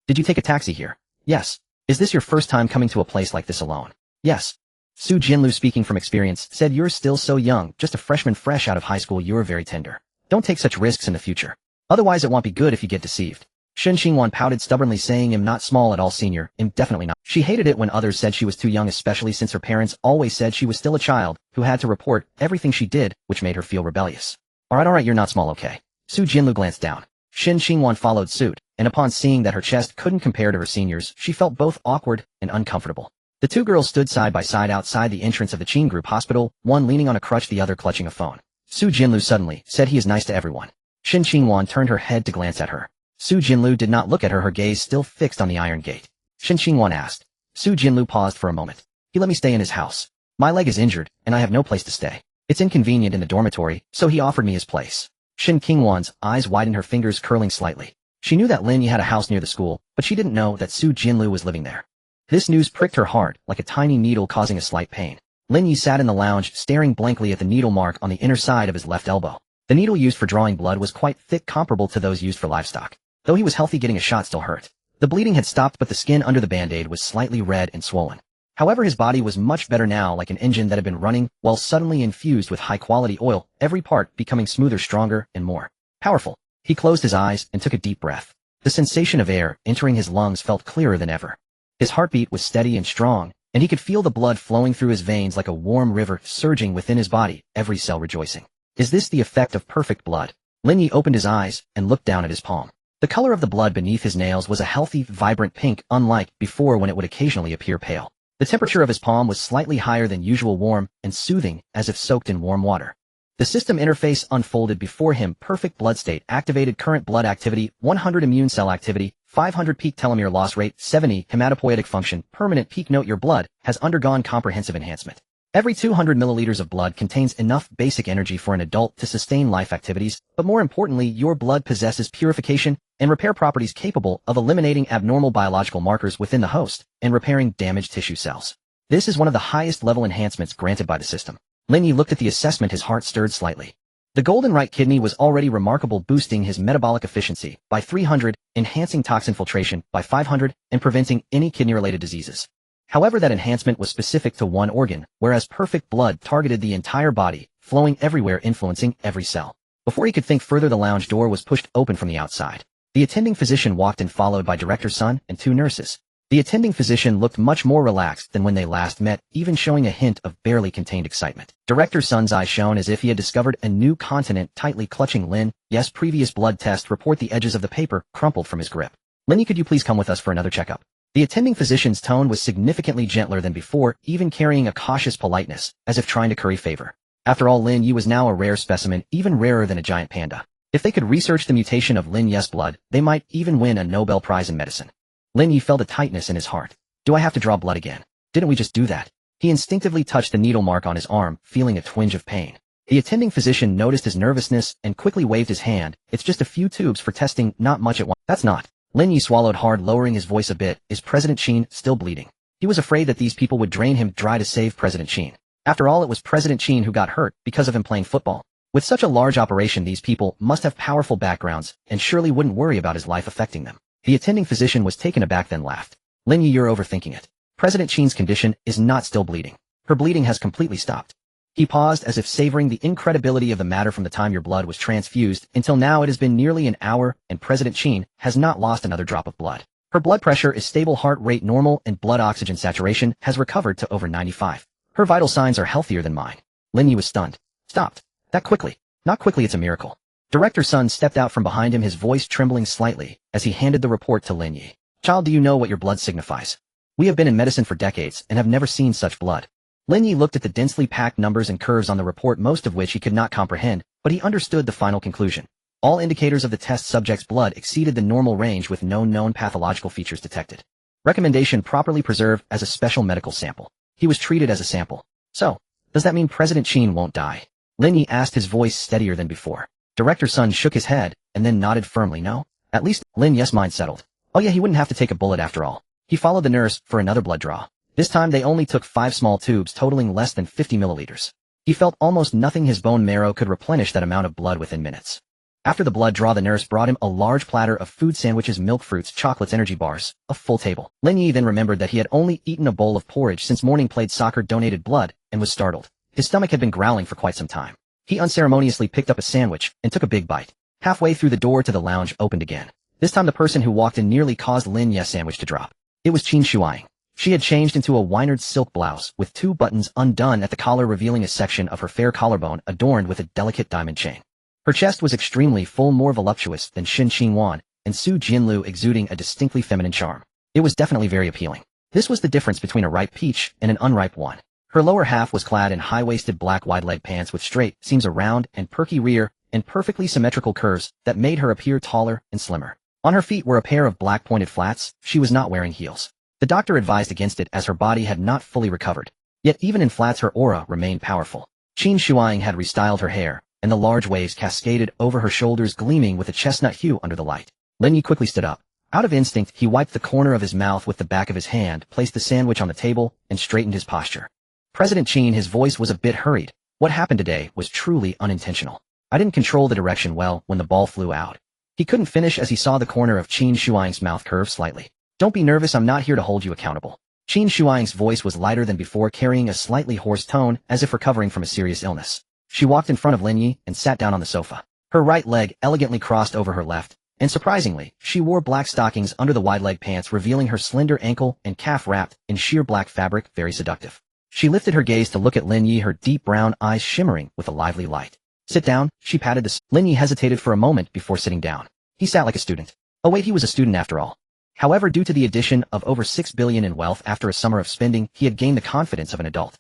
Did you take a taxi here? Yes. Is this your first time coming to a place like this alone? Yes. Su Jinlu, speaking from experience, said, you're still so young, just a freshman fresh out of high school. You're very tender. Don't take such risks in the future. Otherwise it won't be good if you get deceived. Yuan pouted stubbornly, saying, I'm not small at all, senior, I'm definitely not. She hated it when others said she was too young, especially since her parents always said she was still a child, who had to report everything she did, which made her feel rebellious. Alright, you're not small, okay? Su Jinlu glanced down. Yuan followed suit, and upon seeing that her chest couldn't compare to her senior's, she felt both awkward and uncomfortable. The two girls stood side by side outside the entrance of the Qin Group Hospital, one leaning on a crutch, the other clutching a phone. Su Jinlu suddenly said, he is nice to everyone. Yuan turned her head to glance at her. Su Jinlu did not look at her, her gaze still fixed on the iron gate. Yuan asked. Su Jinlu paused for a moment. He let me stay in his house. My leg is injured, and I have no place to stay. It's inconvenient in the dormitory, so he offered me his place. Yuan's eyes widened, her fingers curling slightly. She knew that Lin Yi had a house near the school, but she didn't know that Su Jinlu was living there. This news pricked her heart like a tiny needle, causing a slight pain. Lin Yi sat in the lounge, staring blankly at the needle mark on the inner side of his left elbow. The needle used for drawing blood was quite thick, comparable to those used for livestock. Though he was healthy, getting a shot still hurt. The bleeding had stopped, but the skin under the band-aid was slightly red and swollen. However, his body was much better now, like an engine that had been running while suddenly infused with high-quality oil, every part becoming smoother, stronger, and more powerful. He closed his eyes and took a deep breath. The sensation of air entering his lungs felt clearer than ever. His heartbeat was steady and strong, and he could feel the blood flowing through his veins like a warm river, surging within his body, every cell rejoicing. Is this the effect of perfect blood? Lin Yi opened his eyes and looked down at his palm. The color of the blood beneath his nails was a healthy, vibrant pink, unlike before when it would occasionally appear pale. The temperature of his palm was slightly higher than usual, warm and soothing, as if soaked in warm water. The system interface unfolded before him. Perfect blood state activated, current blood activity 100, immune cell activity 500, peak telomere loss rate 70, hematopoietic function permanent peak. Note: your blood has undergone comprehensive enhancement. Every 200 milliliters of blood contains enough basic energy for an adult to sustain life activities, but more importantly, your blood possesses purification and repair properties capable of eliminating abnormal biological markers within the host and repairing damaged tissue cells. This is one of the highest level enhancements granted by the system. Lin Yi looked at the assessment, his heart stirred slightly. The golden right kidney was already remarkable, boosting his metabolic efficiency by 300, enhancing toxin filtration by 500, and preventing any kidney-related diseases. However, that enhancement was specific to one organ, whereas perfect blood targeted the entire body, flowing everywhere, influencing every cell. Before he could think further, the lounge door was pushed open from the outside. The attending physician walked in, followed by Director Sun and two nurses. The attending physician looked much more relaxed than when they last met, even showing a hint of barely contained excitement. Director Sun's eyes shone as if he had discovered a new continent, tightly clutching Lin Yi's previous blood test report. The edges of the paper crumpled from his grip. Lin Yi, could you please come with us for another checkup? The attending physician's tone was significantly gentler than before, even carrying a cautious politeness, as if trying to curry favor. After all, Lin Yi was now a rare specimen, even rarer than a giant panda. If they could research the mutation of Lin Yi's blood, they might even win a Nobel Prize in medicine. Lin Yi felt a tightness in his heart. Do I have to draw blood again? Didn't we just do that? He instinctively touched the needle mark on his arm, feeling a twinge of pain. The attending physician noticed his nervousness and quickly waved his hand. It's just a few tubes for testing, not much at once. That's not. Lin Yi swallowed hard, lowering his voice a bit. Is President Qin still bleeding? He was afraid that these people would drain him dry to save President Qin. After all, it was President Qin who got hurt because of him playing football. With such a large operation, these people must have powerful backgrounds and surely wouldn't worry about his life affecting them. The attending physician was taken aback, then laughed. Lin Yi, you're overthinking it. President Qin's condition is not still bleeding. Her bleeding has completely stopped. He paused, as if savoring the incredibility of the matter. From the time your blood was transfused until now, it has been nearly an hour, and President Qin has not lost another drop of blood. Her blood pressure is stable, heart rate normal, and blood oxygen saturation has recovered to over 95. Her vital signs are healthier than mine. Lin Yi was stunned. Stopped. That quickly. Not quickly, it's a miracle. Director Sun stepped out from behind him, his voice trembling slightly, as he handed the report to Lin Yi. Child, do you know what your blood signifies? We have been in medicine for decades and have never seen such blood. Lin Yi looked at the densely packed numbers and curves on the report, most of which he could not comprehend, but he understood the final conclusion. All indicators of the test subject's blood exceeded the normal range with no known pathological features detected. Recommendation: properly preserved as a special medical sample. He was treated as a sample. So, does that mean President Qin won't die? Lin Yi asked, his voice steadier than before. Director Sun shook his head, and then nodded firmly. No. At least, Lin Yi's mind settled. Oh yeah, he wouldn't have to take a bullet after all. He followed the nurse for another blood draw. This time they only took 5 small tubes totaling less than 50 milliliters. He felt almost nothing. His bone marrow could replenish that amount of blood within minutes. After the blood draw, the nurse brought him a large platter of food: sandwiches, milk, fruits, chocolates, energy bars, a full table. Lin Yi then remembered that he had only eaten a bowl of porridge since morning, played soccer, donated blood, and was startled. His stomach had been growling for quite some time. He unceremoniously picked up a sandwich and took a big bite. Halfway through, the door to the lounge opened again. This time the person who walked in nearly caused Lin Yi's sandwich to drop. It was Qin Shuang. She had changed into a winered silk blouse with 2 buttons undone at the collar, revealing a section of her fair collarbone adorned with a delicate diamond chain. Her chest was extremely full, more voluptuous than Shin Qinwan and Su Jianlu, exuding a distinctly feminine charm. It was definitely very appealing. This was the difference between a ripe peach and an unripe one. Her lower half was clad in high-waisted black wide-leg pants with straight seams, a round and perky rear, and perfectly symmetrical curves that made her appear taller and slimmer. On her feet were a pair of black pointed flats. She was not wearing heels. The doctor advised against it as her body had not fully recovered. Yet even in flats her aura remained powerful. Qin Shuang had restyled her hair, and the large waves cascaded over her shoulders, gleaming with a chestnut hue under the light. Lin Yi quickly stood up. Out of instinct, he wiped the corner of his mouth with the back of his hand, placed the sandwich on the table, and straightened his posture. President Qin, his voice was a bit hurried. What happened today was truly unintentional. I didn't control the direction well when the ball flew out. He couldn't finish as he saw the corner of Qin Shuang's mouth curve slightly. Don't be nervous, I'm not here to hold you accountable. Qin Shuang's voice was lighter than before, carrying a slightly hoarse tone as if recovering from a serious illness. She walked in front of Lin Yi and sat down on the sofa. Her right leg elegantly crossed over her left, and surprisingly, she wore black stockings under the wide-leg pants, revealing her slender ankle and calf wrapped in sheer black fabric, very seductive. She lifted her gaze to look at Lin Yi, her deep brown eyes shimmering with a lively light. Sit down, she patted the Lin Yi hesitated for a moment before sitting down. He sat like a student. Oh wait, he was a student after all. However, due to the addition of over 6 billion in wealth after a summer of spending, he had gained the confidence of an adult.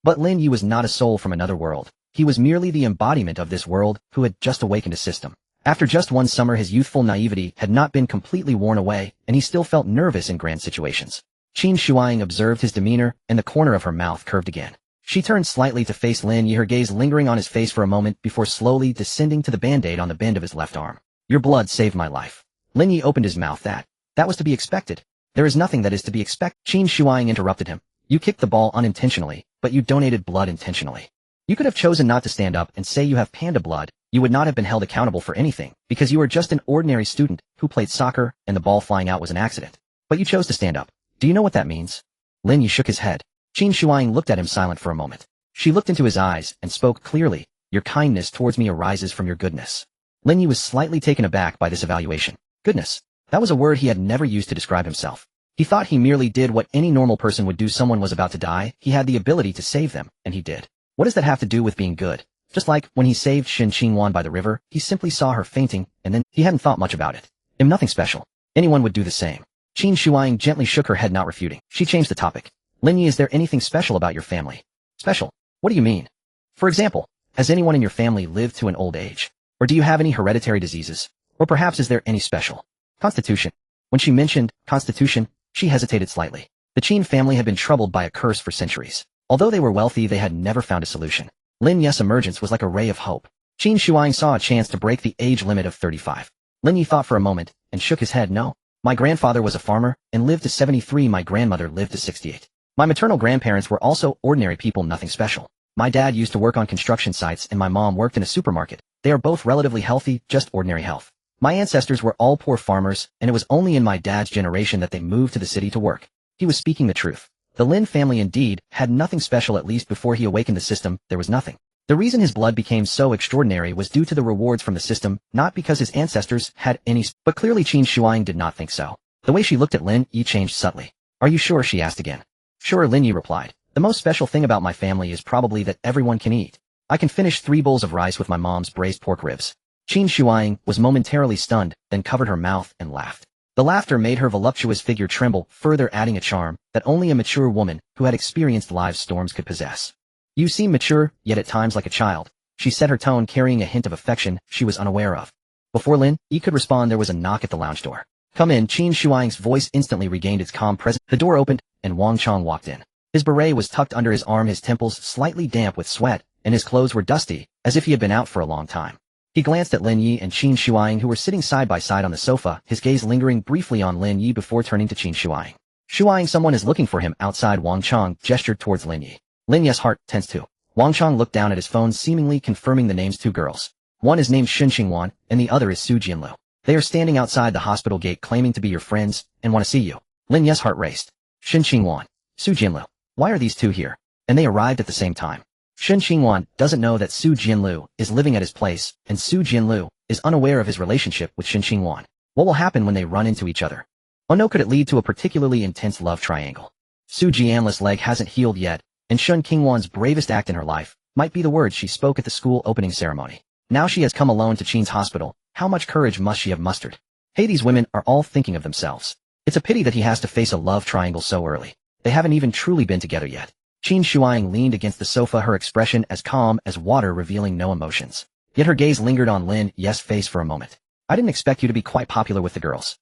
But Lin Yi was not a soul from another world. He was merely the embodiment of this world who had just awakened a system. After just one summer, his youthful naivety had not been completely worn away, and he still felt nervous in grand situations. Qin Shuang observed his demeanor, and the corner of her mouth curved again. She turned slightly to face Lin Yi, her gaze lingering on his face for a moment before slowly descending to the band-aid on the bend of his left arm. Your blood saved my life. Lin Yi opened his mouth. That was to be expected. There is nothing that is to be expected. Qin Shuang interrupted him. You kicked the ball unintentionally, but you donated blood intentionally. You could have chosen not to stand up and say you have panda blood. You would not have been held accountable for anything, because you are just an ordinary student who played soccer and the ball flying out was an accident. But you chose to stand up. Do you know what that means? Lin Yi shook his head. Qin Shuang looked at him silent for a moment. She looked into his eyes and spoke clearly. Your kindness towards me arises from your goodness. Lin Yi was slightly taken aback by this evaluation. Goodness. That was a word he had never used to describe himself. He thought he merely did what any normal person would do. Someone was about to die, he had the ability to save them, and he did. What does that have to do with being good? Just like when he saved Shin Qinwan by the river, he simply saw her fainting, and then he hadn't thought much about it. Nothing special. Anyone would do the same. Qin Shuang gently shook her head, not refuting. She changed the topic. Lin Yi, is there anything special about your family? Special? What do you mean? For example, has anyone in your family lived to an old age? Or do you have any hereditary diseases? Or perhaps is there any special constitution? When she mentioned constitution, she hesitated slightly. The Qin family had been troubled by a curse for centuries. Although they were wealthy, they had never found a solution. Lin Yi's emergence was like a ray of hope. Qin Shuang saw a chance to break the age limit of 35. Lin Yi thought for a moment and shook his head. No. My grandfather was a farmer and lived to 73. My grandmother lived to 68. My maternal grandparents were also ordinary people, nothing special. My dad used to work on construction sites and my mom worked in a supermarket. They are both relatively healthy, just ordinary health. My ancestors were all poor farmers, and it was only in my dad's generation that they moved to the city to work. He was speaking the truth. The Lin family indeed had nothing special, at least before he awakened the system, there was nothing. The reason his blood became so extraordinary was due to the rewards from the system, not because his ancestors had any, but clearly Qin Shuang did not think so. The way she looked at Lin Yi changed subtly. Are you sure? She asked again. Sure, Lin Yi replied. The most special thing about my family is probably that everyone can eat. I can finish 3 bowls of rice with my mom's braised pork ribs. Qin Shuang was momentarily stunned, then covered her mouth and laughed. The laughter made her voluptuous figure tremble, further adding a charm that only a mature woman who had experienced live storms could possess. You seem mature, yet at times like a child. She set her tone, carrying a hint of affection she was unaware of. Before Lin Yi could respond, there was a knock at the lounge door. Come in. Qin Shuang's voice instantly regained its calm presence. The door opened, and Wang Chong walked in. His beret was tucked under his arm, his temples slightly damp with sweat, and his clothes were dusty, as if he had been out for a long time. He glanced at Lin Yi and Qin Shuang, who were sitting side by side on the sofa, his gaze lingering briefly on Lin Yi before turning to Qin Shuang. Shuang, someone is looking for him outside. Wang Chong gestured towards Lin Yi. Lin Yi's heart tensed too. Wang Chong looked down at his phone, seemingly confirming the names. Two girls. One is named Xinqing Yuan, and the other is Su Jianlu. They are standing outside the hospital gate claiming to be your friends and want to see you. Lin Yi's heart raced. Xinqing Yuan, Su Jianlu. Why are these two here? And they arrived at the same time. Xinqing Yuan doesn't know that Su Jianlu is living at his place, and Su Jianlu is unaware of his relationship with Xinqing Yuan. What will happen when they run into each other? Oh no, could it lead to a particularly intense love triangle? Su Jianlu's leg hasn't healed yet, and Xinqing Yuan's bravest act in her life might be the words she spoke at the school opening ceremony. Now she has come alone to Qin's hospital. How much courage must she have mustered? Hey, these women are all thinking of themselves. It's a pity that he has to face a love triangle so early. They haven't even truly been together yet. Qin Shuang leaned against the sofa, her expression as calm as water, revealing no emotions. Yet her gaze lingered on Lin Yi's face for a moment. I didn't expect you to be quite popular with the girls.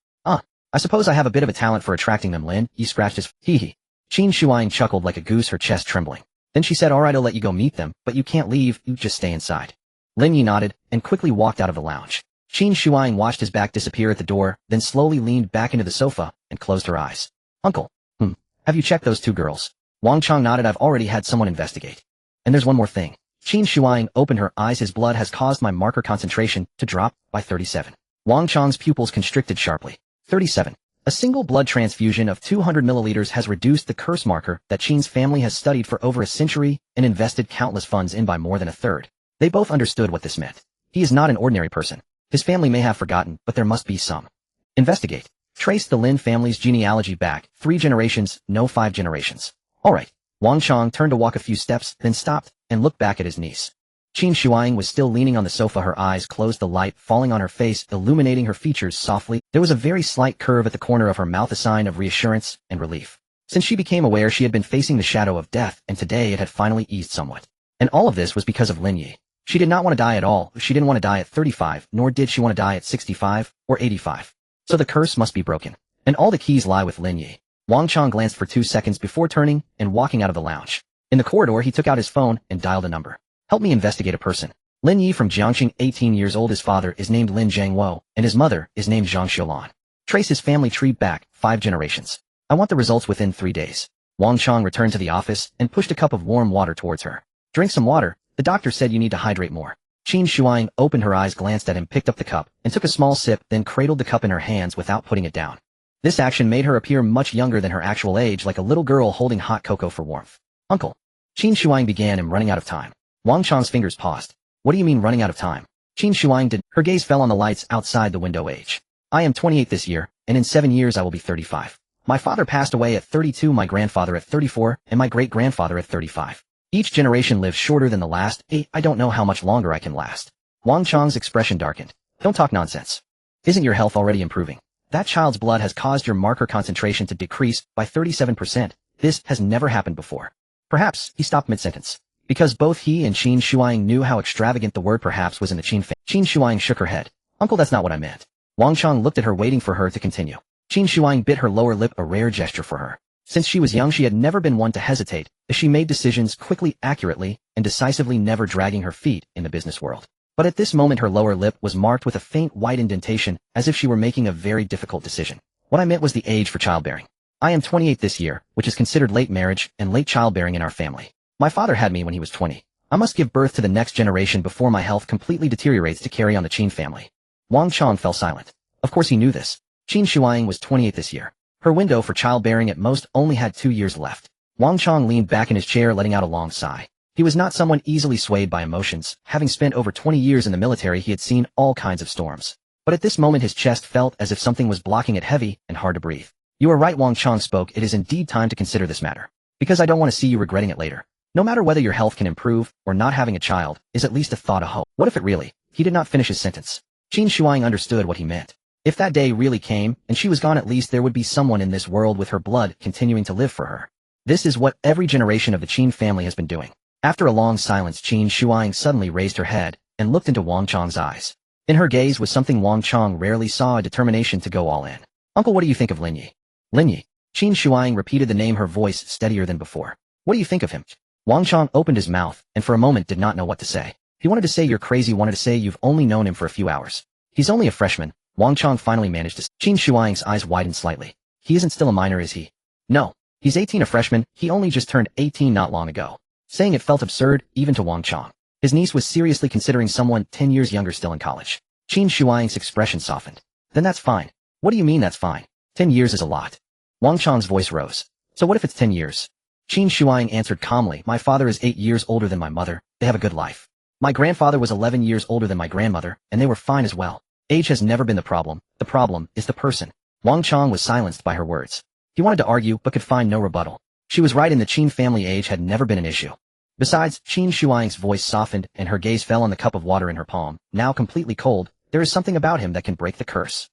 I suppose I have a bit of a talent for attracting them. Lin Yi scratched his hee. Qin Shuang chuckled like a goose, her chest trembling. Then she said, alright, I'll let you go meet them, but you can't leave, you just stay inside. Lin Yi nodded and quickly walked out of the lounge. Qin Shuang watched his back disappear at the door, then slowly leaned back into the sofa and closed her eyes. Uncle. Have you checked those two girls? Wang Chong nodded. I've already had someone investigate. And there's one more thing. Qin Shuang opened her eyes. His blood has caused my marker concentration to drop by 37. Wang Chong's pupils constricted sharply. 37. A single blood transfusion of 200 milliliters has reduced the curse marker that Qin's family has studied for over a century and invested countless funds in by more than a third. They both understood what this meant. He is not an ordinary person. His family may have forgotten, but there must be some. Investigate. Trace the Lin family's genealogy back 3 generations, no 5 generations. Alright. Wang Chong turned to walk a few steps, then stopped and looked back at his niece. Qin Shuang was still leaning on the sofa, her eyes closed, the light falling on her face, illuminating her features softly. There was a very slight curve at the corner of her mouth, a sign of reassurance and relief. Since she became aware, she had been facing the shadow of death, and today it had finally eased somewhat. And all of this was because of Lin Yi. She did not want to die at all. She didn't want to die at 35, nor did she want to die at 65 or 85. So the curse must be broken. And all the keys lie with Lin Yi. Wang Chong glanced for 2 seconds before turning and walking out of the lounge. In the corridor, he took out his phone and dialed a number. Help me investigate a person. Lin Yi from Jiangxing, 18 years old. His father is named Lin Zhangwo, and his mother is named Zhang Xiulan. Trace his family tree back 5 generations. I want the results within 3 days. Wang Chong returned to the office and pushed a cup of warm water towards her. Drink some water. The doctor said you need to hydrate more. Qin Shuang opened her eyes, glanced at him, picked up the cup, and took a small sip, then cradled the cup in her hands without putting it down. This action made her appear much younger than her actual age, like a little girl holding hot cocoa for warmth. Uncle. Qin Shuang began. I'm running out of time. Wang Chong's fingers paused. What do you mean running out of time? Qin Shuang did. Her gaze fell on the lights outside the window. Age. I am 28 this year, and in 7 years I will be 35. My father passed away at 32, my grandfather at 34, and my great-grandfather at 35. Each generation lives shorter than the last. I don't know how much longer I can last. Wang Chong's expression darkened. Don't talk nonsense. Isn't your health already improving? That child's blood has caused your marker concentration to decrease by 37%. This has never happened before. Perhaps, he stopped mid-sentence. Because both he and Qin Shuang knew how extravagant the word perhaps was in the Qin family. Qin Shuang shook her head. Uncle, that's not what I meant. Wang Chong looked at her, waiting for her to continue. Qin Shuang bit her lower lip, a rare gesture for her. Since she was young, she had never been one to hesitate, as she made decisions quickly, accurately, and decisively, never dragging her feet in the business world. But at this moment her lower lip was marked with a faint white indentation, as if she were making a very difficult decision. What I meant was the age for childbearing. I am 28 this year, which is considered late marriage and late childbearing in our family. My father had me when he was 20. I must give birth to the next generation before my health completely deteriorates to carry on the Qin family. Wang Chong fell silent. Of course he knew this. Qin Shuang was 28 this year. Her window for childbearing at most only had 2 years left. Wang Chong leaned back in his chair, letting out a long sigh. He was not someone easily swayed by emotions. Having spent over 20 years in the military, he had seen all kinds of storms. But at this moment his chest felt as if something was blocking it, heavy and hard to breathe. You are right, Wang Chong spoke. It is indeed time to consider this matter. Because I don't want to see you regretting it later. No matter whether your health can improve or not, having a child is at least a thought, a hope. What if it really? He did not finish his sentence. Qin Shuang understood what he meant. If that day really came, and she was gone, at least there would be someone in this world with her blood continuing to live for her. This is what every generation of the Qin family has been doing. After a long silence, Qin Shuang suddenly raised her head and looked into Wang Chong's eyes. In her gaze was something Wang Chong rarely saw, a determination to go all in. Uncle, what do you think of Lin Yi? Lin Yi. Qin Shuang repeated the name, her voice steadier than before. What do you think of him? Wang Chong opened his mouth, and for a moment did not know what to say. He wanted to say you're crazy, wanted to say you've only known him for a few hours. He's only a freshman. Wang Chong finally managed to say. Qin Shuang's eyes widened slightly. He isn't still a minor, is he? No. He's 18, a freshman. He only just turned 18 not long ago. Saying it felt absurd, even to Wang Chong. His niece was seriously considering someone 10 years younger still in college. Qin Shuang's expression softened. Then that's fine. What do you mean that's fine? 10 years is a lot. Wang Chong's voice rose. So what if it's 10 years? Qin Shuang answered calmly, my father is 8 years older than my mother. They have a good life. My grandfather was 11 years older than my grandmother, and they were fine as well. Age has never been the problem is the person. Wang Chong was silenced by her words. He wanted to argue, but could find no rebuttal. She was right, in the Qin family age had never been an issue. Besides, Qin Shuang's voice softened, and her gaze fell on the cup of water in her palm, now completely cold. There is something about him that can break the curse.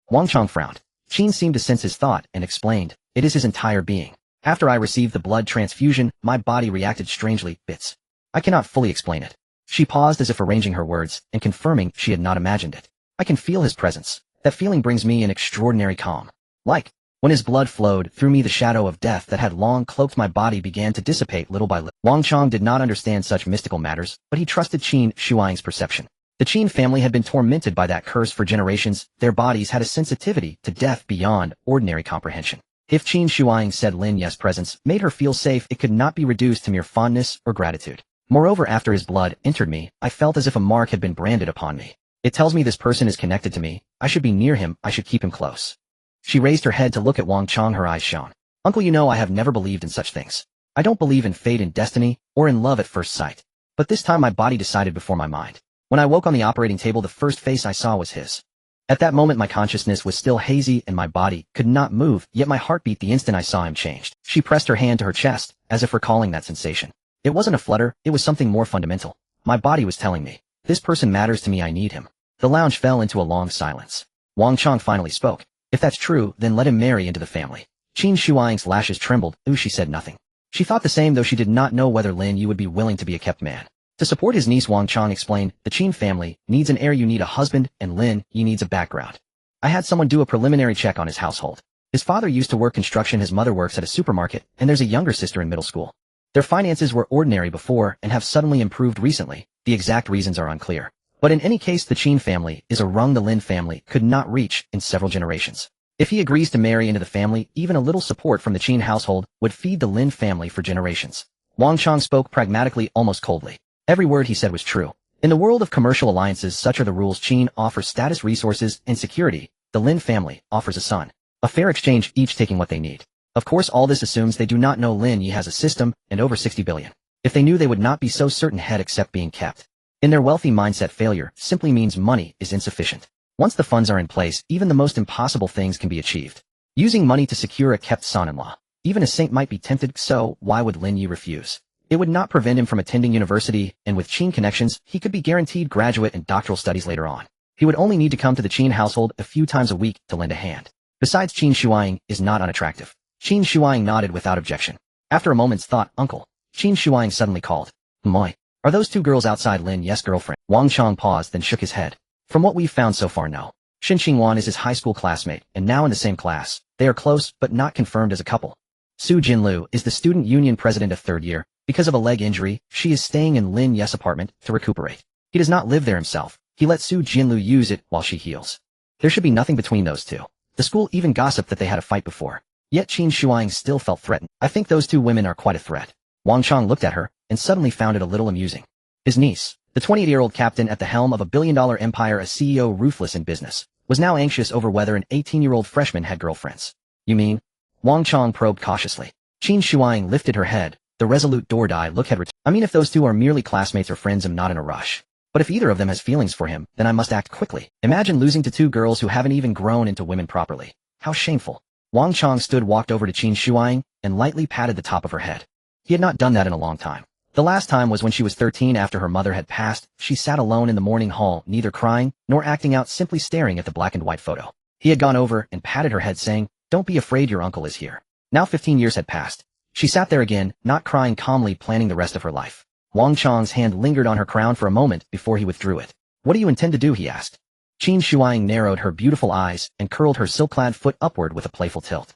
Wang Chong frowned. Qin seemed to sense his thought, and explained, it is his entire being. After I received the blood transfusion, my body reacted strangely, bits. I cannot fully explain it. She paused as if arranging her words, and confirming she had not imagined it. I can feel his presence. That feeling brings me an extraordinary calm. Like, when his blood flowed through me, the shadow of death that had long cloaked my body began to dissipate little by little. Wang Chong did not understand such mystical matters, but he trusted Qin Shuang's perception. The Qin family had been tormented by that curse for generations. Their bodies had a sensitivity to death beyond ordinary comprehension. If Qin Shuang said Lin Yi's presence made her feel safe, it could not be reduced to mere fondness or gratitude. Moreover, after his blood entered me, I felt as if a mark had been branded upon me. It tells me this person is connected to me. I should be near him. I should keep him close. She raised her head to look at Wang Chong. Her eyes shone. Uncle, you know I have never believed in such things. I don't believe in fate and destiny, or in love at first sight. But this time my body decided before my mind. When I woke on the operating table, the first face I saw was his. At that moment my consciousness was still hazy and my body could not move, yet my heartbeat the instant I saw him changed. She pressed her hand to her chest, as if recalling that sensation. It wasn't a flutter, it was something more fundamental. My body was telling me, this person matters to me, I need him. The lounge fell into a long silence. Wang Chong finally spoke. If that's true, then let him marry into the family. Qin Shuang's lashes trembled. She said nothing. She thought the same, though she did not know whether Lin Yi would be willing to be a kept man. To support his niece, Wang Chong explained, the Qin family needs an heir, you need a husband, and Lin Yi needs a background. I had someone do a preliminary check on his household. His father used to work construction, his mother works at a supermarket, and there's a younger sister in middle school. Their finances were ordinary before and have suddenly improved recently. The exact reasons are unclear. But in any case, the Qin family is a rung the Lin family could not reach in several generations. If he agrees to marry into the family, even a little support from the Qin household would feed the Lin family for generations. Wang Chong spoke pragmatically, almost coldly. Every word he said was true. In the world of commercial alliances, such are the rules. Qin offers status, resources, and security. The Lin family offers a son. A fair exchange, each taking what they need. Of course, all this assumes they do not know Lin Yi has a system and over 60 billion. If they knew, they would not be so certain head except being kept. In their wealthy mindset, failure simply means money is insufficient. Once the funds are in place, even the most impossible things can be achieved. Using money to secure a kept son-in-law. Even a saint might be tempted, so why would Lin Yi refuse? It would not prevent him from attending university, and with Qin connections, he could be guaranteed graduate and doctoral studies later on. He would only need to come to the Qin household a few times a week to lend a hand. Besides, Qin Shuang is not unattractive. Qin Shuang nodded without objection. After a moment's thought, Uncle, Qin Shuang suddenly called. Moi. Are those two girls outside Lin Yi's girlfriend? Wang Chong paused, then shook his head. From what we've found so far, no. Yuan is his high school classmate, and now in the same class. They are close, but not confirmed as a couple. Su Jinlu is the student union president of third year. Because of a leg injury, she is staying in Lin Yi's apartment to recuperate. He does not live there himself. He lets Su Jinlu use it while she heals. There should be nothing between those two. The school even gossiped that they had a fight before. Yet Qin Shuang still felt threatened. I think those two women are quite a threat. Wang Chong looked at her, and suddenly found it a little amusing. His niece, the 28-year-old captain at the helm of a billion-dollar empire, a CEO ruthless in business, was now anxious over whether an 18-year-old freshman had girlfriends. You mean? Wang Chong probed cautiously. Qin Shuang lifted her head. The resolute Dordai look had returned. I mean, if those two are merely classmates or friends, I'm not in a rush. But if either of them has feelings for him, then I must act quickly. Imagine losing to two girls who haven't even grown into women properly. How shameful. Wang Chong walked over to Qin Shuang, and lightly patted the top of her head. He had not done that in a long time. The last time was when she was 13 after her mother had passed. She sat alone in the morning hall, neither crying, nor acting out, simply staring at the black and white photo. He had gone over and patted her head, saying, "Don't be afraid, your uncle is here." Now 15 years had passed. She sat there again, not crying, calmly planning the rest of her life. Wang Chong's hand lingered on her crown for a moment before he withdrew it. What do you intend to do? He asked. Qin Shuang narrowed her beautiful eyes and curled her silk-clad foot upward with a playful tilt.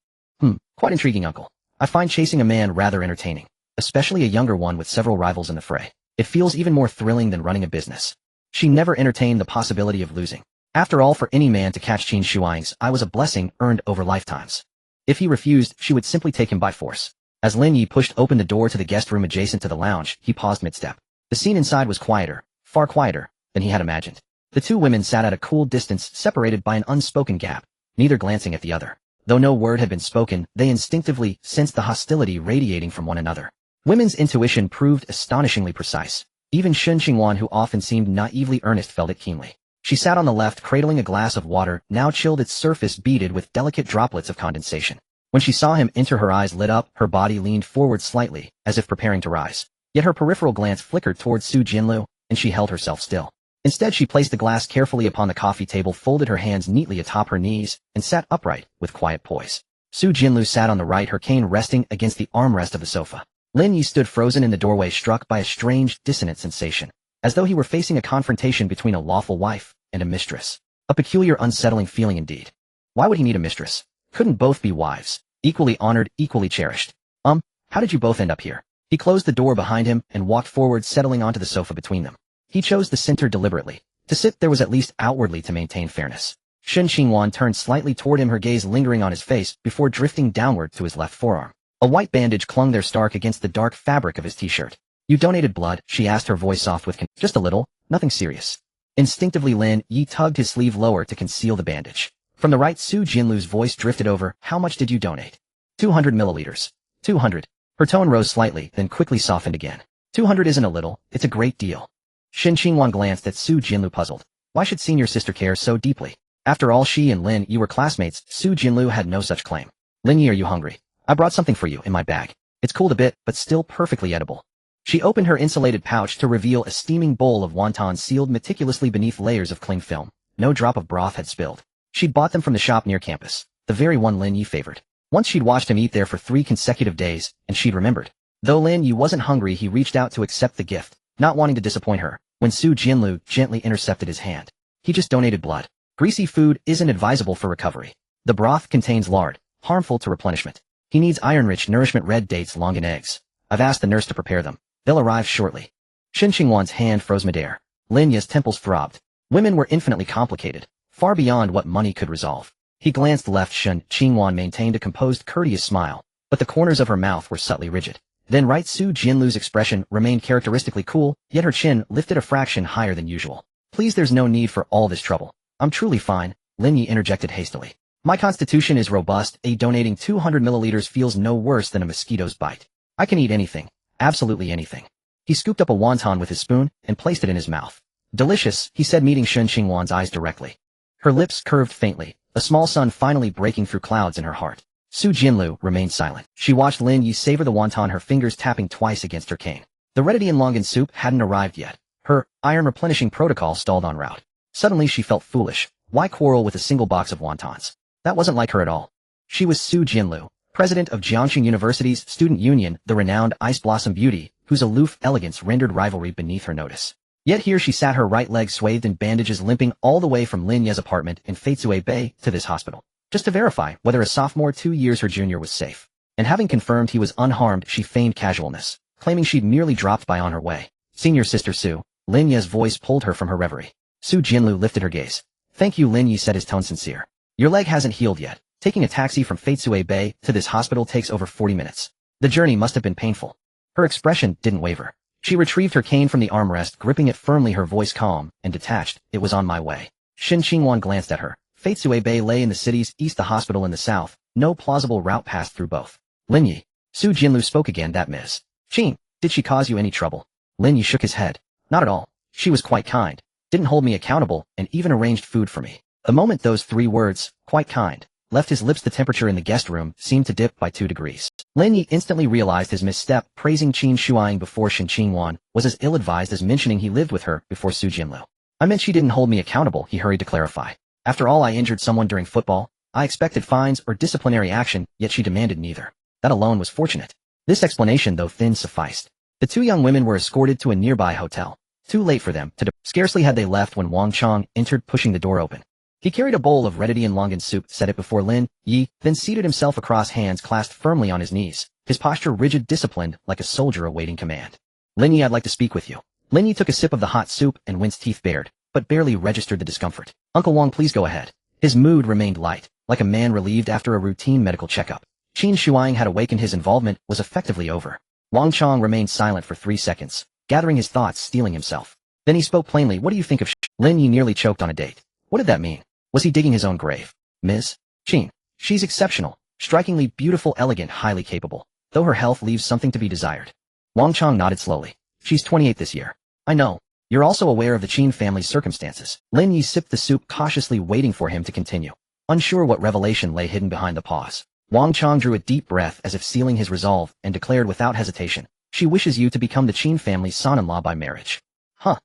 Quite intriguing, uncle. I find chasing a man rather entertaining, especially a younger one with several rivals in the fray. It feels even more thrilling than running a business. She never entertained the possibility of losing. After all, for any man to catch Qin Shuang's eye was a blessing earned over lifetimes. If he refused, she would simply take him by force. As Lin Yi pushed open the door to the guest room adjacent to the lounge, he paused mid-step. The scene inside was quieter, far quieter, than he had imagined. The two women sat at a cool distance, separated by an unspoken gap, neither glancing at the other. Though no word had been spoken, they instinctively sensed the hostility radiating from one another. Women's intuition proved astonishingly precise. Even Shen Qingwan, who often seemed naively earnest, felt it keenly. She sat on the left, cradling a glass of water, now chilled, its surface beaded with delicate droplets of condensation. When she saw him enter, her eyes lit up, her body leaned forward slightly, as if preparing to rise. Yet her peripheral glance flickered towards Su Jinlu, and she held herself still. Instead, she placed the glass carefully upon the coffee table, folded her hands neatly atop her knees, and sat upright, with quiet poise. Su Jinlu sat on the right, her cane resting against the armrest of the sofa. Lin Yi stood frozen in the doorway, struck by a strange, dissonant sensation, as though he were facing a confrontation between a lawful wife and a mistress. A peculiar, unsettling feeling indeed. Why would he need a mistress? Couldn't both be wives, equally honored, equally cherished? How did you both end up here? He closed the door behind him and walked forward, settling onto the sofa between them. He chose the center deliberately. To sit there was at least outwardly to maintain fairness. Shen Qingwan turned slightly toward him, her gaze lingering on his face before drifting downward to his left forearm. A white bandage clung there stark against the dark fabric of his t-shirt. You donated blood? She asked, her voice soft with just a little, nothing serious. Instinctively, Lin Yi tugged his sleeve lower to conceal the bandage. From the right, Su Jinlu's voice drifted over. How much did you donate? 200 milliliters. 200. Her tone rose slightly, then quickly softened again. 200 isn't a little, it's a great deal. Shen Qingwan glanced at Su Jinlu, puzzled. Why should senior sister care so deeply? After all, she and Lin Yi were classmates. Su Jinlu had no such claim. Lin Yi, are you hungry? I brought something for you in my bag. It's cooled a bit, but still perfectly edible. She opened her insulated pouch to reveal a steaming bowl of wontons sealed meticulously beneath layers of cling film. No drop of broth had spilled. She'd bought them from the shop near campus, the very one Lin Yi favored. Once she'd watched him eat there for 3 consecutive days, and she'd remembered. Though Lin Yi wasn't hungry, he reached out to accept the gift, not wanting to disappoint her, when Su Jinlu gently intercepted his hand. He just donated blood. Greasy food isn't advisable for recovery. The broth contains lard, harmful to replenishment. He needs iron-rich nourishment, red dates, long and eggs. I've asked the nurse to prepare them. They'll arrive shortly. Shen Qingwan's hand froze midair. Lin Yi's temples throbbed. Women were infinitely complicated, far beyond what money could resolve. He glanced left. Shen Qingwan maintained a composed, courteous smile, but the corners of her mouth were subtly rigid. Then right, Su Jinlu's expression remained characteristically cool, yet her chin lifted a fraction higher than usual. Please, there's no need for all this trouble. I'm truly fine, Lin Yi interjected hastily. My constitution is robust. Donating 200 milliliters feels no worse than a mosquito's bite. I can eat anything, absolutely anything. He scooped up a wonton with his spoon and placed it in his mouth. Delicious, he said, meeting Shen Qingwan's eyes directly. Her lips curved faintly, a small sun finally breaking through clouds in her heart. Su Jinlu remained silent. She watched Lin Yi savor the wonton, her fingers tapping twice against her cane. The Reddidian longan soup hadn't arrived yet. Her iron replenishing protocol stalled en route. Suddenly she felt foolish. Why quarrel with a single box of wontons? That wasn't like her at all. She was Su Jinlu, president of Jiangxing University's student union, the renowned Ice Blossom beauty, whose aloof elegance rendered rivalry beneath her notice. Yet here she sat, her right leg swathed in bandages, limping all the way from Lin Yi's apartment in Feitsue Bay to this hospital, just to verify whether a sophomore 2 years her junior was safe. And having confirmed he was unharmed, she feigned casualness, claiming she'd merely dropped by on her way. Senior sister Su, Lin Yi's voice pulled her from her reverie. Su Jinlu lifted her gaze. Thank you, Lin Yi said, his tone sincere. Your leg hasn't healed yet. Taking a taxi from Feitsue Bay to this hospital takes over 40 minutes. The journey must have been painful. Her expression didn't waver. She retrieved her cane from the armrest, gripping it firmly, her voice calm and detached. It was on my way. Shen Qingwan glanced at her. Feitsue Bay lay in the city's east, the hospital in the south. No plausible route passed through both. Lin Yi. Su Jinlu spoke again. That Ms. Qing, did she cause you any trouble? Lin Yi shook his head. Not at all. She was quite kind. Didn't hold me accountable, and even arranged food for me. The moment those 3 words, quite kind, left his lips, the temperature in the guest room seemed to dip by 2 degrees. Lin Yi instantly realized his misstep. Praising Qin Shuang before Shen Qingwan was as ill-advised as mentioning he lived with her before Su Jinlu. I meant she didn't hold me accountable, he hurried to clarify. After all, I injured someone during football. I expected fines or disciplinary action, yet she demanded neither. That alone was fortunate. This explanation, though thin, sufficed. The 2 young women were escorted to a nearby hotel. Too late for them to Scarcely had they left when Wang Chong entered, pushing the door open. He carried a bowl of ready and longan soup, set it before Lin Yi, then seated himself across, hands clasped firmly on his knees, his posture rigid, disciplined, like a soldier awaiting command. Lin Yi, I'd like to speak with you. Lin Yi took a sip of the hot soup and winced, teeth bared, but barely registered the discomfort. Uncle Wang, please go ahead. His mood remained light, like a man relieved after a routine medical checkup. Qin Shuang had awakened, his involvement was effectively over. Wang Chong remained silent for 3 seconds, gathering his thoughts, steeling himself. Then he spoke plainly. What do you think of Lin Yi nearly choked on a date. What did that mean? Was he digging his own grave? Ms. Qin. She's exceptional, strikingly beautiful, elegant, highly capable, though her health leaves something to be desired. Wang Chong nodded slowly. She's 28 this year. I know. You're also aware of the Qin family's circumstances. Lin Yi sipped the soup, cautiously waiting for him to continue, unsure what revelation lay hidden behind the pause. Wang Chong drew a deep breath as if sealing his resolve and declared without hesitation, she wishes you to become the Qin family's son-in-law by marriage. Huh.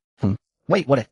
Wait, what?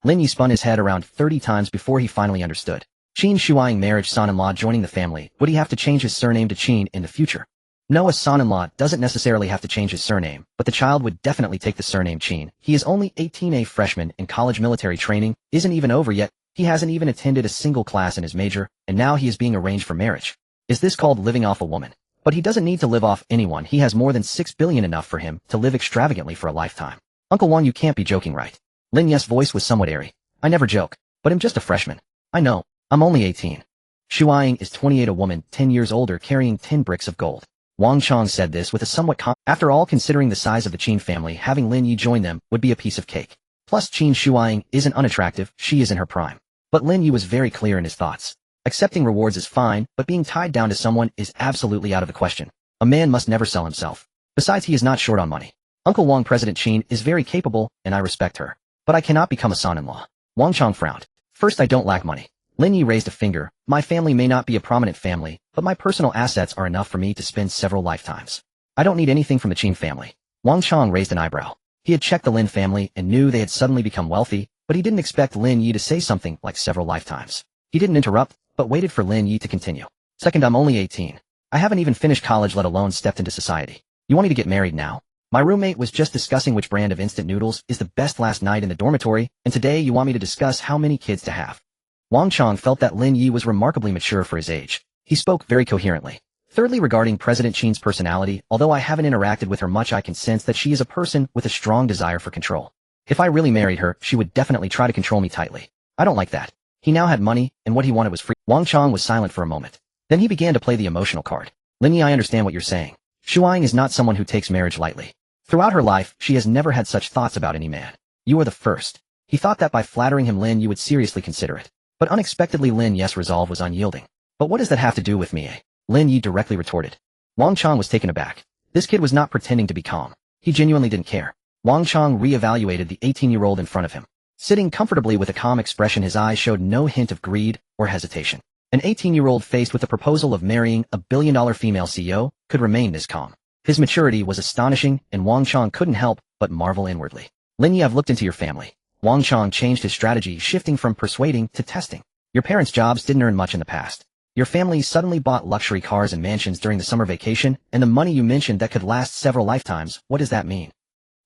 Lin Yi spun his head around 30 times before he finally understood. Qin Shuang marriage, son-in-law joining the family. Would he have to change his surname to Qin in the future? No, a son-in-law doesn't necessarily have to change his surname, but the child would definitely take the surname Qin. He is only 18, a freshman in college. Military training isn't even over yet. He hasn't even attended a single class in his major, and now he is being arranged for marriage. Is this called living off a woman? But he doesn't need to live off anyone. He has more than 6 billion, enough for him to live extravagantly for a lifetime. Uncle Wang, you can't be joking, right? Lin Yi's voice was somewhat airy. I never joke, but I'm just a freshman. I know. I'm only 18. Shuang is 28, a woman 10 years older, carrying 10 bricks of gold. Wang Chong said this with a somewhat after all, considering the size of the Qin family, having Lin Yi join them would be a piece of cake. Plus, Qin Shuang isn't unattractive, she is in her prime. But Lin Yi was very clear in his thoughts. Accepting rewards is fine, but being tied down to someone is absolutely out of the question. A man must never sell himself. Besides, he is not short on money. Uncle Wang, President Qin, is very capable, and I respect her. But I cannot become a son-in-law. Wang Chong frowned. First, I don't lack money. Lin Yi raised a finger. My family may not be a prominent family, but my personal assets are enough for me to spend several lifetimes. I don't need anything from the Qin family. Wang Chong raised an eyebrow. He had checked the Lin family and knew they had suddenly become wealthy, but he didn't expect Lin Yi to say something like several lifetimes. He didn't interrupt, but waited for Lin Yi to continue. Second, I'm only 18. I haven't even finished college, let alone stepped into society. You want me to get married now? My roommate was just discussing which brand of instant noodles is the best last night in the dormitory, and today you want me to discuss how many kids to have. Wang Chong felt that Lin Yi was remarkably mature for his age. He spoke very coherently. Thirdly, regarding President Qin's personality, although I haven't interacted with her much, I can sense that she is a person with a strong desire for control. If I really married her, she would definitely try to control me tightly. I don't like that. He now had money, and what he wanted was free. Wang Chong was silent for a moment. Then he began to play the emotional card. Lin Yi, I understand what you're saying. Shuang is not someone who takes marriage lightly. Throughout her life, she has never had such thoughts about any man. You are the first. He thought that by flattering him, Lin Yi would seriously consider it. But unexpectedly, Lin Yi's resolve was unyielding. But what does that have to do with me? Lin Yi directly retorted. Wang Chong was taken aback. This kid was not pretending to be calm. He genuinely didn't care. Wang Chong re-evaluated the 18-year-old in front of him. Sitting comfortably with a calm expression, his eyes showed no hint of greed or hesitation. An 18-year-old faced with the proposal of marrying a billion-dollar female CEO could remain this calm. His maturity was astonishing, and Wang Chong couldn't help but marvel inwardly. Lin Yi, I've looked into your family. Wang Chong changed his strategy, shifting from persuading to testing. Your parents' jobs didn't earn much in the past. Your family suddenly bought luxury cars and mansions during the summer vacation, and the money you mentioned that could last several lifetimes. What does that mean?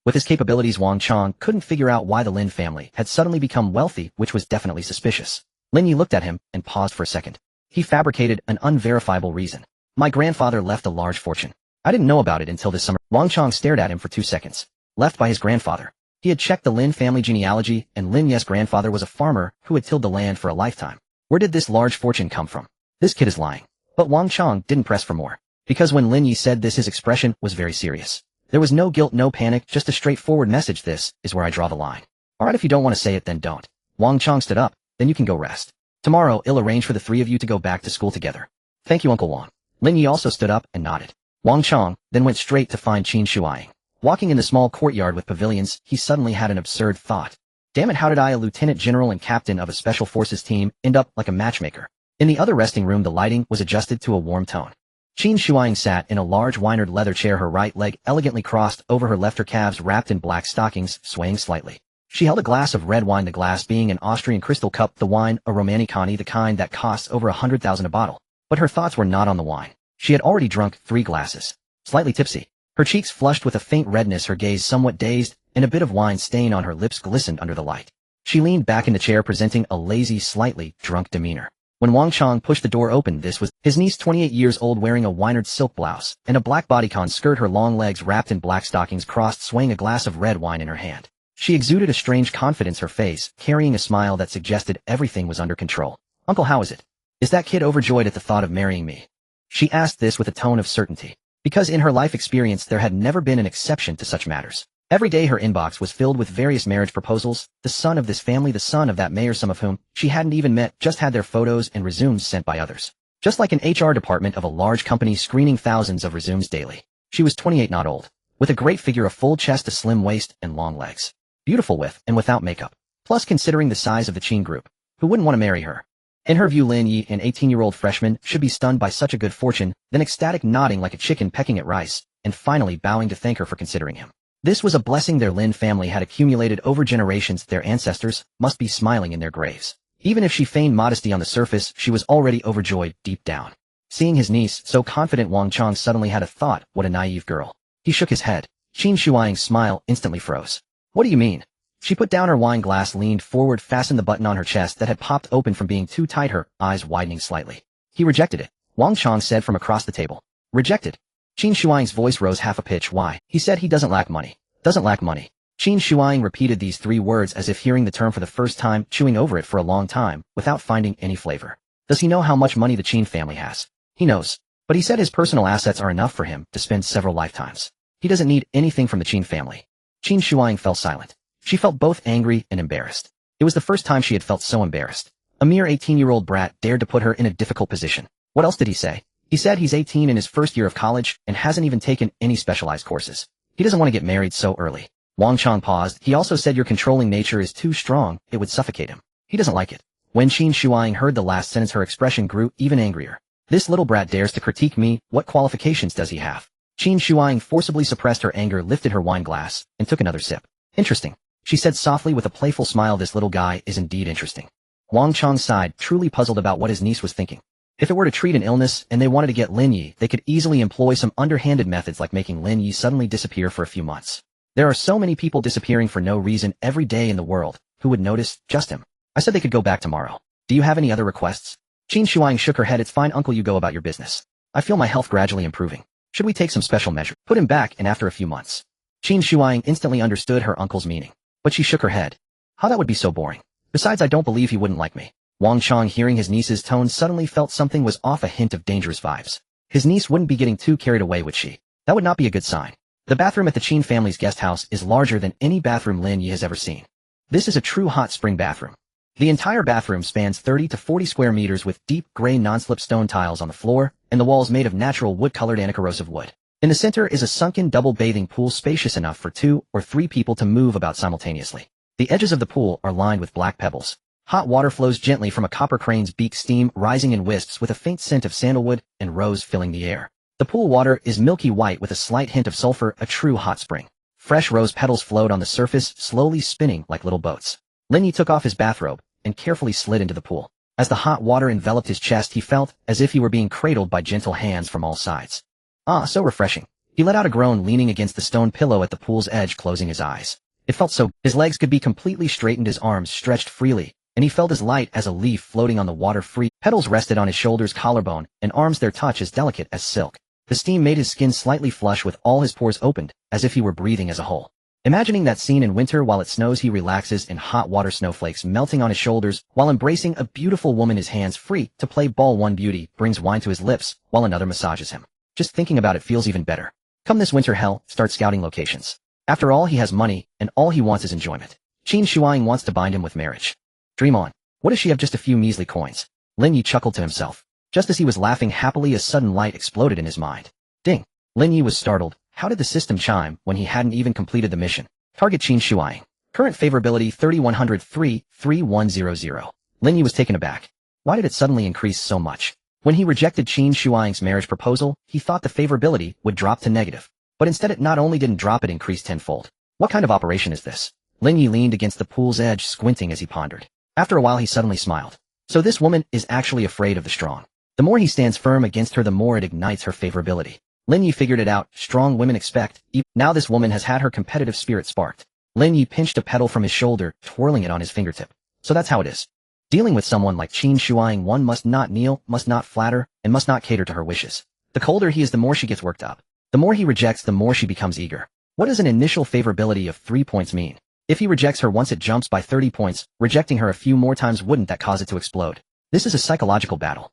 With his capabilities, Wang Chong couldn't figure out why the Lin family had suddenly become wealthy, which was definitely suspicious. Lin Yi looked at him and paused for a second. He fabricated an unverifiable reason. My grandfather left a large fortune. I didn't know about it until this summer. Wang Chong stared at him for 2 seconds. Left by his grandfather. He had checked the Lin family genealogy, and Lin Yi's grandfather was a farmer who had tilled the land for a lifetime. Where did this large fortune come from? This kid is lying. But Wang Chong didn't press for more. Because when Lin Yi said this, his expression was very serious. There was no guilt, no panic, just a straightforward message. This is where I draw the line. Alright, if you don't want to say it, then don't. Wang Chong stood up. Then you can go rest. Tomorrow, I'll arrange for the 3 of you to go back to school together. Thank you, Uncle Wang. Lin Yi also stood up and nodded. Wang Chong then went straight to find Qin Shuang. Walking in the small courtyard with pavilions, he suddenly had an absurd thought. Damn it, how did I, a lieutenant general and captain of a special forces team, end up like a matchmaker? In the other resting room, the lighting was adjusted to a warm tone. Qin Shuang sat in a large winered leather chair, her right leg elegantly crossed over her left, her calves wrapped in black stockings, swaying slightly. She held a glass of red wine, the glass being an Austrian crystal cup, the wine a Romanicani, the kind that costs over 100,000 a bottle. But her thoughts were not on the wine. She had already drunk 3 glasses. Slightly tipsy. Her cheeks flushed with a faint redness, her gaze somewhat dazed, and a bit of wine stain on her lips glistened under the light. She leaned back in the chair presenting a lazy, slightly drunk demeanor. When Wang Chang pushed the door open, this was his niece, 28 years old, wearing a winered silk blouse and a black bodycon skirt, her long legs wrapped in black stockings crossed, swaying a glass of red wine in her hand. She exuded a strange confidence, her face carrying a smile that suggested everything was under control. "Uncle, how is it? Is that kid overjoyed at the thought of marrying me?" She asked this with a tone of certainty, because in her life experience there had never been an exception to such matters. Every day her inbox was filled with various marriage proposals, the son of this family, the son of that mayor, some of whom she hadn't even met, just had their photos and resumes sent by others. Just like an HR department of a large company screening thousands of resumes daily. She was 28, not old, with a great figure, a full chest, a slim waist, and long legs. Beautiful with and without makeup. Plus, considering the size of the Qin group, who wouldn't want to marry her? In her view, Lin Yi, an 18-year-old freshman, should be stunned by such a good fortune, then ecstatic, nodding like a chicken pecking at rice, and finally bowing to thank her for considering him. This was a blessing their Lin family had accumulated over generations. Their ancestors must be smiling in their graves. Even if she feigned modesty on the surface, she was already overjoyed deep down. Seeing his niece so confident, Wang Chang suddenly had a thought. What a naive girl. He shook his head. Qin Shuang's smile instantly froze. "What do you mean?" She put down her wine glass, leaned forward, fastened the button on her chest that had popped open from being too tight, her eyes widening slightly. "He rejected it," Wang Chang said from across the table. "Rejected?" Qin Shuang's voice rose half a pitch. "Why?" He said he doesn't lack money. Doesn't lack money. Qin Shuang repeated these 3 words as if hearing the term for the first time, chewing over it for a long time, without finding any flavor. Does he know how much money the Qin family has? He knows. But he said his personal assets are enough for him to spend several lifetimes. He doesn't need anything from the Qin family. Qin Shuang fell silent. She felt both angry and embarrassed. It was the first time she had felt so embarrassed. A mere 18-year-old brat dared to put her in a difficult position. What else did he say? He said he's 18 in his first year of college and hasn't even taken any specialized courses. He doesn't want to get married so early. Wang Chang paused. He also said your controlling nature is too strong, it would suffocate him. He doesn't like it. When Qin Shuang heard the last sentence, her expression grew even angrier. This little brat dares to critique me, what qualifications does he have? Qin Shuang forcibly suppressed her anger, lifted her wine glass, and took another sip. Interesting, she said softly with a playful smile. This little guy is indeed interesting. Wang Chang sighed, truly puzzled about what his niece was thinking. If it were to treat an illness and they wanted to get Lin Yi, they could easily employ some underhanded methods like making Lin Yi suddenly disappear for a few months. There are so many people disappearing for no reason every day in the world. Who would notice? Just him. I said they could go back tomorrow. Do you have any other requests? Qin Shuang shook her head. It's fine, uncle, you go about your business. I feel my health gradually improving. Should we take some special measure? Put him back in after a few months. Qin Shuang instantly understood her uncle's meaning. But she shook her head. How, that would be so boring. Besides, I don't believe he wouldn't like me. Wang Chang, hearing his niece's tone, suddenly felt something was off, a hint of dangerous vibes. His niece wouldn't be getting too carried away, would she? That would not be a good sign. The bathroom at the Qin family's guest house is larger than any bathroom Lin Yi has ever seen. This is a true hot spring bathroom. The entire bathroom spans 30 to 40 square meters with deep gray non-slip stone tiles on the floor, and the walls made of natural wood-colored anacorrosive wood. In the center is a sunken double bathing pool spacious enough for 2 or 3 people to move about simultaneously. The edges of the pool are lined with black pebbles. Hot water flows gently from a copper crane's beak, steam rising in wisps with a faint scent of sandalwood and rose filling the air. The pool water is milky white with a slight hint of sulfur, a true hot spring. Fresh rose petals float on the surface, slowly spinning like little boats. Lin Yi took off his bathrobe and carefully slid into the pool. As the hot water enveloped his chest, he felt as if he were being cradled by gentle hands from all sides. Ah, so refreshing. He let out a groan, leaning against the stone pillow at the pool's edge, closing his eyes. It felt so. His legs could be completely straightened, his arms stretched freely, and he felt as light as a leaf floating on the water. Free petals rested on his shoulders, collarbone, and arms, their touch as delicate as silk. The steam made his skin slightly flush with all his pores opened, as if he were breathing as a whole. Imagining that scene in winter while it snows, he relaxes in hot water, snowflakes melting on his shoulders, while embracing a beautiful woman, his hands free to play ball. One beauty brings wine to his lips, while another massages him. Just thinking about it feels even better. Come this winter, hell, start scouting locations. After all, he has money, and all he wants is enjoyment. Qin Shuang wants to bind him with marriage. Dream on. What does she have? Just a few measly coins. Lin Yi chuckled to himself. Just as he was laughing happily, a sudden light exploded in his mind. Ding. Lin Yi was startled. How did the system chime when he hadn't even completed the mission? Target Qin Shuang. Current favorability 3103, 3100. Lin Yi was taken aback. Why did it suddenly increase so much? When he rejected Qin Shuang's marriage proposal, he thought the favorability would drop to negative. But instead it not only didn't drop, it increased tenfold. What kind of operation is this? Lin Yi leaned against the pool's edge, squinting as he pondered. After a while he suddenly smiled. So this woman is actually afraid of the strong. The more he stands firm against her, the more it ignites her favorability. Lin Yi figured it out. Strong women expect. Now this woman has had her competitive spirit sparked. Lin Yi pinched a petal from his shoulder, twirling it on his fingertip. So that's how it is. Dealing with someone like Qin Shuang, one must not kneel, must not flatter, and must not cater to her wishes. The colder he is, the more she gets worked up. The more he rejects, the more she becomes eager. What does an initial favorability of 3 points mean? If he rejects her once, it jumps by 30 points, rejecting her a few more times wouldn't that cause it to explode? This is a psychological battle.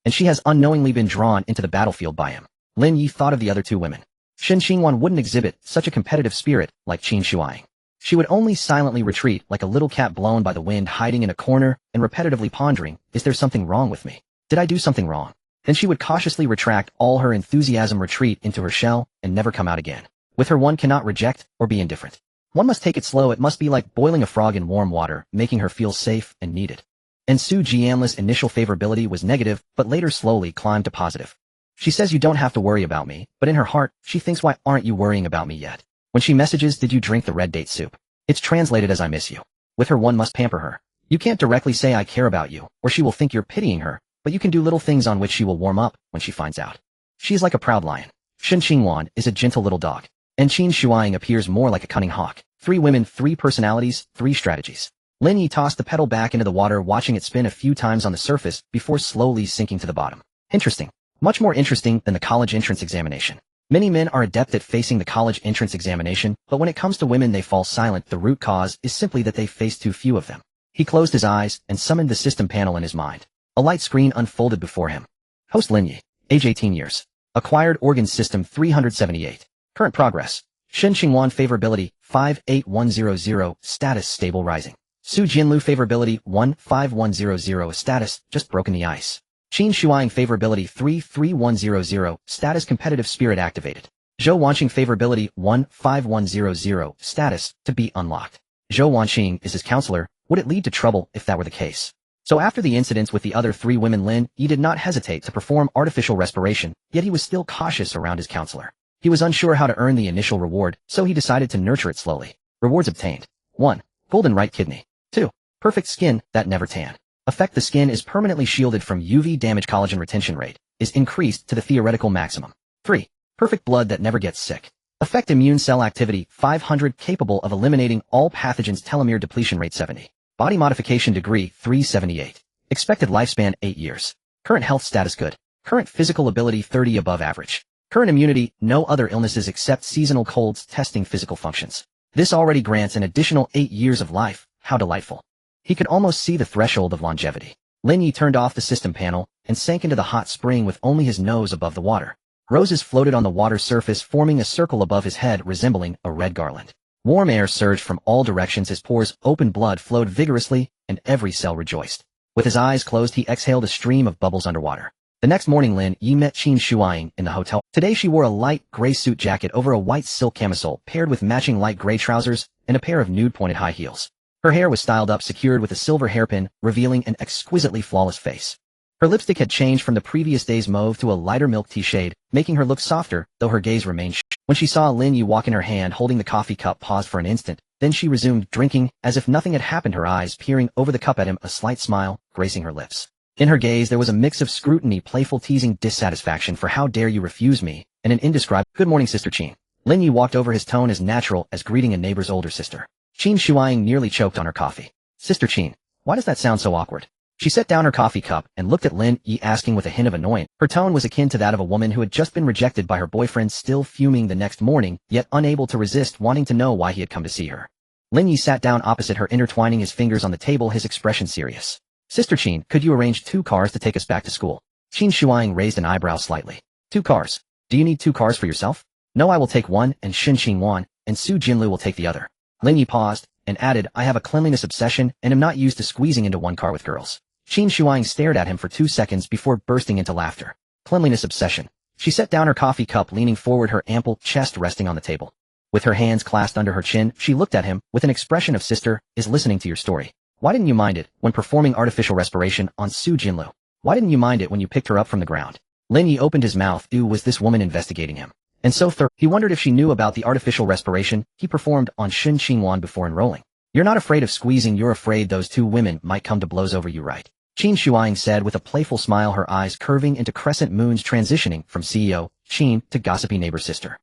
And she has unknowingly been drawn into the battlefield by him. Lin Yi thought of the other two women. Shen Qingwan wouldn't exhibit such a competitive spirit like Qin Shuang. She would only silently retreat like a little cat blown by the wind, hiding in a corner and repetitively pondering, is there something wrong with me? Did I do something wrong? Then she would cautiously retract all her enthusiasm, retreat into her shell, and never come out again. With her, one cannot reject or be indifferent. One must take it slow. It must be like boiling a frog in warm water, making her feel safe and needed. And Su Jianli's initial favorability was negative, but later slowly climbed to positive. She says you don't have to worry about me, but in her heart, she thinks, why aren't you worrying about me yet? When she messages, did you drink the red date soup? It's translated as I miss you. With her, one must pamper her. You can't directly say I care about you, or she will think you're pitying her, but you can do little things on which she will warm up when she finds out. She is like a proud lion. Shen Qingwan is a gentle little dog. And Qin Shuang appears more like a cunning hawk. 3 women, 3 personalities, 3 strategies. Lin Yi tossed the petal back into the water, watching it spin a few times on the surface before slowly sinking to the bottom. Interesting. Much more interesting than the college entrance examination. Many men are adept at facing the college entrance examination, but when it comes to women they fall silent. The root cause is simply that they face too few of them. He closed his eyes and summoned the system panel in his mind. A light screen unfolded before him. Host Lin Yi. Age 18 years. Acquired organ system 378. Current progress. Shen Qingwan favorability 58100. Status stable rising. Su Jinlu favorability 15100. Status just broken the ice. Qin Shuang favorability 33100. Status competitive spirit activated. Zhou Wanqing favorability 15100. Status to be unlocked. Zhou Wanqing is his counselor. Would it lead to trouble if that were the case? So after the incidents with the other 3 women, Lin Yi did not hesitate to perform artificial respiration, yet he was still cautious around his counselor. He was unsure how to earn the initial reward, so he decided to nurture it slowly. Rewards obtained. 1. Golden right kidney. 2. Perfect skin that never tan. Effect: the skin is permanently shielded from UV damage. Collagen retention rate is increased to the theoretical maximum. 3. Perfect blood that never gets sick. Effect: immune cell activity 500, capable of eliminating all pathogens. Telomere depletion rate 70. Body modification degree 378. Expected lifespan 8 years. Current health status good. Current physical ability 30 above average. Current immunity, no other illnesses except seasonal colds. Testing physical functions. This already grants an additional 8 years of life. How delightful. He could almost see the threshold of longevity. Lin Yi turned off the system panel and sank into the hot spring with only his nose above the water. Roses floated on the water surface, forming a circle above his head resembling a red garland. Warm air surged from all directions, his pores open, blood flowed vigorously, and every cell rejoiced. With his eyes closed, he exhaled a stream of bubbles underwater. The next morning, Lin Yi met Qin Shuang in the hotel. Today she wore a light gray suit jacket over a white silk camisole paired with matching light gray trousers and a pair of nude pointed high heels. Her hair was styled up, secured with a silver hairpin, revealing an exquisitely flawless face. Her lipstick had changed from the previous day's mauve to a lighter milk tea shade, making her look softer, though her gaze remained When she saw Lin Yi walk in, her hand holding the coffee cup paused for an instant, then she resumed drinking, as if nothing had happened, her eyes peering over the cup at him, a slight smile gracing her lips. In her gaze there was a mix of scrutiny, playful teasing, dissatisfaction for how dare you refuse me, and an indescribable, good morning, Sister Qin. Lin Yi walked over, his tone as natural as greeting a neighbor's older sister. Qin Shuang nearly choked on her coffee. Sister Qin, why does that sound so awkward? She set down her coffee cup and looked at Lin Yi, asking with a hint of annoyance. Her tone was akin to that of a woman who had just been rejected by her boyfriend, still fuming the next morning, yet unable to resist wanting to know why he had come to see her. Lin Yi sat down opposite her, intertwining his fingers on the table, his expression serious. Sister Qin, could you arrange 2 cars to take us back to school? Qin Shuang raised an eyebrow slightly. 2 cars? Do you need 2 cars for yourself? No, I will take one, and Shen Qingwan and Su Jinlu will take the other. Lin Yi paused and added, I have a cleanliness obsession and am not used to squeezing into one car with girls. Qin Shuang stared at him for 2 seconds before bursting into laughter. Cleanliness obsession. She set down her coffee cup, leaning forward, her ample chest resting on the table. With her hands clasped under her chin, she looked at him with an expression of sister is listening to your story. Why didn't you mind it when performing artificial respiration on Su Jinlu? Why didn't you mind it when you picked her up from the ground? Lin Yi opened his mouth. Was this woman investigating him? And so he wondered if she knew about the artificial respiration he performed on Shen Qingwan before enrolling. You're not afraid of squeezing, you're afraid those 2 women might come to blows over you, right? Qin Shuang said with a playful smile, her eyes curving into crescent moons, transitioning from CEO, Qin, to gossipy neighbor sister.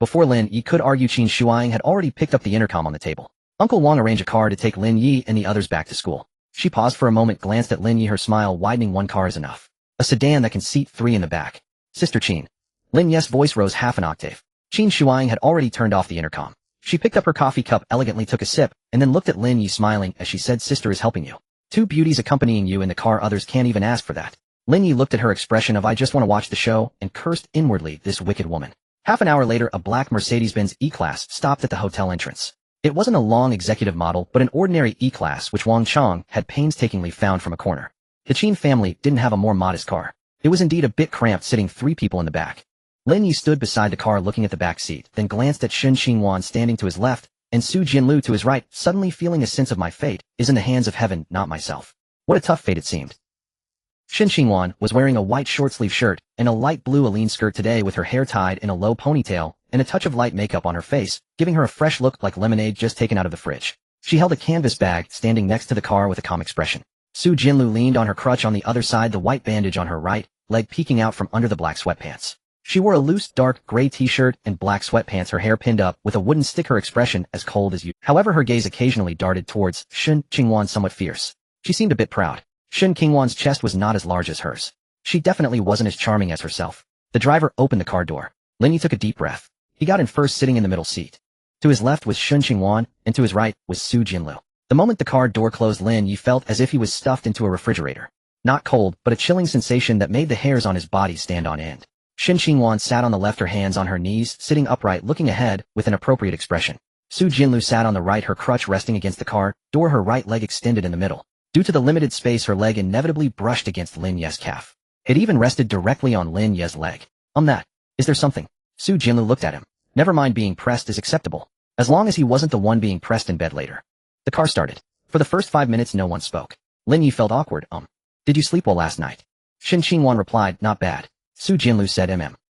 Before Lin Yi could argue, Qin Shuang had already picked up the intercom on the table. Uncle Wang arranged a car to take Lin Yi and the others back to school. She paused for a moment, glanced at Lin Yi, her smile widening. One car is enough. A sedan that can seat 3 in the back. Sister Qin. Lin Yi's voice rose half an octave. Qin Shuang had already turned off the intercom. She picked up her coffee cup, elegantly took a sip, and then looked at Lin Yi smiling as she said, "Sister is helping you. 2 beauties accompanying you in the car, others can't even ask for that." Lin Yi looked at her expression of "I just want to watch the show," and cursed inwardly, this wicked woman. Half an hour later, a black Mercedes-Benz E-Class stopped at the hotel entrance. It wasn't a long executive model, but an ordinary E-Class which Wang Chang had painstakingly found from a corner. The Qin family didn't have a more modest car. It was indeed a bit cramped, sitting 3 people in the back. Lin Yi stood beside the car looking at the back seat, then glanced at Shen Qingwan standing to his left, and Su Jinlu to his right, suddenly feeling a sense of my fate is in the hands of heaven, not myself. What a tough fate it seemed. Shen Qingwan was wearing a white short-sleeve shirt and a light blue Aline skirt today, with her hair tied in a low ponytail and a touch of light makeup on her face, giving her a fresh look like lemonade just taken out of the fridge. She held a canvas bag, standing next to the car with a calm expression. Su Jinlu leaned on her crutch on the other side, the white bandage on her right leg peeking out from under the black sweatpants. She wore a loose, dark gray t-shirt and black sweatpants, her hair pinned up with a wooden stick, her expression as cold as you. However, her gaze occasionally darted towards Shen Qingwan, somewhat fierce. She seemed a bit proud. Shen Qingwan's chest was not as large as hers. She definitely wasn't as charming as herself. The driver opened the car door. Lin Yi took a deep breath. He got in first, sitting in the middle seat. To his left was Shen Qingwan, and to his right was Su Jinlu. The moment the car door closed, Lin Yi felt as if he was stuffed into a refrigerator. Not cold, but a chilling sensation that made the hairs on his body stand on end. Shen Qingwan sat on the left, her hands on her knees, sitting upright, looking ahead with an appropriate expression. Su Jinlu sat on the right, her crutch resting against the car door, her right leg extended in the middle. Due to the limited space, her leg inevitably brushed against Lin Yi's calf. It even rested directly on Lin Yi's leg. That. Is there something? Su Jinlu looked at him. Never mind, being pressed is acceptable. As long as he wasn't the one being pressed in bed later. The car started. For the first 5 minutes no one spoke. Lin Yi felt awkward. Did you sleep well last night? Shen Qingwan replied, "Not bad." Su Jinlu said,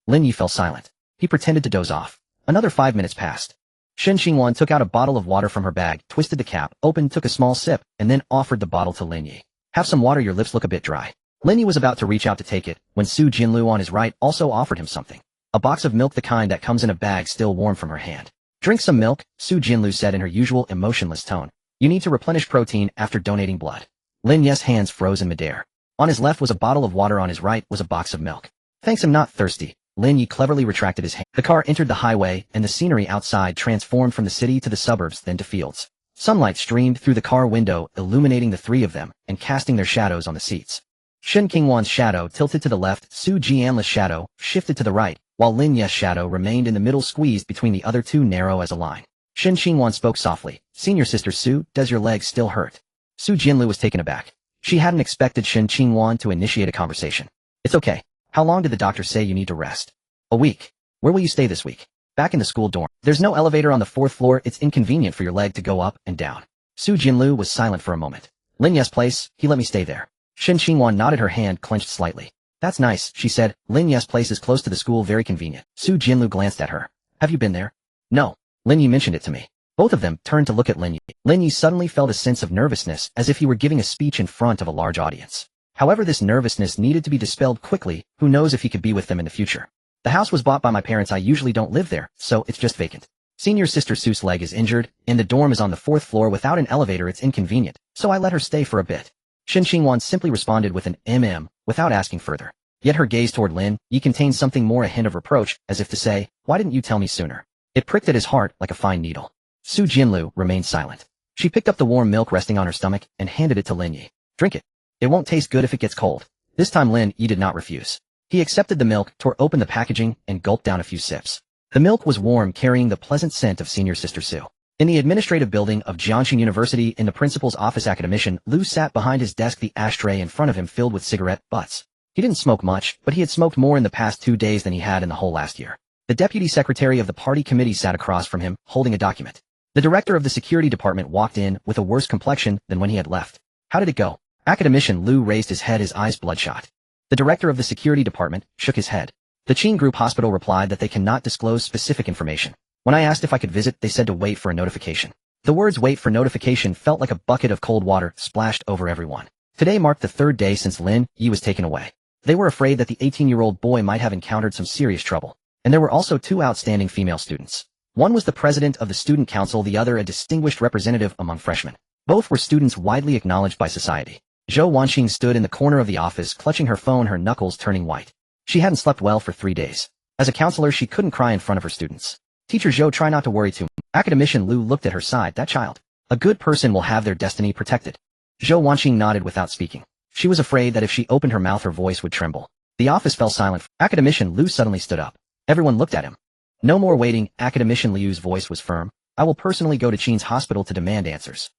Lin Yi fell silent. He pretended to doze off. Another 5 minutes passed. Shen Qingwan took out a bottle of water from her bag, twisted the cap, opened, took a small sip, and then offered the bottle to Lin Yi. "Have some water, your lips look a bit dry." Lin Yi was about to reach out to take it, when Su Jinlu on his right also offered him something. A box of milk, the kind that comes in a bag, still warm from her hand. "Drink some milk," Su Jinlu said in her usual emotionless tone. "You need to replenish protein after donating blood." Lin Yi's hands froze in midair. On his left was a bottle of water, on his right was a box of milk. "Thanks, I'm not thirsty." Lin Yi cleverly retracted his hand. The car entered the highway, and the scenery outside transformed from the city to the suburbs, then to fields. Sunlight streamed through the car window, illuminating the 3 of them, and casting their shadows on the seats. Shen Qingwan's shadow tilted to the left, Su Jianla's shadow shifted to the right, while Lin Yi's shadow remained in the middle, squeezed between the other 2, narrow as a line. Shen Qingwan spoke softly. "Senior sister Su, does your leg still hurt?" Su Jinlu was taken aback. She hadn't expected Shen Qingwan to initiate a conversation. "It's okay. How long did the doctor say you need to rest?" "A week." "Where will you stay this week?" "Back in the school dorm. There's no elevator on the 4th floor. It's inconvenient for your leg to go up and down." Su Jinlu was silent for a moment. "Lin Yi's place, he let me stay there." Shen Qingwan nodded, her hand clenched slightly. "That's nice," she said. "Lin Yi's place is close to the school, very convenient." Su Jinlu glanced at her. "Have you been there?" "No. Lin Yi mentioned it to me." Both of them turned to look at Lin Yi. Lin Yi suddenly felt a sense of nervousness, as if he were giving a speech in front of a large audience. However, this nervousness needed to be dispelled quickly. Who knows if he could be with them in the future. "The house was bought by my parents. I usually don't live there, so it's just vacant. Senior sister Su's leg is injured, and the dorm is on the 4th floor without an elevator. It's inconvenient, so I let her stay for a bit." Shen Qingwan simply responded with an without asking further. Yet her gaze toward Lin Yi contained something more, a hint of reproach, as if to say, "Why didn't you tell me sooner?" It pricked at his heart like a fine needle. Su Jinlu remained silent. She picked up the warm milk resting on her stomach and handed it to Lin Yi. "Drink it. It won't taste good if it gets cold." This time Lin Yi did not refuse. He accepted the milk, tore open the packaging, and gulped down a few sips. The milk was warm, carrying the pleasant scent of senior sister Su. In the administrative building of Jiangxing University, in the principal's office, academician Lu sat behind his desk, the ashtray in front of him filled with cigarette butts. He didn't smoke much, but he had smoked more in the past 2 days than he had in the whole last year. The deputy secretary of the party committee sat across from him, holding a document. The director of the security department walked in with a worse complexion than when he had left. "How did it go?" Academician Lu raised his head, his eyes bloodshot. The director of the security department shook his head. The Qin Group Hospital replied that they cannot disclose specific information. When I asked if I could visit, they said to wait for a notification. The words "wait for notification" felt like a bucket of cold water splashed over everyone. Today marked the 3rd day since Lin Yi was taken away. They were afraid that the 18-year-old boy might have encountered some serious trouble. And there were also two outstanding female students. One was the president of the student council, the other a distinguished representative among freshmen. Both were students widely acknowledged by society. Zhou Wanqing stood in the corner of the office, clutching her phone, her knuckles turning white. She hadn't slept well for 3 days. As a counselor, she couldn't cry in front of her students. Teacher Zhou, try not to worry too much. Academician Lu looked at her side. That child. A good person will have their destiny protected. Zhou Wanqing nodded without speaking. She was afraid that if she opened her mouth her voice would tremble. The office fell silent. Academician Lu suddenly stood up. Everyone looked at him. No more waiting. Academician Liu's voice was firm. I will personally go to Qin's hospital to demand answers.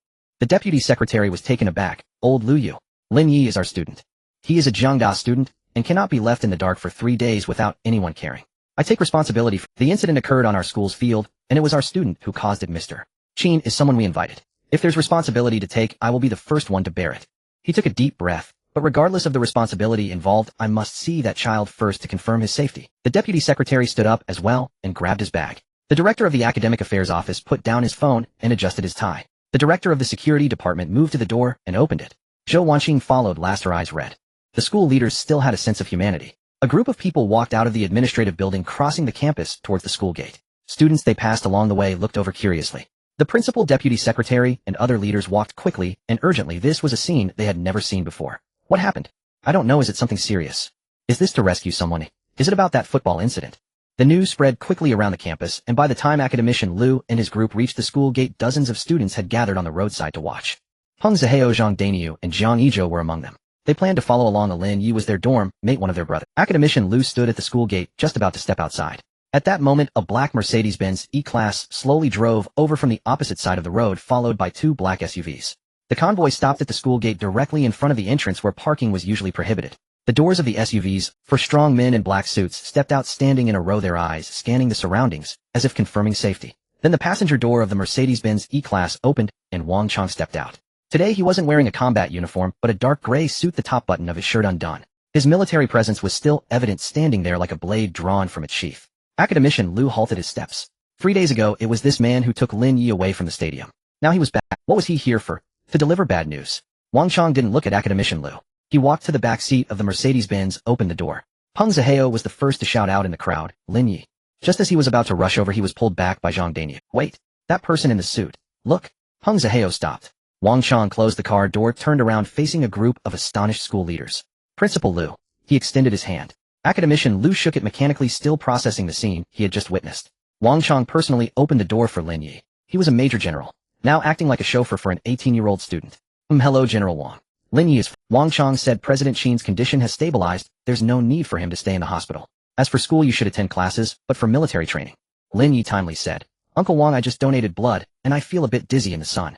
The deputy secretary was taken aback. Old Lu Yu. Lin Yi is our student. He is a Jiangda student and cannot be left in the dark for 3 days without anyone caring. I take responsibility for the incident occurred on our school's field, and it was our student who caused it. Mr. Qin is someone we invited. If there's responsibility to take, I will be the first one to bear it. He took a deep breath, but regardless of the responsibility involved, I must see that child first to confirm his safety. The deputy secretary stood up as well and grabbed his bag. The director of the academic affairs office put down his phone and adjusted his tie. The director of the security department moved to the door and opened it. Zhou Wanqing followed last, her eyes red. The school leaders still had a sense of humanity. A group of people walked out of the administrative building, crossing the campus towards the school gate. Students they passed along the way looked over curiously. The principal, deputy secretary, and other leaders walked quickly and urgently. This was a scene they had never seen before. What happened? I don't know. Is it something serious? Is this to rescue someone? Is it about that football incident? The news spread quickly around the campus, and by the time academician Lu and his group reached the school gate, dozens of students had gathered on the roadside to watch. Peng Zihao, Zhang Daniu, and Jiang Yizhou were among them. They planned to follow along. Lin Yi was their dorm mate, one of their brothers. Academician Lu stood at the school gate, just about to step outside. At that moment, a black Mercedes-Benz E-Class slowly drove over from the opposite side of the road, followed by 2 black SUVs. The convoy stopped at the school gate directly in front of the entrance where parking was usually prohibited. The doors of the SUVs, for strong men in black suits, stepped out, standing in a row, their eyes scanning the surroundings, as if confirming safety. Then the passenger door of the Mercedes-Benz E-Class opened, and Wang Chong stepped out. Today he wasn't wearing a combat uniform, but a dark gray suit, the top button of his shirt undone. His military presence was still evident, standing there like a blade drawn from its sheath. Academician Lu halted his steps. 3 days ago, it was this man who took Lin Yi away from the stadium. Now he was back. What was he here for? To deliver bad news. Wang Chong didn't look at Academician Lu. He walked to the back seat of the Mercedes-Benz, opened the door. Peng Zihao was the first to shout out in the crowd, Lin Yi. Just as he was about to rush over, he was pulled back by Zhang Daniu. Wait, that person in the suit. Look. Peng Zihao stopped. Wang Chong closed the car door, turned around, facing a group of astonished school leaders. Principal Lu. He extended his hand. Academician Lu shook it mechanically, still processing the scene he had just witnessed. Wang Chong personally opened the door for Lin Yi. He was a major general, now acting like a chauffeur for an 18-year-old student. Hello, General Wang. Lin Yi is... Wang Chong said President Qin's condition has stabilized. There's no need for him to stay in the hospital. As for school, you should attend classes, but for military training. Lin Yi timely said. Uncle Wang, I just donated blood, and I feel a bit dizzy in the sun.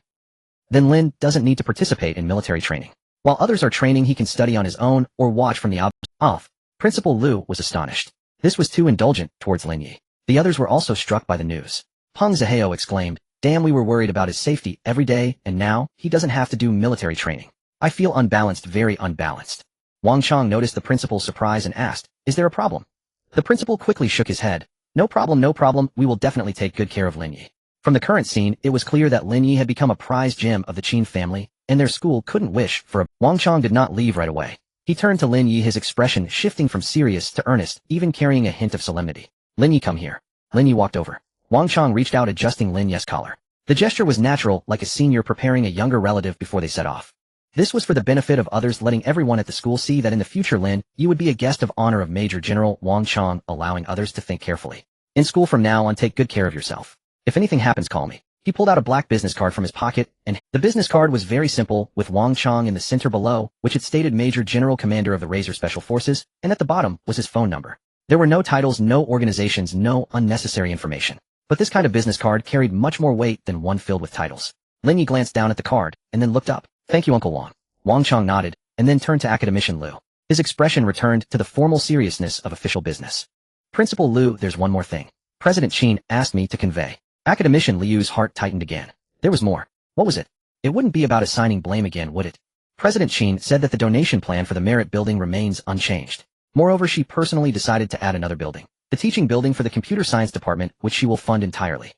Then Lin doesn't need to participate in military training. While others are training, he can study on his own or watch from the off. Principal Lu was astonished. This was too indulgent towards Lin Yi. The others were also struck by the news. Peng Zihao exclaimed, damn, we were worried about his safety every day, and now he doesn't have to do military training. I feel unbalanced, very unbalanced. Wang Chong noticed the principal's surprise and asked, is there a problem? The principal quickly shook his head. No problem, no problem, we will definitely take good care of Lin Yi. From the current scene, it was clear that Lin Yi had become a prized gem of the Qin family, and their school couldn't wish for a... Wang Chong did not leave right away. He turned to Lin Yi, his expression shifting from serious to earnest, even carrying a hint of solemnity. Lin Yi, come here. Lin Yi walked over. Wang Chong reached out, adjusting Lin Yi's collar. The gesture was natural, like a senior preparing a younger relative before they set off. This was for the benefit of others, letting everyone at the school see that in the future Lin Yi would be a guest of honor of Major General Wang Chong, allowing others to think carefully. In school from now on, take good care of yourself. If anything happens, call me. He pulled out a black business card from his pocket, and the business card was very simple, with Wang Chong in the center below, which it stated Major General Commander of the Razor Special Forces, and at the bottom was his phone number. There were no titles, no organizations, no unnecessary information. But this kind of business card carried much more weight than one filled with titles. Lin Yi glanced down at the card, and then looked up. Thank you, Uncle Wang. Wang Chong nodded, and then turned to Academician Lu. His expression returned to the formal seriousness of official business. Principal Lu, there's one more thing. President Qin asked me to convey. Academician Liu's heart tightened again. There was more. What was it? It wouldn't be about assigning blame again, would it? President Qin said that the donation plan for the Merit Building remains unchanged. Moreover, she personally decided to add another building. The teaching building for the computer science department, which she will fund entirely.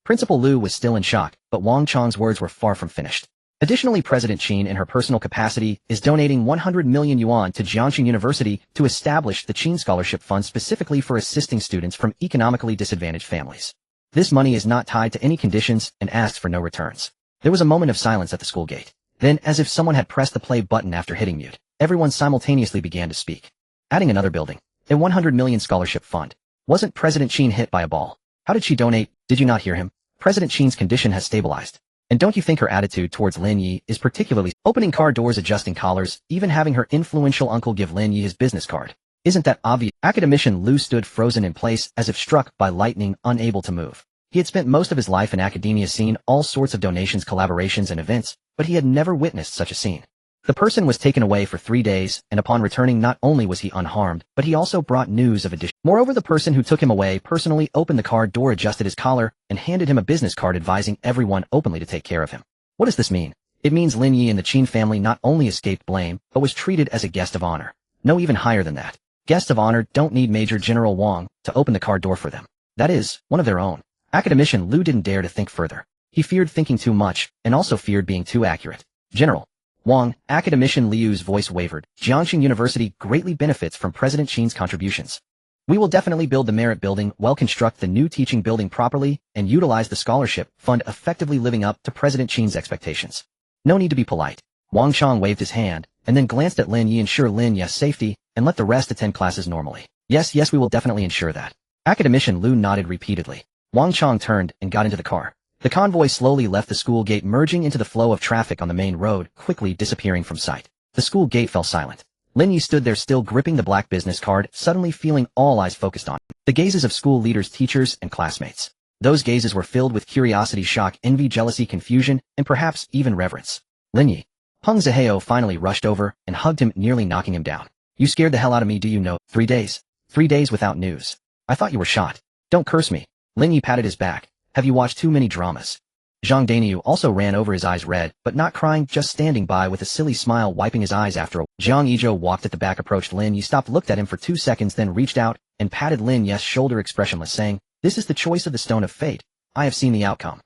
Principal Lu was still in shock, but Wang Chong's words were far from finished. Additionally, President Qin, in her personal capacity, is donating 100 million yuan to Jiangxing University to establish the Qin Scholarship Fund specifically for assisting students from economically disadvantaged families. This money is not tied to any conditions and asks for no returns. There was a moment of silence at the school gate. Then, as if someone had pressed the play button after hitting mute, everyone simultaneously began to speak. Adding another building. A 100 million scholarship fund. Wasn't President Qin hit by a ball? How did she donate? Did you not hear him? President Qin's condition has stabilized. And don't you think her attitude towards Lin Yi is particularly opening car doors, adjusting collars, even having her influential uncle give Lin Yi his business card? Isn't that obvious? Academician Lu stood frozen in place as if struck by lightning, unable to move. He had spent most of his life in academia, seen all sorts of donations, collaborations, and events, but he had never witnessed such a scene. The person was taken away for 3 days, and upon returning not only was he unharmed, but he also brought news of addition. Moreover, the person who took him away personally opened the car door, adjusted his collar, and handed him a business card advising everyone openly to take care of him. What does this mean? It means Lin Yi and the Qin family not only escaped blame, but was treated as a guest of honor. No, even higher than that. Guests of honor don't need Major General Wang to open the car door for them. That is, one of their own. Academician Lu didn't dare to think further. He feared thinking too much, and also feared being too accurate. General Wang, Academician Liu's voice wavered. Jiangxing University greatly benefits from President Qin's contributions. We will definitely build the merit building, well construct the new teaching building properly, and utilize the scholarship fund effectively, living up to President Qin's expectations. No need to be polite. Wang Chang waved his hand, and then glanced at Lin Yi. Ensure Lin Yi's safety, and let the rest attend classes normally. Yes, we will definitely ensure that. Academician Lu nodded repeatedly. Wang Chang turned and got into the car. The convoy slowly left the school gate, merging into the flow of traffic on the main road, quickly disappearing from sight. The school gate fell silent. Lin Yi stood there, still gripping the black business card, suddenly feeling all eyes focused on him. The gazes of school leaders, teachers, and classmates. Those gazes were filled with curiosity, shock, envy, jealousy, confusion, and perhaps even reverence. Lin Yi. Peng Zihao finally rushed over and hugged him, nearly knocking him down. You scared the hell out of me, do you know? 3 days. 3 days without news. I thought you were shot. Don't curse me. Lin Yi patted his back. Have you watched too many dramas? Zhang Daniu also ran over, his eyes red, but not crying, just standing by with a silly smile, wiping his eyes after a Zhang Yizhou walked at the back, approached Lin Yi, stopped, looked at him for 2 seconds, then reached out and patted Lin Yi's shoulder, expressionless, saying, This is the choice of the stone of fate. I have seen the outcome.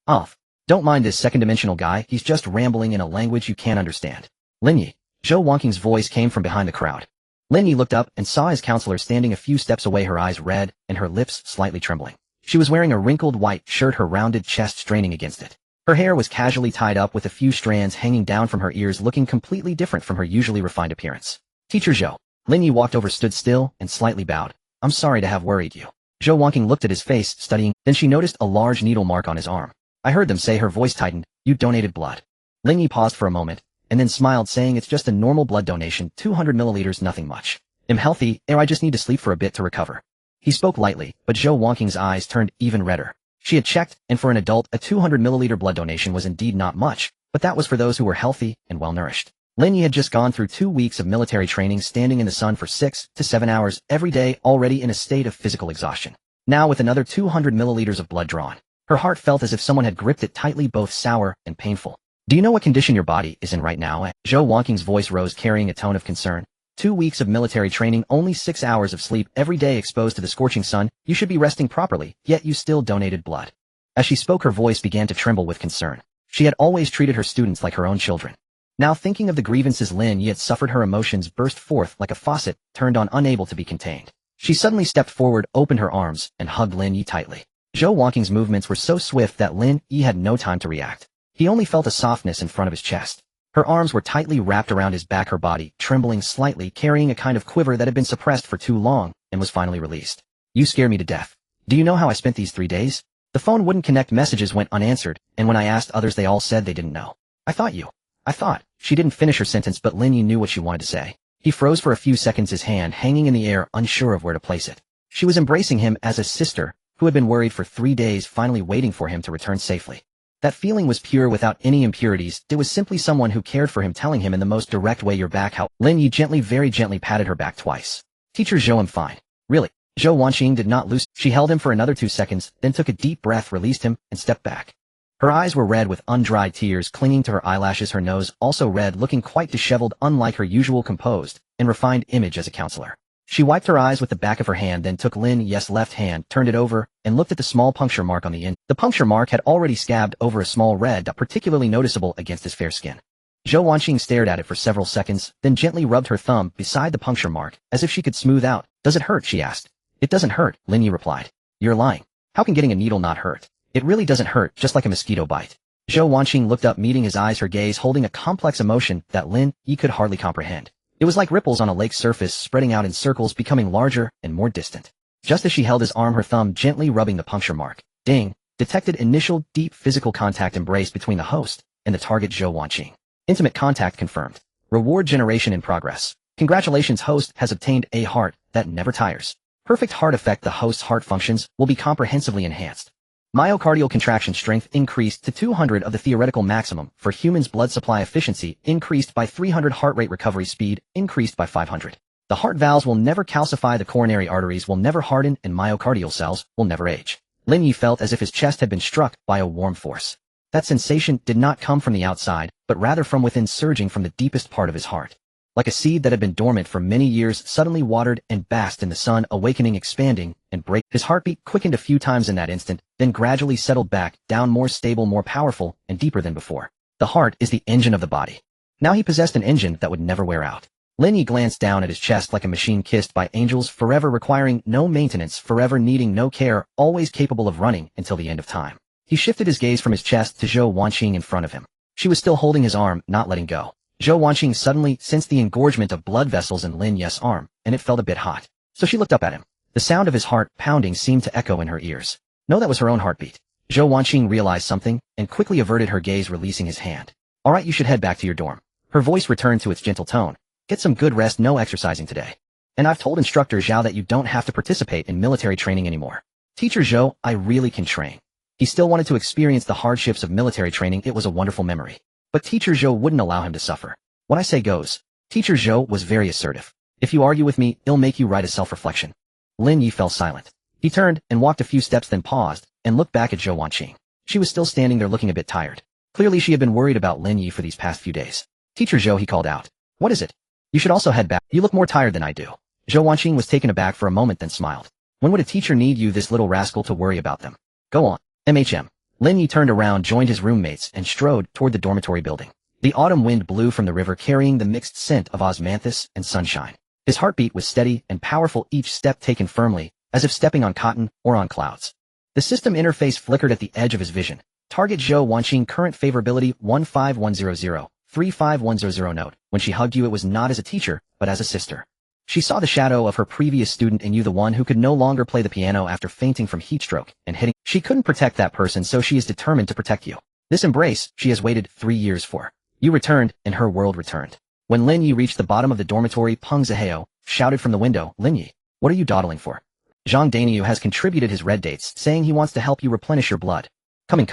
Off. Don't mind this second-dimensional guy, he's just rambling in a language you can't understand. Lin Yi. Zhou Wangqing's voice came from behind the crowd. Lin Yi looked up and saw his counselor standing a few steps away, her eyes red and her lips slightly trembling. She was wearing a wrinkled white shirt, her rounded chest straining against it. Her hair was casually tied up with a few strands hanging down from her ears, looking completely different from her usually refined appearance. Teacher Zhou. Lin Yi walked over, stood still, and slightly bowed. I'm sorry to have worried you. Zhou Wangqing looked at his face, studying, then she noticed a large needle mark on his arm. I heard them say, her voice tightened, you donated blood. Lin Yi paused for a moment, and then smiled, saying, it's just a normal blood donation, 200 milliliters, nothing much. I'm healthy, I just need to sleep for a bit to recover. He spoke lightly, but Zhou Wangqing's eyes turned even redder. She had checked, and for an adult, a 200 milliliter blood donation was indeed not much, but that was for those who were healthy and well-nourished. Lin Yi had just gone through 2 weeks of military training, standing in the sun for 6 to 7 hours every day, already in a state of physical exhaustion. Now with another 200 milliliters of blood drawn, her heart felt as if someone had gripped it tightly, both sour and painful. Do you know what condition your body is in right now? Zhou Wangqing's voice rose, carrying a tone of concern. 2 weeks of military training, only 6 hours of sleep every day, exposed to the scorching sun, you should be resting properly, yet you still donated blood. As she spoke, her voice began to tremble with concern. She had always treated her students like her own children. Now, thinking of the grievances Lin Yi had suffered, her emotions burst forth like a faucet, turned on, unable to be contained. She suddenly stepped forward, opened her arms, and hugged Lin Yi tightly. Zhou Wangqing's movements were so swift that Lin Yi had no time to react. He only felt a softness in front of his chest. Her arms were tightly wrapped around his back, her body trembling slightly, carrying a kind of quiver that had been suppressed for too long, and was finally released. You scare me to death. Do you know how I spent these 3 days? The phone wouldn't connect, messages went unanswered, and when I asked others, they all said they didn't know. I thought. She didn't finish her sentence, but Lin Yi knew what she wanted to say. He froze for a few seconds, his hand hanging in the air, unsure of where to place it. She was embracing him as a sister, who had been worried for 3 days, finally waiting for him to return safely. That feeling was pure, without any impurities. It was simply someone who cared for him, telling him in the most direct way, you're back. How? Lin Yi gently, very gently patted her back twice. Teacher Zhou, I'm fine. Really? Zhou Wangqing did not lose. She held him for another 2 seconds, then took a deep breath, released him, and stepped back. Her eyes were red with undried tears clinging to her eyelashes, her nose also red, looking quite disheveled, unlike her usual composed and refined image as a counselor. She wiped her eyes with the back of her hand, then took Lin Yi's left hand, turned it over, and looked at the small puncture mark on the end. The puncture mark had already scabbed over a small red dot particularly noticeable against his fair skin. Zhou Wanqing stared at it for several seconds, then gently rubbed her thumb beside the puncture mark, as if she could smooth out. Does it hurt? She asked. It doesn't hurt, Lin Yi replied. You're lying. How can getting a needle not hurt? It really doesn't hurt, just like a mosquito bite. Zhou Wanqing looked up, meeting his eyes, her gaze holding a complex emotion that Lin Yi could hardly comprehend. It was like ripples on a lake's surface, spreading out in circles, becoming larger and more distant. Just as she held his arm, her thumb gently rubbing the puncture mark. Ding! Detected initial deep physical contact embrace between the host and the target Zhou Wanqing. Intimate contact confirmed. Reward generation in progress. Congratulations, host has obtained a heart that never tires. Perfect heart effect. The host's heart functions will be comprehensively enhanced. Myocardial contraction strength increased to 200 of the theoretical maximum for humans. Blood supply efficiency increased by 300. Heart rate recovery speed increased by 500. The heart valves will never calcify, the coronary arteries will never harden, and myocardial cells will never age. Lin Yi felt as if his chest had been struck by a warm force. That sensation did not come from the outside, but rather from within, surging from the deepest part of his heart. Like a seed that had been dormant for many years, suddenly watered and basked in the sun, awakening, expanding, and break. His heartbeat quickened a few times in that instant, then gradually settled back down, more stable, more powerful, and deeper than before. The heart is the engine of the body. Now he possessed an engine that would never wear out. Lin Yi glanced down at his chest like a machine kissed by angels, forever requiring no maintenance, forever needing no care, always capable of running until the end of time. He shifted his gaze from his chest to Zhou Wanqing in front of him. She was still holding his arm, not letting go. Zhou Wanqing suddenly sensed the engorgement of blood vessels in Lin Yi's arm, and it felt a bit hot. So she looked up at him. The sound of his heart pounding seemed to echo in her ears. No, that was her own heartbeat. Zhou Wanqing realized something, and quickly averted her gaze, releasing his hand. All right, you should head back to your dorm. Her voice returned to its gentle tone. Get some good rest, no exercising today. And I've told Instructor Zhao that you don't have to participate in military training anymore. Teacher Zhou, I really can train. He still wanted to experience the hardships of military training. It was a wonderful memory. But Teacher Zhou wouldn't allow him to suffer. What I say goes. Teacher Zhou was very assertive. If you argue with me, it'll make you write a self-reflection. Lin Yi fell silent. He turned and walked a few steps, then paused and looked back at Zhou Wanqing. She was still standing there, looking a bit tired. Clearly she had been worried about Lin Yi for these past few days. Teacher Zhou, he called out. What is it? You should also head back. You look more tired than I do. Zhou Wanqing was taken aback for a moment, then smiled. When would a teacher need you, this little rascal, to worry about them? Go on. MHM. Lin Yi turned around, joined his roommates, and strode toward the dormitory building. The autumn wind blew from the river, carrying the mixed scent of osmanthus and sunshine. His heartbeat was steady and powerful, each step taken firmly, as if stepping on cotton or on clouds. The system interface flickered at the edge of his vision. Target Zhou Wanqing, current favorability 15100, 35100. Note, when she hugged you, it was not as a teacher, but as a sister. She saw the shadow of her previous student in you, the one who could no longer play the piano after fainting from heatstroke and hitting. She couldn't protect that person, so she is determined to protect you. This embrace she has waited 3 years for. You returned, and her world returned. When Lin Yi reached the bottom of the dormitory, Peng Zihao shouted from the window, Lin Yi, what are you dawdling for? Zhang Daniu has contributed his red dates, saying he wants to help you replenish your blood. Coming.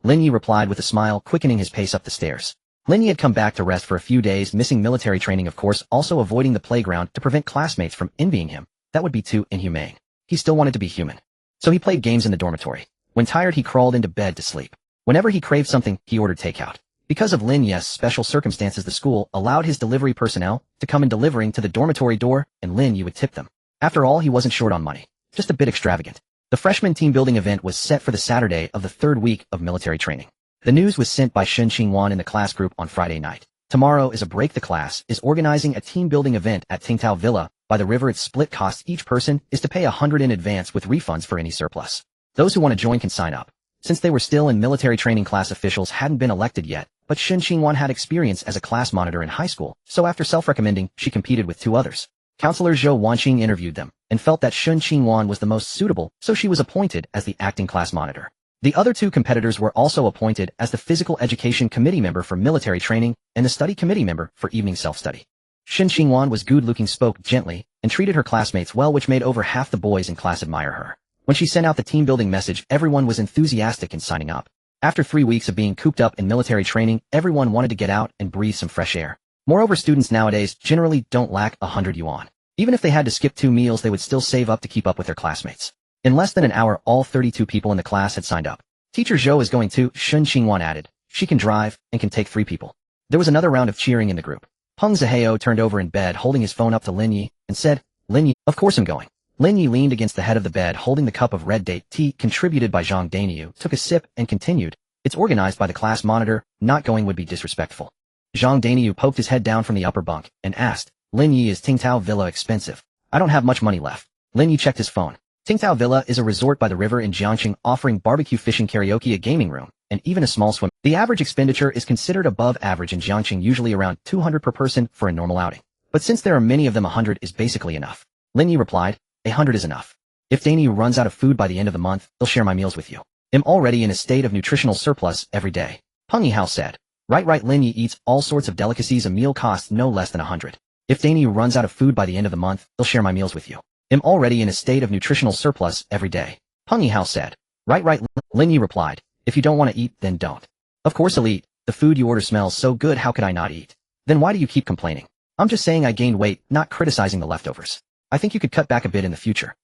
Lin Yi replied with a smile, quickening his pace up the stairs. Lin Yi had come back to rest for a few days, missing military training, of course, also avoiding the playground to prevent classmates from envying him. That would be too inhumane. He still wanted to be human. So he played games in the dormitory. When tired, he crawled into bed to sleep. Whenever he craved something, he ordered takeout. Because of Lin Yi's special circumstances, the school allowed his delivery personnel to come in delivering to the dormitory door, and Lin Yi would tip them. After all, he wasn't short on money. Just a bit extravagant. The freshman team building event was set for the Saturday of the 3rd week of military training. The news was sent by Yuan in the class group on Friday night. Tomorrow is a break. The class is organizing a team building event at Tingtao Villa by the river. Its split costs. Each person is to pay 100 in advance with refunds for any surplus. Those who want to join can sign up. Since they were still in military training, class officials hadn't been elected yet, but Yuan had experience as a class monitor in high school, so after self-recommending, she competed with 2 others. Counselor Zhou Wanqing interviewed them, and felt that Yuan was the most suitable, so she was appointed as the acting class monitor. The other 2 competitors were also appointed as the Physical Education Committee member for military training and the Study Committee member for evening self-study. Yuan was good-looking, spoke gently, and treated her classmates well, which made over half the boys in class admire her. When she sent out the team-building message, everyone was enthusiastic in signing up. After 3 weeks of being cooped up in military training, everyone wanted to get out and breathe some fresh air. Moreover, students nowadays generally don't lack 100 yuan. Even if they had to skip 2 meals, they would still save up to keep up with their classmates. In less than an hour, all 32 people in the class had signed up. Teacher Zhou is going too, Yuan added. She can drive and can take 3 people. There was another round of cheering in the group. Peng Zihao turned over in bed, holding his phone up to Lin Yi, and said, Lin Yi, of course I'm going. Lin Yi leaned against the head of the bed holding the cup of red date tea contributed by Zhang Daniu, took a sip and continued. It's organized by the class monitor, not going would be disrespectful. Zhang Daniu poked his head down from the upper bunk and asked, Lin Yi, is Tingtao Villa expensive? I don't have much money left. Lin Yi checked his phone. Tingtao Villa is a resort by the river in Jiangxing offering barbecue, fishing, karaoke, a gaming room, and even a small swim. The average expenditure is considered above average in Jiangxing, usually around 200 per person for a normal outing. But since there are many of them, 100 is basically enough. Lin Yi replied, 100 is enough. If Daniu runs out of food by the end of the month, he'll share my meals with you. I'm already in a state of nutritional surplus every day. Peng Yihao said. Right, Lin Yi eats all sorts of delicacies, a meal costs no less than 100. If Daniu runs out of food by the end of the month, he'll share my meals with you. I'm already in a state of nutritional surplus every day. Peng Yihao said. Right, Lin Yi replied. If you don't want to eat, then don't. Of course I'll eat. The food you order smells so good, how could I not eat? Then why do you keep complaining? I'm just saying I gained weight, not criticizing the leftovers. I think you could cut back a bit in the future.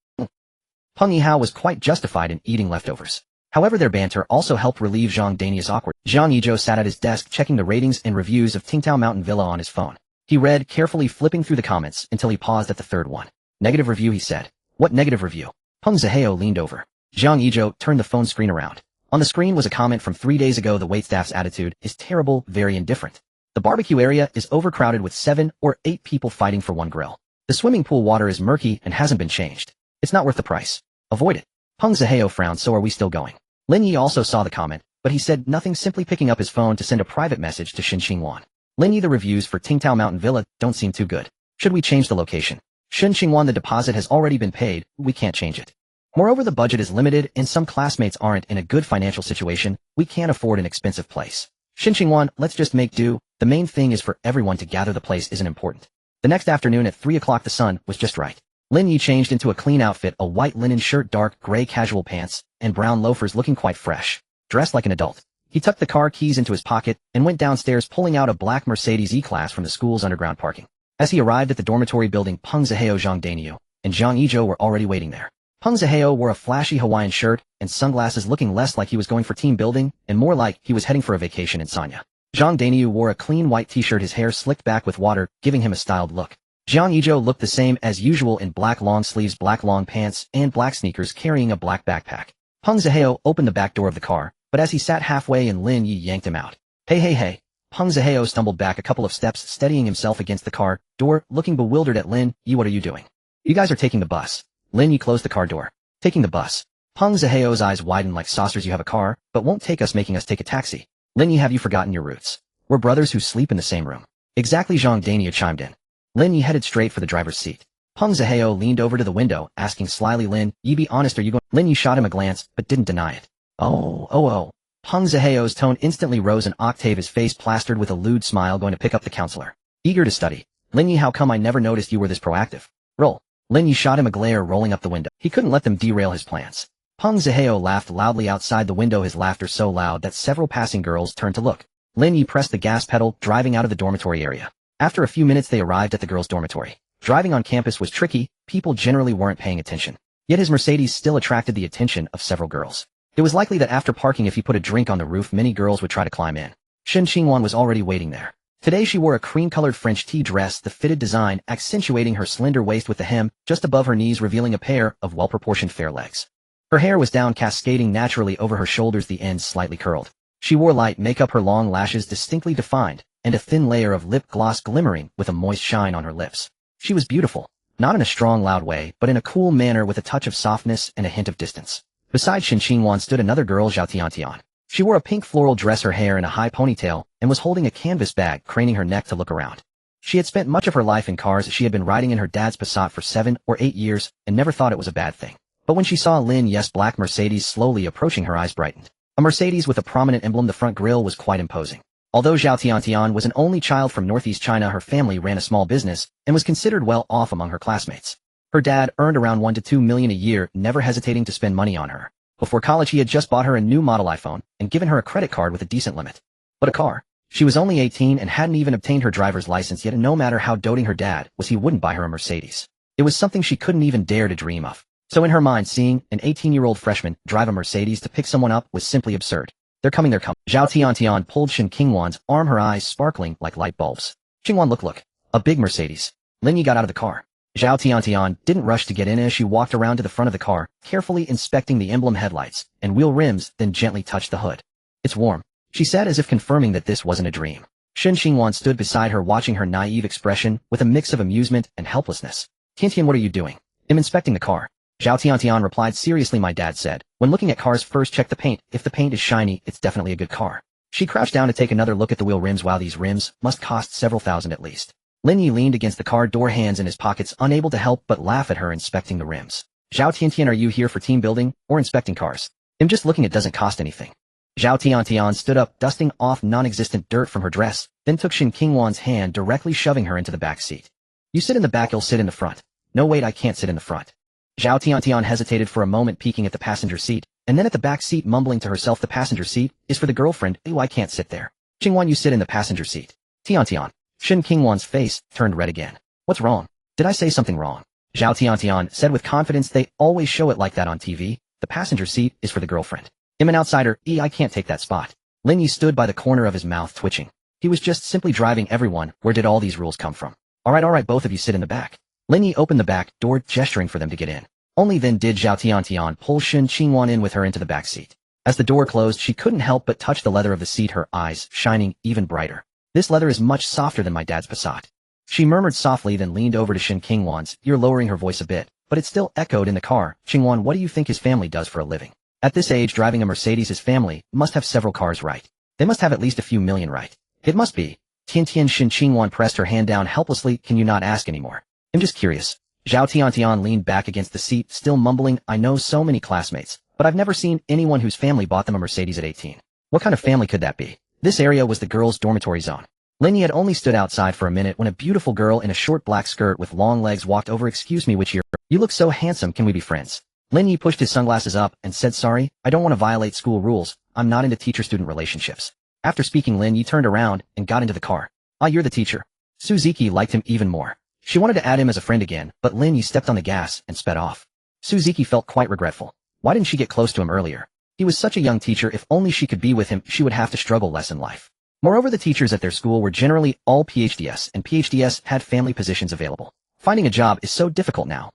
Peng Yihao was quite justified in eating leftovers. However, their banter also helped relieve Zhang Daniu's awkward. Zhang Yizhou sat at his desk checking the ratings and reviews of Tingtao Mountain Villa on his phone. He read, carefully flipping through the comments until he paused at the third one. Negative review, he said. What negative review? Peng Zihao leaned over. Zhang Yizhou turned the phone screen around. On the screen was a comment from 3 days ago. The waitstaff's attitude is terrible, very indifferent. The barbecue area is overcrowded with 7 or 8 people fighting for one grill. The swimming pool water is murky and hasn't been changed. It's not worth the price. Avoid it. Peng Zihao frowned. So are we still going? Lin Yi also saw the comment, but he said nothing, simply picking up his phone to send a private message to Yuan. Lin Yi, the reviews for Tingtao Mountain Villa don't seem too good. Should we change the location? Yuan, the deposit has already been paid, we can't change it. Moreover, the budget is limited and some classmates aren't in a good financial situation, we can't afford an expensive place. Yuan, let's just make do, the main thing is for everyone to gather, the place isn't important. The next afternoon at 3 o'clock the sun was just right. Lin Yi changed into a clean outfit, a white linen shirt, dark gray casual pants, and brown loafers, looking quite fresh. Dressed like an adult. He tucked the car keys into his pocket and went downstairs, pulling out a black Mercedes E-Class from the school's underground parking. As he arrived at the dormitory building, Peng Zihao, Zhang Daniu, and Zhang Yizhou were already waiting there. Peng Zihao wore a flashy Hawaiian shirt and sunglasses, looking less like he was going for team building and more like he was heading for a vacation in Sanya. Zhang Daniu wore a clean white t-shirt, his hair slicked back with water, giving him a styled look. Zhang Yizhou looked the same as usual in black long sleeves, black long pants, and black sneakers, carrying a black backpack. Peng Zihao opened the back door of the car, but as he sat halfway in, Lin Yi yanked him out. Hey. Peng Zihao stumbled back a couple of steps, steadying himself against the car door, looking bewildered at Lin Yi. What are you doing? You guys are taking the bus. Lin Yi closed the car door. Taking the bus. Peng Zihao's eyes widened like saucers. You have a car, but won't take us, making us take a taxi. Lin Yi, have you forgotten your roots? We're brothers who sleep in the same room. Exactly, Zhang Daniu chimed in. Lin Yi headed straight for the driver's seat. Peng Zihao leaned over to the window, asking slyly, Lin Yi, be honest, are you going? Lin Yi shot him a glance, but didn't deny it. Oh. Peng Zihao's tone instantly rose an octave, his face plastered with a lewd smile. Going to pick up the counselor. Eager to study. Lin Yi, how come I never noticed you were this proactive? Roll. Lin Yi shot him a glare, rolling up the window. He couldn't let them derail his plans. Peng Zihao laughed loudly outside the window, his laughter so loud that several passing girls turned to look. Lin Yi pressed the gas pedal, driving out of the dormitory area. After a few minutes they arrived at the girls' dormitory. Driving on campus was tricky, people generally weren't paying attention. Yet his Mercedes still attracted the attention of several girls. It was likely that after parking, if he put a drink on the roof, many girls would try to climb in. Yuan was already waiting there. Today she wore a cream-colored French tea dress, the fitted design accentuating her slender waist with the hem just above her knees, revealing a pair of well-proportioned fair legs. Her hair was down, cascading naturally over her shoulders, the ends slightly curled. She wore light makeup, her long lashes distinctly defined, and a thin layer of lip gloss glimmering with a moist shine on her lips. She was beautiful, not in a strong, loud way, but in a cool manner with a touch of softness and a hint of distance. Beside Yuan stood another girl, Zhao Tiantian. She wore a pink floral dress, her hair in a high ponytail, and was holding a canvas bag, craning her neck to look around. She had spent much of her life in cars. She had been riding in her dad's Passat for 7 or 8 years and never thought it was a bad thing. But when she saw Lin Yi's black Mercedes slowly approaching, her eyes brightened. A Mercedes with a prominent emblem, the front grille, was quite imposing. Although Zhao Tiantian was an only child from northeast China, her family ran a small business and was considered well off among her classmates. Her dad earned around 1 to 2 million a year, never hesitating to spend money on her. Before college, he had just bought her a new model iPhone and given her a credit card with a decent limit. But a car. She was only 18 and hadn't even obtained her driver's license yet, and no matter how doting her dad was, he wouldn't buy her a Mercedes. It was something she couldn't even dare to dream of. So in her mind, seeing an 18-year-old freshman drive a Mercedes to pick someone up was simply absurd. They're coming. Zhao Tiantian pulled Yuan's arm, her eyes sparkling like light bulbs. Yuan, look. A big Mercedes. Lin Yi got out of the car. Zhao Tiantian didn't rush to get in as she walked around to the front of the car, carefully inspecting the emblem headlights and wheel rims, then gently touched the hood. It's warm, she said as if confirming that this wasn't a dream. Shen Xingwan stood beside her watching her naive expression with a mix of amusement and helplessness. Tiantian, what are you doing? I'm inspecting the car. Zhao Tiantian replied seriously. My dad said, when looking at cars first check the paint. If the paint is shiny, it's definitely a good car. She crouched down to take another look at the wheel rims. Wow, these rims must cost several thousand at least. Lin Yi leaned against the car door, hands in his pockets, unable to help but laugh at her inspecting the rims. Zhao Tiantian, are you here for team building or inspecting cars? I'm just looking, it doesn't cost anything. Zhao Tiantian stood up, dusting off non-existent dirt from her dress, then took Shen Qingwan's hand, directly shoving her into the back seat. You sit in the back, you'll sit in the front. No, wait, I can't sit in the front. Zhao Tiantian hesitated for a moment, peeking at the passenger seat, and then at the back seat, mumbling to herself, the passenger seat is for the girlfriend. Ew, I can't sit there. Qingwan, you sit in the passenger seat. Tiantian. Shen Qingwan's face turned red again. What's wrong? Did I say something wrong? Zhao Tiantian said with confidence, they always show it like that on TV. The passenger seat is for the girlfriend. I'm an outsider. I can't take that spot. Lin Yi stood by the corner of his mouth, twitching. He was just simply driving everyone. Where did all these rules come from? All right, both of you sit in the back. Lin Yi opened the back door, gesturing for them to get in. Only then did Zhao Tiantian pull Shen Qingwan in with her into the back seat. As the door closed, she couldn't help but touch the leather of the seat, her eyes shining even brighter. This leather is much softer than my dad's Passat. She murmured softly, then leaned over to Shen Qingwan's ear, lowering her voice a bit, but it still echoed in the car. Qingwan, what do you think his family does for a living? At this age, driving a Mercedes, his family must have several cars, right? They must have at least a few million, right? It must be. Tiantian. Shen Qingwan pressed her hand down helplessly. Can you not ask anymore? I'm just curious. Zhao Tiantian leaned back against the seat, still mumbling, I know so many classmates, but I've never seen anyone whose family bought them a Mercedes at 18. What kind of family could that be? This area was the girls' dormitory zone. Lin Yi had only stood outside for a minute when a beautiful girl in a short black skirt with long legs walked over. Excuse me, which year? You look so handsome, can we be friends? Lin Yi pushed his sunglasses up and said, sorry, I don't want to violate school rules, I'm not into teacher-student relationships. After speaking, Lin Yi turned around and got into the car. Ah, you're the teacher. Suzuki liked him even more. She wanted to add him as a friend again, but Lin Yi stepped on the gas and sped off. Suzuki felt quite regretful. Why didn't she get close to him earlier? He was such a young teacher. If only she could be with him, she would have to struggle less in life. Moreover, the teachers at their school were generally all PhDs, and PhDs had family positions available. Finding a job is so difficult now.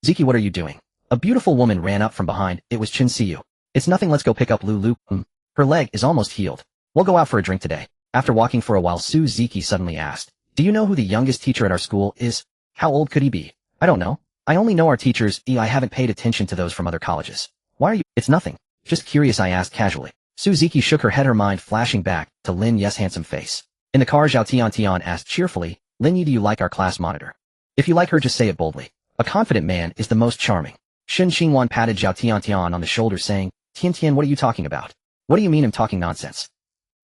Ziki, what are you doing? A beautiful woman ran up from behind. It was Chin Siyu. It's nothing, let's go pick up Lulu. Her leg is almost healed. We'll go out for a drink today. After walking for a while, Suzuki suddenly asked, do you know who the youngest teacher at our school is? How old could he be? I don't know. I only know our teachers. I haven't paid attention to those from other colleges. Why are you? It's nothing. Just curious, I asked casually. Suzuki shook her head, her mind flashing back to Lin Yi's handsome face. In the car, Zhao Tiantian asked cheerfully, Lin Yi, do you like our class monitor? If you like her, just say it boldly. A confident man is the most charming. Shen Qingwan patted Zhao Tiantian on the shoulder, saying, Tiantian, what are you talking about? What do you mean I'm talking nonsense?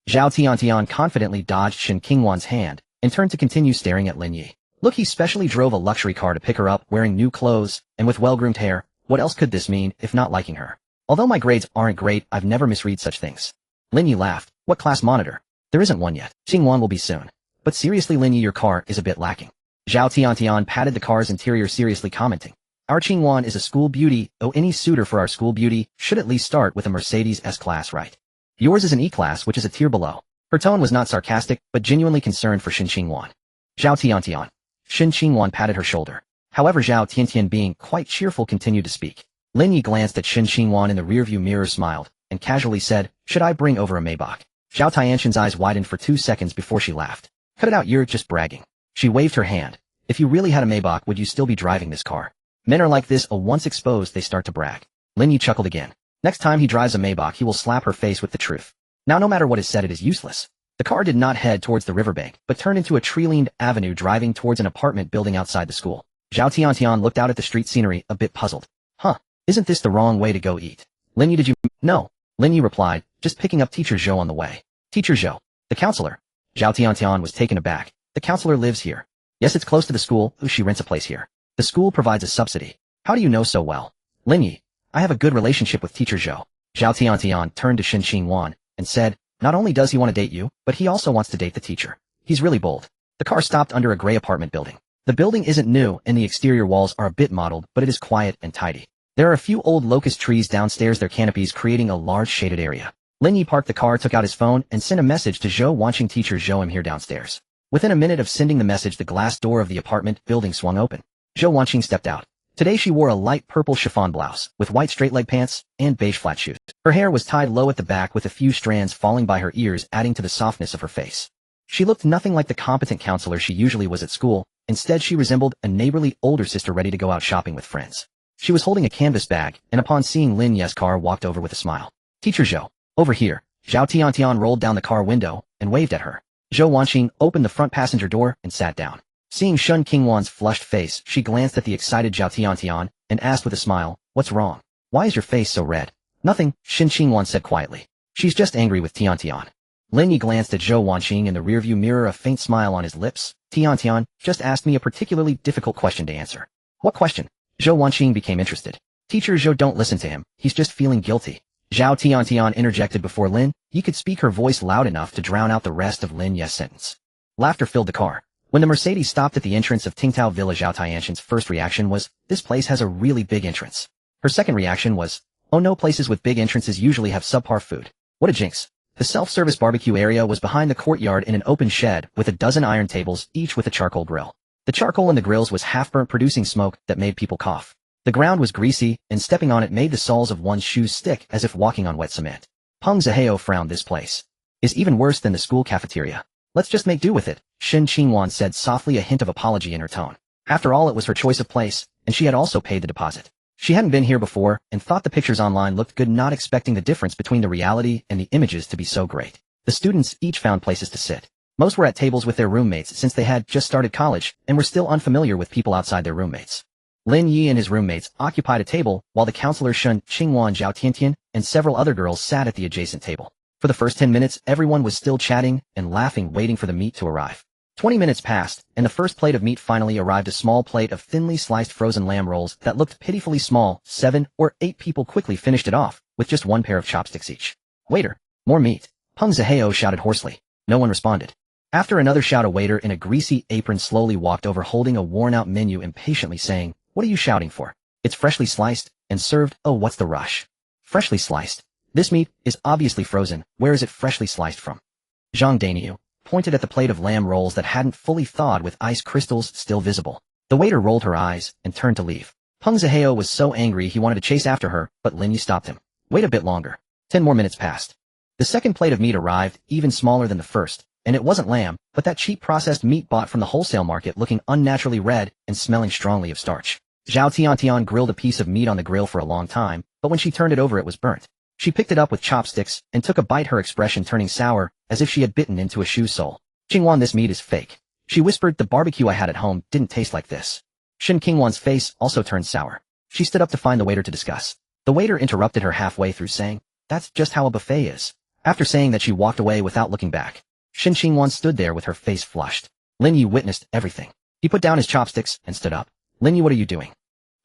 Zhao Tiantian confidently dodged Shen Qingwan's hand and turned to continue staring at Lin Yi. Look, he specially drove a luxury car to pick her up, wearing new clothes and with well-groomed hair. What else could this mean if not liking her? Although my grades aren't great, I've never misread such things. Lin Yi laughed. What class monitor? There isn't one yet. Qingwan will be soon. But seriously, Lin Yi, your car is a bit lacking. Zhao Tiantian patted the car's interior, seriously commenting. Our Qingwan is a school beauty. Oh, any suitor for our school beauty should at least start with a Mercedes S-Class, right? Yours is an E-Class, which is a tier below. Her tone was not sarcastic, but genuinely concerned for Shen Qingwan. Zhao Tiantian. Shen Qingwan patted her shoulder. However, Zhao Tiantian, being quite cheerful, continued to speak. Lin Yi glanced at Shen Qingwan in the rearview mirror, smiled, and casually said, should I bring over a Maybach? Zhao Tiantian's eyes widened for 2 seconds before she laughed. Cut it out, you're just bragging. She waved her hand. If you really had a Maybach, would you still be driving this car? Men are like this, once exposed, they start to brag. Lin Yi chuckled again. Next time he drives a Maybach, he will slap her face with the truth. Now, no matter what is said, it is useless. The car did not head towards the riverbank, but turned into a tree-lined avenue, driving towards an apartment building outside the school. Zhao Tiantian looked out at the street scenery, a bit puzzled. Huh, isn't this the wrong way to go eat? Lin Yi, did you? No. Lin Yi replied, just picking up Teacher Zhou on the way. Teacher Zhou? The counselor? Zhao Tiantian was taken aback. The counselor lives here. Yes, it's close to the school. She rents a place here. The school provides a subsidy. How do you know so well? Lin Yi, I have a good relationship with Teacher Zhou. Zhao Tiantian turned to Shen Qingwan and said, not only does he want to date you, but he also wants to date the teacher. He's really bold. The car stopped under a gray apartment building. The building isn't new and the exterior walls are a bit mottled, but it is quiet and tidy. There are a few old locust trees downstairs, their canopies creating a large shaded area. Lin Yi parked the car, took out his phone, and sent a message to Zhou, watching Teacher Zhou, I'm here downstairs. Within a minute of sending the message, the glass door of the apartment building swung open. Zhou Wanqing stepped out. Today she wore a light purple chiffon blouse, with white straight-leg pants, and beige flat shoes. Her hair was tied low at the back with a few strands falling by her ears, adding to the softness of her face. She looked nothing like the competent counselor she usually was at school. Instead, she resembled a neighborly older sister ready to go out shopping with friends. She was holding a canvas bag, and upon seeing Lin Ye's car, walked over with a smile. "Teacher Zhou, over here." Zhao Tiantian rolled down the car window and waved at her. Zhou Wanqing opened the front passenger door and sat down. Seeing Shen Qingwan's flushed face, she glanced at the excited Zhao Tiantian and asked with a smile, "What's wrong? Why is your face so red?" "Nothing," Shen Qingwan said quietly. "She's just angry with Tiantian." Lin Yi glanced at Zhou Wanqing in the rearview mirror, a faint smile on his lips. "Tiantian just asked me a particularly difficult question to answer." "What question?" Zhou Wanqing became interested. "Teacher Zhou, don't listen to him. He's just feeling guilty." Zhao Tiantian interjected before Lin Yi could speak, her voice loud enough to drown out the rest of Lin Ye's sentence. Laughter filled the car. When the Mercedes stopped at the entrance of Tingtao Village, Zhao Tiantian's first reaction was, "This place has a really big entrance." Her second reaction was, "Oh no, places with big entrances usually have subpar food. What a jinx." The self-service barbecue area was behind the courtyard in an open shed with a dozen iron tables, each with a charcoal grill. The charcoal in the grills was half-burnt, producing smoke that made people cough. The ground was greasy, and stepping on it made the soles of one's shoes stick as if walking on wet cement. Peng Zihao frowned. "This place is even worse than the school cafeteria. Let's just make do with it," Shen Qingwan said softly, a hint of apology in her tone. After all, it was her choice of place, and she had also paid the deposit. She hadn't been here before, and thought the pictures online looked good, not expecting the difference between the reality and the images to be so great. The students each found places to sit. Most were at tables with their roommates since they had just started college and were still unfamiliar with people outside their roommates. Lin Yi and his roommates occupied a table, while the counselor Shen Qingwan, Zhao Tiantian, and several other girls sat at the adjacent table. For the first 10 minutes, everyone was still chatting and laughing, waiting for the meat to arrive. 20 minutes passed, and the first plate of meat finally arrived, a small plate of thinly sliced frozen lamb rolls that looked pitifully small. 7 or 8 people quickly finished it off, with just one pair of chopsticks each. "Waiter, more meat!" Peng Zihao shouted hoarsely. No one responded. After another shout, a waiter in a greasy apron slowly walked over, holding a worn-out menu, impatiently saying, "What are you shouting for? It's freshly sliced and served. Oh, what's the rush? Freshly sliced? This meat is obviously frozen. Where is it freshly sliced from?" Zhang Daniu pointed at the plate of lamb rolls that hadn't fully thawed, with ice crystals still visible. The waiter rolled her eyes and turned to leave. Peng Zihao was so angry he wanted to chase after her, but Lin Yi stopped him. "Wait a bit longer." 10 more minutes passed. The second plate of meat arrived, even smaller than the first, and it wasn't lamb, but that cheap processed meat bought from the wholesale market, looking unnaturally red and smelling strongly of starch. Zhao Tiantian grilled a piece of meat on the grill for a long time, but when she turned it over, it was burnt. She picked it up with chopsticks and took a bite, her expression turning sour, as if she had bitten into a shoe sole. "Qingwan, this meat is fake," she whispered. "The barbecue I had at home didn't taste like this." Shen Qingwan's face also turned sour. She stood up to find the waiter to discuss. The waiter interrupted her halfway through, saying, "That's just how a buffet is." After saying that, she walked away without looking back. Shen Qingwan stood there with her face flushed. Lin Yi witnessed everything. He put down his chopsticks and stood up. "Lin Yi, what are you doing?"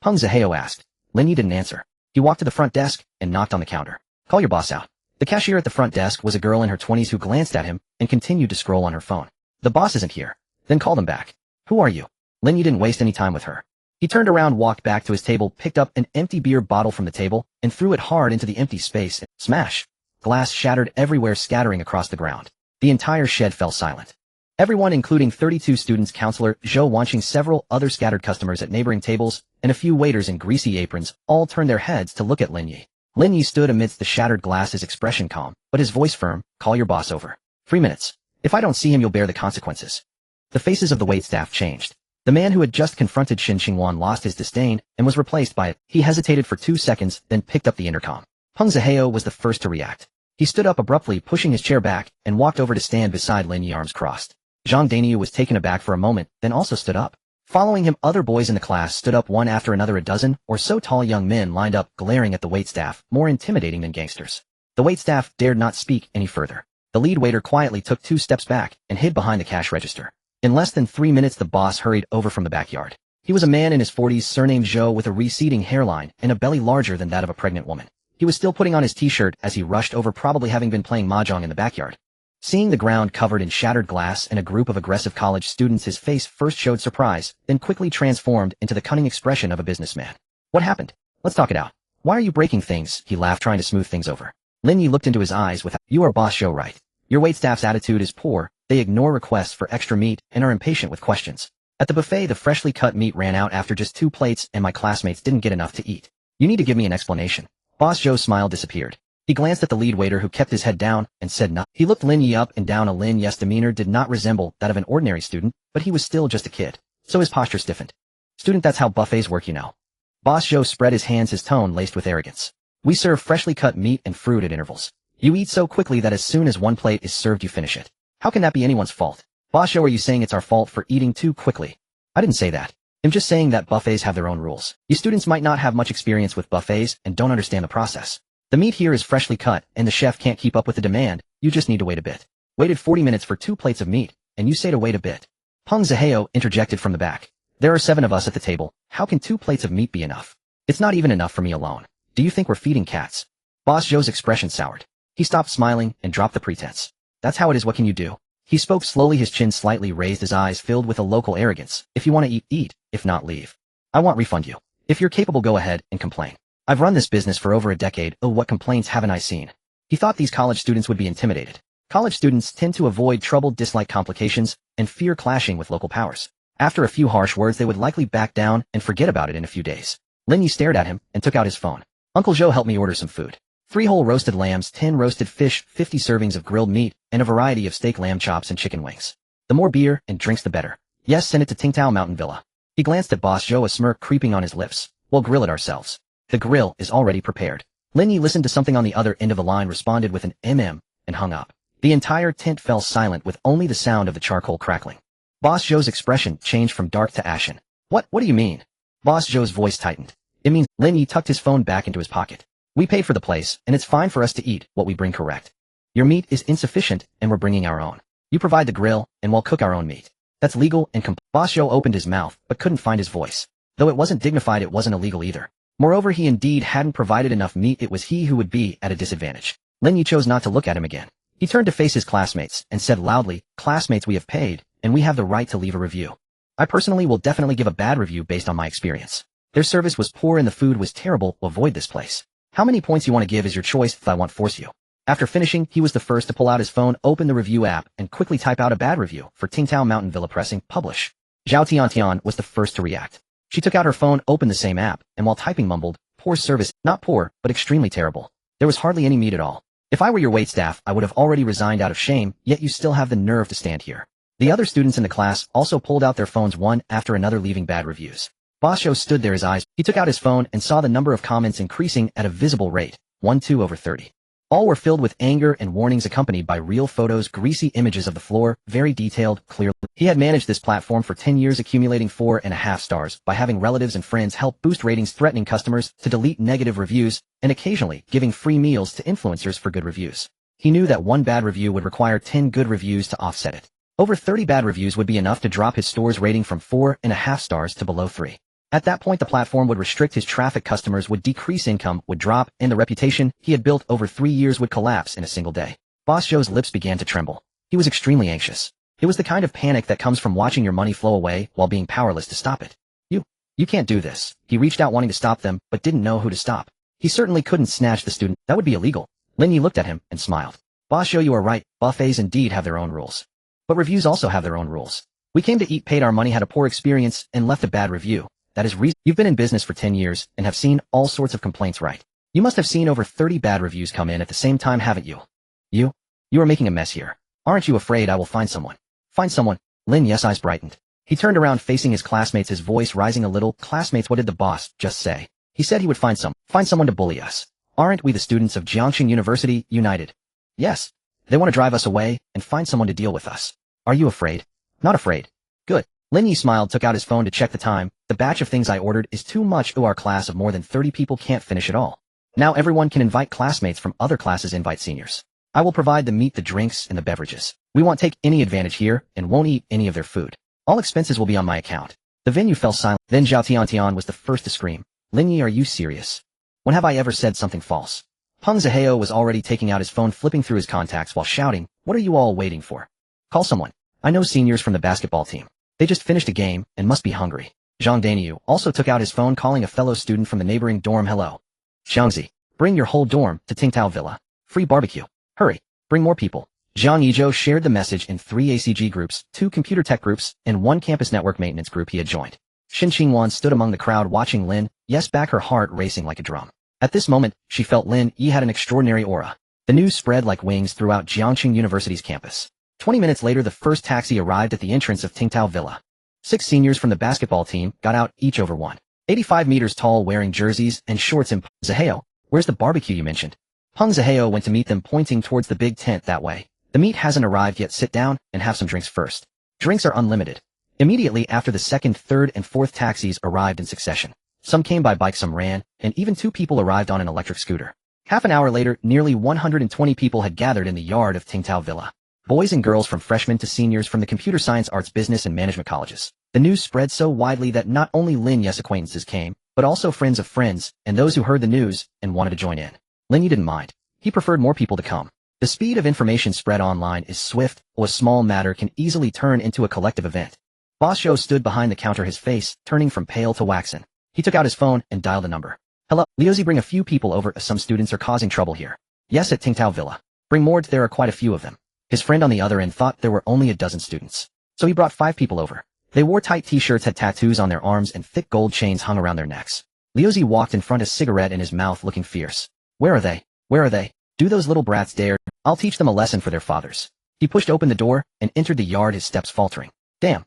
Peng Zihao asked. Lin Yi didn't answer. He walked to the front desk and knocked on the counter. "Call your boss out." The cashier at the front desk was a girl in her 20s who glanced at him and continued to scroll on her phone. "The boss isn't here." "Then call them back." "Who are you?" Lin Yi didn't waste any time with her. He turned around, walked back to his table, picked up an empty beer bottle from the table, and threw it hard into the empty space. Smash! Glass shattered everywhere, scattering across the ground. The entire shed fell silent. Everyone, including 32 students, counselor Zhou Wanqing, several other scattered customers at neighboring tables, and a few waiters in greasy aprons, all turned their heads to look at Lin Yi. Lin Yi stood amidst the shattered glass, his expression calm, but his voice firm. "Call your boss over. 3 minutes. If I don't see him, you'll bear the consequences." The faces of the waitstaff changed. The man who had just confronted Shen Qingwan lost his disdain and was replaced by it. He hesitated for 2 seconds, then picked up the intercom. Peng Zihao was the first to react. He stood up abruptly, pushing his chair back, and walked over to stand beside Lin Yi, arms crossed. Zhang Daniu was taken aback for a moment, then also stood up. Following him, other boys in the class stood up, one after another. A dozen or so tall young men lined up, glaring at the waitstaff, more intimidating than gangsters. The waitstaff dared not speak any further. The lead waiter quietly took 2 steps back and hid behind the cash register. In less than 3 minutes, the boss hurried over from the backyard. He was a man in his 40s, surnamed Zhou, with a receding hairline and a belly larger than that of a pregnant woman. He was still putting on his t-shirt as he rushed over, probably having been playing mahjong in the backyard. Seeing the ground covered in shattered glass and a group of aggressive college students, his face first showed surprise, then quickly transformed into the cunning expression of a businessman. "What happened? Let's talk it out. Why are you breaking things?" he laughed, trying to smooth things over. Lin Yi looked into his eyes with, "You are boss Zhou, right? Your waitstaff's attitude is poor. They ignore requests for extra meat and are impatient with questions. At the buffet, the freshly cut meat ran out after just 2 plates and my classmates didn't get enough to eat. You need to give me an explanation. Boss Joe's smile disappeared. He glanced at the lead waiter who kept his head down and said nothing. He looked Lin Yi up and down. Lin Yi's demeanor did not resemble that of an ordinary student, but he was still just a kid. So his posture stiffened. Student, that's how buffets work, you know. Boss Joe spread his hands, his tone laced with arrogance. We serve freshly cut meat and fruit at intervals. You eat so quickly that as soon as 1 plate is served you finish it. How can that be anyone's fault? Boss Joe, are you saying it's our fault for eating too quickly? I didn't say that. I'm just saying that buffets have their own rules. You students might not have much experience with buffets and don't understand the process. The meat here is freshly cut and the chef can't keep up with the demand. You just need to wait a bit. Waited 40 minutes for 2 plates of meat, and you say to wait a bit. Peng Zihao interjected from the back. There are 7 of us at the table. How can 2 plates of meat be enough? It's not even enough for me alone. Do you think we're feeding cats? Boss Joe's expression soured. He stopped smiling and dropped the pretense. That's how it is. What can you do? He spoke slowly, his chin slightly raised, his eyes filled with a local arrogance. If you want to eat, eat. If not, leave. I won't refund you. If you're capable, go ahead and complain. I've run this business for over a decade. Oh, what complaints haven't I seen? He thought these college students would be intimidated. College students tend to avoid trouble, dislike complications, and fear clashing with local powers. After a few harsh words, they would likely back down and forget about it in a few days. Lin Yi stared at him and took out his phone. Uncle Joe, helped me order some food. 3 whole roasted lambs, 10 roasted fish, 50 servings of grilled meat, and a variety of steak, lamb chops, and chicken wings. The more beer and drinks the better. Yes, send it to Tingtao Mountain Villa. He glanced at Boss Joe, a smirk creeping on his lips. We'll grill it ourselves. The grill is already prepared. Lin Yi listened to something on the other end of the line, responded with an mm, and hung up. The entire tent fell silent with only the sound of the charcoal crackling. Boss Joe's expression changed from dark to ashen. What do you mean? Boss Joe's voice tightened. It means Lin Yi tucked his phone back into his pocket. We paid for the place, and it's fine for us to eat what we bring, correct? Your meat is insufficient, and we're bringing our own. You provide the grill, and we'll cook our own meat. That's legal and Boss Joe opened his mouth, but couldn't find his voice. Though it wasn't dignified, it wasn't illegal either. Moreover, he indeed hadn't provided enough meat. It was he who would be at a disadvantage. Lin Yi chose not to look at him again. He turned to face his classmates and said loudly, classmates, we have paid, and we have the right to leave a review. I personally will definitely give a bad review based on my experience. Their service was poor and the food was terrible. Avoid this place. How many points you want to give is your choice. If I won't force you. After finishing, he was the first to pull out his phone, open the review app, and quickly type out a bad review for Tingtao Mountain Villa, pressing publish. Zhao Tiantian was the first to react. She took out her phone, opened the same app, and while typing mumbled, poor service, not poor, but extremely terrible. There was hardly any meat at all. If I were your waitstaff, I would have already resigned out of shame, yet you still have the nerve to stand here. The other students in the class also pulled out their phones, one after another, leaving bad reviews. Boss Joe stood there, his eyes. He took out his phone and saw the number of comments increasing at a visible rate, 12/30. All were filled with anger and warnings, accompanied by real photos, greasy images of the floor, very detailed, clear. He had managed this platform for 10 years, accumulating 4.5 stars by having relatives and friends help boost ratings, threatening customers to delete negative reviews, and occasionally giving free meals to influencers for good reviews. He knew that 1 bad review would require 10 good reviews to offset it. Over 30 bad reviews would be enough to drop his store's rating from 4.5 stars to below 3. At that point, the platform would restrict his traffic, customers would decrease, income would drop, and the reputation he had built over 3 years would collapse in a single day. Boss Joe's lips began to tremble. He was extremely anxious. It was the kind of panic that comes from watching your money flow away while being powerless to stop it. You can't do this. He reached out wanting to stop them, but didn't know who to stop. He certainly couldn't snatch the student. That would be illegal. Lin Yi looked at him and smiled. Boss Joe, you are right. Buffets indeed have their own rules. But reviews also have their own rules. We came to eat, paid our money, had a poor experience, and left a bad review. That is reason. You've been in business for 10 years and have seen all sorts of complaints, right? You must have seen over 30 bad reviews come in at the same time, haven't you? You are making a mess here. Aren't you afraid I will find someone? Find someone? Lin Yi's eyes brightened. He turned around facing his classmates, his voice rising a little. Classmates, what did the boss just say? He said he would find someone to bully us. Aren't we the students of Jiangxing University United? Yes. They want to drive us away and find someone to deal with us. Are you afraid? Not afraid. Good. Lin Yi smiled, took out his phone to check the time. The batch of things I ordered is too much. Our class of more than 30 people can't finish it all. Now everyone can invite classmates from other classes, invite seniors. I will provide the meat, the drinks, and the beverages. We won't take any advantage here and won't eat any of their food. All expenses will be on my account. The venue fell silent. Then Zhao Tiantian was the first to scream. Lin Yi, are you serious? When have I ever said something false? Peng Zihao was already taking out his phone, flipping through his contacts while shouting, what are you all waiting for? Call someone. I know seniors from the basketball team. They just finished a game and must be hungry. Zhang Daniu also took out his phone, calling a fellow student from the neighboring dorm. Hello. Xiangzi, bring your whole dorm to Tingtao Villa. Free barbecue. Hurry. Bring more people. Jiang Yizhou shared the message in 3 ACG groups, 2 computer tech groups, and 1 campus network maintenance group he had joined. Yuan stood among the crowd watching Lin Yi's back, her heart racing like a drum. At this moment, she felt Lin Yi had an extraordinary aura. The news spread like wings throughout Jiangxing University's campus. 20 minutes later, the first taxi arrived at the entrance of Tingtao Villa. 6 seniors from the basketball team got out, each over 185 meters tall, wearing jerseys and shorts. And Zaheo, where's the barbecue you mentioned? Peng Zaheo went to meet them, pointing towards the big tent that way. The meat hasn't arrived yet, sit down and have some drinks first. Drinks are unlimited. Immediately after, the second, third, and fourth taxis arrived in succession. Some came by bike, some ran, and even 2 people arrived on an electric scooter. Half an hour later, nearly 120 people had gathered in the yard of Tingtao Villa. Boys and girls from freshmen to seniors from the computer science, arts, business, and management colleges. The news spread so widely that not only Lin Yi's acquaintances came, but also friends of friends and those who heard the news and wanted to join in. Lin Yi didn't mind. He preferred more people to come. The speed of information spread online is swift, or a small matter can easily turn into a collective event. Boss Zhou stood behind the counter, his face turning from pale to waxen. He took out his phone and dialed a number. Hello, Liuzi, bring a few people over. Some students are causing trouble here. Yes, at Tingtao Villa. Bring more, there are quite a few of them. His friend on the other end thought there were only a dozen students. So he brought 5 people over. They wore tight t-shirts, had tattoos on their arms, and thick gold chains hung around their necks. Liuzi walked in front, a cigarette in his mouth, looking fierce. Where are they? Where are they? Do those little brats dare? I'll teach them a lesson for their fathers. He pushed open the door and entered the yard, his steps faltering. Damn.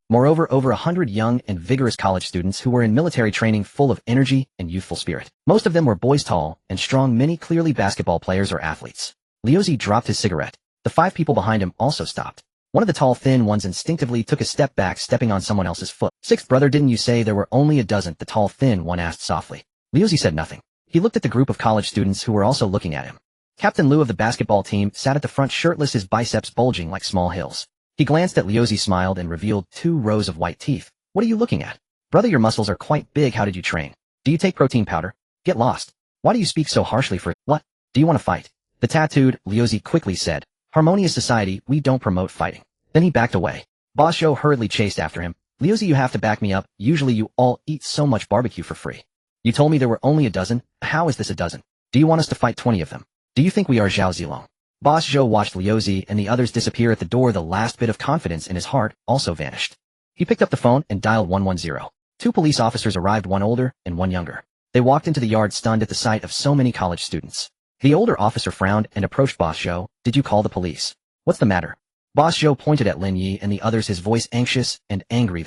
Moreover, over 100 young and vigorous college students who were in military training, full of energy and youthful spirit. Most of them were boys, tall and strong, many clearly basketball players or athletes. Liuzi dropped his cigarette. The 5 people behind him also stopped. One of the tall, thin ones instinctively took a step back, stepping on someone else's foot. Sixth brother, didn't you say there were only a dozen? The tall, thin one asked softly. Liuzi said nothing. He looked at the group of college students who were also looking at him. Captain Liu of the basketball team sat at the front, shirtless, his biceps bulging like small hills. He glanced at Liuzi, smiled, and revealed 2 rows of white teeth. What are you looking at? Brother, your muscles are quite big. How did you train? Do you take protein powder? Get lost. Why do you speak so harshly for what? Do you want to fight? The tattooed, Liuzi quickly said. Harmonious society, we don't promote fighting. Then he backed away. Boss Zhou hurriedly chased after him. Liuzi, you have to back me up. Usually you all eat so much barbecue for free. You told me there were only a dozen. How is this a dozen? Do you want us to fight 20 of them? Do you think we are Zhao Zilong? Boss Zhou watched Liuzi and the others disappear at the door. The last bit of confidence in his heart also vanished. He picked up the phone and dialed 110. 2 police officers arrived, one older and one younger. They walked into the yard, stunned at the sight of so many college students. The older officer frowned and approached Boss Zhou. Did you call the police? What's the matter? Boss Zhou pointed at Lin Yi and the others, his voice anxious and angry.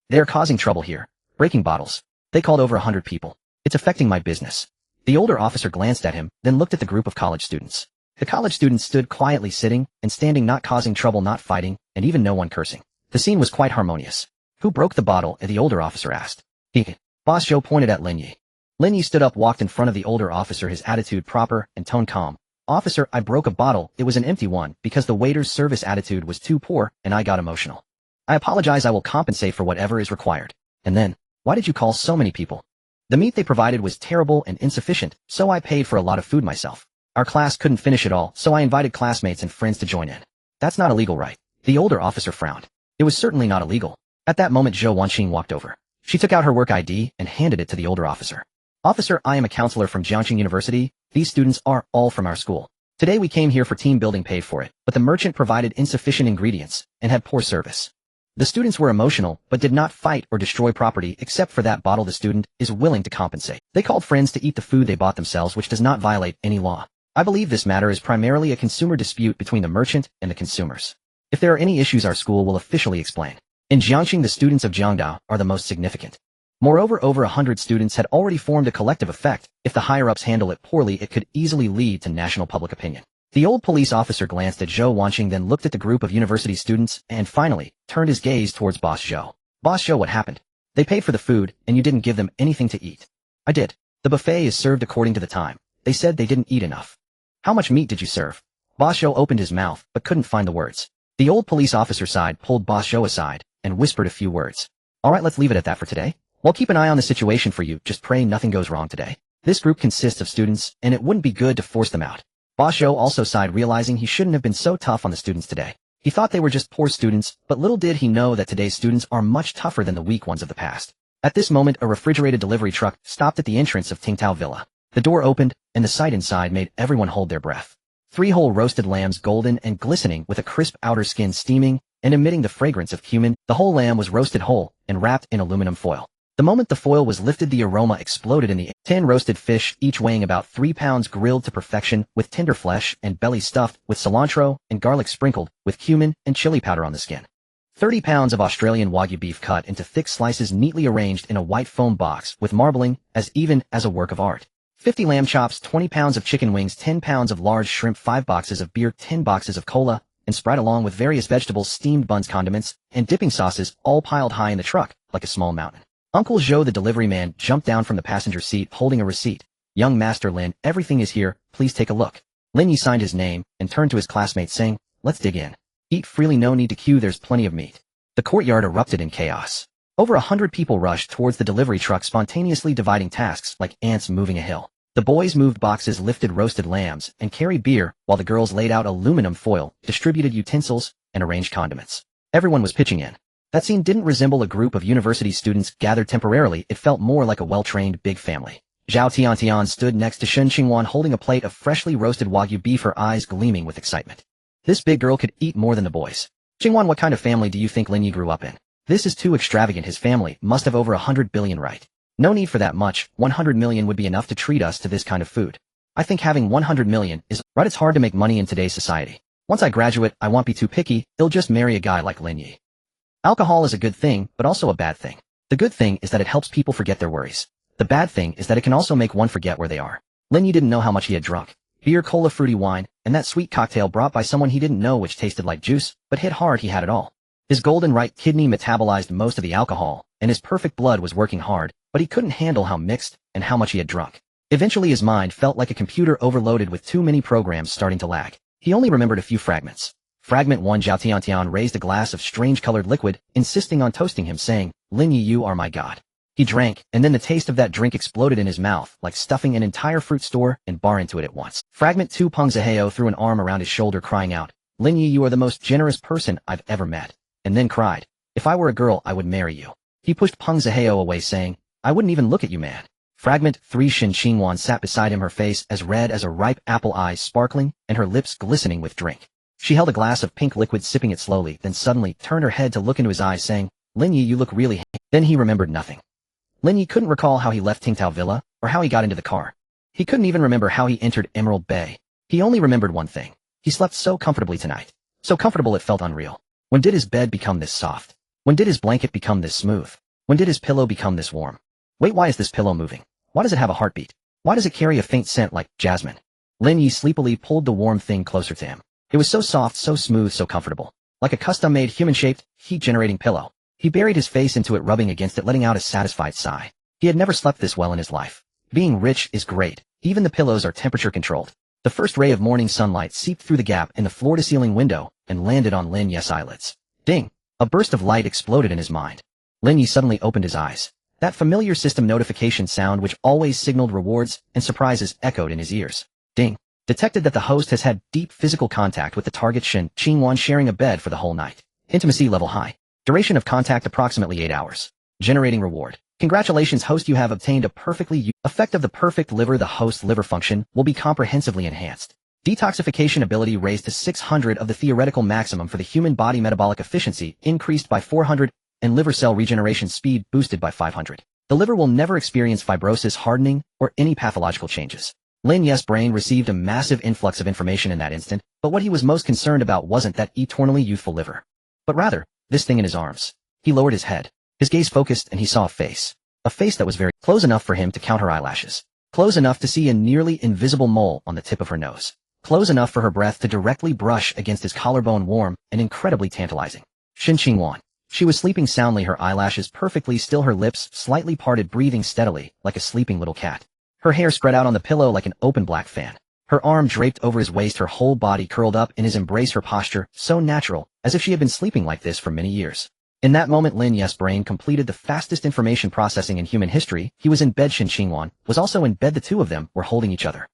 They are causing trouble here. Breaking bottles. They called over 100 people. It's affecting my business. The older officer glanced at him, then looked at the group of college students. The college students stood quietly, sitting and standing, not causing trouble, not fighting, and even no one cursing. The scene was quite harmonious. Who broke the bottle? The older officer asked. He. Boss Zhou pointed at Lin Yi. Lin Yi stood up, walked in front of the older officer, his attitude proper and tone calm. Officer, I broke a bottle. It was an empty one because the waiter's service attitude was too poor and I got emotional. I apologize. I will compensate for whatever is required. And then, why did you call so many people? The meat they provided was terrible and insufficient, so I paid for a lot of food myself. Our class couldn't finish it all, so I invited classmates and friends to join in. That's not illegal, right? The older officer frowned. It was certainly not illegal. At that moment, Zhou Wanqing walked over. She took out her work ID and handed it to the older officer. Officer, I am a counselor from Jiangxing University. These students are all from our school. Today we came here for team building, paid for it, but the merchant provided insufficient ingredients and had poor service. The students were emotional, but did not fight or destroy property except for that bottle. The student is willing to compensate. They called friends to eat the food they bought themselves, which does not violate any law. I believe this matter is primarily a consumer dispute between the merchant and the consumers. If there are any issues, our school will officially explain. In Jiangxing, the students of Jiangdao are the most significant. Moreover, over 100 students had already formed a collective effect. If the higher-ups handle it poorly, it could easily lead to national public opinion. The old police officer glanced at Zhou Wanqing, then looked at the group of university students, and finally, turned his gaze towards Boss Zhou. Boss Zhou, what happened? They paid for the food, and you didn't give them anything to eat. I did. The buffet is served according to the time. They said they didn't eat enough. How much meat did you serve? Boss Zhou opened his mouth, but couldn't find the words. The old police officer sighed, pulled Boss Zhou aside, and whispered a few words. Alright, let's leave it at that for today. We'll keep an eye on the situation for you, just pray nothing goes wrong today. This group consists of students, and it wouldn't be good to force them out. Boss Zhou also sighed, realizing he shouldn't have been so tough on the students today. He thought they were just poor students, but little did he know that today's students are much tougher than the weak ones of the past. At this moment, a refrigerated delivery truck stopped at the entrance of Tingtao Villa. The door opened, and the sight inside made everyone hold their breath. 3 whole roasted lambs, golden and glistening with a crisp outer skin, steaming and emitting the fragrance of cumin. The whole lamb was roasted whole and wrapped in aluminum foil. The moment the foil was lifted, the aroma exploded in the air. 10 roasted fish, each weighing about 3 pounds, grilled to perfection, with tender flesh and belly stuffed with cilantro and garlic, sprinkled with cumin and chili powder on the skin. 30 pounds of Australian Wagyu beef cut into thick slices, neatly arranged in a white foam box with marbling as even as a work of art. 50 lamb chops, 20 pounds of chicken wings, 10 pounds of large shrimp, 5 boxes of beer, 10 boxes of cola and Sprite, along with various vegetables, steamed buns, condiments, and dipping sauces, all piled high in the truck like a small mountain. Uncle Joe, the delivery man, jumped down from the passenger seat holding a receipt. "Young Master Lin, everything is here, please take a look." Lin Yi signed his name and turned to his classmates saying, "Let's dig in. Eat freely, no need to queue, there's plenty of meat." The courtyard erupted in chaos. Over 100 people rushed towards the delivery truck, spontaneously dividing tasks like ants moving a hill. The boys moved boxes, lifted roasted lambs, and carried beer, while the girls laid out aluminum foil, distributed utensils, and arranged condiments. Everyone was pitching in. That scene didn't resemble a group of university students gathered temporarily, it felt more like a well-trained big family. Zhao Tiantian stood next to Shen Qingwan holding a plate of freshly roasted Wagyu beef, her eyes gleaming with excitement. This big girl could eat more than the boys. "Qingwan, what kind of family do you think Lin Yi grew up in? This is too extravagant, his family must have over 100 billion, right? No need for that much, 100 million would be enough to treat us to this kind of food. I think having 100 million is right. It's hard to make money in today's society. Once I graduate, I won't be too picky, I'll just marry a guy like Lin Yi." Alcohol is a good thing, but also a bad thing. The good thing is that it helps people forget their worries. The bad thing is that it can also make one forget where they are. Lin Yi didn't know how much he had drunk. Beer, cola, fruity wine, and that sweet cocktail brought by someone he didn't know, which tasted like juice, but hit hard. He had it all. His golden right kidney metabolized most of the alcohol, and his perfect blood was working hard, but he couldn't handle how mixed and how much he had drunk. Eventually his mind felt like a computer overloaded with too many programs starting to lag. He only remembered a few fragments. Fragment 1. Zhao Tiantian raised a glass of strange-colored liquid, insisting on toasting him, saying, "Lin Yi, you are my god." He drank, and then the taste of that drink exploded in his mouth, like stuffing an entire fruit store and bar into it at once. Fragment 2. Peng Zihao threw an arm around his shoulder, crying out, "Lin Yi, you are the most generous person I've ever met," and then cried, "If I were a girl, I would marry you." He pushed Peng Zihao away, saying, "I wouldn't even look at you, man." Fragment 3. Shen Qingwan sat beside him, her face as red as a ripe apple, eyes sparkling, and her lips glistening with drink. She held a glass of pink liquid, sipping it slowly, then suddenly turned her head to look into his eyes, saying, "Lin Yi, you look really." Then he remembered nothing. Lin Yi couldn't recall how he left Tingtao Villa, or how he got into the car. He couldn't even remember how he entered Emerald Bay. He only remembered one thing. He slept so comfortably tonight. So comfortable it felt unreal. When did his bed become this soft? When did his blanket become this smooth? When did his pillow become this warm? Wait, why is this pillow moving? Why does it have a heartbeat? Why does it carry a faint scent like jasmine? Lin Yi sleepily pulled the warm thing closer to him. It was so soft, so smooth, so comfortable. Like a custom-made, human-shaped, heat-generating pillow. He buried his face into it, rubbing against it, letting out a satisfied sigh. He had never slept this well in his life. Being rich is great. Even the pillows are temperature-controlled. The first ray of morning sunlight seeped through the gap in the floor-to-ceiling window and landed on Lin Yi's eyelids. Ding! A burst of light exploded in his mind. Lin Yi suddenly opened his eyes. That familiar system notification sound, which always signaled rewards and surprises, echoed in his ears. Ding! Detected that the host has had deep physical contact with the target, Shen Qingwan, sharing a bed for the whole night. Intimacy level high. Duration of contact approximately 8 hours. Generating reward. Congratulations, host, you have obtained a perfectly effect of the perfect liver. The host's liver function will be comprehensively enhanced. Detoxification ability raised to 600 of the theoretical maximum for the human body. Metabolic efficiency increased by 400 and liver cell regeneration speed boosted by 500. The liver will never experience fibrosis, hardening, or any pathological changes. Lin Yi's brain received a massive influx of information in that instant, but what he was most concerned about wasn't that eternally youthful liver, but rather, this thing in his arms. He lowered his head. His gaze focused, and he saw a face. A face that was very close enough for him to count her eyelashes. Close enough to see a nearly invisible mole on the tip of her nose. Close enough for her breath to directly brush against his collarbone, warm and incredibly tantalizing. Shen Qingwan. She was sleeping soundly, her eyelashes perfectly still, her lips slightly parted, breathing steadily, like a sleeping little cat. Her hair spread out on the pillow like an open black fan. Her arm draped over his waist, her whole body curled up in his embrace, her posture so natural, as if she had been sleeping like this for many years. In that moment, Lin Yi's brain completed the fastest information processing in human history. He was in bed. Shen Qingwan was also in bed. The two of them were holding each other.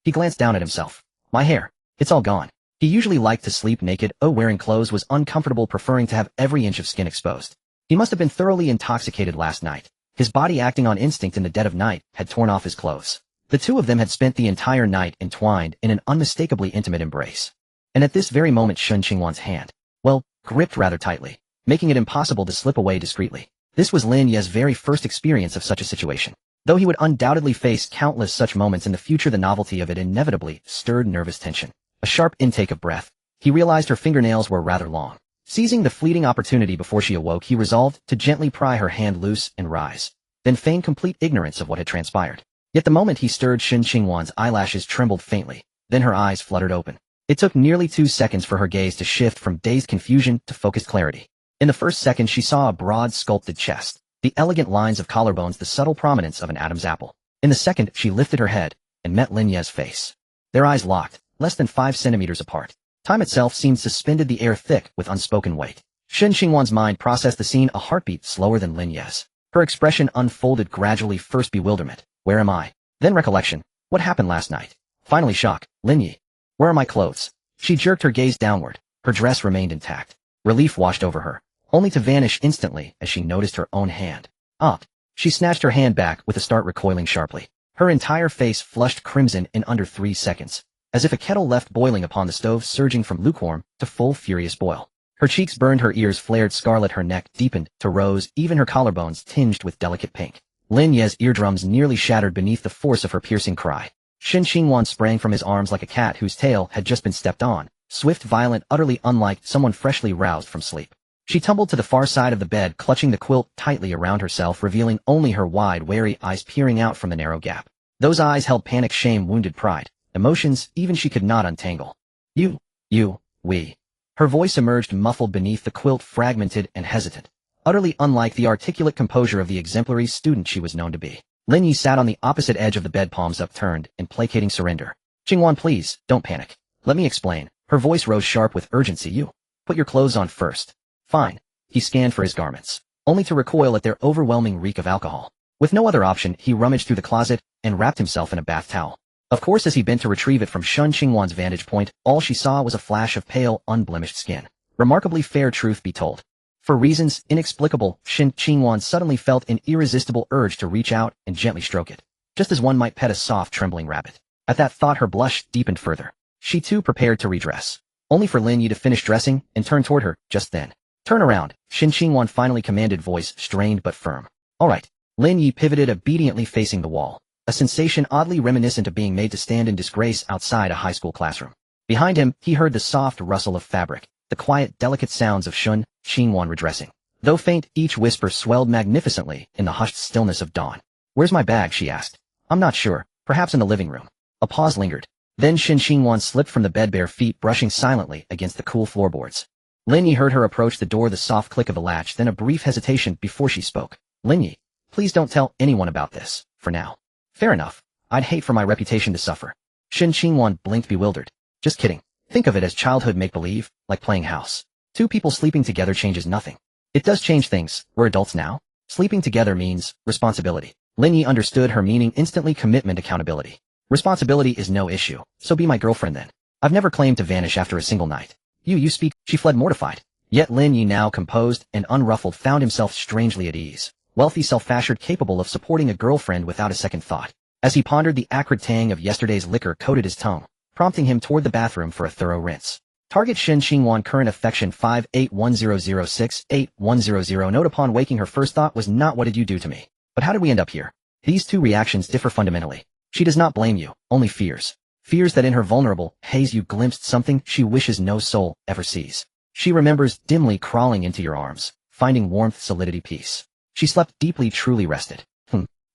He glanced down at himself. My hair. It's all gone. He usually liked to sleep naked. Wearing clothes was uncomfortable, preferring to have every inch of skin exposed. He must have been thoroughly intoxicated last night. His body, acting on instinct in the dead of night, had torn off his clothes. The two of them had spent the entire night entwined in an unmistakably intimate embrace. And at this very moment Shun Qingwan's hand, well, gripped rather tightly, making it impossible to slip away discreetly. This was Lin Ye's very first experience of such a situation. Though he would undoubtedly face countless such moments in the future, the novelty of it inevitably stirred nervous tension. A sharp intake of breath. He realized her fingernails were rather long. Seizing the fleeting opportunity before she awoke, he resolved to gently pry her hand loose and rise, then feign complete ignorance of what had transpired. Yet the moment he stirred, Shun Qingwan's eyelashes trembled faintly, then her eyes fluttered open. It took nearly 2 seconds for her gaze to shift from dazed confusion to focused clarity. In the first second she saw a broad sculpted chest, the elegant lines of collarbones, the subtle prominence of an Adam's apple. In the second she lifted her head and met Lin Ye's face. Their eyes locked, less than 5 centimeters apart. Time itself seemed suspended, the air thick with unspoken weight. Shun Qingwan's mind processed the scene a heartbeat slower than Lin Ye's. Her expression unfolded gradually, first bewilderment. Where am I? Then recollection. What happened last night? Finally shock. Lin Yi. Where are my clothes? She jerked her gaze downward. Her dress remained intact. Relief washed over her, only to vanish instantly as she noticed her own hand. Up. She snatched her hand back with a start, recoiling sharply. Her entire face flushed crimson in under 3 seconds, as if a kettle left boiling upon the stove, surging from lukewarm to full furious boil. Her cheeks burned, her ears flared scarlet, her neck deepened to rose, even her collarbones tinged with delicate pink. Lin Ye's eardrums nearly shattered beneath the force of her piercing cry. Shun Qingwan sprang from his arms like a cat whose tail had just been stepped on, swift, violent, utterly unlike someone freshly roused from sleep. She tumbled to the far side of the bed, clutching the quilt tightly around herself, revealing only her wide, wary eyes peering out from the narrow gap. Those eyes held panic, shame, wounded pride, emotions even she could not untangle. We. Her voice emerged muffled beneath the quilt, fragmented and hesitant, utterly unlike the articulate composure of the exemplary student she was known to be. Lin Yi sat on the opposite edge of the bed, palms upturned in placating surrender. Qingwan, please, don't panic. Let me explain. Her voice rose sharp with urgency. You. Put your clothes on first. Fine. He scanned for his garments, only to recoil at their overwhelming reek of alcohol. With no other option, he rummaged through the closet and wrapped himself in a bath towel. Of course, as he bent to retrieve it from Shun Qingwan's vantage point, all she saw was a flash of pale, unblemished skin. Remarkably fair, truth be told. For reasons inexplicable, Shun Qingwan suddenly felt an irresistible urge to reach out and gently stroke it, just as one might pet a soft, trembling rabbit. At that thought, her blush deepened further. She too prepared to redress, only for Lin Yi to finish dressing and turn toward her just then. Turn around, Shun Qingwan finally commanded, voice strained but firm. All right. Lin Yi pivoted obediently, facing the wall, a sensation oddly reminiscent of being made to stand in disgrace outside a high school classroom. Behind him, he heard the soft rustle of fabric, the quiet, delicate sounds of Shun Qingwan redressing. Though faint, each whisper swelled magnificently in the hushed stillness of dawn. Where's my bag? She asked. I'm not sure. Perhaps in the living room. A pause lingered. Then Shun Qingwan slipped from the bed, bare feet brushing silently against the cool floorboards. Lin Yi heard her approach the door, the soft click of the latch, then a brief hesitation before she spoke. Lin Yi, please don't tell anyone about this, for now. Fair enough. I'd hate for my reputation to suffer. Shun Qingwan blinked, bewildered. Just kidding. Think of it as childhood make-believe, like playing house. 2 people sleeping together changes nothing. It does change things. We're adults now. Sleeping together means responsibility. Lin Yi understood her meaning instantly. Commitment, accountability. Responsibility is no issue, so be my girlfriend then. I've never claimed to vanish after a single night. You speak. She fled mortified. Yet Lin Yi, now composed and unruffled, found himself strangely at ease. Wealthy, self-assured, capable of supporting a girlfriend without a second thought. As he pondered, the acrid tang of yesterday's liquor coated his tongue, prompting him toward the bathroom for a thorough rinse. Target Shun Qingwan, current affection 5810068100. Note: upon waking, her first thought was not what did you do to me, but how did we end up here? These two reactions differ fundamentally. She does not blame you, only fears. Fears that in her vulnerable haze you glimpsed something she wishes no soul ever sees. She remembers dimly crawling into your arms, finding warmth, solidity, peace. She slept deeply, truly rested.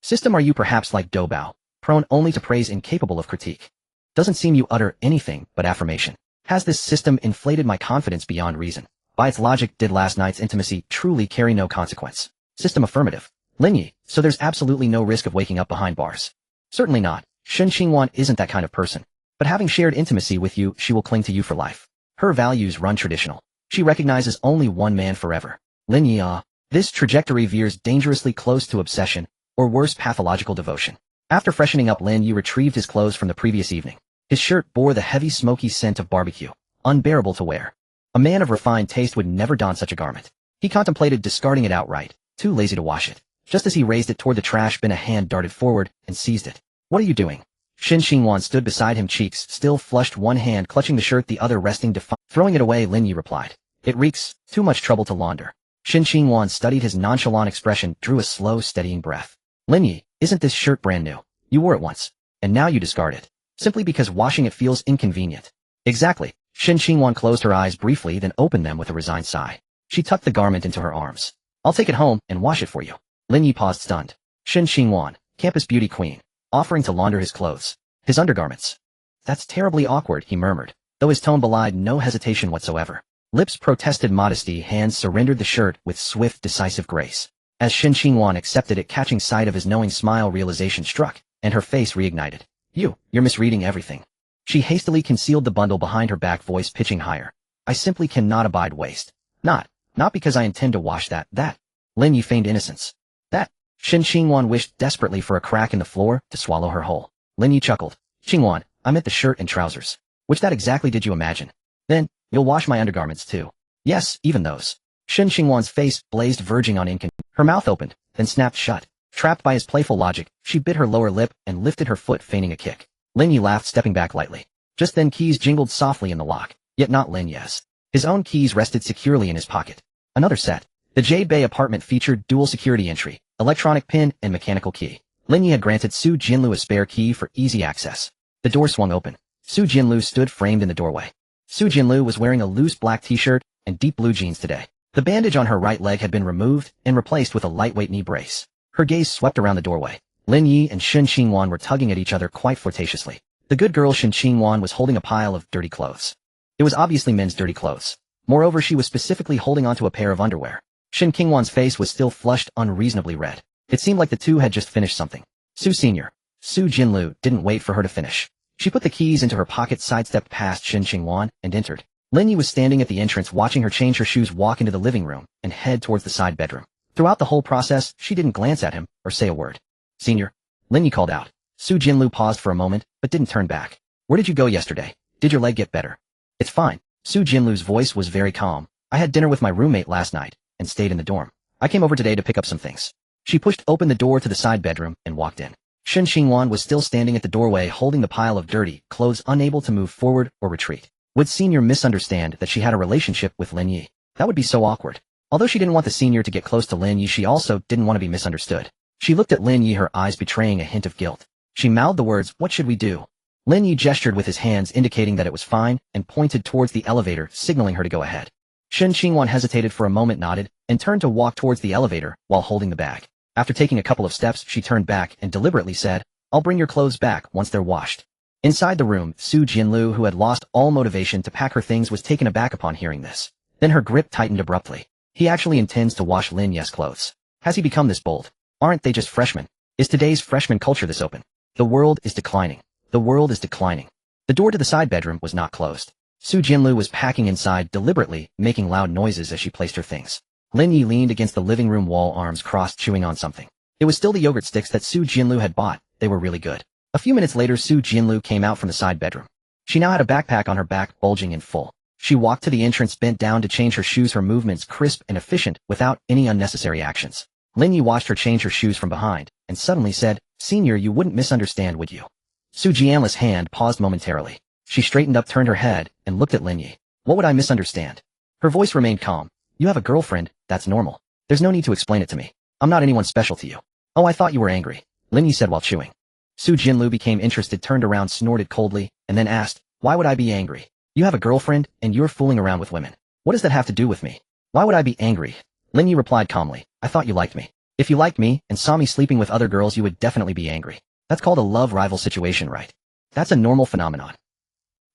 System, are you perhaps like Dobao, prone only to praise, incapable of critique? Doesn't seem you utter anything but affirmation. Has this system inflated my confidence beyond reason? By its logic, did last night's intimacy truly carry no consequence? System, affirmative. Lin Yi, so there's absolutely no risk of waking up behind bars? Certainly not. Shun Qingwan isn't that kind of person. But having shared intimacy with you, she will cling to you for life. Her values run traditional. She recognizes only one man forever. Lin Yi, this trajectory veers dangerously close to obsession, or worse, pathological devotion. After freshening up, Lin Yi retrieved his clothes from the previous evening. His shirt bore the heavy, smoky scent of barbecue, unbearable to wear. A man of refined taste would never don such a garment. He contemplated discarding it outright, too lazy to wash it. Just as he raised it toward the trash bin, a hand darted forward and seized it. What are you doing? Shin Xingwan stood beside him, cheeks still flushed, one hand clutching the shirt, the other resting Throwing it away, Lin Yi replied. It reeks, too much trouble to launder. Shin Xingwan studied his nonchalant expression, drew a slow, steadying breath. Lin Yi, isn't this shirt brand new? You wore it once, and now you discard it. Simply because washing it feels inconvenient. Exactly. Shin Xingwan closed her eyes briefly, then opened them with a resigned sigh. She tucked the garment into her arms. I'll take it home and wash it for you. Lin Yi paused, stunned. Shin Xingwan, campus beauty queen, offering to launder his clothes. His undergarments. That's terribly awkward, he murmured, though his tone belied no hesitation whatsoever. Lips protested modesty, hands surrendered the shirt with swift, decisive grace. As Shin Xingwan accepted it, catching sight of his knowing smile, realization struck, and her face reignited. You're misreading everything. She hastily concealed the bundle behind her back, voice pitching higher. I simply cannot abide waste. Not because I intend to wash that. Lin Yi feigned innocence. That. Shin Xingwan wished desperately for a crack in the floor to swallow her whole. Lin Yi chuckled. Xingwan, I meant the shirt and trousers. Which that exactly did you imagine? Then, you'll wash my undergarments too. Yes, even those. Shin Xingwan's face blazed, verging on incon. Her mouth opened, then snapped shut. Trapped by his playful logic, she bit her lower lip and lifted her foot, feigning a kick. Lin Yi laughed, stepping back lightly. Just then keys jingled softly in the lock, yet not Lin Yi's. His own keys rested securely in his pocket. Another set. The Jade Bay apartment featured dual security entry, electronic pin, and mechanical key. Lin Yi had granted Su Jinlu a spare key for easy access. The door swung open. Su Jinlu stood framed in the doorway. Su Jinlu was wearing a loose black t-shirt and deep blue jeans today. The bandage on her right leg had been removed and replaced with a lightweight knee brace. Her gaze swept around the doorway. Lin Yi and Shin Xingwan were tugging at each other quite flirtatiously. The good girl Shin Xingwan was holding a pile of dirty clothes. It was obviously men's dirty clothes. Moreover, she was specifically holding onto a pair of underwear. Shin Xingwan's face was still flushed, unreasonably red. It seemed like the two had just finished something. Su Jinlu didn't wait for her to finish. She put the keys into her pocket, sidestepped past Shin Xingwan, and entered. Lin Yi was standing at the entrance, watching her change her shoes, walk into the living room, and head towards the side bedroom. Throughout the whole process, she didn't glance at him or say a word. Senior, Lin Yi called out. Su Jinlu paused for a moment, but didn't turn back. Where did you go yesterday? Did your leg get better? It's fine. Su Jinlu's voice was very calm. I had dinner with my roommate last night, and stayed in the dorm. I came over today to pick up some things. She pushed open the door to the side bedroom and walked in. Shin Xingwan was still standing at the doorway, holding the pile of dirty clothes, unable to move forward or retreat. Would Senior misunderstand that she had a relationship with Lin Yi? That would be so awkward. Although she didn't want the Senior to get close to Lin Yi, she also didn't want to be misunderstood. She looked at Lin Yi, her eyes betraying a hint of guilt. She mouthed the words, "What should we do?" Lin Yi gestured with his hands, indicating that it was fine, and pointed towards the elevator, signaling her to go ahead. Shin Xingwan hesitated for a moment, nodded, and turned to walk towards the elevator while holding the bag. After taking a couple of steps, she turned back and deliberately said, "I'll bring your clothes back once they're washed." Inside the room, Su Jinlu, who had lost all motivation to pack her things, was taken aback upon hearing this. Then her grip tightened abruptly. He actually intends to wash Lin Yi's clothes. Has he become this bold? Aren't they just freshmen? Is today's freshman culture this open? The world is declining. The world is declining. The door to the side bedroom was not closed. Su Jinlu was packing inside, deliberately making loud noises as she placed her things. Lin Yi leaned against the living room wall, arms crossed, chewing on something. It was still the yogurt sticks that Su Jinlu had bought. They were really good. A few minutes later, Su Jinlu came out from the side bedroom. She now had a backpack on her back, bulging and full. She walked to the entrance, bent down to change her shoes, her movements crisp and efficient, without any unnecessary actions. Lin Yi watched her change her shoes from behind, and suddenly said, "Senior, you wouldn't misunderstand, would you?" Su Jianla's hand paused momentarily. She straightened up, turned her head, and looked at Lin Yi. "What would I misunderstand?" Her voice remained calm. "You have a girlfriend, that's normal. There's no need to explain it to me. I'm not anyone special to you." "Oh, I thought you were angry," Lin Yi said while chewing. Su Jinlu became interested, turned around, snorted coldly, and then asked, "Why would I be angry? You have a girlfriend, and you're fooling around with women. What does that have to do with me? Why would I be angry?" Lin Yi replied calmly, "I thought you liked me. If you liked me, and saw me sleeping with other girls, you would definitely be angry. That's called a love rival situation, right? That's a normal phenomenon."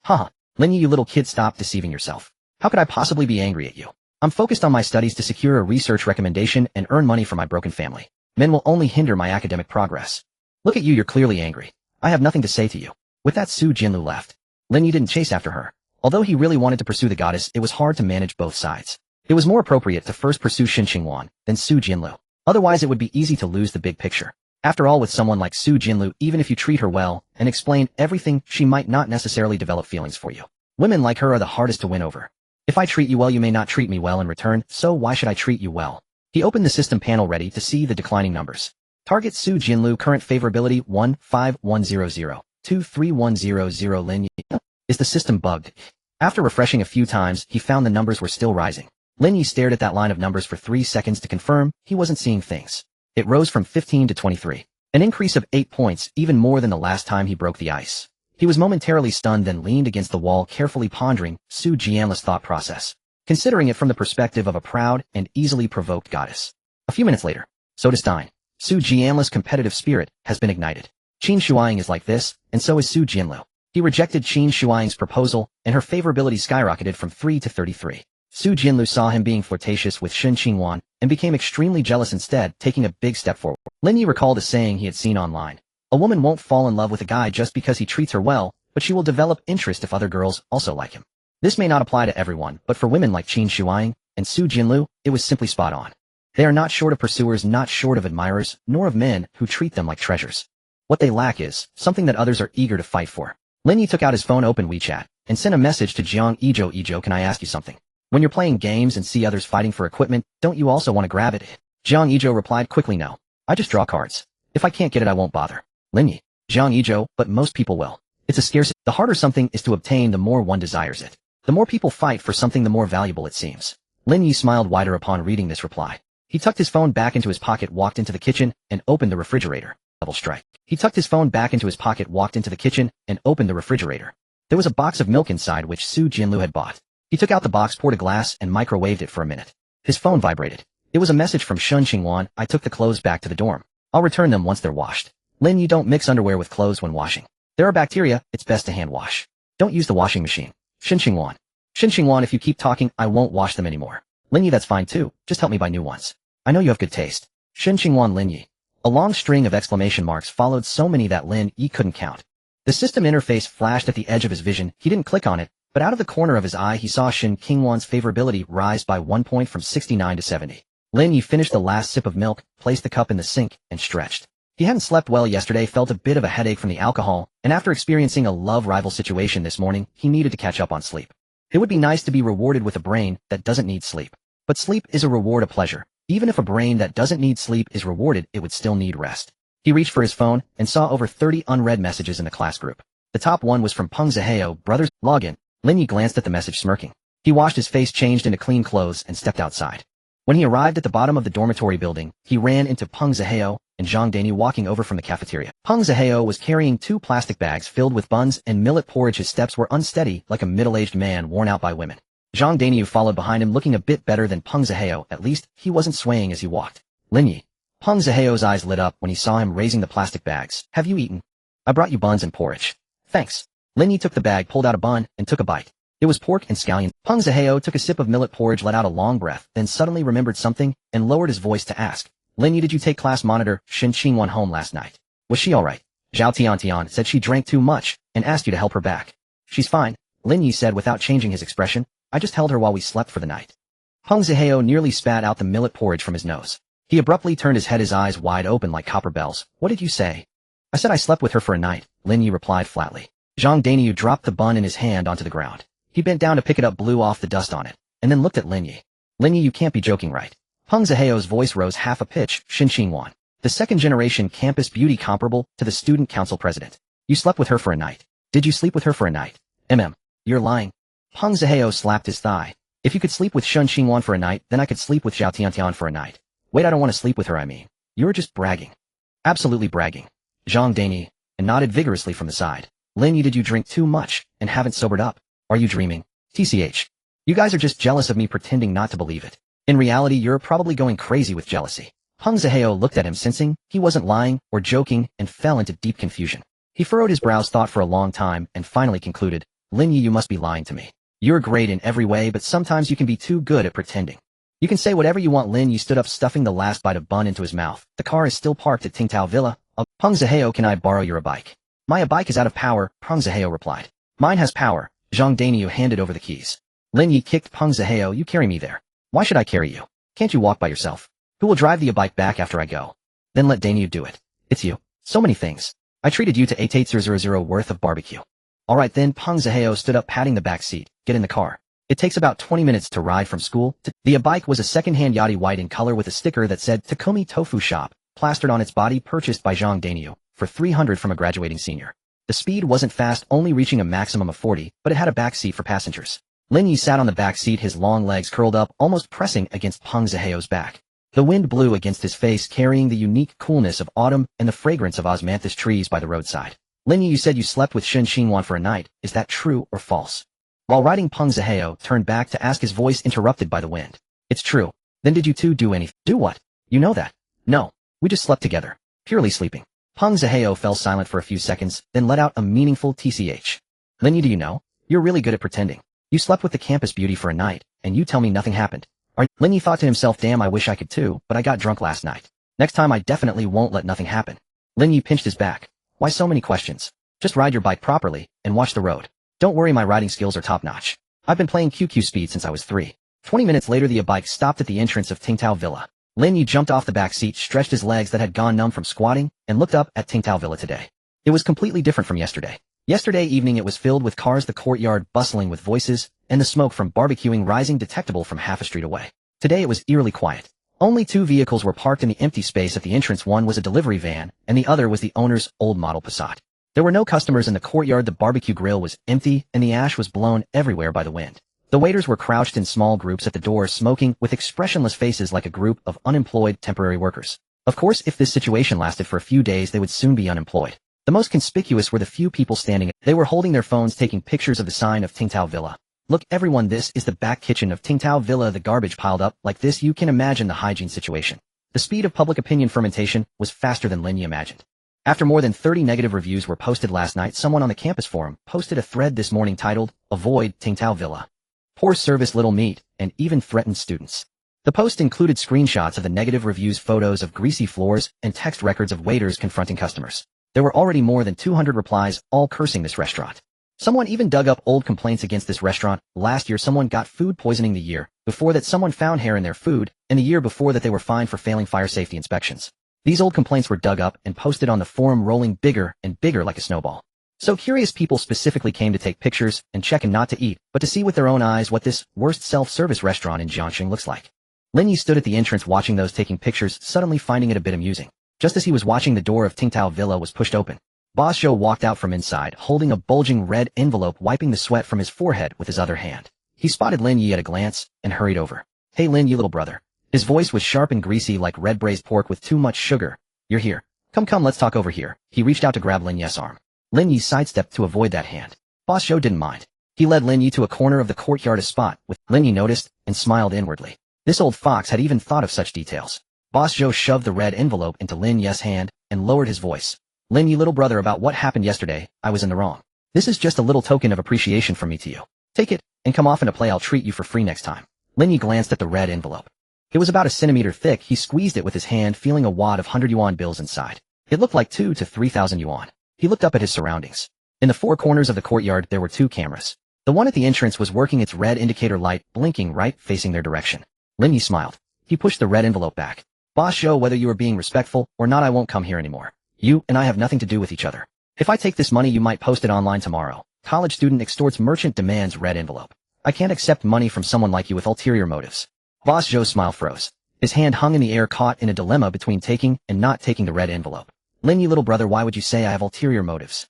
"Haha, Lin Yi, you little kid, stop deceiving yourself. How could I possibly be angry at you? I'm focused on my studies to secure a research recommendation and earn money for my broken family. Men will only hinder my academic progress. Look at you, you're clearly angry. I have nothing to say to you." With that, Su Jinlu left. Lin Yi didn't chase after her. Although he really wanted to pursue the goddess, it was hard to manage both sides. It was more appropriate to first pursue Shin Xingwan, then Su Jinlu. Otherwise, it would be easy to lose the big picture. After all, with someone like Su Jinlu, even if you treat her well and explain everything, she might not necessarily develop feelings for you. Women like her are the hardest to win over. If I treat you well, you may not treat me well in return, so why should I treat you well? He opened the system panel, ready to see the declining numbers. Target Su Jinlu current favorability 15100-23100 Lin Yi. Is the system bugged? After refreshing a few times, he found the numbers were still rising. Lin Yi stared at that line of numbers for 3 seconds to confirm he wasn't seeing things. It rose from 15 to 23. An increase of 8 points, even more than the last time he broke the ice. He was momentarily stunned, then leaned against the wall, carefully pondering Su Jianla's thought process, considering it from the perspective of a proud and easily provoked goddess. A few minutes later, so does Stein. Su Jianla's competitive spirit has been ignited. Qin Shuang is like this, and so is Su Jinlu. He rejected Qin Shuang's proposal, and her favorability skyrocketed from 3 to 33. Su Jinlu saw him being flirtatious with Shen Qingwan and became extremely jealous, instead taking a big step forward. Lin Yi recalled a saying he had seen online. A woman won't fall in love with a guy just because he treats her well, but she will develop interest if other girls also like him. This may not apply to everyone, but for women like Qin Shuang and Su Jinlu, it was simply spot on. They are not short of pursuers, not short of admirers, nor of men who treat them like treasures. What they lack is something that others are eager to fight for. Lin Yi took out his phone, opened WeChat, and sent a message to Jiang Yijo. Yijo, can I ask you something? When you're playing games and see others fighting for equipment, don't you also want to grab it? Jiang Yijo replied quickly, no. I just draw cards. If I can't get it, I won't bother. Lin Yi. Jiang Yijo, but most people will. It's a scarcity. The harder something is to obtain, the more one desires it. The more people fight for something, the more valuable it seems. Lin Yi smiled wider upon reading this reply. He tucked his phone back into his pocket, walked into the kitchen, and opened the refrigerator. Double strike. He tucked his phone back into his pocket, walked into the kitchen, and opened the refrigerator. There was a box of milk inside which Su Jinlu had bought. He took out the box, poured a glass, and microwaved it for a minute. His phone vibrated. It was a message from Shen Qingwan. I took the clothes back to the dorm. I'll return them once they're washed. Lin, you don't mix underwear with clothes when washing. There are bacteria, it's best to hand wash. Don't use the washing machine. Shen Qingwan. Shen Qingwan, if you keep talking, I won't wash them anymore. Lin Yi, that's fine too, just help me buy new ones. I know you have good taste. Shen Qingwan. Lin Yi. A long string of exclamation marks followed, so many that Lin Yi couldn't count. The system interface flashed at the edge of his vision. He didn't click on it, but out of the corner of his eye he saw Shen Qingwan's favorability rise by 1 point from 69 to 70. Lin Yi finished the last sip of milk, placed the cup in the sink, and stretched. He hadn't slept well yesterday, felt a bit of a headache from the alcohol, and after experiencing a love rival situation this morning, he needed to catch up on sleep. It would be nice to be rewarded with a brain that doesn't need sleep. But sleep is a reward, a pleasure. Even if a brain that doesn't need sleep is rewarded, it would still need rest. He reached for his phone and saw over 30 unread messages in the class group. The top one was from Peng Zihao, brothers, login. Lin Yi glanced at the message, smirking. He washed his face, changed into clean clothes, and stepped outside. When he arrived at the bottom of the dormitory building, he ran into Peng Zihao and Zhang Dani walking over from the cafeteria. Peng Zihao was carrying 2 plastic bags filled with buns and millet porridge. His steps were unsteady, like a middle-aged man worn out by women. Zhang Dani followed behind him, looking a bit better than Peng Zihao. At least, he wasn't swaying as he walked. Lin Yi. Peng Zihao's eyes lit up when he saw him raising the plastic bags. Have you eaten? I brought you buns and porridge. Thanks. Lin Yi took the bag, pulled out a bun, and took a bite. It was pork and scallion. Peng Zihao took a sip of millet porridge, let out a long breath, then suddenly remembered something, and lowered his voice to ask. Lin Yi, did you take class monitor Shen Qingwan home last night? Was she alright? Zhao Tiantian said she drank too much, and asked you to help her back. She's fine, Lin Yi said without changing his expression. I just held her while we slept for the night. Peng Zihao nearly spat out the millet porridge from his nose. He abruptly turned his head, his eyes wide open like copper bells. What did you say? I said I slept with her for a night, Lin Yi replied flatly. Zhang Daniu dropped the bun in his hand onto the ground. He bent down to pick it up, blew off the dust on it, and then looked at Lin Yi. Lin Yi, you can't be joking, right? Peng Zihao's voice rose half a pitch. Shen Qingwan, the second-generation campus beauty comparable to the student council president. You slept with her for a night. Did you sleep with her for a night? You're lying. Peng Zihao slapped his thigh. If you could sleep with Shen Qingwan for a night, then I could sleep with Zhao Tiantian for a night. Wait, I don't want to sleep with her, I mean. You're just bragging. Absolutely bragging. Zhang Dani, and nodded vigorously from the side. Lin Yi, did you drink too much, and haven't sobered up? Are you dreaming? TCH. You guys are just jealous of me, pretending not to believe it. In reality, you're probably going crazy with jealousy. Peng Zihao looked at him, sensing he wasn't lying or joking, and fell into deep confusion. He furrowed his brows, thought for a long time, and finally concluded, Lin Yi, you must be lying to me. You're great in every way, but sometimes you can be too good at pretending. You can say whatever you want. Lin Yi stood up, stuffing the last bite of bun into his mouth. The car is still parked at Tingtao Villa. Peng Zihao, can I borrow your bike? My bike is out of power, Peng Zihao replied. Mine has power. Zhang Daniu handed over the keys. Lin Yi kicked Peng Zihao. You carry me there. Why should I carry you? Can't you walk by yourself? Who will drive the bike back after I go? Then let Daniu do it. It's you. So many things. I treated you to 8800 worth of barbecue. Alright then, Peng Zihao stood up, patting the back seat. Get in the car. It takes about 20 minutes to ride from school to... The bike was a second-hand yachty, white in color with a sticker that said Takumi Tofu Shop. plastered on its body, purchased by Zhang Daniu for 300 from a graduating senior. The speed wasn't fast, only reaching a maximum of 40, but it had a back seat for passengers. Lin Yi sat on the back seat, his long legs curled up, almost pressing against Peng Ziheo's back. The wind blew against his face, carrying the unique coolness of autumn and the fragrance of osmanthus trees by the roadside. Lin Yi, you said you slept with Shen Xinhuan for a night. Is that true or false? While riding, Peng Ziheo turned back to ask, his voice interrupted by the wind. It's true. Then did you two do anything? Do what? You know that. No. We just slept together. Purely sleeping. Peng Ziheo fell silent for a few seconds, then let out a meaningful tch. Lin Yi, do you know? You're really good at pretending. You slept with the campus beauty for a night, and you tell me nothing happened. Lin Yi thought to himself, damn, I wish I could too, but I got drunk last night. Next time I definitely won't let nothing happen. Lin Yi pinched his back. Why so many questions? Just ride your bike properly, and watch the road. Don't worry, my riding skills are top-notch. I've been playing QQ speed since I was 3. 20 minutes later, the bike stopped at the entrance of Tingtao Villa. Lin Yi jumped off the back seat, stretched his legs that had gone numb from squatting, and looked up at Tingtao Villa today. It was completely different from yesterday. Yesterday evening it was filled with cars, the courtyard bustling with voices, and the smoke from barbecuing rising detectable from half a street away. Today it was eerily quiet. Only 2 vehicles were parked in the empty space at the entrance. One was a delivery van, and the other was the owner's old model Passat. There were no customers in the courtyard, the barbecue grill was empty, and the ash was blown everywhere by the wind. The waiters were crouched in small groups at the door, smoking, with expressionless faces like a group of unemployed temporary workers. Of course, if this situation lasted for a few days, they would soon be unemployed. The most conspicuous were the few people standing. They were holding their phones, taking pictures of the sign of Tingtao Villa. Look everyone, this is the back kitchen of Tingtao Villa. The garbage piled up like this, you can imagine the hygiene situation. The speed of public opinion fermentation was faster than Lin Yi imagined. After more than 30 negative reviews were posted last night, someone on the campus forum posted a thread this morning titled, "Avoid Tingtao Villa. Poor service, little meat, and even threatened students." The post included screenshots of the negative reviews, photos of greasy floors, and text records of waiters confronting customers. There were already more than 200 replies, all cursing this restaurant. Someone even dug up old complaints against this restaurant. Last year someone got food poisoning, the year before that someone found hair in their food, and the year before that they were fined for failing fire safety inspections. These old complaints were dug up and posted on the forum, rolling bigger and bigger like a snowball. So curious people specifically came to take pictures and check, and not to eat, but to see with their own eyes what this worst self-service restaurant in Jiangxing looks like. Lin Yi stood at the entrance watching those taking pictures, suddenly finding it a bit amusing. Just as he was watching, the door of Tingtao Villa was pushed open. Boss Zhou walked out from inside, holding a bulging red envelope, wiping the sweat from his forehead with his other hand. He spotted Lin Yi at a glance, and hurried over. "Hey Lin Yi, little brother." His voice was sharp and greasy like red braised pork with too much sugar. "You're here. Come, let's talk over here." He reached out to grab Lin Yi's arm. Lin Yi sidestepped to avoid that hand. Boss Zhou didn't mind. He led Lin Yi to a corner of the courtyard, a spot with Lin Yi noticed, and smiled inwardly. This old fox had even thought of such details. Boss Zhou shoved the red envelope into Lin Yi's hand, and lowered his voice. "Lin Yi, little brother, about what happened yesterday, I was in the wrong. This is just a little token of appreciation from me to you. Take it, and come often to play. I'll treat you for free next time." Lin Yi glanced at the red envelope. It was about a centimeter thick. He squeezed it with his hand, feeling a wad of 100 yuan bills inside. It looked like 2 to 3,000 yuan. He looked up at his surroundings. In the 4 corners of the courtyard there were 2 cameras. The one at the entrance was working its red indicator light, blinking right, facing their direction. Lin Yi smiled. He pushed the red envelope back. "Boss Zhou, whether you are being respectful or not, I won't come here anymore. You and I have nothing to do with each other. If I take this money, you might post it online tomorrow. College student extorts merchant, demands red envelope. I can't accept money from someone like you with ulterior motives." Boss Zhou's smile froze. His hand hung in the air, caught in a dilemma between taking and not taking the red envelope. "Lin Yi, little brother, why would you say I have ulterior motives?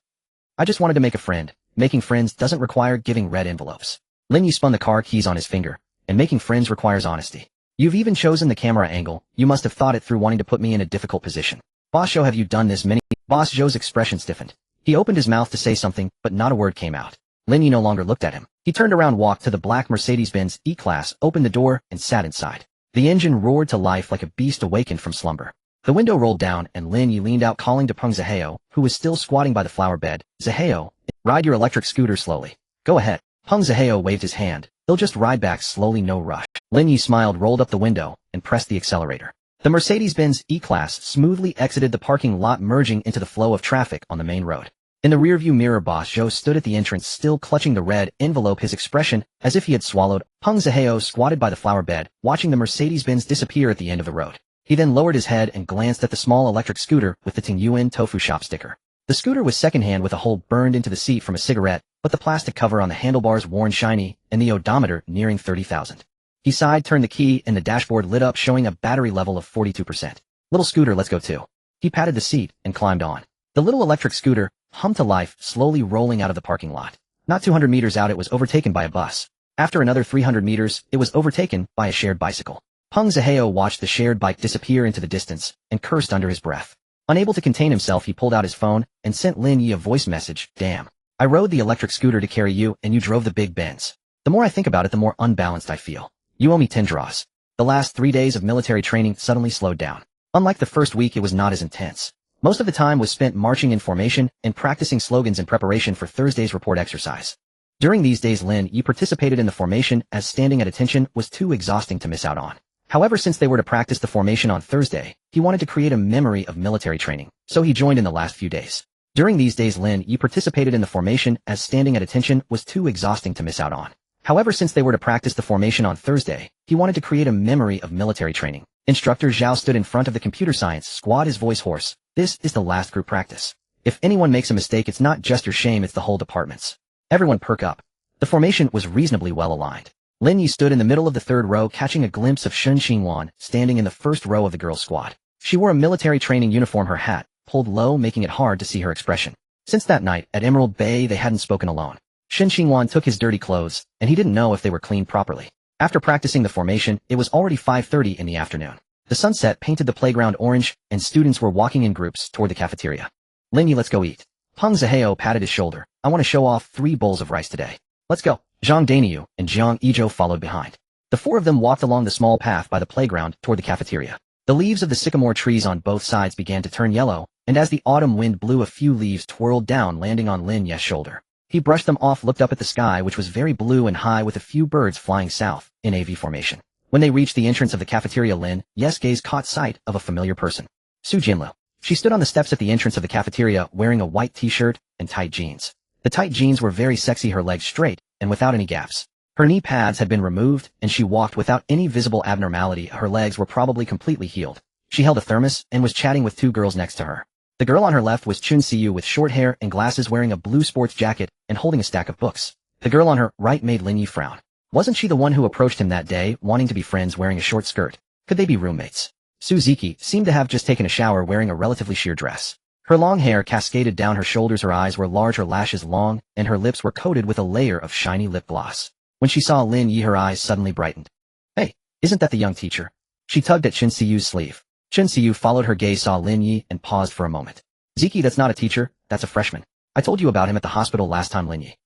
I just wanted to make a friend. Making friends doesn't require giving red envelopes." Lin Yi spun the car keys on his finger. "And making friends requires honesty. You've even chosen the camera angle. You must have thought it through, wanting to put me in a difficult position. Boss Zhou, have you done this many?" Boss Zhou's expression stiffened. He opened his mouth to say something, but not a word came out. Lin Yi no longer looked at him. He turned around, walked to the black Mercedes-Benz E-Class, opened the door, and sat inside. The engine roared to life like a beast awakened from slumber. The window rolled down, and Lin Yi leaned out, calling to Peng Ziheo, who was still squatting by the flower bed. "Ziheo, ride your electric scooter slowly. Go ahead." Peng Ziheo waved his hand. "He'll just ride back slowly, no rush." Lin Yi smiled, rolled up the window, and pressed the accelerator. The Mercedes-Benz E-Class smoothly exited the parking lot, merging into the flow of traffic on the main road. In the rearview mirror, Boss Zhou stood at the entrance, still clutching the red envelope, his expression as if he had swallowed. Peng Ziheo squatted by the flower bed, watching the Mercedes-Benz disappear at the end of the road. He then lowered his head and glanced at the small electric scooter with the Yuan tofu shop sticker. The scooter was secondhand, with a hole burned into the seat from a cigarette, but the plastic cover on the handlebars worn shiny, and the odometer nearing 30,000. He sighed, turned the key, and the dashboard lit up, showing a battery level of 42%. Little scooter, let's go too. He patted the seat and climbed on. The little electric scooter hummed to life, slowly rolling out of the parking lot. Not 200 meters out, it was overtaken by a bus. After another 300 meters, it was overtaken by a shared bicycle. Peng Zihao watched the shared bike disappear into the distance and cursed under his breath. Unable to contain himself, he pulled out his phone and sent Lin Yi a voice message. Damn. I rode the electric scooter to carry you and you drove the big Benz. The more I think about it, the more unbalanced I feel. You owe me 10 draws. The last 3 days of military training suddenly slowed down. Unlike the first week, it was not as intense. Most of the time was spent marching in formation and practicing slogans in preparation for Thursday's report exercise. During these days, Lin Yi participated in the formation as standing at attention was too exhausting to miss out on. However, since they were to practice the formation on Thursday, he wanted to create a memory of military training, so he joined in the last few days. During these days, Lin Yi participated in the formation as standing at attention was too exhausting to miss out on. However, since they were to practice the formation on Thursday, he wanted to create a memory of military training. Instructor Zhao stood in front of the computer science squad, his voice hoarse. This is the last group practice. If anyone makes a mistake, it's not just your shame, it's the whole department's. Everyone perk up. The formation was reasonably well aligned. Lin Yi stood in the middle of the third row, catching a glimpse of Yuan standing in the first row of the girls' squad. She wore a military training uniform, her hat pulled low, making it hard to see her expression. Since that night at Emerald Bay, they hadn't spoken alone. Yuan took his dirty clothes, and he didn't know if they were cleaned properly. After practicing the formation, it was already 5:30 in the afternoon. The sunset painted the playground orange, and students were walking in groups toward the cafeteria. Lin Yi, let's go eat. Peng Zihao patted his shoulder. I want to show off 3 bowls of rice today. Let's go. Zhang Daniu and Jiang Yizhou followed behind. The 4 of them walked along the small path by the playground toward the cafeteria. The leaves of the sycamore trees on both sides began to turn yellow, and as the autumn wind blew, a few leaves twirled down, landing on Lin Yi's shoulder. He brushed them off, looked up at the sky, which was very blue and high, with a few birds flying south in AV formation. When they reached the entrance of the cafeteria, Lin Yi's gaze caught sight of a familiar person. Su Jinlu. She stood on the steps at the entrance of the cafeteria wearing a white t-shirt and tight jeans. The tight jeans were very sexy, her legs straight and without any gaps. Her knee pads had been removed, and she walked without any visible abnormality. Her legs were probably completely healed. She held a thermos and was chatting with 2 girls next to her. The girl on her left was Chun Siyu, with short hair and glasses, wearing a blue sports jacket and holding a stack of books. The girl on her right made Lin Yi frown. Wasn't she the one who approached him that day, wanting to be friends, wearing a short skirt? Could they be roommates? Suzuki seemed to have just taken a shower, wearing a relatively sheer dress. Her long hair cascaded down her shoulders, her eyes were large, her lashes long, and her lips were coated with a layer of shiny lip gloss. When she saw Lin Yi, her eyes suddenly brightened. Hey, isn't that the young teacher? She tugged at Chun Siyu's sleeve. Chun Siyu followed her gaze, saw Lin Yi, and paused for a moment. Ziki, that's not a teacher, that's a freshman. I told you about him at the hospital last time, Lin Yi.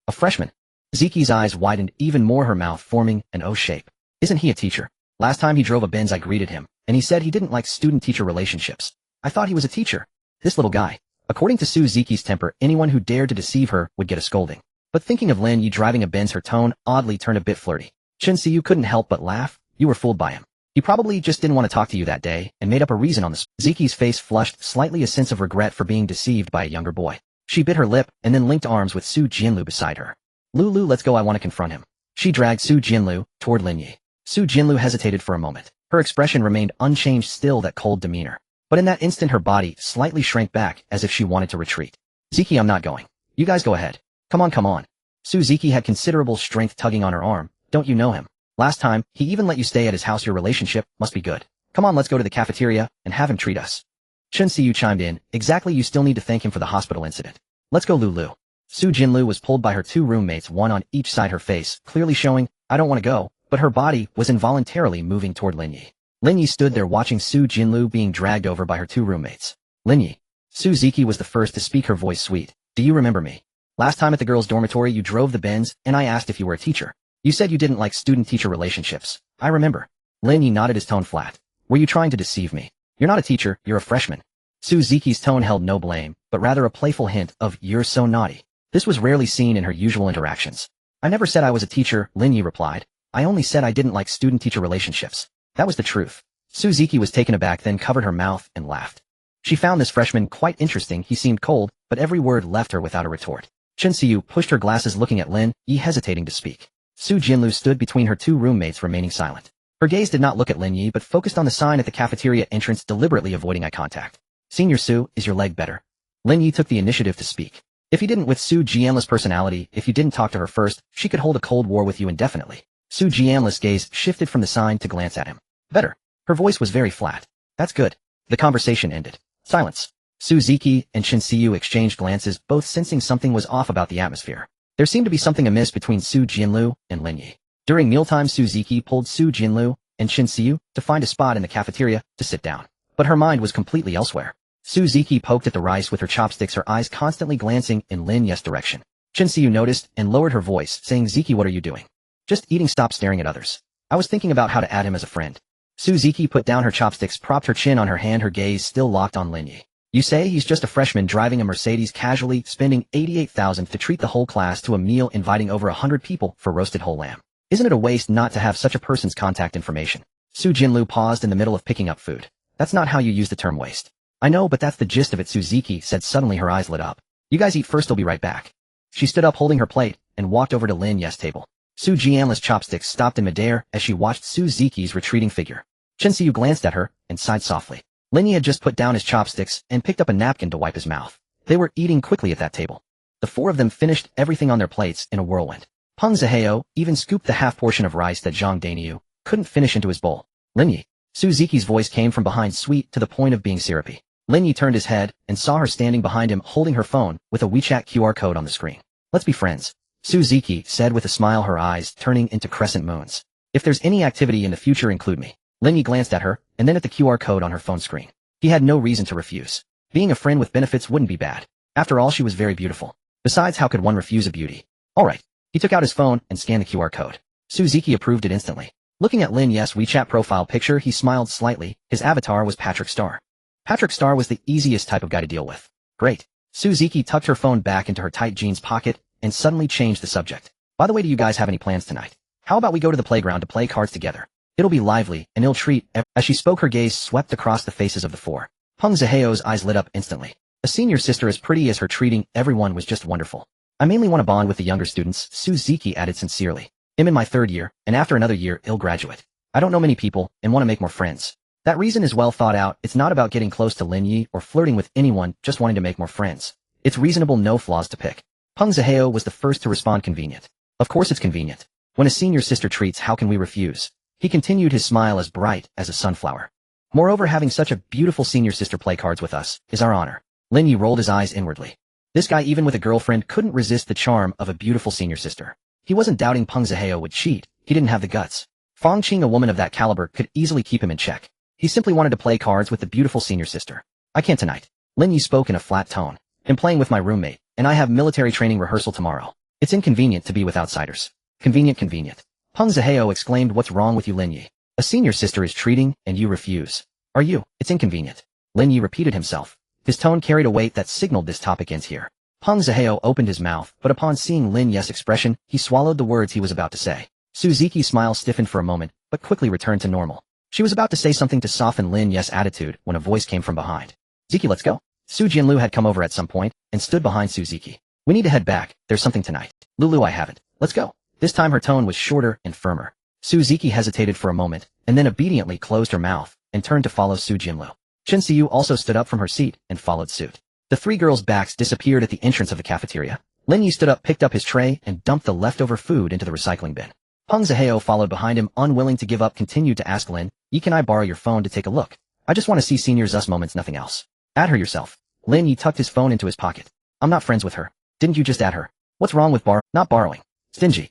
A freshman? Ziki's eyes widened even more, her mouth forming an O shape. Isn't he a teacher? Last time he drove a Benz, I greeted him, and he said he didn't like student-teacher relationships. I thought he was a teacher. This little guy. According to Ziki's temper, anyone who dared to deceive her would get a scolding. But thinking of Lin Yi driving a Benz, her tone oddly turned a bit flirty. Chun Siyu couldn't help but laugh. You were fooled by him. He probably just didn't want to talk to you that day, and made up a reason on the spot. Ziki's face flushed slightly, a sense of regret for being deceived by a younger boy. She bit her lip, and then linked arms with Su Jinlu beside her. Lulu, let's go, I want to confront him. She dragged Su Jinlu toward Lin Yi. Su Jinlu hesitated for a moment. Her expression remained unchanged, still that cold demeanor. But in that instant her body slightly shrank back as if she wanted to retreat. Ziki, I'm not going. You guys go ahead. Come on, come on. Ziki had considerable strength tugging on her arm. Don't you know him? Last time, he even let you stay at his house. Your relationship must be good. Come on, let's go to the cafeteria and have him treat us. Chun Siyu chimed in. Exactly, you still need to thank him for the hospital incident. Let's go, Lulu. Su Jinlu was pulled by her 2 roommates, one on each side, her face clearly showing, I don't want to go, but her body was involuntarily moving toward Lin Yi. Lin Yi stood there watching Su Jinlu being dragged over by her 2 roommates. Lin Yi. Ziki was the first to speak, her voice sweet. Do you remember me? Last time at the girls' dormitory you drove the Benz, and I asked if you were a teacher. You said you didn't like student-teacher relationships. I remember. Lin Yi nodded, his tone flat. Were you trying to deceive me? You're not a teacher, you're a freshman. Ziki's tone held no blame, but rather a playful hint of, you're so naughty. This was rarely seen in her usual interactions. I never said I was a teacher, Lin Yi replied. I only said I didn't like student-teacher relationships. That was the truth. Ziki was taken aback, then covered her mouth and laughed. She found this freshman quite interesting. He seemed cold, but every word left her without a retort. Chun Siyu pushed her glasses, looking at Lin Yi, hesitating to speak. Su Jinlu stood between her 2 roommates, remaining silent. Her gaze did not look at Lin Yi, but focused on the sign at the cafeteria entrance, deliberately avoiding eye contact. Senior Su, is your leg better? Lin Yi took the initiative to speak. If you didn't, with Su Jianle's personality, if you didn't talk to her first, she could hold a cold war with you indefinitely. Su Jianle's gaze shifted from the sign to glance at him. Better. Her voice was very flat. That's good. The conversation ended. Silence. Suzuki and Shinsiyu exchanged glances, both sensing something was off about the atmosphere. There seemed to be something amiss between Su Jinlu and Lin Yi. During mealtime, Suzuki pulled Su Jinlu and Shinsiyu to find a spot in the cafeteria to sit down. But her mind was completely elsewhere. Suzuki poked at the rice with her chopsticks, her eyes constantly glancing in Lin Yi's direction. Shinsiyu noticed and lowered her voice, saying, "Ziki, what are you doing?" "Just eating. Stop staring at others. I was thinking about how to add him as a friend." Suzuki put down her chopsticks, propped her chin on her hand, her gaze still locked on Lin Yi. "You say he's just a freshman driving a Mercedes casually, spending $88,000 to treat the whole class to a meal, inviting over 100 people for roasted whole lamb. Isn't it a waste not to have such a person's contact information?" Su Jinlu paused in the middle of picking up food. "That's not how you use the term waste." "I know, but that's the gist of it," Suzuki said. Suddenly her eyes lit up. "You guys eat first, I'll be right back." She stood up holding her plate and walked over to Lin Yi's table. Su Jianla's chopsticks stopped in midair as she watched Suzuki's retreating figure. Shinsiyu glanced at her and sighed softly. Lin Yi had just put down his chopsticks and picked up a napkin to wipe his mouth. They were eating quickly at that table. The four of them finished everything on their plates in a whirlwind. Peng Zihao even scooped the half portion of rice that Zhang Daniu couldn't finish into his bowl. "Lin Yi." Suzuki's voice came from behind, sweet to the point of being syrupy. Lin Yi turned his head and saw her standing behind him holding her phone with a WeChat QR code on the screen. "Let's be friends," Suzuki said with a smile, her eyes turning into crescent moons. "If there's any activity in the future, include me." Lin Yi glanced at her and then at the QR code on her phone screen. He had no reason to refuse. Being a friend with benefits wouldn't be bad. After all, she was very beautiful. Besides, how could one refuse a beauty? All right. He took out his phone and scanned the QR code. Suzuki approved it instantly. Looking at Lin Yi's WeChat profile picture, he smiled slightly. His avatar was Patrick Star. Patrick Star was the easiest type of guy to deal with. Great. Suzuki tucked her phone back into her tight jeans pocket and suddenly changed the subject. "By the way, do you guys have any plans tonight? How about we go to the playground to play cards together? It'll be lively, and it'll treat." As she spoke, her gaze swept across the faces of the four. Peng Zihao's eyes lit up instantly. A senior sister as pretty as her treating everyone was just wonderful. "I mainly want to bond with the younger students," Suzuki added sincerely. "I'm in my third year, and after another year, I'll graduate. I don't know many people, and want to make more friends." That reason is well thought out. It's not about getting close to Lin Yi or flirting with anyone, just wanting to make more friends. It's reasonable, no flaws to pick. Peng Zihao was the first to respond. "Convenient. Of course it's convenient. When a senior sister treats, how can we refuse?" He continued, his smile as bright as a sunflower. "Moreover, having such a beautiful senior sister play cards with us is our honor." Lin Yi rolled his eyes inwardly. This guy, even with a girlfriend, couldn't resist the charm of a beautiful senior sister. He wasn't doubting Peng Zihao would cheat. He didn't have the guts. Fang Qing, a woman of that caliber, could easily keep him in check. He simply wanted to play cards with the beautiful senior sister. "I can't tonight." Lin Yi spoke in a flat tone. "I'm playing with my roommate, and I have military training rehearsal tomorrow. It's inconvenient to be with outsiders." "Convenient, convenient." Peng Zihao exclaimed. "What's wrong with you, Lin Yi? A senior sister is treating, and you refuse." "Are you? It's inconvenient." Lin Yi repeated himself. His tone carried a weight that signaled this topic ends here. Peng Zihao opened his mouth, but upon seeing Lin Yi's expression, he swallowed the words he was about to say. Suzuki's smile stiffened for a moment, but quickly returned to normal. She was about to say something to soften Lin Yi's attitude when a voice came from behind. "Ziki, let's go." Su Jinlu had come over at some point and stood behind Suzuki. "We need to head back. There's something tonight." "Lulu, I haven't. Let's go." This time her tone was shorter and firmer. Suzuki hesitated for a moment, and then obediently closed her mouth and turned to follow Su Jinlu. Shinsiyu also stood up from her seat and followed suit. The three girls' backs disappeared at the entrance of the cafeteria. Lin Yi stood up, picked up his tray, and dumped the leftover food into the recycling bin. Peng Zihao followed behind him, unwilling to give up, continued to ask Lin Yi, "Can I borrow your phone to take a look? I just want to see seniors us moments, nothing else." "Add her yourself." Lin Yi tucked his phone into his pocket. "I'm not friends with her." "Didn't you just add her? What's wrong with not borrowing?" "Stingy."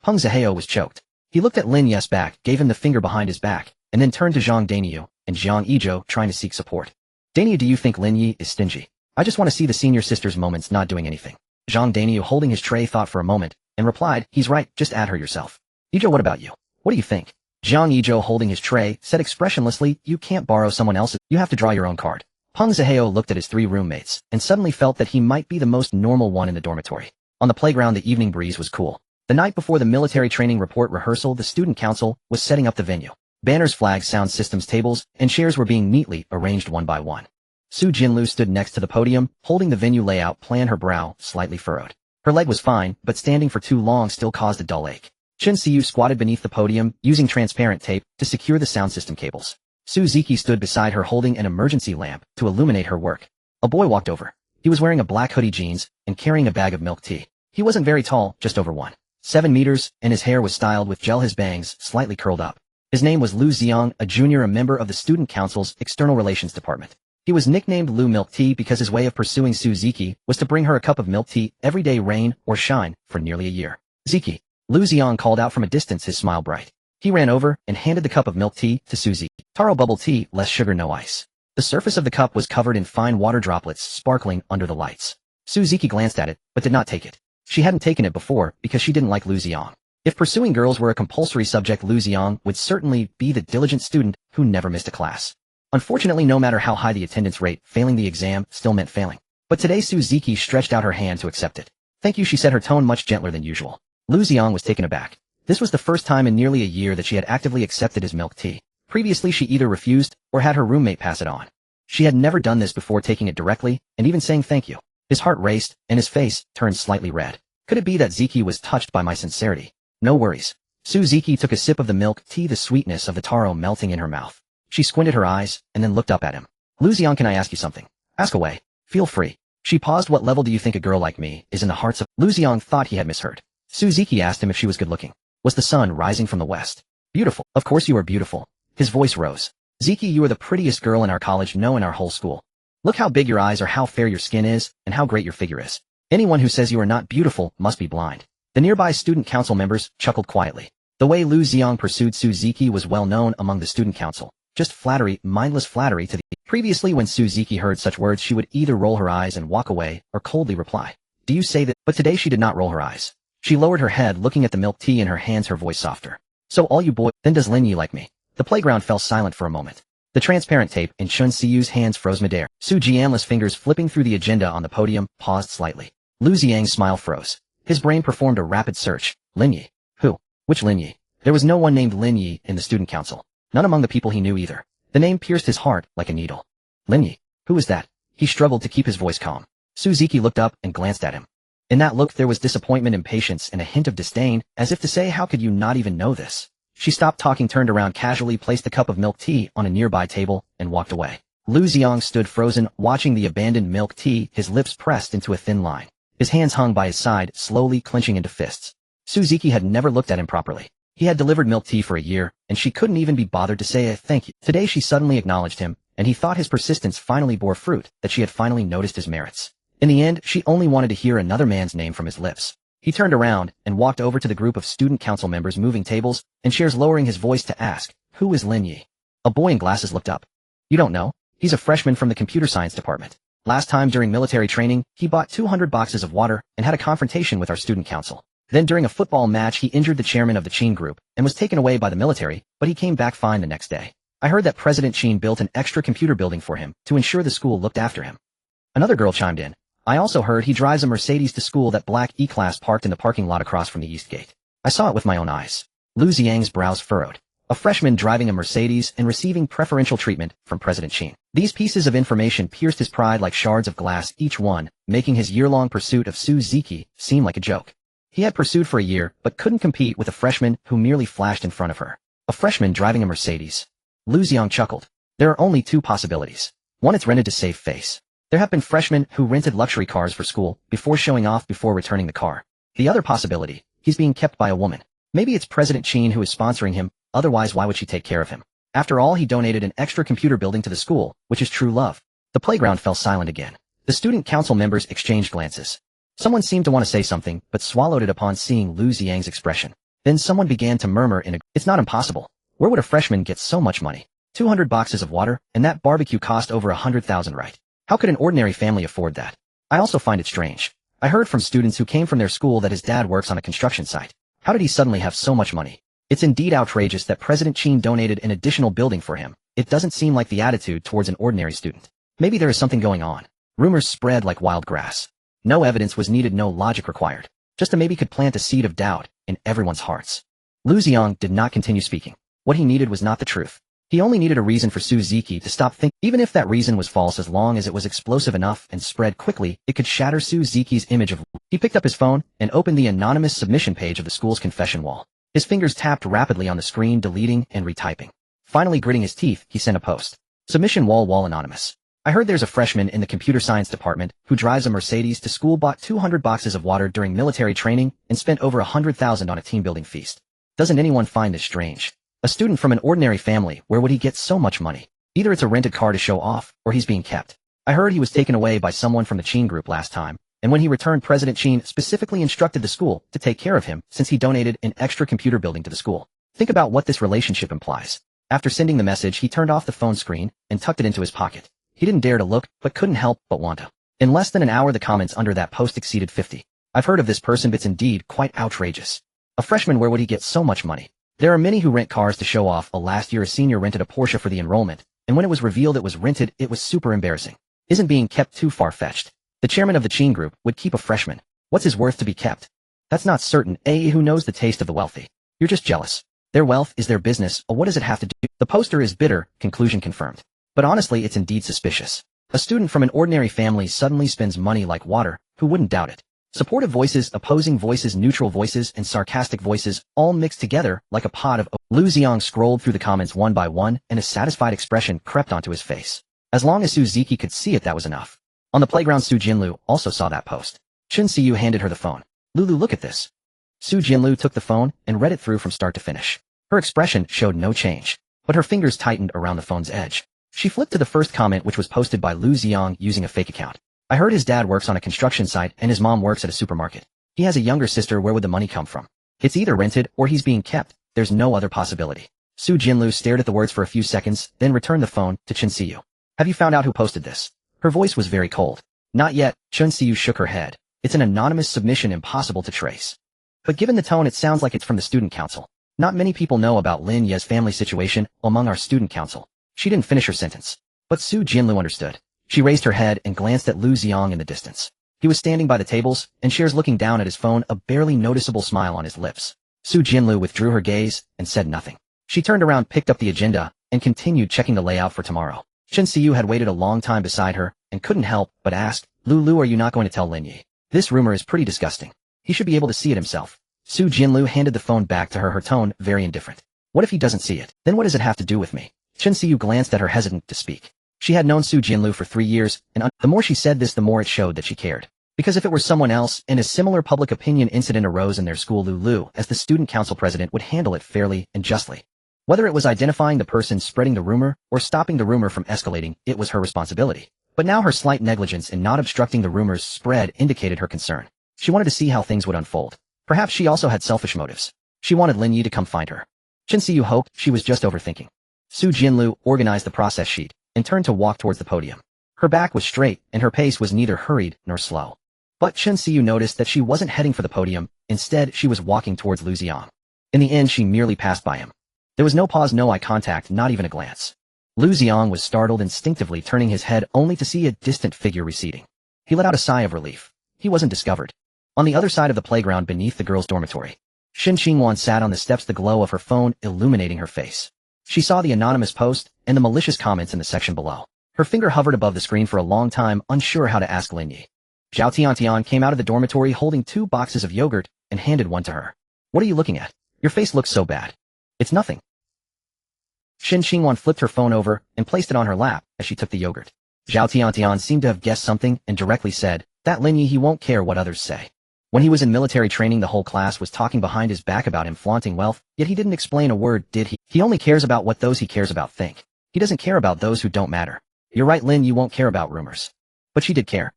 Peng Zihao was choked. He looked at Lin Yi's back, gave him the finger behind his back, and then turned to Zhang Daniu and Zhang Yizhou, trying to seek support. "Daniu, do you think Lin Yi is stingy? I just want to see the senior sister's moments not doing anything." Zhang Daniu, holding his tray, thought for a moment and replied, "He's right, just add her yourself." "Yizhou, what about you? What do you think?" Zhang Yizhou, holding his tray, said expressionlessly, "You can't borrow someone else's, you have to draw your own card." Peng Zihao looked at his three roommates and suddenly felt that he might be the most normal one in the dormitory. On the playground, the evening breeze was cool. The night before the military training report rehearsal, the student council was setting up the venue. Banners, flags, sound systems, tables, and chairs were being neatly arranged one by one. Su Jinlu stood next to the podium, holding the venue layout plan, her brow slightly furrowed. Her leg was fine, but standing for too long still caused a dull ache. Shinsiyu squatted beneath the podium, using transparent tape to secure the sound system cables. Suzuki stood beside her, holding an emergency lamp to illuminate her work. A boy walked over. He was wearing a black hoodie, jeans, and carrying a bag of milk tea. He wasn't very tall, just over 1.7 meters, and his hair was styled with gel, his bangs slightly curled up. His name was Lu Xiang, a junior, a member of the student council's external relations department. He was nicknamed Lu Milk Tea because his way of pursuing Suzuki was to bring her a cup of milk tea every day, rain or shine, for nearly a year. Ziki. Lu Xiang called out from a distance, his smile bright. He ran over and handed the cup of milk tea to Suzuki. Taro bubble tea, less sugar, no ice. The surface of the cup was covered in fine water droplets sparkling under the lights. Suzuki glanced at it, but did not take it. She hadn't taken it before because she didn't like Lu Xiang. If pursuing girls were a compulsory subject, Lu Xiang would certainly be the diligent student who never missed a class. Unfortunately, no matter how high the attendance rate, failing the exam still meant failing. But today Suzuki stretched out her hand to accept it. Thank you, she said, her tone much gentler than usual. Lu Xiang was taken aback. This was the first time in nearly a year that she had actively accepted his milk tea. Previously she either refused or had her roommate pass it on. She had never done this before, taking it directly and even saying thank you. His heart raced and his face turned slightly red. Could it be that Ziki was touched by my sincerity? No worries. Suzuki took a sip of the milk tea, the sweetness of the taro melting in her mouth. She squinted her eyes and then looked up at him. Lu Xiang, can I ask you something? Ask away. Feel free. She paused. What level do you think a girl like me is in the hearts of? Lu Xiang thought he had misheard. Suzuki asked him if she was good looking. Was the sun rising from the west? Beautiful. Of course you are beautiful. His voice rose. Ziki, you are the prettiest girl in our college, no, in our whole school. Look how big your eyes are, how fair your skin is, and how great your figure is. Anyone who says you are not beautiful must be blind. The nearby student council members chuckled quietly. The way Lu Xiang pursued Suzuki was well known among the student council. Just flattery, mindless flattery to the... Previously, when Suzuki heard such words, she would either roll her eyes and walk away or coldly reply, "Do you say that?" But today she did not roll her eyes. She lowered her head, looking at the milk tea in her hands, her voice softer. "So all you boys, then does Lin Yi like me?" The playground fell silent for a moment. The transparent tape in Chun Siyu's hands froze midair. Su Jianla's fingers flipping through the agenda on the podium paused slightly. Lu Xiang's smile froze. His brain performed a rapid search. Lin Yi? Who? Which Lin Yi? There was no one named Lin Yi in the student council. None among the people he knew either. The name pierced his heart like a needle. Lin Yi? Who is that? He struggled to keep his voice calm. Suzuki looked up and glanced at him. In that look there was disappointment, impatience, and a hint of disdain, as if to say, how could you not even know this? She stopped talking, turned around casually, placed the cup of milk tea on a nearby table, and walked away. Lu Xiang stood frozen, watching the abandoned milk tea, his lips pressed into a thin line. His hands hung by his side, slowly clenching into fists. Suzuki had never looked at him properly. He had delivered milk tea for a year, and she couldn't even be bothered to say a thank you. Today she suddenly acknowledged him, and he thought his persistence finally bore fruit, that she had finally noticed his merits. In the end, she only wanted to hear another man's name from his lips. He turned around and walked over to the group of student council members moving tables and chairs, lowering his voice to ask, "Who is Lin Yi?" A boy in glasses looked up. "You don't know? He's a freshman from the computer science department. Last time during military training, he bought 200 boxes of water and had a confrontation with our student council. Then during a football match he injured the chairman of the Qin group and was taken away by the military, but he came back fine the next day. I heard that President Qin built an extra computer building for him to ensure the school looked after him." Another girl chimed in. "I also heard he drives a Mercedes to school, that black E-Class parked in the parking lot across from the East Gate. I saw it with my own eyes." Lu Xiang's brows furrowed. A freshman driving a Mercedes and receiving preferential treatment from President Qin. These pieces of information pierced his pride like shards of glass, each one making his year-long pursuit of Suzuki seem like a joke. He had pursued for a year, but couldn't compete with a freshman who merely flashed in front of her. A freshman driving a Mercedes. Lu Xiang chuckled. There are only two possibilities. One, it's rented to save face. There have been freshmen who rented luxury cars for school before showing off before returning the car. The other possibility, he's being kept by a woman. Maybe it's President Qin who is sponsoring him, otherwise why would she take care of him? After all, he donated an extra computer building to the school, which is true love. The playground fell silent again. The student council members exchanged glances. Someone seemed to want to say something, but swallowed it upon seeing Lu Xiang's expression. Then someone began to murmur in a... It's not impossible. Where would a freshman get so much money? 200 boxes of water, and that barbecue cost over 100,000, right? How could an ordinary family afford that? I also find it strange. I heard from students who came from their school that his dad works on a construction site. How did he suddenly have so much money? It's indeed outrageous that President Qin donated an additional building for him. It doesn't seem like the attitude towards an ordinary student. Maybe there is something going on. Rumors spread like wild grass. No evidence was needed, no logic required. Just a maybe could plant a seed of doubt in everyone's hearts. Lu Xiang did not continue speaking. What he needed was not the truth. He only needed a reason for Suzuki to stop thinking. Even if that reason was false, as long as it was explosive enough and spread quickly, it could shatter Suzuki's image of... He picked up his phone and opened the anonymous submission page of the school's confession wall. His fingers tapped rapidly on the screen, deleting and retyping. Finally, gritting his teeth, he sent a post. Submission wall anonymous. I heard there's a freshman in the computer science department who drives a Mercedes to school, bought 200 boxes of water during military training, and spent over 100,000 on a team building feast. Doesn't anyone find this strange? A student from an ordinary family, where would he get so much money? Either it's a rented car to show off, or he's being kept. I heard he was taken away by someone from the Qin group last time, and when he returned, President Qin specifically instructed the school to take care of him since he donated an extra computer building to the school. Think about what this relationship implies. After sending the message, he turned off the phone screen and tucked it into his pocket. He didn't dare to look, but couldn't help but want to. In less than an hour, the comments under that post exceeded 50. I've heard of this person, but it's indeed quite outrageous. A freshman, where would he get so much money? There are many who rent cars to show off. Last year, a senior rented a Porsche for the enrollment, and when it was revealed it was rented, it was super embarrassing. Isn't being kept too far-fetched? The chairman of the Qin group would keep a freshman. What's his worth to be kept? That's not certain. Who knows the taste of the wealthy? You're just jealous. Their wealth is their business. What does it have to do? The poster is bitter, conclusion confirmed. But honestly, it's indeed suspicious. A student from an ordinary family suddenly spends money like water. Who wouldn't doubt it? Supportive voices, opposing voices, neutral voices, and sarcastic voices, all mixed together like a pot of... Lu Xiang scrolled through the comments one by one, and a satisfied expression crept onto his face. As long as Su Ziki could see it, that was enough. On the playground, Su Jinlu also saw that post. Chun Siyu handed her the phone. Lulu, look at this. Su Jinlu took the phone and read it through from start to finish. Her expression showed no change, but her fingers tightened around the phone's edge. She flipped to the first comment, which was posted by Lu Xiang using a fake account. I heard his dad works on a construction site and his mom works at a supermarket. He has a younger sister. Where would the money come from? It's either rented or he's being kept. There's no other possibility. Su Jinlu stared at the words for a few seconds, then returned the phone to Chun Siyu. Have you found out who posted this? Her voice was very cold. Not yet. Chun Siyu shook her head. It's an anonymous submission, impossible to trace. But given the tone, it sounds like it's from the student council. Not many people know about Lin Ye's family situation among our student council. She didn't finish her sentence. But Su Jinlu understood. She raised her head and glanced at Lu Xiang in the distance. He was standing by the tables and chairs looking down at his phone, a barely noticeable smile on his lips. Su Jinlu withdrew her gaze and said nothing. She turned around, picked up the agenda, and continued checking the layout for tomorrow. Chun Siyu had waited a long time beside her and couldn't help but ask, Lulu, are you not going to tell Lin Yi? This rumor is pretty disgusting. He should be able to see it himself. Su Jinlu handed the phone back to her, her tone very indifferent. What if he doesn't see it? Then what does it have to do with me? Chun Siyu glanced at her, hesitant to speak. She had known Su Jinlu for 3 years, and the more she said this, the more it showed that she cared. Because if it were someone else, and a similar public opinion incident arose in their school, Lulu, as the student council president, would handle it fairly and justly. Whether it was identifying the person spreading the rumor, or stopping the rumor from escalating, it was her responsibility. But now her slight negligence in not obstructing the rumor's spread indicated her concern. She wanted to see how things would unfold. Perhaps she also had selfish motives. She wanted Lin Yi to come find her. Chun Siyu hoped she was just overthinking. Su Jinlu organized the process sheet and turned to walk towards the podium. Her back was straight, and her pace was neither hurried nor slow. But Chun Siyu noticed that she wasn't heading for the podium. Instead, she was walking towards Lu Xiang. In the end, she merely passed by him. There was no pause, no eye contact, not even a glance. Lu Xiang was startled, instinctively turning his head only to see a distant figure receding. He let out a sigh of relief. He wasn't discovered. On the other side of the playground, beneath the girls' dormitory, Shin Qingwan sat on the steps, the glow of her phone illuminating her face. She saw the anonymous post and the malicious comments in the section below. Her finger hovered above the screen for a long time, unsure how to ask Lin Yi. Zhao Tiantian came out of the dormitory holding 2 boxes of yogurt and handed one to her. What are you looking at? Your face looks so bad. It's nothing. Shin Qingwan flipped her phone over and placed it on her lap as she took the yogurt. Zhao Tiantian seemed to have guessed something and directly said, that Lin Yi, he won't care what others say. When he was in military training, the whole class was talking behind his back about him flaunting wealth, yet he didn't explain a word, did he? He only cares about what those he cares about think. He doesn't care about those who don't matter. You're right, Lin, you won't care about rumors. But she did care.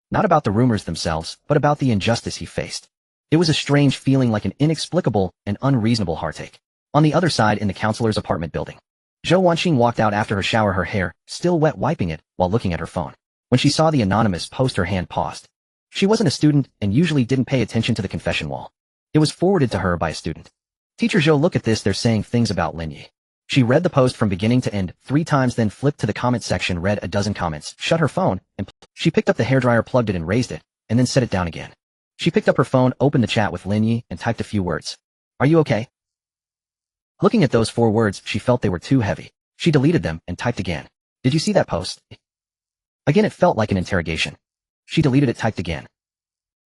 Not about the rumors themselves, but about the injustice he faced. It was a strange feeling, like an inexplicable and unreasonable heartache. On the other side, in the counselor's apartment building, Zhou Wanqing walked out after her shower, her hair still wet, wiping it while looking at her phone. When she saw the anonymous post, her hand paused. She wasn't a student and usually didn't pay attention to the confession wall. It was forwarded to her by a student. Teacher Zhou, look at this, they're saying things about Lin Yi. She read the post from beginning to end 3 times, then flipped to the comment section, read a dozen comments, shut her phone, and she picked up the hairdryer, plugged it and raised it, and then set it down again. She picked up her phone, opened the chat with Lin Yi, and typed a few words. Are you okay? Looking at those 4 words, she felt they were too heavy. She deleted them and typed again. Did you see that post? Again, it felt like an interrogation. She deleted it, typed again.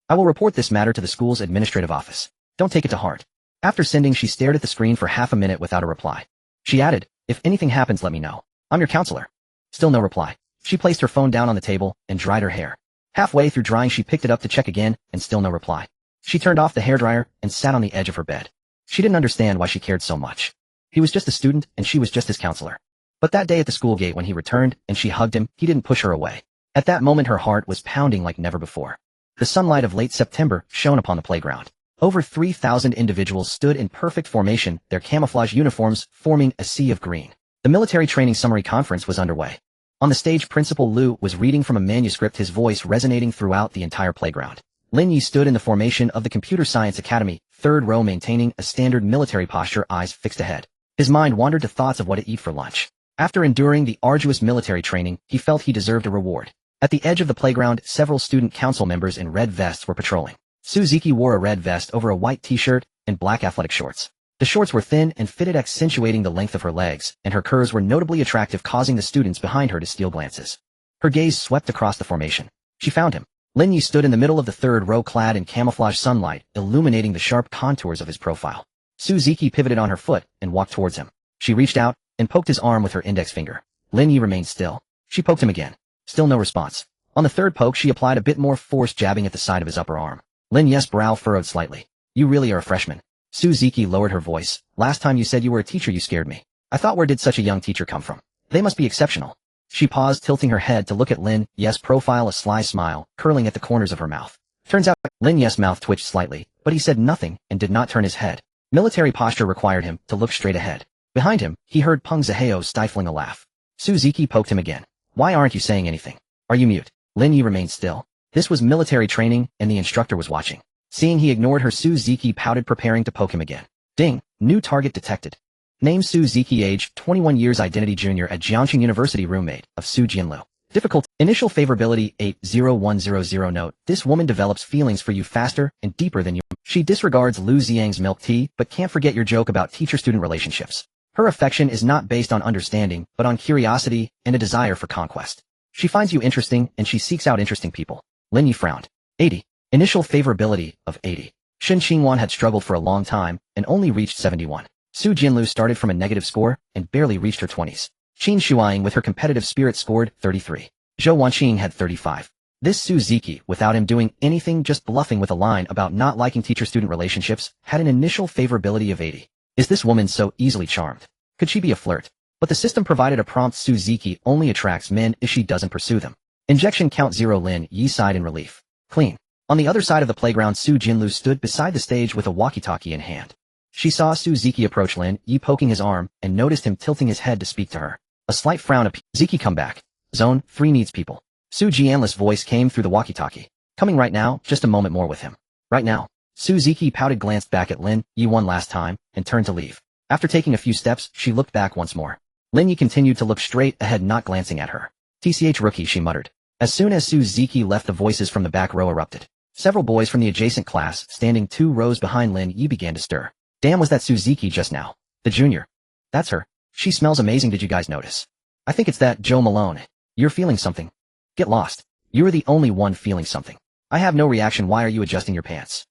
I will report this matter to the school's administrative office. Don't take it to heart. After sending, she stared at the screen for half a minute without a reply. She added, if anything happens, let me know. I'm your counselor. Still no reply. She placed her phone down on the table and dried her hair. Halfway through drying, she picked it up to check again, and still no reply. She turned off the hairdryer and sat on the edge of her bed. She didn't understand why she cared so much. He was just a student, and she was just his counselor. But that day at the school gate when he returned, and she hugged him, he didn't push her away. At that moment her heart was pounding like never before. The sunlight of late September shone upon the playground. Over 3,000 individuals stood in perfect formation, their camouflage uniforms forming a sea of green. The military training summary conference was underway. On the stage, Principal Liu was reading from a manuscript, his voice resonating throughout the entire playground. Lin Yi stood in the formation of the Computer Science Academy, third row, maintaining a standard military posture, eyes fixed ahead. His mind wandered to thoughts of what to eat for lunch. After enduring the arduous military training, he felt he deserved a reward. At the edge of the playground, several student council members in red vests were patrolling. Suzuki wore a red vest over a white t-shirt and black athletic shorts. The shorts were thin and fitted, accentuating the length of her legs, and her curves were notably attractive, causing the students behind her to steal glances. Her gaze swept across the formation. She found him. Lin Yi stood in the middle of the third row, clad in camouflage sunlight, illuminating the sharp contours of his profile. Suzuki pivoted on her foot and walked towards him. She reached out and poked his arm with her index finger. Lin Yi remained still. She poked him again. Still no response. On the third poke, she applied a bit more force, jabbing at the side of his upper arm. Lin Yi's brow furrowed slightly. You really are a freshman. Suzuki lowered her voice. Last time you said you were a teacher, you scared me. I thought, where did such a young teacher come from? They must be exceptional. She paused, tilting her head to look at Lin Yi's profile, a sly smile curling at the corners of her mouth. Turns out, Lin Yi's mouth twitched slightly, but he said nothing and did not turn his head. Military posture required him to look straight ahead. Behind him, he heard Peng Zihao stifling a laugh. Suzuki poked him again. Why aren't you saying anything? Are you mute? Lin Yi remained still. This was military training, and the instructor was watching. Seeing he ignored her, Suzuki pouted, preparing to poke him again. Ding! New target detected. Name Suzuki, age 21 years, identity junior at Jiangxing University, roommate of Su Jianlu. Difficulty: initial favorability 80100. Note: this woman develops feelings for you faster and deeper than you. She disregards Lu Xiang's milk tea, but can't forget your joke about teacher-student relationships. Her affection is not based on understanding, but on curiosity and a desire for conquest. She finds you interesting, and she seeks out interesting people. Lin Yi frowned. 80. Initial favorability of 80. Shen Qingwan had struggled for a long time and only reached 71. Su Jianlu started from a negative score and barely reached her 20s. Qin Shuang, with her competitive spirit, scored 33. Zhou Wanqing had 35. This Suzuki, without him doing anything, just bluffing with a line about not liking teacher-student relationships, had an initial favorability of 80. Is this woman so easily charmed? Could she be a flirt? But the system provided a prompt: Suzuki only attracts men if she doesn't pursue them. Injection count 0. Lin Yi sighed in relief. Clean. On the other side of the playground, Su Jinlu stood beside the stage with a walkie-talkie in hand. She saw Suzuki approach Lin Yi, poking his arm, and noticed him tilting his head to speak to her. A slight frown appeared. Suzuki, come back. Zone 3 needs people. Su Jianlu's voice came through the walkie-talkie. Coming right now, just a moment more with him. Right now. Suzuki pouted, glanced back at Lin Yi one last time, and turned to leave. After taking a few steps, she looked back once more. Lin Yi continued to look straight ahead, not glancing at her. TCH rookie, she muttered. As soon as Suzuki left, the voices from the back row erupted. Several boys from the adjacent class, standing 2 rows behind Lin Yi, began to stir. Damn, was that Suzuki just now? The junior. That's her. She smells amazing. Did you guys notice? I think it's that Joe Malone. You're feeling something. Get lost. You're the only one feeling something. I have no reaction. Why are you adjusting your pants?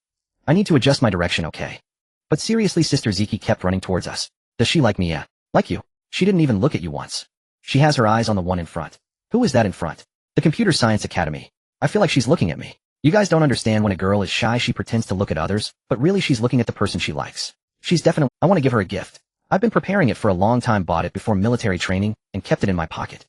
I need to adjust my direction, okay? But seriously, Sister Ziki kept running towards us. Does she like me? Yeah. Like you. She didn't even look at you once. She has her eyes on the one in front. Who is that in front? The Computer Science Academy. I feel like she's looking at me. You guys don't understand. When a girl is shy, she pretends to look at others, but really she's looking at the person she likes. She's definitely— I want to give her a gift. I've been preparing it for a long time, bought it before military training, and kept it in my pocket.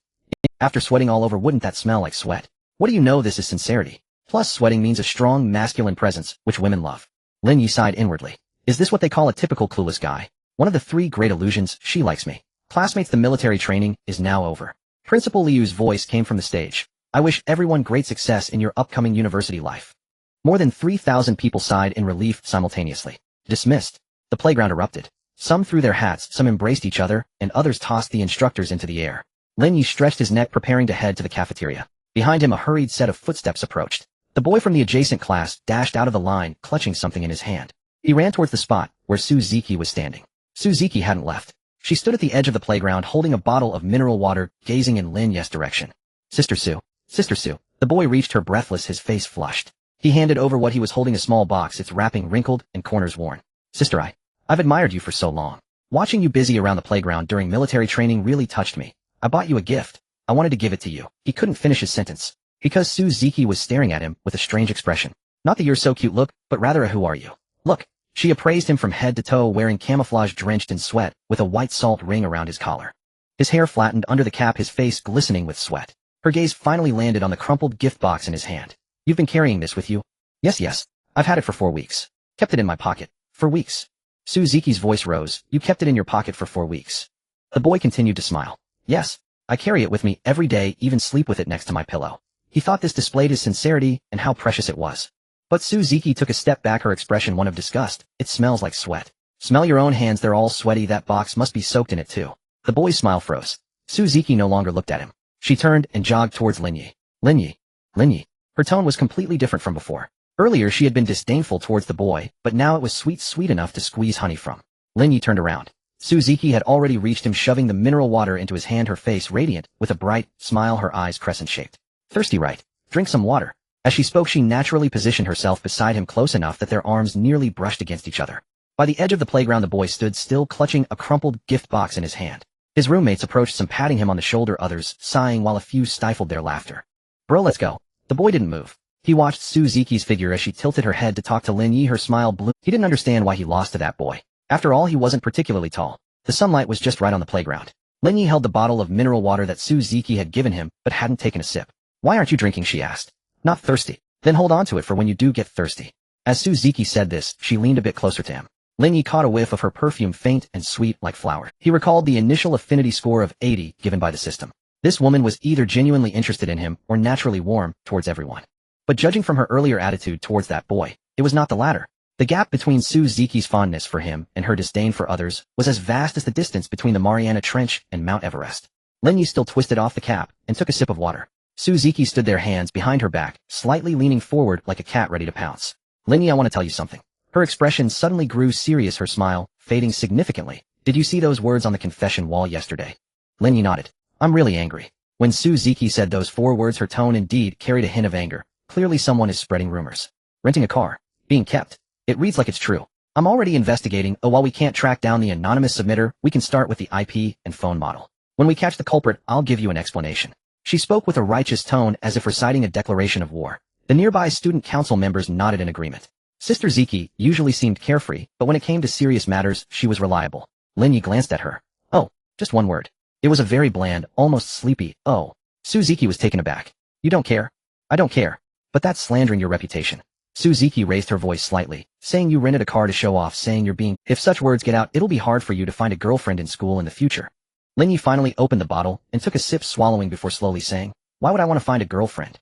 After sweating all over, wouldn't that smell like sweat? What do you know, this is sincerity. Plus, sweating means a strong masculine presence, which women love. Lin Yi sighed inwardly. Is this what they call a typical clueless guy? One of the 3 great illusions: she likes me. Classmates, the military training is now over. Principal Liu's voice came from the stage. I wish everyone great success in your upcoming university life. More than 3,000 people sighed in relief simultaneously. Dismissed. The playground erupted. Some threw their hats, some embraced each other, and others tossed the instructors into the air. Lin Yi stretched his neck, preparing to head to the cafeteria. Behind him, a hurried set of footsteps approached. The boy from the adjacent class dashed out of the line, clutching something in his hand. He ran towards the spot where Suzuki was standing. Suzuki hadn't left. She stood at the edge of the playground, holding a bottle of mineral water, gazing in Lin Yi's direction. Sister Su. Sister Su. The boy reached her, breathless, his face flushed. He handed over what he was holding, a small box, its wrapping wrinkled and corners worn. Sister, I've admired you for so long. Watching you busy around the playground during military training really touched me. I bought you a gift. I wanted to give it to you. He couldn't finish his sentence, because Suzuki was staring at him with a strange expression. Not the "you're so cute" look, but rather a "who are you" look. She appraised him from head to toe wearing camouflage drenched in sweat, with a white salt ring around his collar. His hair flattened under the cap, his face glistening with sweat. Her gaze finally landed on the crumpled gift box in his hand. You've been carrying this with you? Yes. I've had it for 4 weeks. Kept it in my pocket. For weeks. Suzuki's voice rose. You kept it in your pocket for 4 weeks. The boy continued to smile. Yes. I carry it with me every day, even sleep with it next to my pillow. He thought this displayed his sincerity and how precious it was. But Suzuki took a step back, her expression one of disgust. It smells like sweat. Smell your own hands, they're all sweaty, that box must be soaked in it too. The boy's smile froze. Suzuki no longer looked at him. She turned and jogged towards Linyi. Linyi. Her tone was completely different from before. Earlier she had been disdainful towards the boy, but now it was sweet enough to squeeze honey from. Linyi turned around. Suzuki had already reached him, shoving the mineral water into his hand, her face radiant, with a bright smile, her eyes crescent-shaped. Thirsty, right? Drink some water. As she spoke, she naturally positioned herself beside him, close enough that their arms nearly brushed against each other. By the edge of the playground, the boy stood still, clutching a crumpled gift box in his hand. His roommates approached, some patting him on the shoulder, others sighing, while a few stifled their laughter. Bro, let's go. The boy didn't move. He watched Suzuki's figure as she tilted her head to talk to Linyi, her smile bloomed. He didn't understand why he lost to that boy. After all, he wasn't particularly tall. The sunlight was just right on the playground. Linyi held the bottle of mineral water that Suzuki had given him, but hadn't taken a sip. Why aren't you drinking, she asked. Not thirsty. Then hold on to it for when you do get thirsty. As Suzuki said this, she leaned a bit closer to him. Linyi caught a whiff of her perfume, faint and sweet like flower. He recalled the initial affinity score of 80 given by the system. This woman was either genuinely interested in him or naturally warm towards everyone. But judging from her earlier attitude towards that boy, it was not the latter. The gap between Suzuki's fondness for him and her disdain for others was as vast as the distance between the Mariana Trench and Mount Everest. Linyi still twisted off the cap and took a sip of water. Suzuki stood there, hands behind her back, slightly leaning forward like a cat ready to pounce. Linyi, I want to tell you something. Her expression suddenly grew serious, her smile fading significantly. Did you see those words on the confession wall yesterday? Linyi nodded. I'm really angry. When Suzuki said those 4 words, her tone indeed carried a hint of anger. Clearly someone is spreading rumors. Renting a car. Being kept. It reads like it's true. I'm already investigating. While we can't track down the anonymous submitter, we can start with the IP and phone model. When we catch the culprit, I'll give you an explanation. She spoke with a righteous tone, as if reciting a declaration of war. The nearby student council members nodded in agreement. Sister Ziki usually seemed carefree, but when it came to serious matters, she was reliable. Linyi glanced at her. Oh, just one word. It was a very bland, almost sleepy, oh. Suzuki was taken aback. You don't care? I don't care. But that's slandering your reputation. Suzuki raised her voice slightly, saying you rented a car to show off, saying you're being. If such words get out, it'll be hard for you to find a girlfriend in school in the future. Linyi finally opened the bottle and took a sip, swallowing before slowly saying, why would I want to find a girlfriend?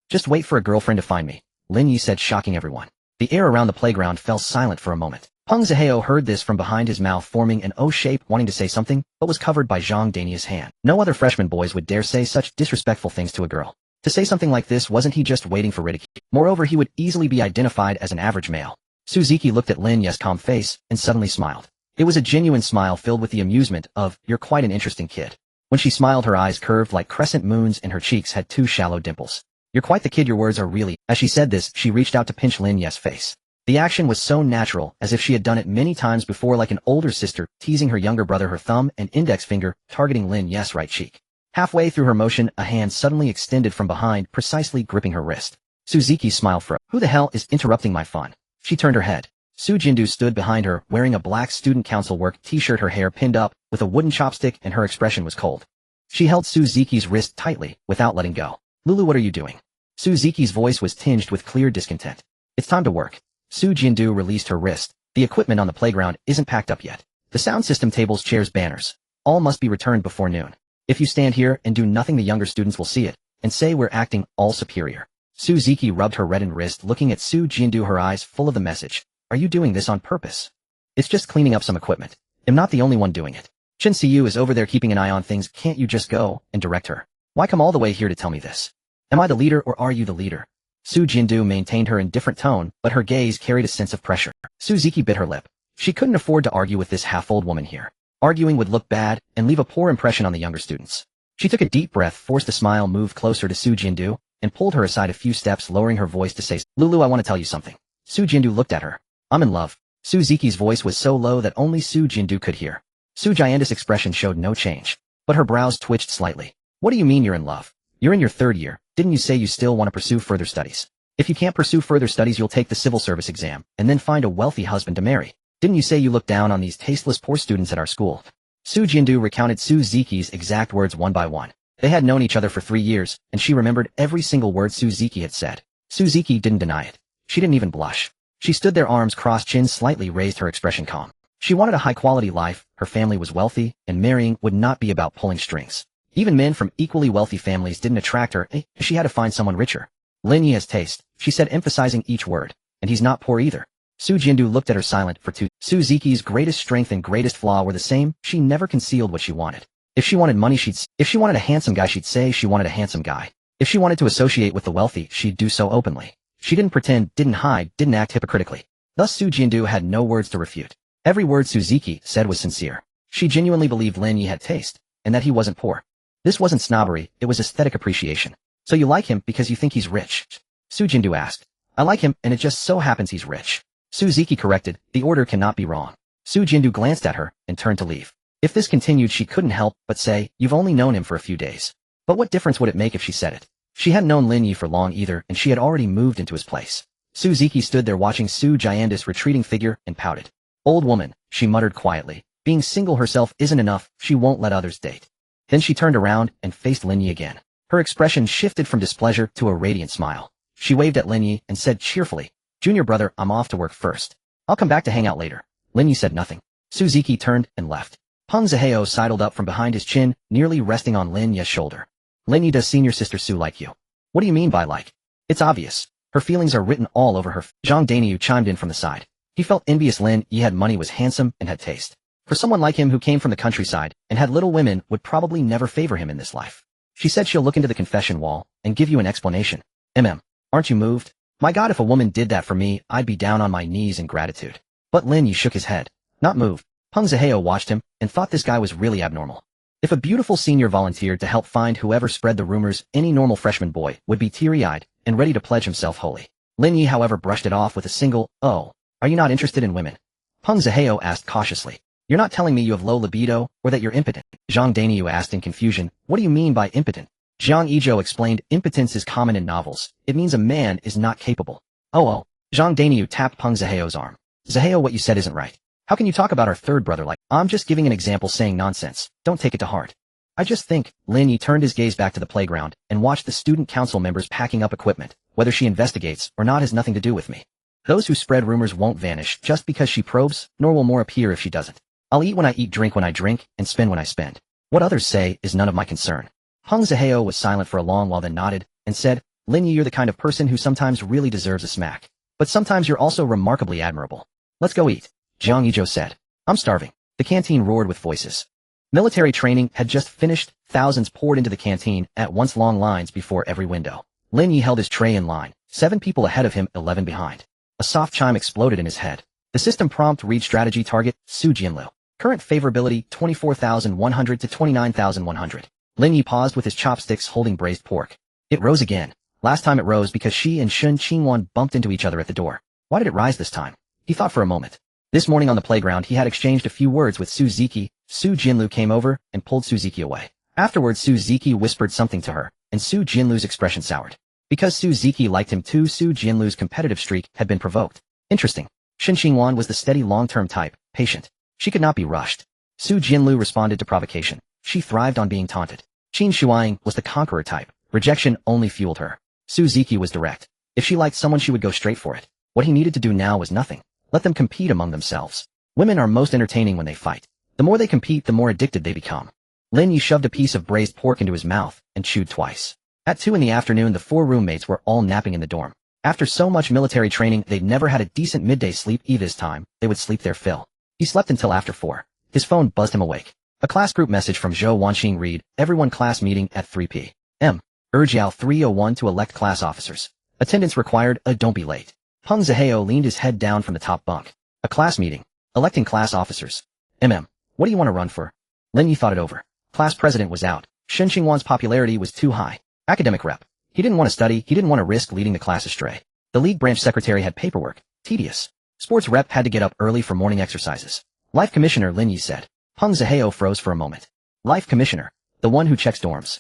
Just wait for a girlfriend to find me, Linyi said, shocking everyone. The air around the playground fell silent for a moment. Peng Zihao heard this from behind, his mouth forming an O shape, wanting to say something, but was covered by Zhang Dania's hand. No other freshman boys would dare say such disrespectful things to a girl. To say something like this, wasn't he just waiting for ridicule? Moreover, he would easily be identified as an average male. Suzuki looked at Lin Ye's calm face and suddenly smiled. It was a genuine smile filled with the amusement of, you're quite an interesting kid. When she smiled, her eyes curved like crescent moons and her cheeks had 2 shallow dimples. You're quite the kid, your words are really. As she said this, she reached out to pinch Lin Ye's face. The action was so natural, as if she had done it many times before, like an older sister teasing her younger brother, her thumb and index finger targeting Lin Ye's right cheek. Halfway through her motion, a hand suddenly extended from behind, precisely gripping her wrist. Suzuki's smile froze. Who the hell is interrupting my fun? She turned her head. Su Jindu stood behind her, wearing a black student council work t-shirt, her hair pinned up, with a wooden chopstick, and her expression was cold. She held Suzuki's wrist tightly, without letting go. Lulu, what are you doing? Suzuki's voice was tinged with clear discontent. It's time to work. Su Jindu released her wrist. The equipment on the playground isn't packed up yet. The sound system, tables, chairs, banners. All must be returned before noon. If you stand here and do nothing, the younger students will see it, and say we're acting all superior. Suzuki rubbed her reddened wrist, looking at Su Jindu, her eyes full of the message. Are you doing this on purpose? It's just cleaning up some equipment. I'm not the only one doing it. Chen Siyu is over there keeping an eye on things. Can't you just go and direct her? Why come all the way here to tell me this? Am I the leader or are you the leader? Su Jindu maintained her indifferent tone, but her gaze carried a sense of pressure. Suzuki bit her lip. She couldn't afford to argue with this half-old woman here. Arguing would look bad and leave a poor impression on the younger students. She took a deep breath, forced a smile, moved closer to Su Jindu, and pulled her aside a few steps, lowering her voice to say, Lulu, I want to tell you something. Su Jindu looked at her. I'm in love. Suzuki's voice was so low that only Su Jindu could hear. Su Jianda's expression showed no change, but her brows twitched slightly. What do you mean you're in love? You're in your 3rd year. Didn't you say you still want to pursue further studies? If you can't pursue further studies, you'll take the civil service exam, and then find a wealthy husband to marry. Didn't you say you look down on these tasteless poor students at our school? Su Jindu recounted Su Ziki's exact words one by one. They had known each other for 3 years, and she remembered every single word Su Ziki had said. Su Ziki didn't deny it. She didn't even blush. She stood there, arms crossed, chin slightly raised, her expression calm. She wanted a high-quality life, her family was wealthy, and marrying would not be about pulling strings. Even men from equally wealthy families didn't attract her. She had to find someone richer. Lin Yi has taste, she said, emphasizing each word. And he's not poor either. Su Jindu looked at her silent for 2. Su Ziki's greatest strength and greatest flaw were the same. She never concealed what she wanted. If she wanted money, if she wanted a handsome guy, she'd say she wanted a handsome guy. If she wanted to associate with the wealthy, she'd do so openly. She didn't pretend, didn't hide, didn't act hypocritically. Thus Su Jindu had no words to refute. Every word Su Ziki said was sincere. She genuinely believed Lin Yi had taste, and that he wasn't poor. This wasn't snobbery, it was aesthetic appreciation. So you like him because you think he's rich? Su Jindu asked. I like him, and it just so happens he's rich. Su Ziki corrected, the order cannot be wrong. Su Jindu glanced at her and turned to leave. If this continued, she couldn't help but say, you've only known him for a few days. But what difference would it make if she said it? She hadn't known Lin Yi for long either, and she had already moved into his place. Su Ziki stood there watching Su Jianda's retreating figure and pouted. Old woman, she muttered quietly. Being single herself isn't enough, she won't let others date. Then she turned around and faced Lin Yi again. Her expression shifted from displeasure to a radiant smile. She waved at Lin Yi and said cheerfully, Junior brother, I'm off to work first. I'll come back to hang out later. Lin Yi said nothing. Su Ziki turned and left. Peng Zihao sidled up from behind his chin, nearly resting on Lin Yi's shoulder. Lin Yi, does senior sister Su like you? What do you mean by like? It's obvious. Her feelings are written all over her. Zhang Daniu chimed in from the side. He felt envious. Lin Yi had money, was handsome, and had taste. For someone like him who came from the countryside and had little, women would probably never favor him in this life. She said she'll look into the confession wall and give you an explanation. Aren't you moved? My God, if a woman did that for me, I'd be down on my knees in gratitude. But Lin Yi shook his head. Not moved. Peng Zihao watched him and thought this guy was really abnormal. If a beautiful senior volunteered to help find whoever spread the rumors, any normal freshman boy would be teary-eyed and ready to pledge himself wholly. Lin Yi, however, brushed it off with a single, oh, are you not interested in women? Peng Zihao asked cautiously. You're not telling me you have low libido, or that you're impotent? Zhang Daniu asked in confusion. What do you mean by impotent? Jiang Yizhou explained, impotence is common in novels. It means a man is not capable. Oh. Zhang Daniu tapped Peng Zihao's arm. Zihao, what you said isn't right. How can you talk about our third brother like, I'm just giving an example, saying nonsense. Don't take it to heart. I just think. Lin Yi turned his gaze back to the playground and watched the student council members packing up equipment. Whether she investigates or not has nothing to do with me. Those who spread rumors won't vanish just because she probes, nor will more appear if she doesn't. I'll eat when I eat, drink when I drink, and spend when I spend. What others say is none of my concern. Peng Zihao was silent for a long while, then nodded and said, Lin Yi, you're the kind of person who sometimes really deserves a smack. But sometimes you're also remarkably admirable. Let's go eat. Jiang Yizhou said. I'm starving. The canteen roared with voices. Military training had just finished. Thousands poured into the canteen at once, long lines before every window. Lin Yi held his tray in line, 7 people ahead of him, 11 behind. A soft chime exploded in his head. The system prompt read strategy target, Su Jianlu. Current favorability 24,100 to 29,100. Lin Yi paused with his chopsticks holding braised pork. It rose again. Last time it rose because she and Shun Qingwan bumped into each other at the door. Why did it rise this time? He thought for a moment. This morning on the playground he had exchanged a few words with Su Ziki. Su Jinlu came over and pulled Su Ziki away. Afterwards Su Ziki whispered something to her, and Su Jinlu's expression soured. Because Su Ziki liked him too, Su Jinlu's competitive streak had been provoked. Interesting. Shun Qingwan was the steady long-term type, patient. She could not be rushed. Su Jinlu responded to provocation. She thrived on being taunted. Qin Shuang was the conqueror type. Rejection only fueled her. Su Ziki was direct. If she liked someone she would go straight for it. What he needed to do now was nothing. Let them compete among themselves. Women are most entertaining when they fight. The more they compete, the more addicted they become. Lin Yi shoved a piece of braised pork into his mouth and chewed twice. At 2 in the afternoon the 4 roommates were all napping in the dorm. After so much military training they'd never had a decent midday sleep. This time, they would sleep their fill. He slept until after 4. His phone buzzed him awake. A class group message from Zhou Wanxing read, everyone class meeting at 3 p.m. Urjiao 301 to elect class officers. Attendance required, don't be late. Peng Zihao leaned his head down from the top bunk. A class meeting. Electing class officers. What do you want to run for? Lin Yi thought it over. Class president was out. Shun Qingwan's popularity was too high. Academic rep. He didn't want to study, he didn't want to risk leading the class astray. The league branch secretary had paperwork. Tedious. Sports rep had to get up early for morning exercises. Life commissioner, Lin Yi said. Peng Zihao froze for a moment. Life commissioner. The one who checks dorms.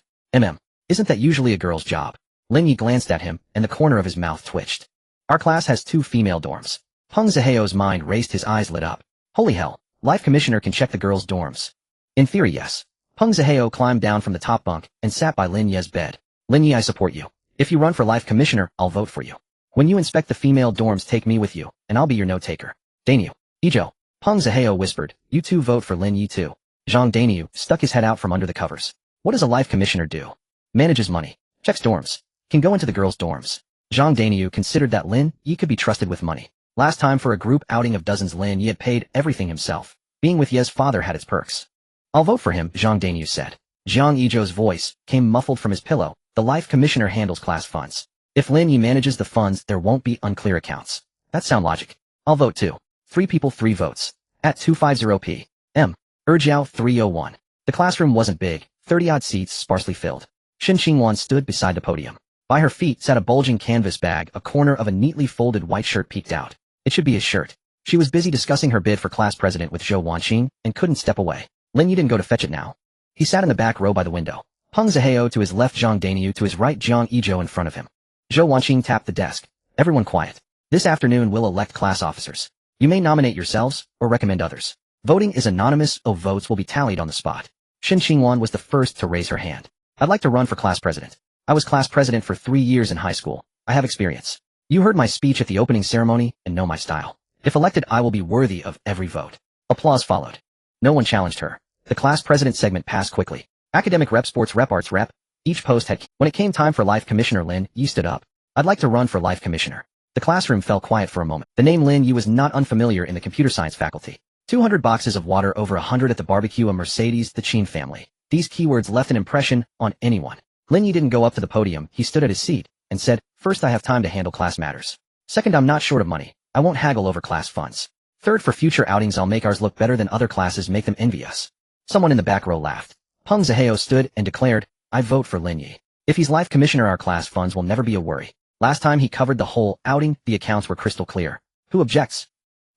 Isn't that usually a girl's job? Lin Yi glanced at him, and the corner of his mouth twitched. Our class has 2 female dorms. Peng Ziheo's mind raced, his eyes lit up. Holy hell, Life Commissioner can check the girls' dorms. In theory, yes. Peng Ziheo climbed down from the top bunk and sat by Lin Yi's bed. Lin Yi, I support you. If you run for Life Commissioner, I'll vote for you. When you inspect the female dorms, take me with you, and I'll be your note-taker. Dainyu. Ijo. Peng Ziheo whispered, you two vote for Lin Yi too. Zhang Dainyu stuck his head out from under the covers. What does a Life Commissioner do? Manages money. Checks dorms. Can go into the girls' dorms. Zhang Dainyu considered that Lin Yi could be trusted with money. Last time for a group outing of dozens, Lin Yi had paid everything himself. Being with Ye's father had its perks. I'll vote for him, Zhang Dainyu said. Zhang Ijo's voice came muffled from his pillow. The Life Commissioner handles class funds. If Lin Yi manages the funds, there won't be unclear accounts. That sound logic. I'll vote too. 3 people, 3 votes. At 250 p.m. Erjiao 301. The classroom wasn't big, 30-odd seats sparsely filled. Shin Xingwan stood beside the podium. By her feet sat a bulging canvas bag. A corner of a neatly folded white shirt peeked out. It should be his shirt. She was busy discussing her bid for class president with Zhou Wanqing and couldn't step away. Lin Yi didn't go to fetch it now. He sat in the back row by the window. Peng Ziheo to his left, Zhang Dainyu to his right, Jiang Ijo in front of him. Zhou Wanqing tapped the desk. Everyone quiet. This afternoon we'll elect class officers. You may nominate yourselves or recommend others. Voting is anonymous. All votes will be tallied on the spot. Shin Xingwan was the first to raise her hand. I'd like to run for class president. I was class president for 3 years in high school. I have experience. You heard my speech at the opening ceremony and know my style. If elected, I will be worthy of every vote. Applause followed. No one challenged her. The class president segment passed quickly. Academic rep, sports rep, arts rep. Each post had. When it came time for Life Commissioner, Lin Yi stood up. I'd like to run for Life Commissioner. The classroom fell quiet for a moment. The name Lin Yi was not unfamiliar in the computer science faculty. 200 boxes of water, over 100 at the barbecue, a Mercedes, the Chin family. These keywords left an impression on anyone. Lin Yi didn't go up to the podium. He stood at his seat and said, first, I have time to handle class matters. Second, I'm not short of money. I won't haggle over class funds. Third, for future outings, I'll make ours look better than other classes, make them envy us. Someone in the back row laughed. Peng Ziheo stood and declared, I vote for Lin Yi. If he's Life Commissioner, our class funds will never be a worry. Last time he covered the whole outing, the accounts were crystal clear. Who objects?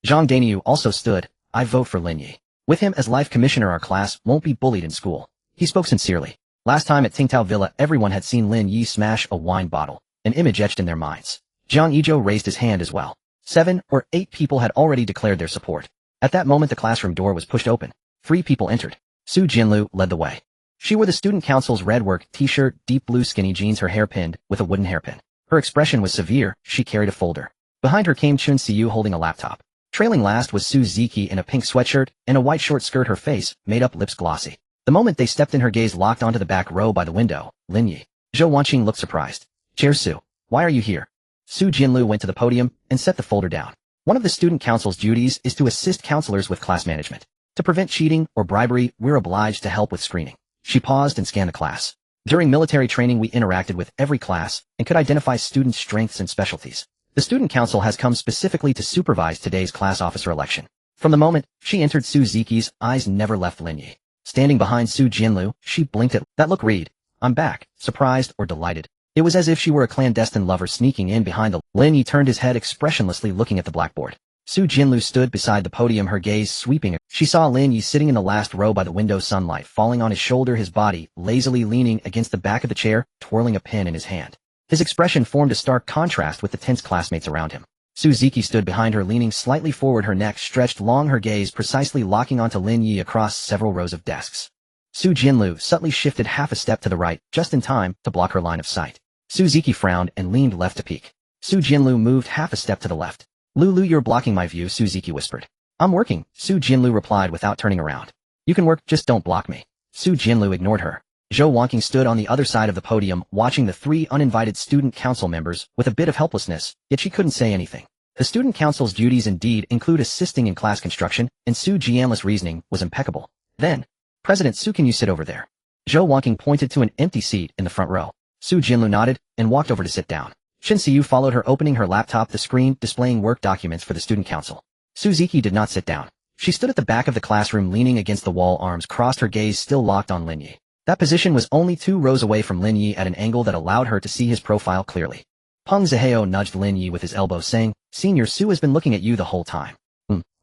Zhang Dainyu also stood. I vote for Lin Yi. With him as Life Commissioner, our class won't be bullied in school. He spoke sincerely. Last time at Tingtao Villa, everyone had seen Lin Yi smash a wine bottle, an image etched in their minds. Jiang Ijo raised his hand as well. 7 or 8 people had already declared their support. At that moment, the classroom door was pushed open. 3 people entered. Su Jinlu led the way. She wore the student council's red work t-shirt, deep blue skinny jeans, her hair pinned with a wooden hairpin. Her expression was severe. She carried a folder. Behind her came Chun Siyu holding a laptop. Trailing last was Su Ziki in a pink sweatshirt and a white short skirt, her face made up, lips glossy. The moment they stepped in, her gaze locked onto the back row by the window. Lin Yi. Zhou Wanqing looked surprised. Chair Su. Why are you here? Su Jinlu went to the podium and set the folder down. One of the student council's duties is to assist counselors with class management. To prevent cheating or bribery, we're obliged to help with screening. She paused and scanned the class. During military training, we interacted with every class and could identify students' strengths and specialties. The student council has come specifically to supervise today's class officer election. From the moment she entered, Su Ziki's eyes never left Lin Yi. Standing behind Su Jinlu, she blinked at that look. Read, I'm back, surprised or delighted. It was as if she were a clandestine lover sneaking in behind the. Lin Yi turned his head expressionlessly, looking at the blackboard. Su Jinlu stood beside the podium, her gaze sweeping. She saw Lin Yi sitting in the last row by the window, sunlight falling on his shoulder, his body lazily leaning against the back of the chair, twirling a pen in his hand. His expression formed a stark contrast with the tense classmates around him. Su Ziki stood behind her, leaning slightly forward, her neck stretched long, her gaze precisely locking onto Lin Yi across several rows of desks. Su Jinlu subtly shifted half a step to the right, just in time to block her line of sight. Su Ziki frowned and leaned left to peek. Su Jinlu moved half a step to the left. Lulu, you're blocking my view, Su Ziki whispered. I'm working, Su Jinlu replied without turning around. You can work, just don't block me. Su Jinlu ignored her. Zhou Wanqing stood on the other side of the podium, watching the 3 uninvited student council members with a bit of helplessness, yet she couldn't say anything. The student council's duties indeed include assisting in class construction, and Su Jianli's reasoning was impeccable. Then, President Su, can you sit over there? Zhou Wanqing pointed to an empty seat in the front row. Su Jinlu nodded and walked over to sit down. Shin Siyu followed her, opening her laptop, the screen displaying work documents for the student council. Su Ziki did not sit down. She stood at the back of the classroom, leaning against the wall, arms crossed, her gaze still locked on Lin Yi. That position was only 2 rows away from Lin Yi, at an angle that allowed her to see his profile clearly. Peng Ziheo nudged Lin Yi with his elbow, saying, Senior Su has been looking at you the whole time.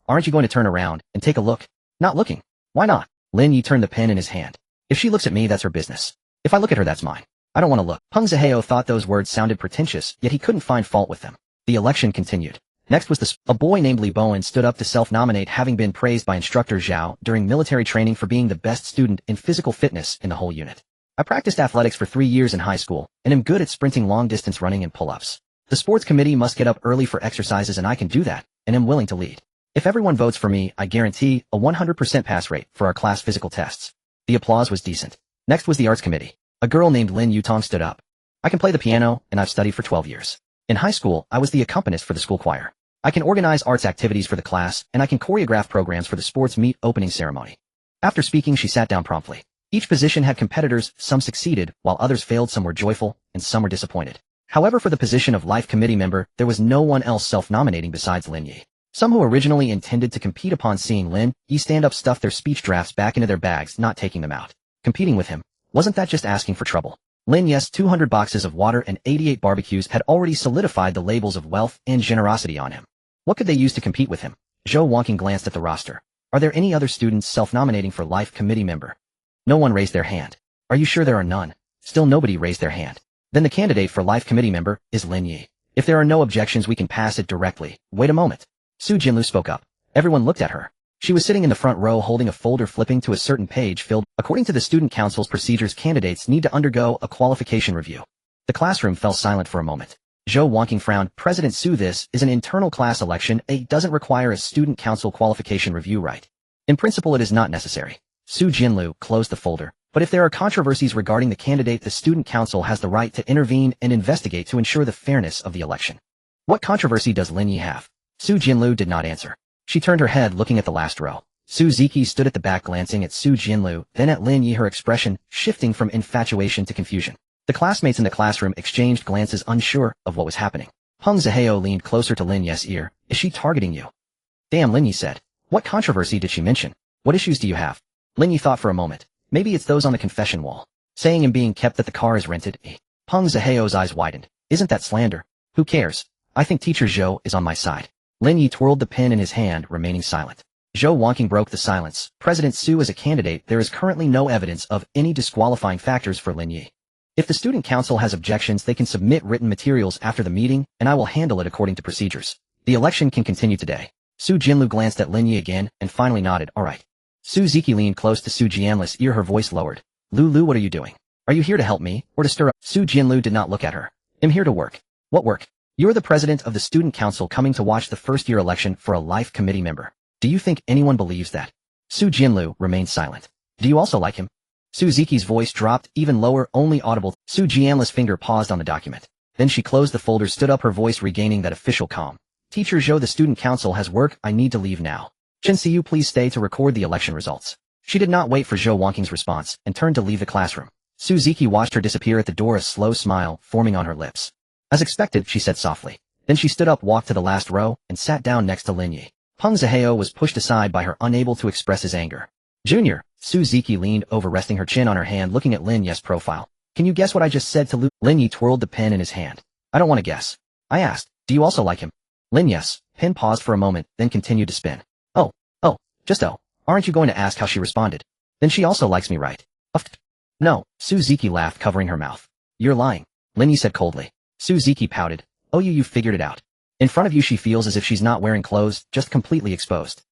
Aren't you going to turn around and take a look? Not looking. Why not? Lin Yi turned the pen in his hand. If she looks at me, that's her business. If I look at her, that's mine. I don't want to look. Peng Zihao thought those words sounded pretentious, yet he couldn't find fault with them. The election continued. Next was a boy named Li Bowen stood up to self-nominate, having been praised by instructor Zhao during military training for being the best student in physical fitness in the whole unit. I practiced athletics for 3 years in high school, and am good at sprinting long-distance running and pull-ups. The sports committee must get up early for exercises, and I can do that, and am willing to lead. If everyone votes for me, I guarantee a 100% pass rate for our class physical tests. The applause was decent. Next was the arts committee. A girl named Lin Yutong stood up. I can play the piano, and I've studied for 12 years. In high school, I was the accompanist for the school choir. I can organize arts activities for the class, and I can choreograph programs for the sports meet opening ceremony. After speaking, she sat down promptly. Each position had competitors, some succeeded, while others failed, some were joyful, and some were disappointed. However, for the position of life committee member, there was no one else self-nominating besides Lin Yi. Some who originally intended to compete upon seeing Lin Yi stand up stuffed their speech drafts back into their bags, not taking them out. Competing with him, wasn't that just asking for trouble? Lin Yi's 200 boxes of water and 88 barbecues had already solidified the labels of wealth and generosity on him. What could they use to compete with him? Zhou Wangqing glanced at the roster. Are there any other students self-nominating for life committee member? No one raised their hand. Are you sure there are none? Still nobody raised their hand. Then the candidate for life committee member is Lin Yi. If there are no objections, we can pass it directly. Wait a moment. Su Jinlu spoke up. Everyone looked at her. She was sitting in the front row holding a folder, flipping to a certain page filled. According to the student council's procedures, candidates need to undergo a qualification review. The classroom fell silent for a moment. Zhou Wangqing frowned. President Su, this is an internal class election. It doesn't require a student council qualification review, right? In principle, it is not necessary. Su Jinlu closed the folder. But if there are controversies regarding the candidate, the student council has the right to intervene and investigate to ensure the fairness of the election. What controversy does Lin Yi have? Su Jinlu did not answer. She turned her head, looking at the last row. Su Ziki stood at the back, glancing at Su Jinlu, then at Lin Yi, her expression shifting from infatuation to confusion. The classmates in the classroom exchanged glances, unsure of what was happening. Peng Zihao leaned closer to Lin Yi's ear. Is she targeting you? Damn, Lin Yi said. What controversy did she mention? What issues do you have? Lin Yi thought for a moment. Maybe it's those on the confession wall. Saying and being kept that the car is rented. Peng Zihao's eyes widened. Isn't that slander? Who cares? I think teacher Zhou is on my side. Lin Yi twirled the pen in his hand, remaining silent. Zhou Wangqing broke the silence. President Su is a candidate. There is currently no evidence of any disqualifying factors for Lin Yi. If the student council has objections, they can submit written materials after the meeting, and I will handle it according to procedures. The election can continue today. Su Jinlu glanced at Lin Yi again, and finally nodded. All right. Su Ziki leaned close to Su Jianli's ear, her voice lowered. Lu, what are you doing? Are you here to help me, or to stir up? Su Jinlu did not look at her. I'm here to work. What work? You're the president of the student council coming to watch the first-year election for a life committee member. Do you think anyone believes that? Su Jinlu remained silent. Do you also like him? Su Ziki's voice dropped, even lower, only audible. Su Jianli's finger paused on the document. Then she closed the folder, stood up, her voice regaining that official calm. Teacher Zhou, the student council has work. I need to leave now. Chen Siyu, please stay to record the election results. She did not wait for Zhou Wangqing's response, and turned to leave the classroom. Su Ziki watched her disappear at the door, a slow smile forming on her lips. As expected, she said softly. Then she stood up, walked to the last row, and sat down next to Lin Yi. Peng Zihao was pushed aside by her, unable to express his anger. Junior, Su Ziki leaned over, resting her chin on her hand, looking at Lin Yi's profile. Can you guess what I just said to Lu? Lin Yi twirled the pen in his hand. I don't want to guess. I asked, do you also like him? Lin Yi's pen paused for a moment, then continued to spin. Aren't you going to ask how she responded? Then she also likes me, right? No, Su Ziki laughed, covering her mouth. You're lying, Lin Yi said coldly. Su Ziki pouted. Oh, you figured it out. In front of you she feels as if she's not wearing clothes, just completely exposed.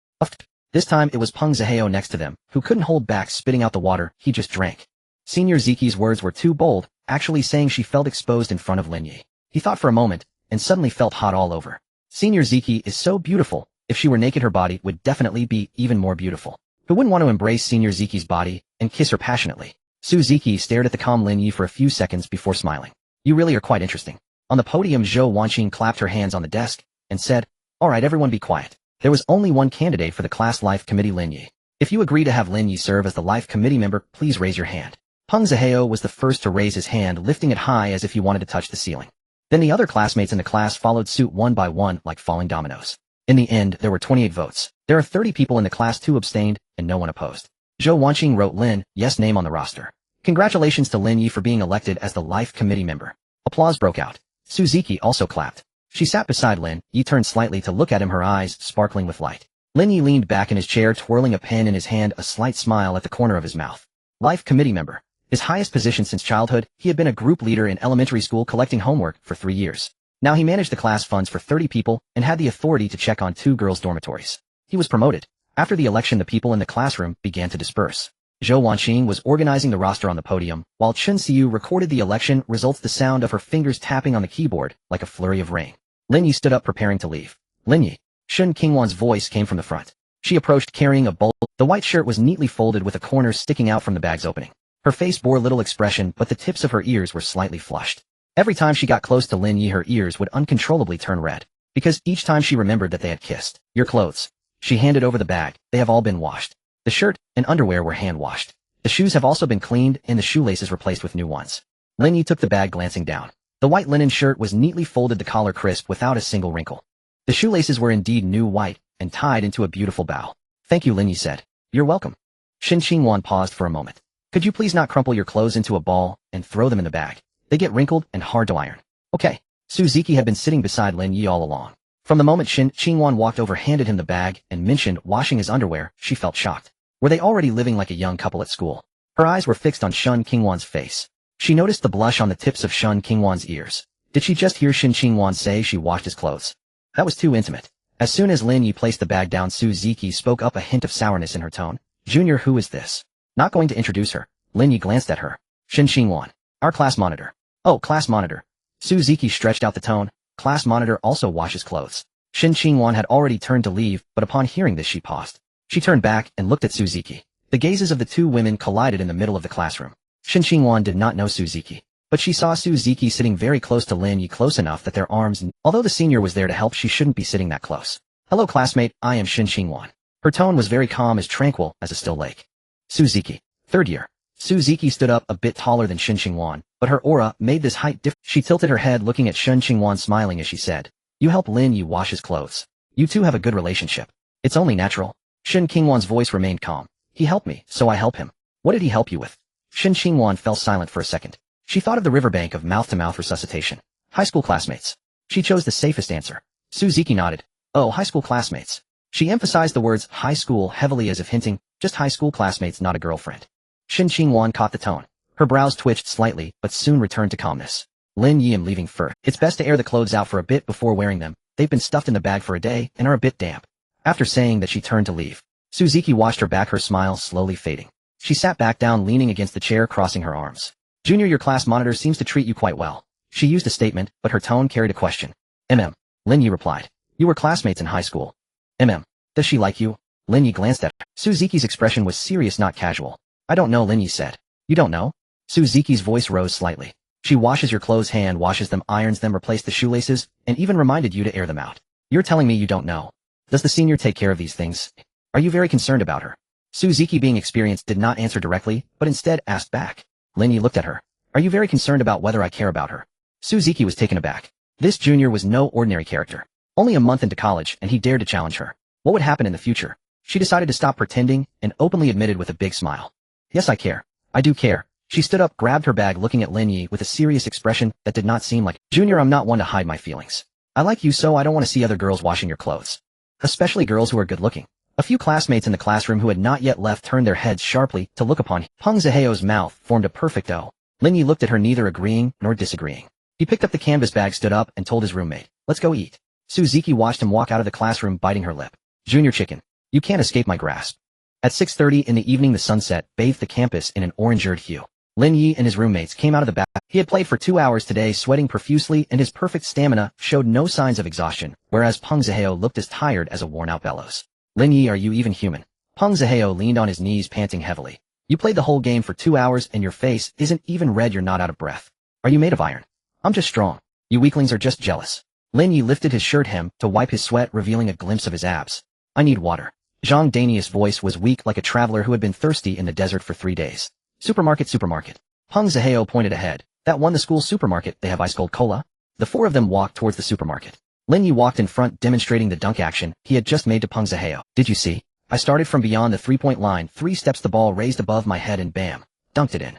This time it was Peng Zihao next to them, who couldn't hold back spitting out the water he just drank. Senior Ziki's words were too bold, actually saying she felt exposed in front of Lin Yi. He thought for a moment, and suddenly felt hot all over. Senior Ziki is so beautiful. If she were naked, her body would definitely be even more beautiful. Who wouldn't want to embrace Senior Ziki's body and kiss her passionately? Su Ziki stared at the calm Lin Yi for a few seconds before smiling. You really are quite interesting. On the podium, Zhou Wangqing clapped her hands on the desk and said, all right, everyone be quiet. There was only one candidate for the class life committee, Lin Yi. If you agree to have Lin Yi serve as the life committee member, please raise your hand. Peng Zihao was the first to raise his hand, lifting it high as if he wanted to touch the ceiling. Then the other classmates in the class followed suit one by one like falling dominoes. In the end, there were 28 votes. There are 30 people in the class, 2 abstained, and no one opposed. Zhou Wangqing wrote Lin Yi's name on the roster. Congratulations to Lin Yi for being elected as the life committee member. Applause broke out. Su Ziki also clapped. She sat beside Lin Yi, turned slightly to look at him, her eyes sparkling with light. Lin Yi leaned back in his chair, twirling a pen in his hand, a slight smile at the corner of his mouth. Life committee member. His highest position since childhood, he had been a group leader in elementary school collecting homework for 3 years. Now he managed the class funds for 30 people and had the authority to check on 2 girls' dormitories. He was promoted. After the election, the people in the classroom began to disperse. Zhou Wanqing was organizing the roster on the podium, while Chen Xiu recorded the election results, the sound of her fingers tapping on the keyboard like a flurry of rain. Lin Yi stood up preparing to leave. Lin Yi. Shun Qingwan's voice came from the front. She approached carrying a bowl. The white shirt was neatly folded with a corner sticking out from the bag's opening. Her face bore little expression, but the tips of her ears were slightly flushed. Every time she got close to Lin Yi, her ears would uncontrollably turn red, because each time she remembered that they had kissed. Your clothes. She handed over the bag. They have all been washed. The shirt and underwear were hand-washed. The shoes have also been cleaned and the shoelaces replaced with new ones. Lin Yi took the bag, glancing down. The white linen shirt was neatly folded, the collar crisp without a single wrinkle. The shoelaces were indeed new white and tied into a beautiful bow. Thank you, Lin Yi said. You're welcome. Shin Qingwan paused for a moment. Could you please not crumple your clothes into a ball and throw them in the bag? They get wrinkled and hard to iron. Okay. Suzuki had been sitting beside Lin Yi all along. From the moment Shin Qingwan walked over, handed him the bag, and mentioned washing his underwear, she felt shocked. Were they already living like a young couple at school? Her eyes were fixed on Shun Qingwan's face. She noticed the blush on the tips of Shun Qingwan's ears. Did she just hear Shin Qingwan say she washed his clothes? That was too intimate. As soon as Lin Yi placed the bag down, Suzuki spoke up, a hint of sourness in her tone. Junior, who is this? Not going to introduce her. Lin Yi glanced at her. Shin Qingwan. Our class monitor. Oh, class monitor. Suzuki stretched out the tone. Class monitor also washes clothes. Shin Qingwan had already turned to leave, but upon hearing this she paused. She turned back and looked at Suzuki. The gazes of the 2 women collided in the middle of the classroom. Shin Qingwan did not know Suzuki, but she saw Suzuki sitting very close to Lin Yi, close enough that their arms, although the senior was there to help, she shouldn't be sitting that close. Hello classmate, I am Shin Qingwan. Her tone was very calm, as tranquil as a still lake. Suzuki. 3rd year. Suzuki stood up, a bit taller than Shin Qingwan, but her aura made this height different. She tilted her head, looking at Shin Qingwan, smiling as she said, You help Lin Yi wash his clothes. You 2 have a good relationship. It's only natural. Shin Qingwan's voice remained calm. He helped me, so I help him. What did he help you with? Shin Qingwan fell silent for a second. She thought of the riverbank of mouth-to-mouth resuscitation. High school classmates. She chose the safest answer. Suzuki nodded. Oh, high school classmates. She emphasized the words high school heavily, as if hinting, just high school classmates, not a girlfriend. Shin Qingwan caught the tone. Her brows twitched slightly, but soon returned to calmness. Lin Yi, am leaving first. It's best to air the clothes out for a bit before wearing them. They've been stuffed in the bag for a day and are a bit damp. After saying that, she turned to leave. Suzuki watched her back, her smile slowly fading. She sat back down, leaning against the chair, crossing her arms. Junior, your class monitor seems to treat you quite well. She used a statement, but her tone carried a question. Lin Yi replied. You were classmates in high school. Does she like you? Lin Yi glanced at her. Suzuki's expression was serious, not casual. I don't know, Lin Yi said. You don't know? Suzuki's voice rose slightly. She washes your clothes, hand washes them, irons them, replaced the shoelaces, and even reminded you to air them out. You're telling me you don't know? Does the senior take care of these things? Are you very concerned about her? Suzuki, being experienced, did not answer directly, but instead asked back. Lin Yi looked at her. Are you very concerned about whether I care about her? Suzuki was taken aback. This junior was no ordinary character. Only a month into college, and he dared to challenge her. What would happen in the future? She decided to stop pretending and openly admitted with a big smile. Yes, I care. I do care. She stood up, grabbed her bag, looking at Lin Yi with a serious expression that did not seem like, Junior, I'm not one to hide my feelings. I like you, so I don't want to see other girls washing your clothes. Especially girls who are good looking. A few classmates in the classroom who had not yet left turned their heads sharply to look upon him. Peng Ziheo's mouth formed a perfect O. Lin Yi looked at her, neither agreeing nor disagreeing. He picked up the canvas bag, stood up, and told his roommate, let's go eat. Suzuki watched him walk out of the classroom, biting her lip. Junior chicken. You can't escape my grasp. At 6:30 in the evening, the sunset bathed the campus in an orange-earred hue. Lin Yi and his roommates came out of the bath. He had played for 2 hours today, sweating profusely, and his perfect stamina showed no signs of exhaustion, whereas Peng Ziheo looked as tired as a worn-out bellows. Lin Yi, are you even human? Peng Ziheo leaned on his knees, panting heavily. You played the whole game for 2 hours, and your face isn't even red. You're not out of breath. Are you made of iron? I'm just strong. You weaklings are just jealous. Lin Yi lifted his shirt hem to wipe his sweat, revealing a glimpse of his abs. I need water. Zhang Danius' voice was weak, like a traveler who had been thirsty in the desert for 3 days. Supermarket. Peng Ziheo pointed ahead. That one, the school supermarket. They have ice-cold cola. The 4 of them walked towards the supermarket. Lin Yi walked in front, demonstrating the dunk action he had just made to Peng Ziheo. Did you see? I started from beyond the 3-point line, 3 steps, the ball raised above my head, and bam, dunked it in.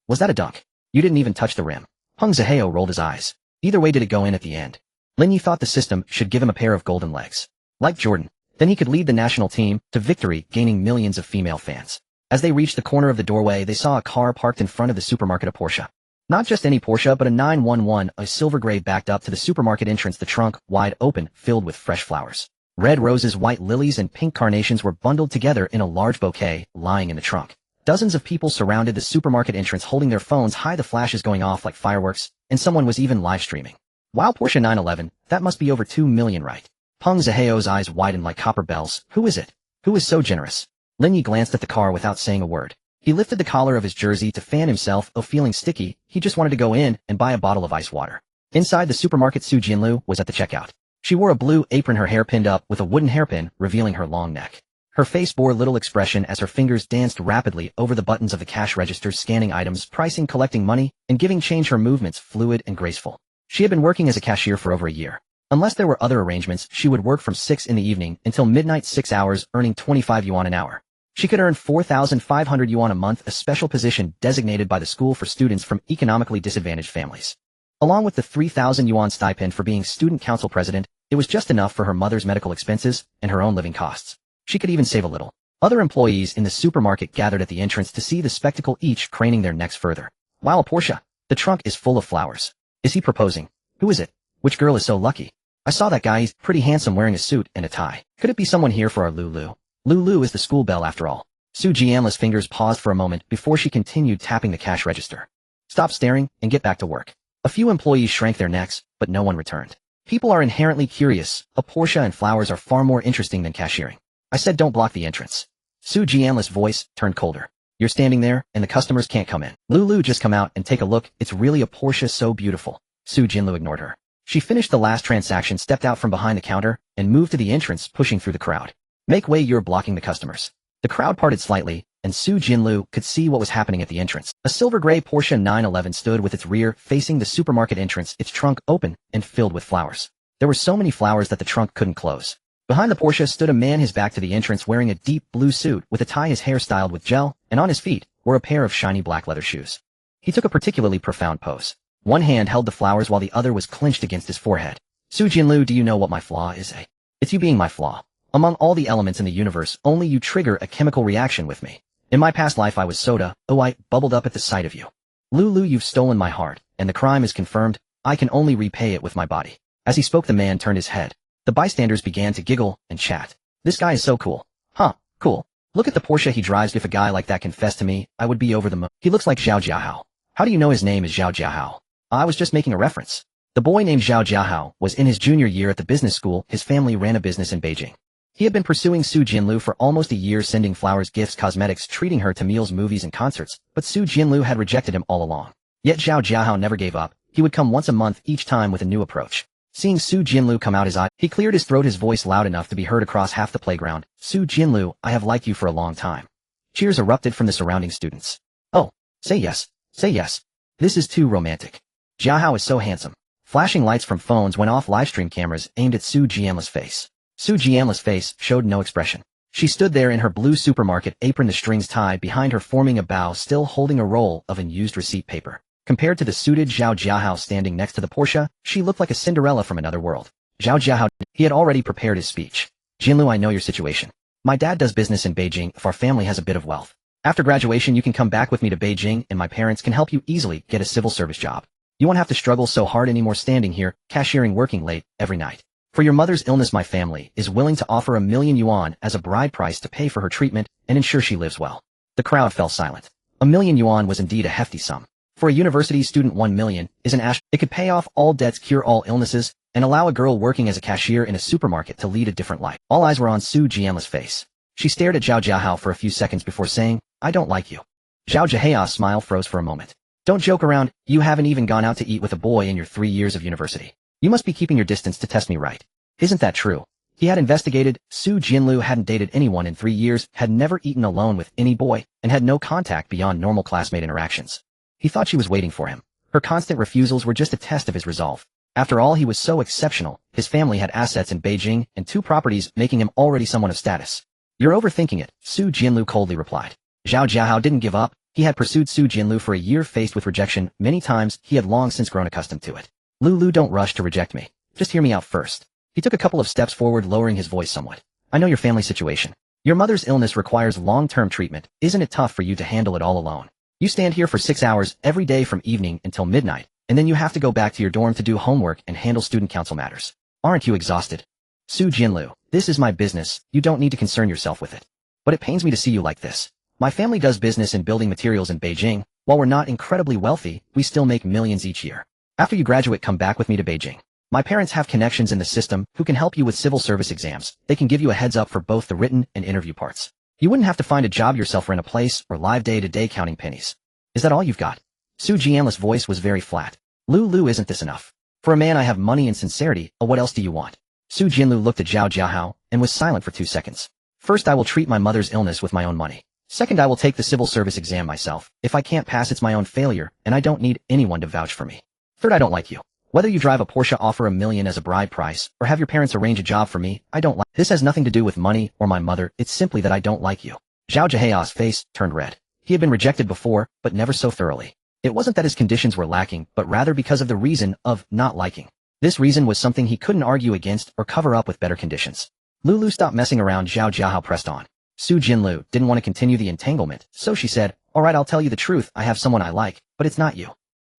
Was that a dunk? You didn't even touch the rim. Peng Ziheo rolled his eyes. Either way, did it go in at the end? Lin Yi thought the system should give him a pair of golden legs. Like Jordan. Then he could lead the national team to victory, gaining millions of female fans. As they reached the corner of the doorway, they saw a car parked in front of the supermarket, a Porsche. Not just any Porsche, but a 911, a silver gray, backed up to the supermarket entrance, the trunk wide open, filled with fresh flowers. Red roses, white lilies, and pink carnations were bundled together in a large bouquet, lying in the trunk. Dozens of people surrounded the supermarket entrance, holding their phones high, the flashes going off like fireworks, and someone was even live streaming. Wow, Porsche 911, that must be over 2 million, right? Peng Ziheo's eyes widened like copper bells. Who is it? Who is so generous? Lin Yi glanced at the car without saying a word. He lifted the collar of his jersey to fan himself. Oh, feeling sticky, he just wanted to go in and buy a bottle of ice water. Inside the supermarket, Su Jianlu was at the checkout. She wore a blue apron, her hair pinned up with a wooden hairpin, revealing her long neck. Her face bore little expression as her fingers danced rapidly over the buttons of the cash register, scanning items, pricing, collecting money, and giving change. Her movements fluid and graceful. She had been working as a cashier for over a year. Unless there were other arrangements, she would work from 6 in the evening until midnight, 6 hours, earning 25 yuan an hour. She could earn 4,500 yuan a month, a special position designated by the school for students from economically disadvantaged families. Along with the 3,000 yuan stipend for being student council president, it was just enough for her mother's medical expenses and her own living costs. She could even save a little. Other employees in the supermarket gathered at the entrance to see the spectacle, each craning their necks further. Wow, a Porsche. The trunk is full of flowers. Is he proposing? Who is it? Which girl is so lucky? I saw that guy, he's pretty handsome, wearing a suit and a tie. Could it be someone here for our Lulu? Lulu is the school bell after all. Su Jianlu's fingers paused for a moment before she continued tapping the cash register. Stop staring and get back to work. A few employees shrank their necks, but no one returned. People are inherently curious. A Porsche and flowers are far more interesting than cashiering. I said don't block the entrance. Su Jianlu's voice turned colder. You're standing there, and the customers can't come in. Lulu, just come out and take a look. It's really a Porsche, so beautiful. Su Jianlu ignored her. She finished the last transaction, stepped out from behind the counter, and moved to the entrance, pushing through the crowd. Make way, you're blocking the customers. The crowd parted slightly, and Su Jianlu could see what was happening at the entrance. A silver gray Porsche 911 stood with its rear facing the supermarket entrance, its trunk open and filled with flowers. There were so many flowers that the trunk couldn't close. Behind the Porsche stood a man, his back to the entrance, wearing a deep blue suit with a tie, his hair styled with gel, and on his feet were a pair of shiny black leather shoes. He took a particularly profound pose. One hand held the flowers while the other was clenched against his forehead. Su Jianlu, do you know what my flaw is? It's you being my flaw. Among all the elements in the universe, only you trigger a chemical reaction with me. In my past life I was soda. Oh, I bubbled up at the sight of you. Lulu, you've stolen my heart, and the crime is confirmed. I can only repay it with my body. As he spoke, the man turned his head. The bystanders began to giggle and chat. This guy is so cool. Huh, cool. Look at the Porsche he drives. If a guy like that confessed to me, I would be over the moon. He looks like Zhao Jiahao. How do you know his name is Zhao Jiahao? I was just making a reference. The boy named Zhao Jiahao was in his junior year at the business school. His family ran a business in Beijing. He had been pursuing Su Jianlu for almost a year, sending flowers, gifts, cosmetics, treating her to meals, movies, and concerts, but Su Jianlu had rejected him all along. Yet Zhao Jiahao never gave up. He would come once a month, each time with a new approach. Seeing Su Jianlu come out, his eye, he cleared his throat, his voice loud enough to be heard across half the playground. Su Jianlu, I have liked you for a long time. Cheers erupted from the surrounding students. Oh, say yes. Say yes. This is too romantic. Jiahao is so handsome. Flashing lights from phones went off, livestream cameras aimed at Su Jianlu's face. Su Jianlu's face showed no expression. She stood there in her blue supermarket apron, the strings tied behind her, forming a bow, still holding a roll of unused receipt paper. Compared to the suited Zhao Jiahao standing next to the Porsche, she looked like a Cinderella from another world. Zhao Jiahao, he had already prepared his speech. Jianlu, I know your situation. My dad does business in Beijing. If our family has a bit of wealth, after graduation you can come back with me to Beijing, and my parents can help you easily get a civil service job. You won't have to struggle so hard anymore standing here, cashiering, working late every night. For your mother's illness, my family is willing to offer 1 million yuan as a bride price to pay for her treatment and ensure she lives well. The crowd fell silent. 1 million yuan was indeed a hefty sum. For a university student, 1 million is an ash. It could pay off all debts, cure all illnesses, and allow a girl working as a cashier in a supermarket to lead a different life. All eyes were on Su Jianlu's face. She stared at Zhao Jiahao for a few seconds before saying, I don't like you. Zhao Jiahao's smile froze for a moment. Don't joke around. You haven't even gone out to eat with a boy in your 3 years of university. You must be keeping your distance to test me, right? Isn't that true? He had investigated. Su Jianlu hadn't dated anyone in 3 years, had never eaten alone with any boy, and had no contact beyond normal classmate interactions. He thought she was waiting for him. Her constant refusals were just a test of his resolve. After all, he was so exceptional. His family had assets in Beijing and 2 properties, making him already someone of status. You're overthinking it, Su Jianlu coldly replied. Zhao Jiahao didn't give up. He had pursued Su Jianlu for a year, faced with rejection many times. He had long since grown accustomed to it. Lulu, don't rush to reject me. Just hear me out first. He took a couple of steps forward, lowering his voice somewhat. I know your family situation. Your mother's illness requires long-term treatment. Isn't it tough for you to handle it all alone? You stand here for 6 hours every day from evening until midnight, and then you have to go back to your dorm to do homework and handle student council matters. Aren't you exhausted? Su Jinlu, this is my business. You don't need to concern yourself with it. But it pains me to see you like this. My family does business in building materials in Beijing. While we're not incredibly wealthy, we still make millions each year. After you graduate, come back with me to Beijing. My parents have connections in the system who can help you with civil service exams. They can give you a heads up for both the written and interview parts. You wouldn't have to find a job yourself or in a place or live day-to-day counting pennies. Is that all you've got? Su Jianli's voice was very flat. Lu, isn't this enough? For a man, I have money and sincerity. What else do you want? Su Jinlu looked at Zhao Jiahao and was silent for 2 seconds. First, I will treat my mother's illness with my own money. Second, I will take the civil service exam myself. If I can't pass, it's my own failure, and I don't need anyone to vouch for me. Third, I don't like you. Whether you drive a Porsche, offer $1 million as a bride price, or have your parents arrange a job for me, I don't like. This has nothing to do with money or my mother. It's simply that I don't like you. Zhao Jiahao's face turned red. He had been rejected before, but never so thoroughly. It wasn't that his conditions were lacking, but rather because of the reason of not liking. This reason was something he couldn't argue against or cover up with better conditions. Lulu, stop messing around. Zhao Jiahao pressed on. Su Jinlu didn't want to continue the entanglement, so she said, all right, I'll tell you the truth. I have someone I like, but it's not you.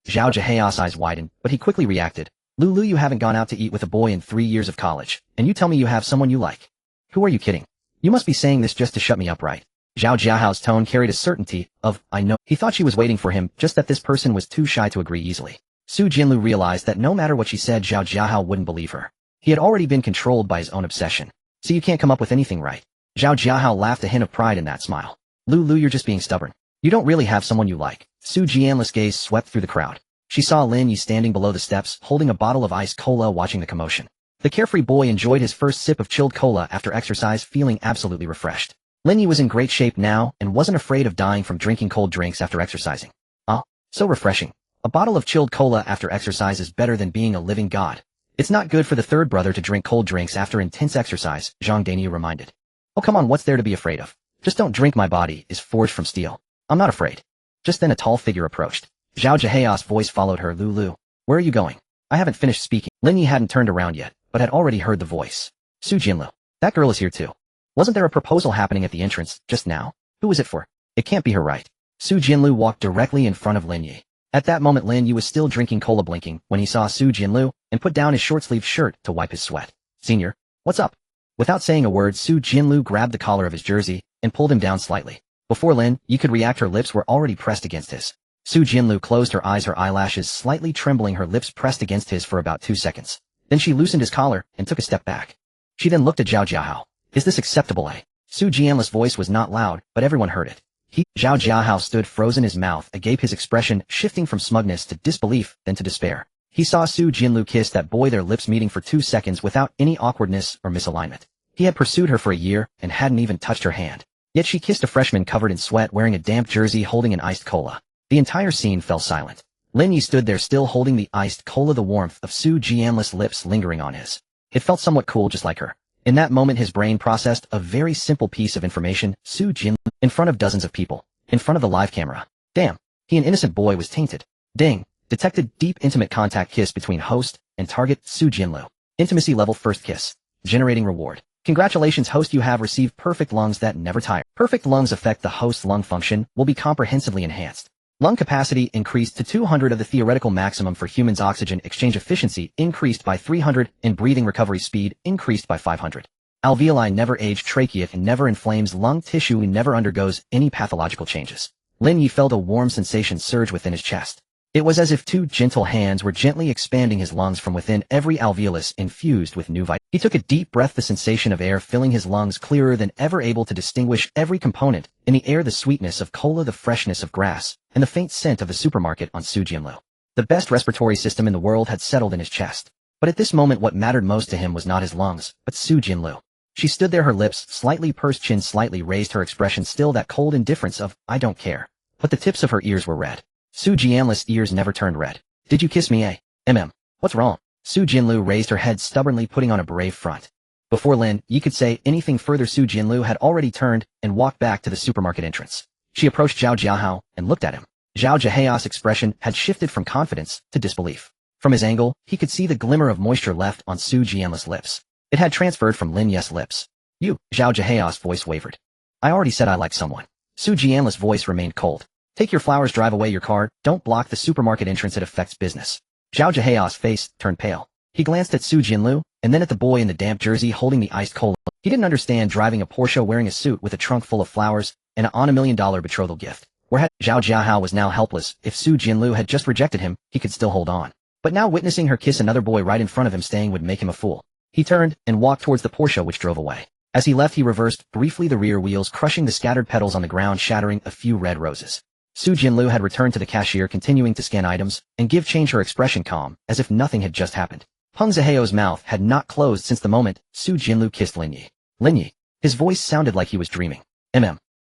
Zhao Jiahao's eyes widened, but he quickly reacted. Lulu, you haven't gone out to eat with a boy in 3 years of college, and you tell me you have someone you like. Who are you kidding? You must be saying this just to shut me up, right? Zhao Jiahao's tone carried a certainty of, I know. He thought she was waiting for him, just that this person was too shy to agree easily. Su Jinlu realized that no matter what she said, Zhao Jiahao wouldn't believe her. He had already been controlled by his own obsession. So you can't come up with anything, right? Zhao Jiahao laughed, a hint of pride in that smile. Lulu, you're just being stubborn. You don't really have someone you like. Su Jianli's gaze swept through the crowd. She saw Lin Yi standing below the steps, holding a bottle of iced cola, watching the commotion. The carefree boy enjoyed his first sip of chilled cola after exercise, feeling absolutely refreshed. Lin Yi was in great shape now and wasn't afraid of dying from drinking cold drinks after exercising. So refreshing. A bottle of chilled cola after exercise is better than being a living god. It's not good for the third brother to drink cold drinks after intense exercise, Zhang Daniu reminded. Oh, come on, what's there to be afraid of? Just don't drink. My body is forged from steel. I'm not afraid. Just then a tall figure approached. Zhao Jiahao's voice followed her. Lulu, where are you going? I haven't finished speaking. Lin Yi hadn't turned around yet, but had already heard the voice. Su Jinlu. That girl is here too. Wasn't there a proposal happening at the entrance just now? Who was it for? It can't be her, right? Su Jinlu walked directly in front of Lin Yi. At that moment, Lin Yi was still drinking cola, blinking when he saw Su Jinlu and put down his short-sleeved shirt to wipe his sweat. Senior, what's up? Without saying a word, Su Jinlu grabbed the collar of his jersey and pulled him down slightly. Before Lin Yi could react, her lips were already pressed against his. Su Jinlu closed her eyes, her eyelashes slightly trembling, her lips pressed against his for about 2 seconds. Then she loosened his collar and took a step back. She then looked at Zhao Jiahao. Is this acceptable, eh? Su Jianli's voice was not loud, but everyone heard it. Zhao Jiahao stood frozen, his mouth agape, his expression shifting from smugness to disbelief, then to despair. He saw Su Jinlu kiss that boy, their lips meeting for 2 seconds without any awkwardness or misalignment. He had pursued her for a year and hadn't even touched her hand. Yet she kissed a freshman covered in sweat, wearing a damp jersey, holding an iced cola. The entire scene fell silent. Lin Yi stood there still holding the iced cola, the warmth of Su Jianli's lips lingering on his. It felt somewhat cool, just like her. In that moment, his brain processed a very simple piece of information. Su Jinlu, in front of dozens of people, in front of the live camera. Damn, he, an innocent boy, was tainted. Ding, detected deep intimate contact kiss between host and target. Su Jinlu. Intimacy level first kiss. Generating reward. Congratulations, host, you have received perfect lungs that never tire. Perfect lungs affect the host's lung function, will be comprehensively enhanced. Lung capacity increased to 200 of the theoretical maximum for humans. Oxygen exchange efficiency increased by 300 and breathing recovery speed increased by 500. Alveoli never age. Trachea and never inflames. Lung tissue and never undergoes any pathological changes. Lin Yi felt a warm sensation surge within his chest. It was as if 2 gentle hands were gently expanding his lungs from within, every alveolus infused with new vitality. He took a deep breath, the sensation of air filling his lungs clearer than ever, able to distinguish every component. In the air, the sweetness of cola, the freshness of grass, and the faint scent of the supermarket on Su Jinlu. The best respiratory system in the world had settled in his chest. But at this moment, what mattered most to him was not his lungs, but Su Jinlu. She stood there, her lips slightly pursed, chin slightly raised, her expression still that cold indifference of, I don't care. But the tips of her ears were red. Su Jianli's ears never turned red. Did you kiss me, eh? What's wrong? Su Jinlu raised her head stubbornly, putting on a brave front. Before Lin Yi could say anything further, Su Jinlu had already turned and walked back to the supermarket entrance. She approached Zhao Jiahao and looked at him. Zhao Jiahao's expression had shifted from confidence to disbelief. From his angle, he could see the glimmer of moisture left on Su Jianli's lips. It had transferred from Lin Yi's lips. Zhao Jiao's voice wavered. I already said I like someone. Su Jianli's voice remained cold. Take your flowers, drive away your car, don't block the supermarket entrance, it affects business. Zhao Jiao's face turned pale. He glanced at Su Jianlu, and then at the boy in the damp jersey holding the iced cola. He didn't understand driving a Porsche wearing a suit with a trunk full of flowers and on $1 million betrothal gift. Where Zhao Jiao was now helpless. If Su Jianlu had just rejected him, he could still hold on. But now witnessing her kiss another boy right in front of him staying would make him a fool. He turned and walked towards the Porsche which drove away. As he left he reversed briefly the rear wheels crushing the scattered petals on the ground shattering a few red roses. Su Jianlu had returned to the cashier continuing to scan items and give change, her expression calm, as if nothing had just happened. Peng Ziheo's mouth had not closed since the moment Su Jianlu kissed Lin Yi. Lin Yi. His voice sounded like he was dreaming.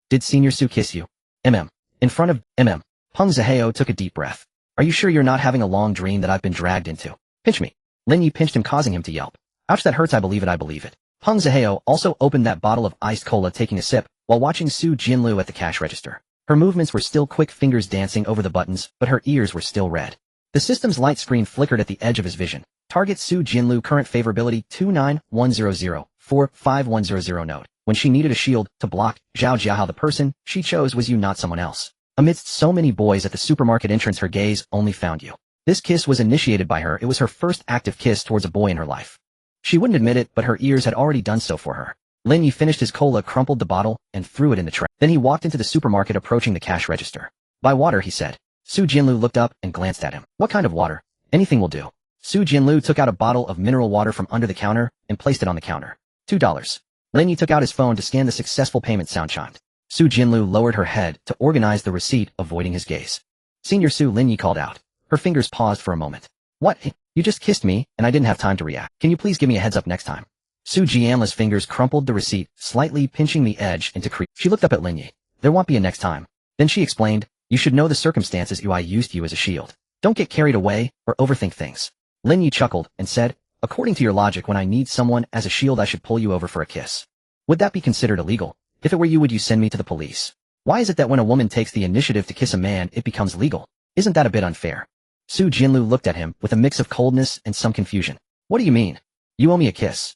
Did Senior Su kiss you? In front of Peng Ziheo took a deep breath. Are you sure you're not having a long dream that I've been dragged into? Pinch me. Lin Yi pinched him causing him to yelp. Ouch, that hurts, I believe it. Peng Ziheo also opened that bottle of iced cola taking a sip while watching Su Jianlu at the cash register. Her movements were still quick, fingers dancing over the buttons, but her ears were still red. The system's light screen flickered at the edge of his vision. Target Su Jianlu, current favorability 29100-45100 note. When she needed a shield to block Zhao Jiao, the person she chose was you, not someone else. Amidst so many boys at the supermarket entrance, her gaze only found you. This kiss was initiated by her. It was her first active kiss towards a boy in her life. She wouldn't admit it, but her ears had already done so for her. Lin Yi finished his cola, crumpled the bottle, and threw it in the trash. Then he walked into the supermarket, approaching the cash register. Buy water, he said. Su Jianlu looked up and glanced at him. What kind of water? Anything will do. Su Jianlu took out a bottle of mineral water from under the counter and placed it on the counter. $2. Lin Yi took out his phone to scan. The successful payment sound chimed. Su Jianlu lowered her head to organize the receipt, avoiding his gaze. Senior Su, Lin Yi called out. Her fingers paused for a moment. What? You just kissed me, and I didn't have time to react. Can you please give me a heads up next time? Su Jianli's fingers crumpled the receipt, slightly pinching the edge into crease. She looked up at Lin Yi. There won't be a next time. Then she explained, you should know the circumstances. I used you as a shield. Don't get carried away or overthink things. Lin Yi chuckled and said, according to your logic, when I need someone as a shield I should pull you over for a kiss. Would that be considered illegal? If it were you, would you send me to the police? Why is it that when a woman takes the initiative to kiss a man it becomes legal? Isn't that a bit unfair? Su Jianlu looked at him with a mix of coldness and some confusion. What do you mean? You owe me a kiss.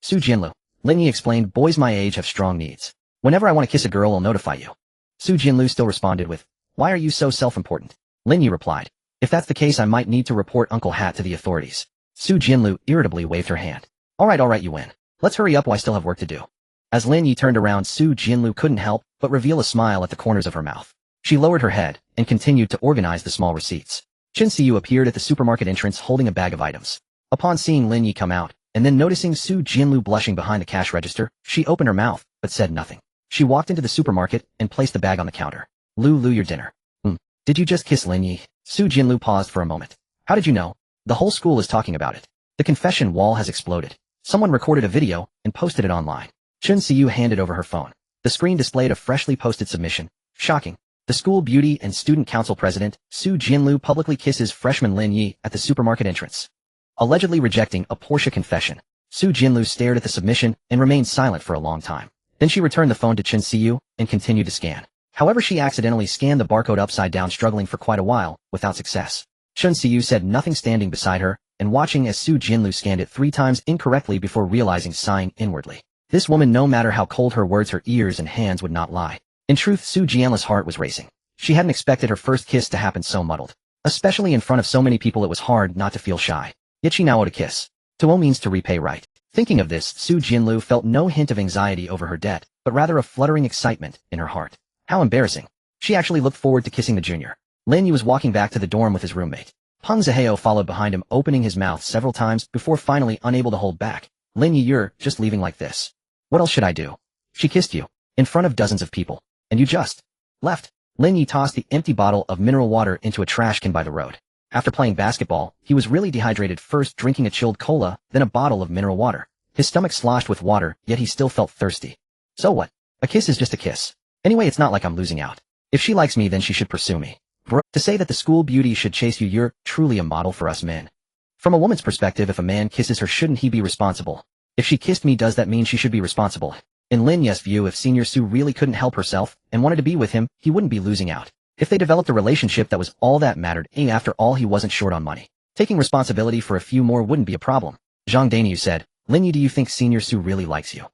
Su Jianlu. Lin Yi explained, boys my age have strong needs. Whenever I want to kiss a girl I'll notify you. Su Jianlu still responded with, why are you so self-important? Lin Yi replied, if that's the case I might need to report Uncle Hat to the authorities. Su Jianlu irritably waved her hand. Alright, you win. Let's hurry up, I still have work to do. As Lin Yi turned around, Su Jianlu couldn't help but reveal a smile at the corners of her mouth. She lowered her head and continued to organize the small receipts. Chen Xiu appeared at the supermarket entrance holding a bag of items. Upon seeing Lin Yi come out, and then noticing Su Jianlu blushing behind the cash register, she opened her mouth, but said nothing. She walked into the supermarket and placed the bag on the counter. Lu, your dinner. Did you just kiss Lin Yi? Su Jianlu paused for a moment. How did you know? The whole school is talking about it. The confession wall has exploded. Someone recorded a video and posted it online. Chen Xiu handed over her phone. The screen displayed a freshly posted submission. Shocking. The school beauty and student council president, Su Jianlu, publicly kisses freshman Lin Yi at the supermarket entrance. Allegedly rejecting a Porsche confession. Su Jianlu stared at the submission and remained silent for a long time. Then she returned the phone to Chen Xiu and continued to scan. However, she accidentally scanned the barcode upside down, struggling for quite a while, without success. Chen Xiu said nothing, standing beside her and watching as Su Jianlu scanned it 3 times incorrectly before realizing, sighing inwardly. This woman, no matter how cold her words, her ears and hands would not lie. In truth, Su Jianli's heart was racing. She hadn't expected her first kiss to happen so muddled. Especially in front of so many people, it was hard not to feel shy. Yet she now owed a kiss. To owe means to repay, right? Thinking of this, Su Jianlu felt no hint of anxiety over her debt, but rather a fluttering excitement in her heart. How embarrassing. She actually looked forward to kissing the junior. Lin Yi was walking back to the dorm with his roommate. Peng Ziheo followed behind him, opening his mouth several times before finally unable to hold back. Lin Yi, you're just leaving like this. What else should I do? She kissed you. In front of dozens of people. And you just left. Lin Yi tossed the empty bottle of mineral water into a trash can by the road. After playing basketball, he was really dehydrated, first drinking a chilled cola, then a bottle of mineral water. His stomach sloshed with water, yet he still felt thirsty. So what? A kiss is just a kiss. Anyway, it's not like I'm losing out. If she likes me, then she should pursue me. Bro, to say that the school beauty should chase you, you're truly a model for us men. From a woman's perspective, if a man kisses her, shouldn't he be responsible? If she kissed me, does that mean she should be responsible? In Lin Yi's view, if Senior Su really couldn't help herself and wanted to be with him, he wouldn't be losing out. If they developed a relationship, that was all that mattered. After all, he wasn't short on money. Taking responsibility for a few more wouldn't be a problem. Zhang Dainyu said, Lin Yi, do you think Senior Su really likes you?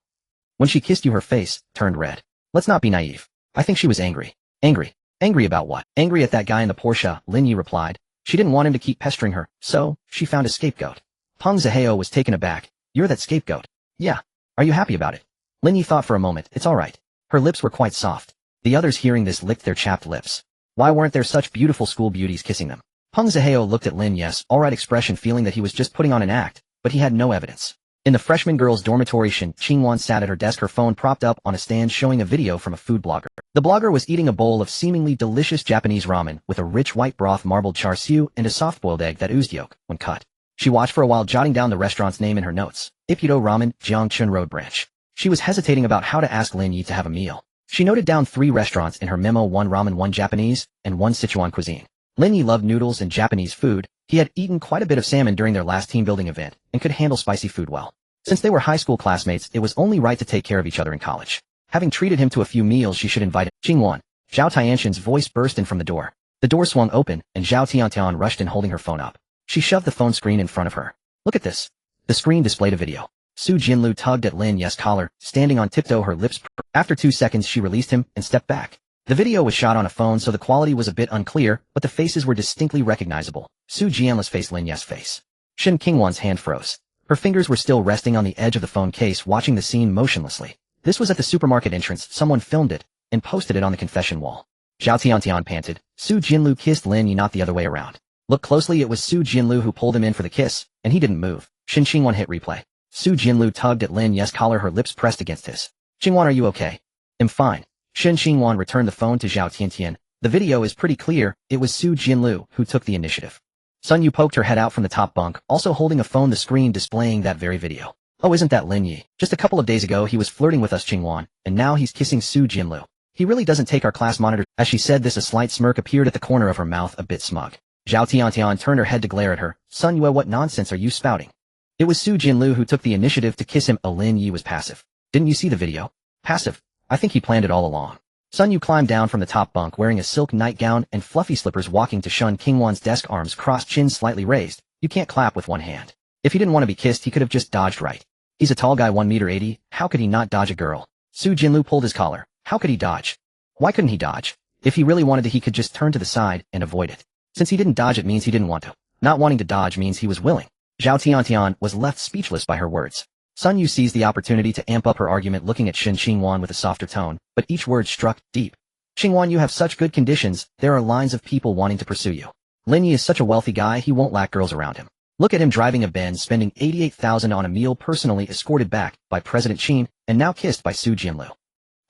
When she kissed you, her face turned red. Let's not be naive. I think she was angry. Angry. Angry about what? Angry at that guy in the Porsche, Lin Yi replied. She didn't want him to keep pestering her, so she found a scapegoat. Peng Zihao was taken aback. You're that scapegoat. Yeah. Are you happy about it? Lin Yi thought for a moment. It's alright. Her lips were quite soft. The others hearing this licked their chapped lips. Why weren't there such beautiful school beauties kissing them? Peng Zihao looked at Lin Yi's alright expression, feeling that he was just putting on an act, but he had no evidence. In the freshman girls' dormitory, Shin Qingwan sat at her desk, her phone propped up on a stand showing a video from a food blogger. The blogger was eating a bowl of seemingly delicious Japanese ramen with a rich white broth, marbled char siu, and a soft-boiled egg that oozed yolk when cut. She watched for a while, jotting down the restaurant's name in her notes. Ippudo Ramen, Jiangchun Road Branch. She was hesitating about how to ask Lin Yi to have a meal. She noted down 3 restaurants in her memo: 1 ramen, 1 Japanese, and 1 Sichuan cuisine. Lin Yi loved noodles and Japanese food. He had eaten quite a bit of salmon during their last team-building event and could handle spicy food well. Since they were high school classmates, it was only right to take care of each other in college. Having treated him to a few meals, she should invite him. Qingwan. Zhao Tianxian's voice burst in from the door. The door swung open, and Zhao Tiantian rushed in holding her phone up. She shoved the phone screen in front of her. Look at this. The screen displayed a video. Su Jinlu tugged at Lin Yi's collar, standing on tiptoe, her lips. After 2 seconds, she released him and stepped back. The video was shot on a phone, so the quality was a bit unclear, but the faces were distinctly recognizable. Su Jianlu's face, Lin Yi's face. Shin Qingwan's hand froze. Her fingers were still resting on the edge of the phone case, watching the scene motionlessly. This was at the supermarket entrance. Someone filmed it and posted it on the confession wall. Zhao Tiantian panted. Su Jinlu kissed Lin Yi, not the other way around. Look closely, it was Su Jinlu who pulled him in for the kiss, and he didn't move. Shin Qingwan hit replay. Su Jinlu tugged at Lin Yi's collar, her lips pressed against his. Qingwan, are you okay? I'm fine. Shin Qingwan returned the phone to Zhao Tiantian. The video is pretty clear. It was Su Jinlu who took the initiative. Sun Yu poked her head out from the top bunk, also holding a phone, the screen displaying that very video. Oh, isn't that Lin Yi? Just a couple of days ago he was flirting with us, Qingwan, and now he's kissing Su Jinlu. He really doesn't take our class monitor. As she said this, a slight smirk appeared at the corner of her mouth, a bit smug. Zhao Tiantian turned her head to glare at her. Sun Yu, what nonsense are you spouting? It was Su Jinlu who took the initiative to kiss him. Lin Yi was passive. Didn't you see the video? Passive? I think he planned it all along. Sun Yu climbed down from the top bunk wearing a silk nightgown and fluffy slippers, walking to Shun Qingwan's desk, arms crossed, chin slightly raised. You can't clap with one hand. If he didn't want to be kissed, he could have just dodged right. He's a tall guy, 1.80 meters. How could he not dodge a girl? Su Jinlu pulled his collar. How could he dodge? Why couldn't he dodge? If he really wanted to, he could just turn to the side and avoid it. Since he didn't dodge, it means he didn't want to. Not wanting to dodge means he was willing. Zhao Tiantian was left speechless by her words. Sun Yu seized the opportunity to amp up her argument, looking at Shin Qingwan with a softer tone, but each word struck deep. Qingwan, you have such good conditions. There are lines of people wanting to pursue you. Lin Yi is such a wealthy guy, he won't lack girls around him. Look at him driving a Benz, spending 88,000 on a meal, personally escorted back by President Qin, and now kissed by Su Jinlu.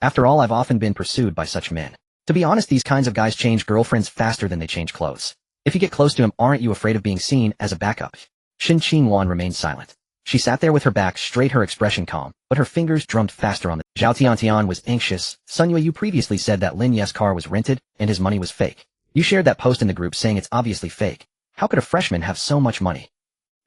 After all, I've often been pursued by such men. To be honest, these kinds of guys change girlfriends faster than they change clothes. If you get close to him, aren't you afraid of being seen as a backup? Shin Qingwan remained silent. She sat there with her back straight, her expression calm, but her fingers drummed faster on the... Zhao Tiantian was anxious. Sun Yu, you previously said that Lin Yi's car was rented, and his money was fake. You shared that post in the group saying it's obviously fake. How could a freshman have so much money?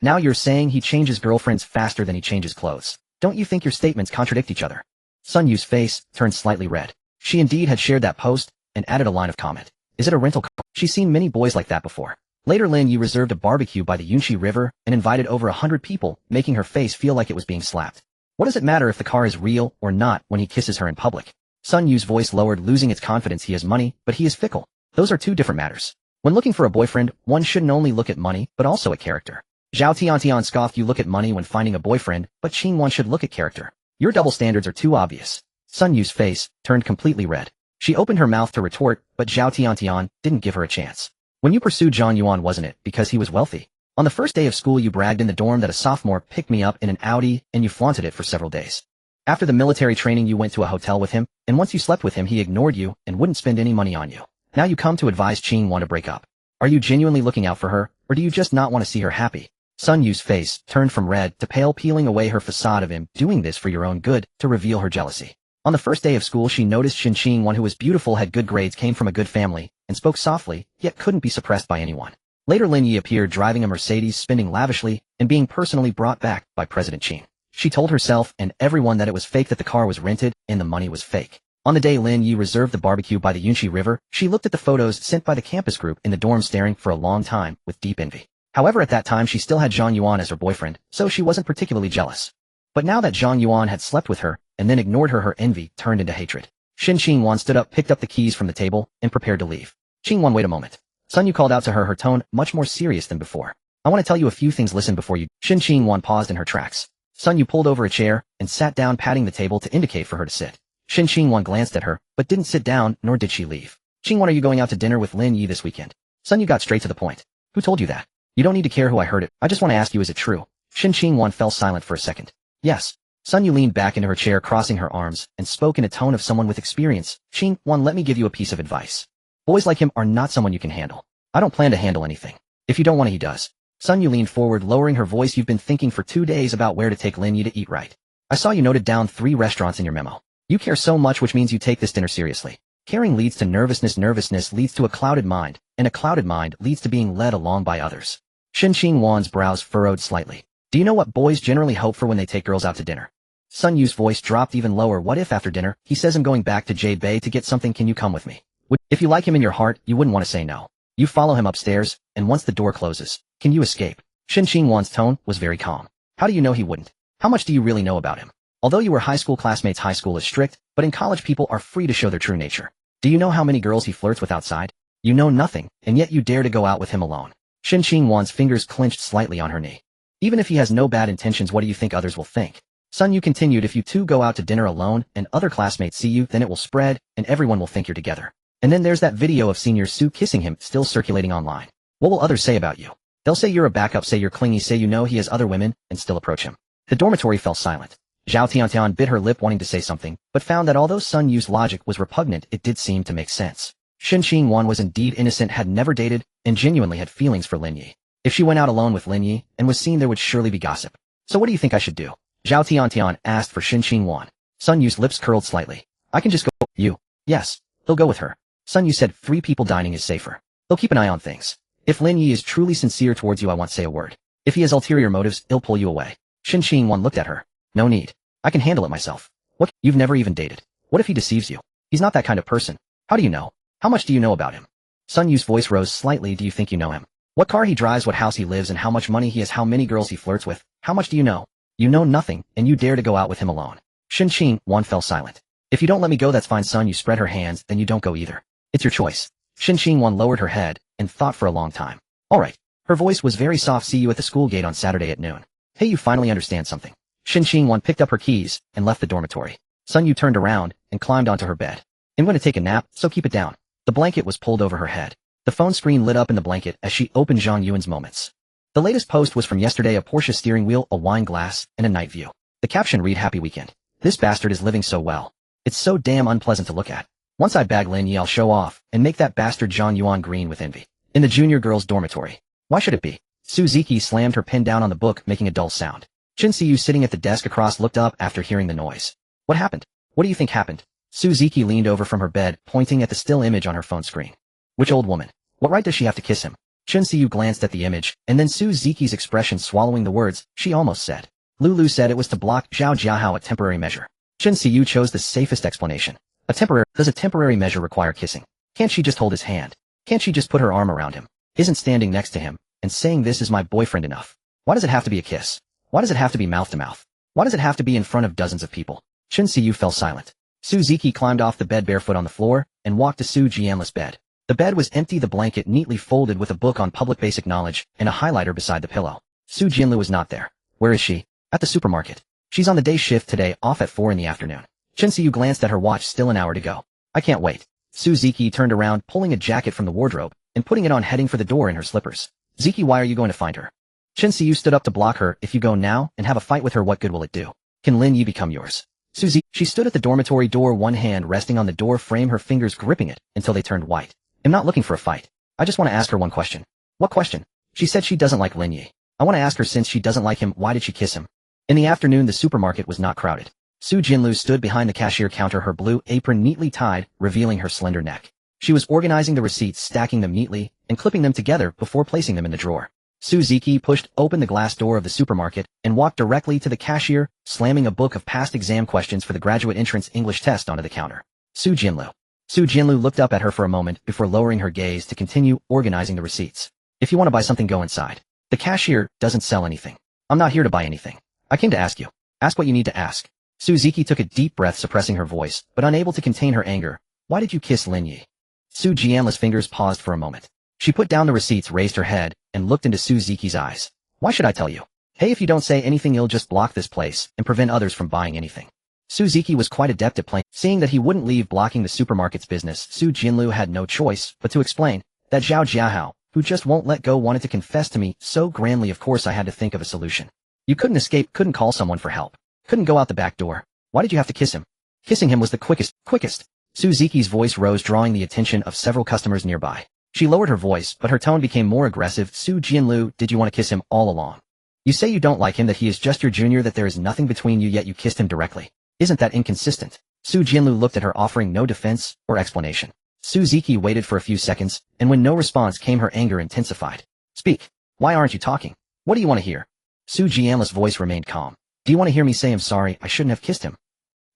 Now you're saying he changes girlfriends faster than he changes clothes. Don't you think your statements contradict each other? Sun Yu's face turned slightly red. She indeed had shared that post, and added a line of comment. Is it a rental car? She's seen many boys like that before. Later, Lin Yi reserved a barbecue by the Yunqi River and invited over 100 people, making her face feel like it was being slapped. What does it matter if the car is real or not when he kisses her in public? Sun Yu's voice lowered, losing its confidence. He has money, but he is fickle. Those are 2 different matters. When looking for a boyfriend, one shouldn't only look at money, but also at character. Zhao Tiantian scoffed. You look at money when finding a boyfriend, but Qingwan should look at character. Your double standards are too obvious. Sun Yu's face turned completely red. She opened her mouth to retort, but Zhao Tiantian didn't give her a chance. When you pursued Zhang Yuan, wasn't it because he was wealthy? On the first day of school, you bragged in the dorm that a sophomore picked me up in an Audi, and you flaunted it for several days. After the military training, you went to a hotel with him, and once you slept with him, he ignored you and wouldn't spend any money on you. Now you come to advise Qingwan to break up. Are you genuinely looking out for her, or do you just not want to see her happy? Sun Yu's face turned from red to pale, peeling away her facade of him doing this for your own good to reveal her jealousy. On the first day of school, she noticed Shin Qingwan, who was beautiful, had good grades, came from a good family, and spoke softly, yet couldn't be suppressed by anyone. Later, Lin Yi appeared driving a Mercedes, spending lavishly, and being personally brought back by President Qin. She told herself and everyone that it was fake, that the car was rented, and the money was fake. On the day Lin Yi reserved the barbecue by the Yunqi River, she looked at the photos sent by the campus group in the dorm, staring for a long time with deep envy. However, at that time she still had Zhang Yuan as her boyfriend, so she wasn't particularly jealous. But now that Zhang Yuan had slept with her, and then ignored her. Her envy turned into hatred. Yuan stood up, picked up the keys from the table, and prepared to leave. Yuan, wait a moment. Sun Yu called out to her, her tone much more serious than before. I want to tell you a few things, listen before you. Yuan paused in her tracks. Sun Yu pulled over a chair and sat down, patting the table to indicate for her to sit. Yuan glanced at her, but didn't sit down, nor did she leave. Yuan, are you going out to dinner with Lin Yi this weekend? Sun Yu got straight to the point. Who told you that? You don't need to care who I heard it. I just want to ask you, is it true? Yuan fell silent for a second. Yes. Sun Yu leaned back into her chair, crossing her arms, and spoke in a tone of someone with experience. Yuan, let me give you a piece of advice. Boys like him are not someone you can handle. I don't plan to handle anything. If you don't want it, he does. Sun Yu leaned forward, lowering her voice. You've been thinking for 2 days about where to take Lin Yi to eat, right? I saw you noted down 3 restaurants in your memo. You care so much, which means you take this dinner seriously. Caring leads to nervousness, nervousness leads to a clouded mind, and a clouded mind leads to being led along by others. Yuan's brows furrowed slightly. Do you know what boys generally hope for when they take girls out to dinner? Sun Yu's voice dropped even lower. What if after dinner, he says, I'm going back to Jade Bay to get something, can you come with me? If you like him in your heart, you wouldn't want to say no. You follow him upstairs, and once the door closes, can you escape? Yuan's tone was very calm. How do you know he wouldn't? How much do you really know about him? Although you were high school classmates, high school is strict, but in college people are free to show their true nature. Do you know how many girls he flirts with outside? You know nothing, and yet you dare to go out with him alone. Yuan's fingers clenched slightly on her knee. Even if he has no bad intentions, what do you think others will think? Sun Yu continued, if you two go out to dinner alone and other classmates see you, then it will spread, and everyone will think you're together. And then there's that video of Senior Su kissing him still circulating online. What will others say about you? They'll say you're a backup, say you're clingy, say you know he has other women, and still approach him. The dormitory fell silent. Zhao Tiantian bit her lip, wanting to say something, but found that although Sun Yu's logic was repugnant, it did seem to make sense. Yuan was indeed innocent, had never dated, and genuinely had feelings for Lin Yi. If she went out alone with Lin Yi and was seen, there would surely be gossip. So what do you think I should do? Zhao Tiantian asked for Yuan. Sun Yu's lips curled slightly. I can just go. You. Yes. He'll go with her. Sun Yu said 3 people dining is safer. He'll keep an eye on things. If Lin Yi is truly sincere towards you, I won't say a word. If he has ulterior motives, he'll pull you away. Yuan looked at her. No need. I can handle it myself. What? You've never even dated. What if he deceives you? He's not that kind of person. How do you know? How much do you know about him? Sun Yu's voice rose slightly. Do you think you know him? What car he drives, what house he lives, and how much money he has, how many girls he flirts with? How much do you know? You know nothing, and you dare to go out with him alone. Yuan fell silent. If you don't let me go, that's fine. Sun Yu spread her hands, then you don't go either. It's your choice. Yuan lowered her head and thought for a long time. All right. Her voice was very soft. See you at the school gate on Saturday at noon. Hey, you finally understand something. Yuan picked up her keys and left the dormitory. Sun Yu turned around and climbed onto her bed. I'm going to take a nap, so keep it down. The blanket was pulled over her head. The phone screen lit up in the blanket as she opened Zhang Yuan's moments. The latest post was from yesterday, a Porsche steering wheel, a wine glass, and a night view. The caption read, happy weekend. This bastard is living so well. It's so damn unpleasant to look at. Once I bag Lin Yi, I'll show off and make that bastard Zhang Yuan green with envy. In the junior girls' dormitory. Why should it be? Suzuki slammed her pen down on the book, making a dull sound. Yu, sitting at the desk across, looked up after hearing the noise. What happened? What do you think happened? Suzuki leaned over from her bed, pointing at the still image on her phone screen. Which old woman? What right does she have to kiss him? Yu glanced at the image, and then Suzuki's expression swallowing the words, she almost said. Lulu said it was to block Zhao Jiahao, a temporary measure. Yu chose the safest explanation. Does a temporary measure require kissing? Can't she just hold his hand? Can't she just put her arm around him? Isn't standing next to him and saying this is my boyfriend enough? Why does it have to be a kiss? Why does it have to be mouth to mouth? Why does it have to be in front of dozens of people? Yu fell silent. Suzuki climbed off the bed barefoot on the floor and walked to Su Jianla's bed. The bed was empty, the blanket neatly folded with a book on public basic knowledge and a highlighter beside the pillow. Su Jianlu was not there. Where is she? At the supermarket. She's on the day shift today, off at 4 in the afternoon. Yu glanced at her watch, still an hour to go. I can't wait. Suzuki turned around, pulling a jacket from the wardrobe and putting it on, heading for the door in her slippers. Ziki, why are you going to find her? Yu stood up to block her. If you go now and have a fight with her, what good will it do? Can Lin Yi become yours? She stood at the dormitory door, one hand resting on the door frame, her fingers gripping it until they turned white. I'm not looking for a fight. I just want to ask her one question. What question? She said she doesn't like Lin Yi. I want to ask her, since she doesn't like him, why did she kiss him? In the afternoon, the supermarket was not crowded. Su Jinlu stood behind the cashier counter, her blue apron neatly tied, revealing her slender neck. She was organizing the receipts, stacking them neatly, and clipping them together before placing them in the drawer. Suzuki pushed open the glass door of the supermarket and walked directly to the cashier, slamming a book of past exam questions for the graduate entrance English test onto the counter. Su Jinlu looked up at her for a moment before lowering her gaze to continue organizing the receipts. If you want to buy something, go inside. The cashier doesn't sell anything. I'm not here to buy anything. I came to ask you. Ask what you need to ask. Suzuki took a deep breath, suppressing her voice, but unable to contain her anger. Why did you kiss Lin Yi? Su Jianla's fingers paused for a moment. She put down the receipts, raised her head, and looked into Suzuki's eyes. Why should I tell you? Hey, if you don't say anything, you'll just block this place and prevent others from buying anything. Suzuki was quite adept at playing. Seeing that he wouldn't leave blocking the supermarket's business, Su Jianlu had no choice but to explain that Zhao Jiahao, who just won't let go, wanted to confess to me so grandly. Of course I had to think of a solution. You couldn't escape, couldn't call someone for help, couldn't go out the back door. Why did you have to kiss him? Kissing him was the quickest. Suzuki's voice rose, drawing the attention of several customers nearby. She lowered her voice, but her tone became more aggressive. Su Jianlu, did you want to kiss him all along? You say you don't like him, that he is just your junior, that there is nothing between you, yet you kissed him directly. Isn't that inconsistent? Su Jianlu looked at her, offering no defense or explanation. Suzuki waited for a few seconds, and when no response came, her anger intensified. Speak. Why aren't you talking? What do you want to hear? Su Jianla's voice remained calm. Do you want to hear me say I'm sorry, I shouldn't have kissed him?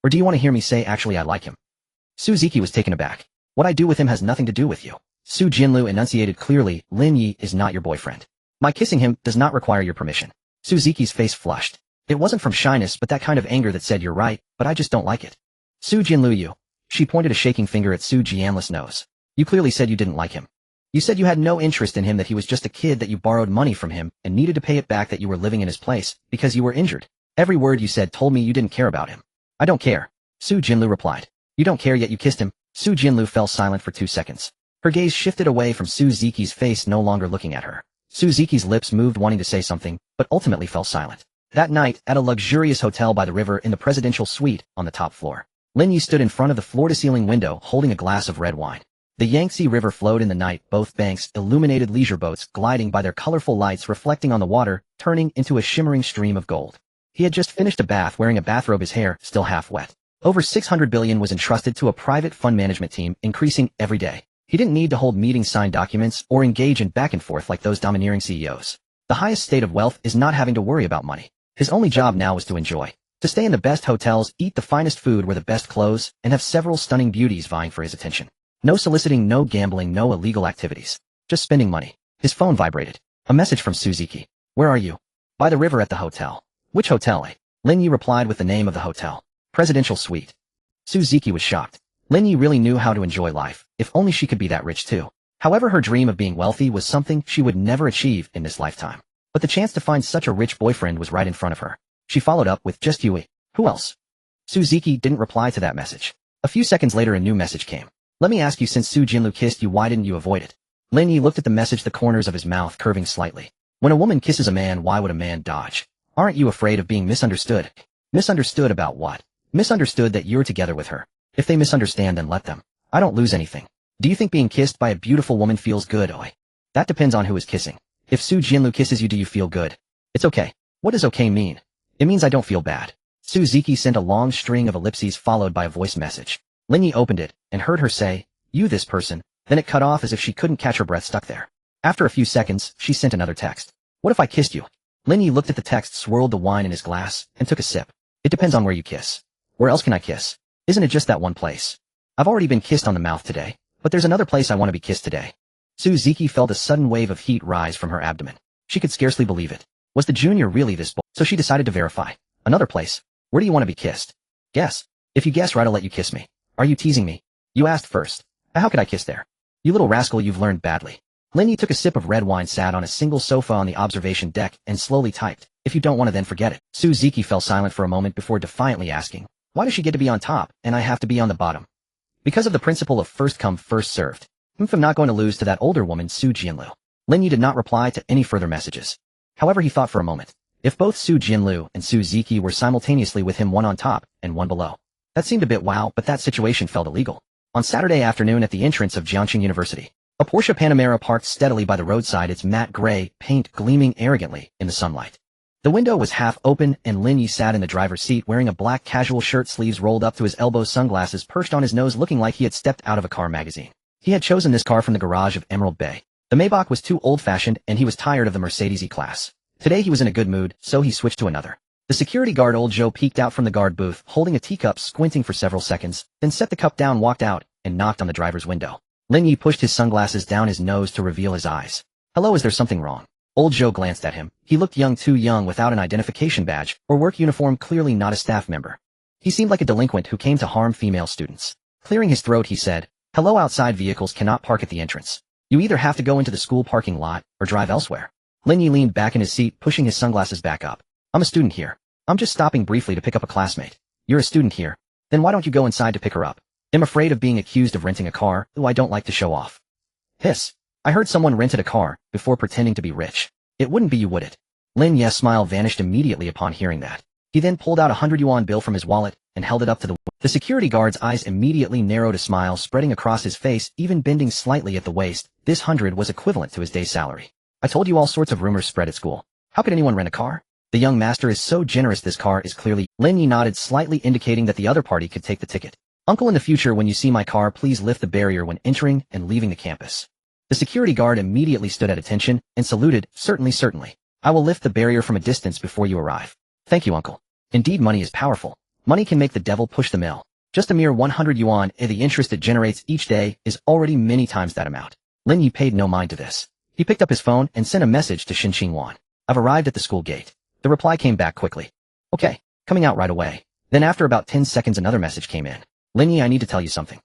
Or do you want to hear me say actually I like him? Suzuki was taken aback. What I do with him has nothing to do with you. Su Jianlu enunciated clearly, Lin Yi is not your boyfriend. My kissing him does not require your permission. Suzuki's face flushed. It wasn't from shyness, but that kind of anger that said, you're right, but I just don't like it. Su Jianlu, you. She pointed a shaking finger at Su Jianla's nose. You clearly said you didn't like him. You said you had no interest in him, that he was just a kid, that you borrowed money from him and needed to pay it back, that you were living in his place because you were injured. Every word you said told me you didn't care about him. I don't care. Su Jianlu replied. You don't care, yet you kissed him. Su Jianlu fell silent for 2 seconds. Her gaze shifted away from Suzuki's face, no longer looking at her. Suzuki's lips moved, wanting to say something, but ultimately fell silent. That night, at a luxurious hotel by the river in the presidential suite on the top floor, Lin Yi stood in front of the floor-to-ceiling window holding a glass of red wine. The Yangtze River flowed in the night, both banks illuminated leisure boats gliding by, their colorful lights reflecting on the water, turning into a shimmering stream of gold. He had just finished a bath, wearing a bathrobe, his hair still half wet. Over 600 billion was entrusted to a private fund management team, increasing every day. He didn't need to hold meetings, sign documents, or engage in back and forth like those domineering CEOs. The highest state of wealth is not having to worry about money. His only job now was to enjoy. To stay in the best hotels, eat the finest food, wear the best clothes, and have several stunning beauties vying for his attention. No soliciting, no gambling, no illegal activities. Just spending money. His phone vibrated. A message from Suzuki. Where are you? By the river, at the hotel. Which hotel? Lin Yi replied with the name of the hotel. Presidential Suite. Suzuki was shocked. Lin Yi really knew how to enjoy life, if only she could be that rich too. However, her dream of being wealthy was something she would never achieve in this lifetime. But the chance to find such a rich boyfriend was right in front of her. She followed up with, just you. Who else? Suzuki didn't reply to that message. A few seconds later, a new message came. Let me ask you, since Su Jianlu kissed you, why didn't you avoid it? Lin Yi looked at the message, the corners of his mouth curving slightly. When a woman kisses a man, why would a man dodge? Aren't you afraid of being misunderstood? Misunderstood about what? Misunderstood that you're together with her. If they misunderstand, then let them. I don't lose anything. Do you think being kissed by a beautiful woman feels good? That depends on who is kissing. If Su Jianlu kisses you, do you feel good? It's okay. What does okay mean? It means I don't feel bad. Suzuki sent a long string of ellipses followed by a voice message. Lin Yi opened it and heard her say, you this person, then it cut off as if she couldn't catch her breath, stuck there. After a few seconds, she sent another text. What if I kissed you? Lin Yi looked at the text, swirled the wine in his glass, and took a sip. It depends on where you kiss. Where else can I kiss? Isn't it just that one place? I've already been kissed on the mouth today, but there's another place I want to be kissed today. Suzuki felt a sudden wave of heat rise from her abdomen. She could scarcely believe it. Was the junior really this bold? So she decided to verify. Another place? Where do you want to be kissed? Guess. If you guess right, I'll let you kiss me. Are you teasing me? You asked first. How could I kiss there? You little rascal, you've learned badly. Lin Yi took a sip of red wine, sat on a single sofa on the observation deck, and slowly typed, if you don't want to, then forget it. Suzuki fell silent for a moment before defiantly asking, why does she get to be on top, and I have to be on the bottom? Because of the principle of first come, first served. I'm not going to lose to that older woman, Su Jianlu. Lin Yi did not reply to any further messages. However, he thought for a moment. If both Su Jianlu and Suzuki were simultaneously with him, one on top and one below, that seemed a bit wow, but that situation felt illegal. On Saturday afternoon at the entrance of Jiangxing University, a Porsche Panamera parked steadily by the roadside, its matte gray paint gleaming arrogantly in the sunlight. The window was half open, and Lin Yi sat in the driver's seat wearing a black casual shirt, sleeves rolled up to his elbows, sunglasses perched on his nose, looking like he had stepped out of a car magazine. He had chosen this car from the garage of Emerald Bay. The Maybach was too old-fashioned, and he was tired of the Mercedes E-Class. Today he was in a good mood, so he switched to another. The security guard, old Joe, peeked out from the guard booth, holding a teacup, squinting for several seconds, then set the cup down, walked out, and knocked on the driver's window. Lin Yi pushed his sunglasses down his nose to reveal his eyes. Hello, is there something wrong? Old Joe glanced at him. He looked young, too young, without an identification badge or work uniform, clearly not a staff member. He seemed like a delinquent who came to harm female students. Clearing his throat, he said, "Hello, outside vehicles cannot park at the entrance. You either have to go into the school parking lot or drive elsewhere." Lin Yi leaned back in his seat, pushing his sunglasses back up. "I'm a student here. I'm just stopping briefly to pick up a classmate." "You're a student here? Then why don't you go inside to pick her up?" "I'm afraid of being accused of renting a car, though I don't like to show off." "Hiss. I heard someone rented a car before pretending to be rich. It wouldn't be you, would it?" Lin Yi's smile vanished immediately upon hearing that. He then pulled out a 100 yuan bill from his wallet and held it up to the security guard's eyes immediately narrowed, a smile spreading across his face, even bending slightly at the waist. This 100 was equivalent to his day's salary. "I told you all sorts of rumors spread at school. How could anyone rent a car? The young master is so generous. This car is clearly—" Lin Yi nodded slightly, indicating that the other party could take the ticket. "Uncle, in the future when you see my car, please lift the barrier when entering and leaving the campus." The security guard immediately stood at attention and saluted. "Certainly, certainly. I will lift the barrier from a distance before you arrive." "Thank you, uncle." Indeed, money is powerful. Money can make the devil push the mill. Just a mere 100 yuan, and the interest it generates each day is already many times that amount. Lin Yi paid no mind to this. He picked up his phone and sent a message to Yuan. "I've arrived at the school gate." The reply came back quickly. "Okay, coming out right away." Then after about 10 seconds another message came in. "Lin Yi, I need to tell you something.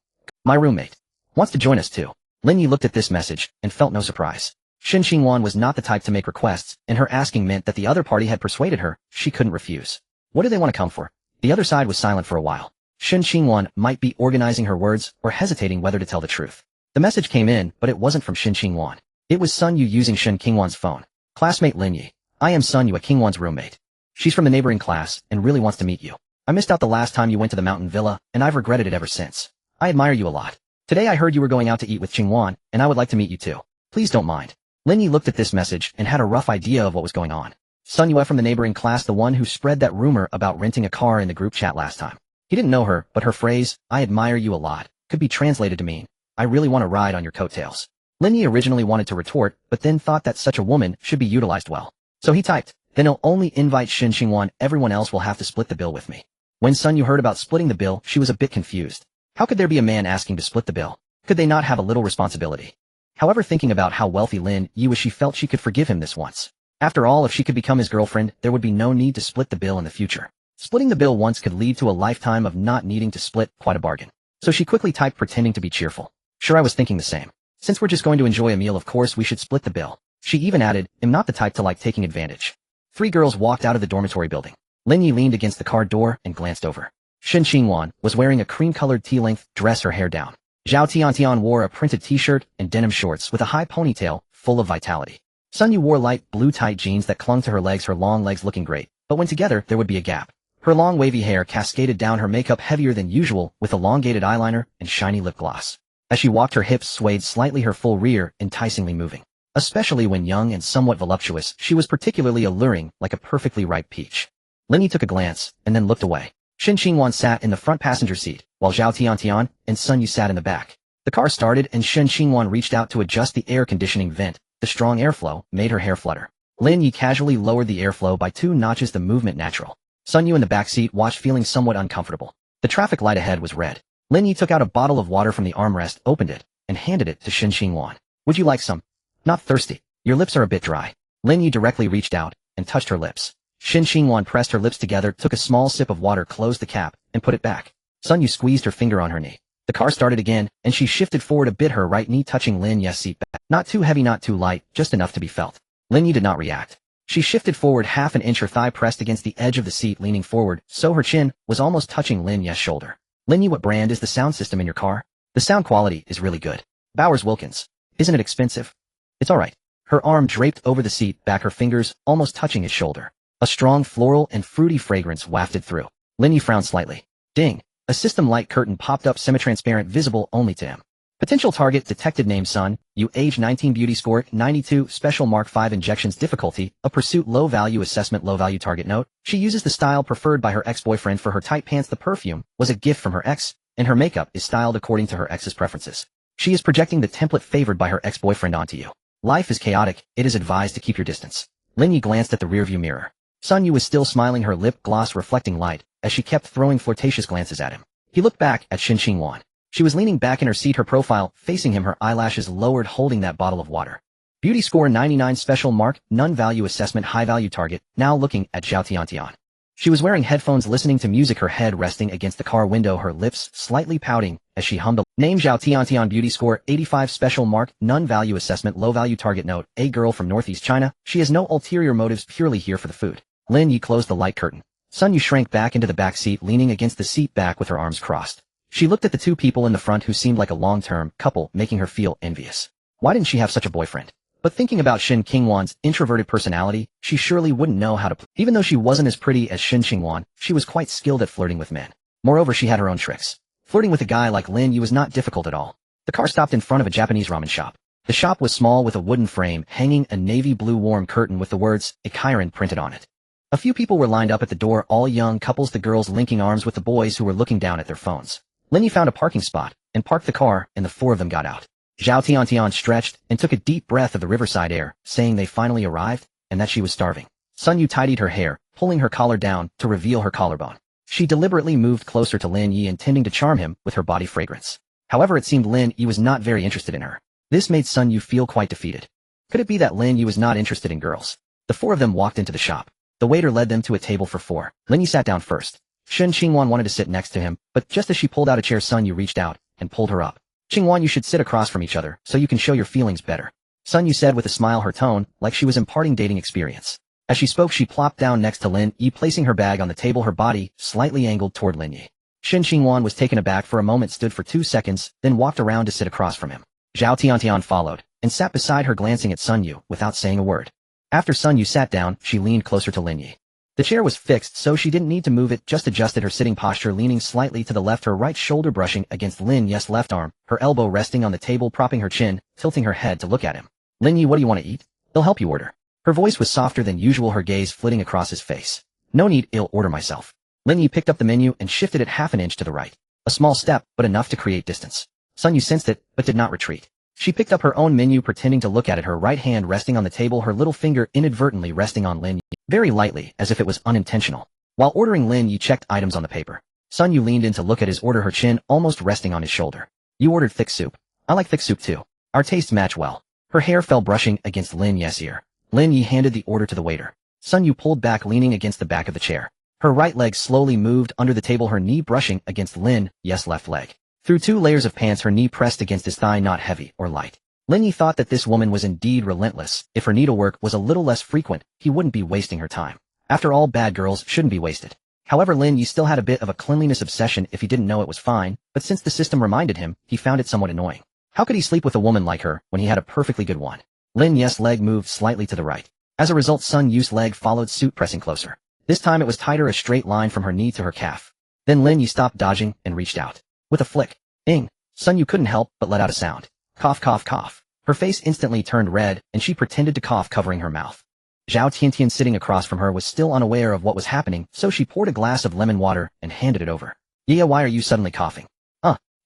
My roommate wants to join us too." Lin Yi looked at this message and felt no surprise. Yuan was not the type to make requests, and her asking meant that the other party had persuaded her. She couldn't refuse. What do they want to come for? The other side was silent for a while. Yuan might be organizing her words or hesitating whether to tell the truth. The message came in, but it wasn't from Yuan. It was Sun Yu using Yuan's phone. "Classmate Lin Yi, I am Sun Yu, Yuan's roommate. She's from the neighboring class and really wants to meet you. I missed out the last time you went to the mountain villa, and I've regretted it ever since. I admire you a lot. Today I heard you were going out to eat with Yuan, and I would like to meet you too. Please don't mind." Lin Yi looked at this message and had a rough idea of what was going on. Sun Yu from the neighboring class, the one who spread that rumor about renting a car in the group chat last time. He didn't know her, but her phrase, "I admire you a lot," could be translated to mean, "I really want to ride on your coattails." Lin Yi originally wanted to retort, but then thought that such a woman should be utilized well. So he typed, "Then I'll only invite Yuan, everyone else will have to split the bill with me." When Sun Yu heard about splitting the bill, she was a bit confused. How could there be a man asking to split the bill? Could they not have a little responsibility? However, thinking about how wealthy Lin Yi was, she felt she could forgive him this once. After all, if she could become his girlfriend, there would be no need to split the bill in the future. Splitting the bill once could lead to a lifetime of not needing to split, quite a bargain. So she quickly typed, pretending to be cheerful. "Sure, I was thinking the same. Since we're just going to enjoy a meal, of course we should split the bill." She even added, "I'm not the type to like taking advantage." 3 girls walked out of the dormitory building. Lin Yi leaned against the car door and glanced over. Yuan was wearing a cream-colored tea-length dress, her hair down. Zhao Tian wore a printed t-shirt and denim shorts with a high ponytail, full of vitality. Sun Yu wore light blue tight jeans that clung to her legs, her long legs looking great, but when together there would be a gap. Her long wavy hair cascaded down, her makeup heavier than usual with elongated eyeliner and shiny lip gloss. As she walked, her hips swayed slightly, her full rear enticingly moving. Especially when young and somewhat voluptuous, she was particularly alluring, like a perfectly ripe peach. Lin Yi took a glance and then looked away. Yuan sat in the front passenger seat, while Zhao Tian and Sun Yu sat in the back. The car started and Yuan reached out to adjust the air conditioning vent. The strong airflow made her hair flutter. Lin Yi casually lowered the airflow by 2 notches, the movement natural. Sun Yu in the back seat watched, feeling somewhat uncomfortable. The traffic light ahead was red. Lin Yi took out a bottle of water from the armrest, opened it, and handed it to Yuan. "Would you like some?" "Not thirsty. Your lips are a bit dry." Lin Yi directly reached out and touched her lips. Yuan pressed her lips together, took a small sip of water, closed the cap, and put it back. Sun Yu squeezed her finger on her knee. The car started again, and she shifted forward a bit, her right knee touching Lin Yi's seat back. Not too heavy, not too light, just enough to be felt. Lin Yi did not react. She shifted forward half an inch, her thigh pressed against the edge of the seat, leaning forward, so her chin was almost touching Lin Yi's shoulder. "Lin Yi, what brand is the sound system in your car?" "The sound quality is really good. Bowers Wilkins." "Isn't it expensive?" "It's alright." Her arm draped over the seat back, her fingers almost touching his shoulder. A strong floral and fruity fragrance wafted through. Lin Yi frowned slightly. Ding! A system light curtain popped up, semi-transparent, visible only to him. Potential target detected. Name Sun Yu, age 19, beauty score 92, special mark 5, injections difficulty, a pursuit, low value assessment, low value target. Note, she uses the style preferred by her ex-boyfriend for her tight pants. The perfume was a gift from her ex, and her makeup is styled according to her ex's preferences. She is projecting the template favored by her ex-boyfriend onto you. Life is chaotic, it is advised to keep your distance. Lin Yi glanced at the rearview mirror. Sun Yu was still smiling, her lip gloss reflecting light, as she kept throwing flirtatious glances at him. He looked back at Yuan. She was leaning back in her seat, her profile facing him, her eyelashes lowered, holding that bottle of water. Beauty score 99, special mark, none value assessment, high value target, now looking at Zhao Tian. She was wearing headphones listening to music, her head resting against the car window, her lips slightly pouting as she hummed a name. Zhao Tiantian, beauty score 85, special mark, none, value assessment, low value, target note, a girl from Northeast China. She has no ulterior motives, purely here for the food. Lin Yi closed the light curtain. Sun Yu shrank back into the back seat, leaning against the seat back with her arms crossed. She looked at the two people in the front who seemed like a long-term couple, making her feel envious. Why didn't she have such a boyfriend? But thinking about Shen Qingwan's introverted personality, she surely wouldn't know how to play. Even though she wasn't as pretty as Shen Qingwan, she was quite skilled at flirting with men. Moreover, she had her own tricks. Flirting with a guy like Lin Yi was not difficult at all. The car stopped in front of a Japanese ramen shop. The shop was small with a wooden frame hanging a navy blue warm curtain with the words Ikairan printed on it. A few people were lined up at the door, all young couples, the girls linking arms with the boys who were looking down at their phones. Lin Yi found a parking spot and parked the car, and the four of them got out. Zhao Tiantian stretched and took a deep breath of the riverside air, saying they finally arrived and that she was starving. Sun Yu tidied her hair, pulling her collar down to reveal her collarbone. She deliberately moved closer to Lin Yi, intending to charm him with her body fragrance. However, it seemed Lin Yi was not very interested in her. This made Sun Yu feel quite defeated. Could it be that Lin Yi was not interested in girls? The four of them walked into the shop. The waiter led them to a table for four. Lin Yi sat down first. Shen Qingwan wanted to sit next to him, but just as she pulled out a chair, Sun Yu reached out and pulled her up. Qingwan, you should sit across from each other so you can show your feelings better. Sun Yu said with a smile, her tone like she was imparting dating experience. As she spoke, she plopped down next to Lin Yi, placing her bag on the table, her body slightly angled toward Lin Yi. Shen Qingwan was taken aback for a moment, stood for 2 seconds, then walked around to sit across from him. Zhao Tiantian followed and sat beside her, glancing at Sun Yu without saying a word. After Sun Yu sat down, she leaned closer to Lin Yi. The chair was fixed, so she didn't need to move it, just adjusted her sitting posture, leaning slightly to the left, her right shoulder brushing against Lin Yi's left arm, her elbow resting on the table, propping her chin, tilting her head to look at him. Lin Yi, what do you want to eat? He'll help you order. Her voice was softer than usual, her gaze flitting across his face. No need, I'll order myself. Lin Yi picked up the menu and shifted it half an inch to the right. A small step, but enough to create distance. Sun Yu sensed it, but did not retreat. She picked up her own menu, pretending to look at it, her right hand resting on the table, her little finger inadvertently resting on Lin Yi, very lightly, as if it was unintentional. While ordering, Lin Yi checked items on the paper. Sun Yu leaned in to look at his order, her chin almost resting on his shoulder. You ordered thick soup. I like thick soup too. Our tastes match well. Her hair fell brushing against Lin Yi's ear. Lin Yi handed the order to the waiter. Sun Yu pulled back, leaning against the back of the chair. Her right leg slowly moved under the table, her knee brushing against Lin Yi's left leg. Through 2 layers of pants, her knee pressed against his thigh, not heavy or light. Lin Yi thought that this woman was indeed relentless. If her needlework was a little less frequent, he wouldn't be wasting her time. After all, bad girls shouldn't be wasted. However, Lin Yi still had a bit of a cleanliness obsession. If he didn't know, it was fine, but since the system reminded him, he found it somewhat annoying. How could he sleep with a woman like her when he had a perfectly good one? Lin Yi's leg moved slightly to the right. As a result, Sun Yu's leg followed suit, pressing closer. This time it was tighter, a straight line from her knee to her calf. Then Lin Yi stopped dodging and reached out. With a flick, "Ing!" Sun Yu couldn't help but let out a sound. Cough, cough, cough. Her face instantly turned red, and she pretended to cough, covering her mouth. Zhao Tiantian, sitting across from her, was still unaware of what was happening, so she poured a glass of lemon water and handed it over. Yeah, why are you suddenly coughing?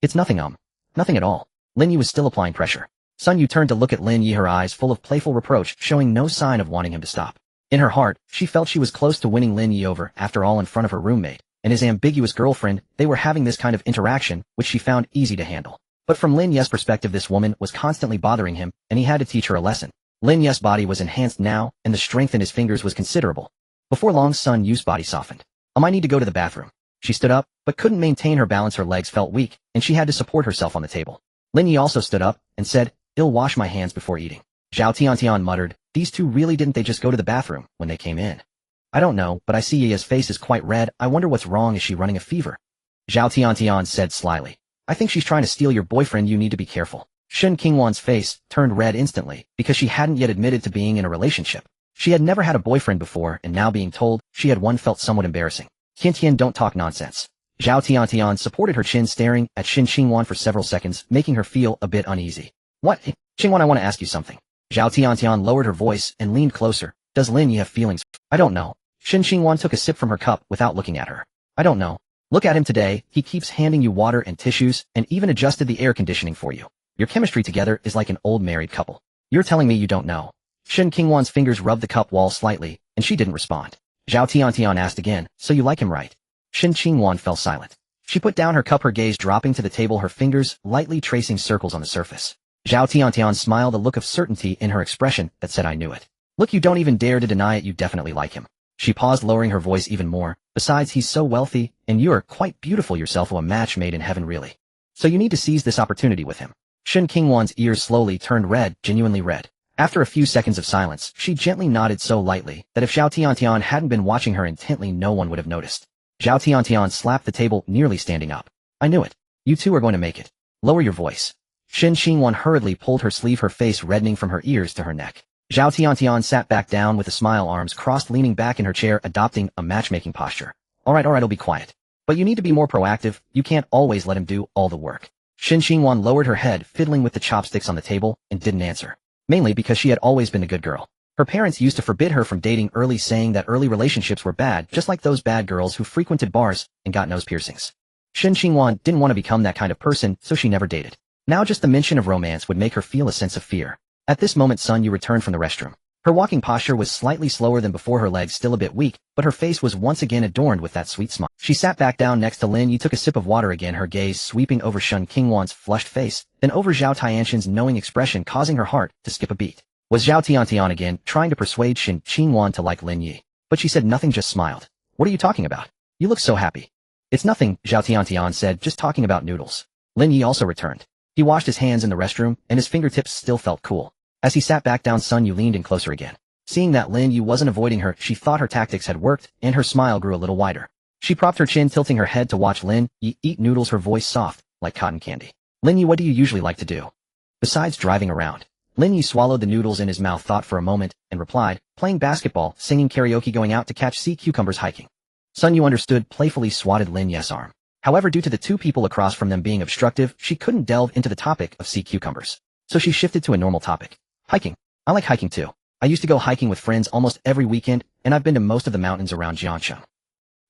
It's nothing, nothing at all. Lin Yi was still applying pressure. Sun Yu turned to look at Lin Yi, her eyes full of playful reproach, showing no sign of wanting him to stop. In her heart, she felt she was close to winning Lin Yi over. After all, in front of her roommate and his ambiguous girlfriend, they were having this kind of interaction, which she found easy to handle. But from Lin Yi's perspective, this woman was constantly bothering him, and he had to teach her a lesson. Lin Yi's body was enhanced now, and the strength in his fingers was considerable. Before long, Sun Yu's body softened. I might need to go to the bathroom. She stood up, but couldn't maintain her balance. Her legs felt weak, and she had to support herself on the table. Lin Yi also stood up and said, I'll wash my hands before eating. Zhao Tiantian muttered, these two really didn't they just go to the bathroom when they came in? I don't know, but I see Yi's face is quite red. I wonder what's wrong. Is she running a fever? Zhao Tiantian said slyly. I think she's trying to steal your boyfriend. You need to be careful. Shen Qingwan's face turned red instantly because she hadn't yet admitted to being in a relationship. She had never had a boyfriend before, and now being told she had one felt somewhat embarrassing. Tiantian, don't talk nonsense. Zhao Tiantian supported her chin, staring at Shen Qingwan for several seconds, making her feel a bit uneasy. What? Qingwan, I want to ask you something. Zhao Tiantian lowered her voice and leaned closer. Does Lin Yi have feelings? I don't know. Shen Qingwan took a sip from her cup without looking at her. I don't know. Look at him today. He keeps handing you water and tissues, and even adjusted the air conditioning for you. Your chemistry together is like an old married couple. You're telling me you don't know? Shen Qingwan's fingers rubbed the cup wall slightly, and she didn't respond. Zhao Tiantian asked again, so you like him, right? Shen Qingwan fell silent. She put down her cup, her gaze dropping to the table, her fingers lightly tracing circles on the surface. Zhao Tiantian smiled, a look of certainty in her expression that said, I knew it. Look, you don't even dare to deny it. You definitely like him. She paused, lowering her voice even more. Besides, he's so wealthy, and you're quite beautiful yourself, a match made in heaven really. So you need to seize this opportunity with him. Shen Qingwan's ears slowly turned red, genuinely red. After a few seconds of silence, she gently nodded so lightly that if Zhao Tiantian hadn't been watching her intently, no one would have noticed. Zhao Tiantian slapped the table, nearly standing up. I knew it. You two are going to make it. Lower your voice. Shen Qingwan hurriedly pulled her sleeve, her face reddening from her ears to her neck. Zhao Tiantian sat back down with a smile, arms crossed, leaning back in her chair, adopting a matchmaking posture. Alright, I'll be quiet. But you need to be more proactive, you can't always let him do all the work. Shen Qingwan lowered her head, fiddling with the chopsticks on the table, and didn't answer. Mainly because she had always been a good girl. Her parents used to forbid her from dating early, saying that early relationships were bad, just like those bad girls who frequented bars and got nose piercings. Shen Qingwan didn't want to become that kind of person, so she never dated. Now just the mention of romance would make her feel a sense of fear. At this moment, Sun Yu returned from the restroom. Her walking posture was slightly slower than before, her legs still a bit weak, but her face was once again adorned with that sweet smile. She sat back down next to Lin Yi, took a sip of water again, her gaze sweeping over Shen Qingwan's flushed face, then over Zhao Tianxian's knowing expression, causing her heart to skip a beat. Was Zhao Tiantian again trying to persuade Shen Qingwan to like Lin Yi? But she said nothing, just smiled. What are you talking about? You look so happy. It's nothing, Zhao Tiantian said, just talking about noodles. Lin Yi also returned. He washed his hands in the restroom, and his fingertips still felt cool. As he sat back down, Sun Yu leaned in closer again. Seeing that Lin Yu wasn't avoiding her, she thought her tactics had worked, and her smile grew a little wider. She propped her chin, tilting her head to watch Lin Yi eat noodles, her voice soft, like cotton candy. Lin Yi, what do you usually like to do? Besides driving around. Lin Yi swallowed the noodles in his mouth, thought for a moment, and replied, playing basketball, singing karaoke, going out to catch sea cucumbers, hiking. Sun Yu understood, playfully swatted Lin Yi's arm. However, due to the two people across from them being obstructive, she couldn't delve into the topic of sea cucumbers. So she shifted to a normal topic. Hiking. I like hiking too. I used to go hiking with friends almost every weekend, and I've been to most of the mountains around Jiangsheng.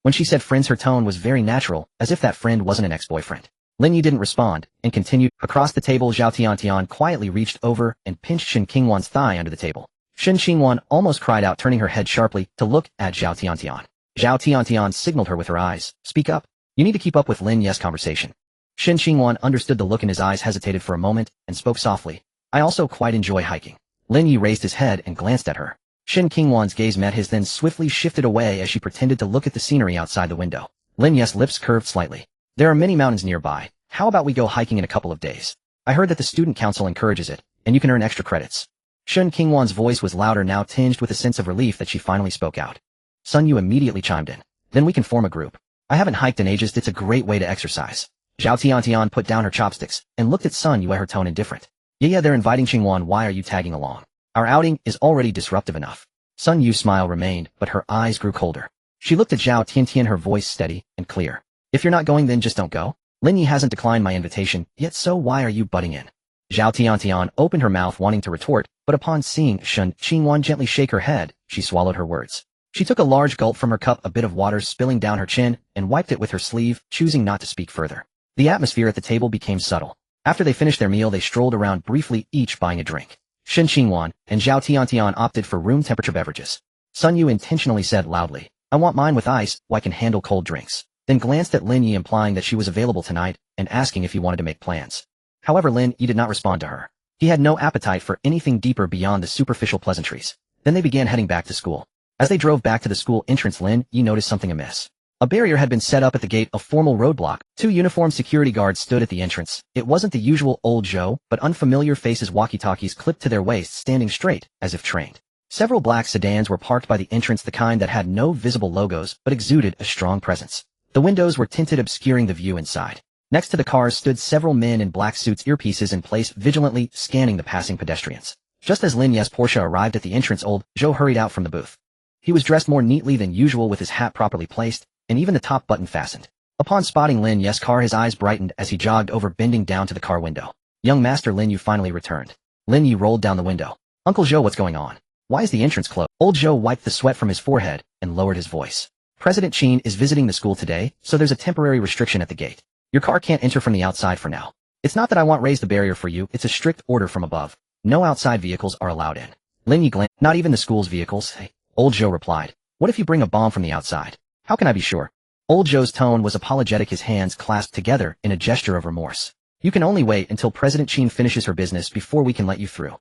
When she said friends, her tone was very natural, as if that friend wasn't an ex-boyfriend. Lin Yi didn't respond, and continued. Across the table, Zhao Tiantian quietly reached over and pinched Shen Qingwan's thigh under the table. Shen Qingwan almost cried out, turning her head sharply to look at Zhao Tiantian. Zhao Tiantian signaled her with her eyes. Speak up. You need to keep up with Lin Yi's conversation. Shen Qingwan understood the look in his eyes, hesitated for a moment, and spoke softly. I also quite enjoy hiking. Lin Yi raised his head and glanced at her. Shen Qingwan's gaze met his, then swiftly shifted away as she pretended to look at the scenery outside the window. Lin Yi's lips curved slightly. There are many mountains nearby. How about we go hiking in a couple of days? I heard that the student council encourages it, and you can earn extra credits. Shen Qingwan's voice was louder now, tinged with a sense of relief that she finally spoke out. Sun Yu immediately chimed in. Then we can form a group. I haven't hiked in ages, it's a great way to exercise. Zhao Tiantian put down her chopsticks and looked at Sun Yu, her tone indifferent. Yeah, they're inviting Qingwan, why are you tagging along? Our outing is already disruptive enough. Sun Yu's smile remained, but her eyes grew colder. She looked at Zhao Tiantian, her voice steady and clear. If you're not going, then just don't go. Lin Yi hasn't declined my invitation, yet so why are you butting in? Zhao Tiantian opened her mouth wanting to retort, but upon seeing Shen Qingwan gently shake her head, she swallowed her words. She took a large gulp from her cup, a bit of water spilling down her chin, and wiped it with her sleeve, choosing not to speak further. The atmosphere at the table became subtle. After they finished their meal, they strolled around briefly, each buying a drink. Shen Qingwan and Zhao Tiantian opted for room-temperature beverages. Sun Yu intentionally said loudly, I want mine with ice, I can handle cold drinks. Then glanced at Lin Yi, implying that she was available tonight, and asking if he wanted to make plans. However, Lin Yi did not respond to her. He had no appetite for anything deeper beyond the superficial pleasantries. Then they began heading back to school. As they drove back to the school entrance, Lin Yi noticed something amiss. A barrier had been set up at the gate, a formal roadblock. 2 uniformed security guards stood at the entrance. It wasn't the usual old Joe, but unfamiliar faces, walkie-talkies clipped to their waists, standing straight, as if trained. Several black sedans were parked by the entrance, the kind that had no visible logos, but exuded a strong presence. The windows were tinted, obscuring the view inside. Next to the cars stood several men in black suits, earpieces in place, vigilantly scanning the passing pedestrians. Just as Lin Yi's Porsche arrived at the entrance, old Joe hurried out from the booth. He was dressed more neatly than usual, with his hat properly placed, and even the top button fastened. Upon spotting Lin Yi's car, his eyes brightened as he jogged over, bending down to the car window. Young Master Lin Yu finally returned. Lin Yu rolled down the window. Uncle Joe, what's going on? Why is the entrance closed? Old Joe wiped the sweat from his forehead and lowered his voice. President Qin is visiting the school today, so there's a temporary restriction at the gate. Your car can't enter from the outside for now. It's not that I want raised the barrier for you, it's a strict order from above. No outside vehicles are allowed in. Lin Yu glanced. Not even the school's vehicles? Hey. Old Joe replied. What if you bring a bomb from the outside? How can I be sure? Old Joe's tone was apologetic, his hands clasped together in a gesture of remorse. You can only wait until President Qin finishes her business before we can let you through.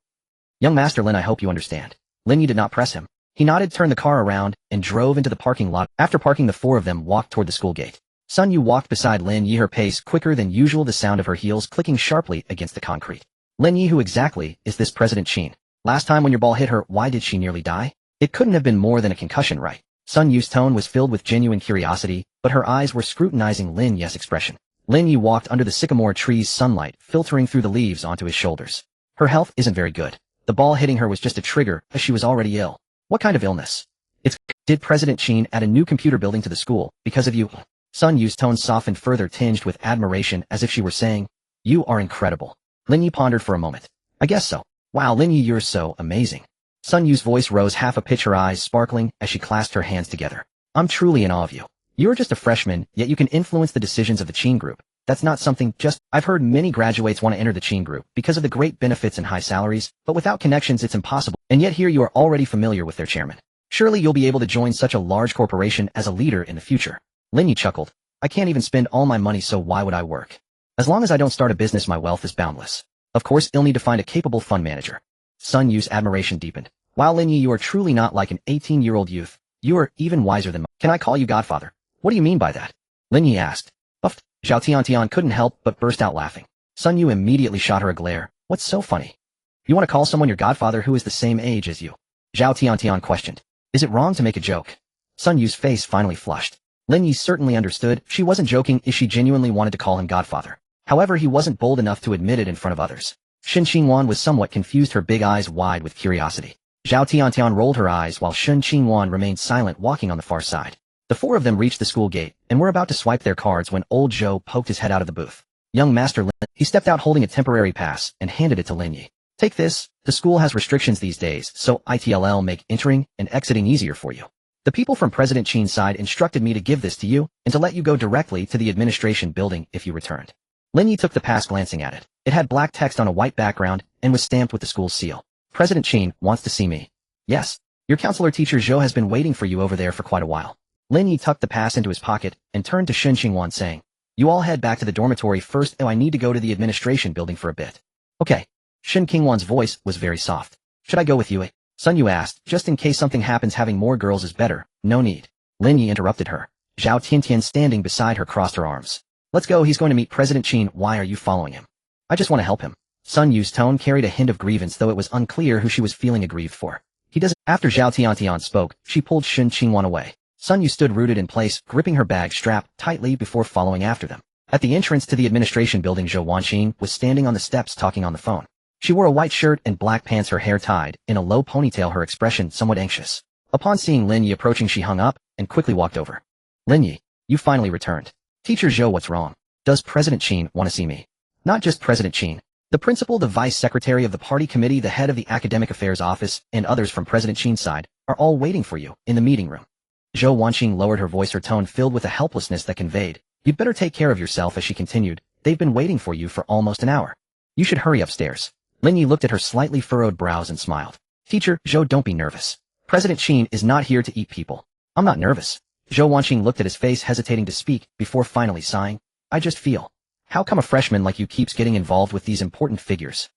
Young Master Lin, I hope you understand. Lin Yu did not press him. He nodded, turned the car around, and drove into the parking lot. After parking, the four of them walked toward the school gate. Sun Yu walked beside Lin Yi, her pace quicker than usual, the sound of her heels clicking sharply against the concrete. Lin Yi, who exactly is this President Qin? Last time when your ball hit her, why did she nearly die? It couldn't have been more than a concussion, right? Sun Yu's tone was filled with genuine curiosity, but her eyes were scrutinizing Lin Yi's expression. Lin Yi walked under the sycamore tree's sunlight, filtering through the leaves onto his shoulders. Her health isn't very good. The ball hitting her was just a trigger, as she was already ill. What kind of illness? Did President Qin add a new computer building to the school, because of you? Sun Yu's tone softened further, tinged with admiration, as if she were saying, "You are incredible." Lin Yi pondered for a moment. "I guess so." "Wow, Lin Yi, you're so amazing." Sun Yu's voice rose half a pitch, her eyes sparkling as she clasped her hands together. "I'm truly in awe of you. You're just a freshman, yet you can influence the decisions of the Qin group. That's not something I've heard many graduates want to enter the Qin group because of the great benefits and high salaries, but without connections it's impossible, and yet here you are already familiar with their chairman. Surely you'll be able to join such a large corporation as a leader in the future." Lin Yi chuckled. "I can't even spend all my money, so why would I work? As long as I don't start a business, my wealth is boundless. Of course, you'll need to find a capable fund manager." Sun Yu's admiration deepened. "Wow, Lin Yi, you are truly not like an 18-year-old youth. You are even wiser than Can I call you Godfather?" "What do you mean by that?" Lin Yi asked. Puffed. Zhao Tiantian couldn't help but burst out laughing. Sun Yu immediately shot her a glare. "What's so funny? You want to call someone your godfather who is the same age as you?" Zhao Tiantian questioned. "Is it wrong to make a joke?" Sun Yu's face finally flushed. Lin Yi certainly understood. She wasn't joking if she genuinely wanted to call him Godfather. However, he wasn't bold enough to admit it in front of others. Shen Qingwan was somewhat confused, her big eyes wide with curiosity. Zhao Tiantian rolled her eyes while Shen Qingwan remained silent, walking on the far side. The four of them reached the school gate and were about to swipe their cards when old Zhou poked his head out of the booth. "Young Master Lin." He stepped out holding a temporary pass and handed it to Lin Yi. "Take this. The school has restrictions these days, so it'll make entering and exiting easier for you. The people from President Qin's side instructed me to give this to you and to let you go directly to the administration building if you returned." Lin Yi took the pass, glancing at it. It had black text on a white background and was stamped with the school's seal. "President Qin wants to see me." "Yes. Your counselor teacher Zhou has been waiting for you over there for quite a while." Lin Yi tucked the pass into his pocket and turned to Shen Qingwan, saying, "You all head back to the dormitory first. I need to go to the administration building for a bit." "Okay." Shen Qingwan's voice was very soft. "Should I go with you?" Sun Yu asked. "Just in case something happens, having more girls is better." "No need." Lin Yi interrupted her. Zhao Tiantian, standing beside her, crossed her arms. "Let's go. He's going to meet President Qin. Why are you following him?" "I just want to help him." Sun Yu's tone carried a hint of grievance, though it was unclear who she was feeling aggrieved for. "He doesn't." After Zhao Tiantian spoke, she pulled Shen Qingwan away. Sun Yu stood rooted in place, gripping her bag strap tightly before following after them. At the entrance to the administration building, Zhou Wanqing was standing on the steps talking on the phone. She wore a white shirt and black pants, her hair tied in a low ponytail, her expression somewhat anxious. Upon seeing Lin Yi approaching, she hung up and quickly walked over. "Lin Yi, you finally returned." "Teacher Zhou, what's wrong? Does President Qin want to see me?" "Not just President Qin. The principal, the vice secretary of the party committee, the head of the academic affairs office, and others from President Qin's side are all waiting for you in the meeting room." Zhou Wanqing lowered her voice, her tone filled with a helplessness that conveyed, "You'd better take care of yourself," as she continued, "They've been waiting for you for almost an hour. You should hurry upstairs." Lin Yi looked at her slightly furrowed brows and smiled. "Teacher Zhou, don't be nervous. President Qin is not here to eat people." "I'm not nervous." Zhou Wanqing looked at his face, hesitating to speak, before finally sighing. "I just feel. How come a freshman like you keeps getting involved with these important figures?"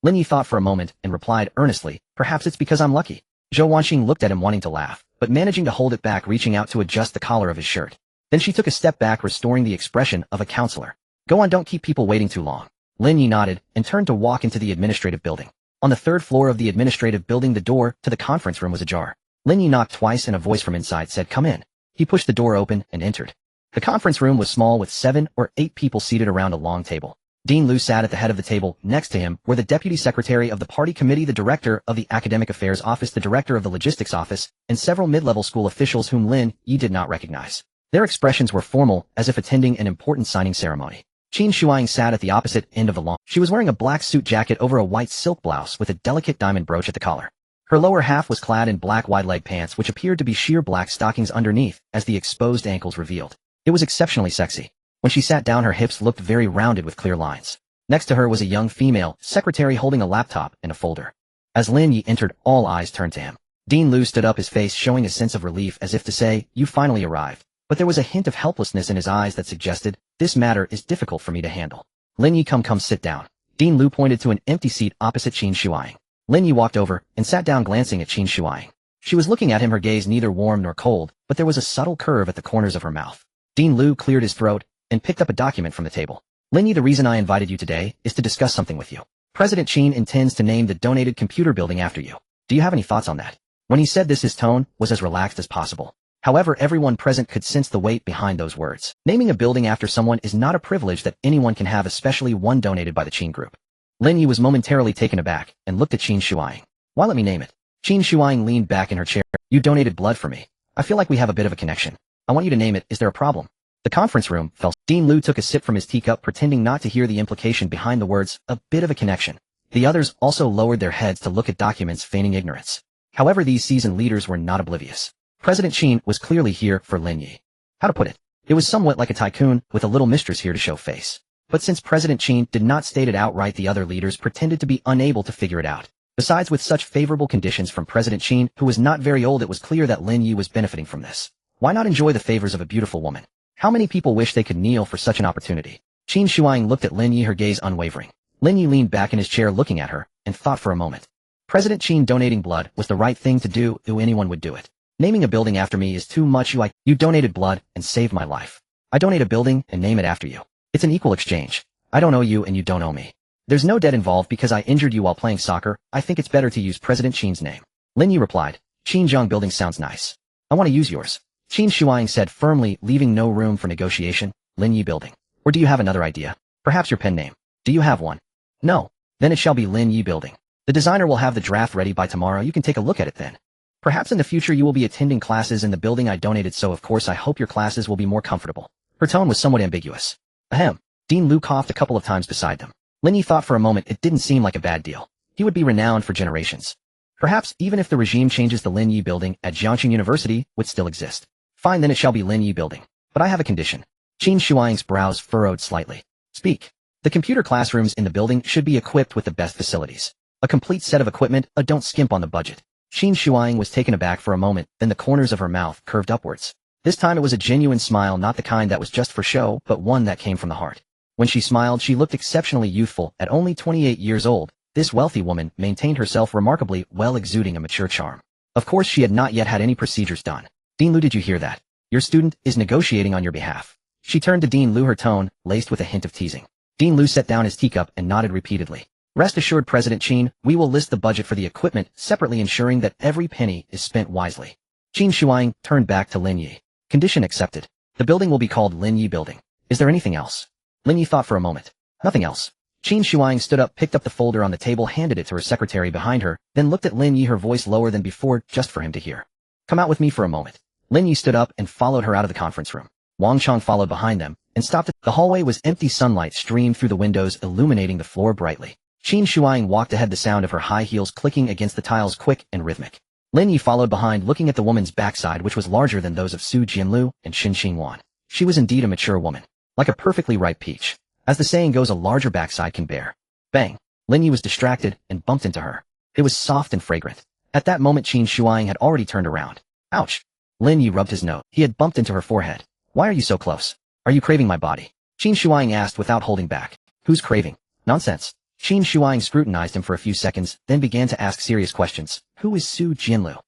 Lin Yi thought for a moment and replied earnestly, "Perhaps it's because I'm lucky." Zhou Wanqing looked at him, wanting to laugh, but managing to hold it back, reaching out to adjust the collar of his shirt. Then she took a step back, restoring the expression of a counselor. "Go on, don't keep people waiting too long." Lin Yi nodded and turned to walk into the administrative building. On the third floor of the administrative building, the door to the conference room was ajar. Lin Yi knocked twice and a voice from inside said, "Come in." He pushed the door open and entered. The conference room was small, with 7 or 8 people seated around a long table. Dean Liu sat at the head of the table. Next to him were the deputy secretary of the party committee, the director of the academic affairs office, the director of the logistics office, and several mid-level school officials whom Lin Yi did not recognize. Their expressions were formal, as if attending an important signing ceremony. Qin Shuang sat at the opposite end of the lawn. She was wearing a black suit jacket over a white silk blouse with a delicate diamond brooch at the collar. Her lower half was clad in black wide-leg pants, which appeared to be sheer black stockings underneath, as the exposed ankles revealed. It was exceptionally sexy. When she sat down, her hips looked very rounded with clear lines. Next to her was a young female secretary holding a laptop and a folder. As Lin Yi entered, all eyes turned to him. Dean Liu stood up, his face showing a sense of relief, as if to say, "You finally arrived." But there was a hint of helplessness in his eyes that suggested, "This matter is difficult for me to handle." "Lin Yi, come sit down." Dean Liu pointed to an empty seat opposite Qin Shuang. Lin Yi walked over and sat down, glancing at Qin Shuang. She was looking at him, her gaze neither warm nor cold, but there was a subtle curve at the corners of her mouth. Dean Liu cleared his throat and picked up a document from the table. Lin Yi, the reason I invited you today is to discuss something with you. President Qin intends to name the donated computer building after you. Do you have any thoughts on that? When he said this, his tone was as relaxed as possible. However, everyone present could sense the weight behind those words. Naming a building after someone is not a privilege that anyone can have, especially one donated by the Qin group. Lin Yi was momentarily taken aback and looked at Qin Shuang. Why let me name it? Qin Shuang leaned back in her chair. You donated blood for me. I feel like we have a bit of a connection. I want you to name it. Is there a problem? The conference room fell. Dean Liu took a sip from his teacup, pretending not to hear the implication behind the words, a bit of a connection. The others also lowered their heads to look at documents, feigning ignorance. However, these seasoned leaders were not oblivious. President Qin was clearly here for Lin Yi. How to put it? It was somewhat like a tycoon with a little mistress here to show face. But since President Qin did not state it outright, the other leaders pretended to be unable to figure it out. Besides, with such favorable conditions from President Qin, who was not very old, it was clear that Lin Yi was benefiting from this. Why not enjoy the favors of a beautiful woman? How many people wish they could kneel for such an opportunity? Qin Shuang looked at Lin Yi, her gaze unwavering. Lin Yi leaned back in his chair looking at her, and thought for a moment. President Qin donating blood was the right thing to do, anyone would do it. Naming a building after me is too much. You donated blood and saved my life. I donate a building and name it after you. It's an equal exchange. I don't owe you and you don't owe me. There's no debt involved because I injured you while playing soccer. I think it's better to use President Qin's name. Lin Yi replied. Xinjiang building sounds nice. I want to use yours. Qin Shuang said firmly, leaving no room for negotiation. Lin Yi building. Or do you have another idea? Perhaps your pen name. Do you have one? No. Then it shall be Lin Yi building. The designer will have the draft ready by tomorrow. You can take a look at it then. Perhaps in the future you will be attending classes in the building I donated, so of course I hope your classes will be more comfortable. Her tone was somewhat ambiguous. Ahem. Dean Liu coughed a couple of times beside them. Lin Yi thought for a moment it didn't seem like a bad deal. He would be renowned for generations. Perhaps even if the regime changes, the Lin Yi building at Jiangxing University would still exist. Fine, then it shall be Lin Yi building. But I have a condition. Qin Shuang's brows furrowed slightly. Speak. The computer classrooms in the building should be equipped with the best facilities. A complete set of equipment, don't skimp on the budget. Qin Shuang was taken aback for a moment, then the corners of her mouth curved upwards. This time it was a genuine smile, not the kind that was just for show, but one that came from the heart. When she smiled, she looked exceptionally youthful. At only 28 years old, this wealthy woman maintained herself remarkably well, exuding a mature charm. Of course, she had not yet had any procedures done. Dean Liu, did you hear that? Your student is negotiating on your behalf. She turned to Dean Liu, her tone laced with a hint of teasing. Dean Liu set down his teacup and nodded repeatedly. Rest assured, President Qin, we will list the budget for the equipment separately, ensuring that every penny is spent wisely. Qin Shuang turned back to Lin Yi. Condition accepted. The building will be called Lin Yi building. Is there anything else? Lin Yi thought for a moment. Nothing else. Qin Shuang stood up, picked up the folder on the table, handed it to her secretary behind her, then looked at Lin Yi, her voice lower than before, just for him to hear. Come out with me for a moment. Lin Yi stood up and followed her out of the conference room. Wang Chong followed behind them and stopped. The hallway was empty. Sunlight streamed through the windows, illuminating the floor brightly. Qin Shuang walked ahead, the sound of her high heels clicking against the tiles quick and rhythmic. Lin Yi followed behind, looking at the woman's backside, which was larger than those of Su Jianlu and Xin Xingyuan. She was indeed a mature woman, like a perfectly ripe peach. As the saying goes, a larger backside can bear. Bang! Lin Yi was distracted and bumped into her. It was soft and fragrant. At that moment, Qin Shuang had already turned around. Ouch! Lin Yi rubbed his nose. He had bumped into her forehead. Why are you so close? Are you craving my body? Qin Shuang asked without holding back. Who's craving? Nonsense. Qin Shuang scrutinized him for a few seconds, then began to ask serious questions. Who is Su Jianlu?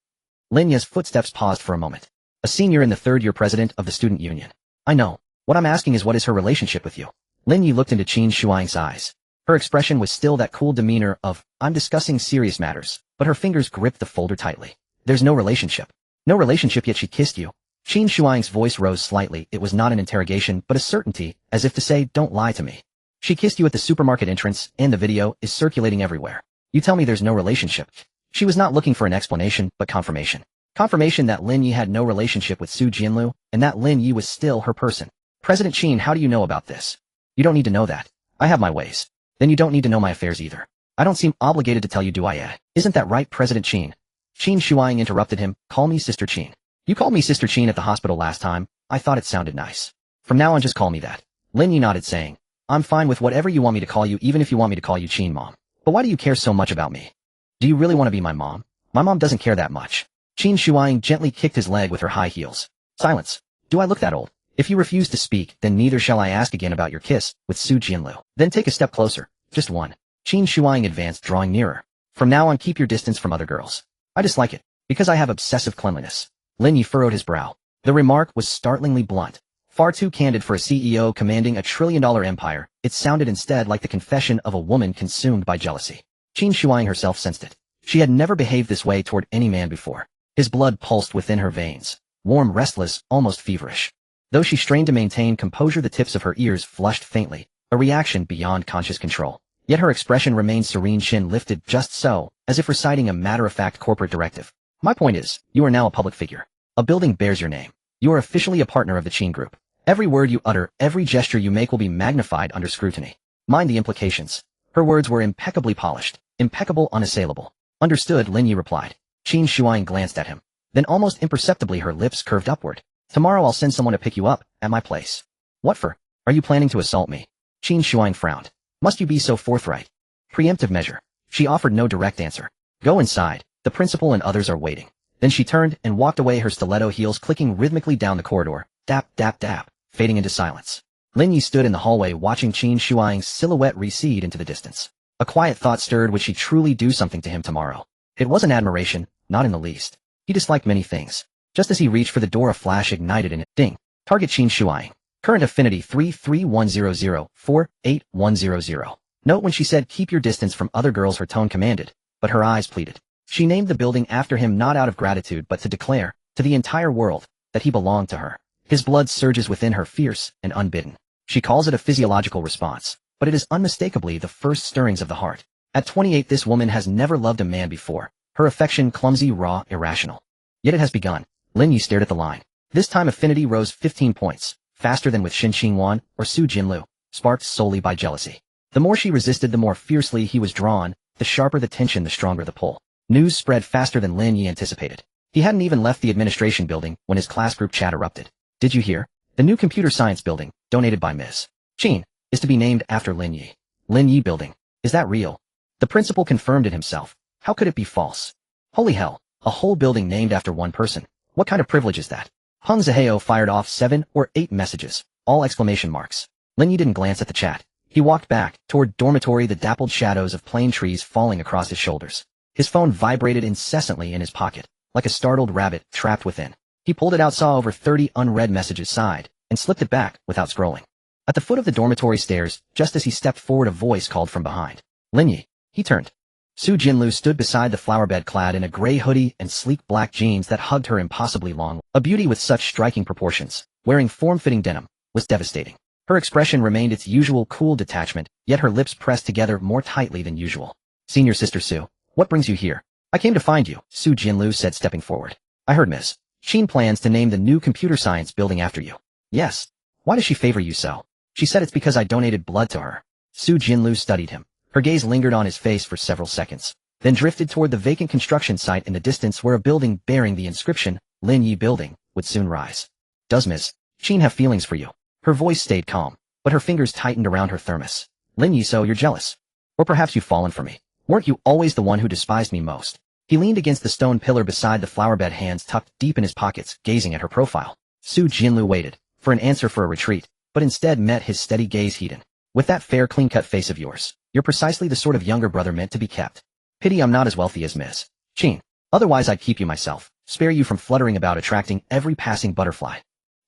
Lin Yi's footsteps paused for a moment. A senior in the third-year president of the student union. I know. What I'm asking is, what is her relationship with you? Lin Yi looked into Qin Shuang's eyes. Her expression was still that cool demeanor of, I'm discussing serious matters, but her fingers gripped the folder tightly. There's no relationship. No relationship, yet she kissed you. Qin Shuang's voice rose slightly. It was not an interrogation, but a certainty, as if to say, don't lie to me. She kissed you at the supermarket entrance, and the video is circulating everywhere. You tell me there's no relationship. She was not looking for an explanation, but confirmation. Confirmation that Lin Yi had no relationship with Su Jianlu, and that Lin Yi was still her person. President Qin, how do you know about this? You don't need to know that. I have my ways. Then you don't need to know my affairs either. I don't seem obligated to tell you, do I? Isn't that right, President Qin? Qin Shuang interrupted him. Call me Sister Qin. You called me Sister Qin at the hospital last time. I thought it sounded nice. From now on, just call me that. Lin Yi nodded, saying, I'm fine with whatever you want me to call you, even if you want me to call you Qin Mom. But why do you care so much about me? Do you really want to be my mom? My mom doesn't care that much. Qin Shuang gently kicked his leg with her high heels. Silence. Do I look that old? If you refuse to speak, then neither shall I ask again about your kiss with Su Jianlu. Then take a step closer. Just one. Qin Shuang advanced, drawing nearer. From now on, keep your distance from other girls. I dislike it. Because I have obsessive cleanliness. Lin Yi furrowed his brow. The remark was startlingly blunt. Far too candid for a CEO commanding a trillion-dollar empire, it sounded instead like the confession of a woman consumed by jealousy. Qin Shuang herself sensed it. She had never behaved this way toward any man before. His blood pulsed within her veins. Warm, restless, almost feverish. Though she strained to maintain composure, the tips of her ears flushed faintly, a reaction beyond conscious control. Yet her expression remained serene, chin lifted just so, as if reciting a matter-of-fact corporate directive. My point is, you are now a public figure. A building bears your name. You are officially a partner of the Qin Group. Every word you utter, every gesture you make will be magnified under scrutiny. Mind the implications. Her words were impeccably polished, impeccable, unassailable. Understood, Lin Yi replied. Qin Shuang glanced at him. Then almost imperceptibly her lips curved upward. Tomorrow I'll send someone to pick you up, at my place. What for? Are you planning to assault me? Qin Shuang frowned. Must you be so forthright? Preemptive measure. She offered no direct answer. Go inside. The principal and others are waiting. Then she turned and walked away, her stiletto heels clicking rhythmically down the corridor. Dap, dap, dap. Fading into silence. Lin Yi stood in the hallway watching Qin Shuang's silhouette recede into the distance. A quiet thought stirred. Would she truly do something to him tomorrow? It wasn't admiration, not in the least. He disliked many things. Just as he reached for the door, a flash ignited in it. Ding. Target Qin Shuang. Current affinity 33100-48100. Note when she said keep your distance from other girls, her tone commanded, but her eyes pleaded. She named the building after him not out of gratitude but to declare, to the entire world, that he belonged to her. His blood surges within her, fierce and unbidden. She calls it a physiological response, but it is unmistakably the first stirrings of the heart. At 28 this woman has never loved a man before, her affection clumsy, raw, irrational. Yet it has begun. Lin Yi stared at the line. This time affinity rose 15 points, faster than with Yuan or Su Jinlu, sparked solely by jealousy. The more she resisted, the more fiercely he was drawn, the sharper the tension, the stronger the pull. News spread faster than Lin Yi anticipated. He hadn't even left the administration building when his class group chat erupted. Did you hear? The new computer science building, donated by Ms. Qin, is to be named after Lin Yi. Lin Yi building. Is that real? The principal confirmed it himself. How could it be false? Holy hell, a whole building named after one person. What kind of privilege is that? Hung Zaheo fired off 7 or 8 messages, all exclamation marks. Lin Yi didn't glance at the chat. He walked back, toward dormitory, the dappled shadows of plane trees falling across his shoulders. His phone vibrated incessantly in his pocket, like a startled rabbit trapped within. He pulled it out, saw over 30 unread messages, sighed, and slipped it back without scrolling. At the foot of the dormitory stairs, just as he stepped forward, a voice called from behind. Lin Yi. He turned. Su Jinlu stood beside the flower bed, clad in a gray hoodie and sleek black jeans that hugged her impossibly long. A beauty with such striking proportions, wearing form-fitting denim, was devastating. Her expression remained its usual cool detachment, yet her lips pressed together more tightly than usual. Senior Sister Su, what brings you here? I came to find you, Su Jinlu said, stepping forward. I heard Ms. Qin plans to name the new computer science building after you. Yes. Why does she favor you so? She said it's because I donated blood to her. Su Jinlu studied him. Her gaze lingered on his face for several seconds, then drifted toward the vacant construction site in the distance where a building bearing the inscription, Lin Yi Building, would soon rise. Does Ms. Qin have feelings for you? Her voice stayed calm, but her fingers tightened around her thermos. Lin Yi, so you're jealous? Or perhaps you've fallen for me? Weren't you always the one who despised me most? He leaned against the stone pillar beside the flower bed, hands tucked deep in his pockets, gazing at her profile. Su Jinlu waited for an answer, for a retreat, but instead met his steady gaze. Heaton. With that fair, clean-cut face of yours, you're precisely the sort of younger brother meant to be kept. Pity I'm not as wealthy as Ms. Qin. Otherwise I'd keep you myself, spare you from fluttering about attracting every passing butterfly.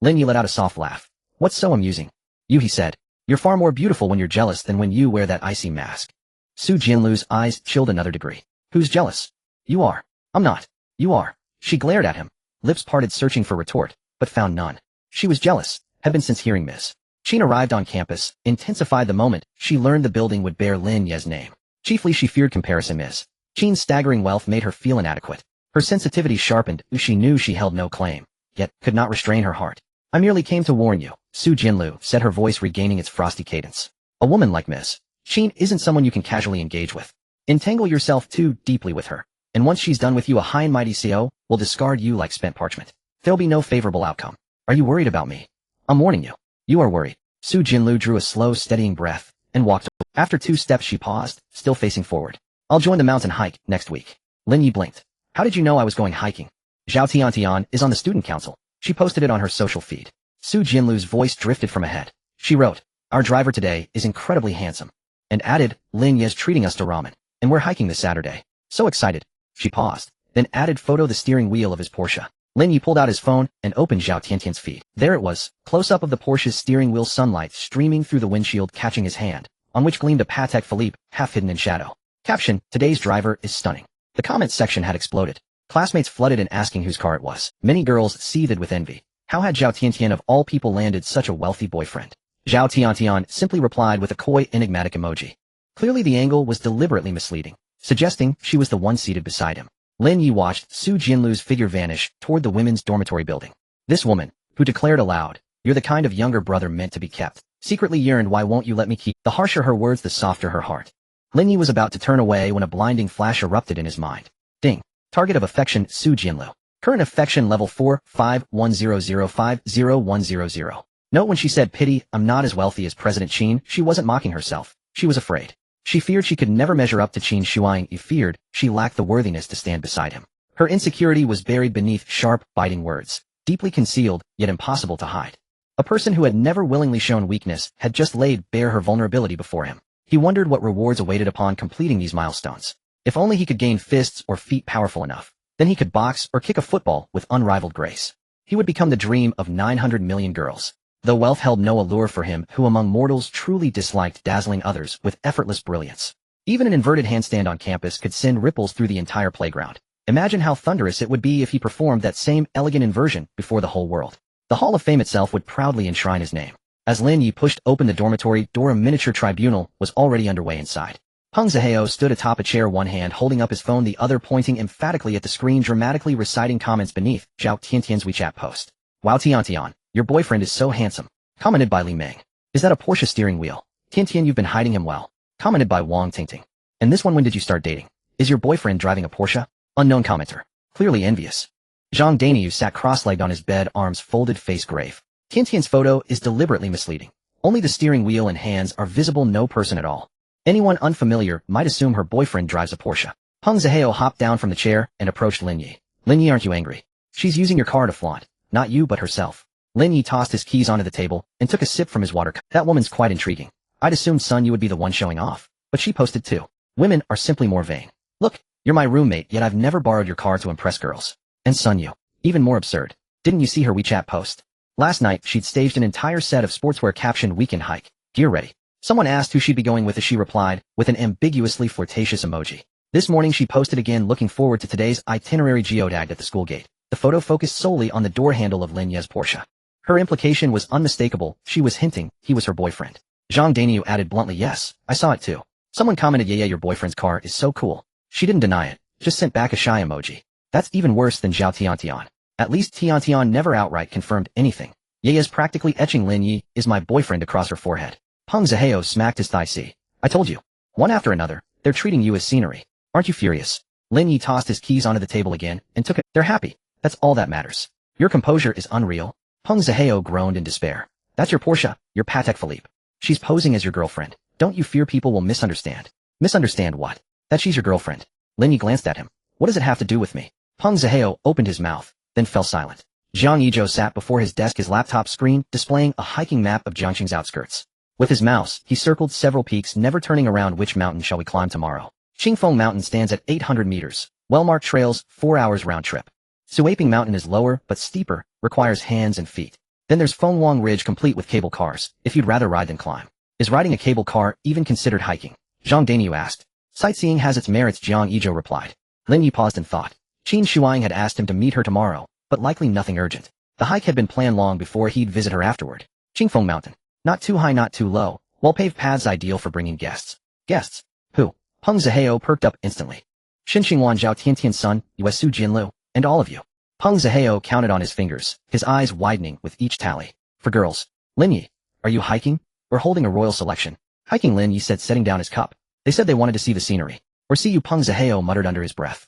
Lin Yi let out a soft laugh. What's so amusing? You, he said. You're far more beautiful when you're jealous than when you wear that icy mask. Su Jinlu's eyes chilled another degree. Who's jealous? You are. I'm not. You are. She glared at him, lips parted, searching for retort, but found none. She was jealous, had been since hearing Ms. Qin arrived on campus, intensified the moment she learned the building would bear Lin Ye's name. Chiefly she feared comparison. Ms. Qin's staggering wealth made her feel inadequate. Her sensitivity sharpened. She knew she held no claim, yet could not restrain her heart. I merely came to warn you, Su Jinlu said, her voice regaining its frosty cadence. A woman like Ms. Qin isn't someone you can casually engage with. Entangle yourself too deeply with her, and once she's done with you, a high and mighty CO will discard you like spent parchment. There'll be no favorable outcome. Are you worried about me? I'm warning you. You are worried. Su Jinlu drew a slow, steadying breath and walked away. After 2 steps she paused, still facing forward. I'll join the mountain hike next week. Lin Yi blinked. How did you know I was going hiking? Zhao Tiantian is on the student council. She posted it on her social feed. Su Jinlu's voice drifted from ahead. She wrote, our driver today is incredibly handsome. And added, Lin Yi is treating us to ramen. And we're hiking this Saturday. So excited. She paused, then added photo the steering wheel of his Porsche. Lin Yi pulled out his phone and opened Zhao Tiantian's feed. There it was, close-up of the Porsche's steering wheel, sunlight streaming through the windshield catching his hand, on which gleamed a Patek Philippe, half hidden in shadow. Caption, today's driver is stunning. The comments section had exploded. Classmates flooded in asking whose car it was. Many girls seethed with envy. How had Zhao Tiantian of all people landed such a wealthy boyfriend? Zhao Tiantian simply replied with a coy, enigmatic emoji. Clearly the angle was deliberately misleading, suggesting she was the one seated beside him. Lin Yi watched Su Jianlu's figure vanish toward the women's dormitory building. This woman, who declared aloud, "You're the kind of younger brother meant to be kept," secretly yearned, "Why won't you let me keep?" The harsher her words, the softer her heart. Lin Yi was about to turn away when a blinding flash erupted in his mind. Ding. Target of affection, Su Jianlu. Current affection level 45100500100. Note when she said, "Pity, I'm not as wealthy as President Qin," she wasn't mocking herself. She was afraid. She feared she could never measure up to Qin Shuang. He feared she lacked the worthiness to stand beside him. Her insecurity was buried beneath sharp, biting words, deeply concealed, yet impossible to hide. A person who had never willingly shown weakness had just laid bare her vulnerability before him. He wondered what rewards awaited upon completing these milestones. If only he could gain fists or feet powerful enough, then he could box or kick a football with unrivaled grace. He would become the dream of 900 million girls. Though wealth held no allure for him, who among mortals truly disliked dazzling others with effortless brilliance. Even an inverted handstand on campus could send ripples through the entire playground. Imagine how thunderous it would be if he performed that same elegant inversion before the whole world. The Hall of Fame itself would proudly enshrine his name. As Lin Yi pushed open the dormitory door, a miniature tribunal was already underway inside. Peng Zihao stood atop a chair, one hand holding up his phone, the other pointing emphatically at the screen, dramatically reciting comments beneath Zhao Tiantian's WeChat post. "Wow Tiantian, your boyfriend is so handsome," commented by Li Meng. "Is that a Porsche steering wheel? Tiantian, you've been hiding him well," commented by Wang Tingting. "And this one, when did you start dating? Is your boyfriend driving a Porsche?" Unknown commenter. Clearly envious. Zhang Daniu sat cross-legged on his bed, arms folded, face grave. Tiantian's photo is deliberately misleading. Only the steering wheel and hands are visible, no person at all. Anyone unfamiliar might assume her boyfriend drives a Porsche. Peng Zihao hopped down from the chair and approached Lin Yi. "Lin Yi, aren't you angry? She's using your car to flaunt. Not you, but herself." Lin Yi tossed his keys onto the table and took a sip from his water cup. "That woman's quite intriguing. I'd assumed, son, you would be the one showing off. But she posted too. Women are simply more vain. Look, you're my roommate, yet I've never borrowed your car to impress girls. And son, you. Even more absurd. Didn't you see her WeChat post? Last night, she'd staged an entire set of sportswear captioned weekend hike, gear ready. Someone asked who she'd be going with as she replied, with an ambiguously flirtatious emoji. This morning she posted again, looking forward to today's itinerary, geotagged at the school gate. The photo focused solely on the door handle of Lin Ye's Porsche. Her implication was unmistakable. She was hinting he was her boyfriend. Zhang Daniu added bluntly, "Yes, I saw it too." Someone commented, "Yeah, your boyfriend's car is so cool." She didn't deny it, just sent back a shy emoji. That's even worse than Zhao Tiantian. At least Tiantian never outright confirmed anything. Ye is practically etching "Lin Yi is my boyfriend" across her forehead. Peng Zihao smacked his thigh. "See, I told you. One after another, they're treating you as scenery. Aren't you furious?" Lin Yi tossed his keys onto the table again and took it. "They're happy. That's all that matters. Your composure is unreal." Peng Zihao groaned in despair. "That's your Porsche, your Patek Philippe. She's posing as your girlfriend. Don't you fear people will misunderstand?" "Misunderstand what?" "That she's your girlfriend." Lin Yi glanced at him. "What does it have to do with me?" Peng Zihao opened his mouth, then fell silent. Zhang Yizhou sat before his desk, his laptop screen displaying a hiking map of Jiangxing's outskirts. With his mouse, he circled several peaks, never turning around. "Which mountain shall we climb tomorrow?" Qingfeng Mountain stands at 800 meters. Well-marked trails, 4 hours round trip. Suiping Mountain is lower, but steeper, requires hands and feet. Then there's Fenghuang Ridge, complete with cable cars, if you'd rather ride than climb. "Is riding a cable car even considered hiking?" Zhang Daniu asked. "Sightseeing has its merits," Jiang Yizhou replied. Lin Yi paused and thought. Qin Shuang had asked him to meet her tomorrow, but likely nothing urgent. The hike had been planned long before he'd visit her afterward. Qingfeng Mountain. Not too high, not too low. Well-paved paths, ideal for bringing guests. Guests? Who? Peng Zihao perked up instantly. Xinxingwan, Zhao Tiantian's son, Su Jianlu, and all of you. Peng Zihao counted on his fingers, his eyes widening with each tally. "For girls. Lin Yi, are you hiking? Or holding a royal selection?" "Hiking," Lin Yi said, setting down his cup. "They said they wanted to see the scenery. Or see you," Peng Zihao muttered under his breath.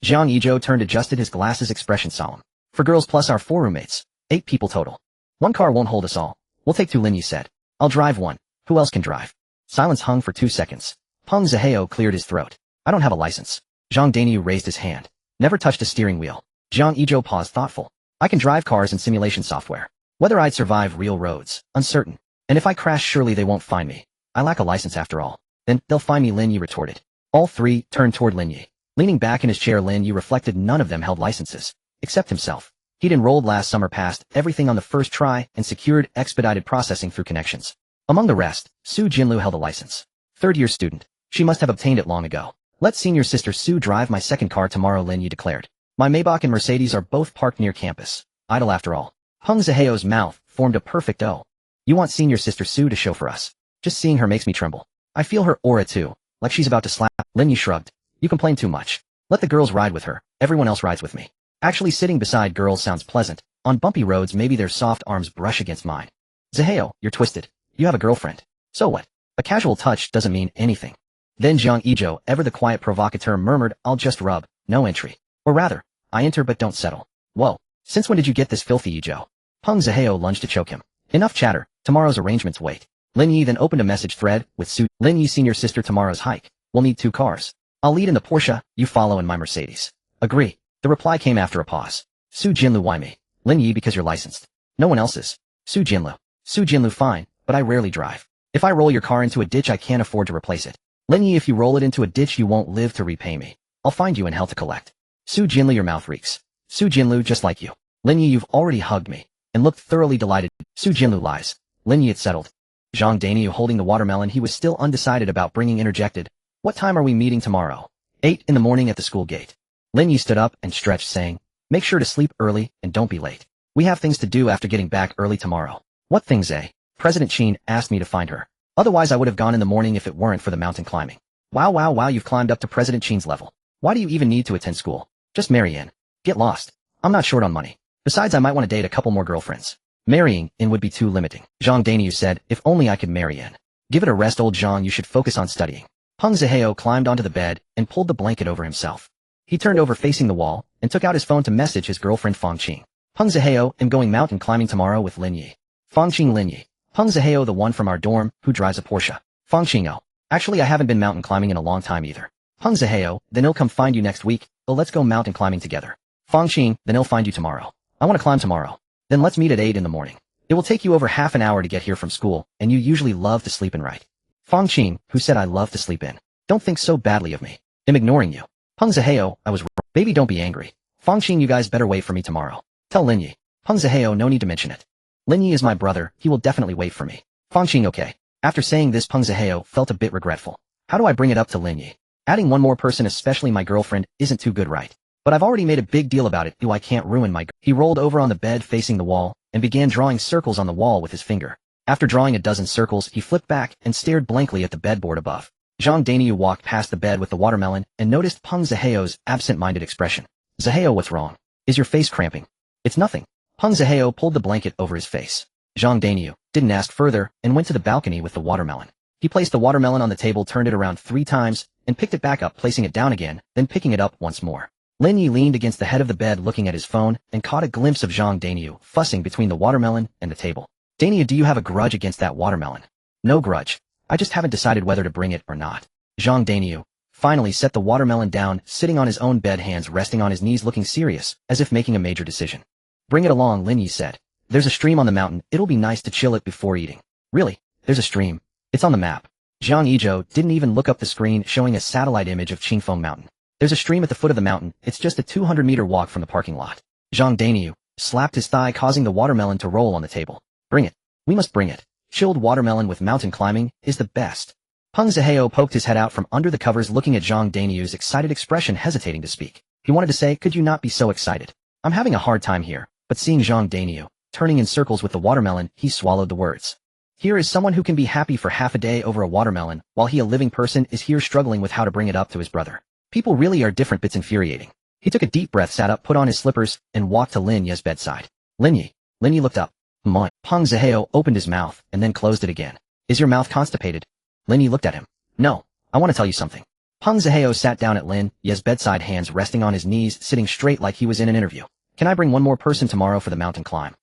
Jiang Yizhou turned, adjusted his glasses, expression solemn. "For girls plus our 4 roommates. 8 people total. One car won't hold us all. We'll take 2, Lin Yi said. "I'll drive one. Who else can drive?" Silence hung for 2 seconds. Peng Zihao cleared his throat. "I don't have a license." Zhang Daniu raised his hand. "Never touched a steering wheel." Jiang Yizhou paused, thoughtful. "I can drive cars in simulation software. Whether I'd survive real roads, uncertain. And if I crash, surely they won't find me. I lack a license after all." "Then they'll find me," Lin Yi retorted. All 3 turned toward Lin Yi. Leaning back in his chair, Lin Yi reflected none of them held licenses, except himself. He'd enrolled last summer, passed everything on the first try, and secured expedited processing through connections. Among the rest, Su Jinlu held a license. Third-year student. She must have obtained it long ago. Let senior sister Su drive my second car tomorrow, Lin Yi declared. My Maybach and Mercedes are both parked near campus. Idle after all. Peng Ziheo's mouth formed a perfect O. You want senior sister Su to show for us. Just seeing her makes me tremble. I feel her aura too, like she's about to slap. Lin Yi shrugged. You complain too much. Let the girls ride with her, everyone else rides with me. Actually, sitting beside girls sounds pleasant. On bumpy roads, maybe their soft arms brush against mine. Ziheo, you're twisted. You have a girlfriend. So what? A casual touch doesn't mean anything. Then Jiang Yizhou, ever the quiet provocateur, murmured, I'll just rub, no entry. Or rather, I enter but don't settle. Whoa, since when did you get this filthy, Yizhou? Peng Ziheo lunged to choke him. Enough chatter, tomorrow's arrangements wait. Lin Yi then opened a message thread with Su. Lin Yi, senior sister, tomorrow's hike. We'll need 2 cars. I'll lead in the Porsche, you follow in my Mercedes. Agree. The reply came after a pause. Su Jinlu, why me? Lin Yi, because you're licensed. No one else is. Su Jinlu. Su Jinlu, fine, but I rarely drive. If I roll your car into a ditch, I can't afford to replace it. Lin Yi, if you roll it into a ditch, you won't live to repay me. I'll find you in hell to collect. Su Jinlu, your mouth reeks. Su Jinlu, just like you. Lin Yi, you've already hugged me, and looked thoroughly delighted. Su Jinlu lies. Lin Yi, it's settled. Zhang Daniu, holding the watermelon he was still undecided about bringing, interjected. What time are we meeting tomorrow? 8 in the morning at the school gate. Lin Yi stood up and stretched, saying, make sure to sleep early and don't be late. We have things to do after getting back early tomorrow. What things, eh? President Qin asked me to find her. Otherwise I would have gone in the morning if it weren't for the mountain climbing. Wow, you've climbed up to President Qin's level. Why do you even need to attend school? Just marry in. Get lost. I'm not short on money. Besides, I might want to date a couple more girlfriends. Marrying in would be too limiting. Zhang Daniu said, if only I could marry in. Give it a rest, old Zhang, you should focus on studying. Peng Ziheo climbed onto the bed and pulled the blanket over himself. He turned over facing the wall and took out his phone to message his girlfriend Fang Qing. Peng Ziheo, am going mountain climbing tomorrow with Lin Yi. Fang Qing, Lin Yi. Peng Ziheo, the one from our dorm who drives a Porsche. Fang Qing, oh. Actually, I haven't been mountain climbing in a long time either. Peng Ziheo, then he'll come find you next week. Oh, let's go mountain climbing together. Fang Qing, then he'll find you tomorrow. I want to climb tomorrow. Then let's meet at 8 in the morning. It will take you over half an hour to get here from school, and you usually love to sleep in, right? Fang Qing, who said I love to sleep in. Don't think so badly of me. I'm ignoring you. Peng Ziheo, I was wrong. Baby, don't be angry. Fang Qing, you guys better wait for me tomorrow. Tell Lin Yi. Peng Ziheo, no need to mention it. Lin Yi is my brother, he will definitely wait for me. Fang Qing, okay. After saying this, Peng Ziheo felt a bit regretful. How do I bring it up to Lin Yi? Adding one more person, especially my girlfriend, isn't too good, right? But I've already made a big deal about it. I can't ruin my He rolled over on the bed facing the wall and began drawing circles on the wall with his finger. After drawing a dozen circles, he flipped back and stared blankly at the bedboard above. Zhang Daniu walked past the bed with the watermelon and noticed Peng Ziheo's absent-minded expression. Ziheo, what's wrong? Is your face cramping? It's nothing. Peng Ziheo pulled the blanket over his face. Zhang Daniu didn't ask further and went to the balcony with the watermelon. He placed the watermelon on the table, turned it around 3 times, and picked it back up, placing it down again, then picking it up once more. Lin Yi leaned against the head of the bed looking at his phone and caught a glimpse of Zhang Daniu fussing between the watermelon and the table. Daniu, do you have a grudge against that watermelon? No grudge. I just haven't decided whether to bring it or not. Zhang Daniu finally set the watermelon down, sitting on his own bed, hands resting on his knees, looking serious, as if making a major decision. Bring it along, Lin Yi said. There's a stream on the mountain, it'll be nice to chill it before eating. Really? There's a stream? It's on the map. Jiang Yizhou didn't even look up the screen showing a satellite image of Qingfeng Mountain. There's a stream at the foot of the mountain, it's just a 200-meter walk from the parking lot. Zhang Daniu slapped his thigh, causing the watermelon to roll on the table. Bring it. We must bring it. Chilled watermelon with mountain climbing is the best. Peng Ziheo poked his head out from under the covers looking at Zhang Daniu's excited expression, hesitating to speak. He wanted to say, could you not be so excited? I'm having a hard time here, but seeing Zhang Daniu turning in circles with the watermelon, he swallowed the words. Here is someone who can be happy for half a day over a watermelon, while he, a living person, is here struggling with how to bring it up to his brother. People really are different. Bits infuriating. He took a deep breath, sat up, put on his slippers, and walked to Lin Yi's bedside. Lin Yi. Lin Yi looked up. Moi. Peng Ziheo opened his mouth and then closed it again. Is your mouth constipated? Lin Yi looked at him. No. I want to tell you something. Peng Ziheo sat down at Lin Yi's bedside, hands resting on his knees, sitting straight like he was in an interview. Can I bring one more person tomorrow for the mountain climb?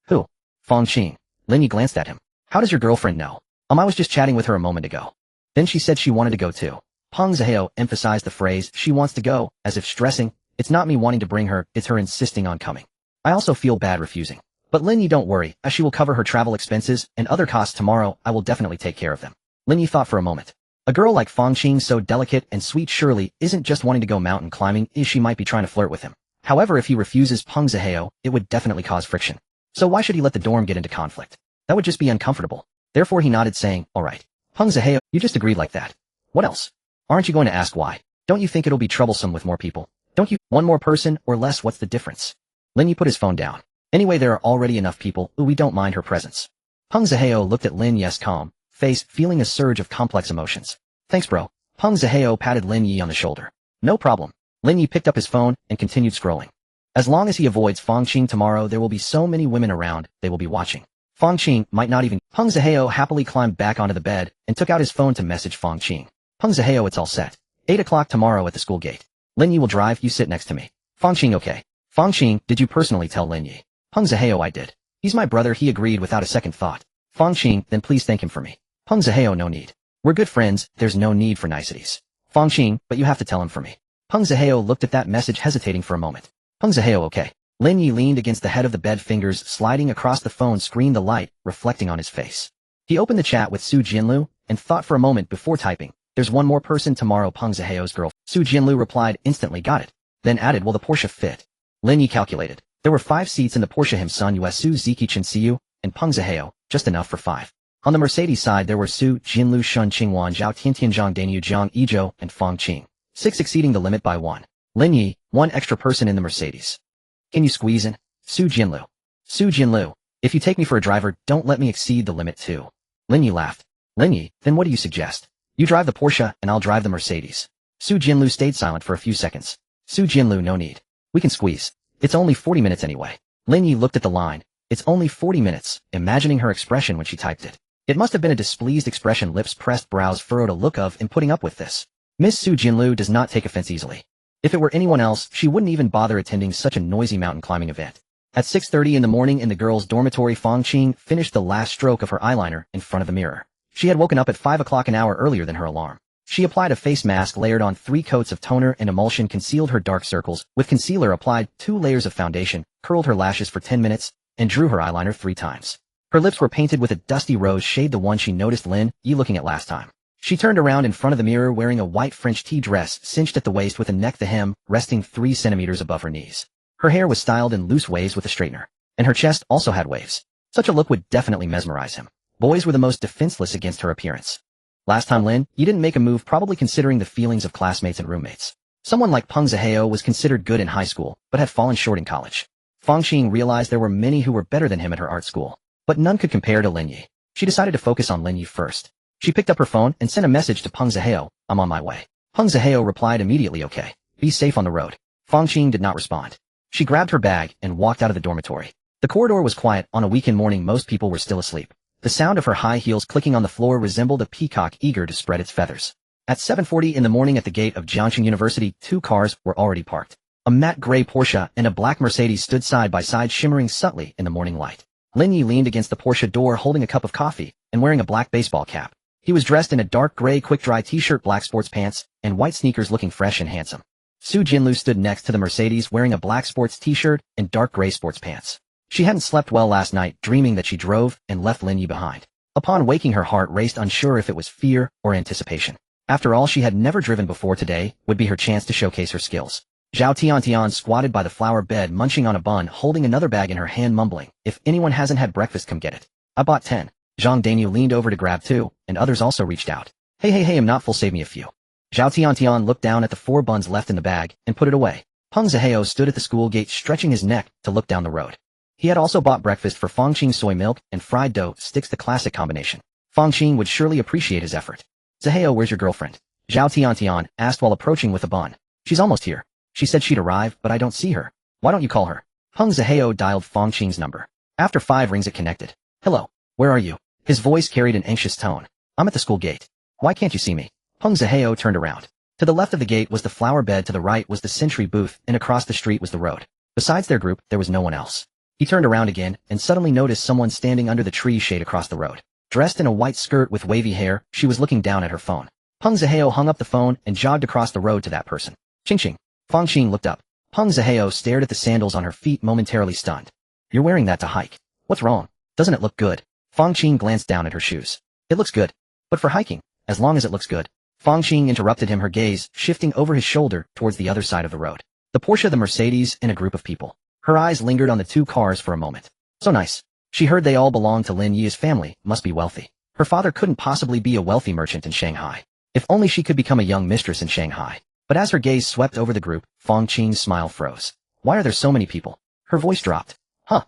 Who? Fang Qing. Lin Yi glanced at him. How does your girlfriend know? I was just chatting with her a moment ago. Then she said she wanted to go too. Peng Ziheo emphasized the phrase, she wants to go, as if stressing, it's not me wanting to bring her, it's her insisting on coming. I also feel bad refusing. But Lin Yi, don't worry, as she will cover her travel expenses and other costs tomorrow, I will definitely take care of them. Lin Yi thought for a moment. A girl like Fang Qing, so delicate and sweet, surely isn't just wanting to go mountain climbing, she might be trying to flirt with him. However, if he refuses Peng Zihao, it would definitely cause friction. So why should he let the dorm get into conflict? That would just be uncomfortable. Therefore he nodded, saying, alright. Peng Zihao, you just agreed like that. What else? Aren't you going to ask why? Don't you think it'll be troublesome with more people? Don't you? One more person or less, what's the difference? Lin Yi put his phone down. Anyway, there are already enough people, we don't mind her presence. Peng Zihao looked at Lin Yi's calm face, feeling a surge of complex emotions. Thanks, bro. Peng Zihao patted Lin Yi on the shoulder. No problem. Lin Yi picked up his phone and continued scrolling. As long as he avoids Fang Qing tomorrow, there will be so many women around, they will be watching. Fang Qing might not even. Peng Zihao happily climbed back onto the bed and took out his phone to message Fang Qing. Peng Zihao, it's all set. 8 o'clock tomorrow at the school gate. Lin Yi will drive, you sit next to me. Fang Qing, okay. Fang Qing, did you personally tell Lin Yi? Peng Zihao, I did. He's my brother, he agreed without a second thought. Fang Qing, then please thank him for me. Peng Zihao, no need. We're good friends, there's no need for niceties. Fang Qing, but you have to tell him for me. Peng Zihao looked at that message, hesitating for a moment. Peng Zihao, okay. Lin Yi leaned against the head of the bed, fingers sliding across the phone screen, the light reflecting on his face. He opened the chat with Su Jianlu and thought for a moment before typing. There's one more person tomorrow, Peng Zihao's girl. Su Jianlu replied instantly, got it. Then added, will the Porsche fit? Lin Yi calculated. There were 5 seats in the Porsche, him, Sun Yue, Su Ziki, Chen Siu, and Peng Zihao, just enough for 5. On the Mercedes side there were Su Jianlu, Shun Qingwan, Zhao Tiantian, Zhang Danyu, Jiang Yizhou, and Fang Qing. 6 exceeding the limit by 1. Lin Yi, 1 extra person in the Mercedes. Can you squeeze in? Su Jianlu. Su Jianlu, if you take me for a driver, don't let me exceed the limit too. Lin Yi laughed. Lin Yi, then what do you suggest? You drive the Porsche and I'll drive the Mercedes. Su Jianlu stayed silent for a few seconds. Su Jianlu, no need. We can squeeze. It's only 40 minutes anyway. Lin Yi looked at the line. It's only 40 minutes, imagining her expression when she typed it. It must have been a displeased expression, lips pressed, brows furrowed, a look of in putting up with this. Miss Su Jianlu does not take offense easily. If it were anyone else, she wouldn't even bother attending such a noisy mountain climbing event. At 6:30 in the morning in the girls' dormitory, Fang Qing finished the last stroke of her eyeliner in front of the mirror. She had woken up at 5 o'clock, an hour earlier than her alarm. She applied a face mask, layered on 3 coats of toner and emulsion, concealed her dark circles with concealer, applied 2 layers of foundation, curled her lashes for 10 minutes, and drew her eyeliner 3 times. Her lips were painted with a dusty rose shade, the one she noticed Lin Yi looking at last time. She turned around in front of the mirror wearing a white French tea dress cinched at the waist with a neck, the hem resting 3 centimeters above her knees. Her hair was styled in loose waves with a straightener, and her chest also had waves. Such a look would definitely mesmerize him. Boys were the most defenseless against her appearance. Last time Lin Yi didn't make a move, probably considering the feelings of classmates and roommates. Someone like Peng Zihao was considered good in high school, but had fallen short in college. Fang Qing realized there were many who were better than him at her art school, but none could compare to Lin Yi. She decided to focus on Lin Yi first. She picked up her phone and sent a message to Peng Zihao, I'm on my way. Peng Zihao replied immediately, okay. Be safe on the road. Fang Qing did not respond. She grabbed her bag and walked out of the dormitory. The corridor was quiet. On a weekend morning, most people were still asleep. The sound of her high heels clicking on the floor resembled a peacock eager to spread its feathers. At 7:40 in the morning at the gate of Jiangxing University, 2 cars were already parked. A matte gray Porsche and a black Mercedes stood side by side, shimmering subtly in the morning light. Lin Yi leaned against the Porsche door holding a cup of coffee and wearing a black baseball cap. He was dressed in a dark gray quick-dry t-shirt, black sports pants, and white sneakers, looking fresh and handsome. Su Jianlu stood next to the Mercedes wearing a black sports t-shirt and dark gray sports pants. She hadn't slept well last night, dreaming that she drove and left Lin Yi behind. Upon waking, her heart raced, unsure if it was fear or anticipation. After all, she had never driven before. Today would be her chance to showcase her skills. Zhao Tiantian squatted by the flower bed, munching on a bun, holding another bag in her hand, mumbling, if anyone hasn't had breakfast, come get it. I bought 10. Zhang Danyu leaned over to grab 2, and others also reached out. Hey, I'm not full, save me a few. Zhao Tiantian looked down at the 4 buns left in the bag and put it away. Peng Zihao stood at the school gate, stretching his neck to look down the road. He had also bought breakfast for Fang Qing, soy milk and fried dough sticks, the classic combination. Fang Qing would surely appreciate his effort. Zihao, where's your girlfriend? Zhao Tiantian asked while approaching with a bun. She's almost here. She said she'd arrive, but I don't see her. Why don't you call her? Peng Zihao dialed Fang Qing's number. After 5 rings it connected. Hello. Where are you? His voice carried an anxious tone. I'm at the school gate. Why can't you see me? Peng Zihao turned around. To the left of the gate was the flower bed, to the right was the Century booth, and across the street was the road. Besides their group, there was no one else. He turned around again and suddenly noticed someone standing under the tree shade across the road. Dressed in a white skirt with wavy hair, she was looking down at her phone. Peng Zihao hung up the phone and jogged across the road to that person. Ching. Fang Qing looked up. Peng Zihao stared at the sandals on her feet, momentarily stunned. You're wearing that to hike. What's wrong? Doesn't it look good? Fang Qing glanced down at her shoes. It looks good. But for hiking, as long as it looks good. Fang Qing interrupted him, her gaze shifting over his shoulder towards the other side of the road. The Porsche, the Mercedes, and a group of people. Her eyes lingered on the two cars for a moment. So nice. She heard they all belonged to Lin Yi's family, must be wealthy. Her father couldn't possibly be a wealthy merchant in Shanghai. If only she could become a young mistress in Shanghai. But as her gaze swept over the group, Fang Qing's smile froze. Why are there so many people? Her voice dropped. Huh.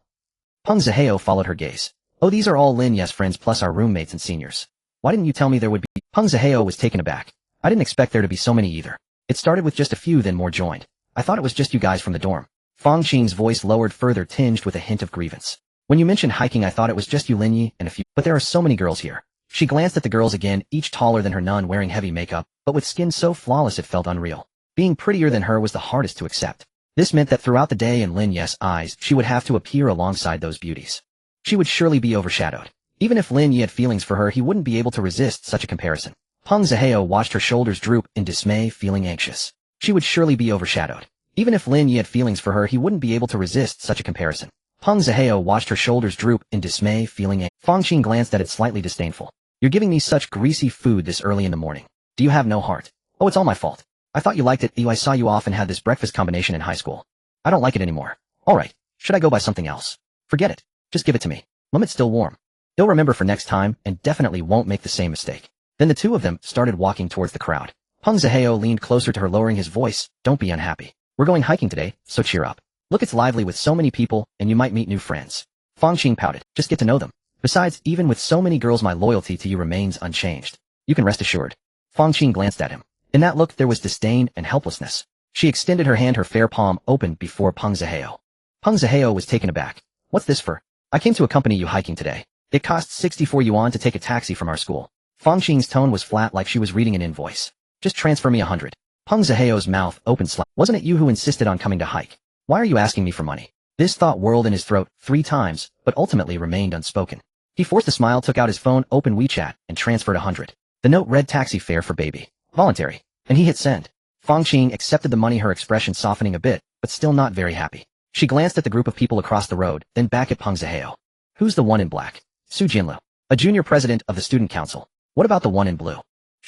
Peng Zihao followed her gaze. Oh, these are all Lin Yi's friends plus our roommates and seniors. Why didn't you tell me there would be? Peng Zihao was taken aback. I didn't expect there to be so many either. It started with just a few, then more joined. I thought it was just you guys from the dorm. Fang Qing's voice lowered further, tinged with a hint of grievance. When you mentioned hiking, I thought it was just you, Lin Yi, and a few, but there are so many girls here. She glanced at the girls again, each taller than her, none wearing heavy makeup, but with skin so flawless it felt unreal. Being prettier than her was the hardest to accept. This meant that throughout the day in Lin Yi's eyes, she would have to appear alongside those beauties. She would surely be overshadowed. Even if Lin Yi had feelings for her, he wouldn't be able to resist such a comparison. Peng Zihao watched her shoulders droop in dismay, feeling anxious. She would surely be overshadowed. Even if Lin Yi had feelings for her, he wouldn't be able to resist such a comparison. Peng Zihao watched her shoulders droop in dismay, feeling anxious. Fang Qing glanced at it, slightly disdainful. You're giving me such greasy food this early in the morning. Do you have no heart? Oh, it's all my fault. I thought you liked it. I saw you often had this breakfast combination in high school. I don't like it anymore. Alright, should I go buy something else? Forget it. Just give it to me. Mom, it's still warm. You'll remember for next time and definitely won't make the same mistake. Then the two of them started walking towards the crowd. Peng Zihao leaned closer to her, lowering his voice. Don't be unhappy. We're going hiking today, so cheer up. Look, it's lively with so many people, and you might meet new friends. Fang Qing pouted. Just get to know them. Besides, even with so many girls, my loyalty to you remains unchanged. You can rest assured. Fang Qing glanced at him. In that look there was disdain and helplessness. She extended her hand, her fair palm open before Peng Zihao. Peng Zihao was taken aback. What's this for? I came to accompany you hiking today. It costs 64 yuan to take a taxi from our school. Fang Qing's tone was flat, like she was reading an invoice. Just transfer me 100. Peng Zihao's mouth opened slightly. Wasn't it you who insisted on coming to hike? Why are you asking me for money? This thought whirled in his throat 3 times, but ultimately remained unspoken. He forced a smile, took out his phone, opened WeChat, and transferred 100. The note read taxi fare for baby. Voluntary. And he hit send. Fang Qing accepted the money, her expression softening a bit, but still not very happy. She glanced at the group of people across the road, then back at Peng Zihao. Who's the one in black? Su Jianlu. A junior president of the student council. What about the one in blue?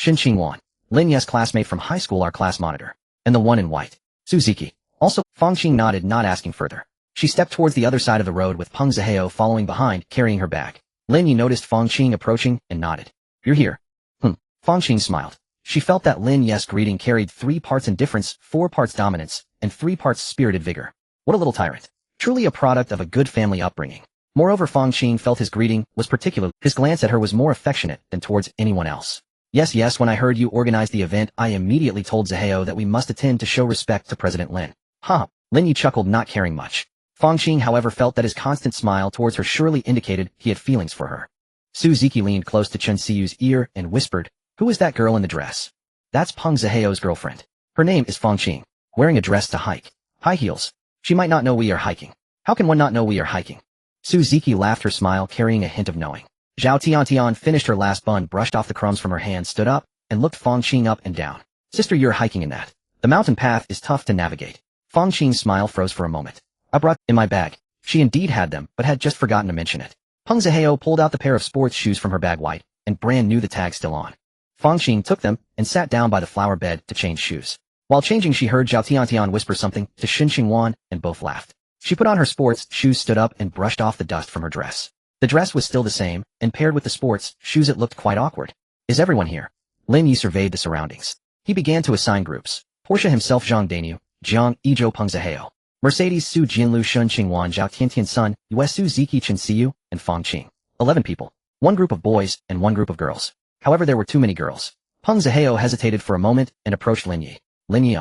Yuan. Lin Yi's classmate from high school, our class monitor. And the one in white? Su Ziki. Also, Fang Qing nodded, not asking further. She stepped towards the other side of the road with Peng Zihao following behind, carrying her bag. Lin Yi noticed Fang Qing approaching and nodded. You're here. Fang Qing smiled. She felt that Lin Yi's greeting carried 3 parts indifference, 4 parts dominance, and 3 parts spirited vigor. What a little tyrant. Truly a product of a good family upbringing. Moreover, Fang Qing felt his greeting was particular. His glance at her was more affectionate than towards anyone else. Yes, when I heard you organize the event, I immediately told Zihao that we must attend to show respect to President Lin. Lin Yi chuckled, not caring much. Fang Qing, however, felt that his constant smile towards her surely indicated he had feelings for her. Su Ziki leaned close to Chen Siyu's ear and whispered, Who is that girl in the dress? That's Peng Zihao's girlfriend. Her name is Fang Qing. Wearing a dress to hike. High heels. She might not know we are hiking. How can one not know we are hiking? Su Ziki laughed, her smile carrying a hint of knowing. Zhao Tiantian finished her last bun, brushed off the crumbs from her hand, stood up, and looked Fang Qing up and down. Sister, you're hiking in that. The mountain path is tough to navigate. Fang Qing's smile froze for a moment. I brought in my bag. She indeed had them, but had just forgotten to mention it. Peng Zihao pulled out the pair of sports shoes from her bag, white and brand new, the tag still on. Fang Qing took them and sat down by the flower bed to change shoes. While changing, she heard Zhao Tiantian whisper something to Yuan, and both laughed. She put on her sports shoes, stood up, and brushed off the dust from her dress. The dress was still the same, and paired with the sports shoes it looked quite awkward. Is everyone here? Lin Yi surveyed the surroundings. He began to assign groups. Porsche himself, Zhang Dainyu, Jiang Izhou, Peng Zihao. Mercedes, Su Jianlu, Shun Qingwan, Zhao Tiantian Sun, Yue Su Ziki, Chen Siyu, and Fang Qing. 11 people. 1 group of boys and 1 group of girls. However, there were too many girls. Peng Zihao hesitated for a moment and approached Lin Yi. Lin Yi,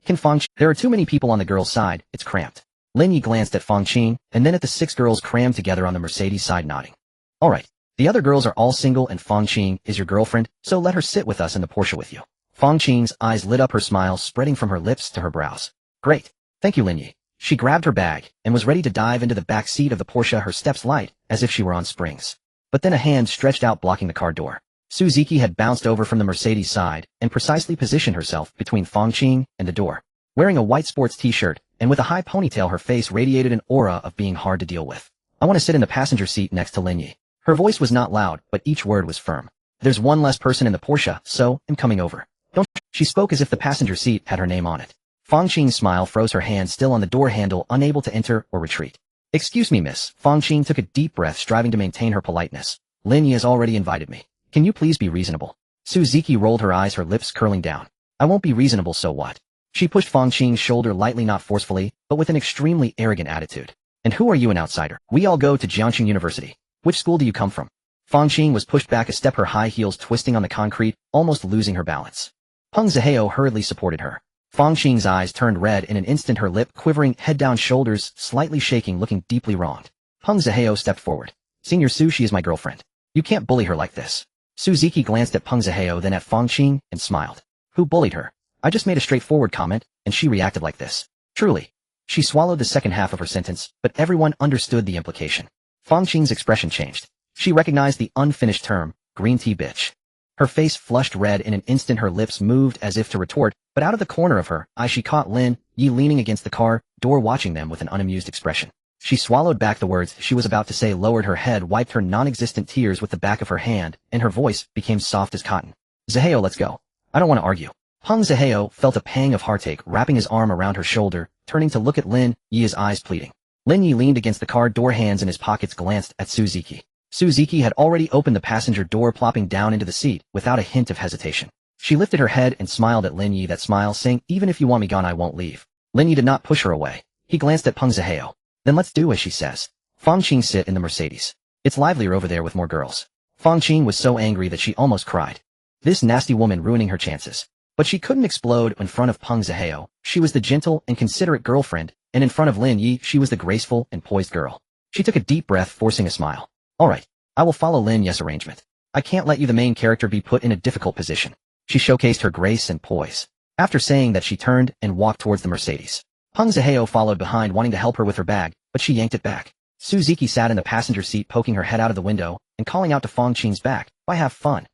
can Fang Qing? There are too many people on the girls' side, it's cramped. Lin Yi glanced at Fang Qing, and then at the 6 girls crammed together on the Mercedes side, nodding. Alright. The other girls are all single, and Fang Qing is your girlfriend, so let her sit with us in the Porsche with you. Fang Qing's eyes lit up, her smile spreading from her lips to her brows. Great. Thank you, Lin Yi. She grabbed her bag, and was ready to dive into the back seat of the Porsche, her steps light, as if she were on springs. But then a hand stretched out, blocking the car door. Su Ziki had bounced over from the Mercedes side, and precisely positioned herself between Fang Qing and the door. Wearing a white sports t-shirt, and with a high ponytail, her face radiated an aura of being hard to deal with. I want to sit in the passenger seat next to Lin Yi. Her voice was not loud, but each word was firm. There's one less person in the Porsche, so I'm coming over. Don't. She spoke as if the passenger seat had her name on it. Fang Qing's smile froze, her hand still on the door handle, unable to enter or retreat. Excuse me, miss. Fang Qing took a deep breath, striving to maintain her politeness. Lin Yi has already invited me. Can you please be reasonable? Suzuki rolled her eyes, her lips curling down. I won't be reasonable, so what? She pushed Fang Qing's shoulder lightly, not forcefully, but with an extremely arrogant attitude. And who are you, an outsider? We all go to Jiangxing University. Which school do you come from? Fang Qing was pushed back a step, her high heels twisting on the concrete, almost losing her balance. Peng Zihao hurriedly supported her. Fang Qing's eyes turned red in an instant, her lip quivering, head down, shoulders slightly shaking, looking deeply wronged. Peng Zihao stepped forward. Senior Su, she is my girlfriend. You can't bully her like this. Suzuki glanced at Peng Zihao, then at Fang Qing, and smiled. Who bullied her? I just made a straightforward comment, and she reacted like this. Truly. She swallowed the second half of her sentence, but everyone understood the implication. Fang Qing's expression changed. She recognized the unfinished term, green tea bitch. Her face flushed red in an instant, her lips moved as if to retort, but out of the corner of her eye she caught Lin Yi leaning against the car door, watching them with an unamused expression. She swallowed back the words she was about to say, lowered her head, wiped her non-existent tears with the back of her hand, and her voice became soft as cotton. Zihao, let's go. I don't want to argue. Peng Zihao felt a pang of heartache, wrapping his arm around her shoulder, turning to look at Lin Yi, his eyes pleading. Lin Yi leaned against the car door, hands in his pockets, glanced at Suzuki. Suzuki had already opened the passenger door, plopping down into the seat without a hint of hesitation. She lifted her head and smiled at Lin Yi, that smile saying, even if you want me gone, I won't leave. Lin Yi did not push her away. He glanced at Peng Zihao. Then let's do as she says. Fang Qing, sit in the Mercedes. It's livelier over there with more girls. Fang Qing was so angry that she almost cried. This nasty woman ruining her chances. But she couldn't explode in front of Peng Zihao. She was the gentle and considerate girlfriend, and in front of Lin Yi, she was the graceful and poised girl. She took a deep breath, forcing a smile. All right, I will follow Lin Yi's arrangement. I can't let you, the main character, be put in a difficult position. She showcased her grace and poise. After saying that, she turned and walked towards the Mercedes. Peng Zihao followed behind, wanting to help her with her bag, but she yanked it back. Suzuki sat in the passenger seat, poking her head out of the window and calling out to Fang Qing's back, "Why have fun?"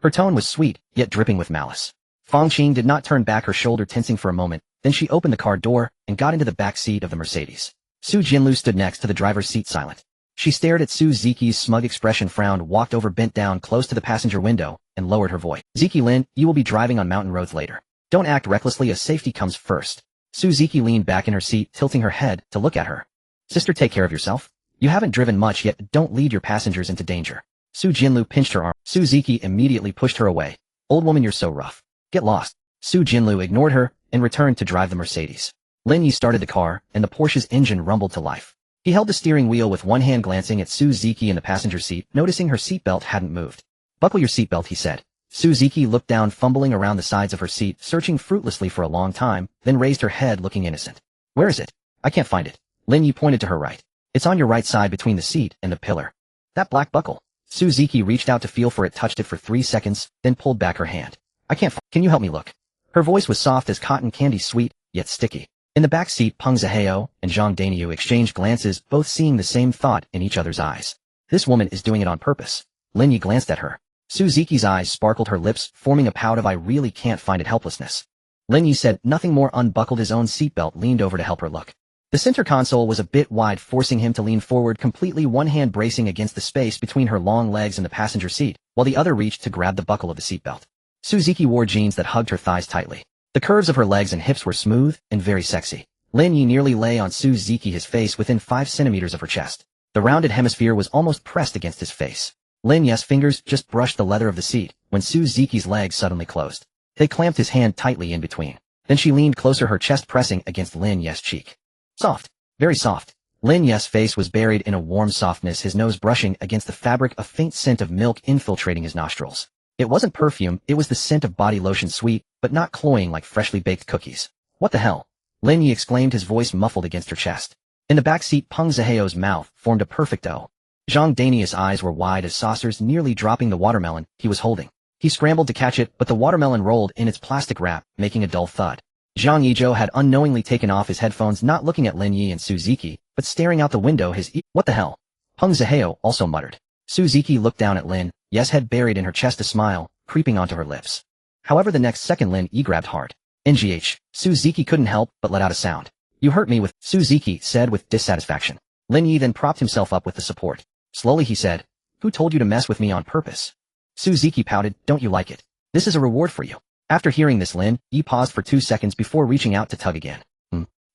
Her tone was sweet, yet dripping with malice. Fang Qing did not turn back, her shoulder tensing for a moment, then she opened the car door and got into the back seat of the Mercedes. Su Jinlu stood next to the driver's seat, silent. She stared at Suzuki's smug expression, frowned, walked over, bent down close to the passenger window, and lowered her voice. Suzuki, Lin, you will be driving on mountain roads later. Don't act recklessly, as safety comes first. Suzuki leaned back in her seat, tilting her head to look at her. Sister, take care of yourself. You haven't driven much yet, don't lead your passengers into danger. Su Jinlu pinched her arm. Suzuki immediately pushed her away. Old woman, you're so rough. Get lost. Su Jinlu ignored her and returned to drive the Mercedes. Lin Yi started the car, and the Porsche's engine rumbled to life. He held the steering wheel with one hand, glancing at Suzuki in the passenger seat, noticing her seatbelt hadn't moved. Buckle your seatbelt, he said. Suzuki looked down, fumbling around the sides of her seat, searching fruitlessly for a long time, then raised her head, looking innocent. Where is it? I can't find it. Lin Yi pointed to her right. It's on your right side, between the seat and the pillar. That black buckle. Suzuki reached out to feel for it, touched it for 3 seconds, then pulled back her hand. I can't Can you help me look? Her voice was soft as cotton candy, sweet, yet sticky. In the back seat, Peng Zihao and Zhang Daniu exchanged glances, both seeing the same thought in each other's eyes. This woman is doing it on purpose. Lin Yi glanced at her. Suzuki's eyes sparkled, her lips forming a pout of "I really can't find it" helplessness. Lin Yi said nothing more, unbuckled his own seatbelt, leaned over to help her look. The center console was a bit wide, forcing him to lean forward completely, one hand bracing against the space between her long legs and the passenger seat, while the other reached to grab the buckle of the seatbelt. Suzuki wore jeans that hugged her thighs tightly. The curves of her legs and hips were smooth and very sexy. Lin Yi nearly lay on Suzuki, his face within 5 centimeters of her chest. The rounded hemisphere was almost pressed against his face. Lin Yi's fingers just brushed the leather of the seat when Suzuki's legs suddenly closed. They clamped his hand tightly in between. Then she leaned closer, her chest pressing against Lin Yi's cheek. Soft. Very soft. Lin Yi's face was buried in a warm softness, his nose brushing against the fabric, a faint scent of milk infiltrating his nostrils. It wasn't perfume, it was the scent of body lotion, sweet, but not cloying like freshly baked cookies. What the hell? Lin Yi exclaimed, his voice muffled against her chest. In the back seat, Peng Zihao's mouth formed a perfect O. Zhang Danius' eyes were wide as saucers, nearly dropping the watermelon he was holding. He scrambled to catch it, but the watermelon rolled in its plastic wrap, making a dull thud. Zhang Yizhou had unknowingly taken off his headphones, not looking at Lin Yi and Suzuki, but staring out the window, What the hell? Peng Zihao also muttered. Suzuki looked down at Lin Yi's head, buried in her chest, a smile creeping onto her lips. However, the next second Lin Yi grabbed hard. NGH, Suzuki couldn't help but let out a sound. You hurt me with, Suzuki said with dissatisfaction. Lin Yi then propped himself up with the support. Slowly he said, who told you to mess with me on purpose? Suzuki pouted, don't you like it? This is a reward for you. After hearing this, Lin Yi paused for 2 seconds before reaching out to tug again.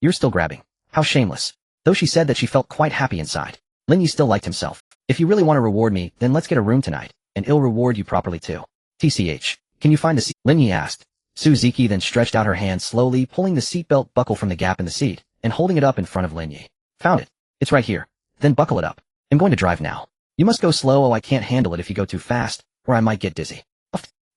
You're still grabbing. How shameless. Though she said that she felt quite happy inside, Lin Yi still liked himself. If you really want to reward me, then let's get a room tonight, and I'll reward you properly too. TCH. Can you find a seat? Lin Yi asked. Suzuki then stretched out her hand slowly, pulling the seatbelt buckle from the gap in the seat, and holding it up in front of Lin Yi. Found it. It's right here. Then buckle it up. I'm going to drive now. You must go slow. Oh, I can't handle it if you go too fast, or I might get dizzy.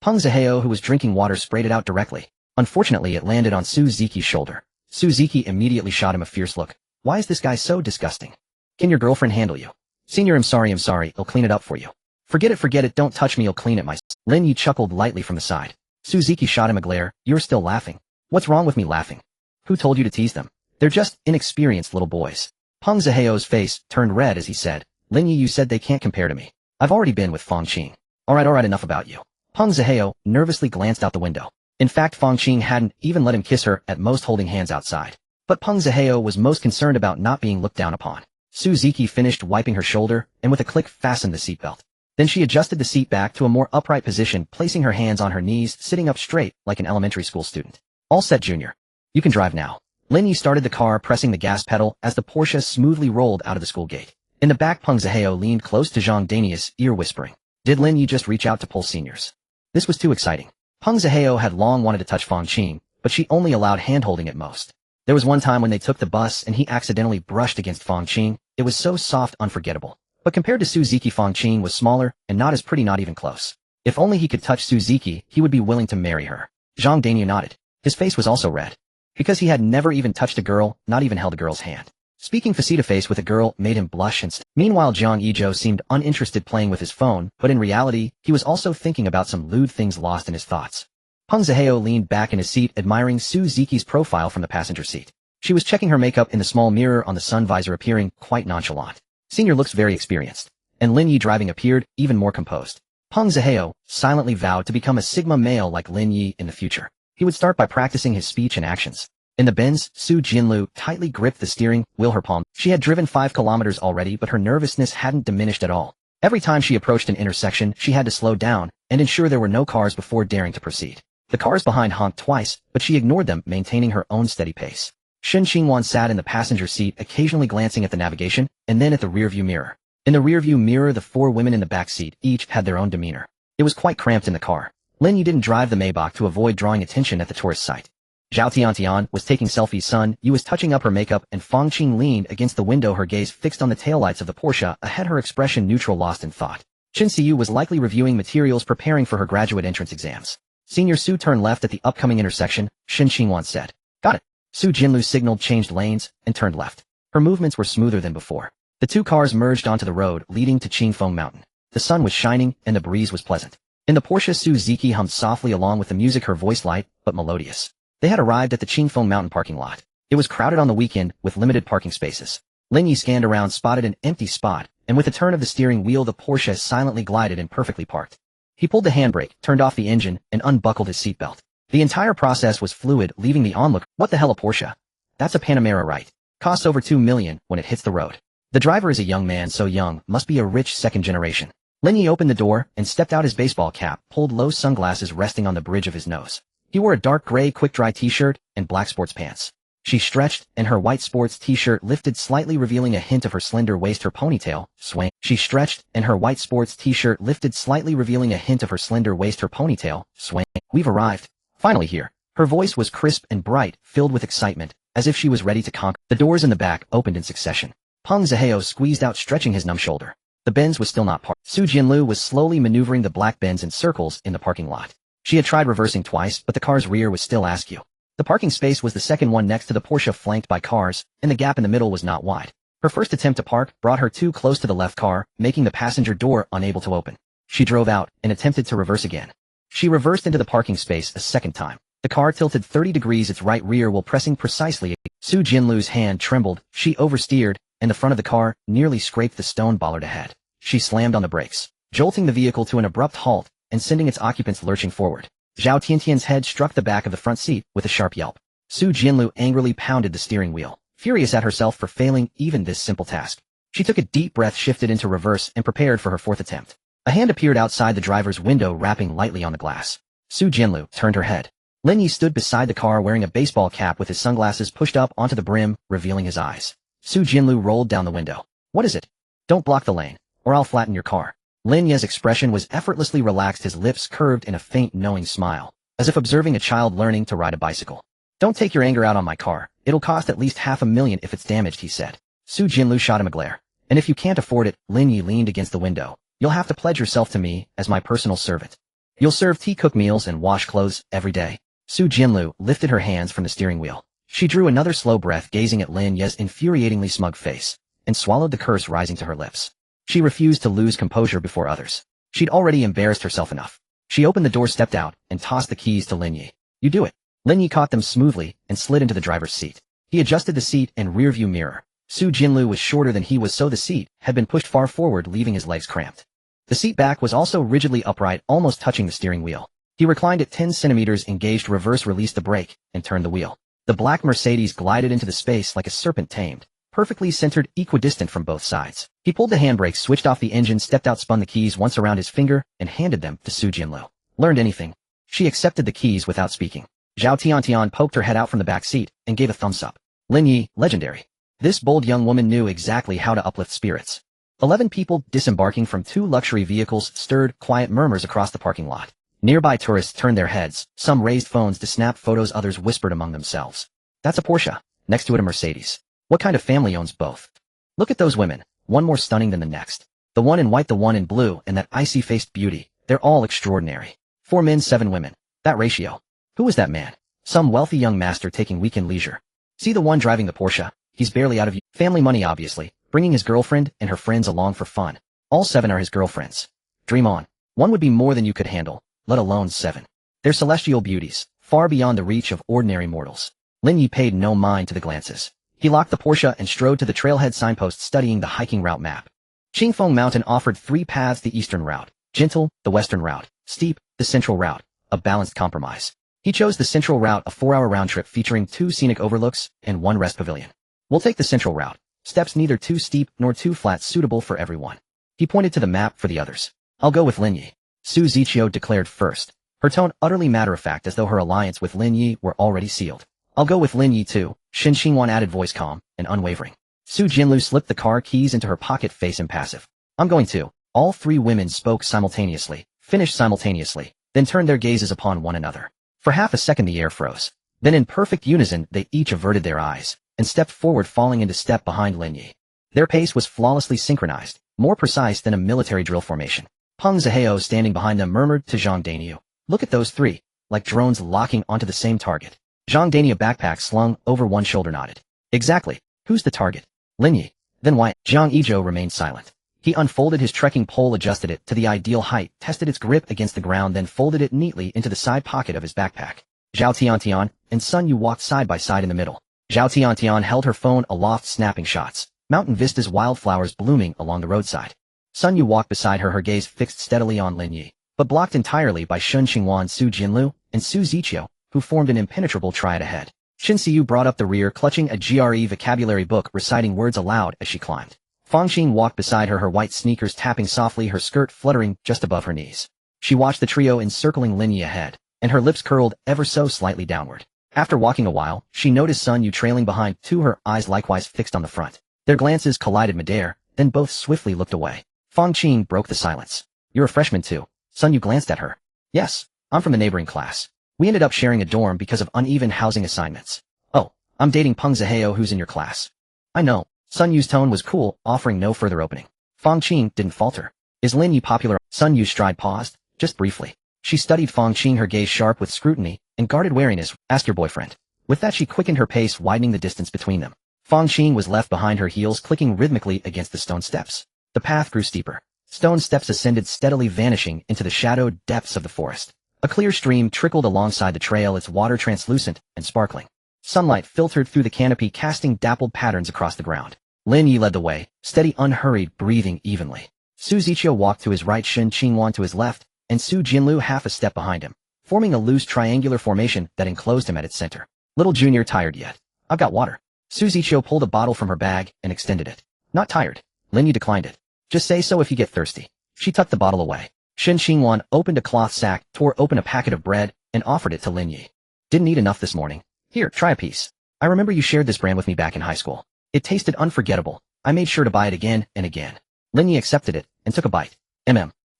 Peng Zihao, who was drinking water, sprayed it out directly. Unfortunately, it landed on Suzuki's shoulder. Suzuki immediately shot him a fierce look. Why is this guy so disgusting? Can your girlfriend handle you? Senior, I'm sorry, I'll clean it up for you. Forget it, don't touch me, I'll clean it myself. Lin Yi chuckled lightly from the side. Suzuki shot him a glare. You're still laughing. What's wrong with me laughing? Who told you to tease them? They're just inexperienced little boys. Peng Zihao's face turned red as he said, Lin Yi, you said they can't compare to me. I've already been with Fang Qing. Alright, enough about you. Peng Zihao nervously glanced out the window. In fact, Fang Qing hadn't even let him kiss her, at most holding hands outside. But Peng Zihao was most concerned about not being looked down upon. Suzuki finished wiping her shoulder, and with a click fastened the seatbelt. Then she adjusted the seat back to a more upright position, placing her hands on her knees, sitting up straight, like an elementary school student. All set, Junior. You can drive now. Lin Yi started the car, pressing the gas pedal as the Porsche smoothly rolled out of the school gate. In the back, Peng Zihao leaned close to Zhang Danius, ear whispering. Did Lin Yi just reach out to pull seniors? This was too exciting. Peng Zihao had long wanted to touch Fang Qing, but she only allowed hand-holding at most. There was one time when they took the bus and he accidentally brushed against Fang Qing. It was so soft, unforgettable. But compared to Suzuki, Fang Qing was smaller and not as pretty, not even close. If only he could touch Suzuki, he would be willing to marry her. Zhang Daniu nodded. His face was also red. Because he had never even touched a girl, not even held a girl's hand. Speaking face-to-face with a girl made him blush and Meanwhile, Jiang Yizhou seemed uninterested, playing with his phone, but in reality, he was also thinking about some lewd things lost in his thoughts. Peng Zihao leaned back in his seat, admiring Suzuki's profile from the passenger seat. She was checking her makeup in the small mirror on the sun visor, appearing quite nonchalant. Senior looks very experienced. And Lin Yi driving appeared even more composed. Peng Zihao silently vowed to become a Sigma male like Lin Yi in the future. He would start by practicing his speech and actions. In the Benz, Su Jinlu tightly gripped the steering wheel, her palm. She had driven 5 kilometers already, but her nervousness hadn't diminished at all. Every time she approached an intersection, she had to slow down and ensure there were no cars before daring to proceed. The cars behind honked twice, but she ignored them, maintaining her own steady pace. Shen Qingwan sat in the passenger seat, occasionally glancing at the navigation, and then at the rearview mirror. In the rearview mirror, the 4 women in the back seat each had their own demeanor. It was quite cramped in the car. Lin Yi didn't drive the Maybach to avoid drawing attention at the tourist site. Zhao Tiantian was taking selfies. Sun Yu was touching up her makeup, and Fang Qing leaned against the window, her gaze fixed on the taillights of the Porsche, ahead, her expression neutral, lost in thought. Chen Xiyu was likely reviewing materials, preparing for her graduate entrance exams. Senior Su turned left at the upcoming intersection, Shen Qingwan said. Got it. Su Jinlu signaled, changed lanes, and turned left. Her movements were smoother than before. The 2 cars merged onto the road leading to Qingfeng Mountain. The sun was shining, and the breeze was pleasant. In the Porsche, Suzuki hummed softly along with the music, her voice light, but melodious. They had arrived at the Qingfeng Mountain parking lot. It was crowded on the weekend, with limited parking spaces. Lin Yi scanned around, spotted an empty spot, and with a turn of the steering wheel, the Porsche silently glided and perfectly parked. He pulled the handbrake, turned off the engine, and unbuckled his seatbelt. The entire process was fluid, leaving the onlooker. What the hell, a Porsche? That's a Panamera, right? Costs over 2 million when it hits the road. The driver is a young man, so young, must be a rich second generation. Lin Yi opened the door and stepped out, his baseball cap pulled low, sunglasses resting on the bridge of his nose. He wore a dark gray quick-dry t-shirt and black sports pants. She stretched, and her white sports t-shirt lifted slightly, revealing a hint of her slender waist, her ponytail swaying. She stretched, and her white sports t-shirt lifted slightly, revealing a hint of her slender waist, her ponytail swaying. We've arrived. Finally here. Her voice was crisp and bright, filled with excitement, as if she was ready to conquer. The doors in the back opened in succession. Peng Zihao squeezed out, stretching his numb shoulder. The Benz was still not parked. Su Jinlu was slowly maneuvering the black Benz in circles in the parking lot. She had tried reversing twice, but the car's rear was still askew. The parking space was the second one next to the Porsche, flanked by cars, and the gap in the middle was not wide. Her first attempt to park brought her too close to the left car, making the passenger door unable to open. She drove out and attempted to reverse again. She reversed into the parking space a second time. The car tilted 30 degrees its right rear while pressing precisely. Su Jinlu's hand trembled, she oversteered, and the front of the car nearly scraped the stone bollard ahead. She slammed on the brakes, jolting the vehicle to an abrupt halt and sending its occupants lurching forward. Zhao Tiantian's head struck the back of the front seat with a sharp yelp. Su Jinlu angrily pounded the steering wheel, furious at herself for failing even this simple task. She took a deep breath, shifted into reverse, and prepared for her 4th attempt. A hand appeared outside the driver's window, rapping lightly on the glass. Su Jinlu turned her head. Lin Yi stood beside the car wearing a baseball cap with his sunglasses pushed up onto the brim, revealing his eyes. Su Jinlu rolled down the window. What is it? Don't block the lane, or I'll flatten your car. Lin Yi's expression was effortlessly relaxed, his lips curved in a faint knowing smile, as if observing a child learning to ride a bicycle. Don't take your anger out on my car. It'll cost at least $500,000 if it's damaged, he said. Su Jinlu shot him a glare. And if you can't afford it, Lin Yi leaned against the window. You'll have to pledge yourself to me as my personal servant. You'll serve tea, cook meals, and wash clothes every day. Su Jinlu lifted her hands from the steering wheel. She drew another slow breath, gazing at Lin Yi's infuriatingly smug face, and swallowed the curse rising to her lips. She refused to lose composure before others. She'd already embarrassed herself enough. She opened the door, stepped out, and tossed the keys to Lin Yi. You do it. Lin Yi caught them smoothly and slid into the driver's seat. He adjusted the seat and rearview mirror. Su Jinlu was shorter than he was, so the seat had been pushed far forward, leaving his legs cramped. The seat back was also rigidly upright, almost touching the steering wheel. He reclined at 10 centimeters, engaged reverse, released the brake, and turned the wheel. The black Mercedes glided into the space like a serpent tamed, perfectly centered, equidistant from both sides. He pulled the handbrake, switched off the engine, stepped out, spun the keys once around his finger, and handed them to Su Jinlu. Learned anything? She accepted the keys without speaking. Zhao Tiantian poked her head out from the back seat and gave a thumbs up. Lin Yi, legendary. This bold young woman knew exactly how to uplift spirits. 11 people disembarking from 2 luxury vehicles stirred quiet murmurs across the parking lot. Nearby tourists turned their heads, some raised phones to snap photos, others whispered among themselves. That's a Porsche. Next to it a Mercedes. What kind of family owns both? Look at those women, one more stunning than the next. The one in white, the one in blue, and that icy-faced beauty. They're all extraordinary. 4 men, 7 women. That ratio. Who is that man? Some wealthy young master taking weekend leisure. See the one driving the Porsche? He's barely out of family money, obviously, bringing his girlfriend and her friends along for fun. All 7 are his girlfriends. Dream on. One would be more than you could handle, let alone 7. They're celestial beauties, far beyond the reach of ordinary mortals. Lin Yi paid no mind to the glances. He locked the Porsche and strode to the trailhead signpost, studying the hiking route map. Qingfeng Mountain offered 3 paths: the eastern route, gentle; the western route, steep; the central route, a balanced compromise. He chose the central route, a 4-hour round trip featuring 2 scenic overlooks and 1 rest pavilion. We'll take the central route. Steps neither too steep nor too flat, suitable for everyone. He pointed to the map for the others. I'll go with Lin Yi. Su Ziqiu declared first, her tone utterly matter-of-fact, as though her alliance with Lin Yi were already sealed. I'll go with Lin Yi too, Shen Xingyuan added, voice calm and unwavering. Su Jinlu slipped the car keys into her pocket, face impassive. I'm going to. All 3 women spoke simultaneously, finished simultaneously, then turned their gazes upon one another. For half a second the air froze. Then in perfect unison they each averted their eyes and stepped forward, falling into step behind Lin Yi. Their pace was flawlessly synchronized, more precise than a military drill formation. Peng Zihao, standing behind them, murmured to Zhang Daniu, look at those 3, like drones locking onto the same target. Zhang Daniu, backpack slung over one shoulder, nodded. Exactly. Who's the target? Lin Yi. Then why? Zhang Yizhou remained silent. He unfolded his trekking pole, adjusted it to the ideal height, tested its grip against the ground, then folded it neatly into the side pocket of his backpack. Zhao Tiantian and Sun Yu walked side by side in the middle. Zhao Tiantian held her phone aloft, snapping shots. Mountain vistas, wildflowers blooming along the roadside. Sun Yu walked beside her, her gaze fixed steadily on Lin Yi, but blocked entirely by Shen Xingyuan, Su Jinlu, and Su Ziqiu, who formed an impenetrable triad ahead. Shen Xiyu brought up the rear, clutching a GRE vocabulary book, reciting words aloud as she climbed. Fang Xin walked beside her, her white sneakers tapping softly, her skirt fluttering just above her knees. She watched the trio encircling Lin Yi ahead, and her lips curled ever so slightly downward. After walking a while, she noticed Sun Yu trailing behind too, her eyes likewise fixed on the front. Their glances collided midair, then both swiftly looked away. Fang Xin broke the silence. You're a freshman too. Sun Yu glanced at her. Yes, I'm from the neighboring class. We ended up sharing a dorm because of uneven housing assignments. Oh, I'm dating Peng Zihao, who's in your class. I know. Sun Yu's tone was cool, offering no further opening. Fang Xin didn't falter. Is Lin Yi popular? Sun Yu's stride paused, just briefly. She studied Fang Xin, her gaze sharp with scrutiny and guarded wariness. Ask your boyfriend. With that she quickened her pace, widening the distance between them. Fang Xin was left behind, her heels clicking rhythmically against the stone steps. The path grew steeper. Stone steps ascended steadily, vanishing into the shadowed depths of the forest. A clear stream trickled alongside the trail, its water translucent and sparkling. Sunlight filtered through the canopy, casting dappled patterns across the ground. Lin Yi led the way, steady, unhurried, breathing evenly. Su Ziqiu walked to his right, Shen Xingyuan to his left, and Su Jinlu half a step behind him, forming a loose triangular formation that enclosed him at its center. Little Junior, tired yet? I've got water. Su Ziqiu pulled a bottle from her bag and extended it. Not tired. Lin Yi declined it. Just say so if you get thirsty. She tucked the bottle away. Shen Xingwan opened a cloth sack, tore open a packet of bread, and offered it to Lin Yi. Didn't eat enough this morning. Here, try a piece. I remember you shared this brand with me back in high school. It tasted unforgettable. I made sure to buy it again and again. Lin Yi accepted it and took a bite.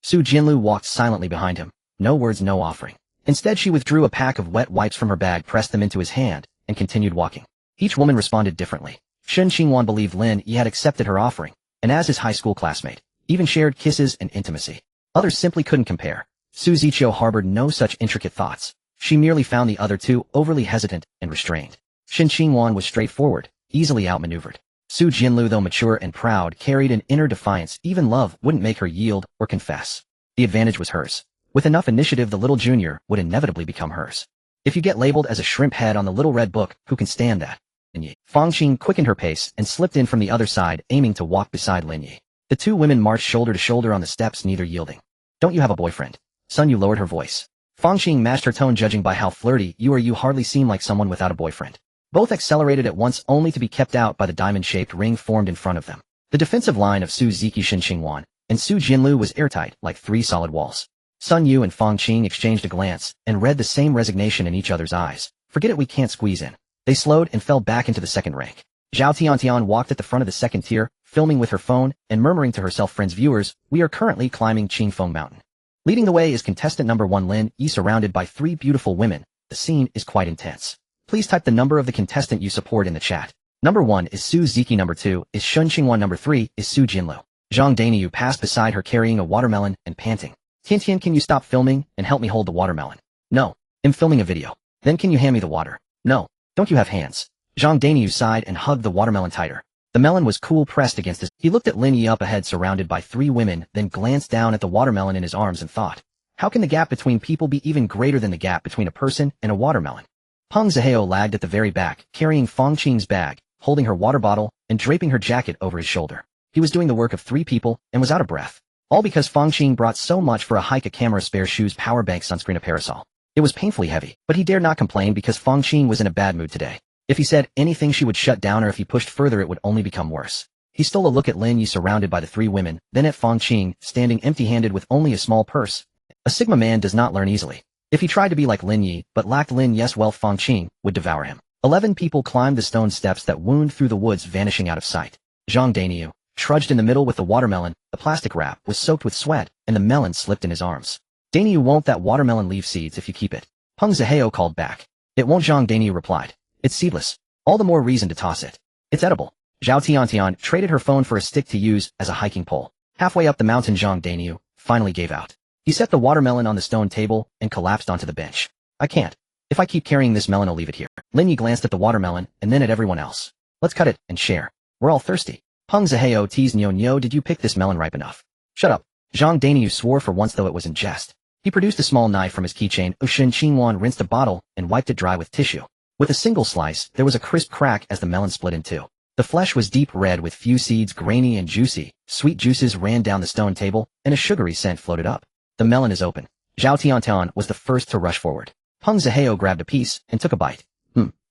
Su Jianlu walked silently behind him. No words, no offering. Instead, she withdrew a pack of wet wipes from her bag, pressed them into his hand, and continued walking. Each woman responded differently. Shen Xingwan believed Lin Yi had accepted her offering, and as his high school classmate, even shared kisses and intimacy. Others simply couldn't compare. Su Ziqiu harbored no such intricate thoughts. She merely found the other two overly hesitant and restrained. Shen Xingwan was straightforward, easily outmaneuvered. Su Jianlu, though mature and proud, carried an inner defiance. Even love wouldn't make her yield or confess. The advantage was hers. With enough initiative, the little junior would inevitably become hers. If you get labeled as a shrimp head on the little red book, who can stand that? Lin Yi. Fang Qing quickened her pace and slipped in from the other side, aiming to walk beside Lin Yi. The two women marched shoulder to shoulder on the steps, neither yielding. Don't you have a boyfriend? Sun Yu lowered her voice. Fang Qing matched her tone, judging by how flirty you hardly seem like someone without a boyfriend. Both accelerated at once, only to be kept out by the diamond-shaped ring formed in front of them. The defensive line of Su Ziqi, Shen Xingwan, and Su Jianlu was airtight, like three solid walls. Sun Yu and Fang Qing exchanged a glance and read the same resignation in each other's eyes. Forget it, we can't squeeze in. They slowed and fell back into the second rank. Zhao Tiantian walked at the front of the second tier, filming with her phone and murmuring to herself, friends, viewers, we are currently climbing Qingfeng Mountain. Leading the way is contestant number 1 Lin Yi, surrounded by 3 beautiful women. The scene is quite intense. Please type the number of the contestant you support in the chat. Number 1 is Su Ziqi, number 2 is Shen Xingwan, number 3 is Su Jianlu. Zhang Daniyu passed beside her carrying a watermelon and panting. Tiantian, can you stop filming and help me hold the watermelon? No. I'm filming a video. Then can you hand me the water? No. Don't you have hands? Zhang Daniyu sighed and hugged the watermelon tighter. The melon was cool, pressed against his. He looked at Lin Yi up ahead, surrounded by 3 women, then glanced down at the watermelon in his arms and thought, how can the gap between people be even greater than the gap between a person and a watermelon? Peng Zihao lagged at the very back, carrying Fang Qing's bag, holding her water bottle, and draping her jacket over his shoulder. He was doing the work of 3 people, and was out of breath. All because Fang Qing brought so much for a hike: a camera, spare shoes, power bank, sunscreen, a parasol. It was painfully heavy, but he dared not complain because Fang Qing was in a bad mood today. If he said anything, she would shut down, or if he pushed further, it would only become worse. He stole a look at Lin Yi surrounded by the 3 women, then at Fang Qing, standing empty-handed with only a small purse. A Sigma man does not learn easily. If he tried to be like Lin Yi, but lacked Lin Yi's wealth, Fang Qing would devour him. 11 people climbed the stone steps that wound through the woods, vanishing out of sight. Zhang Daniyu trudged in the middle with the watermelon. The plastic wrap was soaked with sweat, and the melon slipped in his arms. Daniyu, won't that watermelon leave seeds if you keep it? Peng Zihao called back. It won't, Zhang Daniyu replied. It's seedless. All the more reason to toss it. It's edible. Zhao Tiantian traded her phone for a stick to use as a hiking pole. Halfway up the mountain, Zhang Daniyu finally gave out. He set the watermelon on the stone table and collapsed onto the bench. I can't. If I keep carrying this melon, I'll leave it here. Lin Yi glanced at the watermelon and then at everyone else. Let's cut it and share. We're all thirsty. Peng Zihao teased. Nyo, did you pick this melon ripe enough? Shut up. Zhang Daniyu swore for once, though it was in jest. He produced a small knife from his keychain. Shen Xingwan rinsed a bottle and wiped it dry with tissue. With a single slice, there was a crisp crack as the melon split in 2. The flesh was deep red with few seeds, grainy and juicy. Sweet juices ran down the stone table, and a sugary scent floated up. The melon is open. Zhao Tiantian was the first to rush forward. Peng Zihao grabbed a piece and took a bite.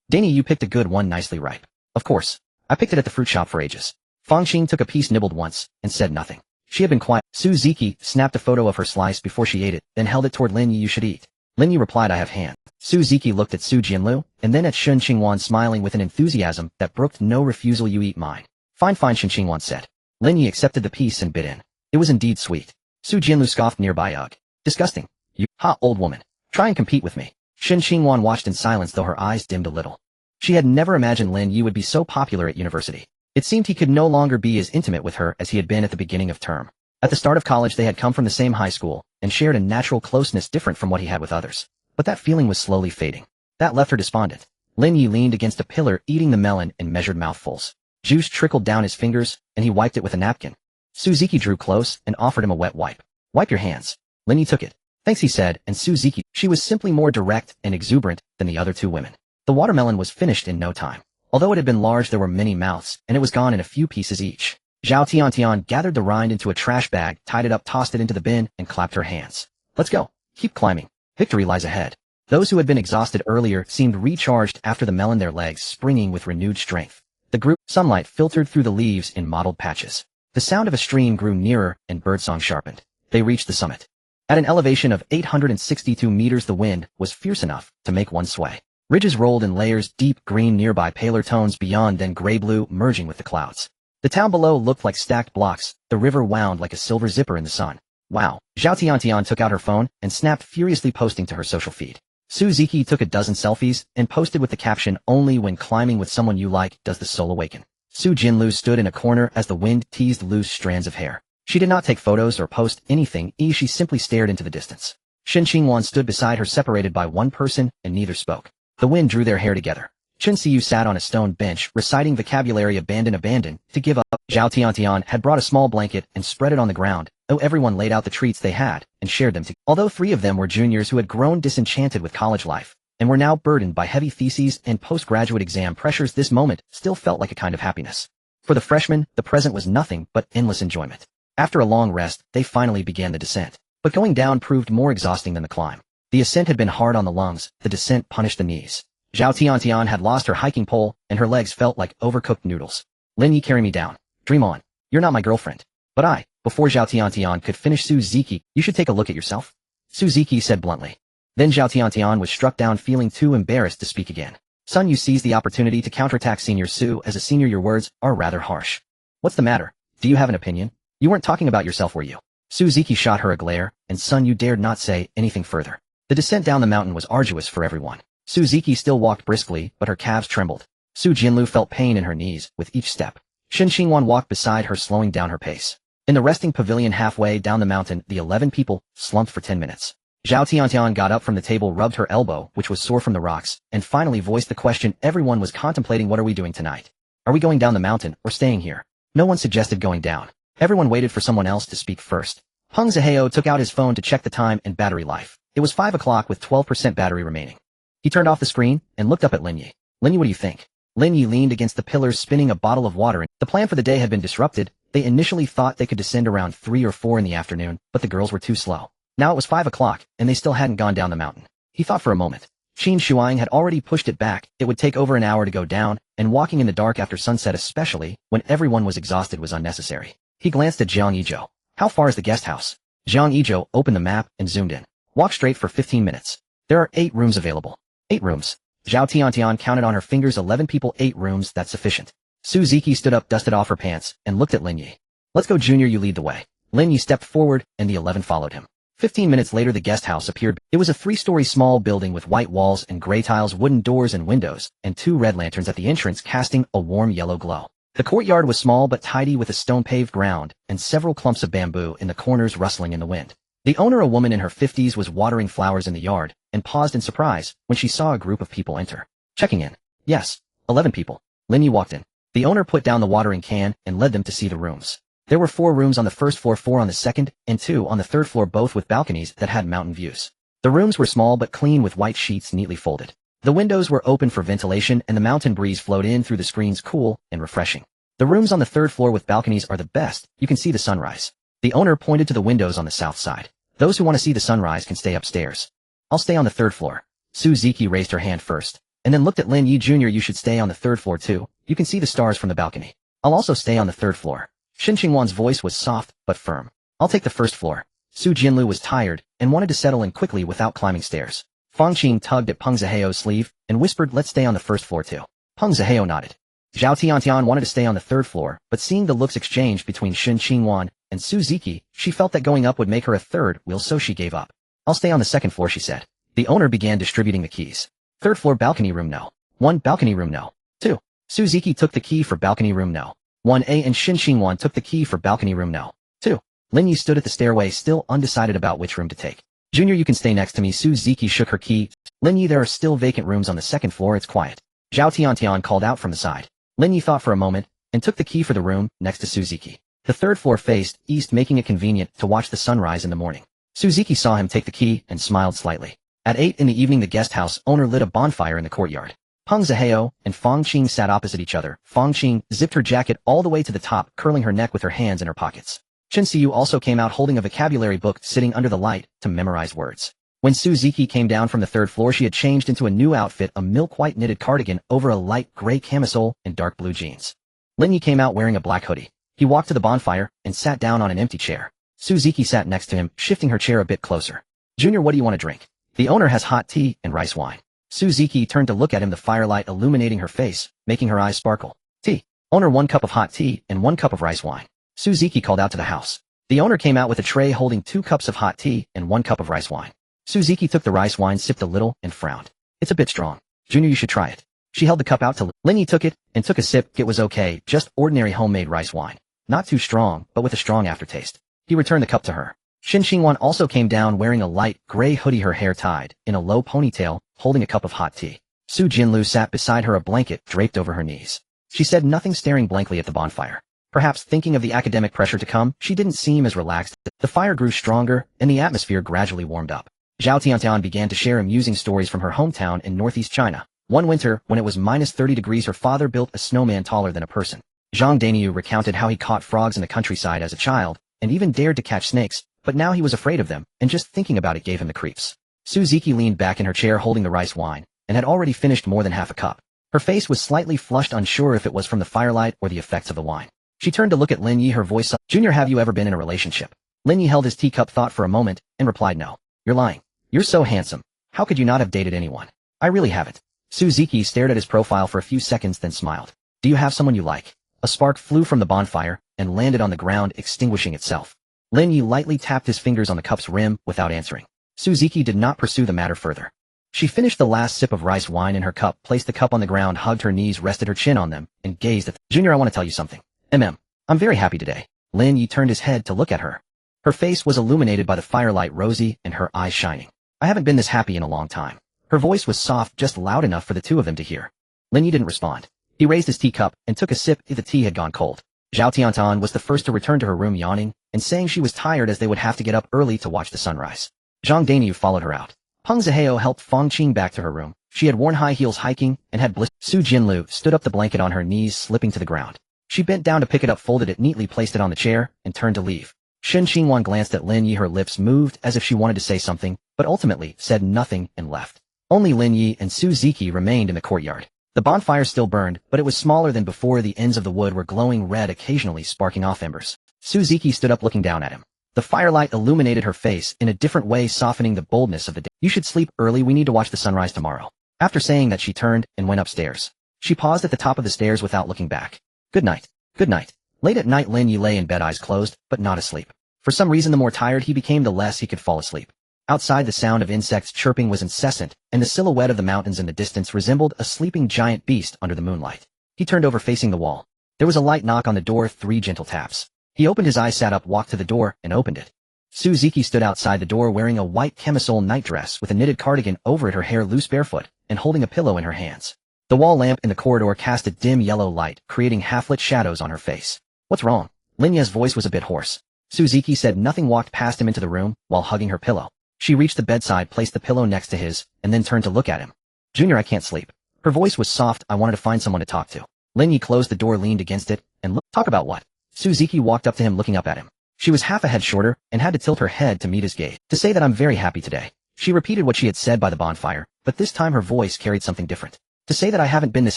Danny, you picked a good one, nicely ripe. Of course. I picked it at the fruit shop for ages. Fang Qing took a piece, nibbled once, and said nothing. She had been quiet. Su Ziqi snapped a photo of her slice before she ate it, then held it toward Lin Yi. You should eat. Lin Yi replied, I have hand. Su Ziqi looked at Su Jianlu, and then at Shen Xingwan, smiling with an enthusiasm that brooked no refusal. You eat mine. Fine, fine, Shen Xingwan said. Lin Yi accepted the piece and bit in. It was indeed sweet. Su Jianlu scoffed nearby. Ugh. Disgusting. You, old woman. Try and compete with me. Shen Xingwan watched in silence, though her eyes dimmed a little. She had never imagined Lin Yi would be so popular at university. It seemed he could no longer be as intimate with her as he had been at the beginning of term. At the start of college, they had come from the same high school and shared a natural closeness different from what he had with others. But that feeling was slowly fading. That left her despondent. Lin Yi leaned against a pillar, eating the melon in measured mouthfuls. Juice trickled down his fingers, and he wiped it with a napkin. Su Ziqi drew close and offered him a wet wipe. Wipe your hands. Lin Yi took it. Thanks, he said, and Su Ziqi, she was simply more direct and exuberant than the other 2 women. The watermelon was finished in no time. Although it had been large, there were many mouths, and it was gone in a few pieces each. Zhao Tiantian gathered the rind into a trash bag, tied it up, tossed it into the bin, and clapped her hands. Let's go. Keep climbing. Victory lies ahead. Those who had been exhausted earlier seemed recharged after the melon, their legs springing with renewed strength. The group sunlight filtered through the leaves in mottled patches. The sound of a stream grew nearer, and birdsong sharpened. They reached the summit. At an elevation of 862 meters, the wind was fierce enough to make one sway. Ridges rolled in layers, deep green nearby, paler tones beyond, then gray-blue merging with the clouds. The town below looked like stacked blocks. The river wound like a silver zipper in the sun. Wow. Zhao Tiantian took out her phone and snapped, furiously posting to her social feed. Su Ziki took a dozen selfies and posted with the caption, "Only when climbing with someone you like does the soul awaken." Su Jinlu stood in a corner as the wind teased loose strands of hair. She did not take photos or post anything, she simply stared into the distance. Shen Qingwan stood beside her, separated by one person, and neither spoke. The wind drew their hair together. Chen Xiu sat on a stone bench, reciting vocabulary abandon, to give up. Zhao Tiantian had brought a small blanket and spread it on the ground. Everyone laid out the treats they had and shared them together. Although 3 of them were juniors who had grown disenchanted with college life and were now burdened by heavy theses and postgraduate exam pressures, this moment still felt like a kind of happiness. For the freshmen, the present was nothing but endless enjoyment. After a long rest, they finally began the descent. But going down proved more exhausting than the climb. The ascent had been hard on the lungs, the descent punished the knees. Zhao Tiantian had lost her hiking pole, and her legs felt like overcooked noodles. "Lin Yi, carry me down. Dream on. You're not my girlfriend." "But I..." Before Zhao Tiantian could finish, Su Ziki, "You should take a look at yourself," Su Ziki said bluntly. Then Zhao Tiantian was struck down, feeling too embarrassed to speak again. "Son, you seized the opportunity to counterattack Senior Su. As a senior, your words are rather harsh. What's the matter? Do you have an opinion? You weren't talking about yourself, were you?" Su Ziki shot her a glare, "And son, you dared not say anything further." The descent down the mountain was arduous for everyone. Su Ziki still walked briskly, but her calves trembled. Su Jinlu felt pain in her knees with each step. Shen Qingwan walked beside her, slowing down her pace. In the resting pavilion halfway down the mountain, the 11 people slumped for 10 minutes. Zhao Tiantian got up from the table, rubbed her elbow, which was sore from the rocks, and finally voiced the question everyone was contemplating: "What are we doing tonight? Are we going down the mountain or staying here?" No one suggested going down. Everyone waited for someone else to speak first. Peng Zihao took out his phone to check the time and battery life. It was 5 o'clock with 12% battery remaining. He turned off the screen and looked up at Lin Yi. "Lin Yi, what do you think?" Lin Yi leaned against the pillars, spinning a bottle of water. The plan for the day had been disrupted. They initially thought they could descend around 3 or 4 in the afternoon, but the girls were too slow. Now it was 5 o'clock, and they still hadn't gone down the mountain. He thought for a moment. Qin Shuang had already pushed it back. It would take over an hour to go down, and walking in the dark after sunset, especially when everyone was exhausted, was unnecessary. He glanced at Jiang Yizhou. "How far is the guest house?" Jiang Yizhou opened the map and zoomed in. "Walk straight for 15 minutes. There are 8 rooms available." 8 rooms. Zhao Tiantian counted on her fingers. 11 people, 8 rooms, that's sufficient. Su Ziki stood up, dusted off her pants, and looked at Lin Yi. "Let's go, Junior, you lead the way." Lin Yi stepped forward, and the 11 followed him. 15 minutes later, the guest house appeared. It was a 3-story small building with white walls and gray tiles, wooden doors and windows, and 2 red lanterns at the entrance casting a warm yellow glow. The courtyard was small but tidy, with a stone-paved ground and several clumps of bamboo in the corners rustling in the wind. The owner, a woman in her 50s, was watering flowers in the yard, and paused in surprise when she saw a group of people enter. "Checking in." "Yes, 11 people." Lin Yi walked in. The owner put down the watering can and led them to see the rooms. There were 4 rooms on the first floor, 4 on the second, and 2 on the third floor, both with balconies that had mountain views. The rooms were small but clean, with white sheets neatly folded. The windows were open for ventilation, and the mountain breeze flowed in through the screens, cool and refreshing. "The rooms on the third floor with balconies are the best. You can see the sunrise." The owner pointed to the windows on the south side. "Those who want to see the sunrise can stay upstairs." "I'll stay on the third floor." Su Ziki raised her hand first, and then looked at Lin Yi. "Junior, you should stay on the third floor too. You can see the stars from the balcony." "I'll also stay on the third floor." Shen Qingwan's voice was soft but firm. "I'll take the first floor." Su Jinlu was tired and wanted to settle in quickly without climbing stairs. Fang Qing tugged at Peng Zihao's sleeve and whispered, "Let's stay on the first floor too." Peng Zihao nodded. Zhao Tiantian wanted to stay on the third floor, but seeing the looks exchanged between Shen Qingwan and Su Ziki, she felt that going up would make her a third wheel, so she gave up. "I'll stay on the second floor," she said. The owner began distributing the keys. "Third floor balcony room no. 1, balcony room no. 2. Su Ziki took the key for balcony room no. 1A, and Shen Qingwan took the key for balcony room no. 2. Lin Yi stood at the stairway, still undecided about which room to take. "Junior, you can stay next to me." Su Ziki shook her key. "Lin Yi, there are still vacant rooms on the second floor. It's quiet." Zhao Tiantian called out from the side. Lin Yi thought for a moment and took the key for the room next to Su Ziki. The third floor faced east, making it convenient to watch the sunrise in the morning. Su Ziki saw him take the key and smiled slightly. At 8 in the evening, the guest house owner lit a bonfire in the courtyard. Peng Zihao and Fang Qing sat opposite each other. Fang Qing zipped her jacket all the way to the top, curling her neck with her hands in her pockets. Chen Xiu also came out holding a vocabulary book, sitting under the light to memorize words. When Su Ziki came down from the third floor, she had changed into a new outfit, a milk-white knitted cardigan over a light gray camisole and dark blue jeans. Lin Yi came out wearing a black hoodie. He walked to the bonfire and sat down on an empty chair. Suzuki sat next to him, shifting her chair a bit closer. Junior, what do you want to drink? The owner has hot tea and rice wine. Suzuki turned to look at him, the firelight illuminating her face, making her eyes sparkle. Tea. Owner, 1 cup of hot tea and 1 cup of rice wine. Suzuki called out to the house. The owner came out with a tray holding 2 cups of hot tea and 1 cup of rice wine. Suzuki took the rice wine, sipped a little, and frowned. It's a bit strong. Junior, you should try it. She held the cup out to Lin Yi, took it, and took a sip. It was okay, just ordinary homemade rice wine. Not too strong, but with a strong aftertaste. He returned the cup to her. Yuan also came down wearing a light gray hoodie, her hair tied in a low ponytail, holding a cup of hot tea. Su Jinlu sat beside her, a blanket draped over her knees. She said nothing, staring blankly at the bonfire. Perhaps thinking of the academic pressure to come, she didn't seem as relaxed. The fire grew stronger, and the atmosphere gradually warmed up. Zhao Tiantian began to share amusing stories from her hometown in northeast China. One winter, when it was minus 30 degrees, her father built a snowman taller than a person. Zhang Daniu recounted how he caught frogs in the countryside as a child, and even dared to catch snakes, but now he was afraid of them, and just thinking about it gave him the creeps. Suzuki leaned back in her chair holding the rice wine, and had already finished more than half a cup. Her face was slightly flushed, unsure if it was from the firelight or the effects of the wine. She turned to look at Lin Yi, her voice. Junior, have you ever been in a relationship? Lin Yi held his teacup, thought for a moment, and replied, no. You're lying. You're so handsome. How could you not have dated anyone? I really haven't. Suzuki stared at his profile for a few seconds, then smiled. Do you have someone you like? A spark flew from the bonfire and landed on the ground, extinguishing itself. Lin Yi lightly tapped his fingers on the cup's rim without answering. Suzuki did not pursue the matter further. She finished the last sip of rice wine in her cup, placed the cup on the ground, hugged her knees, rested her chin on them, and gazed at Junior, I want to tell you something. I'm very happy today. Lin Yi turned his head to look at her. Her face was illuminated by the firelight, rosy, and her eyes shining. I haven't been this happy in a long time. Her voice was soft, just loud enough for the two of them to hear. Lin Yi didn't respond. He raised his teacup and took a sip. The tea had gone cold. Zhao Tiantan was the first to return to her room, yawning and saying she was tired as they would have to get up early to watch the sunrise. Zhang Daniu followed her out. Peng Zihao helped Feng Qing back to her room. She had worn high heels hiking and had blisters. Su Jinlu stood up, the blanket on her knees, slipping to the ground. She bent down to pick it up, folded it neatly, placed it on the chair, and turned to leave. Shen Qingwan glanced at Lin Yi. Her lips moved as if she wanted to say something, but ultimately said nothing and left. Only Lin Yi and Suzuki remained in the courtyard. The bonfire still burned, but it was smaller than before. The ends of the wood were glowing red, occasionally sparking off embers. Suzuki stood up, looking down at him. The firelight illuminated her face in a different way, softening the boldness of the day. You should sleep early. We need to watch the sunrise tomorrow. After saying that, she turned and went upstairs. She paused at the top of the stairs without looking back. Good night. Good night. Late at night, Lin Yi lay in bed, eyes closed, but not asleep. For some reason, the more tired he became, the less he could fall asleep. Outside, the sound of insects chirping was incessant, and the silhouette of the mountains in the distance resembled a sleeping giant beast under the moonlight. He turned over, facing the wall. There was a light knock on the door, 3 gentle taps. He opened his eyes, sat up, walked to the door, and opened it. Suzuki stood outside the door wearing a white camisole nightdress with a knitted cardigan over it, her hair loose, barefoot, and holding a pillow in her hands. The wall lamp in the corridor cast a dim yellow light, creating half-lit shadows on her face. What's wrong? Lin Yi's voice was a bit hoarse. Suzuki said nothing, walked past him into the room while hugging her pillow. She reached the bedside, placed the pillow next to his, and then turned to look at him. Junior, I can't sleep. Her voice was soft. I wanted to find someone to talk to. Lin Yi closed the door, leaned against it, and looked. Talk about what? Suzuki walked up to him, looking up at him. She was half a head shorter and had to tilt her head to meet his gaze. To say that I'm very happy today. She repeated what she had said by the bonfire, but this time her voice carried something different. To say that I haven't been this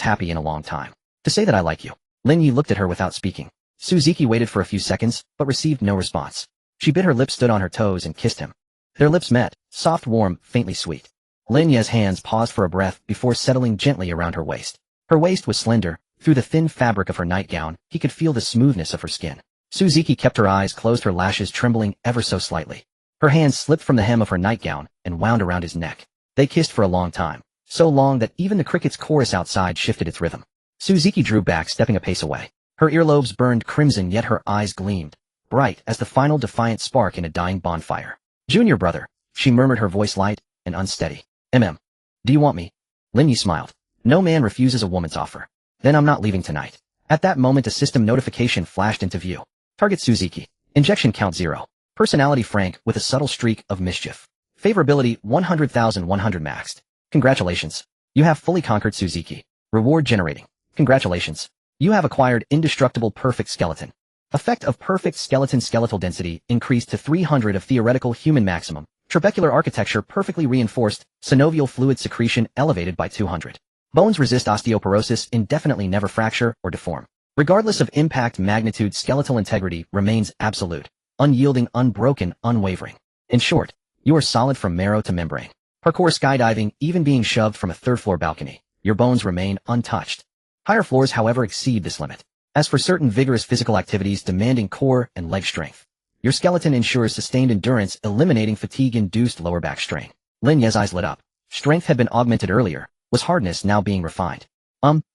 happy in a long time. To say that I like you. Lin Yi looked at her without speaking. Suzuki waited for a few seconds, but received no response. She bit her lips, stood on her toes, and kissed him. Their lips met, soft, warm, faintly sweet. Lin Yi's hands paused for a breath before settling gently around her waist. Her waist was slender. Through the thin fabric of her nightgown, he could feel the smoothness of her skin. Suzuki kept her eyes closed, her lashes trembling ever so slightly. Her hands slipped from the hem of her nightgown and wound around his neck. They kissed for a long time. So long that even the cricket's chorus outside shifted its rhythm. Suzuki drew back, stepping a pace away. Her earlobes burned crimson, yet her eyes gleamed, bright as the final defiant spark in a dying bonfire. Junior brother, she murmured, her voice light and unsteady. Do you want me? Lin Yi smiled. No man refuses a woman's offer. Then I'm not leaving tonight. At that moment, a system notification flashed into view. Target Suzuki. Injection count 0. Personality frank with a subtle streak of mischief. Favorability 100,100 maxed. Congratulations. You have fully conquered Suzuki. Reward generating. Congratulations. You have acquired indestructible perfect skeleton. Effect of perfect skeleton, skeletal density increased to 300 of theoretical human maximum. Trabecular architecture perfectly reinforced. Synovial fluid secretion elevated by 200. Bones resist osteoporosis indefinitely, never fracture or deform. Regardless of impact magnitude, skeletal integrity remains absolute. unyielding, unbroken, unwavering. In short, you are solid from marrow to membrane. Parkour, skydiving, even being shoved from a third-floor balcony, your bones remain untouched. Higher floors, however, exceed this limit. As for certain vigorous physical activities demanding core and leg strength, your skeleton ensures sustained endurance, eliminating fatigue-induced lower back strain. Lin Ye's eyes lit up. Strength had been augmented earlier. Was hardness now being refined?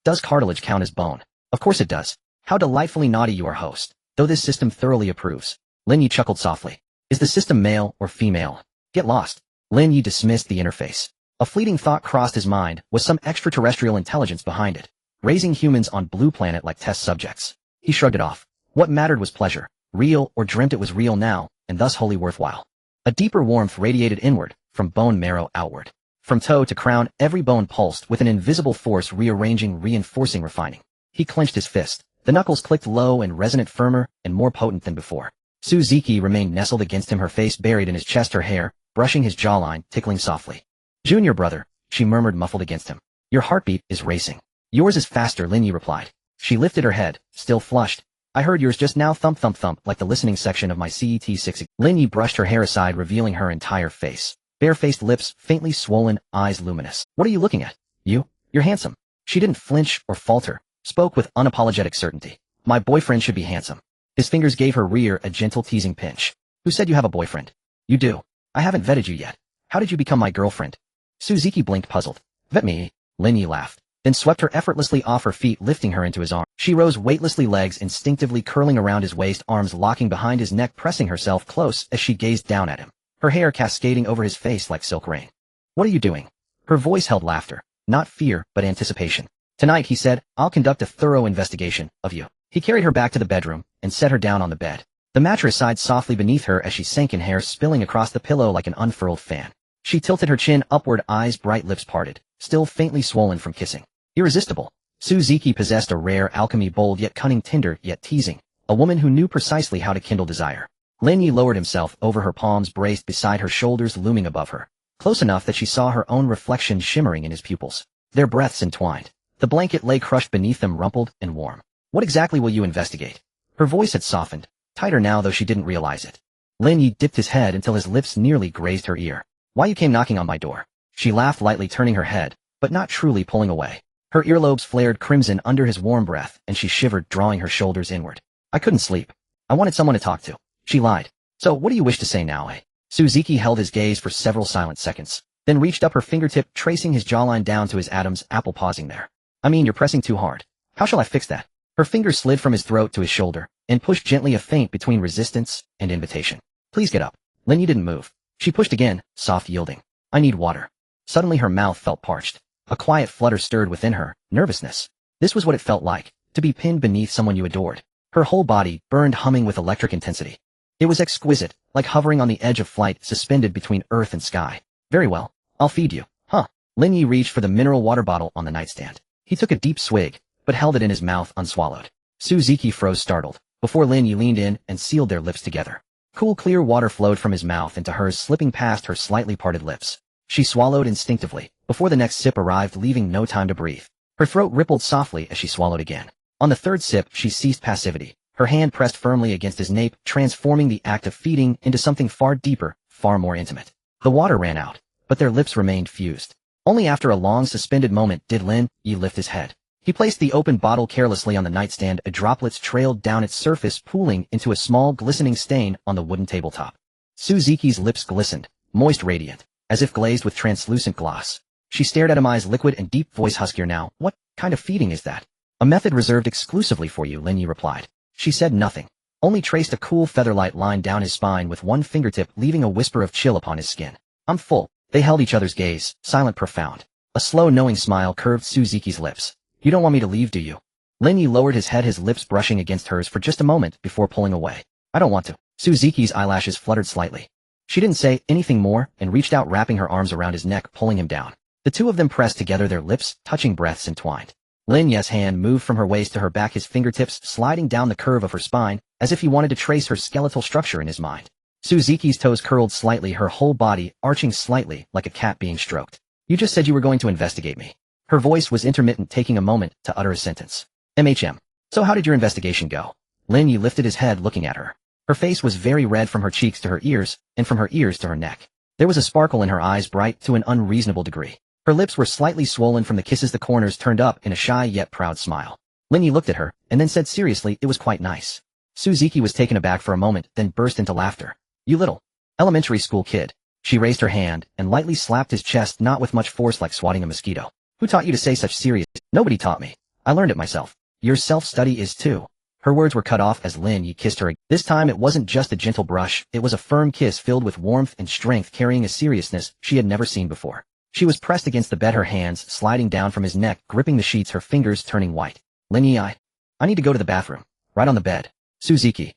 Does cartilage count as bone? Of course it does. How delightfully naughty you are, host. Though this system thoroughly approves. Lin Yi chuckled softly. Is the system male or female? Get lost. Lin Yi dismissed the interface. A fleeting thought crossed his mind. Was some extraterrestrial intelligence behind it? Raising humans on Blue Planet like test subjects. He shrugged it off. What mattered was pleasure. Real or dreamt it was real now, and thus wholly worthwhile. A deeper warmth radiated inward, from bone marrow outward. From toe to crown, every bone pulsed with an invisible force rearranging, reinforcing, refining. He clenched his fist. The knuckles clicked low and resonant, firmer and more potent than before. Suzuki remained nestled against him, her face buried in his chest, her hair brushing his jawline, tickling softly. Junior brother, she murmured, muffled against him. Your heartbeat is racing. Yours is faster, Lin Yi replied. She lifted her head, still flushed. I heard yours just now, thump thump thump, like the listening section of my CET6. Lin Yi brushed her hair aside, revealing her entire face. Bare-faced lips, faintly swollen, eyes luminous. What are you looking at? You're handsome. She didn't flinch or falter, spoke with unapologetic certainty. My boyfriend should be handsome. His fingers gave her rear a gentle teasing pinch. Who said you have a boyfriend? You do. I haven't vetted you yet. How did you become my girlfriend? Suzuki blinked, puzzled. Vet me? Lin Yi laughed, then swept her effortlessly off her feet, lifting her into his arms. She rose weightlessly, legs instinctively curling around his waist, arms locking behind his neck, pressing herself close as she gazed down at him, her hair cascading over his face like silk rain. What are you doing? Her voice held laughter, not fear, but anticipation. Tonight, he said, I'll conduct a thorough investigation of you. He carried her back to the bedroom and set her down on the bed. The mattress sighed softly beneath her as she sank in, hair spilling across the pillow like an unfurled fan. She tilted her chin upward, eyes bright, lips parted, still faintly swollen from kissing. Irresistible. Suzuki possessed a rare alchemy, bold yet cunning, tender yet teasing. A woman who knew precisely how to kindle desire. Lin Yi lowered himself over her, palms braced beside her shoulders, looming above her, close enough that she saw her own reflection shimmering in his pupils. Their breaths entwined. The blanket lay crushed beneath them, rumpled and warm. What exactly will you investigate? Her voice had softened, tighter now, though she didn't realize it. Lin Yi dipped his head until his lips nearly grazed her ear. Why you came knocking on my door? She laughed lightly, turning her head, but not truly pulling away. Her earlobes flared crimson under his warm breath, and she shivered, drawing her shoulders inward. I couldn't sleep. I wanted someone to talk to. She lied. So what do you wish to say now, eh? Suzuki held his gaze for several silent seconds, then reached up her fingertip, tracing his jawline down to his Adam's apple, pausing there. I mean, you're pressing too hard. How shall I fix that? Her fingers slid from his throat to his shoulder, and pushed gently, a feint between resistance and invitation. Please get up. Lin Yi didn't move. She pushed again, soft, yielding. I need water. Suddenly her mouth felt parched. A quiet flutter stirred within her, nervousness. This was what it felt like, to be pinned beneath someone you adored. Her whole body burned, humming with electric intensity. It was exquisite, like hovering on the edge of flight, suspended between earth and sky. Very well. I'll feed you. Huh. Lin Yi reached for the mineral water bottle on the nightstand. He took a deep swig, but held it in his mouth unswallowed. Suzuki froze, startled, before Lin Yi leaned in and sealed their lips together. Cool, clear water flowed from his mouth into hers, slipping past her slightly parted lips. She swallowed instinctively, before the next sip arrived, leaving no time to breathe. Her throat rippled softly as she swallowed again. On the third sip, she ceased passivity, her hand pressed firmly against his nape, transforming the act of feeding into something far deeper, far more intimate. The water ran out, but their lips remained fused. Only after a long suspended moment did Lin Yi lift his head. He placed the open bottle carelessly on the nightstand. A droplets trailed down its surface, pooling into a small glistening stain on the wooden tabletop. Suzuki's lips glistened, moist, radiant, as if glazed with translucent gloss. She stared at him, eyes liquid and deep, voice huskier now. What kind of feeding is that? A method reserved exclusively for you, Lin Yi replied. She said nothing, only traced a cool featherlight line down his spine with one fingertip, leaving a whisper of chill upon his skin. I'm full. They held each other's gaze, silent, profound. A slow, knowing smile curved Suzuki's lips. You don't want me to leave, do you? Lin Yi lowered his head, his lips brushing against hers for just a moment before pulling away. I don't want to. Suzuki's eyelashes fluttered slightly. She didn't say anything more and reached out, wrapping her arms around his neck, pulling him down. The two of them pressed together, their lips touching, breaths entwined. Lin Yi's hand moved from her waist to her back, his fingertips sliding down the curve of her spine, as if he wanted to trace her skeletal structure in his mind. Suzuki's toes curled slightly, her whole body arching slightly like a cat being stroked. You just said you were going to investigate me. Her voice was intermittent, taking a moment to utter a sentence. So how did your investigation go? Lin Yi lifted his head, looking at her. Her Her face was very red from her cheeks to her ears, and from her ears to her neck. There was a sparkle in her eyes, bright to an unreasonable degree. Her lips were slightly swollen from the kisses, the corners turned up in a shy yet proud smile. Linyi looked at her, and then said seriously, it was quite nice. Suzuki was taken aback for a moment, then burst into laughter. You little elementary school kid. She raised her hand, and lightly slapped his chest, not with much force like swatting a mosquito. Who taught you to say such serious? Nobody taught me. I learned it myself. Your self-study is too. Her words were cut off as Linyi kissed her. This time it wasn't just a gentle brush, it was a firm kiss filled with warmth and strength, carrying a seriousness she had never seen before. She was pressed against the bed, her hands sliding down from his neck, gripping the sheets, her fingers turning white. Linyi, I need to go to the bathroom. Right on the bed. Suzuki.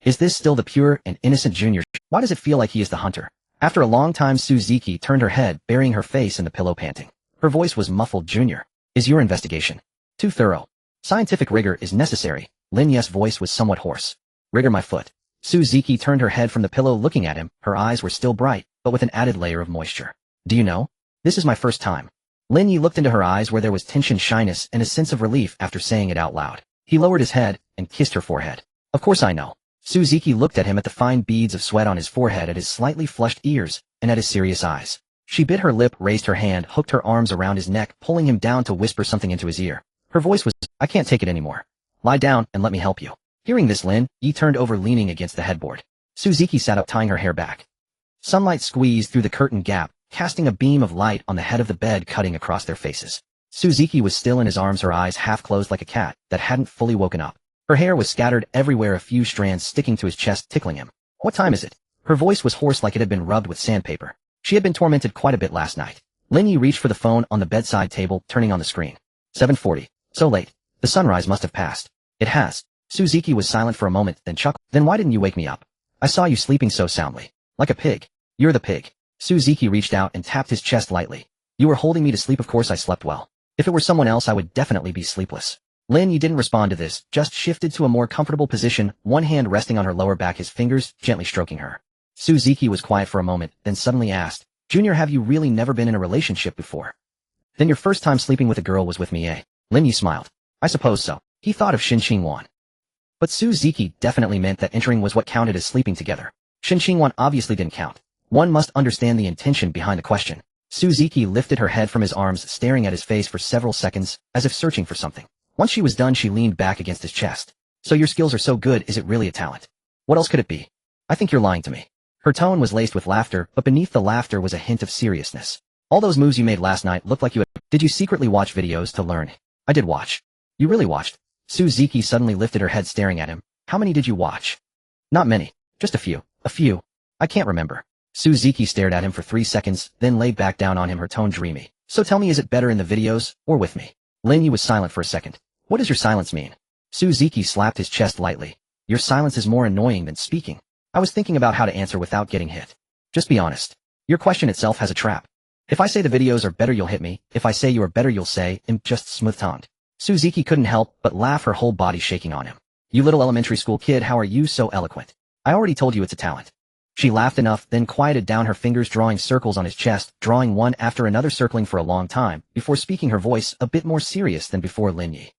Is this still the pure and innocent Junior? Why does it feel like he is the hunter? After a long time, Suzuki turned her head, burying her face in the pillow, panting. Her voice was muffled. Junior, is your investigation too thorough? Scientific rigor is necessary. Linyi's voice was somewhat hoarse. Rigor, my foot. Suzuki turned her head from the pillow, looking at him. Her eyes were still bright, but with an added layer of moisture. Do you know? This is my first time. Linyi looked into her eyes, where there was tension, shyness, and a sense of relief after saying it out loud. He lowered his head and kissed her forehead. Of course I know. Suzuki looked at him, at the fine beads of sweat on his forehead, at his slightly flushed ears, and at his serious eyes. She bit her lip, raised her hand, hooked her arms around his neck, pulling him down to whisper something into his ear. Her voice was, I can't take it anymore. Lie down and let me help you. Hearing this, Linyi turned over, leaning against the headboard. Suzuki sat up, tying her hair back. Sunlight squeezed through the curtain gap, casting a beam of light on the head of the bed, cutting across their faces. Suzuki was still in his arms, her eyes half closed like a cat that hadn't fully woken up. Her hair was scattered everywhere, a few strands sticking to his chest, tickling him. What time is it? Her voice was hoarse, like it had been rubbed with sandpaper. She had been tormented quite a bit last night. Linyi reached for the phone on the bedside table, turning on the screen. 7:40. So late. The sunrise must have passed. It has. Suzuki was silent for a moment, then chuckled. Then why didn't you wake me up? I saw you sleeping so soundly. Like a pig. You're the pig. Suzuki reached out and tapped his chest lightly. You were holding me to sleep. Of course I slept well. If it were someone else, I would definitely be sleepless. Linyi didn't respond to this, just shifted to a more comfortable position, one hand resting on her lower back, his fingers gently stroking her. Suzuki was quiet for a moment, then suddenly asked, Junior, have you really never been in a relationship before? Then your first time sleeping with a girl was with me, eh? Linyi smiled. I suppose so. He thought of Yuan. But Suzuki definitely meant that entering was what counted as sleeping together. Yuan obviously didn't count. One must understand the intention behind the question. Suzuki lifted her head from his arms, staring at his face for several seconds, as if searching for something. Once she was done, she leaned back against his chest. So your skills are so good, is it really a talent? What else could it be? I think you're lying to me. Her tone was laced with laughter, but beneath the laughter was a hint of seriousness. All those moves you made last night looked like you had... Did you secretly watch videos to learn? I did watch. You really watched? Suzuki suddenly lifted her head, staring at him. How many did you watch? Not many. Just a few. A few. I can't remember. Suzuki stared at him for 3 seconds, then laid back down on him, her tone dreamy. So tell me, is it better in the videos, or with me? Linyi was silent for a second. What does your silence mean? Suzuki slapped his chest lightly. Your silence is more annoying than speaking. I was thinking about how to answer without getting hit. Just be honest. Your question itself has a trap. If I say the videos are better, you'll hit me. If I say you are better, you'll say, just smooth-tongued. Suzuki couldn't help but laugh, her whole body shaking on him. You little elementary school kid, how are you so eloquent? I already told you it's a talent. She laughed enough, then quieted down, her fingers drawing circles on his chest, drawing one after another, circling for a long time, before speaking, her voice a bit more serious than before. Linyi.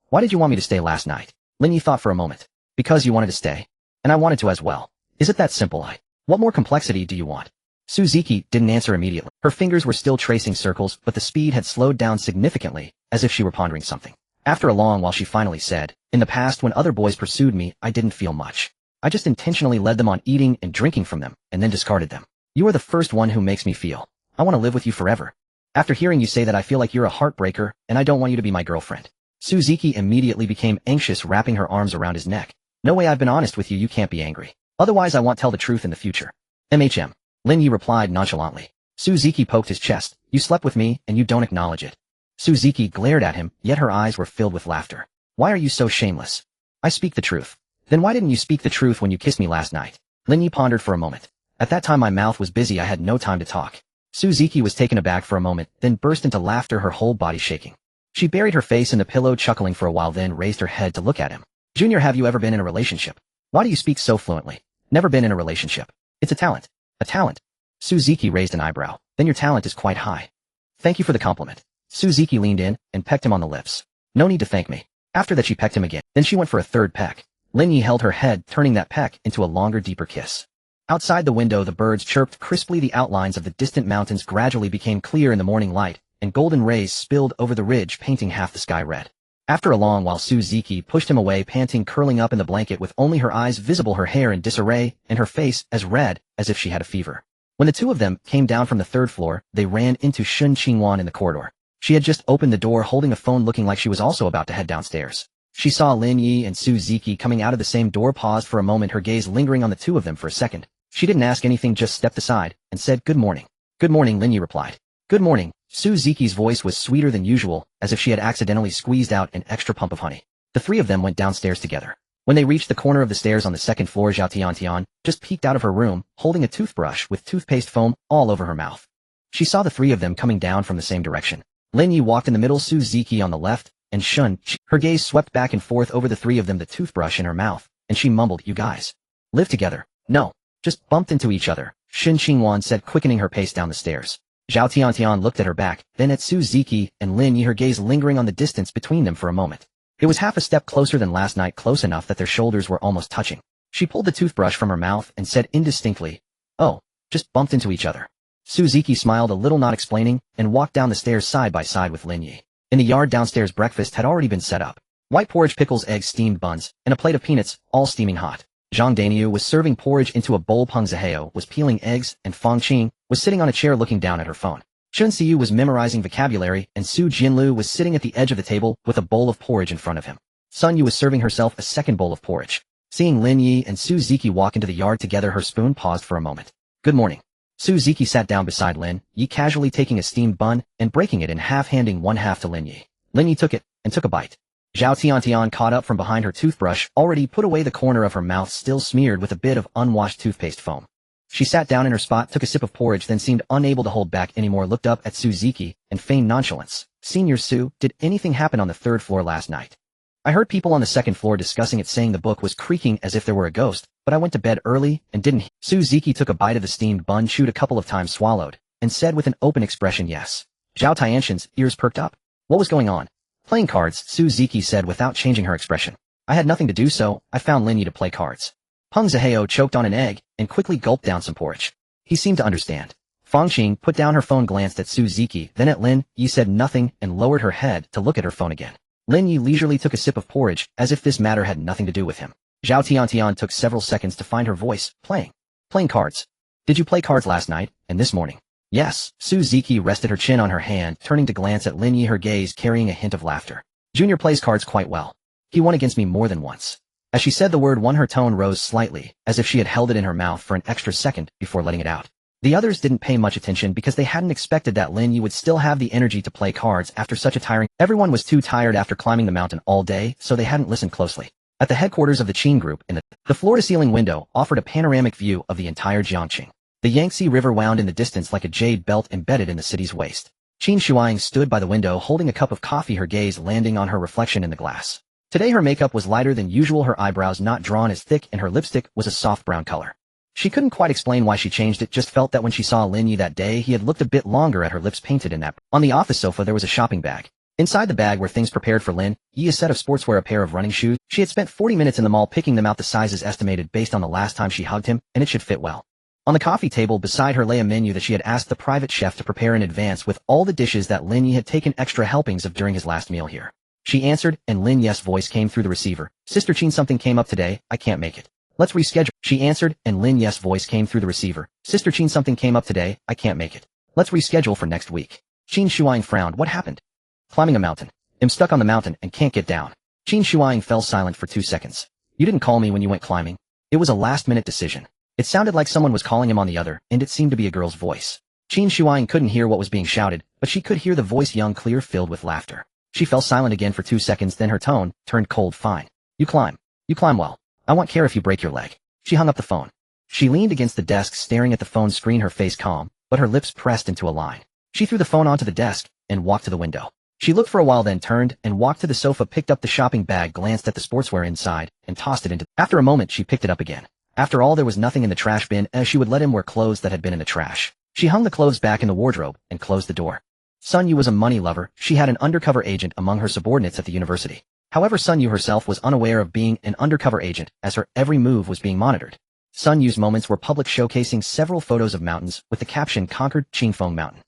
Why did you want me to stay last night? Linyi thought for a moment. Because you wanted to stay. And I wanted to as well. Is it that simple? What more complexity do you want? Suzuki didn't answer immediately. Her fingers were still tracing circles, but the speed had slowed down significantly, as if she were pondering something. After a long while, she finally said, in the past, when other boys pursued me, I didn't feel much. I just intentionally led them on eating and drinking from them, and then discarded them. You are the first one who makes me feel I want to live with you forever. After hearing you say that, I feel like you're a heartbreaker, and I don't want you to be my girlfriend. Suzuki immediately became anxious, wrapping her arms around his neck. No way, I've been honest with you, you can't be angry. Otherwise I won't tell the truth in the future. Linyi replied nonchalantly. Suzuki poked his chest. You slept with me, and you don't acknowledge it. Suzuki glared at him, yet her eyes were filled with laughter. Why are you so shameless? I speak the truth. Then why didn't you speak the truth when you kissed me last night? Linyi pondered for a moment. At that time my mouth was busy, I had no time to talk. Suzuki was taken aback for a moment, then burst into laughter, her whole body shaking. She buried her face in the pillow, chuckling for a while, then raised her head to look at him. Junior, have you ever been in a relationship? Why do you speak so fluently? Never been in a relationship. It's a talent. A talent. Suzuki raised an eyebrow. Then your talent is quite high. Thank you for the compliment. Suzuki leaned in and pecked him on the lips. No need to thank me. After that she pecked him again. Then she went for a third peck. Lin Yi held her head, turning that peck into a longer, deeper kiss. Outside the window the birds chirped crisply. The outlines of the distant mountains gradually became clear in the morning light, and golden rays spilled over the ridge, painting half the sky red. After a long while Suzuki pushed him away, panting, curling up in the blanket with only her eyes visible, her hair in disarray, and her face as red as if she had a fever. When the two of them came down from the third floor, they ran into Shun Qingwan in the corridor. She had just opened the door holding a phone, looking like she was also about to head downstairs. She saw Lin Yi and Suzuki coming out of the same door, paused for a moment, her gaze lingering on the two of them for a second. She didn't ask anything, just stepped aside and said, "Good morning." "Good morning," Lin Yi replied. "Good morning." Suzuki's voice was sweeter than usual, as if she had accidentally squeezed out an extra pump of honey. The three of them went downstairs together. When they reached the corner of the stairs on the second floor, Zhao Tiantian just peeked out of her room, holding a toothbrush with toothpaste foam all over her mouth. She saw the three of them coming down from the same direction. Lin Yi walked in the middle, Suzuki on the left, and Shun. Her gaze swept back and forth over the three of them, the toothbrush in her mouth, and she mumbled, "You guys live together?" "No, just bumped into each other," Shun Qingwan said, quickening her pace down the stairs. Zhao Tiantian looked at her back, then at Suzuki and Lin Yi, her gaze lingering on the distance between them for a moment. It was half a step closer than last night, close enough that their shoulders were almost touching. She pulled the toothbrush from her mouth and said indistinctly, "Oh, just bumped into each other." Suzuki smiled a little, not explaining, and walked down the stairs side by side with Lin Yi. In the yard downstairs, breakfast had already been set up. White porridge, pickles, eggs, steamed buns, and a plate of peanuts, all steaming hot. Zhang Daniu was serving porridge into a bowl. Peng Zihao was peeling eggs, and Fang Qing was sitting on a chair looking down at her phone. Chun Siyu was memorizing vocabulary, and Su Jinlu was sitting at the edge of the table with a bowl of porridge in front of him. Sun Yu was serving herself a second bowl of porridge. Seeing Lin Yi and Suzuki walk into the yard together, her spoon paused for a moment. "Good morning." Suzuki sat down beside Lin Yi, casually taking a steamed bun and breaking it in half, handing one half to Lin Yi. Lin Yi took it and took a bite. Zhao Tiantian caught up from behind her toothbrush, already put away, the corner of her mouth still smeared with a bit of unwashed toothpaste foam. She sat down in her spot, took a sip of porridge, then seemed unable to hold back anymore, looked up at Suzuki and feigned nonchalance. "Senior Su, did anything happen on the third floor last night? I heard people on the second floor discussing it, saying the book was creaking as if there were a ghost, but I went to bed early and didn't." Suzuki took a bite of the steamed bun, chewed a couple of times, swallowed, and said with an open expression, "Yes." Zhao Tiantian's ears perked up. "What was going on?" "Playing cards," Suzuki said without changing her expression. "I had nothing to do, so I found Lin Yi to play cards." Peng Zihao choked on an egg and quickly gulped down some porridge. He seemed to understand. Fang Qing put down her phone, glanced at Suzuki, then at Lin Yi, said nothing, and lowered her head to look at her phone again. Lin Yi leisurely took a sip of porridge, as if this matter had nothing to do with him. Zhao Tiantian took several seconds to find her voice. Playing cards. Did you play cards last night, and this morning?" "Yes." Suzuki rested her chin on her hand, turning to glance at Lin Yi, her gaze carrying a hint of laughter. "Junior plays cards quite well. He won against me more than once." As she said the word "won," her tone rose slightly, as if she had held it in her mouth for an extra second before letting it out. The others didn't pay much attention because they hadn't expected that Lin Yi would still have the energy to play cards after such a tiring. Everyone was too tired after climbing the mountain all day, so they hadn't listened closely. At the headquarters of the Qin group, in the floor-to-ceiling window offered a panoramic view of the entire Jiangxing. The Yangtze River wound in the distance like a jade belt embedded in the city's waste. Qin Shuang stood by the window holding a cup of coffee, her gaze landing on her reflection in the glass. Today her makeup was lighter than usual, her eyebrows not drawn as thick, and her lipstick was a soft brown color. She couldn't quite explain why she changed it, just felt that when she saw Lin Yi that day he had looked a bit longer at her lips painted in that. On the office sofa there was a shopping bag. Inside the bag were things prepared for Lin Yi, a set of sportswear, a pair of running shoes. She had spent 40 minutes in the mall picking them out, the sizes estimated based on the last time she hugged him, and it should fit well. On the coffee table beside her lay a menu that she had asked the private chef to prepare in advance, with all the dishes that Lin Yi had taken extra helpings of during his last meal here. She answered, and Lin Yi's voice came through the receiver. "Sister Qin, something came up today, I can't make it. Let's reschedule." She answered, and Lin Yi's voice came through the receiver. "Sister Qin, something came up today, I can't make it. Let's reschedule for next week." Qin Shuang frowned. "What happened?" "Climbing a mountain. I'm stuck on the mountain and can't get down." Qin Shuang fell silent for 2 seconds. "You didn't call me when you went climbing?" It was a last-minute decision. It sounded like someone was calling him on the other, and it seemed to be a girl's voice. Qin Shuang couldn't hear what was being shouted, but she could hear the voice, young, clear, filled with laughter. She fell silent again for 2 seconds, then her tone turned cold. "Fine. You climb. You climb well. I won't care if you break your leg." She hung up the phone. She leaned against the desk, staring at the phone screen, her face calm, but her lips pressed into a line. She threw the phone onto the desk and walked to the window. She looked for a while, then turned and walked to the sofa, picked up the shopping bag, glanced at the sportswear inside, and tossed it into. After a moment, she picked it up again. After all, there was nothing in the trash bin, as she would let him wear clothes that had been in the trash. She hung the clothes back in the wardrobe and closed the door. Sun Yu was a money lover. She had an undercover agent among her subordinates at the university. However, Sun Yu herself was unaware of being an undercover agent, as her every move was being monitored. Sun Yu's moments were public, showcasing several photos of mountains with the caption "Conquered Qingfeng Mountain."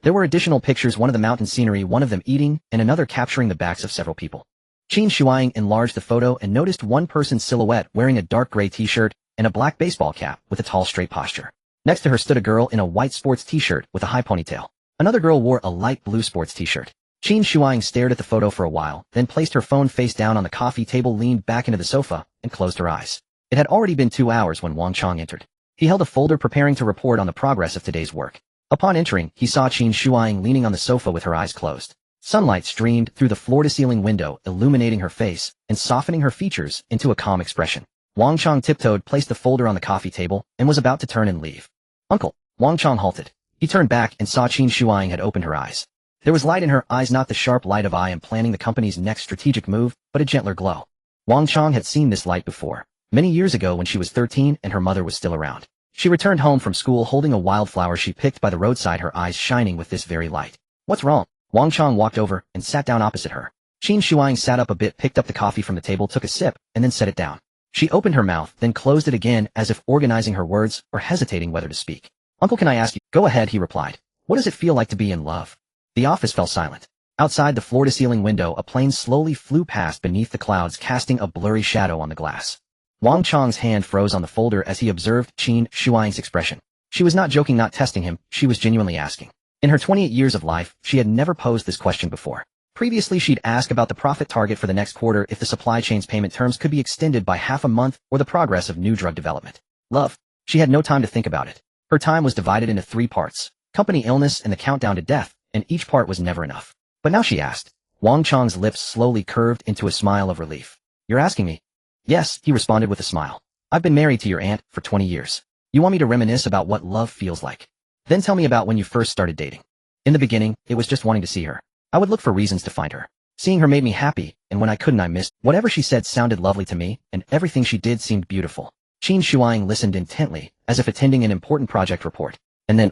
There were additional pictures, one of the mountain scenery, one of them eating, and another capturing the backs of several people. Qin Shuang enlarged the photo and noticed one person's silhouette wearing a dark gray t-shirt and a black baseball cap with a tall, straight posture. Next to her stood a girl in a white sports t-shirt with a high ponytail. Another girl wore a light blue sports t-shirt. Qin Shuang stared at the photo for a while, then placed her phone face down on the coffee table, leaned back into the sofa, and closed her eyes. It had already been 2 hours when Wang Chong entered. He held a folder preparing to report on the progress of today's work. Upon entering, he saw Qin Shuang leaning on the sofa with her eyes closed. Sunlight streamed through the floor-to-ceiling window, illuminating her face and softening her features into a calm expression. Wang Chong tiptoed, placed the folder on the coffee table, and was about to turn and leave. "Uncle." Wang Chong halted. He turned back and saw Qin Shuang had opened her eyes. There was light in her eyes, not the sharp light of "I am planning the company's next strategic move," but a gentler glow. Wang Chong had seen this light before, many years ago when she was 13 and her mother was still around. She returned home from school holding a wildflower she picked by the roadside, her eyes shining with this very light. "What's wrong?" Wang Chong walked over and sat down opposite her. Qin Shuang sat up a bit, picked up the coffee from the table, took a sip, and then set it down. She opened her mouth, then closed it again as if organizing her words or hesitating whether to speak. "Uncle, can I ask you?" "Go ahead," he replied. "What does it feel like to be in love?" The office fell silent. Outside the floor-to-ceiling window, a plane slowly flew past beneath the clouds, casting a blurry shadow on the glass. Wang Chong's hand froze on the folder as he observed Qin Shuang's expression. She was not joking, not testing him, she was genuinely asking. In her 28 years of life, she had never posed this question before. Previously, she'd asked about the profit target for the next quarter, if the supply chain's payment terms could be extended by half a month, or the progress of new drug development. Love. She had no time to think about it. Her time was divided into 3 parts: company illness and the countdown to death, and each part was never enough. But now she asked. Wang Chong's lips slowly curved into a smile of relief. "You're asking me?" "Yes," he responded with a smile. "I've been married to your aunt for 20 years. You want me to reminisce about what love feels like? Then tell me about when you first started dating." "In the beginning, it was just wanting to see her. I would look for reasons to find her. Seeing her made me happy, and when I couldn't, I missed. Whatever she said sounded lovely to me, and everything she did seemed beautiful." Qin Shuang listened intently, as if attending an important project report. "And then,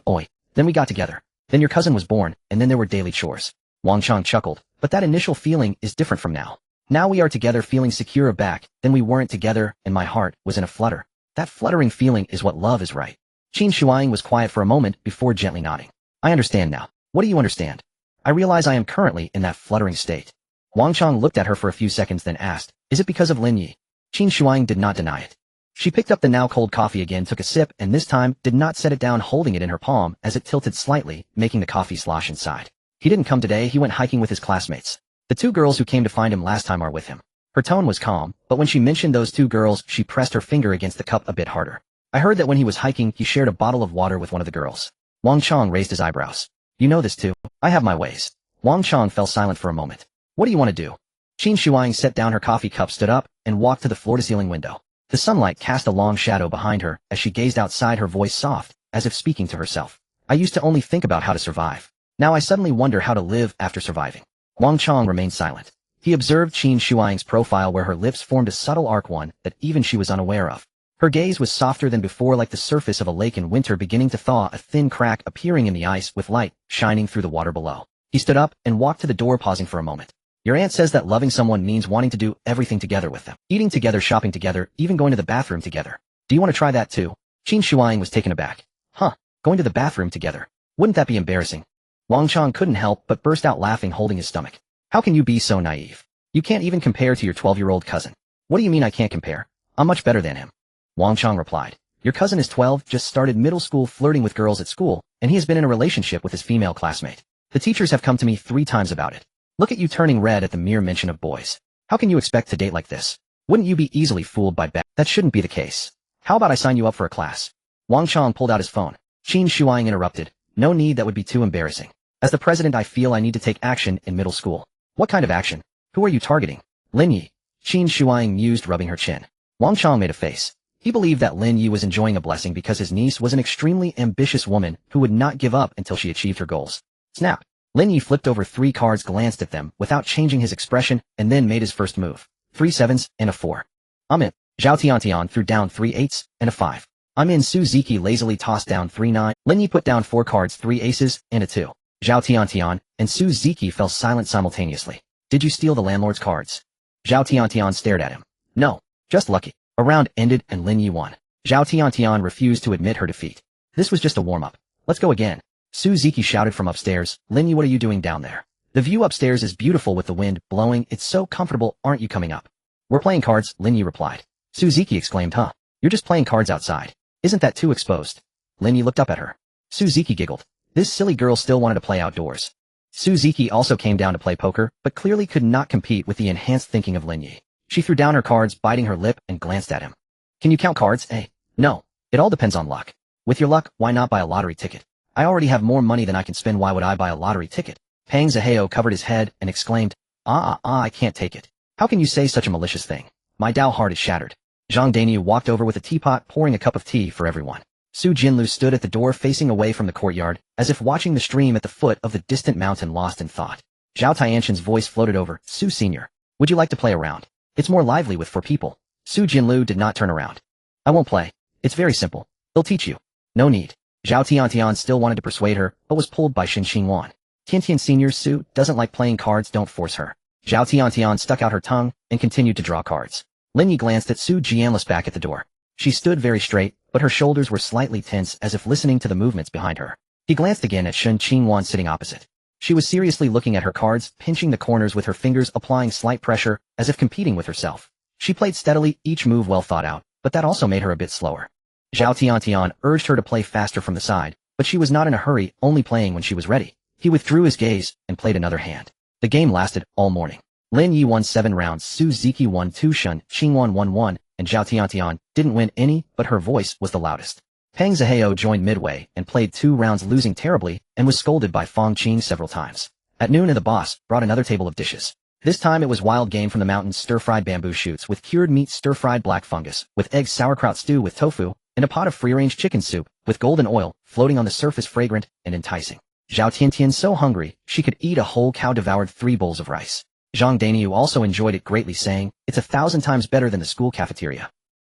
then we got together. Then your cousin was born, and then there were daily chores." Wang Chong chuckled. "But that initial feeling is different from now. Now we are together, feeling secure back, then we weren't together, and my heart was in a flutter. That fluttering feeling is what love is, right?" Qin Shuang was quiet for a moment before gently nodding. "I understand now." "What do you understand?" "I realize I am currently in that fluttering state." Wang Chong looked at her for a few seconds, then asked, "Is it because of Lin Yi?" Qin Shuang did not deny it. She picked up the now cold coffee again, took a sip, and this time did not set it down, holding it in her palm as it tilted slightly, making the coffee slosh inside. "He didn't come today, he went hiking with his classmates. The 2 girls who came to find him last time are with him." Her tone was calm, but when she mentioned those 2 girls, she pressed her finger against the cup a bit harder. "I heard that when he was hiking, he shared a bottle of water with one of the girls." Wang Chong raised his eyebrows. "You know this too?" "I have my ways." Wang Chong fell silent for a moment. "What do you want to do?" Qin Shuang set down her coffee cup, stood up, and walked to the floor-to-ceiling window. The sunlight cast a long shadow behind her as she gazed outside, her voice soft, as if speaking to herself. "I used to only think about how to survive. Now I suddenly wonder how to live after surviving." Wang Chong remained silent. He observed Qin Shuang's profile, where her lips formed a subtle arc, one that even she was unaware of. Her gaze was softer than before, like the surface of a lake in winter beginning to thaw, a thin crack appearing in the ice with light shining through the water below. He stood up and walked to the door, pausing for a moment. "Your aunt says that loving someone means wanting to do everything together with them. Eating together, shopping together, even going to the bathroom together. Do you want to try that too?" Qin Shuang was taken aback. "Huh? Going to the bathroom together? Wouldn't that be embarrassing?" Wang Chong couldn't help but burst out laughing, holding his stomach. "How can you be so naive? You can't even compare to your 12-year-old cousin." "What do you mean I can't compare? I'm much better than him." Wang Chong replied. "Your cousin is 12, just started middle school, flirting with girls at school, and he has been in a relationship with his female classmate. The teachers have come to me 3 times about it. Look at you turning red at the mere mention of boys. How can you expect to date like this? Wouldn't you be easily fooled by That shouldn't be the case. How about I sign you up for a class?" Wang Chong pulled out his phone. Qin Shuang interrupted. "No need, that would be too embarrassing. As the president, I feel I need to take action in middle school." "What kind of action? Who are you targeting?" "Lin Yi." Qin Shuang mused, rubbing her chin. Wang Chong made a face. He believed that Lin Yi was enjoying a blessing because his niece was an extremely ambitious woman who would not give up until she achieved her goals. Snap. Lin Yi flipped over 3 cards, glanced at them without changing his expression, and then made his first move. 3 sevens and a 4. "I'm in." Zhao Tiantian threw down 3 8s and a 5. "I'm in." Su Ziki lazily tossed down 3 9. Lin Yi put down 4 cards, 3 aces and a 2. Zhao Tiantian and Su Ziki fell silent simultaneously. "Did you steal the landlord's cards?" Zhao Tiantian stared at him. No, just lucky. A round ended and Lin Yi won. Zhao Tiantian refused to admit her defeat. This was just a warm-up. Let's go again. Su Ziki shouted from upstairs. Lin Yi, what are you doing down there? The view upstairs is beautiful with the wind blowing. It's so comfortable. Aren't you coming up? We're playing cards, Lin Yi replied. Su Ziki exclaimed, huh? You're just playing cards outside. Isn't that too exposed? Lin Yi looked up at her. Su Ziki giggled. This silly girl still wanted to play outdoors. Su Ziki also came down to play poker, but clearly could not compete with the enhanced thinking of Lin Yi. She threw down her cards, biting her lip, and glanced at him. Can you count cards, eh? No. It all depends on luck. With your luck, why not buy a lottery ticket? I already have more money than I can spend. Why would I buy a lottery ticket? Pang Zaheo covered his head and exclaimed, I can't take it. How can you say such a malicious thing? My Dao heart is shattered. Zhang Daniu walked over with a teapot, pouring a cup of tea for everyone. Su Jinlu stood at the door facing away from the courtyard, as if watching the stream at the foot of the distant mountain lost in thought. Zhao Tianshan's voice floated over, Su Senior. Would you like to play a round? It's more lively with 4 people. Su Jinlu did not turn around. I won't play. It's very simple. They'll teach you. No need. Zhao Tiantian still wanted to persuade her, but was pulled by Xin Yuan. Tiantian Senior, Su doesn't like playing cards, don't force her. Zhao Tiantian stuck out her tongue and continued to draw cards. Lin Yi glanced at Su Jianlis back at the door. She stood very straight, but her shoulders were slightly tense as if listening to the movements behind her. He glanced again at Shen Qingwan sitting opposite. She was seriously looking at her cards, pinching the corners with her fingers, applying slight pressure, as if competing with herself. She played steadily, each move well thought out, but that also made her a bit slower. Zhao Tiantian urged her to play faster from the side, but she was not in a hurry, only playing when she was ready. He withdrew his gaze and played another hand. The game lasted all morning. Lin Yi won 7 rounds, Su Ziki won 2, Shen Qingwan won 1, and Zhao Tiantian didn't win any, but her voice was the loudest. Pang Zaheo joined midway and played 2 rounds, losing terribly, and was scolded by Fong Qing several times. At noon, the boss brought another table of dishes. This time it was wild game from the mountains, stir-fried bamboo shoots with cured meat, stir-fried black fungus, with eggs, sauerkraut stew with tofu, and a pot of free-range chicken soup, with golden oil, floating on the surface, fragrant and enticing. Zhao Tiantian, so hungry, she could eat a whole cow, devoured 3 bowls of rice. Zhang Daniu also enjoyed it greatly, saying, it's 1,000 times better than the school cafeteria.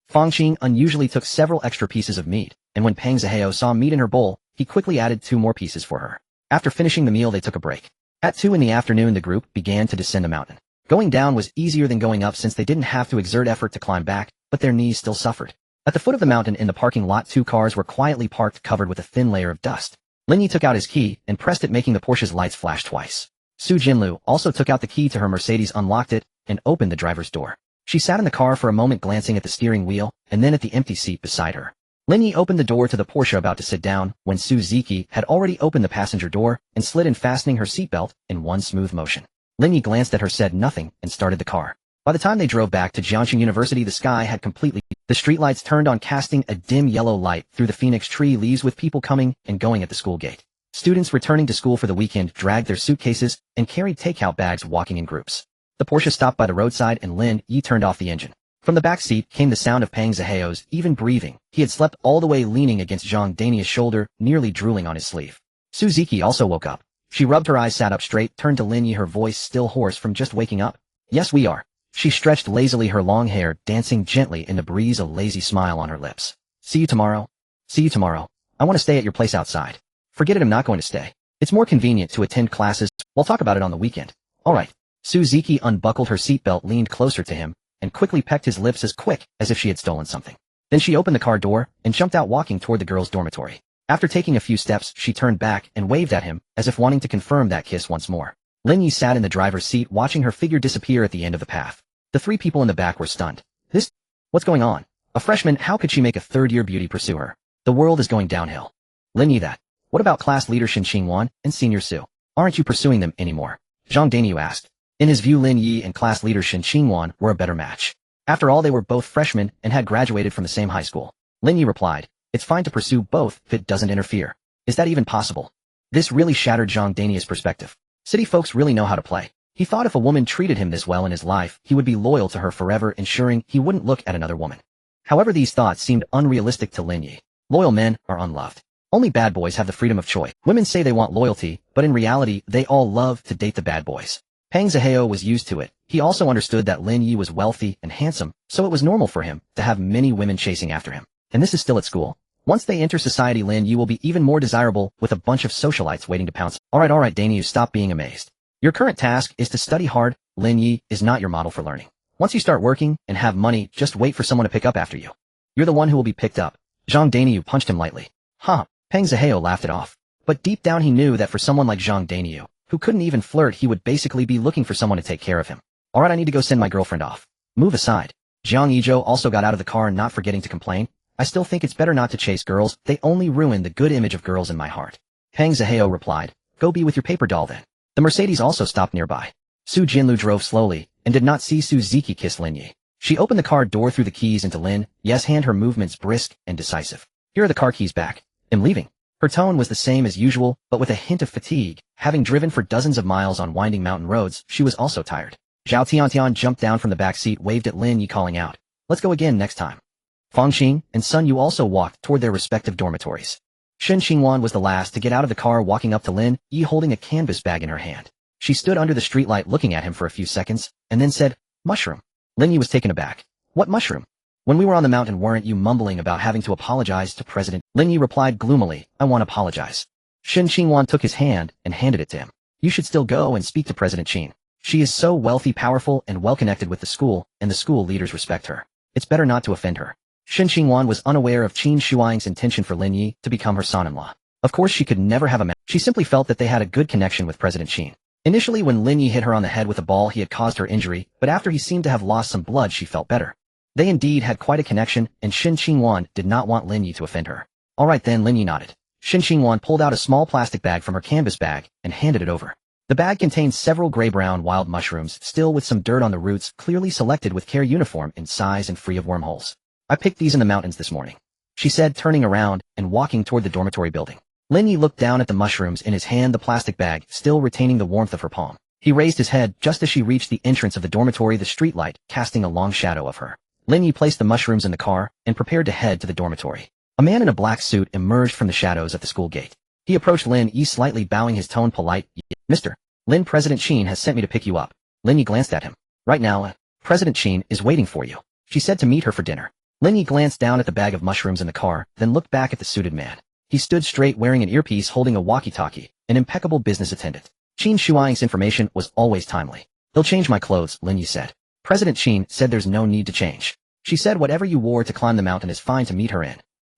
Fong Qing unusually took several extra pieces of meat, and when Pang Zaheo saw meat in her bowl, he quickly added 2 more pieces for her. After finishing the meal, they took a break. At 2 in the afternoon, the group began to descend the mountain. Going down was easier than going up since they didn't have to exert effort to climb back, but their knees still suffered. At the foot of the mountain in the parking lot, 2 cars were quietly parked, covered with a thin layer of dust. Lin Yi took out his key and pressed it, making the Porsche's lights flash twice. Su Jinlu also took out the key to her Mercedes, unlocked it, and opened the driver's door. She sat in the car for a moment, glancing at the steering wheel, and then at the empty seat beside her. Lin Yi opened the door to the Porsche, about to sit down, when Su Ziki had already opened the passenger door and slid in, fastening her seatbelt in one smooth motion. Lin Yi glanced at her, said nothing, and started the car. By the time they drove back to Jiangxing University, the sky had completely... The streetlights turned on, casting a dim yellow light through the phoenix tree leaves, with people coming and going at the school gate. Students returning to school for the weekend dragged their suitcases and carried takeout bags, walking in groups. The Porsche stopped by the roadside and Lin Yi turned off the engine. From the back seat came the sound of Pang Zaheo's even breathing. He had slept all the way, leaning against Zhang Dania's shoulder, nearly drooling on his sleeve. Su Ziki also woke up. She rubbed her eyes, sat up straight, turned to Lin Yi, her voice still hoarse from just waking up. Yes, we are. She stretched lazily, her long hair dancing gently in the breeze, a lazy smile on her lips. See you tomorrow. See you tomorrow. I want to stay at your place outside. Forget it, I'm not going to stay. It's more convenient to attend classes. We'll talk about it on the weekend. All right. Su Ziki unbuckled her seatbelt, leaned closer to him, and quickly pecked his lips, as quick as if she had stolen something. Then she opened the car door and jumped out, walking toward the girls' dormitory. After taking a few steps, she turned back and waved at him, as if wanting to confirm that kiss once more. Lin Yi sat in the driver's seat, watching her figure disappear at the end of the path. The 3 people in the back were stunned. What's going on? A freshman, how could she make a third-year beauty pursue her? The world is going downhill. Lin Yi, that. What about class leader Xin Qingwan and senior Su? Aren't you pursuing them anymore? Zhang Daniu asked. In his view, Lin Yi and class leader Xin Qingwan were a better match. After all, they were both freshmen and had graduated from the same high school. Lin Yi replied, it's fine to pursue both if it doesn't interfere. Is that even possible? This really shattered Zhang Dania's perspective. City folks really know how to play. He thought if a woman treated him this well in his life, he would be loyal to her forever, ensuring he wouldn't look at another woman. However, these thoughts seemed unrealistic to Lin Yi. Loyal men are unloved. Only bad boys have the freedom of choice. Women say they want loyalty, but in reality, they all love to date the bad boys. Pang Zaheo was used to it. He also understood that Lin Yi was wealthy and handsome, so it was normal for him to have many women chasing after him. And this is still at school. Once they enter society, Lin Yi will be even more desirable, with a bunch of socialites waiting to pounce. Alright, Daniu, stop being amazed. Your current task is to study hard. Lin Yi is not your model for learning. Once you start working and have money, just wait for someone to pick up after you. You're the one who will be picked up. Zhang Daniu punched him lightly. Ha! Peng Zihao laughed it off. But deep down he knew that for someone like Zhang Daniu, who couldn't even flirt, he would basically be looking for someone to take care of him. Alright, I need to go send my girlfriend off. Move aside. Jiang Yizhou also got out of the car, not forgetting to complain. I still think it's better not to chase girls, they only ruin the good image of girls in my heart. Peng Zihao replied, go be with your paper doll then. The Mercedes also stopped nearby. Su Jinlu drove slowly, and did not see Su Ziki kiss Lin Yi. She opened the car door, threw the keys into Lin Yi's hand, her movements brisk and decisive. Here are the car keys back. I'm leaving. Her tone was the same as usual, but with a hint of fatigue. Having driven for dozens of miles on winding mountain roads, she was also tired. Zhao Tiantian jumped down from the back seat, waved at Lin Yi, calling out, let's go again next time. Fang Xing and Sun Yu also walked toward their respective dormitories. Shen Xingwan was the last to get out of the car, walking up to Lin Yi holding a canvas bag in her hand. She stood under the streetlight looking at him for a few seconds, and then said, mushroom. Lin Yi was taken aback. What mushroom? When we were on the mountain, weren't you mumbling about having to apologize to President? Lin Yi replied gloomily, I want to apologize. Shen Xingwan took his hand and handed it to him. You should still go and speak to President Qin. She is so wealthy, powerful, and well-connected with the school, and the school leaders respect her. It's better not to offend her. Shen Xingwan was unaware of Qin Shuang's intention for Lin Yi to become her son-in-law. Of course she could never have a man. She simply felt that they had a good connection with President Qin. Initially, when Lin Yi hit her on the head with a ball, he had caused her injury, but after he seemed to have lost some blood, she felt better. They indeed had quite a connection, and Shen Xingwan did not want Lin Yi to offend her. Alright then, Lin Yi nodded. Shen Xingwan pulled out a small plastic bag from her canvas bag and handed it over. The bag contained several gray-brown wild mushrooms, still with some dirt on the roots, clearly selected with care, uniform in size and free of wormholes. I picked these in the mountains this morning, she said, turning around and walking toward the dormitory building. Lin Yi looked down at the mushrooms in his hand, the plastic bag still retaining the warmth of her palm. He raised his head just as she reached the entrance of the dormitory, the streetlight casting a long shadow of her. Lin Yi placed the mushrooms in the car and prepared to head to the dormitory. A man in a black suit emerged from the shadows at the school gate. He approached Lin Yi, slightly bowing, his tone polite. Mr. Lin, President Qin has sent me to pick you up. Lin Yi glanced at him. Right now, President Qin is waiting for you. She said to meet her for dinner. Lin Yi glanced down at the bag of mushrooms in the car, then looked back at the suited man. He stood straight, wearing an earpiece, holding a walkie-talkie, an impeccable business attendant. Qin Shuang's information was always timely. He'll change my clothes, Lin Yi said. President Qin said there's no need to change. She said whatever you wore to climb the mountain is fine to meet her in.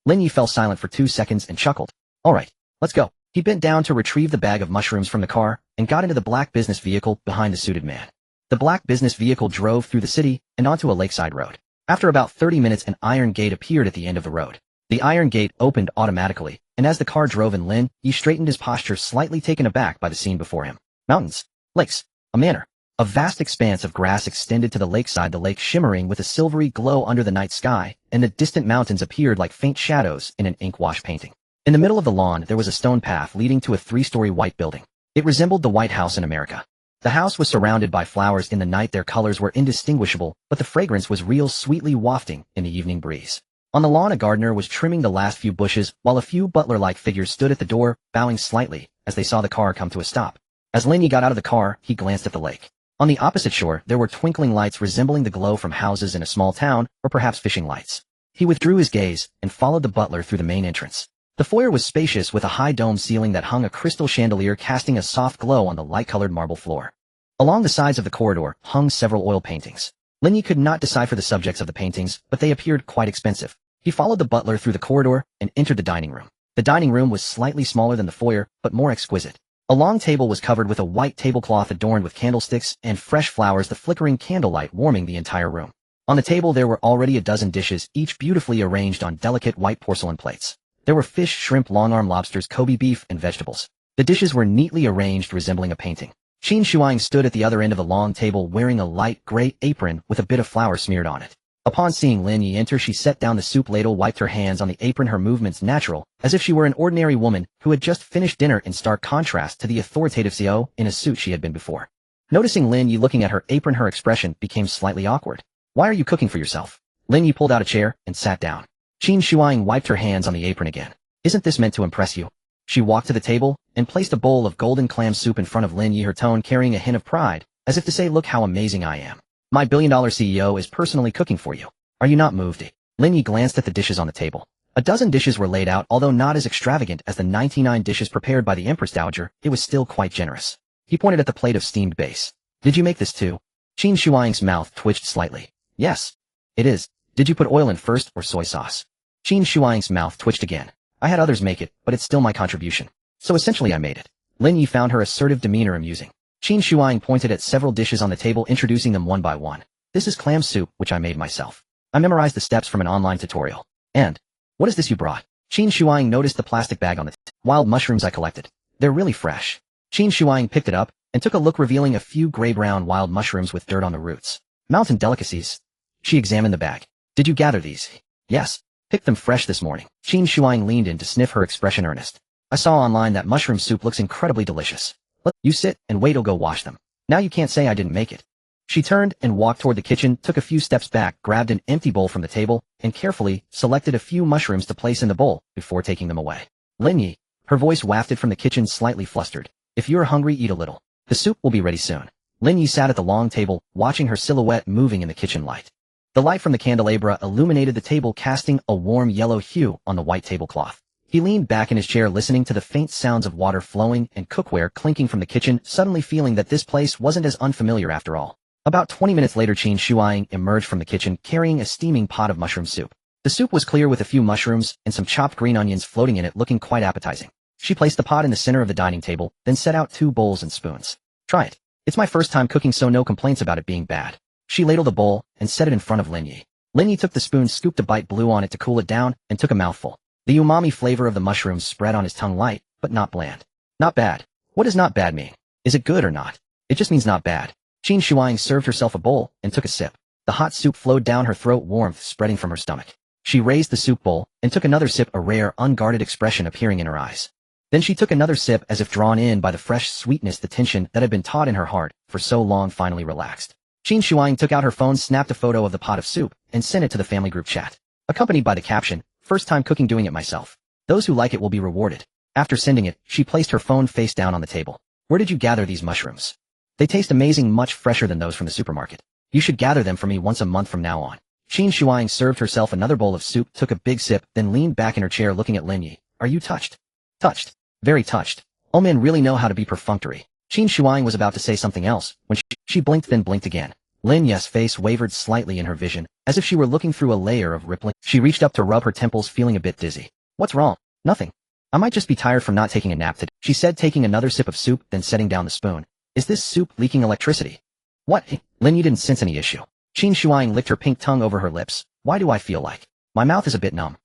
Lin Yi fell silent for 2 seconds and chuckled. Alright, let's go. He bent down to retrieve the bag of mushrooms from the car and got into the black business vehicle behind the suited man. The black business vehicle drove through the city and onto a lakeside road. After about 30 minutes, an iron gate appeared at the end of the road. The iron gate opened automatically, and as the car drove in, Lin Yi straightened his posture, slightly taken aback by the scene before him. Mountains, lakes, a manor. A vast expanse of grass extended to the lakeside, the lake shimmering with a silvery glow under the night sky, and the distant mountains appeared like faint shadows in an ink-wash painting. In the middle of the lawn, there was a stone path leading to a 3-story white building. It resembled the White House in America. The house was surrounded by flowers. In the night, their colors were indistinguishable, but the fragrance was real, sweetly wafting in the evening breeze. On the lawn, a gardener was trimming the last few bushes, while a few butler-like figures stood at the door, bowing slightly as they saw the car come to a stop. As Lin Yi got out of the car, he glanced at the lake. On the opposite shore, there were twinkling lights resembling the glow from houses in a small town, or perhaps fishing lights. He withdrew his gaze and followed the butler through the main entrance. The foyer was spacious, with a high dome ceiling that hung a crystal chandelier casting a soft glow on the light-colored marble floor. Along the sides of the corridor hung several oil paintings. Lin Yi could not decipher the subjects of the paintings, but they appeared quite expensive. He followed the butler through the corridor and entered the dining room. The dining room was slightly smaller than the foyer, but more exquisite. A long table was covered with a white tablecloth adorned with candlesticks and fresh flowers, the flickering candlelight warming the entire room. On the table there were already a dozen dishes, each beautifully arranged on delicate white porcelain plates. There were fish, shrimp, long-arm lobsters, Kobe beef, and vegetables. The dishes were neatly arranged, resembling a painting. Qin Shuang stood at the other end of the long table wearing a light gray apron with a bit of flour smeared on it. Upon seeing Lin Yi enter, she set down the soup ladle, wiped her hands on the apron, her movements natural, as if she were an ordinary woman who had just finished dinner, in stark contrast to the authoritative CEO in a suit she had been before. Noticing Lin Yi looking at her apron, her expression became slightly awkward. Why are you cooking for yourself? Lin Yi pulled out a chair and sat down. Qin Shuang wiped her hands on the apron again. Isn't this meant to impress you? She walked to the table and placed a bowl of golden clam soup in front of Lin Yi, her tone carrying a hint of pride, as if to say, look how amazing I am. My billion-dollar CEO is personally cooking for you. Are you not moved? Lin Yi glanced at the dishes on the table. A dozen dishes were laid out, although not as extravagant as the 99 dishes prepared by the Empress Dowager, it was still quite generous. He pointed at the plate of steamed base. Did you make this too? Qin Shuang's mouth twitched slightly. Yes. It is. Did you put oil in first or soy sauce? Qin Shuang's mouth twitched again. I had others make it, but it's still my contribution. So essentially I made it. Lin Yi found her assertive demeanor amusing. Qin Shuang pointed at several dishes on the table, introducing them one by one. This is clam soup, which I made myself. I memorized the steps from an online tutorial. And, what is this you brought? Qin Shuang noticed the plastic bag on the wild mushrooms I collected. They're really fresh. Qin Shuang picked it up and took a look, revealing a few gray-brown wild mushrooms with dirt on the roots. Mountain delicacies. She examined the bag. Did you gather these? Yes. Picked them fresh this morning. Qin Shuang leaned in to sniff, her expression earnest. I saw online that mushroom soup looks incredibly delicious. You sit and wait, I'll go wash them. Now you can't say I didn't make it. She turned and walked toward the kitchen, took a few steps back, grabbed an empty bowl from the table, and carefully selected a few mushrooms to place in the bowl before taking them away. Lin Yi, her voice wafted from the kitchen, slightly flustered. If you're hungry, eat a little. The soup will be ready soon. Lin Yi sat at the long table, watching her silhouette moving in the kitchen light. The light from the candelabra illuminated the table, casting a warm yellow hue on the white tablecloth. He leaned back in his chair, listening to the faint sounds of water flowing and cookware clinking from the kitchen, suddenly feeling that this place wasn't as unfamiliar after all. About 20 minutes later, Qin Shuang emerged from the kitchen, carrying a steaming pot of mushroom soup. The soup was clear, with a few mushrooms and some chopped green onions floating in it, looking quite appetizing. She placed the pot in the center of the dining table, then set out 2 bowls and spoons. Try it. It's my first time cooking, so no complaints about it being bad. She ladled the bowl and set it in front of Lin Yi. Lin Yi took the spoon, scooped a bite, blew on it to cool it down, and took a mouthful. The umami flavor of the mushrooms spread on his tongue, light, but not bland. Not bad. What does not bad mean? Is it good or not? It just means not bad. Qin Shuang served herself a bowl and took a sip. The hot soup flowed down her throat, warmth spreading from her stomach. She raised the soup bowl and took another sip, a rare, unguarded expression appearing in her eyes. Then she took another sip, as if drawn in by the fresh sweetness. The tension that had been taut in her heart for so long finally relaxed. Qin Shuang took out her phone, snapped a photo of the pot of soup, and sent it to the family group chat, accompanied by the caption, "First time cooking, doing it myself. Those who like it will be rewarded." After sending it, she placed her phone face down on the table. "Where did you gather these mushrooms? They taste amazing, much fresher than those from the supermarket. You should gather them for me once a month from now on." Qin Shuang served herself another bowl of soup, took a big sip, then leaned back in her chair, looking at Lin Yi. "Are you touched?" "Touched. Very touched. All men really know how to be perfunctory." Qin Shuang was about to say something else when she blinked, then blinked again. Lin Yi's face wavered slightly in her vision, as if she were looking through a layer of rippling. She reached up to rub her temples, feeling a bit dizzy. "What's wrong?" "Nothing. I might just be tired from not taking a nap today," she said, taking another sip of soup, then setting down the spoon. "Is this soup leaking electricity?" "What?" Lin Yi didn't sense any issue. Qin Shuang licked her pink tongue over her lips. "Why do I feel like my mouth is a bit numb?"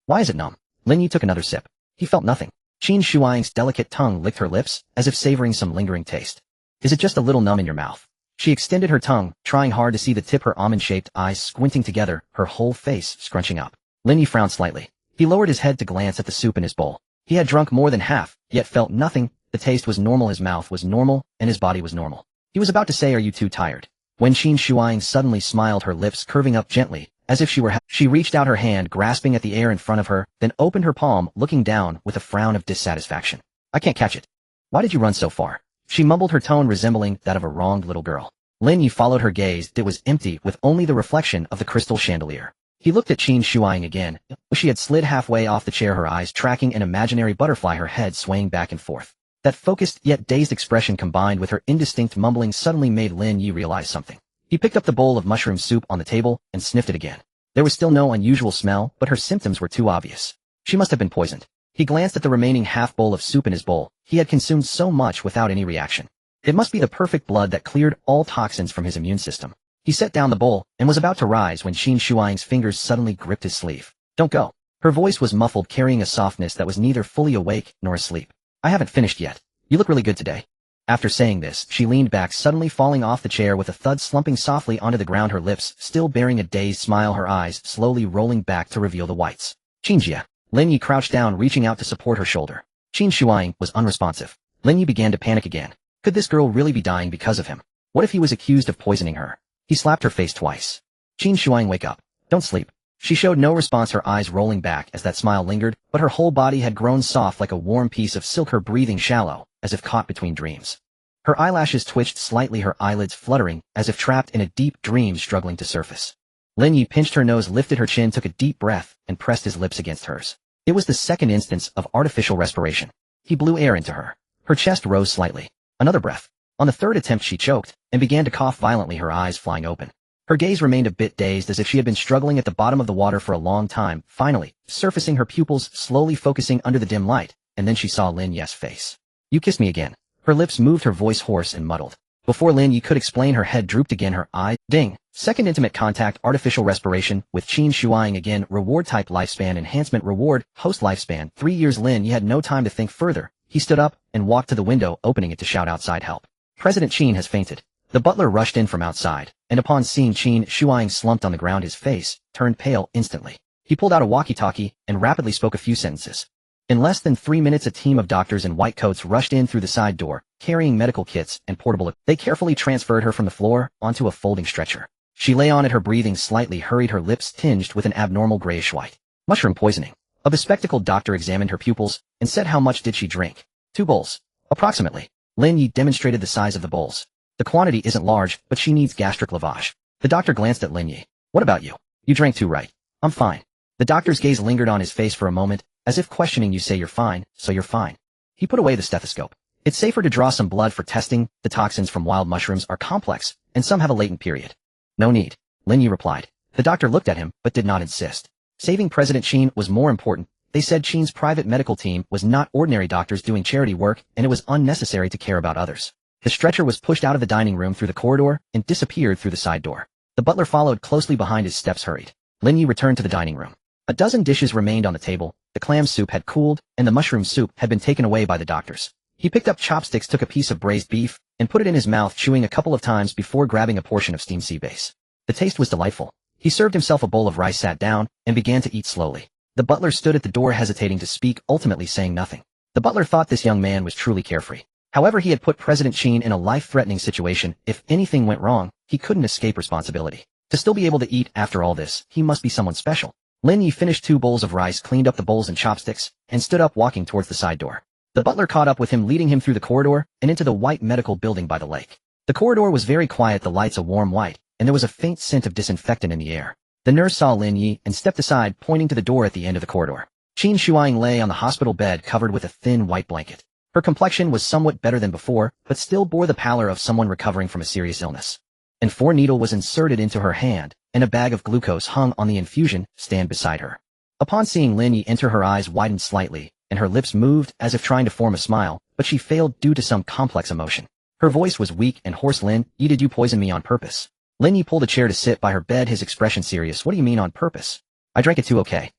"Why is it numb?" Lin Yi took another sip. He felt nothing. Qin Shuang's delicate tongue licked her lips, as if savoring some lingering taste. "Is it just a little numb in your mouth?" She extended her tongue, trying hard to see the tip, her almond-shaped eyes squinting together, her whole face scrunching up. Lin Yi frowned slightly. He lowered his head to glance at the soup in his bowl. He had drunk more than half, yet felt nothing. The taste was normal, his mouth was normal, and his body was normal. He was about to say, "Are you too tired?" when Qin Shuang suddenly smiled, her lips curving up gently, as if she were She reached out her hand, grasping at the air in front of her, then opened her palm, looking down with a frown of dissatisfaction. "I can't catch it." "Why did you run so far?" She mumbled, her tone resembling that of a wronged little girl. Lin Yi followed her gaze. It was empty, with only the reflection of the crystal chandelier. He looked at Qin Shuang again. She had slid halfway off the chair, her eyes tracking an imaginary butterfly, her head swaying back and forth. That focused yet dazed expression, combined with her indistinct mumbling, suddenly made Lin Yi realize something. He picked up the bowl of mushroom soup on the table and sniffed it again. There was still no unusual smell, but her symptoms were too obvious. She must have been poisoned. He glanced at the remaining half bowl of soup in his bowl. He had consumed so much without any reaction. It must be the perfect blood that cleared all toxins from his immune system. He set down the bowl and was about to rise when Qin Shuang's fingers suddenly gripped his sleeve. "Don't go." Her voice was muffled, carrying a softness that was neither fully awake nor asleep. "I haven't finished yet. You look really good today." After saying this, she leaned back, suddenly falling off the chair with a thud, slumping softly onto the ground, her lips still bearing a dazed smile, her eyes slowly rolling back to reveal the whites. "Qinjia." Lin Yi crouched down, reaching out to support her shoulder. Qin Shuang was unresponsive. Lin Yi began to panic again. Could this girl really be dying because of him? What if he was accused of poisoning her? He slapped her face twice. "Qin Shuang, wake up. Don't sleep." She showed no response, her eyes rolling back as that smile lingered, but her whole body had grown soft like a warm piece of silk, her breathing shallow, as if caught between dreams. Her eyelashes twitched slightly, her eyelids fluttering, as if trapped in a deep dream struggling to surface. Lin Yi pinched her nose, lifted her chin, took a deep breath, and pressed his lips against hers. It was the second instance of artificial respiration. He blew air into her. Her chest rose slightly. Another breath. On the third attempt she choked, and began to cough violently, her eyes flying open. Her gaze remained a bit dazed, as if she had been struggling at the bottom of the water for a long time, finally, surfacing, her pupils slowly focusing under the dim light, and then she saw Lin Ye's face. "You kissed me again." Her lips moved, her voice hoarse and muddled. Before Lin Yi could explain, her head drooped again, her eye, ding. Second intimate contact, artificial respiration, with Qin Shuang again, reward type lifespan enhancement reward, host lifespan, 3 years. Lin Yi had no time to think further. He stood up and walked to the window, opening it to shout outside help. President Qin has fainted. The butler rushed in from outside, and upon seeing Qin Shuang slumped on the ground, his face turned pale instantly. He pulled out a walkie-talkie and rapidly spoke a few sentences. In less than 3 minutes, a team of doctors in white coats rushed in through the side door, carrying medical kits and portable. They carefully transferred her from the floor onto a folding stretcher. She lay on it, her breathing slightly hurried, her lips tinged with an abnormal grayish-white. Mushroom poisoning. A bespectacled doctor examined her pupils and said, "How much did she drink?" 2 bowls. Approximately. Lin Yi demonstrated the size of the bowls. "The quantity isn't large, but she needs gastric lavage." The doctor glanced at Lin Yi. "What about you? You drank too, right?" "I'm fine." The doctor's gaze lingered on his face for a moment, as if questioning. "You say you're fine, so you're fine." He put away the stethoscope. "It's safer to draw some blood for testing. The toxins from wild mushrooms are complex, and some have a latent period." "No need," Lin Yi replied. The doctor looked at him, but did not insist. Saving President Qin was more important. They said Qin's private medical team was not ordinary doctors doing charity work, and it was unnecessary to care about others. The stretcher was pushed out of the dining room through the corridor and disappeared through the side door. The butler followed closely behind, his steps hurried. Lin Yi returned to the dining room. A dozen dishes remained on the table. The clam soup had cooled, and the mushroom soup had been taken away by the doctors. He picked up chopsticks, took a piece of braised beef, and put it in his mouth, chewing a couple of times before grabbing a portion of steamed sea bass. The taste was delightful. He served himself a bowl of rice, sat down, and began to eat slowly. The butler stood at the door, hesitating to speak, ultimately saying nothing. The butler thought this young man was truly carefree. However, he had put President Qin in a life-threatening situation. If anything went wrong, he couldn't escape responsibility. To still be able to eat after all this, he must be someone special. Lin Yi finished 2 bowls of rice, cleaned up the bowls and chopsticks, and stood up, walking towards the side door. The butler caught up with him, leading him through the corridor and into the white medical building by the lake. The corridor was very quiet, the lights a warm white, and there was a faint scent of disinfectant in the air. The nurse saw Lin Yi and stepped aside, pointing to the door at the end of the corridor. Qin Shuang lay on the hospital bed, covered with a thin white blanket. Her complexion was somewhat better than before, but still bore the pallor of someone recovering from a serious illness. An 4 needle was inserted into her hand, and a bag of glucose hung on the infusion stand beside her. Upon seeing Lin Yi enter, her eyes widened slightly, and her lips moved as if trying to form a smile, but she failed due to some complex emotion. Her voice was weak and hoarse. "Lin Yi, did you poison me on purpose?" Lin Yi pulled a chair to sit by her bed, his expression serious. "What do you mean on purpose?" "I drank it too, okay?"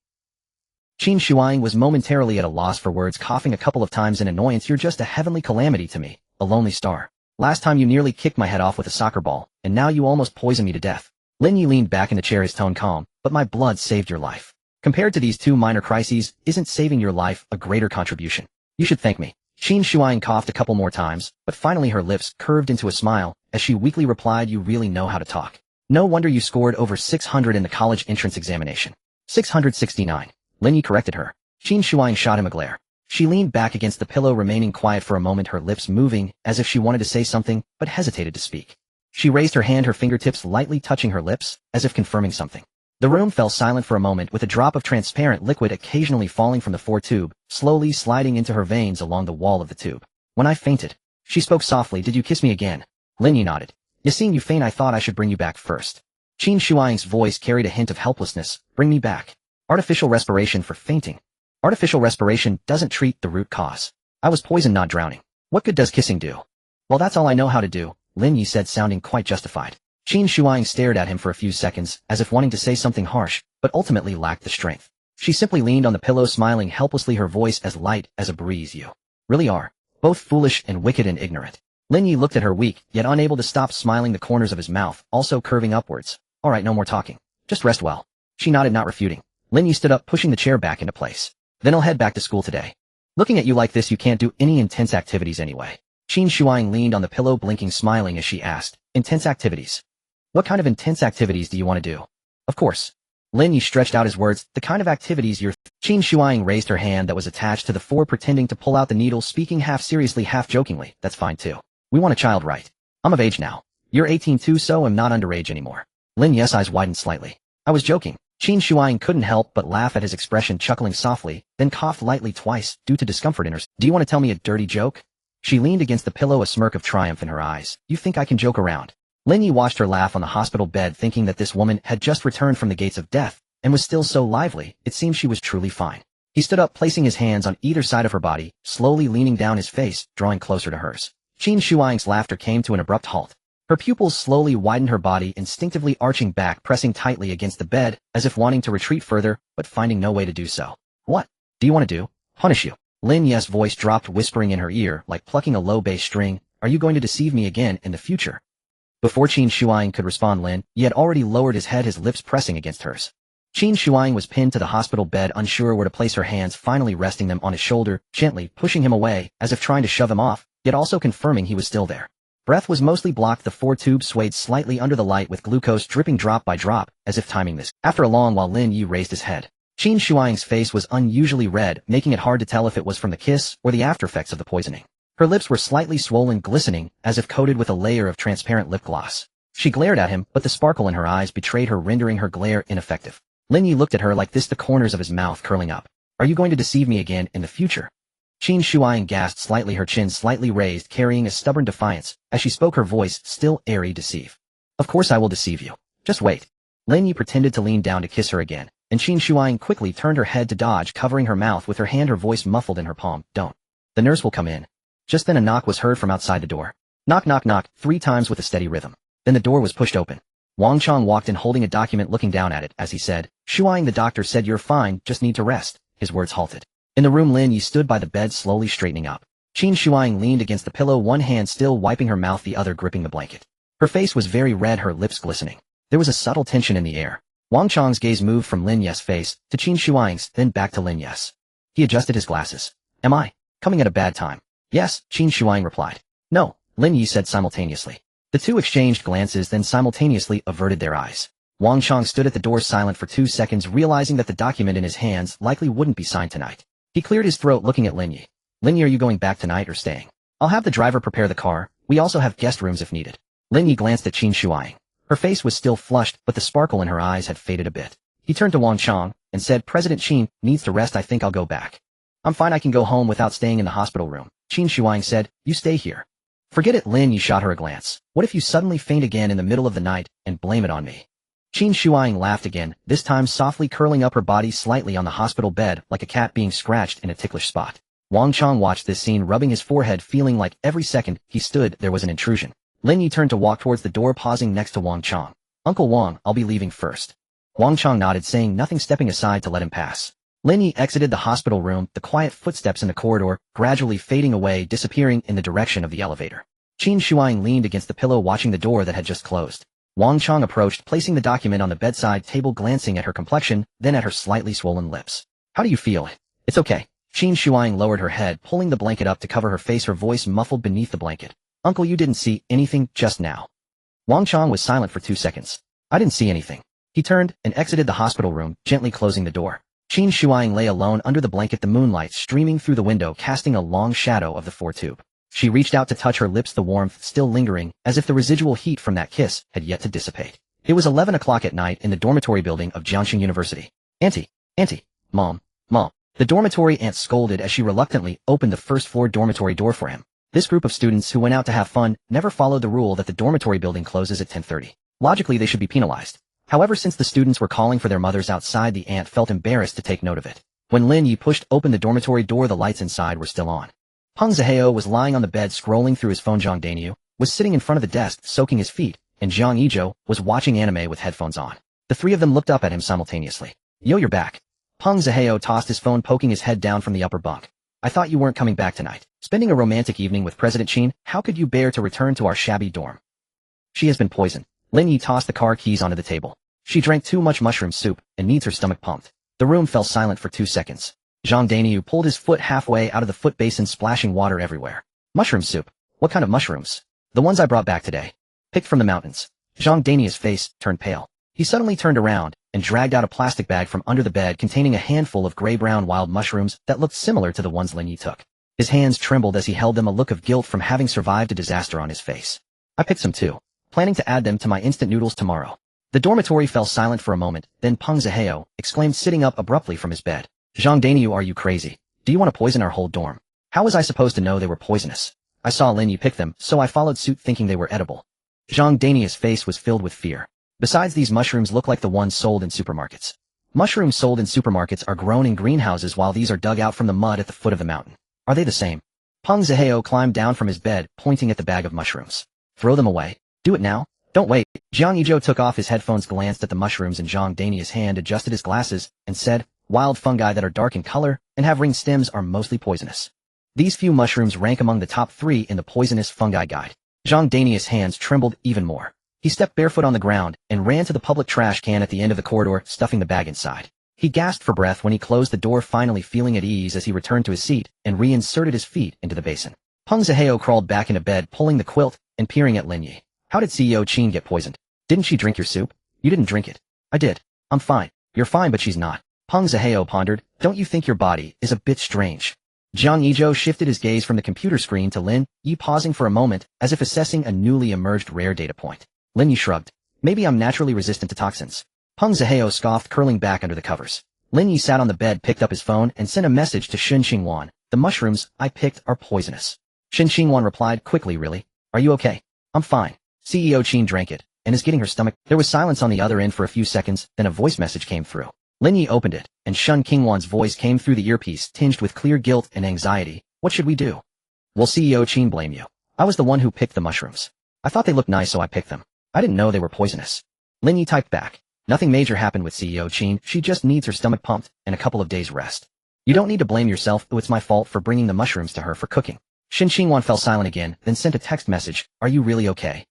Qin Shuang was momentarily at a loss for words, coughing a couple of times in annoyance. "You're just a heavenly calamity to me, a lonely star. Last time you nearly kicked my head off with a soccer ball, and now you almost poisoned me to death." Lin Yi leaned back in the chair, his tone calm. "But my blood saved your life. Compared to these 2 minor crises, isn't saving your life a greater contribution? You should thank me." Qin Shuang coughed a couple more times, but finally her lips curved into a smile, as she weakly replied, "You really know how to talk. No wonder you scored over 600 in the college entrance examination." 669. Lin Yi corrected her. Qin Shuang shot him a glare. She leaned back against the pillow, remaining quiet for a moment, her lips moving, as if she wanted to say something, but hesitated to speak. She raised her hand, her fingertips lightly touching her lips, as if confirming something. The room fell silent for a moment, with a drop of transparent liquid occasionally falling from the 4 tube, slowly sliding into her veins along the wall of the tube. "When I fainted," she spoke softly, "did you kiss me again?" Lin Yi nodded. "You seeing you faint, I thought I should bring you back first." Qin Shuang's voice carried a hint of helplessness. "Bring me back. Artificial respiration for fainting. Artificial respiration doesn't treat the root cause. I was poisoned, not drowning. What good does kissing do?" "Well, that's all I know how to do," Lin Yi said, sounding quite justified. Qin Shuang stared at him for a few seconds, as if wanting to say something harsh, but ultimately lacked the strength. She simply leaned on the pillow, smiling helplessly, her voice as light as a breeze. "You really are both foolish and wicked and ignorant." Lin Yi looked at her, weak, yet unable to stop smiling, the corners of his mouth also curving upwards. "All right, no more talking. Just rest well." She nodded, not refuting. Lin Yi stood up, pushing the chair back into place. "Then I'll head back to school today. Looking at you like this, you can't do any intense activities anyway." Qin Shuang leaned on the pillow, blinking, smiling as she asked, "Intense activities? What kind of intense activities do you want to do?" "Of course." Lin Yi stretched out his words, "The kind of activities you're—" Qin Shuang raised her hand that was attached to the 4, pretending to pull out the needle, speaking half seriously, half jokingly. "That's fine too. We want a child, right? I'm of age now. You're 18 too, so I'm not underage anymore." Lin Yi's eyes widened slightly. "I was joking." Qin Shuang couldn't help but laugh at his expression, chuckling softly, then coughed lightly twice, due to discomfort in her. "Do you want to tell me a dirty joke?" She leaned against the pillow, a smirk of triumph in her eyes. You think I can joke around? Lin Yi watched her laugh on the hospital bed, thinking that this woman had just returned from the gates of death, and was still so lively, it seemed she was truly fine. He stood up, placing his hands on either side of her body, slowly leaning down his face, drawing closer to hers. Qin Shuang's laughter came to an abrupt halt. Her pupils slowly widened, her body instinctively arching back, pressing tightly against the bed, as if wanting to retreat further, but finding no way to do so. What do you want to do? Punish you. Lin Yi's voice dropped, whispering in her ear, like plucking a low bass string. Are you going to deceive me again in the future? Before Qin Shuang could respond, Lin Yi had already lowered his head, his lips pressing against hers. Qin Shuang was pinned to the hospital bed, unsure where to place her hands, finally resting them on his shoulder, gently pushing him away, as if trying to shove him off, yet also confirming he was still there. Breath was mostly blocked. The 4 tubes swayed slightly under the light, with glucose dripping drop by drop, as if timing this. After a long while, Lin Yi raised his head. Qin Shuang's face was unusually red, making it hard to tell if it was from the kiss or the aftereffects of the poisoning. Her lips were slightly swollen, glistening, as if coated with a layer of transparent lip gloss. She glared at him, but the sparkle in her eyes betrayed her, rendering her glare ineffective. Lin Yi looked at her like this, the corners of his mouth curling up. Are you going to deceive me again in the future? Qin Shuang gasped slightly, her chin slightly raised, carrying a stubborn defiance. As she spoke, her voice still airy. Deceive? Of course I will deceive you. Just wait. Lin Yi pretended to lean down to kiss her again, and Qin Shuang quickly turned her head to dodge, covering her mouth with her hand, her voice muffled in her palm. Don't. The nurse will come in. Just then a knock was heard from outside the door. Knock, knock, knock, 3 times with a steady rhythm. Then the door was pushed open. Wang Chong walked in, holding a document, looking down at it, as he said, Shuang, the doctor said you're fine, just need to rest. His words halted. In the room, Lin Yi stood by the bed, slowly straightening up. Qin Shuang leaned against the pillow, one hand still wiping her mouth, the other gripping the blanket. Her face was very red, her lips glistening. There was a subtle tension in the air. Wang Chong's gaze moved from Lin Yi's face to Qin Shuang's, then back to Lin Yi's. He adjusted his glasses. Am I coming at a bad time? Yes, Qin Shuang replied. No, Lin Yi said simultaneously. The two exchanged glances, then simultaneously averted their eyes. Wang Chong stood at the door silent for 2 seconds, realizing that the document in his hands likely wouldn't be signed tonight. He cleared his throat, looking at Lin Yi. Lin Yi, are you going back tonight or staying? I'll have the driver prepare the car. We also have guest rooms if needed. Lin Yi glanced at Qin Shuang. Her face was still flushed, but the sparkle in her eyes had faded a bit. He turned to Wang Chong and said, President Qin needs to rest. I think I'll go back. I'm fine, I can go home without staying in the hospital room. Qin Shuang said, you stay here. Forget it. Lin Yi shot her a glance. What if you suddenly faint again in the middle of the night and blame it on me? Qin Shuang laughed again, this time softly curling up her body slightly on the hospital bed like a cat being scratched in a ticklish spot. Wang Chong watched this scene, rubbing his forehead, feeling like every second he stood there was an intrusion. Lin Yi turned to walk towards the door, pausing next to Wang Chong. Uncle Wang, I'll be leaving first. Wang Chong nodded, saying nothing, stepping aside to let him pass. Lin Yi exited the hospital room, the quiet footsteps in the corridor gradually fading away, disappearing in the direction of the elevator. Qin Shuang leaned against the pillow, watching the door that had just closed. Wang Chong approached, placing the document on the bedside table, glancing at her complexion, then at her slightly swollen lips. How do you feel? It's okay. Qin Shuang lowered her head, pulling the blanket up to cover her face, her voice muffled beneath the blanket. Uncle, you didn't see anything just now? Wang Chong was silent for 2 seconds. I didn't see anything. He turned and exited the hospital room, gently closing the door. Qin Shuang lay alone under the blanket, the moonlight streaming through the window, casting a long shadow of the 4-tube. She reached out to touch her lips, the warmth still lingering, as if the residual heat from that kiss had yet to dissipate. It was 11 o'clock at night in the dormitory building of Jiangxing University. Auntie, Mom. The dormitory aunt scolded as she reluctantly opened the first-floor dormitory door for him. This group of students who went out to have fun never followed the rule that the dormitory building closes at 10:30. Logically, they should be penalized. However, since the students were calling for their mothers outside, the aunt felt embarrassed to take note of it. When Lin Yi pushed open the dormitory door, the lights inside were still on. Peng Zihao was lying on the bed, scrolling through his phone. Zhang Daniu was sitting in front of the desk, soaking his feet, and Zhang Yizhou was watching anime with headphones on. The three of them looked up at him simultaneously. Yo, you're back. Peng Zihao tossed his phone, poking his head down from the upper bunk. I thought you weren't coming back tonight. Spending a romantic evening with President Qin, how could you bear to return to our shabby dorm? She has been poisoned. Lin Yi tossed the car keys onto the table. She drank too much mushroom soup and needs her stomach pumped. The room fell silent for 2 seconds. Zhang Daniu pulled his foot halfway out of the foot basin, splashing water everywhere. Mushroom soup? What kind of mushrooms? The ones I brought back today. Picked from the mountains. Zhang Daniu's face turned pale. He suddenly turned around and dragged out a plastic bag from under the bed containing a handful of gray-brown wild mushrooms that looked similar to the ones Lin Yi took. His hands trembled as he held them, a look of guilt from having survived a disaster on his face. I picked some too, planning to add them to my instant noodles tomorrow. The dormitory fell silent for a moment, then Peng Zihao exclaimed, sitting up abruptly from his bed. Zhang Daniu, are you crazy? Do you want to poison our whole dorm? How was I supposed to know they were poisonous? I saw Lin Yi pick them, so I followed suit thinking they were edible. Zhang Dania's face was filled with fear. Besides, these mushrooms look like the ones sold in supermarkets. Mushrooms sold in supermarkets are grown in greenhouses while these are dug out from the mud at the foot of the mountain. Are they the same? Peng Zihao climbed down from his bed, pointing at the bag of mushrooms. Throw them away. Do it now. Don't wait. Jiang Yizhou took off his headphones, glanced at the mushrooms in Zhang Dania's hand, adjusted his glasses, and said, wild fungi that are dark in color and have ringed stems are mostly poisonous. These few mushrooms rank among the top 3 in the poisonous fungi guide. Zhang Dania's hands trembled even more. He stepped barefoot on the ground and ran to the public trash can at the end of the corridor, stuffing the bag inside. He gasped for breath when he closed the door, finally feeling at ease as he returned to his seat and reinserted his feet into the basin. Peng Zihao crawled back into bed, pulling the quilt and peering at Lin Yi. How did CEO Qin get poisoned? Didn't she drink your soup? You didn't drink it. I did. I'm fine. You're fine, but she's not. Peng Zihao pondered. Don't you think your body is a bit strange? Jiang Yizhou shifted his gaze from the computer screen to Lin Yi, pausing for a moment as if assessing a newly emerged rare data point. Lin Yi shrugged. Maybe I'm naturally resistant to toxins. Peng Zihao scoffed, curling back under the covers. Lin Yi sat on the bed, picked up his phone, and sent a message to Shen Xingwan. The mushrooms I picked are poisonous. Shen Xingwan replied quickly, really? Are you okay? I'm fine. CEO Qin drank it, and is getting her stomach. There was silence on the other end for a few seconds, then a voice message came through. Lin Yi opened it, and Shen Xingwan's voice came through the earpiece, tinged with clear guilt and anxiety. What should we do? Will CEO Qin blame you? I was the one who picked the mushrooms. I thought they looked nice, so I picked them. I didn't know they were poisonous. Lin Yi typed back. Nothing major happened with CEO Qin. She just needs her stomach pumped and a couple of days rest. You don't need to blame yourself. It's my fault for bringing the mushrooms to her for cooking. Shen Xingwan fell silent again, then sent a text message. Are you really okay?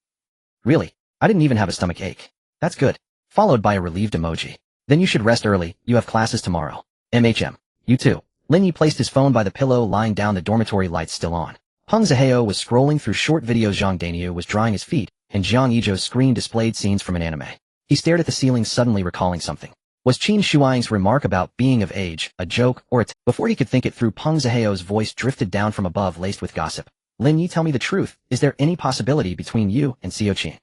Really? I didn't even have a stomach ache. That's good. Followed by a relieved emoji. Then you should rest early. You have classes tomorrow. MHM. You too. Lin Yi placed his phone by the pillow, lying down, the dormitory lights still on. Peng Zihao was scrolling through short videos. Zhang Daniu was drying his feet, and Jiang Yizhou's screen displayed scenes from an anime. He stared at the ceiling, suddenly recalling something. Was Qin Shuang's remark about being of age a joke or Before he could think it through, Peng Zihao's voice drifted down from above, laced with gossip. Lin Yi, tell me the truth. Is there any possibility between you and CEO Qin?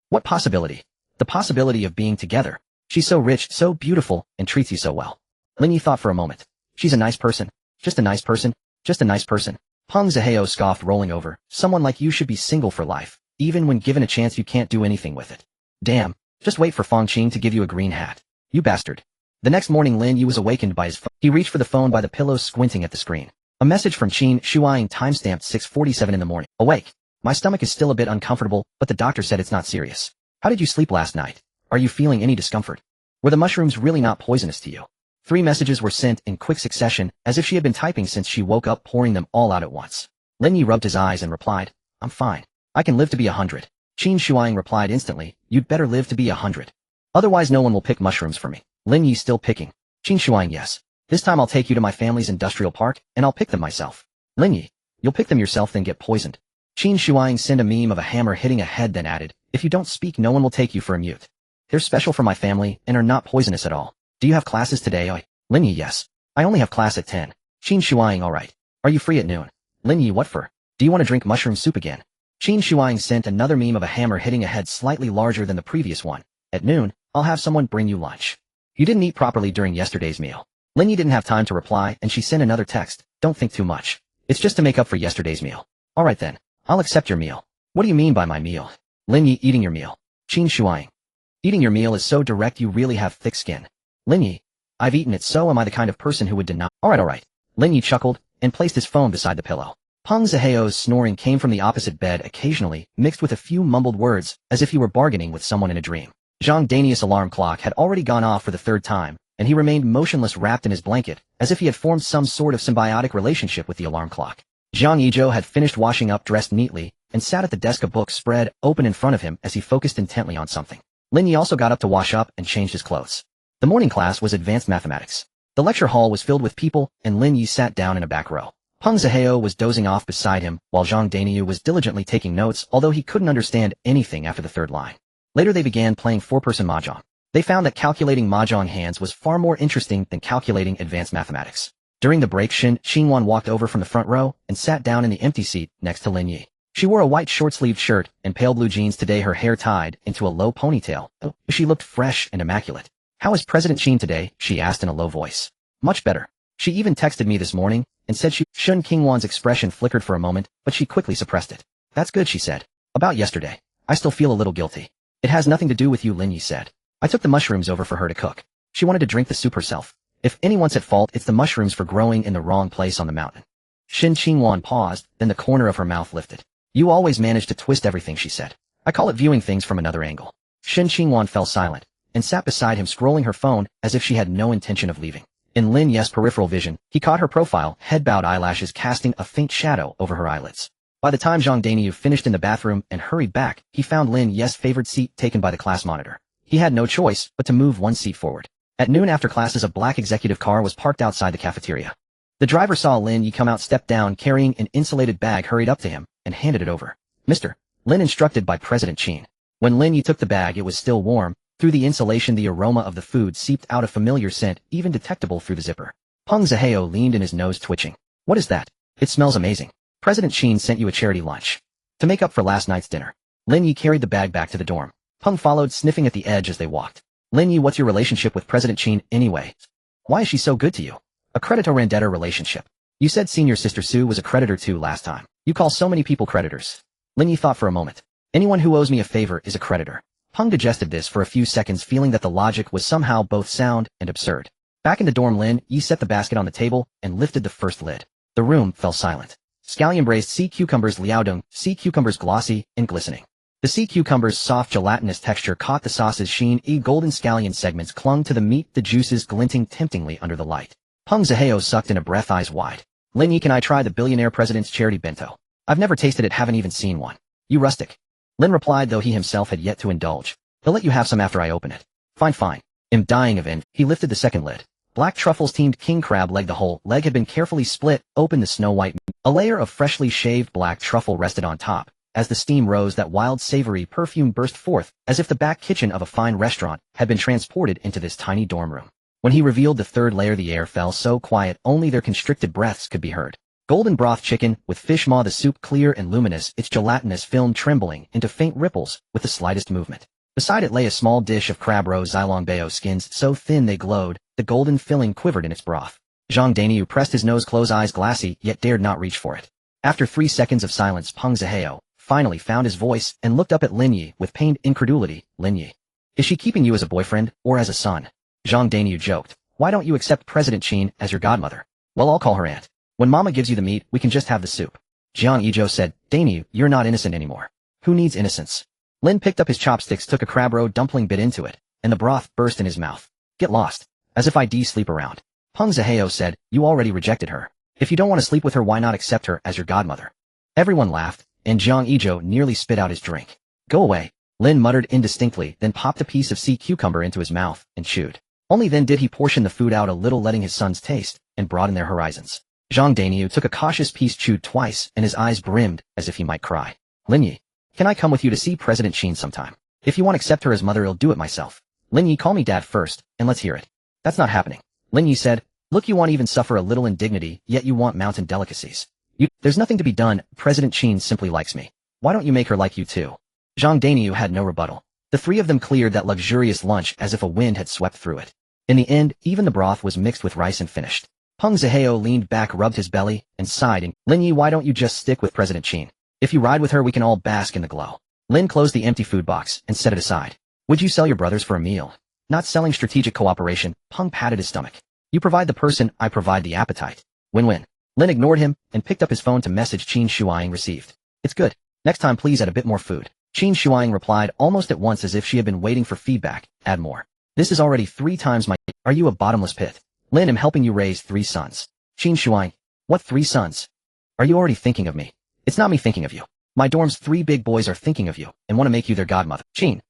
What possibility? The possibility of being together. She's so rich, so beautiful, and treats you so well. Lin Yi thought for a moment. She's a nice person. Just a nice person. Just a nice person. Peng Zihao scoffed, rolling over. Someone like you should be single for life. Even when given a chance, you can't do anything with it. Damn. Just wait for Fang Qing to give you a green hat. You bastard. The next morning, Lin Yi was awakened by his phone. He reached for the phone by the pillow, squinting at the screen. A message from Qin Shuang, timestamped 6:47 in the morning. Awake. My stomach is still a bit uncomfortable, but the doctor said it's not serious. How did you sleep last night? Are you feeling any discomfort? Were the mushrooms really not poisonous to you? 3 messages were sent in quick succession, as if she had been typing since she woke up, pouring them all out at once. Lin Yi rubbed his eyes and replied, I'm fine. I can live to be 100. Qin Shuang replied instantly, you'd better live to be 100. Otherwise no one will pick mushrooms for me. Lin Yi still picking. Qin Shuang, yes. This time I'll take you to my family's industrial park, and I'll pick them myself. Lin Yi, you'll pick them yourself then get poisoned. Qin Shuang sent a meme of a hammer hitting a head, then added, if you don't speak no one will take you for a mute. They're special for my family and are not poisonous at all. Do you have classes today? Lin Yi, yes. I only have class at 10. Qin Shuang, alright. Are you free at noon? Lin Yi, what for? Do you want to drink mushroom soup again? Qin Shuang sent another meme of a hammer hitting a head slightly larger than the previous one. At noon, I'll have someone bring you lunch. You didn't eat properly during yesterday's meal. Lin Yi didn't have time to reply, and she sent another text. Don't think too much. It's just to make up for yesterday's meal. Alright then. I'll accept your meal. What do you mean by my meal? Lin Yi, eating your meal. Qin Shuang. Eating your meal is so direct, you really have thick skin. Lin Yi. I've eaten it, so am I the kind of person who would deny? Alright. Lin Yi chuckled, and placed his phone beside the pillow. Peng Zihao's snoring came from the opposite bed occasionally, mixed with a few mumbled words, as if he were bargaining with someone in a dream. Zhang Danius' alarm clock had already gone off for the 3rd time, and he remained motionless, wrapped in his blanket, as if he had formed some sort of symbiotic relationship with the alarm clock. Jiang Yizhou had finished washing up, dressed neatly, and sat at the desk, a book spread open in front of him as he focused intently on something. Lin Yi also got up to wash up and changed his clothes. The morning class was advanced mathematics. The lecture hall was filled with people, and Lin Yi sat down in a back row. Peng Zihao was dozing off beside him, while Zhang Daniu was diligently taking notes, although he couldn't understand anything after the 3rd line. Later they began playing 4-person mahjong. They found that calculating mahjong hands was far more interesting than calculating advanced mathematics. During the break, Shen Xingwan walked over from the front row and sat down in the empty seat next to Lin Yi. She wore a white short-sleeved shirt and pale blue jeans today, her hair tied into a low ponytail. She looked fresh and immaculate. How is President Qin today? She asked in a low voice. Much better. She even texted me this morning and said Shun Qingwan's expression flickered for a moment, but she quickly suppressed it. That's good, she said. About yesterday. I still feel a little guilty. It has nothing to do with you, Lin Yi said. I took the mushrooms over for her to cook. She wanted to drink the soup herself. If anyone's at fault, it's the mushrooms for growing in the wrong place on the mountain. Shin Qingwan paused, then the corner of her mouth lifted. You always manage to twist everything, she said. I call it viewing things from another angle. Shin Qingwan fell silent and sat beside him scrolling her phone as if she had no intention of leaving. In Lin Yi's peripheral vision, he caught her profile, head-bowed eyelashes casting a faint shadow over her eyelids. By the time Zhang Daniu finished in the bathroom and hurried back, he found Lin Yi's favored seat taken by the class monitor. He had no choice but to move one seat forward. At noon after classes, a black executive car was parked outside the cafeteria. The driver saw Lin Yi come out, stepped down carrying an insulated bag, hurried up to him, and handed it over. Mr. Lin, instructed by President Qin. When Lin Yi took the bag, it was still warm. Through the insulation, the aroma of the food seeped out, a familiar scent, even detectable through the zipper. Peng Zihao leaned in, his nose twitching. What is that? It smells amazing. President Qin sent you a charity lunch. To make up for last night's dinner. Lin Yi carried the bag back to the dorm. Peng followed, sniffing at the edge as they walked. Lin Yi, what's your relationship with President Qin anyway? Why is she so good to you? A creditor-vendetta relationship. You said senior sister Sue was a creditor too last time. You call so many people creditors. Lin Yi thought for a moment. Anyone who owes me a favor is a creditor. Peng digested this for a few seconds, feeling that the logic was somehow both sound and absurd. Back in the dorm, Lin Yi set the basket on the table and lifted the first lid. The room fell silent. Scallion braised sea cucumbers, liaodong, sea cucumbers glossy and glistening. The sea cucumber's soft gelatinous texture caught the sauce's sheen. Golden scallion segments clung to the meat, the juices glinting temptingly under the light. Peng Zihao sucked in a breath, eyes wide. Lin Yi, can I try the billionaire president's charity bento? I've never tasted it, haven't even seen one. You rustic. Lin replied, though he himself had yet to indulge. He'll let you have some after I open it. Fine, fine. I'm dying of envy. He lifted the second lid. Black truffles teamed king crab leg. The whole leg had been carefully split open. The snow white meat. A layer of freshly shaved black truffle rested on top. As the steam rose, that wild savory perfume burst forth, as if the back kitchen of a fine restaurant had been transported into this tiny dorm room. When he revealed the third layer, the air fell so quiet only their constricted breaths could be heard. Golden broth chicken, with fish maw, the soup clear and luminous, its gelatinous film trembling into faint ripples with the slightest movement. Beside it lay a small dish of crab roe xylong bao skins so thin they glowed, the golden filling quivered in its broth. Zhang Daniu pressed his nose close, eyes glassy, yet dared not reach for it. After 3 seconds of silence, Peng Zihao finally found his voice and looked up at Lin Yi with pained incredulity. Lin Yi, is she keeping you as a boyfriend or as a son? Zhang Daniu joked. Why don't you accept President Qin as your godmother? Well, I'll call her aunt. When Mama gives you the meat, we can just have the soup. Jiang Yizhou said. Daniu, you're not innocent anymore. Who needs innocence? Lin picked up his chopsticks, took a crab roe dumpling, bit into it, and the broth burst in his mouth. Get lost. As if I sleep around. Peng Zihao said. You already rejected her. If you don't want to sleep with her, why not accept her as your godmother? Everyone laughed, and Jiang Yizhou nearly spit out his drink. Go away. Lin muttered indistinctly, then popped a piece of sea cucumber into his mouth and chewed. Only then did he portion the food out a little, letting his sons taste and broaden their horizons. Zhang Daniu took a cautious piece, chewed twice, and his eyes brimmed as if he might cry. Lin Yi, can I come with you to see President Qin sometime? If you want to accept her as mother, I'll do it myself. Lin Yi, call me dad first, and let's hear it. That's not happening. Lin Yi said. Look, you want even suffer a little indignity, yet you want mountain delicacies. There's nothing to be done. President Qin simply likes me. Why don't you make her like you too? Zhang Daniu had no rebuttal. The three of them cleared that luxurious lunch as if a wind had swept through it. In the end, even the broth was mixed with rice and finished. Peng Zihao leaned back, rubbed his belly, and sighed. And Lin Yi, why don't you just stick with President Qin? If you ride with her, we can all bask in the glow. Lin closed the empty food box and set it aside. Would you sell your brothers for a meal? Not selling, strategic cooperation. Peng patted his stomach. You provide the person, I provide the appetite. Win-win. Lin ignored him and picked up his phone to message Qin Shuang received. It's good. Next time please add a bit more food. Qin Shuang replied almost at once as if she had been waiting for feedback. Add more. This is already 3 times my... Are you a bottomless pit? Lin, I'm helping you raise 3 sons. Qin Shuang. What 3 sons? Are you already thinking of me? It's not me thinking of you. My dorm's 3 big boys are thinking of you and want to make you their godmother. Qin.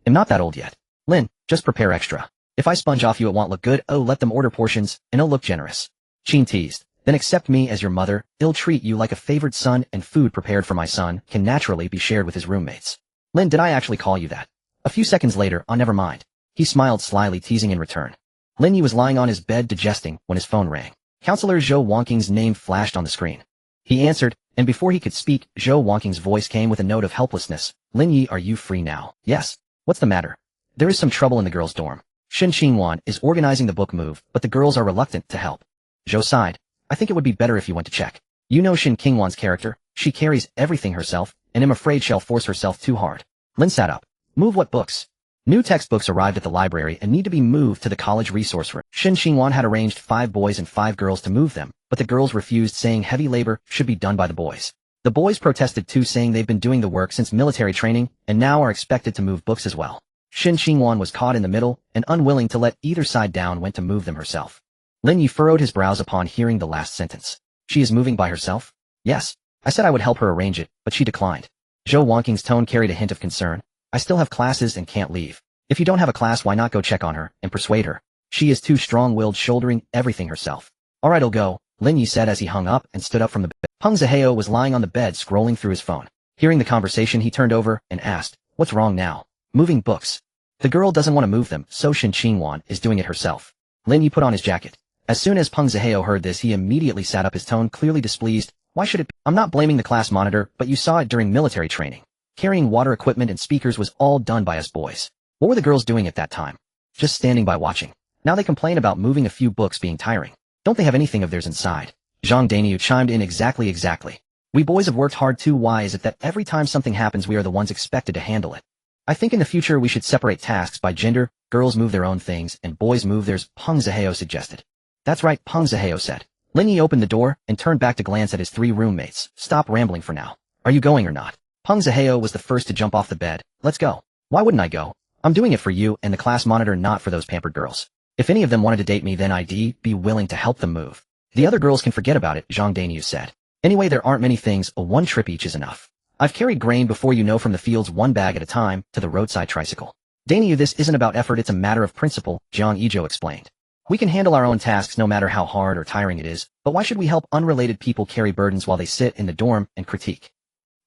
I'm not that old yet. Lin, just prepare extra. If I sponge off you, it won't look good. Oh, let them order portions, and it'll look generous. Qin teased. Then accept me as your mother. I'll treat you like a favored son, and food prepared for my son can naturally be shared with his roommates. Lin, did I actually call you that? A few seconds later, oh, never mind. He smiled slyly, teasing in return. Lin Yi was lying on his bed digesting when his phone rang. Counselor Zhou Wangqing's name flashed on the screen. He answered, and before he could speak, Zhou Wangqing's voice came with a note of helplessness. Lin Yi, are you free now? Yes. What's the matter? There is some trouble in the girls' dorm. Shin Qingwan is organizing the book move, but the girls are reluctant to help. Zhou sighed. I think it would be better if you went to check. You know Shin Qingwan's character. She carries everything herself, and I'm afraid she'll force herself too hard. Lin sat up. Move what books? New textbooks arrived at the library and need to be moved to the college resource room. Shin Qingwan had arranged 5 boys and 5 girls to move them, but the girls refused, saying heavy labor should be done by the boys. The boys protested too, saying they've been doing the work since military training and now are expected to move books as well. Shin Qingwan was caught in the middle and unwilling to let either side down, went to move them herself. Lin Yi furrowed his brows upon hearing the last sentence. She is moving by herself? Yes. I said I would help her arrange it, but she declined. Zhou Wangqing's tone carried a hint of concern. I still have classes and can't leave. If you don't have a class, why not go check on her and persuade her? She is too strong-willed, shouldering everything herself. Alright, I'll go, Lin Yi said as he hung up and stood up from the bed. Peng Zihao was lying on the bed scrolling through his phone. Hearing the conversation, he turned over and asked, what's wrong now? Moving books. The girl doesn't want to move them, so Shin Qingwan is doing it herself. Lin Yi put on his jacket. As soon as Peng Zihao heard this, he immediately sat up, his tone clearly displeased. Why should it be? I'm not blaming the class monitor, but you saw it during military training. Carrying water equipment and speakers was all done by us boys. What were the girls doing at that time? Just standing by watching. Now they complain about moving a few books being tiring. Don't they have anything of theirs inside? Zhang Daniu chimed in. Exactly. We boys have worked hard too. Why is it that every time something happens we are the ones expected to handle it? I think in the future we should separate tasks by gender, girls move their own things and boys move theirs, Peng Zihao suggested. That's right, Peng Zihao said. Lin Yi opened the door and turned back to glance at his 3 roommates. Stop rambling for now. Are you going or not? Peng Zihao was the first to jump off the bed. Let's go. Why wouldn't I go? I'm doing it for you and the class monitor, not for those pampered girls. If any of them wanted to date me, then I'd be willing to help them move. The other girls can forget about it, Zhang Daniu said. Anyway, there aren't many things, a 1 trip each is enough. I've carried grain before, you know, from the fields 1 bag at a time to the roadside tricycle. Daniu, this isn't about effort, it's a matter of principle, Jiang Yizhou explained. We can handle our own tasks no matter how hard or tiring it is, but why should we help unrelated people carry burdens while they sit in the dorm and critique?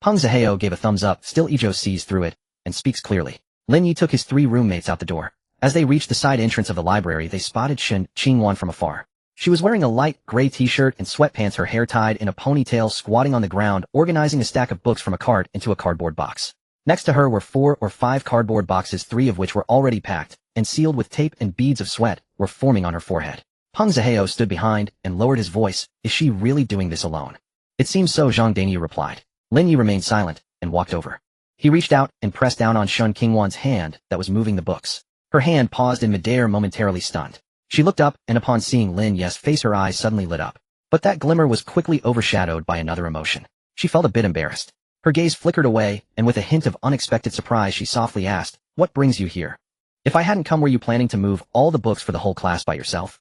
Peng Zihao gave a thumbs up. Still, Yizhou sees through it and speaks clearly. Lin Yi took his 3 roommates out the door. As they reached the side entrance of the library, they spotted Shin Qingwan from afar. She was wearing a light gray t-shirt and sweatpants, her hair tied in a ponytail, squatting on the ground, organizing a stack of books from a cart into a cardboard box. Next to her were 4 or 5 cardboard boxes, 3 of which were already packed and sealed with tape, and beads of sweat were forming on her forehead. Peng Zihao stood behind and lowered his voice. Is she really doing this alone? It seems so, Zhang Daniu replied. Lin Yi remained silent and walked over. He reached out and pressed down on Shin Qingwan's hand that was moving the books. Her hand paused in midair, momentarily stunned. She looked up, and upon seeing Lin Yi's face, her eyes suddenly lit up. But that glimmer was quickly overshadowed by another emotion. She felt a bit embarrassed. Her gaze flickered away, and with a hint of unexpected surprise, she softly asked, what brings you here? If I hadn't come, were you planning to move all the books for the whole class by yourself?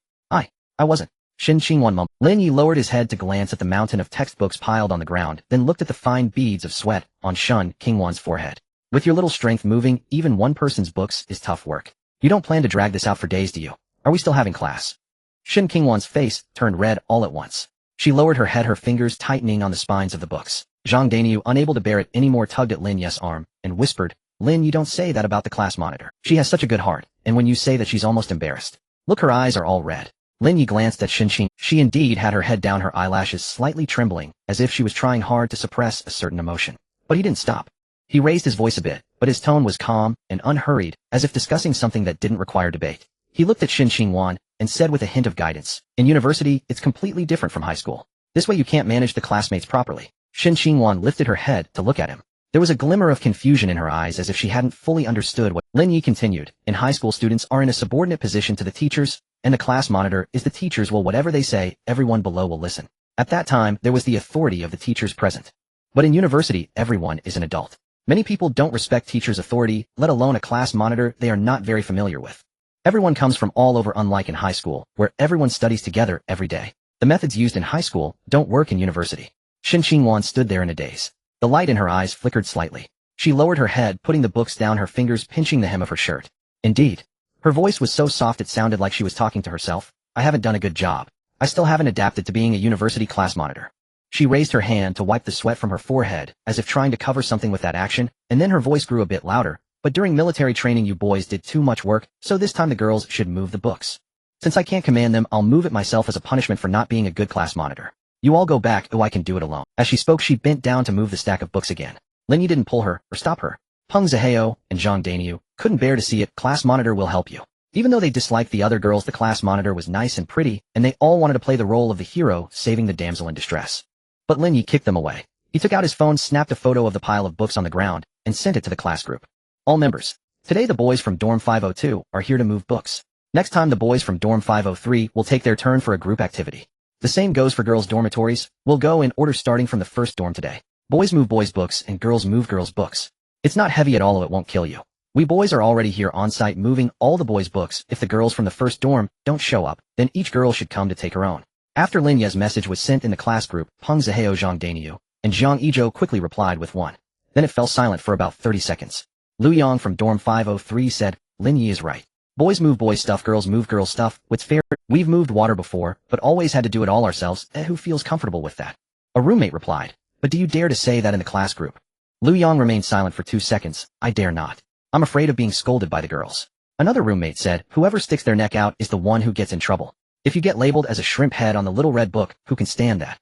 I wasn't. Shin Qingwan mumbled. Lin Yi lowered his head to glance at the mountain of textbooks piled on the ground, then looked at the fine beads of sweat on Shin Qingwan's forehead. With your little strength, moving even one person's books is tough work. You don't plan to drag this out for days, do you? Are we still having class? Shin Qingwan's face turned red all at once. She lowered her head, her fingers tightening on the spines of the books. Zhang Daniu, unable to bear it anymore, tugged at Lin Yi's arm and whispered, Lin, you don't say that about the class monitor. She has such a good heart, and when you say that, she's almost embarrassed. Look, her eyes are all red. Lin Yi glanced at Shin Qing. She indeed had her head down, her eyelashes slightly trembling, as if she was trying hard to suppress a certain emotion. But he didn't stop. He raised his voice a bit, but his tone was calm and unhurried, as if discussing something that didn't require debate. He looked at Shin Qingwan and said with a hint of guidance, in university, it's completely different from high school. This way you can't manage the classmates properly. Shin Qingwan lifted her head to look at him. There was a glimmer of confusion in her eyes, as if she hadn't fully understood what. Lin Yi continued, in high school, students are in a subordinate position to the teachers, and the class monitor is the teachers. Well, whatever they say, everyone below will listen. At that time, there was the authority of the teachers present. But in university, everyone is an adult. Many people don't respect teachers' authority, let alone a class monitor they are not very familiar with. Everyone comes from all over, unlike in high school, where everyone studies together every day. The methods used in high school don't work in university. Shin Qingwan stood there in a daze. The light in her eyes flickered slightly. She lowered her head, putting the books down, her fingers pinching the hem of her shirt. Indeed. Her voice was so soft it sounded like she was talking to herself. I haven't done a good job. I still haven't adapted to being a university class monitor. She raised her hand to wipe the sweat from her forehead, as if trying to cover something with that action, and then her voice grew a bit louder. But during military training you boys did too much work, so this time the girls should move the books. Since I can't command them, I'll move it myself as a punishment for not being a good class monitor. You all go back, I can do it alone. As she spoke, she bent down to move the stack of books again. Lin Yi didn't pull her or stop her. Peng Zihao and Zhang Daniu couldn't bear to see it. Class monitor will help you. Even though they disliked the other girls, the class monitor was nice and pretty, and they all wanted to play the role of the hero, saving the damsel in distress. But Lin Yi kicked them away. He took out his phone, snapped a photo of the pile of books on the ground, and sent it to the class group. All members. Today the boys from dorm 502 are here to move books. Next time the boys from dorm 503 will take their turn for a group activity. The same goes for girls' dormitories. We'll go in order starting from the first dorm today. Boys move boys' books and girls move girls' books. It's not heavy at all, it won't kill you. We boys are already here on site moving all the boys' books. If the girls from the first dorm don't show up, then each girl should come to take her own. After Lin Ye's message was sent in the class group, Peng Zihao Zhang Daniu and Zhang Yizhou quickly replied with one. Then it fell silent for about 30 seconds. Lu Yang from dorm 503 said, Lin Yi is right. Boys move boys' stuff, girls move girls' stuff. What's fair? We've moved water before, but always had to do it all ourselves. Who feels comfortable with that? A roommate replied. But do you dare to say that in the class group? Lu Yang remained silent for 2 seconds. I dare not. I'm afraid of being scolded by the girls. Another roommate said, whoever sticks their neck out is the one who gets in trouble. If you get labeled as a shrimp head on the little red book, who can stand that?